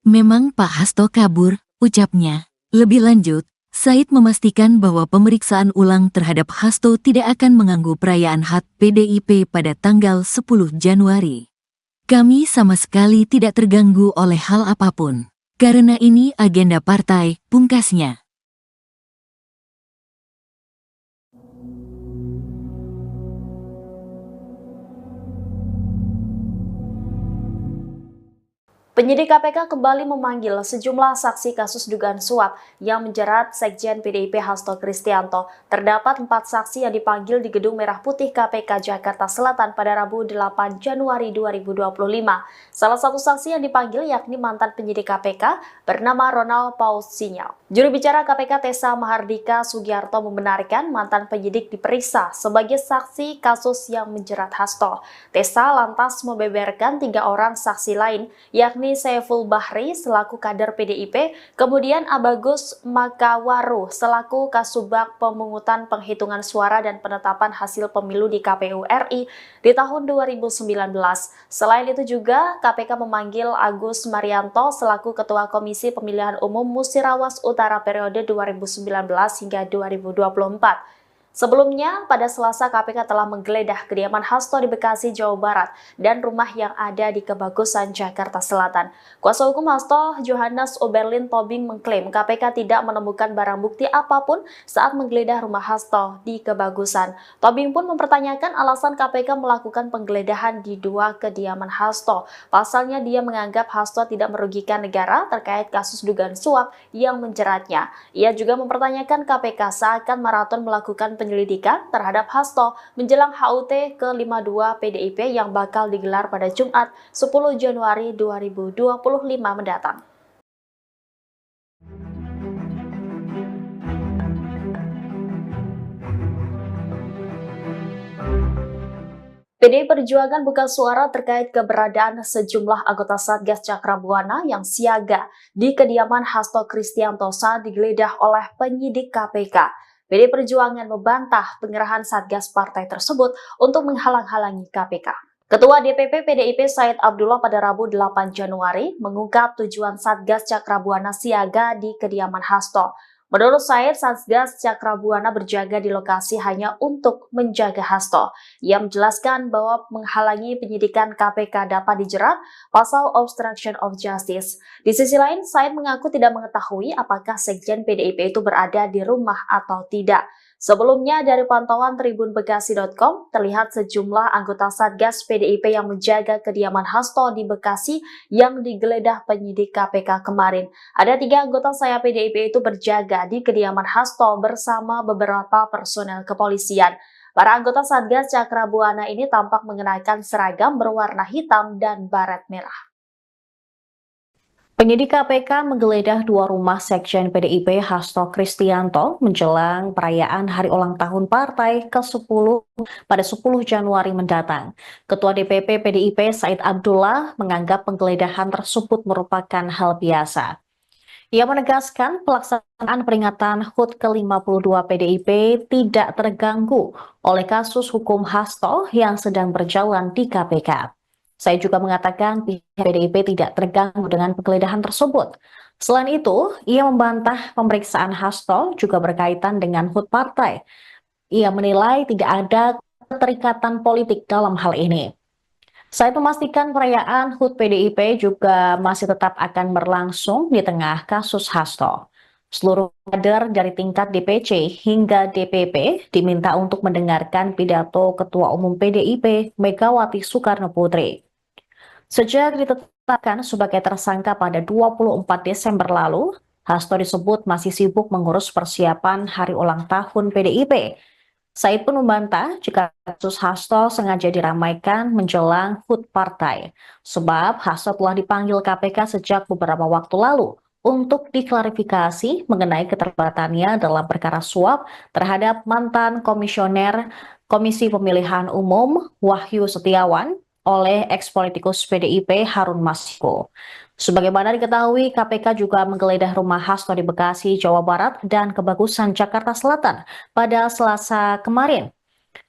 Memang Pak Hasto kabur, ucapnya. Lebih lanjut, Said memastikan bahwa pemeriksaan ulang terhadap Hasto tidak akan mengganggu perayaan HUT PDIP pada tanggal 10 Januari. Kami sama sekali tidak terganggu oleh hal apapun. Karena ini agenda partai, pungkasnya. Penyidik KPK kembali memanggil sejumlah saksi kasus dugaan suap yang menjerat Sekjen PDIP Hasto Kristianto. Terdapat 4 saksi yang dipanggil di Gedung Merah Putih KPK Jakarta Selatan pada Rabu 8 Januari 2025. Salah satu saksi yang dipanggil yakni mantan penyidik KPK bernama Ronald Paul Sinyal. Juru bicara KPK Tessa Mahardika Sugiarto membenarkan mantan penyidik diperiksa sebagai saksi kasus yang menjerat Hasto. Tessa lantas membeberkan 3 orang saksi lain, yakni Saiful Bahri selaku kader PDIP, kemudian Abagus Makawaru selaku Kasubag Pemungutan Penghitungan Suara dan Penetapan Hasil Pemilu di KPU RI di tahun 2019. Selain itu juga KPK memanggil Agus Marianto selaku Ketua Komisi Pemilihan Umum Musirawas Utara periode 2019 hingga 2024. Sebelumnya, pada Selasa KPK telah menggeledah kediaman Hasto di Bekasi, Jawa Barat dan rumah yang ada di Kebagusan, Jakarta Selatan. Kuasa hukum Hasto, Johannes Oberlin Tobing, mengklaim KPK tidak menemukan barang bukti apapun saat menggeledah rumah Hasto di Kebagusan. Tobing pun mempertanyakan alasan KPK melakukan penggeledahan di 2 kediaman Hasto. Pasalnya dia menganggap Hasto tidak merugikan negara terkait kasus dugaan suap yang menjeratnya. Ia juga mempertanyakan KPK seakan maraton melakukan penyelidikan terhadap Hasto menjelang HUT ke-52 PDIP yang bakal digelar pada Jumat 10 Januari 2025 mendatang. PDI Perjuangan buka suara terkait keberadaan sejumlah anggota Satgas Cakrabuana yang siaga di kediaman Hasto Kristianto saat digeledah oleh penyidik KPK. PDI Perjuangan membantah pengerahan Satgas partai tersebut untuk menghalang-halangi KPK. Ketua DPP PDIP Said Abdullah pada Rabu 8 Januari mengungkap tujuan Satgas Cakrabuana siaga di kediaman Hasto. Menurut Said, Satgas Cakrabuana berjaga di lokasi hanya untuk menjaga Hasto. Ia menjelaskan bahwa menghalangi penyidikan KPK dapat dijerat pasal obstruction of justice. Di sisi lain, Said mengaku tidak mengetahui apakah Sekjen PDIP itu berada di rumah atau tidak. Sebelumnya, dari pantauan tribunbekasi.com, terlihat sejumlah anggota Satgas PDIP yang menjaga kediaman Hasto di Bekasi yang digeledah penyidik KPK kemarin. Ada 3 anggota sayap PDIP itu berjaga di kediaman Hasto bersama beberapa personel kepolisian. Para anggota Satgas Cakrabuana ini tampak mengenakan seragam berwarna hitam dan baret merah. Penyidik KPK menggeledah 2 rumah Sekjen PDIP Hasto Kristianto menjelang perayaan hari ulang tahun partai ke-10 pada 10 Januari mendatang. Ketua DPP PDIP Said Abdullah menganggap penggeledahan tersebut merupakan hal biasa. Ia menegaskan pelaksanaan peringatan HUT ke-52 PDIP tidak terganggu oleh kasus hukum Hasto yang sedang berjalan di KPK. Saya juga mengatakan pihak PDIP tidak terganggu dengan penggeledahan tersebut. Selain itu, ia membantah pemeriksaan Hasto juga berkaitan dengan HUT partai. Ia menilai tidak ada keterikatan politik dalam hal ini. Saya memastikan perayaan HUT PDIP juga masih tetap akan berlangsung di tengah kasus Hasto. Seluruh kader dari tingkat DPC hingga DPP diminta untuk mendengarkan pidato Ketua Umum PDIP Megawati Soekarno Putri. Sejak ditetapkan sebagai tersangka pada 24 Desember lalu, Hasto disebut masih sibuk mengurus persiapan hari ulang tahun PDIP. Said pun membantah jika kasus Hasto sengaja diramaikan menjelang HUT partai, sebab Hasto telah dipanggil KPK sejak beberapa waktu lalu untuk diklarifikasi mengenai keterlibatannya dalam perkara suap terhadap mantan komisioner Komisi Pemilihan Umum Wahyu Setiawan oleh eks-politikus PDIP Harun Masiku. Sebagaimana diketahui, KPK juga menggeledah rumah Hasto di Bekasi, Jawa Barat, dan Kebagusan, Jakarta Selatan pada Selasa kemarin.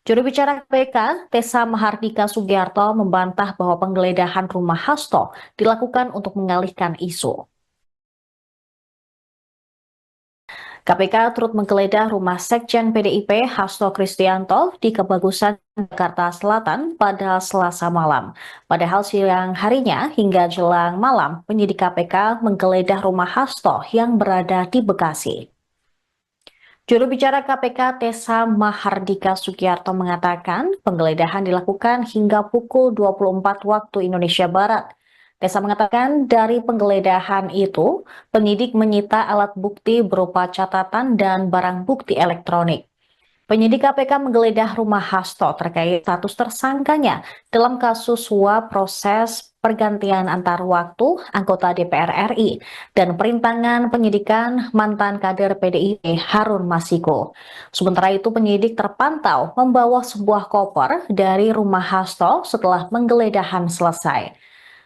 Juru bicara KPK, Tessa Mahardika Sugiarto, membantah bahwa penggeledahan rumah Hasto dilakukan untuk mengalihkan isu. KPK turut menggeledah rumah Sekjen PDIP Hasto Kristianto di Kebagusan, Jakarta Selatan pada Selasa malam. Padahal siang harinya hingga jelang malam, penyidik KPK menggeledah rumah Hasto yang berada di Bekasi. Juru bicara KPK Tessa Mahardika Sugiarto mengatakan penggeledahan dilakukan hingga pukul 24 waktu Indonesia Barat. Tessa mengatakan dari penggeledahan itu, penyidik menyita alat bukti berupa catatan dan barang bukti elektronik. Penyidik KPK menggeledah rumah Hasto terkait status tersangkanya dalam kasus suap proses pergantian antar waktu anggota DPR RI dan perintangan penyidikan mantan kader PDIP Harun Masiku. Sementara itu penyidik terpantau membawa sebuah koper dari rumah Hasto setelah penggeledahan selesai.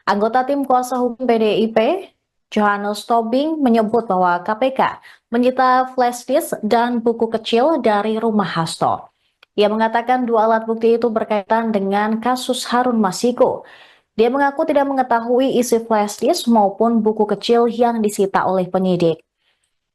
Anggota tim kuasa hukum PDIP, Johannes Tobing, menyebut bahwa KPK menyita flash disk dan buku kecil dari rumah Hasto. Ia mengatakan dua alat bukti itu berkaitan dengan kasus Harun Masiku. Dia mengaku tidak mengetahui isi flash disk maupun buku kecil yang disita oleh penyidik.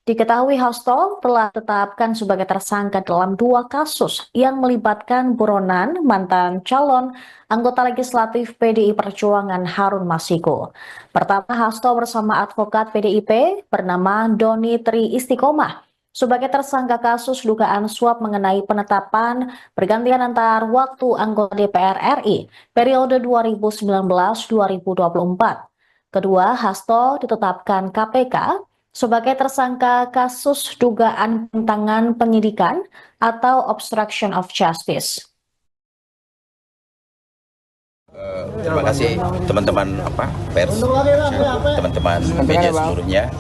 Diketahui Hasto telah ditetapkan sebagai tersangka dalam dua kasus yang melibatkan buronan mantan calon anggota legislatif PDI Perjuangan Harun Masiku. Pertama, Hasto bersama advokat PDIP bernama Doni Tri Istiqomah sebagai tersangka kasus dugaan suap mengenai penetapan pergantian antar waktu anggota DPR RI periode 2019-2024. Kedua, Hasto ditetapkan KPK sebagai tersangka kasus dugaan penentangan penyidikan atau obstruction of justice. Terima kasih teman-teman pers, teman-teman media seluruhnya.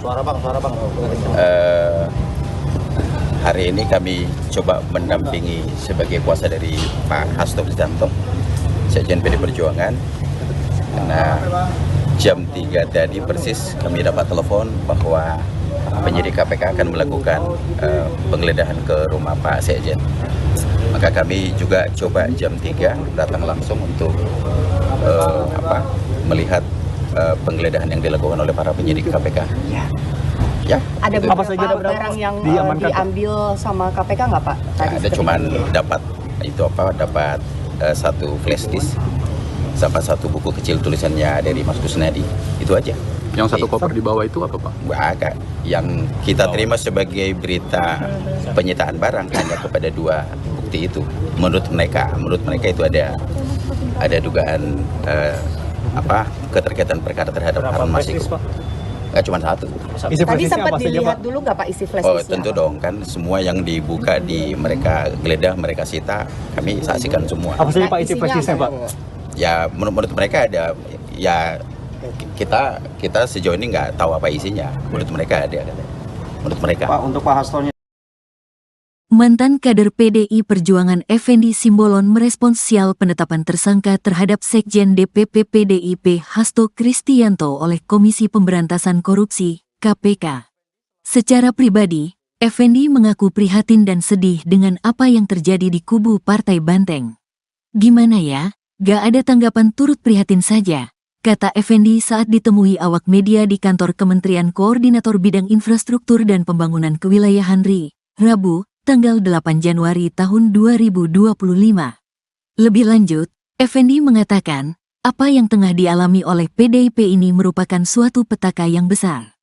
Hari ini kami coba mendampingi sebagai kuasa dari Pak Hasto Kristianto, Sekjen PD Perjuangan. Nah, jam 3 tadi persis kami dapat telepon bahwa penyidik KPK akan melakukan penggeledahan ke rumah Pak Sekjen. Maka kami juga coba jam 3 datang langsung untuk melihat penggeledahan yang dilakukan oleh para penyidik KPK. Ya. Ada beberapa barang yang diambil sama KPK nggak Pak? Ada cuman dapat satu flash disk sama satu buku kecil tulisannya dari Mas Kusnadi, itu aja. Yang satu koper di bawah itu apa Pak? Agak. Yang kita terima sebagai berita penyitaan barang hanya kepada dua bukti itu. Menurut mereka itu ada dugaan keterkaitan perkara terhadap Harun Masiku. Nggak cuma satu. Tadi sempat dilihat dulu nggak Pak isi flash disk? Oh tentu dong, kan semua yang dibuka di mereka geledah, mereka sita, kami saksikan semua. Apa saja Pak isi flash disknya Pak? Ya menurut mereka ada, ya kita sejauh ini nggak tahu apa isinya. Menurut mereka ada. Menurut mereka. Pak, untuk Pak Hastonya. Mantan kader PDI Perjuangan Effendi Simbolon merespons sial penetapan tersangka terhadap Sekjen DPP PDIP Hasto Kristianto oleh Komisi Pemberantasan Korupsi, KPK. Secara pribadi, Effendi mengaku prihatin dan sedih dengan apa yang terjadi di kubu Partai Banteng. Gimana ya? Gak ada tanggapan, turut prihatin saja, kata Effendi saat ditemui awak media di kantor Kementerian Koordinator Bidang Infrastruktur dan Pembangunan Kewilayahan RI, Rabu, tanggal 8 Januari tahun 2025. Lebih lanjut, Effendi mengatakan, apa yang tengah dialami oleh PDIP ini merupakan suatu petaka yang besar.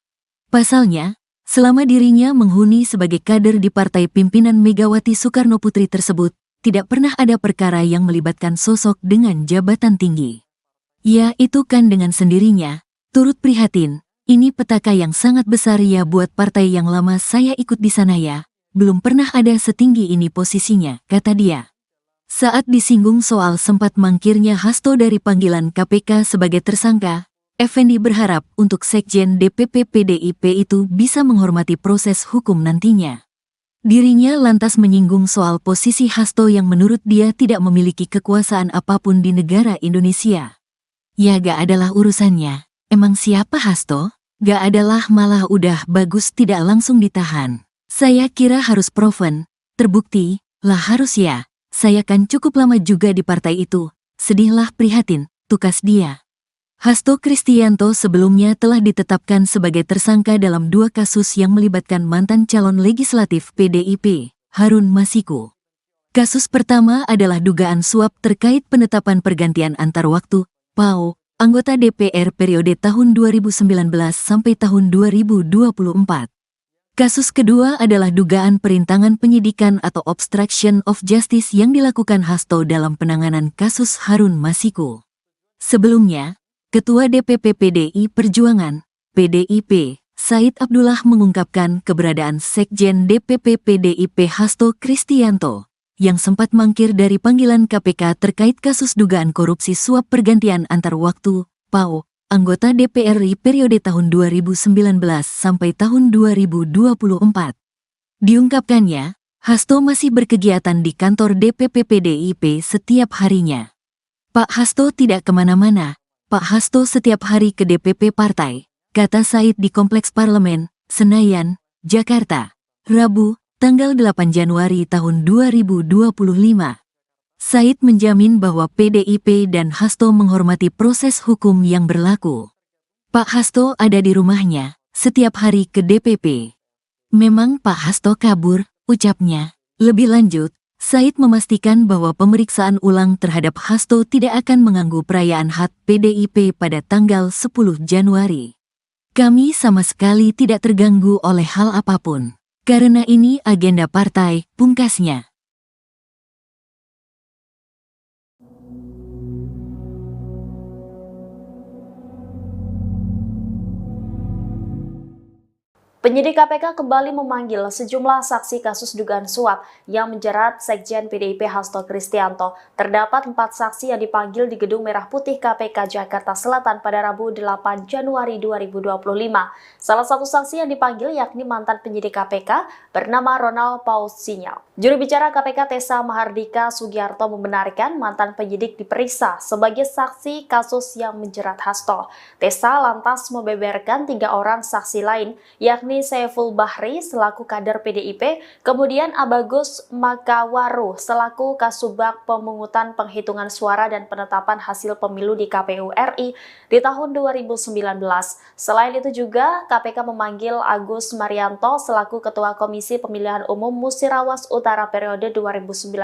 Pasalnya, selama dirinya menghuni sebagai kader di partai pimpinan Megawati Soekarno Putri tersebut, tidak pernah ada perkara yang melibatkan sosok dengan jabatan tinggi. Ya, itu kan dengan sendirinya, turut prihatin, ini petaka yang sangat besar ya buat partai yang lama saya ikut di sana ya, belum pernah ada setinggi ini posisinya, kata dia. Saat disinggung soal sempat mangkirnya Hasto dari panggilan KPK sebagai tersangka, Effendi berharap untuk Sekjen DPP PDIP itu bisa menghormati proses hukum nantinya. Dirinya lantas menyinggung soal posisi Hasto yang menurut dia tidak memiliki kekuasaan apapun di negara Indonesia. Ya gak adalah urusannya, emang siapa Hasto? Gak adalah, malah udah bagus tidak langsung ditahan. Saya kira harus proven, terbukti, lah harus ya, saya kan cukup lama juga di partai itu, sedihlah prihatin, tukas dia. Hasto Kristianto sebelumnya telah ditetapkan sebagai tersangka dalam 2 kasus yang melibatkan mantan calon legislatif PDIP, Harun Masiku. Kasus pertama adalah dugaan suap terkait penetapan pergantian antar waktu, PAO, anggota DPR periode tahun 2019 sampai tahun 2024. Kasus kedua adalah dugaan perintangan penyidikan atau obstruction of justice yang dilakukan Hasto dalam penanganan kasus Harun Masiku. Sebelumnya, Ketua DPP PDI Perjuangan, PDIP, Said Abdullah mengungkapkan keberadaan Sekjen DPP PDIP Hasto Kristianto, yang sempat mangkir dari panggilan KPK terkait kasus dugaan korupsi suap pergantian antar waktu, PAO, anggota DPR RI periode tahun 2019 sampai tahun 2024. Diungkapkannya, Hasto masih berkegiatan di kantor DPP PDIP setiap harinya. Pak Hasto tidak kemana-mana, Pak Hasto setiap hari ke DPP partai, kata Said di Kompleks Parlemen, Senayan, Jakarta, Rabu, tanggal 8 Januari tahun 2025. Said menjamin bahwa PDIP dan Hasto menghormati proses hukum yang berlaku. Pak Hasto ada di rumahnya, setiap hari ke DPP. Memang Pak Hasto kabur, ucapnya. Lebih lanjut, Said memastikan bahwa pemeriksaan ulang terhadap Hasto tidak akan mengganggu perayaan HUT PDIP pada tanggal 10 Januari. Kami sama sekali tidak terganggu oleh hal apapun, karena ini agenda partai, pungkasnya. Penyidik KPK kembali memanggil sejumlah saksi kasus dugaan suap yang menjerat Sekjen PDIP Hasto Kristianto. Terdapat 4 saksi yang dipanggil di Gedung Merah Putih KPK Jakarta Selatan pada Rabu 8 Januari 2025. Salah satu saksi yang dipanggil yakni mantan penyidik KPK bernama Ronald Paul Sinyal. Juru bicara KPK Tessa Mahardika Sugiarto membenarkan mantan penyidik diperiksa sebagai saksi kasus yang menjerat Hasto. Tessa lantas membeberkan 3 orang saksi lain, yakni Saiful Bahri selaku kader PDIP, kemudian Abagus Makawaru selaku Kasubag Pemungutan Penghitungan Suara dan Penetapan Hasil Pemilu di KPU RI di tahun 2019. Selain itu juga KPK memanggil Agus Marianto selaku Ketua Komisi Pemilihan Umum Musirawas Utara periode 2019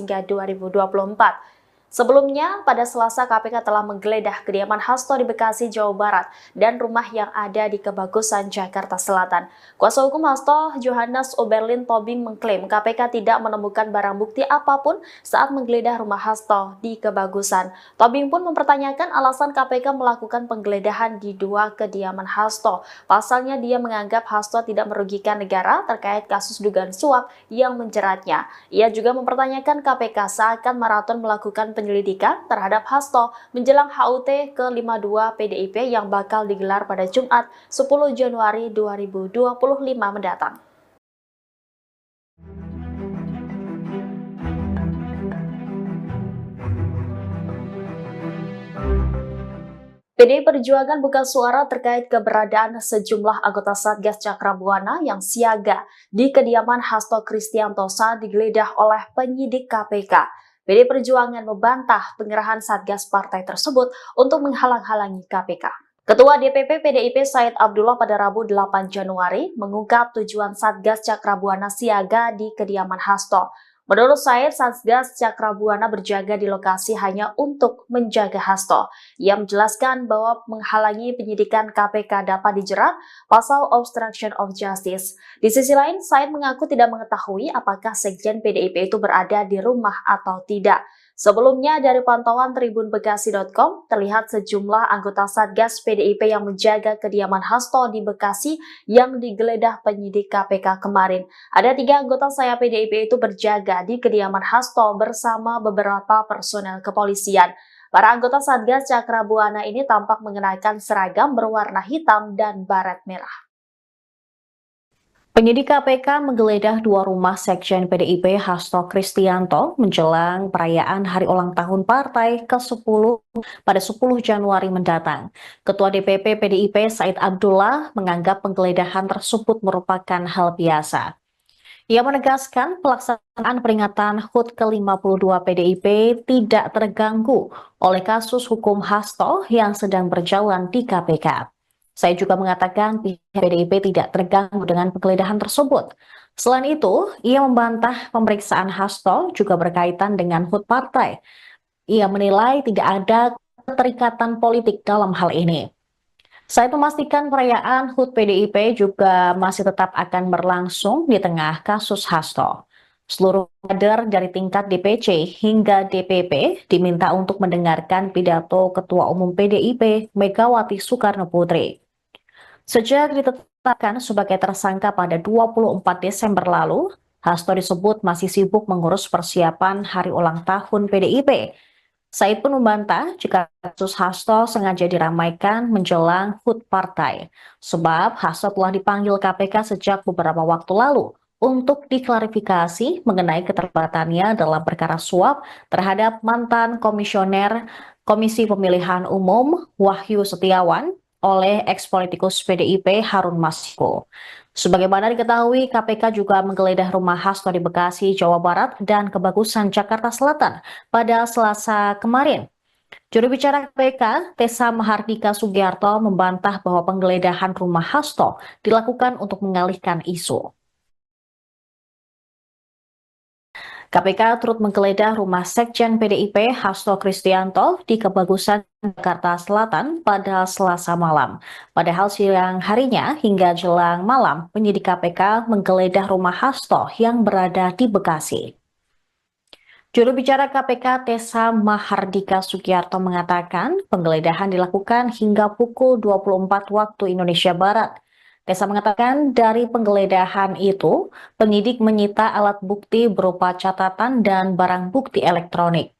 hingga 2024. Sebelumnya, pada Selasa KPK telah menggeledah kediaman Hasto di Bekasi, Jawa Barat dan rumah yang ada di Kebagusan, Jakarta Selatan. Kuasa hukum Hasto, Johannes Oberlin Tobing, mengklaim KPK tidak menemukan barang bukti apapun saat menggeledah rumah Hasto di Kebagusan. Tobing pun mempertanyakan alasan KPK melakukan penggeledahan di 2 kediaman Hasto. Pasalnya dia menganggap Hasto tidak merugikan negara terkait kasus dugaan suap yang menjeratnya. Ia juga mempertanyakan KPK seakan maraton melakukan penyelidikan terhadap Hasto menjelang HUT ke-52 PDIP yang bakal digelar pada Jumat 10 Januari 2025 mendatang. PDI Perjuangan buka suara terkait keberadaan sejumlah anggota Satgas Cakrabuana yang siaga di kediaman Hasto Kristianto saat digeledah oleh penyidik KPK. PDI Perjuangan membantah pengerahan Satgas partai tersebut untuk menghalang-halangi KPK. Ketua DPP PDIP Said Abdullah pada Rabu 8 Januari mengungkap tujuan Satgas Cakrabuana siaga di kediaman Hasto. Menurut Said, Satgas Cakrabuana berjaga di lokasi hanya untuk menjaga Hasto. Ia menjelaskan bahwa menghalangi penyidikan KPK dapat dijerat pasal obstruction of justice. Di sisi lain, Said mengaku tidak mengetahui apakah Sekjen PDIP itu berada di rumah atau tidak. Sebelumnya, dari pantauan tribunbekasi.com, terlihat sejumlah anggota Satgas PDIP yang menjaga kediaman Hasto di Bekasi yang digeledah penyidik KPK kemarin. Ada 3 anggota sayap PDIP itu berjaga di kediaman Hasto bersama beberapa personel kepolisian. Para anggota Satgas Cakrabuana ini tampak mengenakan seragam berwarna hitam dan baret merah. Penyidik KPK menggeledah 2 rumah Sekjen PDIP Hasto Kristianto menjelang perayaan hari ulang tahun partai ke-10 pada 10 Januari mendatang. Ketua DPP PDIP Said Abdullah menganggap penggeledahan tersebut merupakan hal biasa. Ia menegaskan pelaksanaan peringatan HUT ke-52 PDIP tidak terganggu oleh kasus hukum Hasto yang sedang berjalan di KPK. Saya juga mengatakan pihak PDIP tidak terganggu dengan penggeledahan tersebut. Selain itu, ia membantah pemeriksaan Hasto juga berkaitan dengan HUT partai. Ia menilai tidak ada keterikatan politik dalam hal ini. Saya memastikan perayaan HUT PDIP juga masih tetap akan berlangsung di tengah kasus Hasto. Seluruh kader dari tingkat DPC hingga DPP diminta untuk mendengarkan pidato Ketua Umum PDIP Megawati Soekarno Putri. Sejak ditetapkan sebagai tersangka pada 24 Desember lalu, Hasto disebut masih sibuk mengurus persiapan hari ulang tahun PDIP. Said pun membantah jika kasus Hasto sengaja diramaikan menjelang HUT partai, sebab Hasto telah dipanggil KPK sejak beberapa waktu lalu untuk diklarifikasi mengenai keterlibatannya dalam perkara suap terhadap mantan komisioner Komisi Pemilihan Umum Wahyu Setiawan oleh ex-politikus PDIP Harun Masiku. Sebagaimana diketahui, KPK juga menggeledah rumah Hasto di Bekasi, Jawa Barat dan Kebagusan, Jakarta Selatan pada Selasa kemarin. Juru bicara KPK, Tessa Mahardika Sugiarto, membantah bahwa penggeledahan rumah Hasto dilakukan untuk mengalihkan isu. KPK turut menggeledah rumah Sekjen PDIP Hasto Kristianto di Kebagusan, Jakarta Selatan pada Selasa malam. Padahal siang harinya hingga jelang malam, penyidik KPK menggeledah rumah Hasto yang berada di Bekasi. Juru bicara KPK Tessa Mahardika Sugiarto mengatakan penggeledahan dilakukan hingga pukul 24 waktu Indonesia Barat. Tessa mengatakan dari penggeledahan itu, penyidik menyita alat bukti berupa catatan dan barang bukti elektronik.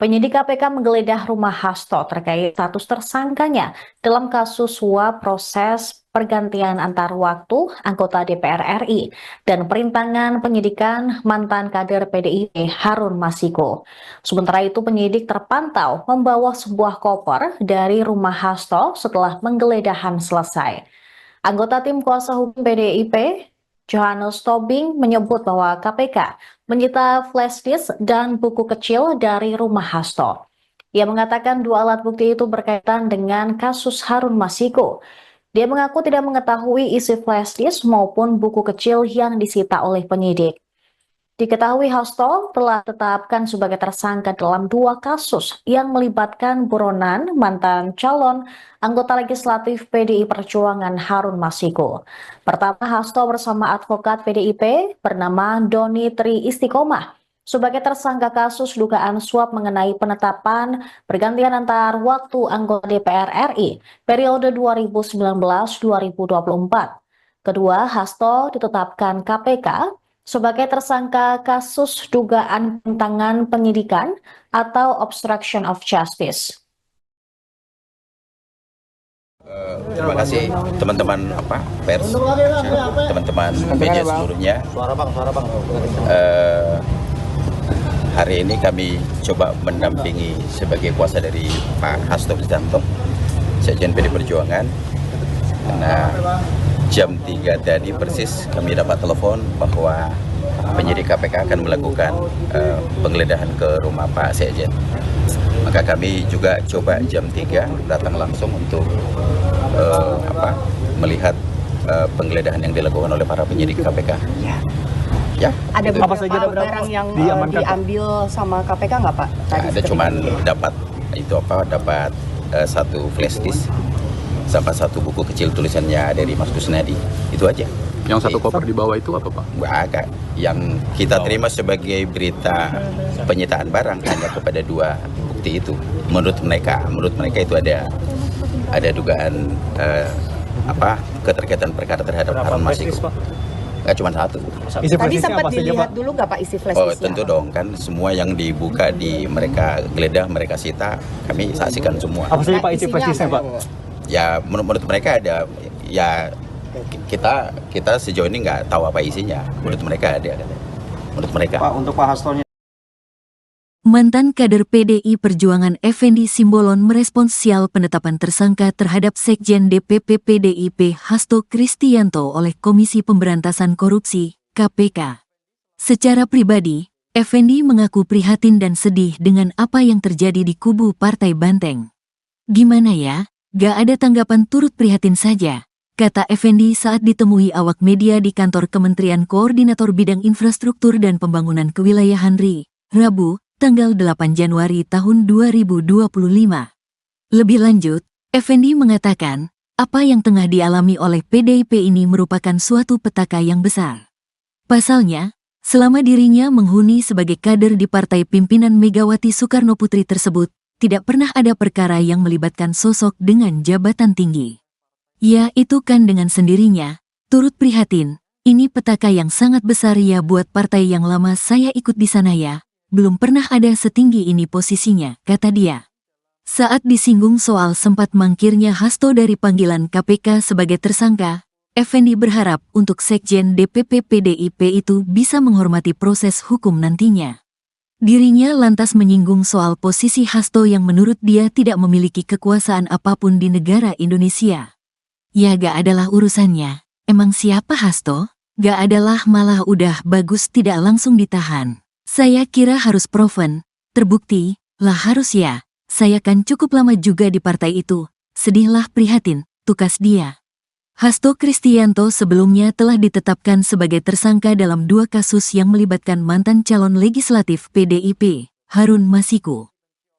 Penyidik KPK menggeledah rumah Hasto terkait status tersangkanya dalam kasus suap proses pergantian antar waktu anggota DPR RI dan perintangan penyidikan mantan kader PDIP Harun Masiku. Sementara itu penyidik terpantau membawa sebuah koper dari rumah Hasto setelah penggeledahan selesai. Anggota tim kuasa hukum PDIP, Johannes Tobing, menyebut bahwa KPK menyita flash disk dan buku kecil dari rumah Hasto. Ia mengatakan 2 alat bukti itu berkaitan dengan kasus Harun Masiku. Dia mengaku tidak mengetahui isi flash disk maupun buku kecil yang disita oleh penyidik. Diketahui Hasto telah ditetapkan sebagai tersangka dalam 2 kasus yang melibatkan buronan mantan calon anggota legislatif PDI Perjuangan Harun Masiku. Pertama, Hasto bersama advokat PDIP bernama Doni Tri Istiqomah sebagai tersangka kasus dugaan suap mengenai penetapan pergantian antar waktu anggota DPR RI periode 2019-2024. Kedua, Hasto ditetapkan KPK sebagai tersangka kasus dugaan penentangan penyidikan atau obstruction of justice. Terima kasih teman-teman pers, teman-teman media seluruhnya. Hari ini kami coba mendampingi sebagai kuasa dari Pak Hasto Kristianto Sekjen PD Perjuangan. Nah, jam 3 tadi persis kami dapat telepon bahwa penyidik KPK akan melakukan penggeledahan ke rumah Pak Sekjen. Maka kami juga coba jam 3 datang langsung untuk melihat penggeledahan yang dilakukan oleh para penyidik KPK. Ya. Ada itu. Apa saja beberapa barang yang diamankan, Pak? diambil sama KPK nggak Pak? Tadi Ada cuman dapat satu flash disk sama satu buku kecil tulisannya dari Mas Kusnadi. Itu aja. Yang satu koper di bawah itu apa, Pak? Agak yang kita terima sebagai berita penyitaan barang hanya kepada 2 bukti itu. Menurut mereka itu ada dugaan keterkaitan perkara terhadap Harun Masiku. Nggak cuma satu. Isi Tadi flashdisknya sempat apa saja, Pak? dilihat dulu nggak Pak isi flash Oh disknya? tentu dong, kan semua yang dibuka di mereka geledah, mereka sita, kami saksikan semua. Apa saja Pak isi Isinya flashdisknya, apa? Pak? Ya menurut mereka ada, ya kita sejauh ini nggak tahu apa isinya. Menurut mereka ada. Menurut mereka. Pak, untuk Pak Hastonya. Mantan kader PDI Perjuangan Effendi Simbolon merespons sial penetapan tersangka terhadap Sekjen DPP PDIP Hasto Kristianto oleh Komisi Pemberantasan Korupsi, KPK. Secara pribadi, Effendi mengaku prihatin dan sedih dengan apa yang terjadi di kubu Partai Banteng. Gimana ya, gak ada tanggapan, turut prihatin saja, kata Effendi saat ditemui awak media di kantor Kementerian Koordinator Bidang Infrastruktur dan Pembangunan Kewilayahan RI, Rabu, tanggal 8 Januari tahun 2025. Lebih lanjut, Effendi mengatakan, apa yang tengah dialami oleh PDIP ini merupakan suatu petaka yang besar. Pasalnya, selama dirinya menghuni sebagai kader di partai pimpinan Megawati Soekarno Putri tersebut, tidak pernah ada perkara yang melibatkan sosok dengan jabatan tinggi. Ya, itu kan dengan sendirinya, turut prihatin, ini petaka yang sangat besar ya buat partai yang lama saya ikut di sana ya. Belum pernah ada setinggi ini posisinya, kata dia. Saat disinggung soal sempat mangkirnya Hasto dari panggilan KPK sebagai tersangka, Effendi berharap untuk Sekjen DPP PDIP itu bisa menghormati proses hukum nantinya. Dirinya lantas menyinggung soal posisi Hasto yang menurut dia tidak memiliki kekuasaan apapun di negara Indonesia. Ya gak adalah urusannya, emang siapa Hasto? Gak adalah, malah udah bagus tidak langsung ditahan. Saya kira harus proven, terbukti, lah harus ya, saya kan cukup lama juga di partai itu, sedihlah prihatin, tukas dia. Hasto Kristianto sebelumnya telah ditetapkan sebagai tersangka dalam 2 kasus yang melibatkan mantan calon legislatif PDIP, Harun Masiku.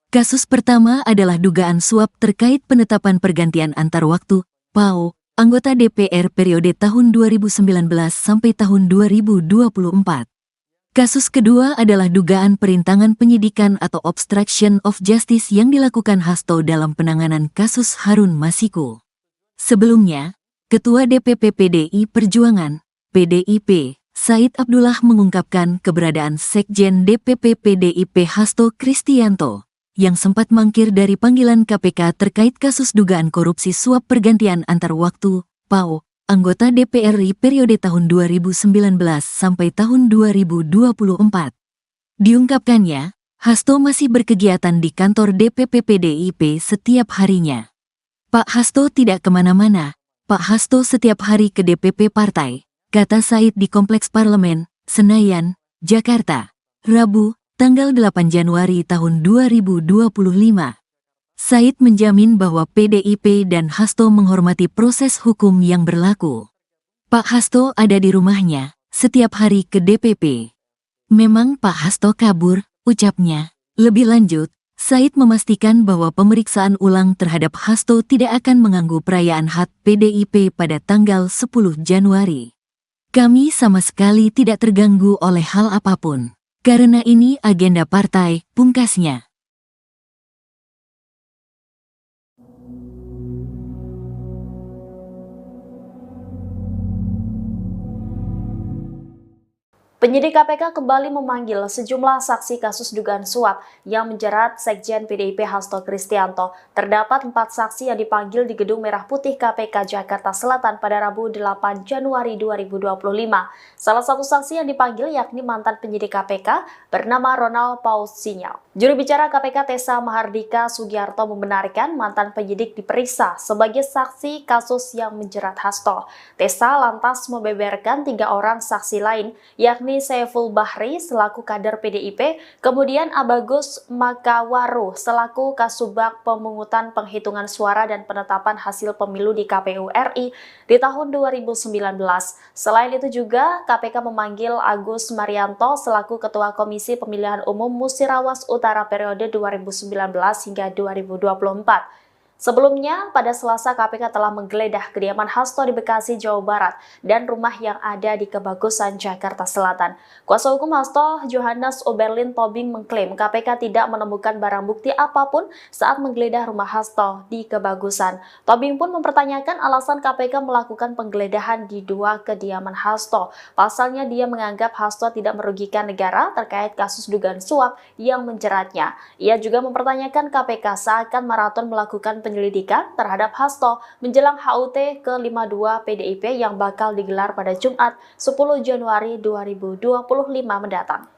Kasus pertama adalah dugaan suap terkait penetapan pergantian antar waktu, PAO, anggota DPR periode tahun 2019 sampai tahun 2024. Kasus kedua adalah dugaan perintangan penyidikan atau obstruction of justice yang dilakukan Hasto dalam penanganan kasus Harun Masiku. Sebelumnya, Ketua DPP PDI Perjuangan, PDIP, Said Abdullah mengungkapkan keberadaan Sekjen DPP PDIP Hasto Kristianto, yang sempat mangkir dari panggilan KPK terkait kasus dugaan korupsi suap pergantian antar waktu, PAO, anggota DPR RI periode tahun 2019 sampai tahun 2024. Diungkapkannya, Hasto masih berkegiatan di kantor DPP PDIP setiap harinya. Pak Hasto tidak kemana-mana, Pak Hasto setiap hari ke DPP partai, kata Said di Kompleks Parlemen, Senayan, Jakarta, Rabu, tanggal 8 Januari tahun 2025. Said menjamin bahwa PDIP dan Hasto menghormati proses hukum yang berlaku. Pak Hasto ada di rumahnya, setiap hari ke DPP. Memang Pak Hasto kabur, ucapnya. Lebih lanjut, Said memastikan bahwa pemeriksaan ulang terhadap Hasto tidak akan mengganggu perayaan HUT PDIP pada tanggal 10 Januari. Kami sama sekali tidak terganggu oleh hal apapun. Karena ini agenda partai, pungkasnya. Penyidik KPK kembali memanggil sejumlah saksi kasus dugaan suap yang menjerat Sekjen PDIP Hasto Kristianto. Terdapat 4 saksi yang dipanggil di Gedung Merah Putih KPK Jakarta Selatan pada Rabu 8 Januari 2025. Salah satu saksi yang dipanggil yakni mantan penyidik KPK bernama Ronald Paus Sinyal. Juru bicara KPK Tessa Mahardika Sugiarto membenarkan mantan penyidik diperiksa sebagai saksi kasus yang menjerat Hasto. Tessa lantas membeberkan 3 orang saksi lain, yakni Saiful Bahri selaku kader PDIP, kemudian Abagus Makawaru selaku Kasubag Pemungutan Penghitungan Suara dan Penetapan Hasil Pemilu di KPU RI di tahun 2019. Selain itu juga KPK memanggil Agus Marianto selaku Ketua Komisi Pemilihan Umum Musirawas Utara periode 2019 hingga 2024. Sebelumnya, pada Selasa KPK telah menggeledah kediaman Hasto di Bekasi, Jawa Barat dan rumah yang ada di Kebagusan, Jakarta Selatan. Kuasa hukum Hasto, Johannes Oberlin Tobing, mengklaim KPK tidak menemukan barang bukti apapun saat menggeledah rumah Hasto di Kebagusan. Tobing pun mempertanyakan alasan KPK melakukan penggeledahan di 2 kediaman Hasto. Pasalnya dia menganggap Hasto tidak merugikan negara terkait kasus dugaan suap yang menjeratnya. Ia juga mempertanyakan KPK seakan maraton melakukan penyelidikan terhadap Hasto menjelang HUT ke-52 PDIP yang bakal digelar pada Jumat 10 Januari 2025 mendatang.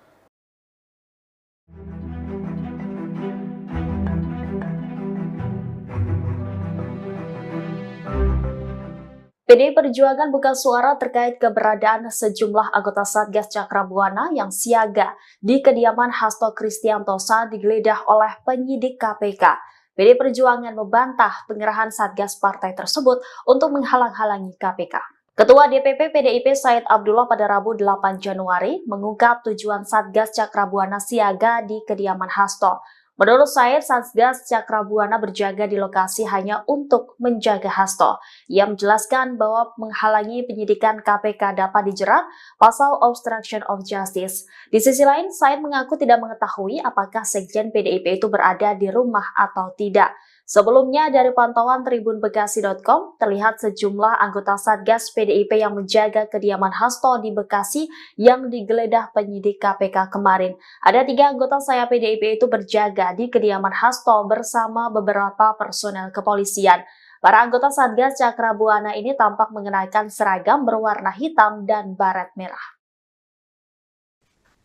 PDI Perjuangan buka suara terkait keberadaan sejumlah anggota Satgas Cakrabuana yang siaga di kediaman Hasto Kristianto saat digeledah oleh penyidik KPK. PDI Perjuangan membantah pengerahan Satgas partai tersebut untuk menghalang-halangi KPK. Ketua DPP PDIP Said Abdullah pada Rabu 8 Januari mengungkap tujuan Satgas Cakrabuana siaga di kediaman Hasto. Menurut Said, Satgas Cakrabuana berjaga di lokasi hanya untuk menjaga Hasto. Ia menjelaskan bahwa menghalangi penyidikan KPK dapat dijerat pasal obstruction of justice. Di sisi lain, Said mengaku tidak mengetahui apakah Sekjen PDIP itu berada di rumah atau tidak. Sebelumnya, dari pantauan tribunbekasi.com, terlihat sejumlah anggota Satgas PDIP yang menjaga kediaman Hasto di Bekasi yang digeledah penyidik KPK kemarin. Ada 3 anggota saya PDIP itu berjaga di kediaman Hasto bersama beberapa personel kepolisian. Para anggota Satgas Cakrabuana ini tampak mengenakan seragam berwarna hitam dan baret merah.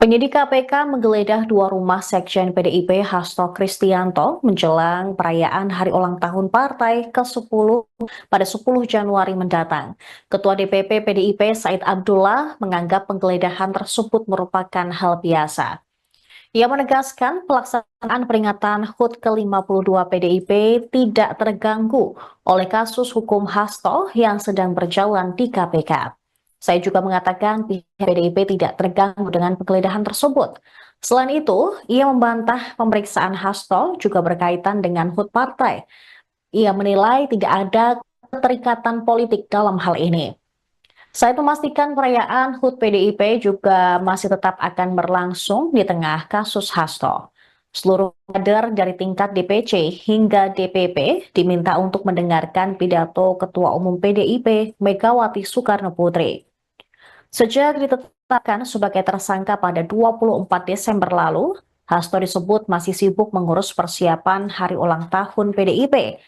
Penyidik KPK menggeledah 2 rumah Sekjen PDIP Hasto Kristianto menjelang perayaan hari ulang tahun partai ke-10 pada 10 Januari mendatang. Ketua DPP PDIP Said Abdullah menganggap penggeledahan tersebut merupakan hal biasa. Ia menegaskan pelaksanaan peringatan HUT ke-52 PDIP tidak terganggu oleh kasus hukum Hasto yang sedang berjalan di KPK. Saya juga mengatakan pihak PDIP tidak terganggu dengan penggeledahan tersebut. Selain itu, ia membantah pemeriksaan Hasto juga berkaitan dengan HUT partai. Ia menilai tidak ada keterikatan politik dalam hal ini. Saya memastikan perayaan HUT PDIP juga masih tetap akan berlangsung di tengah kasus Hasto. Seluruh kader dari tingkat DPC hingga DPP diminta untuk mendengarkan pidato Ketua Umum PDIP Megawati Soekarno Putri. Sejak ditetapkan sebagai tersangka pada 24 Desember lalu, Hasto disebut masih sibuk mengurus persiapan hari ulang tahun PDIP.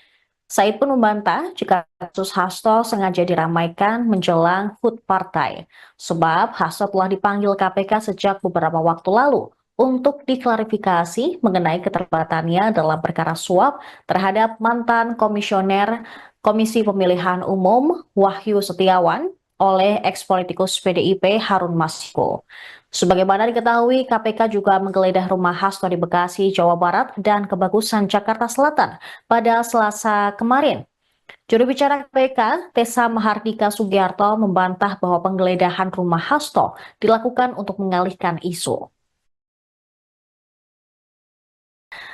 Said pun membantah jika kasus Hasto sengaja diramaikan menjelang HUT partai, sebab Hasto telah dipanggil KPK sejak beberapa waktu lalu untuk diklarifikasi mengenai keterlibatannya dalam perkara suap terhadap mantan komisioner Komisi Pemilihan Umum Wahyu Setiawan oleh eks-politikus PDIP Harun Masiku. Sebagaimana diketahui, KPK juga menggeledah rumah Hasto di Bekasi, Jawa Barat, dan Kebagusan, Jakarta Selatan pada Selasa kemarin. Juru bicara KPK, Tessa Mahardika Sugiarto, membantah bahwa penggeledahan rumah Hasto dilakukan untuk mengalihkan isu.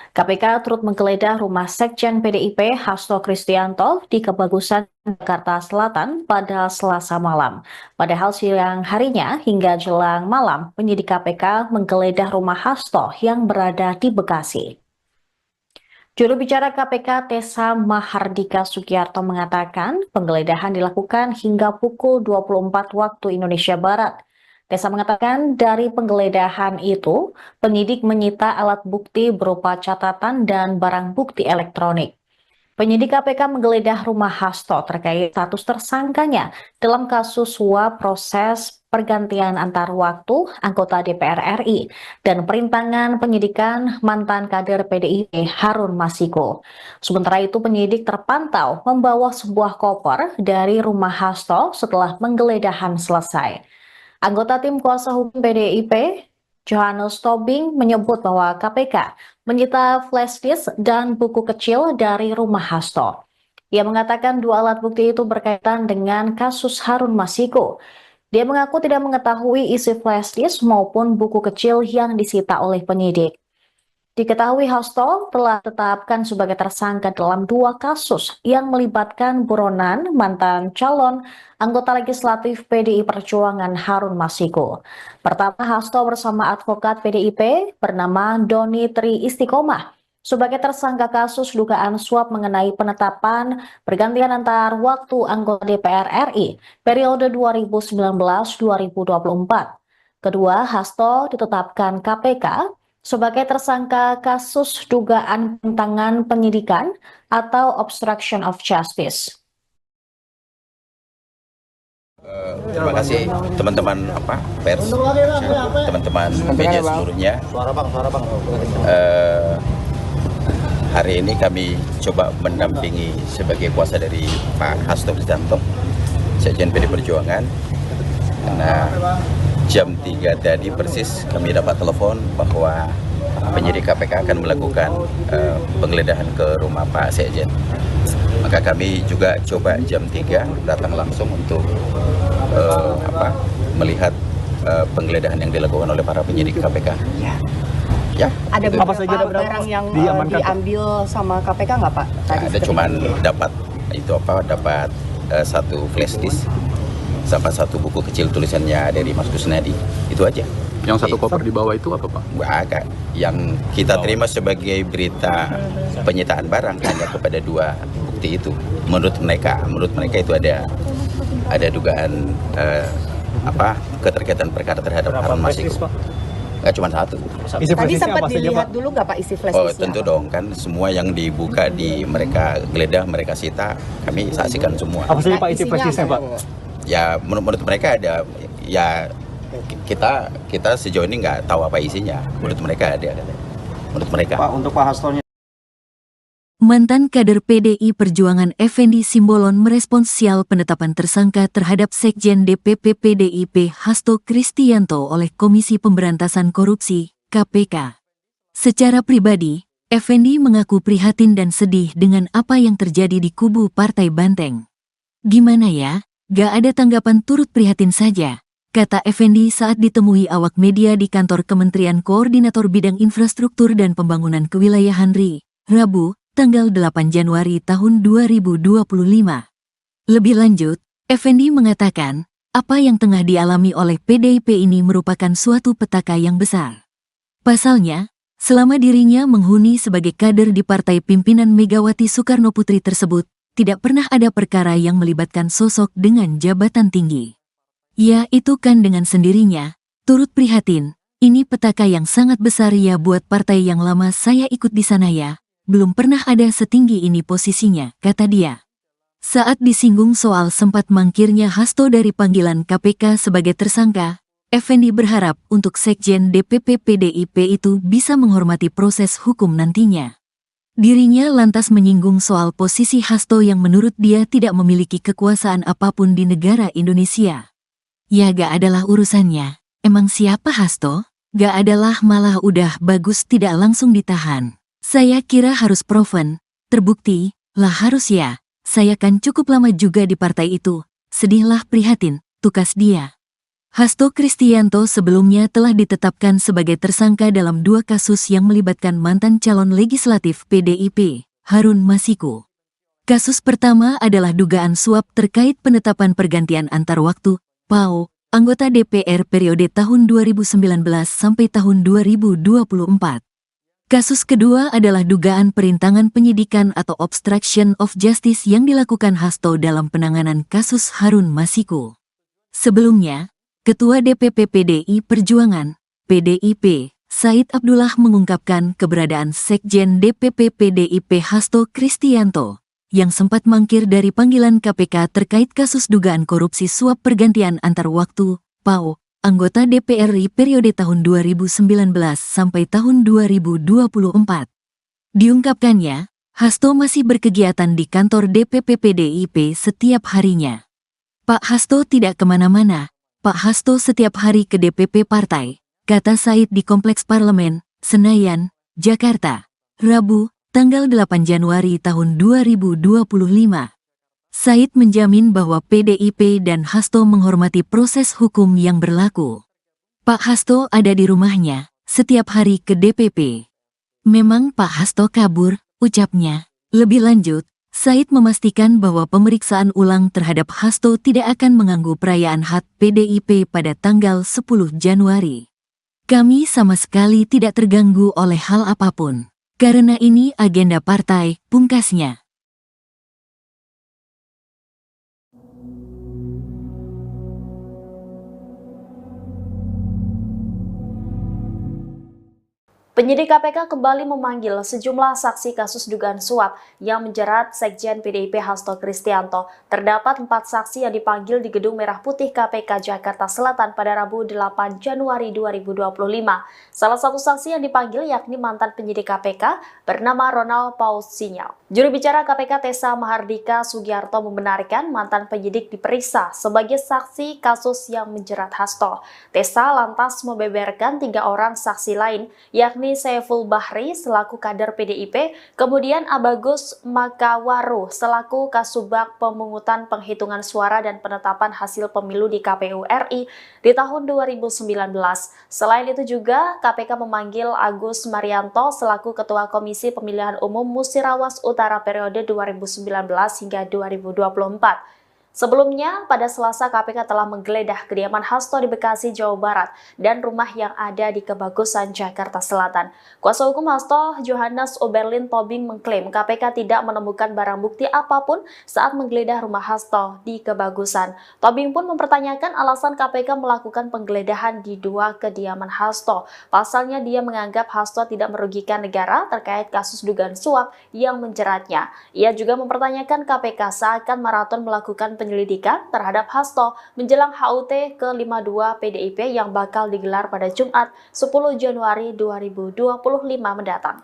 KPK turut menggeledah rumah Sekjen PDIP Hasto Kristianto di Kebagusan, Jakarta Selatan pada Selasa malam. Padahal siang harinya hingga jelang malam, penyidik KPK menggeledah rumah Hasto yang berada di Bekasi. Juru bicara KPK Tessa Mahardika Sugiarto mengatakan penggeledahan dilakukan hingga pukul 24 waktu Indonesia Barat. Tessa mengatakan dari penggeledahan itu, penyidik menyita alat bukti berupa catatan dan barang bukti elektronik. Penyidik KPK menggeledah rumah Hasto terkait status tersangkanya dalam kasus suap proses pergantian antar waktu anggota DPR RI dan perintangan penyidikan mantan kader PDIP Harun Masiku. Sementara itu penyidik terpantau membawa sebuah koper dari rumah Hasto setelah penggeledahan selesai. Anggota tim kuasa hukum PDIP Johannes Tobing menyebut bahwa KPK menyita flash disk dan buku kecil dari rumah Hasto. Ia mengatakan dua alat bukti itu berkaitan dengan kasus Harun Masiku. Dia mengaku tidak mengetahui isi flash disk maupun buku kecil yang disita oleh penyidik. Diketahui Hasto telah ditetapkan sebagai tersangka dalam dua kasus yang melibatkan buronan mantan calon anggota legislatif PDI Perjuangan Harun Masiku. Pertama, Hasto bersama advokat PDIP bernama Doni Tri Istiqomah sebagai tersangka kasus dugaan suap mengenai penetapan pergantian antar waktu anggota DPR RI periode 2019-2024. Kedua, Hasto ditetapkan KPK sebagai tersangka kasus dugaan penentangan penyidikan atau obstruction of justice. Terima kasih teman-teman pers, teman-teman media seluruhnya. Hari ini kami coba mendampingi sebagai kuasa dari Pak Hasto Kristianto, Sekjen PD Perjuangan. Karena jam 3 tadi persis kami dapat telepon bahwa penyidik KPK akan melakukan penggeledahan ke rumah Pak Sekjen. Maka kami juga coba jam 3 datang langsung untuk melihat penggeledahan yang dilakukan oleh para penyidik KPK. Ya. Ada Apa saja barang yang diambil sama KPK nggak Pak? Ya, ada cuman dapat satu flash disk sama satu buku kecil tulisannya dari Mas Kusnadi, itu aja. Yang satu koper di bawah itu apa Pak? Agak. Yang kita terima sebagai berita penyitaan barang hanya kepada dua bukti itu. Menurut mereka itu ada dugaan keterkaitan perkara terhadap Harun Masiku. Nggak cuma satu. Tadi sempat dilihat dulu nggak Pak isi flash disk? Oh tentu dong, kan semua yang dibuka di mereka geledah, mereka sita, kami saksikan semua. Apa saja Pak isi flash disknya Pak? Ya menurut mereka ada, ya kita sejauh ini nggak tahu apa isinya. Menurut mereka ada. Menurut mereka. Pak, untuk Pak Hastonya. Mantan kader PDI Perjuangan Effendi Simbolon merespons sial penetapan tersangka terhadap Sekjen DPP PDIP Hasto Kristianto oleh Komisi Pemberantasan Korupsi, KPK. Secara pribadi, Effendi mengaku prihatin dan sedih dengan apa yang terjadi di kubu Partai Banteng. Gimana ya? Gak ada tanggapan, turut prihatin saja, kata Effendi saat ditemui awak media di kantor Kementerian Koordinator Bidang Infrastruktur dan Pembangunan Kewilayahan RI, Rabu, tanggal 8 Januari tahun 2025. Lebih lanjut, Effendi mengatakan, apa yang tengah dialami oleh PDIP ini merupakan suatu petaka yang besar. Pasalnya, selama dirinya menghuni sebagai kader di partai pimpinan Megawati Soekarno Putri tersebut, tidak pernah ada perkara yang melibatkan sosok dengan jabatan tinggi. Ya itu kan dengan sendirinya, turut prihatin, ini petaka yang sangat besar ya buat partai yang lama saya ikut di sana ya, belum pernah ada setinggi ini posisinya, kata dia. Saat disinggung soal sempat mangkirnya Hasto dari panggilan KPK sebagai tersangka, Effendi berharap untuk Sekjen DPP PDIP itu bisa menghormati proses hukum nantinya. Dirinya lantas menyinggung soal posisi Hasto yang menurut dia tidak memiliki kekuasaan apapun di negara Indonesia. Ya gak adalah urusannya, emang siapa Hasto? Gak adalah, malah udah bagus tidak langsung ditahan. Saya kira harus proven, terbukti, lah harus ya, saya kan cukup lama juga di partai itu, sedihlah prihatin, tukas dia. Hasto Kristianto sebelumnya telah ditetapkan sebagai tersangka dalam dua kasus yang melibatkan mantan calon legislatif PDIP, Harun Masiku. Kasus pertama adalah dugaan suap terkait penetapan pergantian antar waktu, PAO, anggota DPR periode tahun 2019 sampai tahun 2024. Kasus kedua adalah dugaan perintangan penyidikan atau obstruction of justice yang dilakukan Hasto dalam penanganan kasus Harun Masiku. Sebelumnya, Ketua DPP PDI Perjuangan, PDIP, Said Abdullah mengungkapkan keberadaan Sekjen DPP PDIP Hasto Kristianto yang sempat mangkir dari panggilan KPK terkait kasus dugaan korupsi suap pergantian antar waktu, PAO, anggota DPR RI periode tahun 2019 sampai tahun 2024. Diungkapkannya, Hasto masih berkegiatan di kantor DPP PDIP setiap harinya. Pak Hasto tidak kemana-mana, Pak Hasto setiap hari ke DPP partai, kata Said di Kompleks Parlemen, Senayan, Jakarta, Rabu, tanggal 8 Januari tahun 2025. Said menjamin bahwa PDIP dan Hasto menghormati proses hukum yang berlaku. Pak Hasto ada di rumahnya, setiap hari ke DPP. Memang Pak Hasto kabur, ucapnya. Lebih lanjut, Said memastikan bahwa pemeriksaan ulang terhadap Hasto tidak akan mengganggu perayaan HUT PDIP pada tanggal 10 Januari. Kami sama sekali tidak terganggu oleh hal apapun. Karena ini agenda partai, pungkasnya. Penyidik KPK kembali memanggil sejumlah saksi kasus dugaan suap yang menjerat Sekjen PDIP Hasto Kristianto. Terdapat 4 saksi yang dipanggil di Gedung Merah Putih KPK Jakarta Selatan pada Rabu 8 Januari 2025. Salah satu saksi yang dipanggil yakni mantan penyidik KPK bernama Ronald Paul Sinyal. Juru bicara KPK Tessa Mahardika Sugiarto membenarkan mantan penyidik diperiksa sebagai saksi kasus yang menjerat Hasto. Tessa lantas membeberkan 3 orang saksi lain, yakni Saiful Bahri selaku kader PDIP, kemudian Abagus Makawaru selaku Kasubag Pemungutan Penghitungan Suara dan Penetapan Hasil Pemilu di KPU RI di tahun 2019. Selain itu juga KPK memanggil Agus Marianto selaku Ketua Komisi Pemilihan Umum Musirawas Utara periode 2019 hingga 2024. Sebelumnya, pada Selasa KPK telah menggeledah kediaman Hasto di Bekasi, Jawa Barat dan rumah yang ada di Kebagusan, Jakarta Selatan. Kuasa hukum Hasto, Johannes Oberlin Tobing, mengklaim KPK tidak menemukan barang bukti apapun saat menggeledah rumah Hasto di Kebagusan. Tobing pun mempertanyakan alasan KPK melakukan penggeledahan di 2 kediaman Hasto. Pasalnya dia menganggap Hasto tidak merugikan negara terkait kasus dugaan suap yang menjeratnya. Ia juga mempertanyakan KPK seakan maraton melakukan penyelidikan terhadap Hasto menjelang HUT ke-52 PDIP yang bakal digelar pada Jumat 10 Januari 2025 mendatang.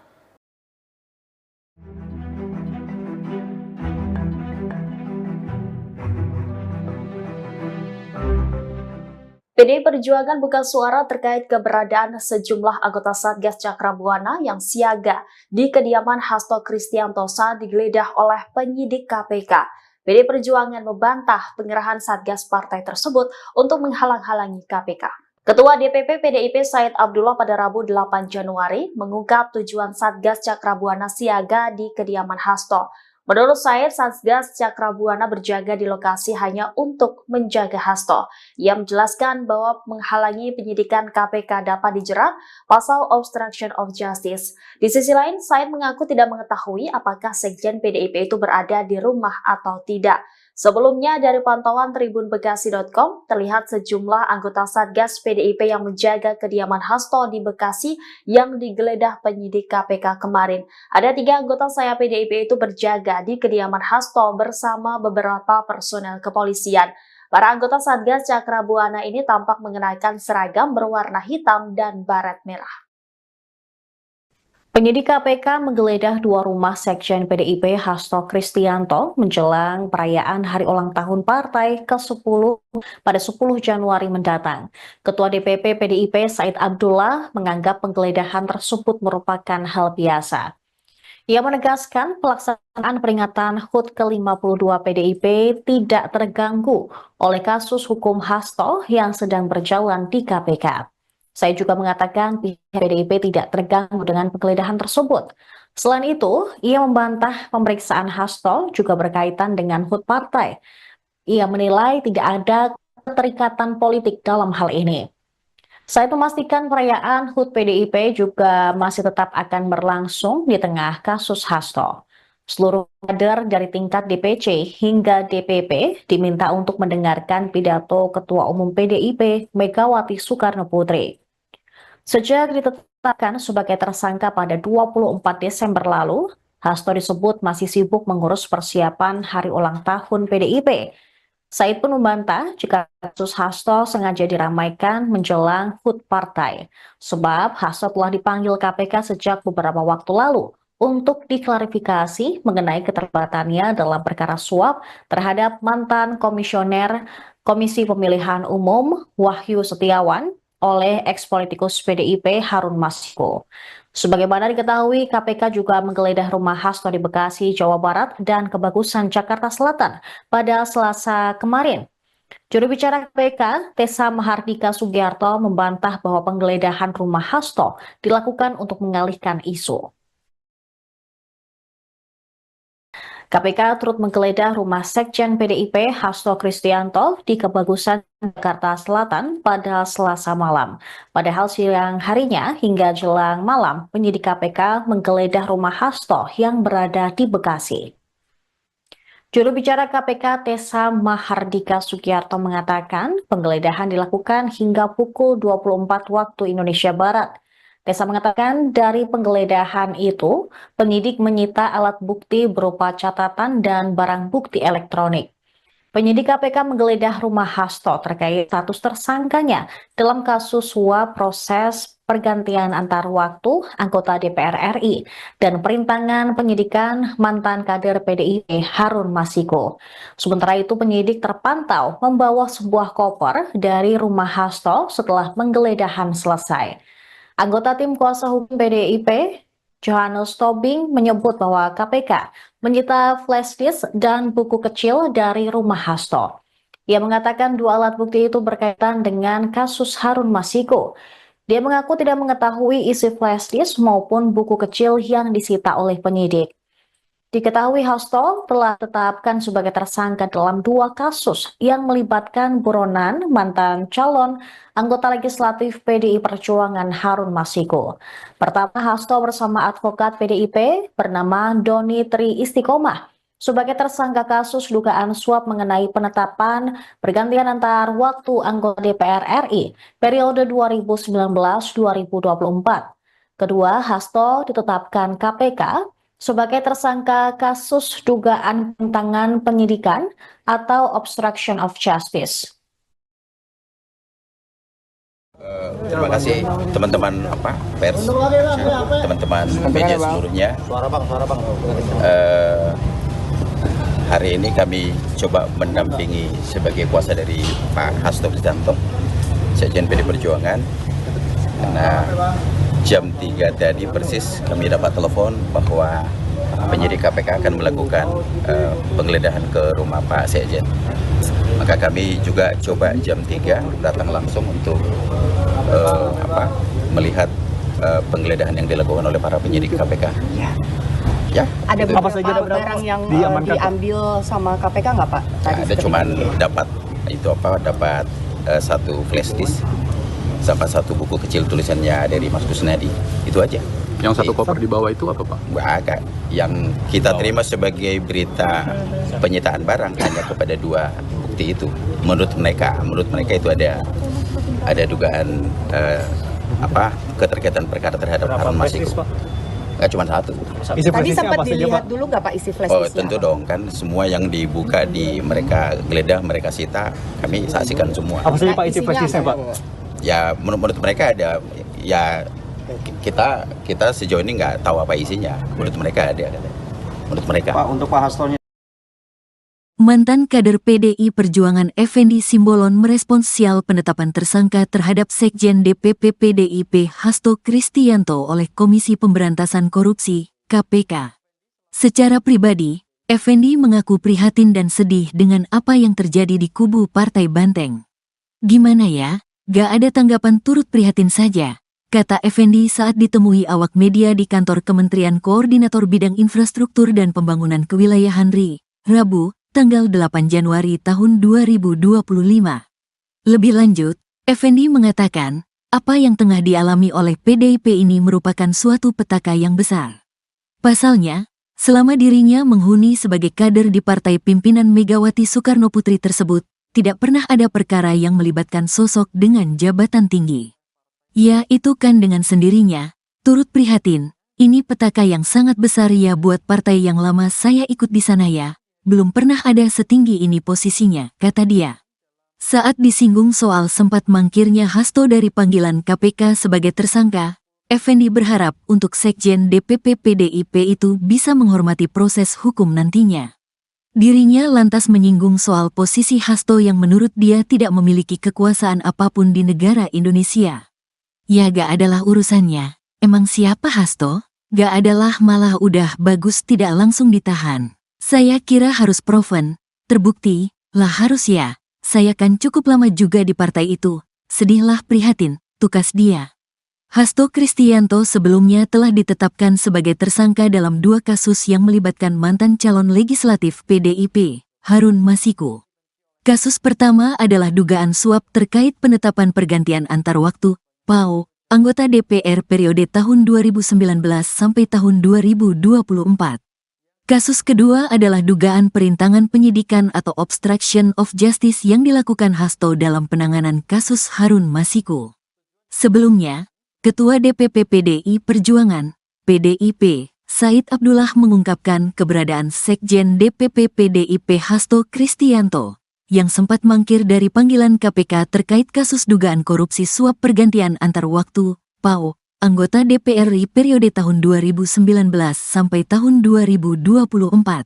PDI Perjuangan buka suara terkait keberadaan sejumlah anggota Satgas Cakrabuana yang siaga di kediaman Hasto Kristianto saat digeledah oleh penyidik KPK. PDI Perjuangan membantah pengerahan Satgas partai tersebut untuk menghalang-halangi KPK. Ketua DPP PDIP Said Abdullah pada Rabu 8 Januari mengungkap tujuan Satgas Cakrabuana siaga di kediaman Hasto. Menurut Said, Satgas Cakrabuana berjaga di lokasi hanya untuk menjaga Hasto. Ia menjelaskan bahwa menghalangi penyidikan KPK dapat dijerat pasal obstruction of justice. Di sisi lain, Said mengaku tidak mengetahui apakah Sekjen PDIP itu berada di rumah atau tidak. Sebelumnya, dari pantauan tribunbekasi.com, terlihat sejumlah anggota Satgas PDIP yang menjaga kediaman Hasto di Bekasi yang digeledah penyidik KPK kemarin. Ada 3 anggota saya PDIP itu berjaga di kediaman Hasto bersama beberapa personel kepolisian. Para anggota Satgas Cakrabuana ini tampak mengenakan seragam berwarna hitam dan baret merah. Penyidik KPK menggeledah 2 rumah Sekjen PDIP Hasto Kristianto menjelang perayaan hari ulang tahun partai ke-10 pada 10 Januari mendatang. Ketua DPP PDIP Said Abdullah menganggap penggeledahan tersebut merupakan hal biasa. Ia menegaskan pelaksanaan peringatan HUT ke-52 PDIP tidak terganggu oleh kasus hukum Hasto yang sedang berjalan di KPK. Saya juga mengatakan pihak PDIP tidak terganggu dengan penggeledahan tersebut. Selain itu, ia membantah pemeriksaan Hasto juga berkaitan dengan HUT partai. Ia menilai tidak ada keterikatan politik dalam hal ini. Saya memastikan perayaan HUT PDIP juga masih tetap akan berlangsung di tengah kasus Hasto. Seluruh kader dari tingkat DPC hingga DPP diminta untuk mendengarkan pidato Ketua Umum PDIP Megawati Soekarno Putri. Sejak ditetapkan sebagai tersangka pada 24 Desember lalu, Hasto disebut masih sibuk mengurus persiapan hari ulang tahun PDIP. Said pun membantah jika kasus Hasto sengaja diramaikan menjelang HUT partai, sebab Hasto telah dipanggil KPK sejak beberapa waktu lalu untuk diklarifikasi mengenai keterlibatannya dalam perkara suap terhadap mantan komisioner Komisi Pemilihan Umum Wahyu Setiawan oleh eks-politikus PDIP Harun Masiku. Sebagaimana diketahui, KPK juga menggeledah rumah Hasto di Bekasi, Jawa Barat, dan Kebagusan, Jakarta Selatan pada Selasa kemarin. Juru bicara KPK, Tessa Mahardika Sugiarto, membantah bahwa penggeledahan rumah Hasto dilakukan untuk mengalihkan isu. KPK turut menggeledah rumah Sekjen PDIP Hasto Kristianto di Kebagusan, Jakarta Selatan pada Selasa malam. Padahal siang harinya hingga jelang malam, penyidik KPK menggeledah rumah Hasto yang berada di Bekasi. Juru bicara KPK Tessa Mahardika Sugiarto mengatakan penggeledahan dilakukan hingga pukul 24 waktu Indonesia Barat. Tessa mengatakan dari penggeledahan itu, penyidik menyita alat bukti berupa catatan dan barang bukti elektronik. Penyidik KPK menggeledah rumah Hasto terkait status tersangkanya dalam kasus suap proses pergantian antar waktu anggota DPR RI dan perintangan penyidikan mantan kader PDIP Harun Masiku. Sementara itu penyidik terpantau membawa sebuah koper dari rumah Hasto setelah penggeledahan selesai. Anggota tim kuasa hukum PDIP, Johannes Tobing, menyebut bahwa KPK menyita flash disk dan buku kecil dari rumah Hasto. Ia mengatakan dua alat bukti itu berkaitan dengan kasus Harun Masiku. Dia mengaku tidak mengetahui isi flash disk maupun buku kecil yang disita oleh penyidik. Diketahui Hasto telah ditetapkan sebagai tersangka dalam dua kasus yang melibatkan buronan mantan calon anggota legislatif PDI Perjuangan Harun Masiku. Pertama, Hasto bersama advokat PDIP bernama Doni Tri Istiqomah sebagai tersangka kasus dugaan suap mengenai penetapan pergantian antar waktu anggota DPR RI periode 2019-2024. Kedua, Hasto ditetapkan KPK sebagai tersangka kasus dugaan penentangan penyidikan atau obstruction of justice. Terima kasih teman-teman pers, teman-teman media seluruhnya. Hari ini kami coba mendampingi sebagai kuasa dari Pak Hasto Kristianto, Sekjen PD Perjuangan, karena jam 3 tadi persis kami dapat telepon bahwa penyidik KPK akan melakukan penggeledahan ke rumah Pak Sekjen. Maka kami juga coba jam 3 datang langsung untuk melihat penggeledahan yang dilakukan oleh para penyidik KPK. Ya. Ada beberapa barang yang diambil sama KPK nggak Pak? Ya, ada cuman dapat satu flash disk sama satu buku kecil tulisannya dari Mas Kusnadi, itu aja. Yang satu koper di bawah itu apa Pak? Agak. Yang kita terima sebagai berita penyitaan barang hanya kepada dua bukti itu. Menurut mereka itu ada dugaan keterkaitan perkara terhadap Harun Masiku. Nggak cuma satu. Tadi sempat dilihat dulu nggak Pak isi flash disk? Oh tentu dong, kan semua yang dibuka di mereka geledah, mereka sita, kami saksikan semua. Apa saja Pak isi flash disknya Pak? Ya menurut mereka ada, ya kita sejauh ini nggak tahu apa isinya. Menurut mereka ada, menurut mereka. Pak, untuk Pak Hastonya. Mantan kader PDI Perjuangan Effendi Simbolon merespons sial penetapan tersangka terhadap Sekjen DPP PDIP Hasto Kristianto oleh Komisi Pemberantasan Korupsi, KPK. Secara pribadi, Effendi mengaku prihatin dan sedih dengan apa yang terjadi di kubu Partai Banteng. Gimana ya? Gak ada tanggapan, turut prihatin saja, kata Effendi saat ditemui awak media di kantor Kementerian Koordinator Bidang Infrastruktur dan Pembangunan Kewilayahan RI, Rabu, tanggal 8 Januari tahun 2025. Lebih lanjut, Effendi mengatakan, apa yang tengah dialami oleh PDIP ini merupakan suatu petaka yang besar. Pasalnya, selama dirinya menghuni sebagai kader di partai pimpinan Megawati Soekarno Putri tersebut, tidak pernah ada perkara yang melibatkan sosok dengan jabatan tinggi. Ya itu kan dengan sendirinya, turut prihatin, Ini petaka yang sangat besar ya buat partai yang lama saya ikut di sana ya. Belum pernah ada setinggi ini posisinya, kata dia. Saat disinggung soal sempat mangkirnya Hasto dari panggilan KPK sebagai tersangka, Effendi berharap untuk Sekjen DPP PDIP itu bisa menghormati proses hukum nantinya. Dirinya lantas menyinggung soal posisi Hasto yang menurut dia tidak memiliki kekuasaan apapun di negara Indonesia. Ya gak adalah urusannya. Emang siapa Hasto? Gak adalah, malah udah bagus tidak langsung ditahan. Saya kira harus proven, terbukti, lah harus ya. Saya kan cukup lama juga di partai itu. Sedihlah prihatin, tukas dia. Hasto Kristianto sebelumnya telah ditetapkan sebagai tersangka dalam 2 kasus yang melibatkan mantan calon legislatif PDIP, Harun Masiku. Kasus pertama adalah dugaan suap terkait penetapan pergantian antar waktu, PAO, anggota DPR periode tahun 2019 sampai tahun 2024. Kasus kedua adalah dugaan perintangan penyidikan atau obstruction of justice yang dilakukan Hasto dalam penanganan kasus Harun Masiku. Sebelumnya, Ketua DPP PDI Perjuangan, PDIP, Said Abdullah mengungkapkan keberadaan Sekjen DPP PDIP Hasto Kristianto yang sempat mangkir dari panggilan KPK terkait kasus dugaan korupsi suap pergantian antar waktu, PAO, anggota DPR RI periode tahun 2019 sampai tahun 2024.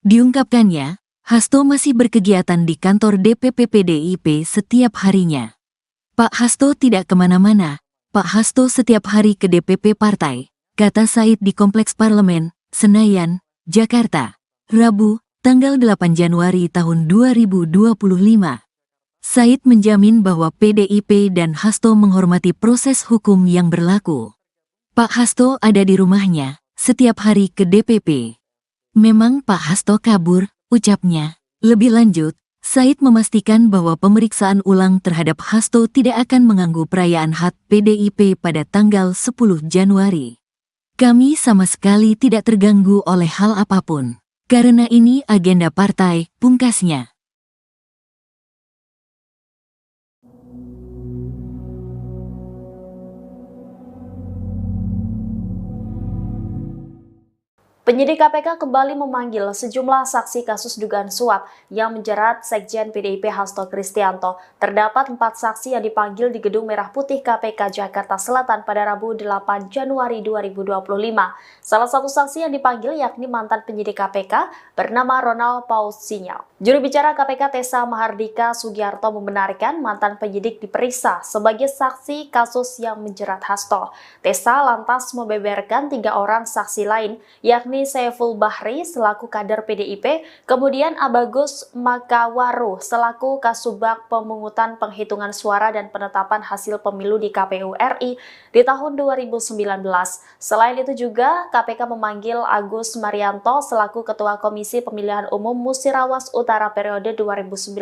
Diungkapkannya, Hasto masih berkegiatan di kantor DPP PDIP setiap harinya. Pak Hasto tidak kemana-mana, Pak Hasto setiap hari ke DPP partai, kata Said di Kompleks Parlemen, Senayan, Jakarta, Rabu, tanggal 8 Januari tahun 2025. Said menjamin bahwa PDIP dan Hasto menghormati proses hukum yang berlaku. Pak Hasto ada di rumahnya, setiap hari ke DPP. Memang Pak Hasto kabur, ucapnya. Lebih lanjut, Said memastikan bahwa pemeriksaan ulang terhadap Hasto tidak akan mengganggu perayaan HUT PDIP pada tanggal 10 Januari. Kami sama sekali tidak terganggu oleh hal apapun. Karena ini agenda partai, pungkasnya. Penyidik KPK kembali memanggil sejumlah saksi kasus dugaan suap yang menjerat Sekjen PDIP Hasto Kristianto. Terdapat 4 saksi yang dipanggil di Gedung Merah Putih KPK Jakarta Selatan pada Rabu 8 Januari 2025. Salah satu saksi yang dipanggil yakni mantan penyidik KPK bernama Ronald Paul Sinyal. Juru bicara KPK Tessa Mahardika Sugiarto membenarkan mantan penyidik diperiksa sebagai saksi kasus yang menjerat Hasto. Tessa lantas membeberkan 3 orang saksi lain, yakni Saiful Bahri selaku kader PDIP, kemudian Abagus Makawaru selaku Kasubag Pemungutan Penghitungan Suara dan Penetapan Hasil Pemilu di KPU RI di tahun 2019. Selain itu juga KPK memanggil Agus Marianto selaku Ketua Komisi Pemilihan Umum Musirawas Utara periode 2019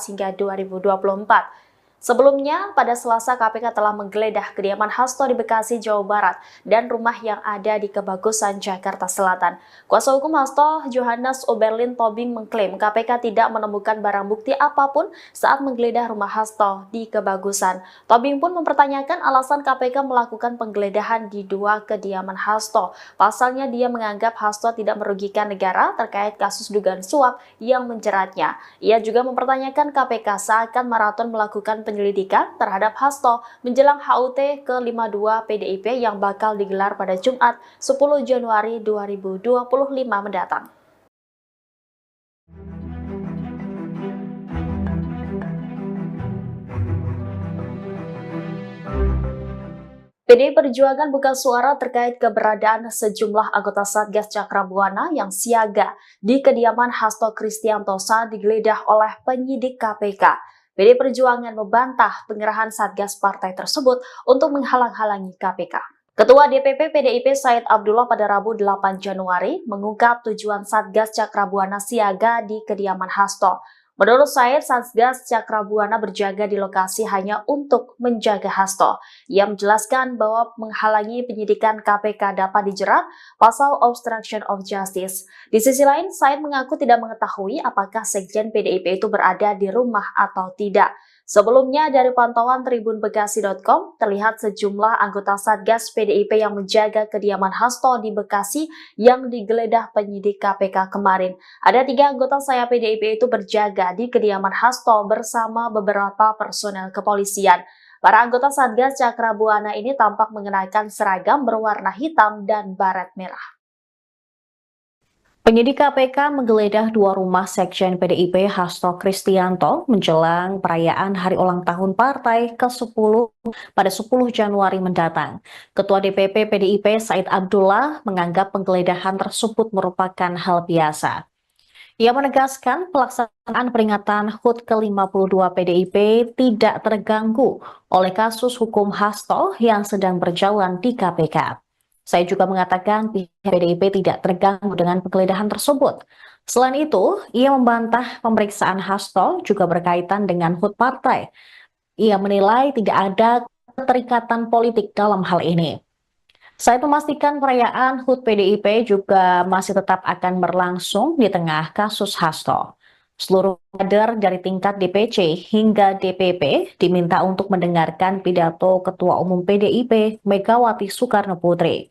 hingga 2024. Sebelumnya, pada Selasa KPK telah menggeledah kediaman Hasto di Bekasi, Jawa Barat dan rumah yang ada di Kebagusan, Jakarta Selatan. Kuasa hukum Hasto, Johannes Oberlin Tobing mengklaim KPK tidak menemukan barang bukti apapun saat menggeledah rumah Hasto di Kebagusan. Tobing pun mempertanyakan alasan KPK melakukan penggeledahan di 2 kediaman Hasto. Pasalnya dia menganggap Hasto tidak merugikan negara terkait kasus dugaan suap yang menjeratnya. Ia juga mempertanyakan KPK seakan maraton melakukan penyelidikan terhadap Hasto menjelang HUT ke-52 PDIP yang bakal digelar pada Jumat 10 Januari 2025 mendatang. PDI Perjuangan buka suara terkait keberadaan sejumlah anggota Satgas Cakrabuana yang siaga di kediaman Hasto Kristianto saat digeledah oleh penyidik KPK. PDI Perjuangan membantah pengerahan Satgas partai tersebut untuk menghalang-halangi KPK. Ketua DPP PDIP Said Abdullah pada Rabu 8 Januari mengungkap tujuan Satgas Cakrabuana siaga di kediaman Hasto. Menurut Said, Satgas Cakrabuana berjaga di lokasi hanya untuk menjaga Hasto. Ia menjelaskan bahwa menghalangi penyidikan KPK dapat dijerat pasal obstruction of justice. Di sisi lain, Said mengaku tidak mengetahui apakah Sekjen PDIP itu berada di rumah atau tidak. Sebelumnya dari pantauan tribunbekasi.com terlihat sejumlah anggota Satgas PDIP yang menjaga kediaman Hasto di Bekasi yang digeledah penyidik KPK kemarin. Ada 3 anggota sayap PDIP itu berjaga di kediaman Hasto bersama beberapa personel kepolisian. Para anggota Satgas Cakrabuana ini tampak mengenakan seragam berwarna hitam dan baret merah. Penyidik KPK menggeledah 2 rumah Sekjen PDIP Hasto Kristianto menjelang perayaan hari ulang tahun partai ke-10 pada 10 Januari mendatang. Ketua DPP PDIP Said Abdullah menganggap penggeledahan tersebut merupakan hal biasa. Ia menegaskan pelaksanaan peringatan HUT ke-52 PDIP tidak terganggu oleh kasus hukum Hasto yang sedang berjalan di KPK. Saya juga mengatakan pihak PDIP tidak terganggu dengan penggeledahan tersebut. Selain itu, ia membantah pemeriksaan Hasto juga berkaitan dengan HUT partai. Ia menilai tidak ada keterikatan politik dalam hal ini. Saya memastikan perayaan HUT PDIP juga masih tetap akan berlangsung di tengah kasus Hasto. Seluruh kader dari tingkat DPC hingga DPP diminta untuk mendengarkan pidato Ketua Umum PDIP Megawati Soekarno Putri.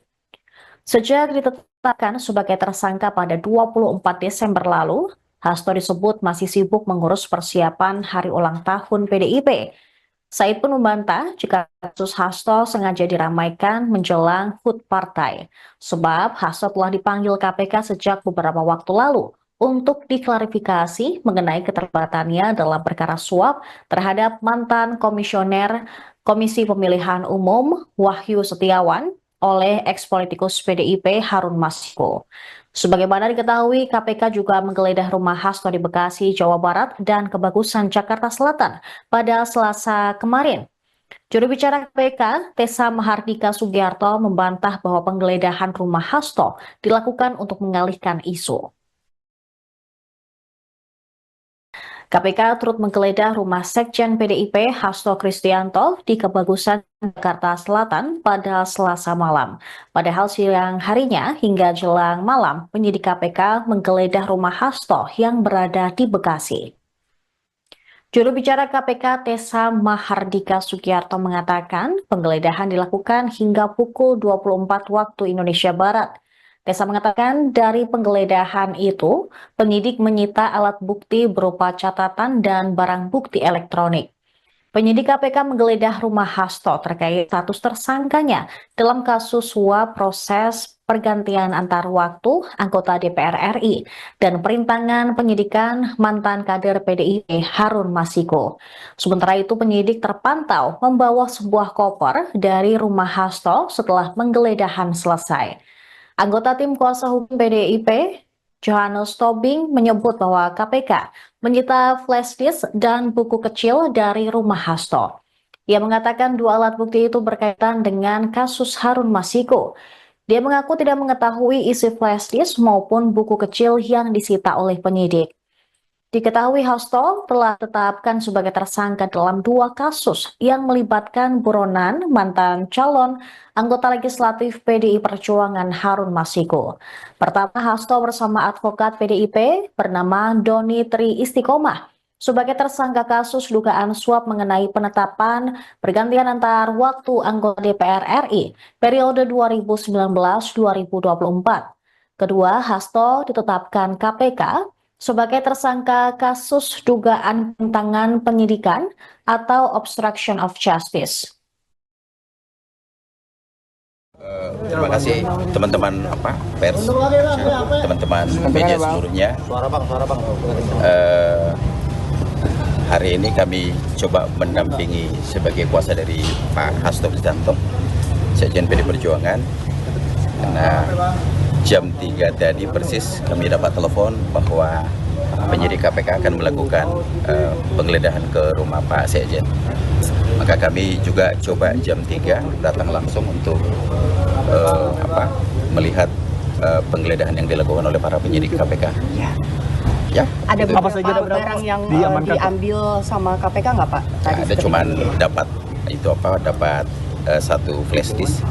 Sejak ditetapkan sebagai tersangka pada 24 Desember lalu, Hasto disebut masih sibuk mengurus persiapan hari ulang tahun PDIP. Said pun membantah jika kasus Hasto sengaja diramaikan menjelang HUT partai, sebab Hasto telah dipanggil KPK sejak beberapa waktu lalu untuk diklarifikasi mengenai keterlibatannya dalam perkara suap terhadap mantan komisioner Komisi Pemilihan Umum Wahyu Setiawan oleh eks-politikus PDIP Harun Masiku. Sebagaimana diketahui, KPK juga menggeledah rumah Hasto di Bekasi, Jawa Barat, dan Kebagusan, Jakarta Selatan pada Selasa kemarin. Juru bicara KPK, Tessa Mahardika Sugiarto, membantah bahwa penggeledahan rumah Hasto dilakukan untuk mengalihkan isu. KPK turut menggeledah rumah Sekjen PDIP Hasto Kristianto di Kebagusan, Jakarta Selatan pada Selasa malam. Padahal siang harinya hingga jelang malam, penyidik KPK menggeledah rumah Hasto yang berada di Bekasi. Juru bicara KPK Tessa Mahardika Sugiarto mengatakan penggeledahan dilakukan hingga pukul 24 waktu Indonesia Barat. Tessa mengatakan dari penggeledahan itu, penyidik menyita alat bukti berupa catatan dan barang bukti elektronik. Penyidik KPK menggeledah rumah Hasto terkait status tersangkanya dalam kasus suap proses pergantian antar waktu anggota DPR RI dan perintangan penyidikan mantan kader PDIP Harun Masiku. Sementara itu penyidik terpantau membawa sebuah koper dari rumah Hasto setelah penggeledahan selesai. Anggota tim kuasa hukum PDIP, Johannes Tobing, menyebut bahwa KPK menyita flash disk dan buku kecil dari rumah Hasto. Ia mengatakan 2 alat bukti itu berkaitan dengan kasus Harun Masiku. Dia mengaku tidak mengetahui isi flash disk maupun buku kecil yang disita oleh penyidik. Diketahui Hasto telah ditetapkan sebagai tersangka dalam 2 kasus yang melibatkan buronan mantan calon anggota legislatif PDI Perjuangan Harun Masiku. Pertama, Hasto bersama advokat PDIP bernama Doni Tri Istiqomah sebagai tersangka kasus dugaan suap mengenai penetapan pergantian antar waktu anggota DPR RI periode 2019-2024. Kedua, Hasto ditetapkan KPK sebagai tersangka kasus dugaan penentangan penyidikan atau obstruction of justice. Terima kasih teman-teman pers, teman-teman media seluruhnya. Hari ini kami coba mendampingi sebagai kuasa dari Pak Hasto Kristianto, Sekjen PDI Perjuangan, karena jam 3 tadi persis kami dapat telepon bahwa penyidik KPK akan melakukan penggeledahan ke rumah Pak Sekjen. Maka kami juga coba jam 3 datang langsung untuk melihat penggeledahan yang dilakukan oleh para penyidik KPK. Ya. Ada Apa saja beberapa barang yang diambil sama KPK nggak Pak? Ada cuman dapat dapat 1 flash disk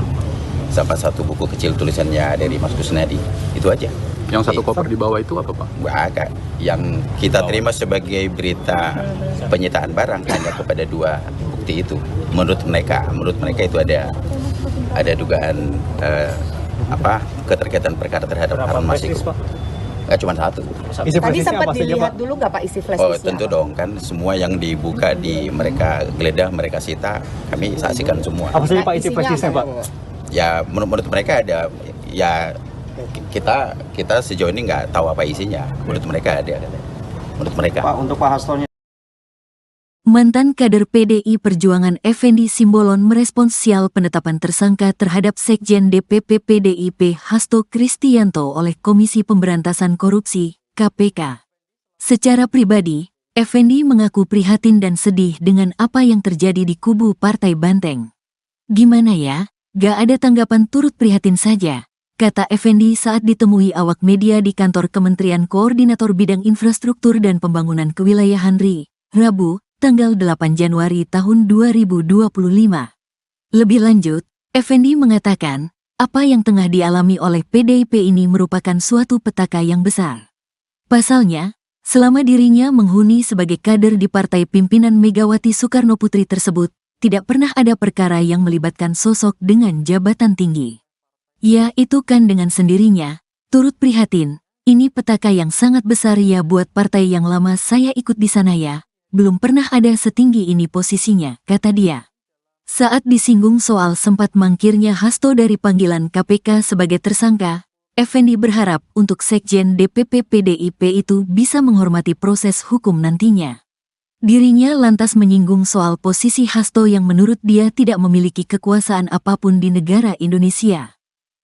sama 1 buku kecil tulisannya dari Mas Kusnadi, itu aja. Yang satu koper di bawah itu apa Pak? Agak. Yang kita terima sebagai berita penyitaan barang hanya kepada 2 bukti itu. Menurut mereka itu ada dugaan keterkaitan perkara terhadap Harun Masiku. Nggak cuma 1. Tadi sempat dilihat dulu nggak Pak isi flash disknya? Oh tentu dong, kan semua yang dibuka mereka geledah, mereka sita, kami saksikan semua. Apa saja Pak isi flash disknya Pak? Ya menurut mereka ada, ya kita sejauh ini nggak tahu apa isinya. Menurut mereka ada. Menurut mereka. Pak, untuk Pak Hastonya. Mantan kader PDI Perjuangan Effendi Simbolon merespons sial penetapan tersangka terhadap Sekjen DPP PDIP Hasto Kristianto oleh Komisi Pemberantasan Korupsi, KPK. Secara pribadi, Effendi mengaku prihatin dan sedih dengan apa yang terjadi di kubu Partai Banteng. Gimana ya, gak ada tanggapan, turut prihatin saja, kata Effendi saat ditemui awak media di kantor Kementerian Koordinator Bidang Infrastruktur dan Pembangunan Kewilayahan RI, Rabu, tanggal 8 Januari tahun 2025. Lebih lanjut, Effendi mengatakan, apa yang tengah dialami oleh PDIP ini merupakan suatu petaka yang besar. Pasalnya, selama dirinya menghuni sebagai kader di partai pimpinan Megawati Soekarnoputri tersebut, tidak pernah ada perkara yang melibatkan sosok dengan jabatan tinggi. Ya itu kan dengan sendirinya, turut prihatin, ini petaka yang sangat besar ya buat partai yang lama saya ikut di sana ya. Belum pernah ada setinggi ini posisinya, kata dia. Saat disinggung soal sempat mangkirnya Hasto dari panggilan KPK sebagai tersangka, Effendi berharap untuk Sekjen DPP PDIP itu bisa menghormati proses hukum nantinya. Dirinya lantas menyinggung soal posisi Hasto yang menurut dia tidak memiliki kekuasaan apapun di negara Indonesia.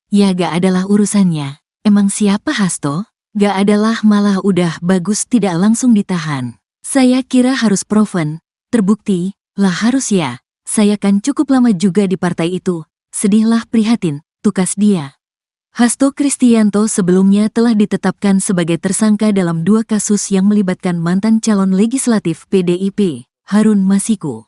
Ya gak adalah urusannya, emang siapa Hasto? Gak adalah, malah udah bagus tidak langsung ditahan. Saya kira harus proven, terbukti, lah harus ya, saya kan cukup lama juga di partai itu, sedihlah prihatin, tukas dia. Hasto Kristianto sebelumnya telah ditetapkan sebagai tersangka dalam 2 kasus yang melibatkan mantan calon legislatif PDIP, Harun Masiku.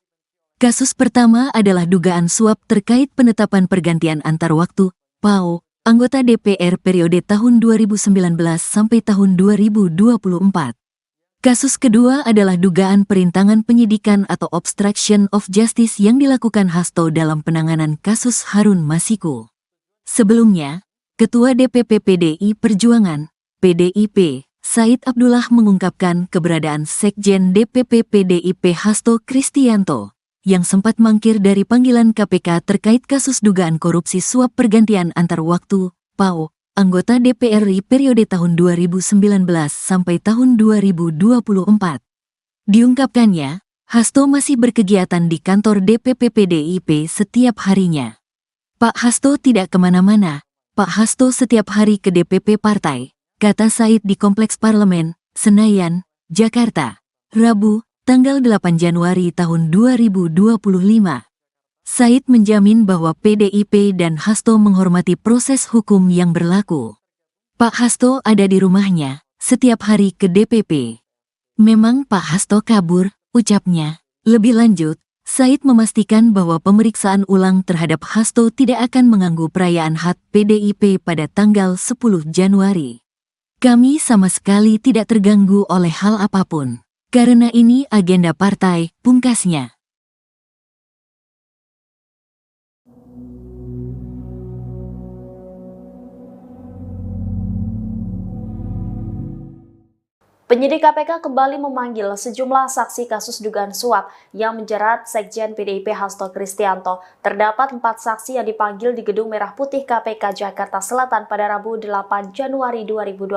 Kasus pertama adalah dugaan suap terkait penetapan pergantian antar waktu, PAO, anggota DPR periode tahun 2019 sampai tahun 2024. Kasus kedua adalah dugaan perintangan penyidikan atau obstruction of justice yang dilakukan Hasto dalam penanganan kasus Harun Masiku. Sebelumnya, Ketua DPP PDI Perjuangan, PDIP, Said Abdullah mengungkapkan keberadaan Sekjen DPP PDIP Hasto Kristianto, yang sempat mangkir dari panggilan KPK terkait kasus dugaan korupsi suap pergantian antar waktu, PAO, anggota DPR RI periode tahun 2019 sampai tahun 2024. Diungkapkannya, Hasto masih berkegiatan di kantor DPP PDIP setiap harinya. Pak Hasto tidak kemana-mana, Pak Hasto setiap hari ke DPP partai, kata Said di Kompleks Parlemen, Senayan, Jakarta, Rabu, tanggal 8 Januari tahun 2025. Said menjamin bahwa PDIP dan Hasto menghormati proses hukum yang berlaku. Pak Hasto ada di rumahnya, setiap hari ke DPP. Memang Pak Hasto kabur, ucapnya. Lebih lanjut, Said memastikan bahwa pemeriksaan ulang terhadap Hasto tidak akan mengganggu perayaan HUT PDIP pada tanggal 10 Januari. Kami sama sekali tidak terganggu oleh hal apapun. Karena ini agenda partai, pungkasnya. Penyidik KPK kembali memanggil sejumlah saksi kasus dugaan suap yang menjerat Sekjen PDIP Hasto Kristianto. Terdapat 4 saksi yang dipanggil di Gedung Merah Putih KPK Jakarta Selatan pada Rabu 8 Januari 2025.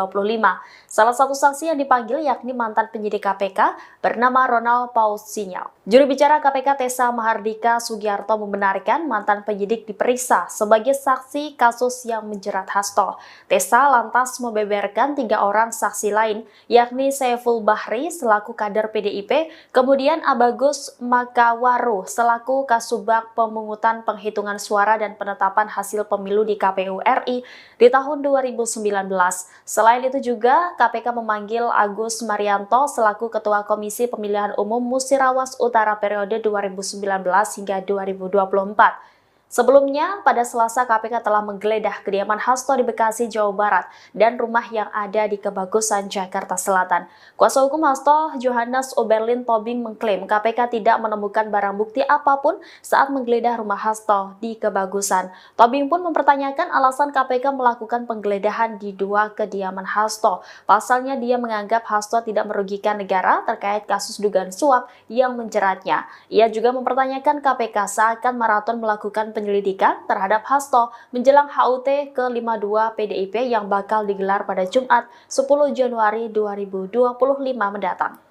Salah satu saksi yang dipanggil yakni mantan penyidik KPK bernama Ronald Paus Sinyal. Juru bicara KPK Tessa Mahardika Sugiarto membenarkan mantan penyidik diperiksa sebagai saksi kasus yang menjerat Hasto. Tessa lantas membeberkan 3 orang saksi lain, yakni Saiful Bahri selaku kader PDIP, kemudian Abagus Makawaru selaku Kasubag Pemungutan Penghitungan Suara dan Penetapan Hasil Pemilu di KPU RI di tahun 2019. Selain itu juga KPK memanggil Agus Marianto selaku Ketua Komisi Pemilihan Umum Musirawas Utara periode 2019 hingga 2024. Sebelumnya, pada Selasa KPK telah menggeledah kediaman Hasto di Bekasi, Jawa Barat dan rumah yang ada di Kebagusan, Jakarta Selatan. Kuasa hukum Hasto, Johannes Oberlin Tobing, mengklaim KPK tidak menemukan barang bukti apapun saat menggeledah rumah Hasto di Kebagusan. Tobing pun mempertanyakan alasan KPK melakukan penggeledahan di dua kediaman Hasto. Pasalnya dia menganggap Hasto tidak merugikan negara terkait kasus dugaan suap yang menjeratnya. Ia juga mempertanyakan KPK seakan maraton melakukan penyelidikan terhadap Hasto menjelang HUT ke-52 PDIP yang bakal digelar pada Jumat 10 Januari 2025 mendatang.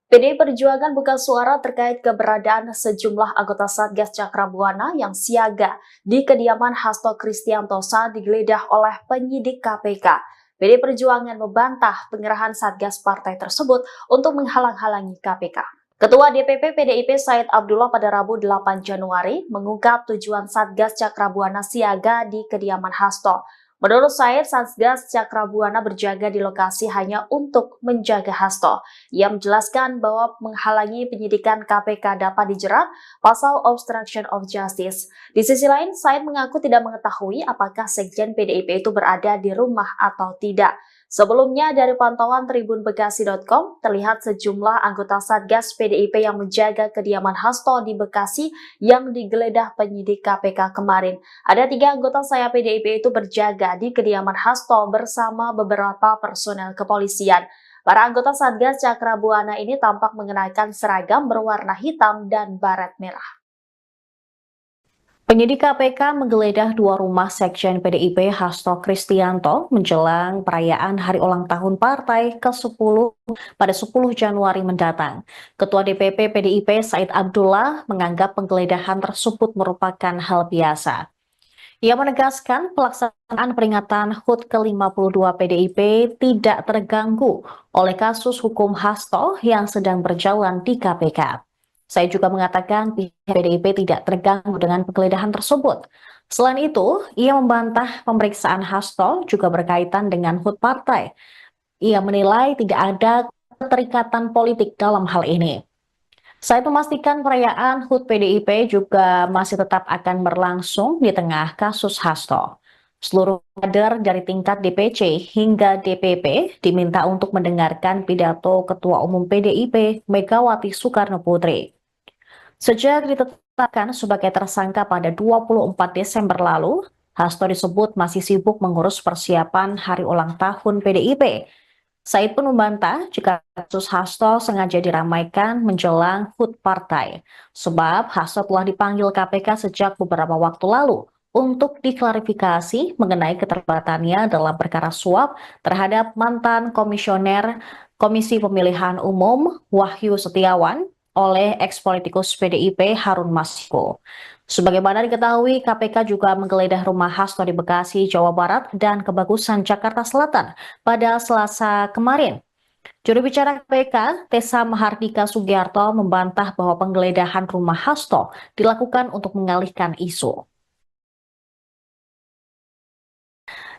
PDI Perjuangan buka suara terkait keberadaan sejumlah anggota Satgas Cakrabuana yang siaga di kediaman Hasto Kristianto saat digeledah oleh penyidik KPK. PDI Perjuangan membantah pengerahan Satgas partai tersebut untuk menghalang-halangi KPK. Ketua DPP PDIP Said Abdullah pada Rabu 8 Januari mengungkap tujuan Satgas Cakrabuana siaga di kediaman Hasto. Menurut Said, Satgas Cakrabuana berjaga di lokasi hanya untuk menjaga Hasto. Ia menjelaskan bahwa menghalangi penyidikan KPK dapat dijerat pasal obstruction of justice. Di sisi lain, Said mengaku tidak mengetahui apakah Sekjen PDIP itu berada di rumah atau tidak. Sebelumnya, dari pantauan tribunbekasi.com, terlihat sejumlah anggota Satgas PDIP yang menjaga kediaman Hasto di Bekasi yang digeledah penyidik KPK kemarin. Ada 3 anggota saya PDIP itu berjaga di kediaman Hasto bersama beberapa personel kepolisian. Para anggota Satgas Cakrabuana ini tampak mengenakan seragam berwarna hitam dan baret merah. Penyidik KPK menggeledah 2 rumah Sekjen PDIP Hasto Kristianto menjelang perayaan hari ulang tahun partai ke-10 pada 10 Januari mendatang. Ketua DPP PDIP Said Abdullah menganggap penggeledahan tersebut merupakan hal biasa. Ia menegaskan pelaksanaan peringatan HUT ke-52 PDIP tidak terganggu oleh kasus hukum Hasto yang sedang berjalan di KPK. Saya juga mengatakan pihak PDIP tidak terganggu dengan penggeledahan tersebut. Selain itu, ia membantah pemeriksaan Hasto juga berkaitan dengan HUT partai. Ia menilai tidak ada keterikatan politik dalam hal ini. Saya memastikan perayaan HUT PDIP juga masih tetap akan berlangsung di tengah kasus Hasto. Seluruh kader dari tingkat DPC hingga DPP diminta untuk mendengarkan pidato Ketua Umum PDIP Megawati Soekarno Putri. Sejak ditetapkan sebagai tersangka pada 24 Desember lalu, Hasto disebut masih sibuk mengurus persiapan hari ulang tahun PDIP. Said pun membantah jika kasus Hasto sengaja diramaikan menjelang HUT partai, sebab Hasto telah dipanggil KPK sejak beberapa waktu lalu untuk diklarifikasi mengenai keterlibatannya dalam perkara suap terhadap mantan komisioner Komisi Pemilihan Umum Wahyu Setiawan oleh eks-politikus PDIP Harun Masiku. Sebagaimana diketahui, KPK juga menggeledah rumah Hasto di Bekasi, Jawa Barat dan Kebagusan, Jakarta Selatan pada Selasa kemarin. Juru bicara KPK, Tessa Mahardika Sugiarto, membantah bahwa penggeledahan rumah Hasto dilakukan untuk mengalihkan isu.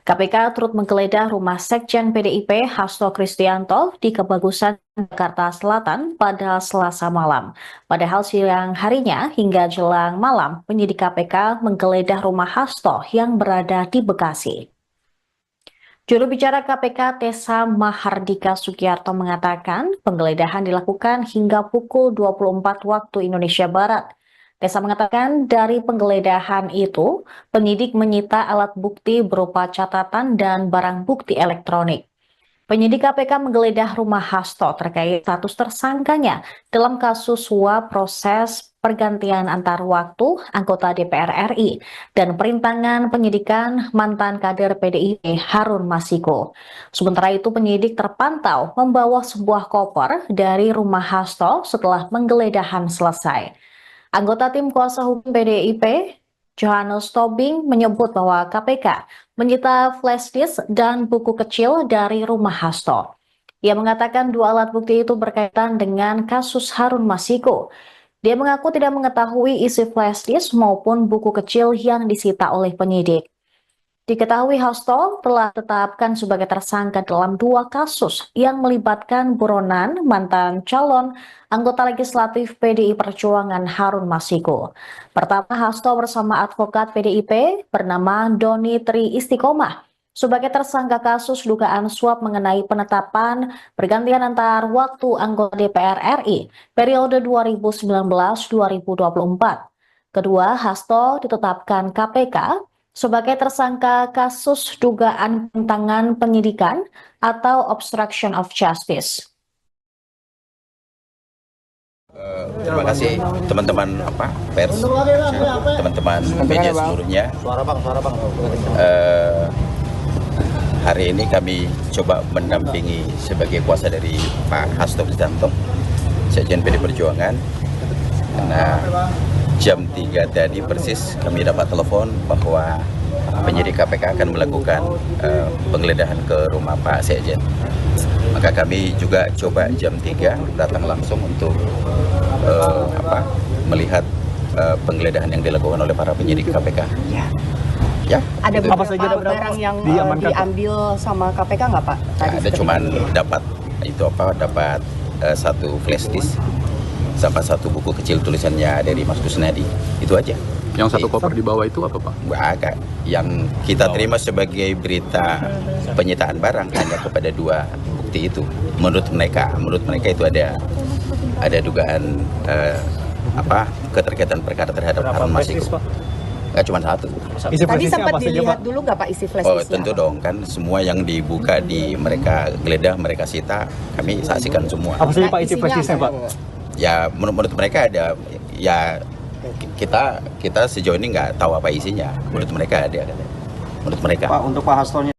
KPK turut menggeledah rumah Sekjen PDIP Hasto Kristianto di Kebagusan, Jakarta Selatan pada Selasa malam. Padahal siang harinya hingga jelang malam, penyidik KPK menggeledah rumah Hasto yang berada di Bekasi. Juru bicara KPK Tessa Mahardika Sugiarto mengatakan penggeledahan dilakukan hingga pukul 24 waktu Indonesia Barat. Tessa mengatakan dari penggeledahan itu, penyidik menyita alat bukti berupa catatan dan barang bukti elektronik. Penyidik KPK menggeledah rumah Hasto terkait status tersangkanya dalam kasus suap proses pergantian antar waktu anggota DPR RI dan perintangan penyidikan mantan kader PDIP Harun Masiku. Sementara itu penyidik terpantau membawa sebuah koper dari rumah Hasto setelah penggeledahan selesai. Anggota tim kuasa hukum PDIP, Johannes Tobing, menyebut bahwa KPK menyita flash disk dan buku kecil dari rumah Hasto. Ia mengatakan 2 alat bukti itu berkaitan dengan kasus Harun Masiku. Dia mengaku tidak mengetahui isi flash disk maupun buku kecil yang disita oleh penyidik. Diketahui Hasto telah ditetapkan sebagai tersangka dalam 2 kasus yang melibatkan buronan mantan calon anggota legislatif PDI Perjuangan Harun Masiku. Pertama, Hasto bersama advokat PDIP bernama Doni Tri Istiqomah sebagai tersangka kasus dugaan suap mengenai penetapan pergantian antar waktu anggota DPR RI periode 2019-2024. Kedua, Hasto ditetapkan KPK sebagai tersangka kasus dugaan pentangan penyidikan atau obstruction of justice. Terima kasih teman-teman pers, teman-teman media seluruhnya. Hari ini kami coba mendampingi sebagai kuasa dari Pak Hasto Kristianto, Sekjen PD Perjuangan. Karena jam 3 tadi persis kami dapat telepon bahwa penyidik KPK akan melakukan penggeledahan ke rumah Pak Sekjen. Maka kami juga coba jam 3 datang langsung untuk melihat penggeledahan yang dilakukan oleh para penyidik KPK. Ya. Ada beberapa barang yang diambil sama KPK nggak Pak? Ada cuman dapat dapat satu flash disk sama satu buku kecil tulisannya dari Mas Kusnadi, itu aja. Yang satu koper di bawah itu apa Pak? Agak. Yang kita terima sebagai berita penyitaan barang hanya kepada 2 bukti itu. Menurut mereka itu ada dugaan keterkaitan perkara terhadap Harun Masiku. Nggak cuma satu. Tadi sempat dilihat dulu nggak Pak isi flash disknya? Oh tentu dong, kan semua yang dibuka mereka geledah, mereka sita, kami saksikan semua. Apa saja Pak isi flash disknya Pak? Ya menurut mereka ada, ya kita sejauh ini nggak tahu apa isinya. Menurut mereka ada. Menurut mereka. Pak, untuk Pak Hastonya.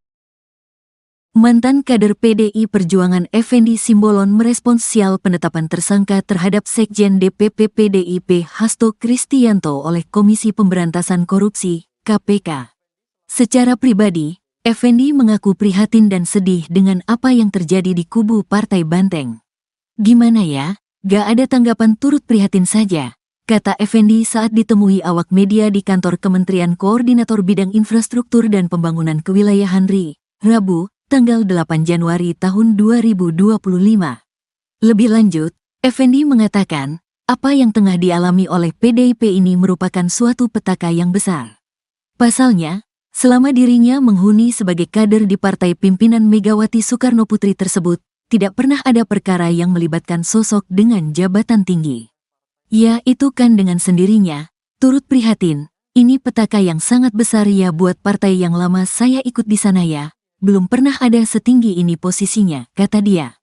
Mantan kader PDI Perjuangan Effendi Simbolon merespons sial penetapan tersangka terhadap Sekjen DPP PDIP Hasto Kristianto oleh Komisi Pemberantasan Korupsi, KPK. Secara pribadi, Effendi mengaku prihatin dan sedih dengan apa yang terjadi di kubu Partai Banteng. Gimana ya? Gak ada tanggapan, turut prihatin saja, kata Effendi saat ditemui awak media di kantor Kementerian Koordinator Bidang Infrastruktur dan Pembangunan Kewilayahan RI, Rabu, tanggal 8 Januari tahun 2025. Lebih lanjut, Effendi mengatakan, apa yang tengah dialami oleh PDIP ini merupakan suatu petaka yang besar. Pasalnya, selama dirinya menghuni sebagai kader di partai pimpinan Megawati Soekarnoputri tersebut, tidak pernah ada perkara yang melibatkan sosok dengan jabatan tinggi. Ya itu kan dengan sendirinya, turut prihatin, ini petaka yang sangat besar ya buat partai yang lama saya ikut di sana ya. Belum pernah ada setinggi ini posisinya, kata dia.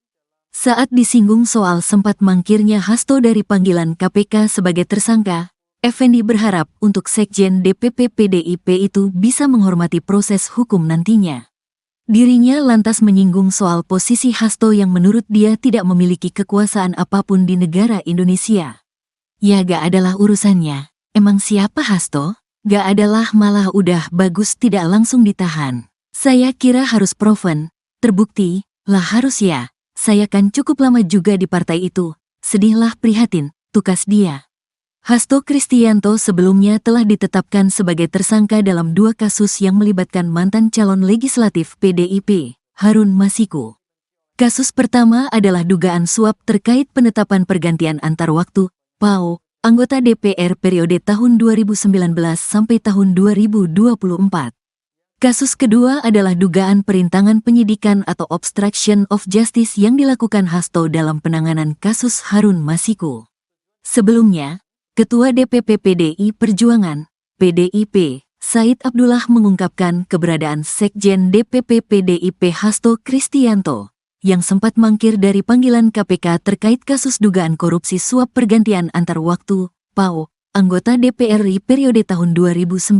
Saat disinggung soal sempat mangkirnya Hasto dari panggilan KPK sebagai tersangka, Effendi berharap untuk Sekjen DPP PDIP itu bisa menghormati proses hukum nantinya. Dirinya lantas menyinggung soal posisi Hasto yang menurut dia tidak memiliki kekuasaan apapun di negara Indonesia. Ya gak adalah urusannya, emang siapa Hasto? Gak adalah, malah udah bagus tidak langsung ditahan. Saya kira harus proven, terbukti, lah harus ya, saya kan cukup lama juga di partai itu, sedihlah prihatin, tukas dia. Hasto Kristianto sebelumnya telah ditetapkan sebagai tersangka dalam 2 kasus yang melibatkan mantan calon legislatif PDIP, Harun Masiku. Kasus pertama adalah dugaan suap terkait penetapan pergantian antar waktu, PAO, anggota DPR periode tahun 2019 sampai tahun 2024. Kasus kedua adalah dugaan perintangan penyidikan atau obstruction of justice yang dilakukan Hasto dalam penanganan kasus Harun Masiku. Sebelumnya, Ketua DPP PDI Perjuangan, PDIP, Said Abdullah mengungkapkan keberadaan Sekjen DPP PDIP Hasto Kristianto, yang sempat mangkir dari panggilan KPK terkait kasus dugaan korupsi suap pergantian antar waktu, PAO, anggota DPR RI periode tahun 2019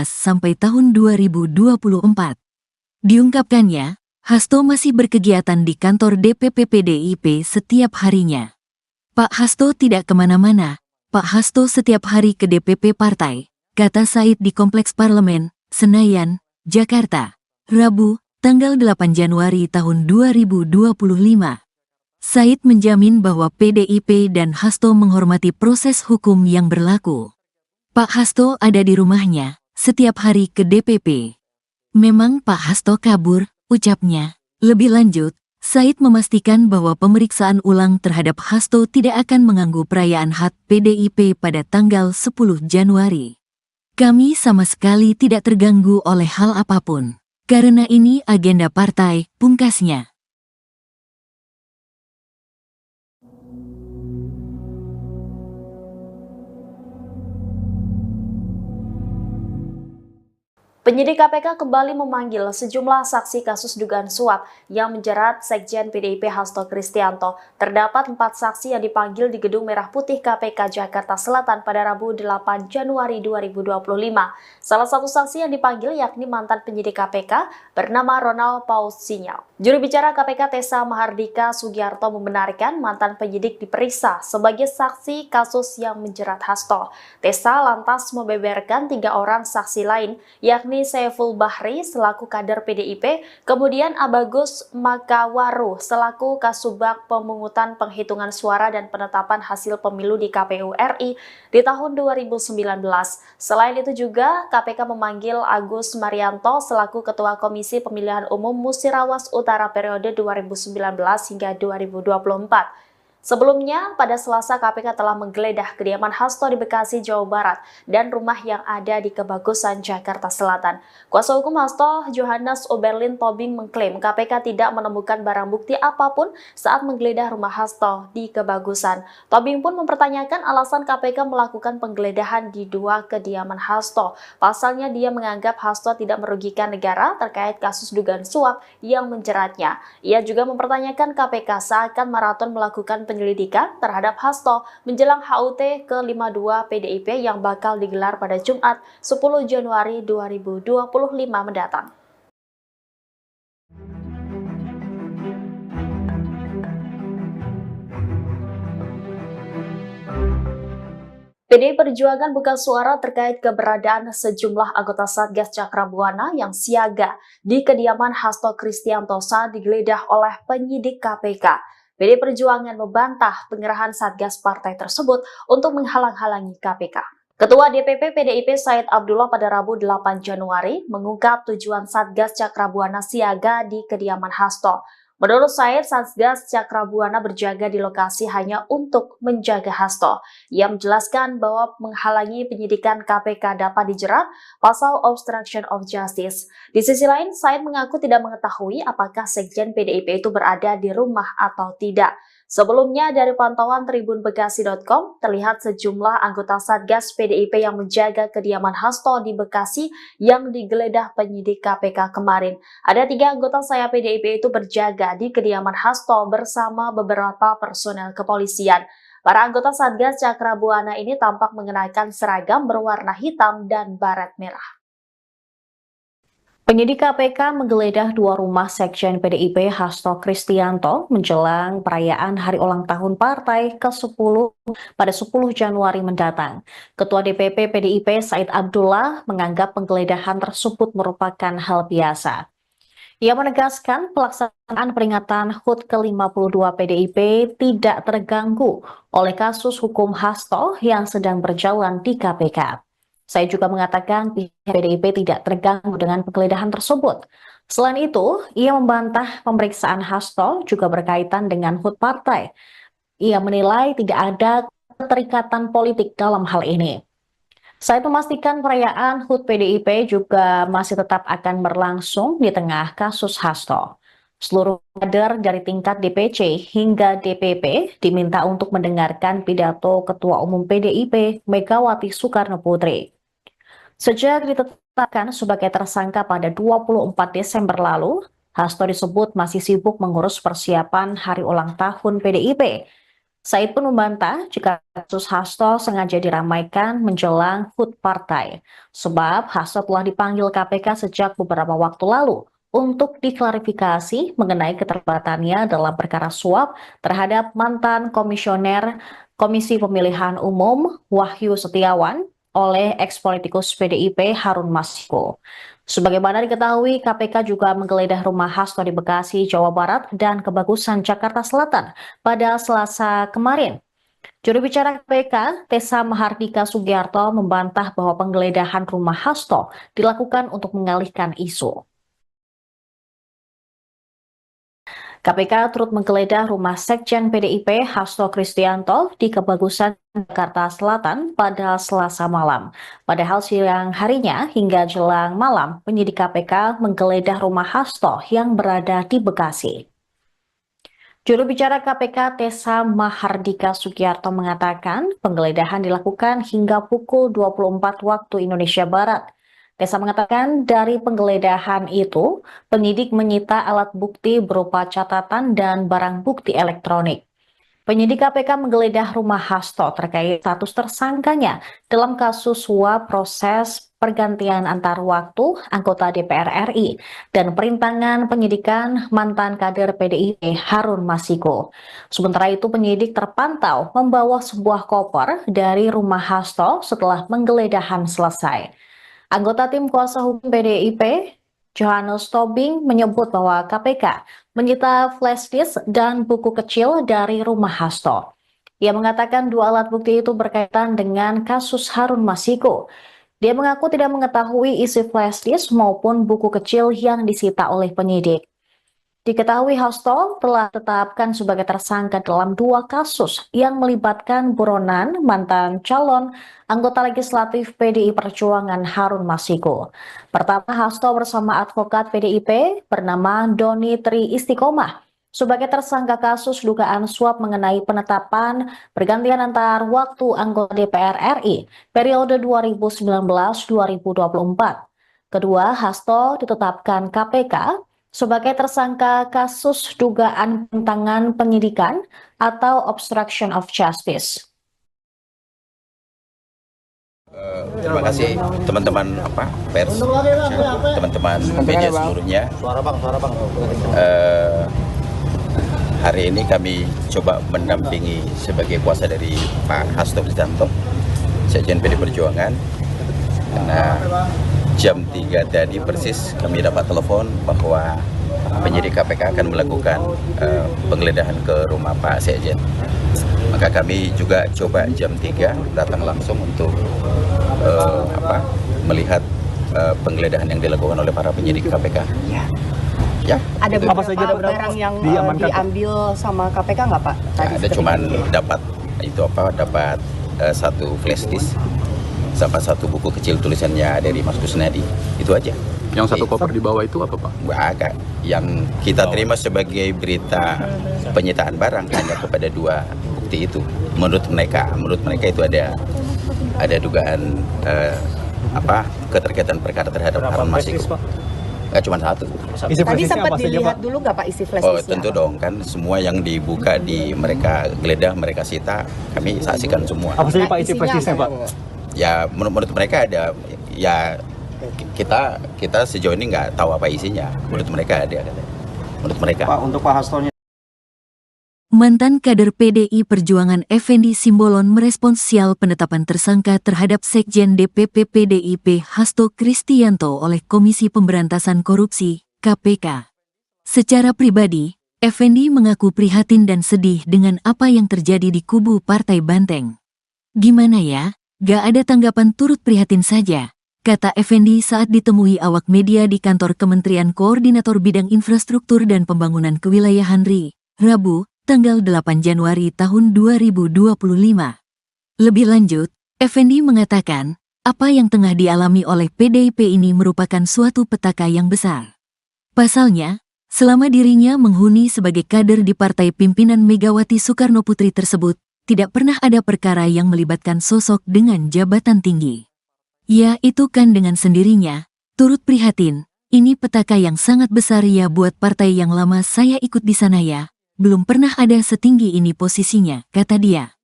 sampai tahun 2024. Diungkapkannya, Hasto masih berkegiatan di kantor DPP PDIP setiap harinya. Pak Hasto tidak kemana-mana. Pak Hasto setiap hari ke DPP partai, kata Said di Kompleks Parlemen, Senayan, Jakarta, Rabu, tanggal 8 Januari tahun 2025. Said menjamin bahwa PDIP dan Hasto menghormati proses hukum yang berlaku. Pak Hasto ada di rumahnya, setiap hari ke DPP. Memang Pak Hasto kabur, ucapnya. Lebih lanjut, Said memastikan bahwa pemeriksaan ulang terhadap Hasto tidak akan mengganggu perayaan HUT PDIP pada tanggal 10 Januari. Kami sama sekali tidak terganggu oleh hal apapun. Karena ini agenda partai, pungkasnya. Penyidik KPK kembali memanggil sejumlah saksi kasus dugaan suap yang menjerat Sekjen PDIP Hasto Kristianto. Terdapat 4 saksi yang dipanggil di Gedung Merah Putih KPK Jakarta Selatan pada Rabu 8 Januari 2025. Salah satu saksi yang dipanggil yakni mantan penyidik KPK bernama Ronald Paus Sinyal. Juru bicara KPK Tessa Mahardika Sugiarto membenarkan mantan penyidik diperiksa sebagai saksi kasus yang menjerat Hasto. Tessa lantas membeberkan 3 orang saksi lain, yakni Saiful Bahri selaku kader PDIP, kemudian Abagus Makawaru selaku Kasubag Pemungutan Penghitungan Suara dan Penetapan Hasil Pemilu di KPU RI di tahun 2019. Selain itu juga KPK memanggil Agus Marianto selaku Ketua Komisi Pemilihan Umum Musirawas Utara periode 2019 hingga 2024. Sebelumnya, pada Selasa KPK telah menggeledah kediaman Hasto di Bekasi, Jawa Barat, dan rumah yang ada di Kebagusan, Jakarta Selatan. Kuasa hukum Hasto, Johannes Oberlin Tobing, mengklaim KPK tidak menemukan barang bukti apapun saat menggeledah rumah Hasto di Kebagusan. Tobing pun mempertanyakan alasan KPK melakukan penggeledahan di 2 kediaman Hasto. Pasalnya, dia menganggap Hasto tidak merugikan negara terkait kasus dugaan suap yang menjeratnya. Ia juga mempertanyakan KPK seakan maraton melakukan penyelidikan terhadap Hasto menjelang HUT ke-52 PDIP yang bakal digelar pada Jumat 10 Januari 2025 mendatang. PDI Perjuangan buka suara terkait keberadaan sejumlah anggota Satgas Cakrabuana yang siaga di kediaman Hasto Kristianto saat digeledah oleh penyidik KPK. PDI Perjuangan membantah pengerahan Satgas partai tersebut untuk menghalang-halangi KPK. Ketua DPP PDIP Said Abdullah pada Rabu 8 Januari mengungkap tujuan Satgas Cakrabuana siaga di kediaman Hasto. Menurut Said, Satgas Cakrabuana berjaga di lokasi hanya untuk menjaga Hasto. Ia menjelaskan bahwa menghalangi penyidikan KPK dapat dijerat pasal obstruction of justice. Di sisi lain, Said mengaku tidak mengetahui apakah Sekjen PDIP itu berada di rumah atau tidak. Sebelumnya, dari pantauan tribunbekasi.com, terlihat sejumlah anggota Satgas PDIP yang menjaga kediaman Hasto di Bekasi yang digeledah penyidik KPK kemarin. Ada 3 anggota sayap PDIP itu berjaga di kediaman Hasto bersama beberapa personel kepolisian. Para anggota Satgas Cakrabuana ini tampak mengenakan seragam berwarna hitam dan baret merah. Penyidik KPK menggeledah 2 rumah Sekjen PDIP Hasto Kristianto menjelang perayaan hari ulang tahun partai ke-10 pada 10 Januari mendatang. Ketua DPP PDIP Said Abdullah menganggap penggeledahan tersebut merupakan hal biasa. Ia menegaskan pelaksanaan peringatan HUT ke-52 PDIP tidak terganggu oleh kasus hukum Hasto yang sedang berjalan di KPK. Saya juga mengatakan pihak PDIP tidak terganggu dengan penggeledahan tersebut. Selain itu, ia membantah pemeriksaan Hasto juga berkaitan dengan HUT partai. Ia menilai tidak ada keterikatan politik dalam hal ini. Saya memastikan perayaan HUT PDIP juga masih tetap akan berlangsung di tengah kasus Hasto. Seluruh kader dari tingkat DPC hingga DPP diminta untuk mendengarkan pidato Ketua Umum PDIP Megawati Soekarno Putri. Sejak ditetapkan sebagai tersangka pada 24 Desember lalu, Hasto disebut masih sibuk mengurus persiapan hari ulang tahun PDIP. Said pun membantah jika kasus Hasto sengaja diramaikan menjelang HUT partai, sebab Hasto telah dipanggil KPK sejak beberapa waktu lalu untuk diklarifikasi mengenai keterlibatannya dalam perkara suap terhadap mantan komisioner Komisi Pemilihan Umum Wahyu Setiawan oleh eks-politikus PDIP Harun Masiku. Sebagaimana diketahui, KPK juga menggeledah rumah Hasto di Bekasi, Jawa Barat dan Kebagusan, Jakarta Selatan pada Selasa kemarin. Juru bicara KPK, Tessa Mahardika Sugiarto membantah bahwa penggeledahan rumah Hasto dilakukan untuk mengalihkan isu. KPK turut menggeledah rumah Sekjen PDIP Hasto Kristianto di Kebagusan, Jakarta Selatan pada Selasa malam. Padahal siang harinya hingga jelang malam, penyidik KPK menggeledah rumah Hasto yang berada di Bekasi. Juru bicara KPK Tessa Mahardika Sugiarto mengatakan penggeledahan dilakukan hingga pukul 24 waktu Indonesia Barat. Tessa mengatakan dari penggeledahan itu, penyidik menyita alat bukti berupa catatan dan barang bukti elektronik. Penyidik KPK menggeledah rumah Hasto terkait status tersangkanya dalam kasus suap proses pergantian antar waktu anggota DPR RI dan perintangan penyidikan mantan kader PDIP Harun Masiku. Sementara itu penyidik terpantau membawa sebuah koper dari rumah Hasto setelah penggeledahan selesai. Anggota tim kuasa hukum PDIP Johannes Tobing menyebut bahwa KPK menyita flash disk dan buku kecil dari rumah Hasto. Ia mengatakan dua alat bukti itu berkaitan dengan kasus Harun Masiku. Dia mengaku tidak mengetahui isi flash disk maupun buku kecil yang disita oleh penyidik. Diketahui Hasto telah ditetapkan sebagai tersangka dalam dua kasus yang melibatkan buronan mantan calon anggota legislatif PDI Perjuangan Harun Masiku. Pertama, Hasto bersama advokat PDIP bernama Doni Tri Istiqomah sebagai tersangka kasus dugaan suap mengenai penetapan pergantian antar waktu anggota DPR RI periode 2019-2024. Kedua, Hasto ditetapkan KPK sebagai tersangka kasus dugaan penentangan penyidikan atau obstruction of justice. Terima kasih teman-teman pers, teman-teman media seluruhnya. Hari ini kami coba mendampingi sebagai kuasa dari Pak Hasto Kristianto, Sekjen PDI Perjuangan. Karena jam 3 tadi persis kami dapat telepon bahwa penyidik KPK akan melakukan penggeledahan ke rumah Pak Sekjen. Maka kami juga coba jam 3 datang langsung untuk melihat penggeledahan yang dilakukan oleh para penyidik KPK. Ya. Ada itu. apa saja barang yang diambil sama KPK nggak Pak? Ada cuman dapat satu flash disk sama satu buku kecil tulisannya dari Mas Kusnadi, itu aja. Yang satu koper di bawah itu apa Pak? Agak. Yang kita terima sebagai berita penyitaan barang hanya kepada dua bukti itu. Menurut mereka itu ada dugaan keterkaitan perkara terhadap Harun Masiku. Nggak cuma satu. Tadi sempat dilihat dulu nggak Pak isi flash disknya? Tentu dong, kan semua yang dibuka mereka geledah, mereka sita, kami saksikan semua. Apa saja Pak isi flash disknya Pak? Ya menurut mereka ada, ya kita sejauh ini nggak tahu apa isinya. Menurut mereka ada. Menurut mereka. Pak, untuk Pak Hastonya. Mantan kader PDI Perjuangan Effendi Simbolon merespons sial penetapan tersangka terhadap Sekjen DPP PDIP Hasto Kristianto oleh Komisi Pemberantasan Korupsi, KPK. Secara pribadi, Effendi mengaku prihatin dan sedih dengan apa yang terjadi di kubu Partai Banteng. Gimana ya? Gak ada tanggapan, turut prihatin saja, kata Effendi saat ditemui awak media di kantor Kementerian Koordinator Bidang Infrastruktur dan Pembangunan Kewilayahan RI, Rabu, tanggal 8 Januari tahun 2025. Lebih lanjut, Effendi mengatakan, apa yang tengah dialami oleh PDIP ini merupakan suatu petaka yang besar. Pasalnya, selama dirinya menghuni sebagai kader di partai pimpinan Megawati Soekarno Putri tersebut, tidak pernah ada perkara yang melibatkan sosok dengan jabatan tinggi. Ya, itu kan dengan sendirinya, turut prihatin, ini petaka yang sangat besar ya buat partai yang lama saya ikut di sana ya. Belum pernah ada setinggi ini posisinya, kata dia.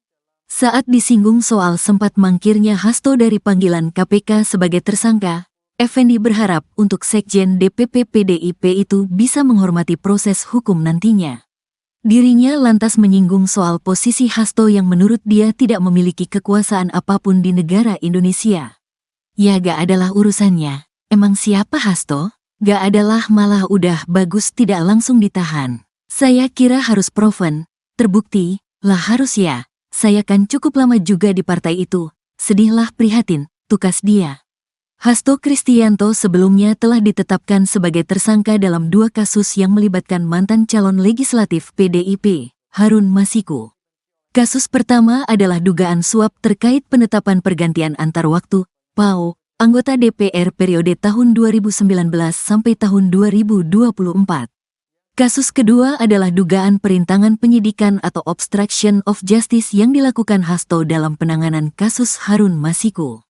Saat disinggung soal sempat mangkirnya Hasto dari panggilan KPK sebagai tersangka, Effendi berharap untuk Sekjen DPP PDIP itu bisa menghormati proses hukum nantinya. Dirinya lantas menyinggung soal posisi Hasto yang menurut dia tidak memiliki kekuasaan apapun di negara Indonesia. Ya gak adalah urusannya, emang siapa Hasto? Gak adalah, malah udah bagus tidak langsung ditahan. Saya kira harus proven, terbukti, lah harus ya, Saya kan cukup lama juga di partai itu. Sedihlah prihatin, tukas dia. Hasto Kristianto sebelumnya telah ditetapkan sebagai tersangka dalam 2 kasus yang melibatkan mantan calon legislatif PDIP, Harun Masiku. Kasus pertama adalah dugaan suap terkait penetapan pergantian antar waktu, PAO, anggota DPR periode tahun 2019 sampai tahun 2024. Kasus kedua adalah dugaan perintangan penyidikan atau obstruction of justice yang dilakukan Hasto dalam penanganan kasus Harun Masiku.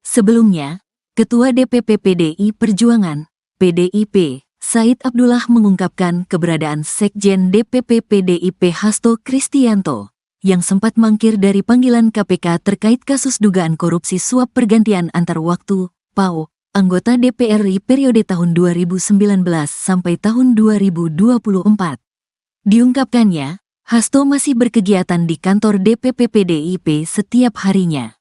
Sebelumnya, Ketua DPP PDI Perjuangan, PDIP, Said Abdullah mengungkapkan keberadaan Sekjen DPP PDIP Hasto Kristianto, yang sempat mangkir dari panggilan KPK terkait kasus dugaan korupsi suap pergantian antar waktu, PAO, anggota DPR RI periode tahun 2019 sampai tahun 2024. Diungkapkannya, Hasto masih berkegiatan di kantor DPP PDIP setiap harinya.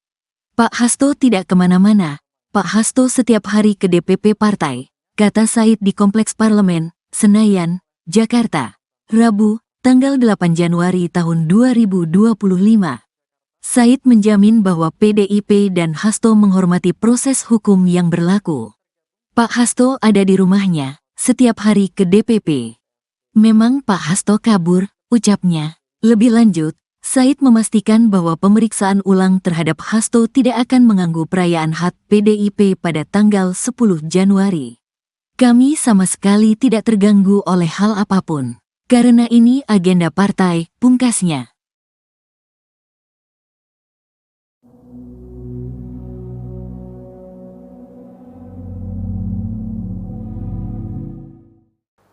Pak Hasto tidak kemana-mana. Pak Hasto setiap hari ke DPP partai, kata Said di Kompleks Parlemen, Senayan, Jakarta, Rabu, tanggal 8 Januari tahun 2025. Said menjamin bahwa PDIP dan Hasto menghormati proses hukum yang berlaku. Pak Hasto ada di rumahnya, setiap hari ke DPP. Memang Pak Hasto kabur, ucapnya. Lebih lanjut, Said memastikan bahwa pemeriksaan ulang terhadap Hasto tidak akan mengganggu perayaan HUT PDIP pada tanggal 10 Januari. Kami sama sekali tidak terganggu oleh hal apapun. Karena ini agenda partai, pungkasnya.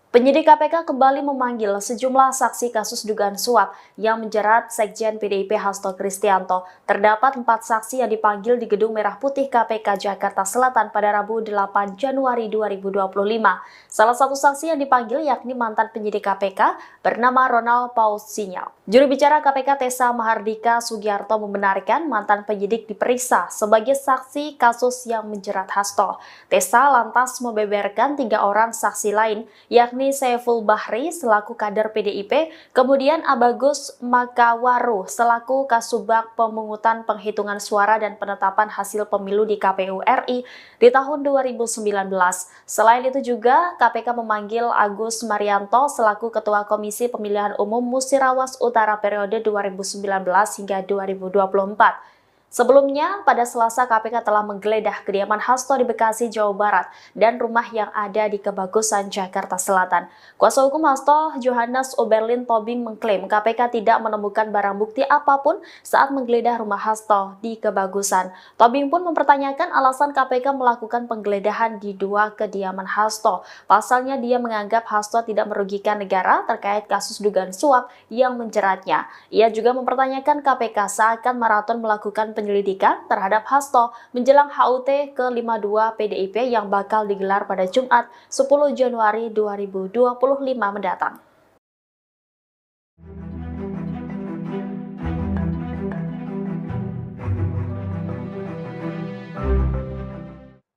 Penyidik KPK kembali memanggil sejumlah saksi kasus dugaan suap yang menjerat Sekjen PDIP Hasto Kristianto. Terdapat 4 saksi yang dipanggil di Gedung Merah Putih KPK Jakarta Selatan pada Rabu 8 Januari 2025. Salah satu saksi yang dipanggil yakni mantan penyidik KPK bernama Ronald Paul Sinyal. Juru bicara KPK Tessa Mahardika Sugiarto membenarkan mantan penyidik diperiksa sebagai saksi kasus yang menjerat Hasto. Tessa lantas membeberkan 3 orang saksi lain, yakni Saiful Bahri selaku kader PDIP, kemudian Abagus Makawaru selaku Kasubag Pemungutan Penghitungan Suara dan Penetapan Hasil Pemilu di KPU RI di tahun 2019. Selain itu juga KPK memanggil Agus Marianto selaku Ketua Komisi Pemilihan Umum Musirawas Utara periode 2019 hingga 2024. Sebelumnya, pada Selasa KPK telah menggeledah kediaman Hasto di Bekasi, Jawa Barat, dan rumah yang ada di Kebagusan, Jakarta Selatan. Kuasa hukum Hasto, Johannes Oberlin Tobing, mengklaim KPK tidak menemukan barang bukti apapun saat menggeledah rumah Hasto di Kebagusan. Tobing pun mempertanyakan alasan KPK melakukan penggeledahan di 2 kediaman Hasto. Pasalnya dia menganggap Hasto tidak merugikan negara terkait kasus dugaan suap yang menjeratnya. Ia juga mempertanyakan KPK seakan maraton melakukan penyelidikan terhadap Hasto menjelang HUT ke-52 PDIP yang bakal digelar pada Jumat 10 Januari 2025 mendatang.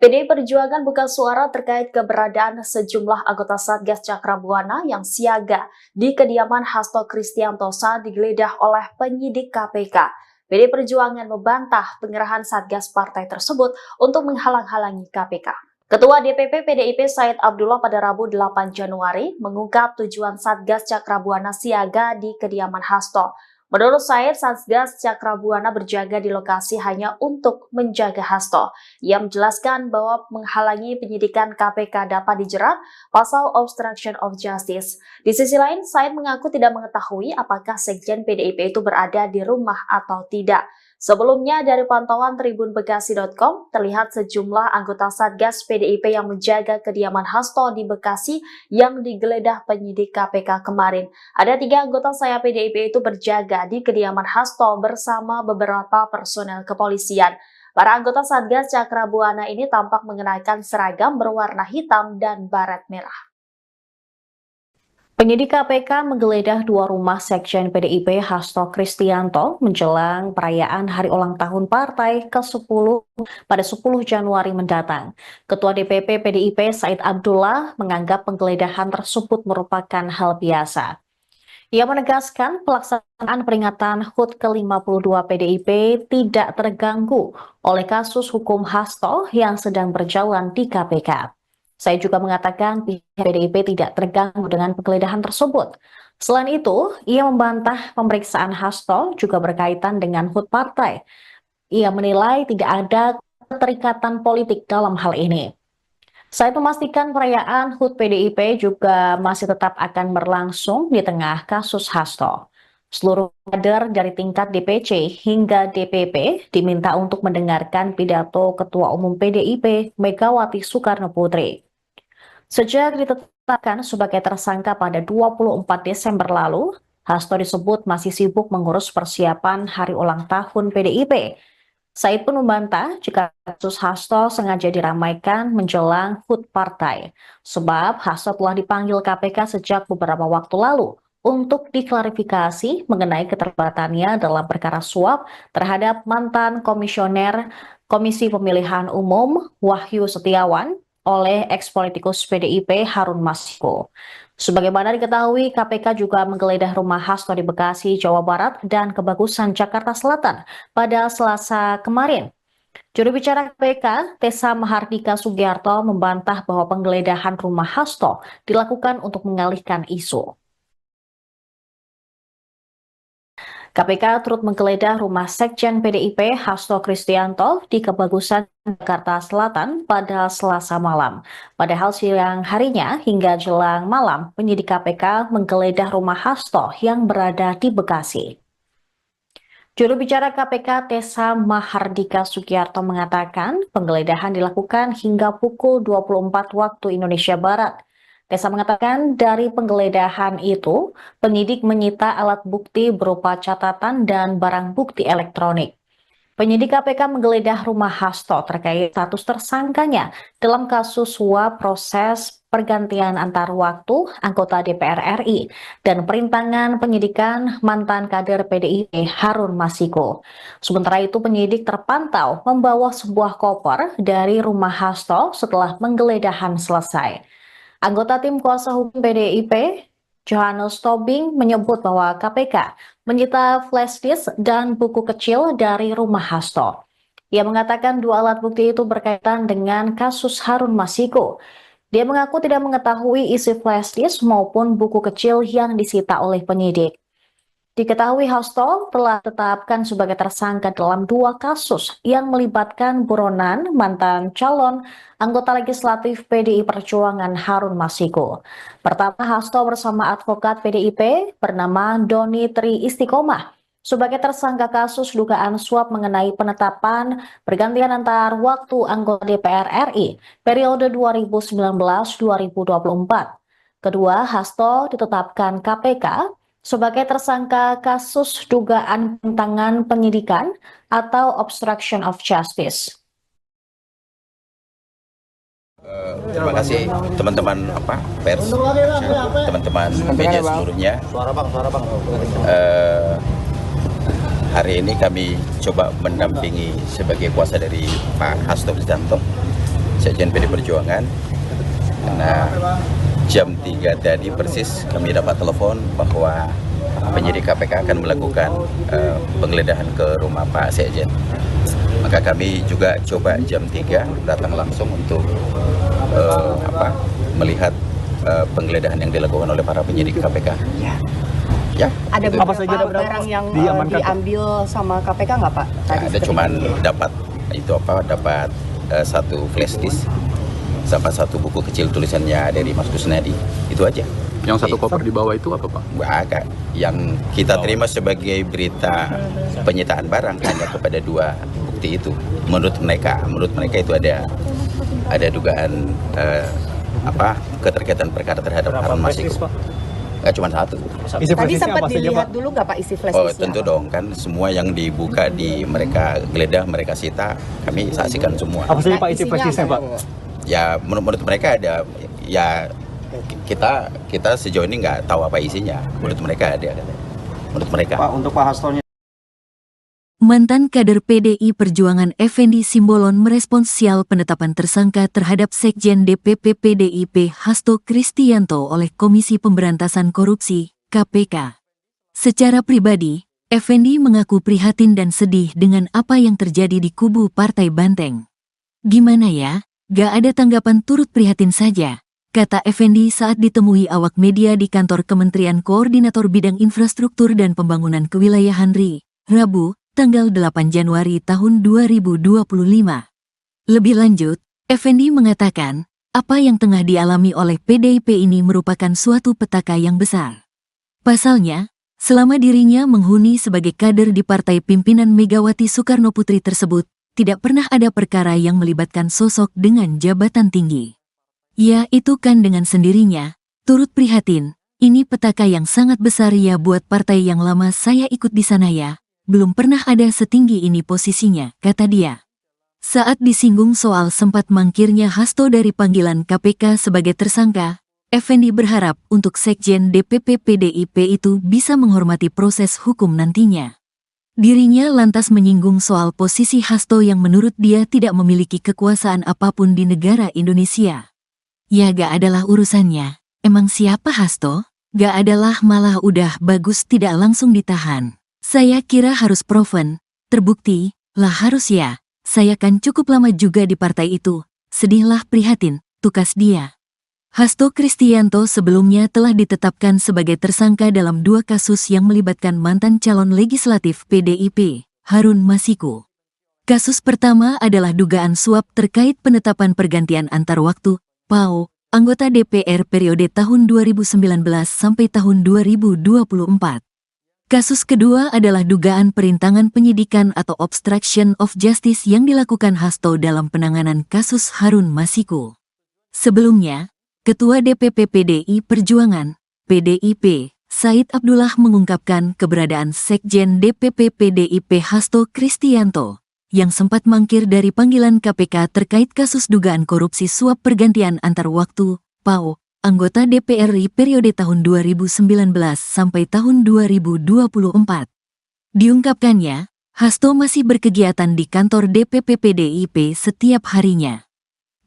PDI Perjuangan buka suara terkait keberadaan sejumlah anggota Satgas Cakrabuana yang siaga di kediaman Hasto Kristianto saat digeledah oleh penyidik KPK. PDI Perjuangan membantah pengerahan Satgas partai tersebut untuk menghalang-halangi KPK. Ketua DPP PDIP Said Abdullah pada Rabu 8 Januari mengungkap tujuan Satgas Cakrabuana siaga di kediaman Hasto. Menurut Said, Satgas Cakrabuana berjaga di lokasi hanya untuk menjaga Hasto. Ia menjelaskan bahwa menghalangi penyidikan KPK dapat dijerat pasal obstruction of justice. Di sisi lain, Said mengaku tidak mengetahui apakah Sekjen PDIP itu berada di rumah atau tidak. Sebelumnya, dari pantauan tribunbekasi.com, terlihat sejumlah anggota Satgas PDIP yang menjaga kediaman Hasto di Bekasi yang digeledah penyidik KPK kemarin. Ada 3 anggota sayap PDIP itu berjaga di kediaman Hasto bersama beberapa personel kepolisian. Para anggota Satgas Cakrabuana ini tampak mengenakan seragam berwarna hitam dan baret merah. Penyidik KPK menggeledah 2 rumah Sekjen PDIP Hasto Kristianto menjelang perayaan hari ulang tahun partai ke-10 pada 10 Januari mendatang. Ketua DPP PDIP Said Abdullah menganggap penggeledahan tersebut merupakan hal biasa. Ia menegaskan pelaksanaan peringatan HUT ke-52 PDIP tidak terganggu oleh kasus hukum Hasto yang sedang berjalan di KPK. Saya juga mengatakan pihak PDIP tidak terganggu dengan penggeledahan tersebut. Selain itu, ia membantah pemeriksaan Hasto juga berkaitan dengan HUT partai. Ia menilai tidak ada keterikatan politik dalam hal ini. Saya memastikan perayaan HUT PDIP juga masih tetap akan berlangsung di tengah kasus Hasto. Seluruh kader dari tingkat DPC hingga DPP diminta untuk mendengarkan pidato Ketua Umum PDIP Megawati Soekarno Putri. Sejak ditetapkan sebagai tersangka pada 24 Desember lalu, Hasto disebut masih sibuk mengurus persiapan hari ulang tahun PDIP. Said pun membantah jika kasus Hasto sengaja diramaikan menjelang HUT partai, sebab Hasto telah dipanggil KPK sejak beberapa waktu lalu untuk diklarifikasi mengenai keterlibatannya dalam perkara suap terhadap mantan komisioner Komisi Pemilihan Umum Wahyu Setiawan oleh eks-politikus PDIP Harun Masiku. Sebagaimana diketahui, KPK juga menggeledah rumah Hasto di Bekasi, Jawa Barat, dan Kebagusan, Jakarta Selatan pada Selasa kemarin. Juru bicara KPK, Tessa Mahardika Sugiarto, membantah bahwa penggeledahan rumah Hasto dilakukan untuk mengalihkan isu. KPK turut menggeledah rumah Sekjen PDIP Hasto Kristianto di Kebagusan, Jakarta Selatan pada Selasa malam. Padahal siang harinya hingga jelang malam, penyidik KPK menggeledah rumah Hasto yang berada di Bekasi. Juru bicara KPK Tessa Mahardika Sugiarto mengatakan penggeledahan dilakukan hingga pukul 24 waktu Indonesia Barat. Tessa mengatakan dari penggeledahan itu, penyidik menyita alat bukti berupa catatan dan barang bukti elektronik. Penyidik KPK menggeledah rumah Hasto terkait status tersangkanya dalam kasus suap proses pergantian antar waktu anggota DPR RI dan perintangan penyidikan mantan kader PDIP Harun Masiku. Sementara itu penyidik terpantau membawa sebuah koper dari rumah Hasto setelah penggeledahan selesai. Anggota tim kuasa hukum PDIP, Johannes Tobing, menyebut bahwa KPK menyita flash disk dan buku kecil dari rumah Hasto. Ia mengatakan dua alat bukti itu berkaitan dengan kasus Harun Masiku. Dia mengaku tidak mengetahui isi flash disk maupun buku kecil yang disita oleh penyidik. Diketahui Hasto telah ditetapkan sebagai tersangka dalam dua kasus yang melibatkan buronan mantan calon anggota legislatif PDI Perjuangan Harun Masiku. Pertama, Hasto bersama advokat PDIP bernama Doni Tri Istiqomah sebagai tersangka kasus dugaan suap mengenai penetapan pergantian antar waktu anggota DPR RI periode 2019-2024. Kedua, Hasto ditetapkan KPK sebagai tersangka kasus dugaan penentangan penyidikan atau obstruction of justice. Terima kasih teman-teman pers, teman-teman media seluruhnya. Hari ini kami coba mendampingi sebagai kuasa dari Pak Hasto Kristianto, Sekjen PD Perjuangan. Nah, jam 3 tadi persis kami dapat telepon bahwa penyidik KPK akan melakukan penggeledahan ke rumah Pak Sekjen. Maka kami juga coba jam 3 datang langsung untuk melihat penggeledahan yang dilakukan oleh para penyidik KPK. Ya, ada gitu. beberapa barang yang diambil sama KPK nggak Pak? Ya, ada cuman dapat satu flash disk sama satu buku kecil tulisannya dari Mas Kusnadi, itu aja. Yang satu koper di bawah itu apa Pak? Agak. Yang kita terima sebagai berita penyitaan barang hanya kepada dua bukti itu. Menurut mereka itu ada dugaan keterkaitan perkara terhadap Harun Masiku. Cuma satu. Tadi sempat dilihat dulu nggak Pak isi flash disk? Oh tentu dong, kan semua yang dibuka di mereka geledah, mereka sita, kami saksikan semua. Apa saja Pak isi flash disknya Pak? Ya menurut mereka ada, ya kita sejauh ini nggak tahu apa isinya. Menurut mereka ada. Menurut mereka. Pak, untuk Pak Hastonya. Mantan kader PDI Perjuangan Effendi Simbolon merespons sial penetapan tersangka terhadap Sekjen DPP PDIP Hasto Kristianto oleh Komisi Pemberantasan Korupsi, KPK. Secara pribadi, Effendi mengaku prihatin dan sedih dengan apa yang terjadi di kubu Partai Banteng. Gimana ya, gak ada tanggapan, turut prihatin saja, kata Effendi saat ditemui awak media di kantor Kementerian Koordinator Bidang Infrastruktur dan Pembangunan Kewilayahan RI, Rabu, tanggal 8 Januari tahun 2025. Lebih lanjut, Effendi mengatakan, apa yang tengah dialami oleh PDIP ini merupakan suatu petaka yang besar. Pasalnya, selama dirinya menghuni sebagai kader di partai pimpinan Megawati Soekarnoputri tersebut, tidak pernah ada perkara yang melibatkan sosok dengan jabatan tinggi. Ya, itu kan dengan sendirinya, turut prihatin, ini petaka yang sangat besar ya buat partai yang lama saya ikut di sana ya, belum pernah ada setinggi ini posisinya, kata dia. Saat disinggung soal sempat mangkirnya Hasto dari panggilan KPK sebagai tersangka, Effendi berharap untuk Sekjen DPP PDIP itu bisa menghormati proses hukum nantinya. Dirinya lantas menyinggung soal posisi Hasto yang menurut dia tidak memiliki kekuasaan apapun di negara Indonesia. Ya gak adalah urusannya, emang siapa Hasto? Gak adalah, malah udah bagus tidak langsung ditahan. Saya kira harus proven, terbukti, lah harus ya, saya kan cukup lama juga di partai itu, sedihlah prihatin, tukas dia. Hasto Kristianto sebelumnya telah ditetapkan sebagai tersangka dalam 2 kasus yang melibatkan mantan calon legislatif PDIP, Harun Masiku. Kasus pertama adalah dugaan suap terkait penetapan pergantian antar waktu, PAO, anggota DPR periode tahun 2019 sampai tahun 2024. Kasus kedua adalah dugaan perintangan penyidikan atau obstruction of justice yang dilakukan Hasto dalam penanganan kasus Harun Masiku. Sebelumnya, Ketua DPP PDI Perjuangan, PDIP, Said Abdullah mengungkapkan keberadaan Sekjen DPP PDIP Hasto Kristianto, yang sempat mangkir dari panggilan KPK terkait kasus dugaan korupsi suap pergantian antar waktu, PAO, anggota DPR RI periode tahun 2019 sampai tahun 2024. Diungkapkannya, Hasto masih berkegiatan di kantor DPP PDIP setiap harinya.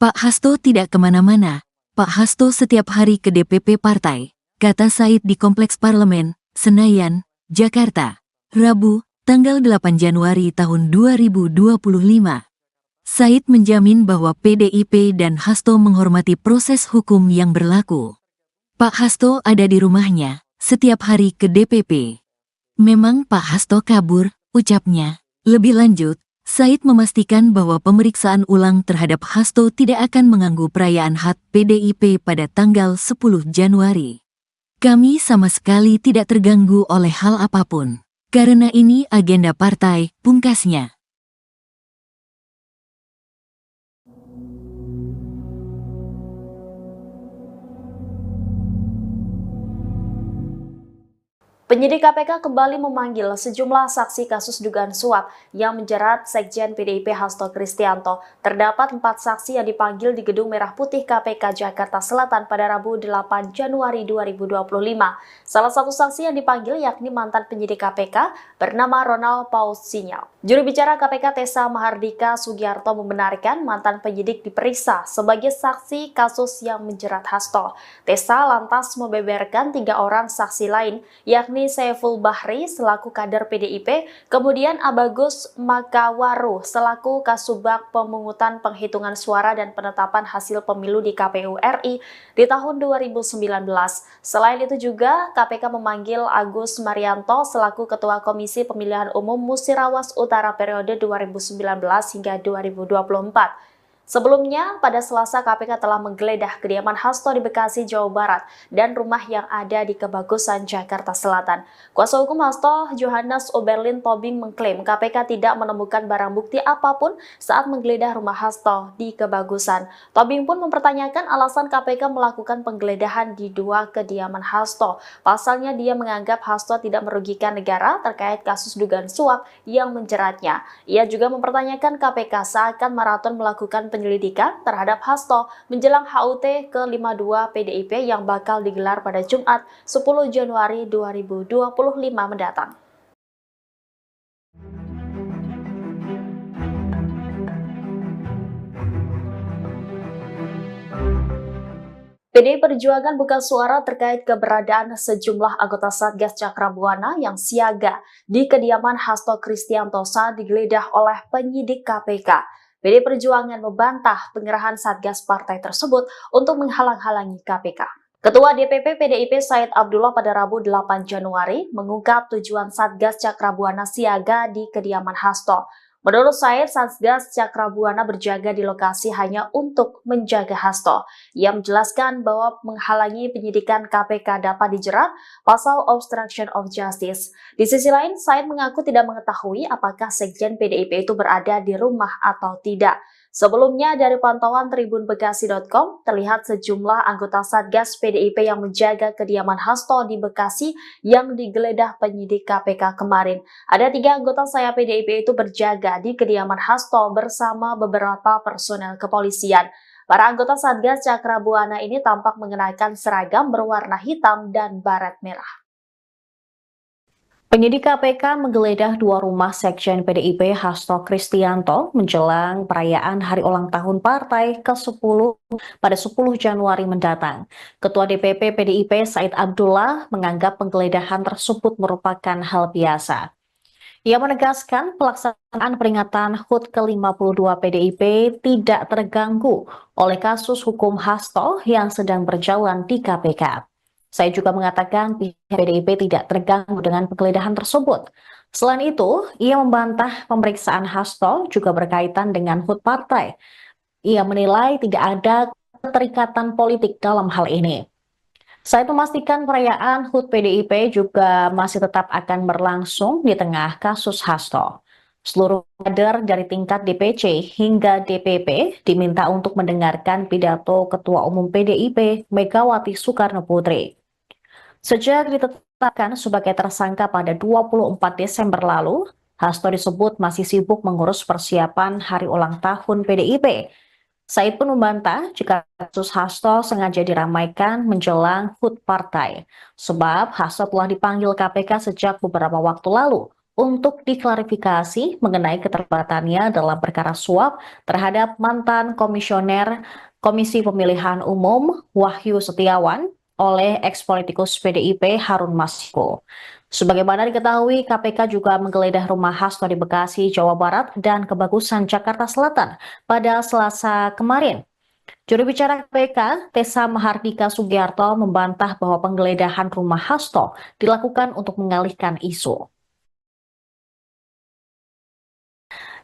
Pak Hasto tidak kemana-mana, Pak Hasto setiap hari ke DPP partai, kata Said di Kompleks Parlemen, Senayan, Jakarta, Rabu, tanggal 8 Januari tahun 2025. Said menjamin bahwa PDIP dan Hasto menghormati proses hukum yang berlaku. Pak Hasto ada di rumahnya, setiap hari ke DPP. Memang Pak Hasto kabur, ucapnya. Lebih lanjut, Said memastikan bahwa pemeriksaan ulang terhadap Hasto tidak akan mengganggu perayaan HUT PDIP pada tanggal 10 Januari. Kami sama sekali tidak terganggu oleh hal apapun. Karena ini agenda partai, pungkasnya. Penyidik KPK kembali memanggil sejumlah saksi kasus dugaan suap yang menjerat Sekjen PDIP Hasto Kristianto. Terdapat 4 saksi yang dipanggil di Gedung Merah Putih KPK Jakarta Selatan pada Rabu 8 Januari 2025. Salah satu saksi yang dipanggil yakni mantan penyidik KPK bernama Ronald Paul Sinyal. Juru bicara KPK Tessa Mahardika Sugiarto membenarkan mantan penyidik diperiksa sebagai saksi kasus yang menjerat Hasto. Tessa lantas membeberkan 3 orang saksi lain, yakni Saiful Bahri selaku kader PDIP, kemudian Abagus Makawaru selaku Kasubag Pemungutan Penghitungan Suara dan Penetapan Hasil Pemilu di KPU RI di tahun 2019. Selain itu juga KPK memanggil Agus Marianto selaku Ketua Komisi Pemilihan Umum Musirawas Utara periode 2019 hingga 2024. Sebelumnya, pada Selasa KPK telah menggeledah kediaman Hasto di Bekasi, Jawa Barat, dan rumah yang ada di Kebagusan, Jakarta Selatan. Kuasa hukum Hasto, Johannes Oberlin Tobing, mengklaim KPK tidak menemukan barang bukti apapun saat menggeledah rumah Hasto di Kebagusan. Tobing pun mempertanyakan alasan KPK melakukan penggeledahan di 2 kediaman Hasto. Pasalnya dia menganggap Hasto tidak merugikan negara terkait kasus dugaan suap yang menjeratnya. Ia juga mempertanyakan KPK seakan maraton melakukan penyelidikan terhadap Hasto menjelang HUT ke-52 PDIP yang bakal digelar pada Jumat 10 Januari 2025 mendatang. PDI Perjuangan buka suara terkait keberadaan sejumlah anggota Satgas Cakrabuana yang siaga di kediaman Hasto Kristianto saat digeledah oleh penyidik KPK. PDI Perjuangan membantah pengerahan Satgas partai tersebut untuk menghalang-halangi KPK. Ketua DPP PDIP Said Abdullah pada Rabu 8 Januari mengungkap tujuan Satgas Cakrabuana siaga di kediaman Hasto. Menurut Said, Satgas Cakrabuana berjaga di lokasi hanya untuk menjaga Hasto. Ia menjelaskan bahwa menghalangi penyidikan KPK dapat dijerat pasal obstruction of justice. Di sisi lain, Said mengaku tidak mengetahui apakah Sekjen PDIP itu berada di rumah atau tidak. Sebelumnya, dari pantauan tribunbekasi.com, terlihat sejumlah anggota Satgas PDIP yang menjaga kediaman Hasto di Bekasi yang digeledah penyidik KPK kemarin. Ada 3 anggota sayap PDIP itu berjaga di kediaman Hasto bersama beberapa personel kepolisian. Para anggota Satgas Cakrabuana ini tampak mengenakan seragam berwarna hitam dan baret merah. Penyidik KPK menggeledah 2 rumah Sekjen PDIP Hasto Kristianto menjelang perayaan Hari Ulang Tahun Partai ke-10 pada 10 Januari mendatang. Ketua DPP PDIP Said Abdullah menganggap penggeledahan tersebut merupakan hal biasa. Ia menegaskan pelaksanaan peringatan HUT ke-52 PDIP tidak terganggu oleh kasus hukum Hasto yang sedang berjalan di KPK. Saya juga mengatakan pihak PDIP tidak terganggu dengan penggeledahan tersebut. Selain itu, ia membantah pemeriksaan Hasto juga berkaitan dengan HUT partai. Ia menilai tidak ada keterikatan politik dalam hal ini. Saya memastikan perayaan HUT PDIP juga masih tetap akan berlangsung di tengah kasus Hasto. Seluruh kader dari tingkat DPC hingga DPP diminta untuk mendengarkan pidato Ketua Umum PDIP Megawati Soekarno Putri. Sejak ditetapkan sebagai tersangka pada 24 Desember lalu, Hasto disebut masih sibuk mengurus persiapan hari ulang tahun PDIP. Said pun membantah jika kasus Hasto sengaja diramaikan menjelang HUT partai, sebab Hasto telah dipanggil KPK sejak beberapa waktu lalu untuk diklarifikasi mengenai keterlibatannya dalam perkara suap terhadap mantan komisioner Komisi Pemilihan Umum Wahyu Setiawan oleh eks-politikus PDIP Harun Masiku. Sebagaimana diketahui, KPK juga menggeledah rumah Hasto di Bekasi, Jawa Barat, dan Kebagusan, Jakarta Selatan pada Selasa kemarin. Juru bicara KPK, Tessa Mahardika Sugiarto, membantah bahwa penggeledahan rumah Hasto dilakukan untuk mengalihkan isu.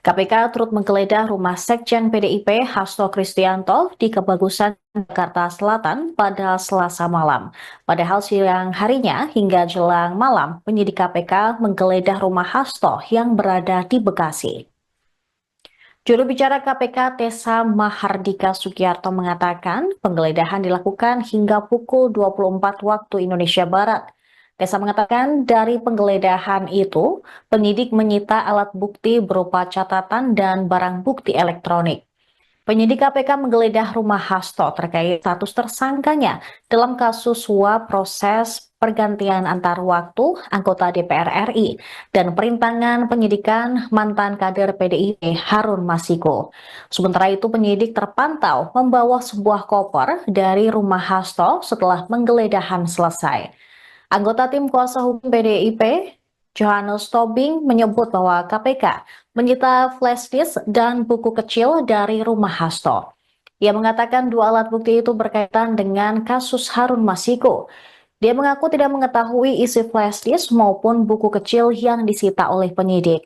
KPK turut menggeledah rumah Sekjen PDIP Hasto Kristianto di Kebagusan, Jakarta Selatan pada Selasa malam. Padahal siang harinya hingga jelang malam, penyidik KPK menggeledah rumah Hasto yang berada di Bekasi. Juru bicara KPK Tessa Mahardika Sugiarto mengatakan penggeledahan dilakukan hingga pukul 24 waktu Indonesia Barat. Tessa mengatakan dari penggeledahan itu, penyidik menyita alat bukti berupa catatan dan barang bukti elektronik. Penyidik KPK menggeledah rumah Hasto terkait status tersangkanya dalam kasus suap proses pergantian antar waktu anggota DPR RI dan perintangan penyidikan mantan kader PDIP Harun Masiku. Sementara itu penyidik terpantau membawa sebuah koper dari rumah Hasto setelah penggeledahan selesai. Anggota tim kuasa hukum PDIP, Johannes Tobing, menyebut bahwa KPK menyita flash disk dan buku kecil dari rumah Hasto. Ia mengatakan 2 alat bukti itu berkaitan dengan kasus Harun Masiku. Dia mengaku tidak mengetahui isi flash disk maupun buku kecil yang disita oleh penyidik.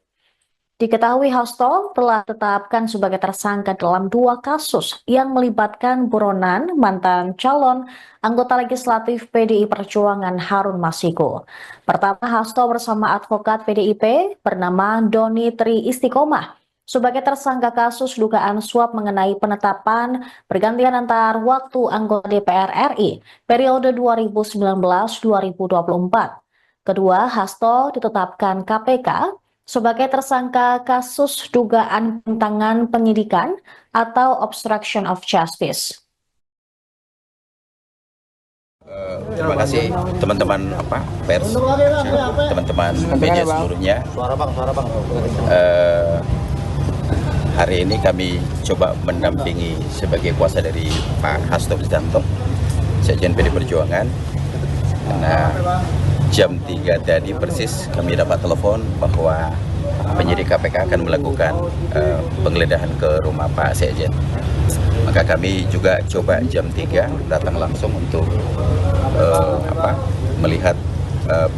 Diketahui Hasto telah ditetapkan sebagai tersangka dalam 2 kasus yang melibatkan buronan mantan calon anggota legislatif PDI Perjuangan Harun Masiku. Pertama, Hasto bersama advokat PDIP bernama Doni Tri Istiqomah sebagai tersangka kasus dugaan suap mengenai penetapan pergantian antar waktu anggota DPR RI periode 2019-2024. Kedua, Hasto ditetapkan KPK sebagai tersangka kasus dugaan pentangan penyidikan atau obstruction of justice. Terima kasih teman-teman pers, teman-teman media seluruhnya. Hari ini kami coba mendampingi sebagai kuasa dari Pak Hasto Kristianto Sekjen PD Perjuangan. Nah, jam 3 tadi persis kami dapat telepon bahwa penyidik KPK akan melakukan penggeledahan ke rumah Pak Sekjen. Maka kami juga coba jam 3 datang langsung untuk melihat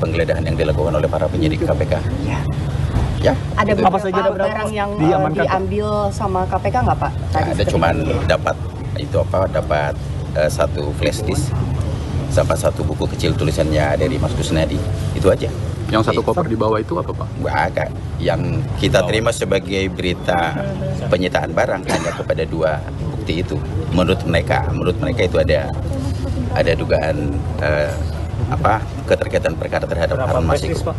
penggeledahan yang dilakukan oleh para penyidik KPK. Ya, Ada itu. beberapa Apa saja barang yang diamankan, Pak? diambil sama KPK nggak Pak? Tadi Ada seperti cuman itu. dapat satu flash disk sama satu buku kecil tulisannya dari Mas Kusnadi. Itu aja. Yang satu koper di bawah itu apa, Pak? Agak yang kita terima sebagai berita penyitaan barang hanya kepada 2 bukti itu. Menurut mereka itu ada dugaan keterkaitan perkara terhadap Harun Masiku.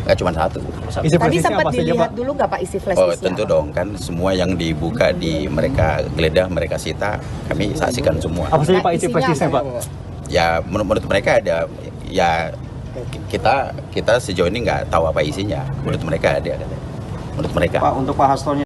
Nggak cuma satu. Isi Tadi flashdisknya sempat apa saja, dilihat Pak? dulu nggak Pak isi flash Oh disknya? tentu dong, kan semua yang dibuka di mereka geledah, mereka sita, kami saksikan semua. Apa saja Pak isi Isinya flashdisknya, apa? Pak? Ya menurut mereka ada, ya kita sejauh ini nggak tahu apa isinya. Menurut mereka ada. Menurut mereka. Pak, untuk Pak Hastonya.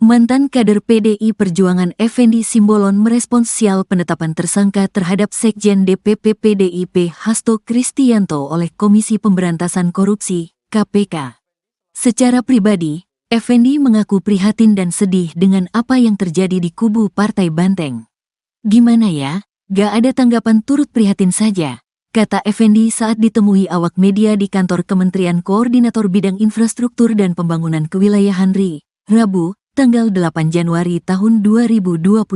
Mantan kader PDI Perjuangan Effendi Simbolon merespons sial penetapan tersangka terhadap Sekjen DPP PDIP Hasto Kristianto oleh Komisi Pemberantasan Korupsi, KPK. Secara pribadi, Effendi mengaku prihatin dan sedih dengan apa yang terjadi di kubu Partai Banteng. Gimana ya, gak ada tanggapan, turut prihatin saja, kata Effendi saat ditemui awak media di kantor Kementerian Koordinator Bidang Infrastruktur dan Pembangunan Kewilayahan RI, Rabu, tanggal 8 Januari tahun 2025.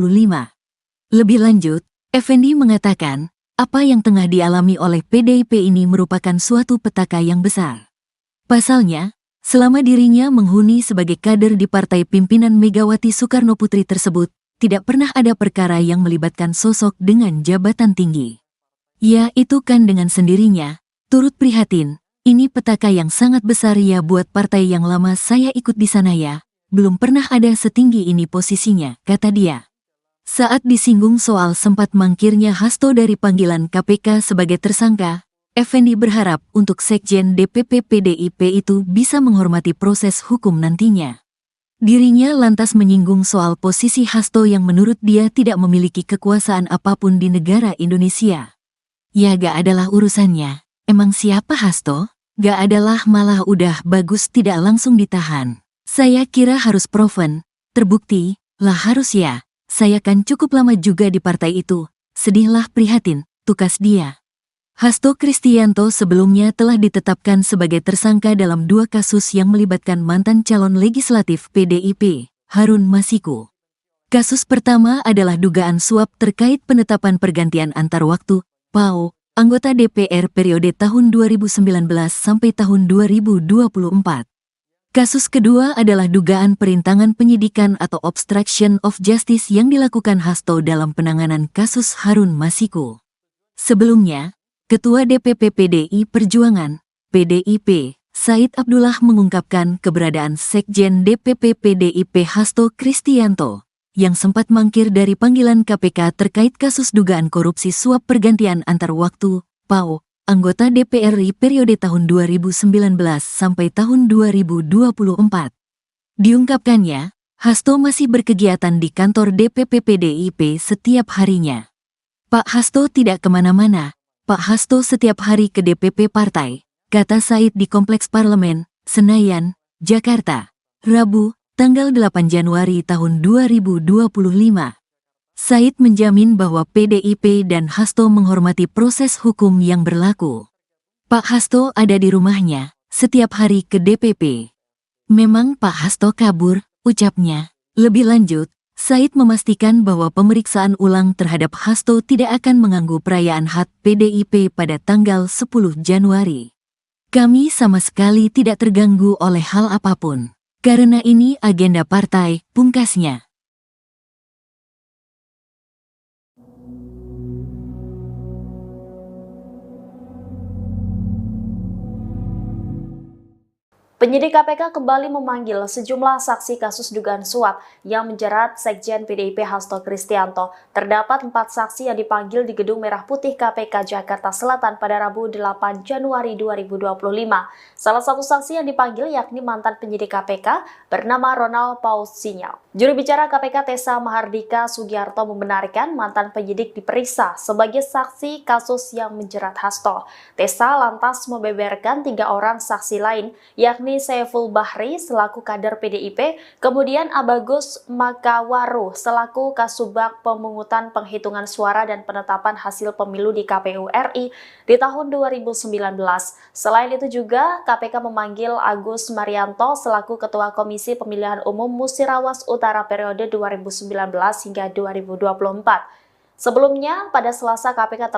Lebih lanjut, Effendi mengatakan, apa yang tengah dialami oleh PDIP ini merupakan suatu petaka yang besar. Pasalnya, selama dirinya menghuni sebagai kader di partai pimpinan Megawati Soekarno Putri tersebut, tidak pernah ada perkara yang melibatkan sosok dengan jabatan tinggi. Ya, itu kan dengan sendirinya, turut prihatin, ini petaka yang sangat besar ya buat partai yang lama saya ikut di sana ya. Belum pernah ada setinggi ini posisinya, kata dia. Saat disinggung soal sempat mangkirnya Hasto dari panggilan KPK sebagai tersangka, Effendi berharap untuk Sekjen DPP PDIP itu bisa menghormati proses hukum nantinya. Dirinya lantas menyinggung soal posisi Hasto yang menurut dia tidak memiliki kekuasaan apapun di negara Indonesia. Ya gak adalah urusannya, emang siapa Hasto? Gak adalah, malah udah bagus tidak langsung ditahan. Saya kira harus proven, terbukti, lah harus ya, saya kan cukup lama juga di partai itu, sedihlah prihatin, tukas dia. Hasto Kristianto sebelumnya telah ditetapkan sebagai tersangka dalam 2 kasus yang melibatkan mantan calon legislatif PDIP, Harun Masiku. Kasus pertama adalah dugaan suap terkait penetapan pergantian antar waktu, PAO, anggota DPR periode tahun 2019 sampai tahun 2024. Kasus kedua adalah dugaan perintangan penyidikan atau obstruction of justice yang dilakukan Hasto dalam penanganan kasus Harun Masiku. Sebelumnya, Ketua DPP PDI Perjuangan, PDIP, Said Abdullah mengungkapkan keberadaan Sekjen DPP PDIP Hasto Kristianto, yang sempat mangkir dari panggilan KPK terkait kasus dugaan korupsi suap pergantian antar waktu, PAO, anggota DPR RI periode tahun 2019 sampai tahun 2024. Diungkapkannya, Hasto masih berkegiatan di kantor DPP PDIP setiap harinya. Pak Hasto tidak kemana-mana, Pak Hasto setiap hari ke DPP partai, kata Said di Kompleks Parlemen, Senayan, Jakarta, Rabu, tanggal 8 Januari tahun 2025. Said menjamin bahwa PDIP dan Hasto menghormati proses hukum yang berlaku. Pak Hasto ada di rumahnya, setiap hari ke DPP. Memang Pak Hasto kabur, ucapnya. Lebih lanjut, Said memastikan bahwa pemeriksaan ulang terhadap Hasto tidak akan mengganggu perayaan HUT PDIP pada tanggal 10 Januari. Kami sama sekali tidak terganggu oleh hal apapun. Karena ini agenda partai, pungkasnya. Penyidik KPK kembali memanggil sejumlah saksi kasus dugaan suap yang menjerat Sekjen PDIP Hasto Kristianto. Terdapat 4 saksi yang dipanggil di Gedung Merah Putih KPK Jakarta Selatan pada Rabu 8 Januari 2025. Salah satu saksi yang dipanggil yakni mantan penyidik KPK bernama Ronald Paul Sinyal. Juru bicara KPK Tessa Mahardika Sugiarto membenarkan mantan penyidik diperiksa sebagai saksi kasus yang menjerat Hasto. Tessa lantas membeberkan 3 orang saksi lain, yakni Saiful Bahri selaku kader PDIP, kemudian Abagus Makawaru selaku Kasubag Pemungutan Penghitungan Suara dan Penetapan Hasil Pemilu di KPU RI di tahun 2019. Selain itu juga KPK memanggil Agus Marianto selaku Ketua Komisi Pemilihan Umum Musirawas Utara periode 2019 hingga 2024. Sebelumnya, pada Selasa KPK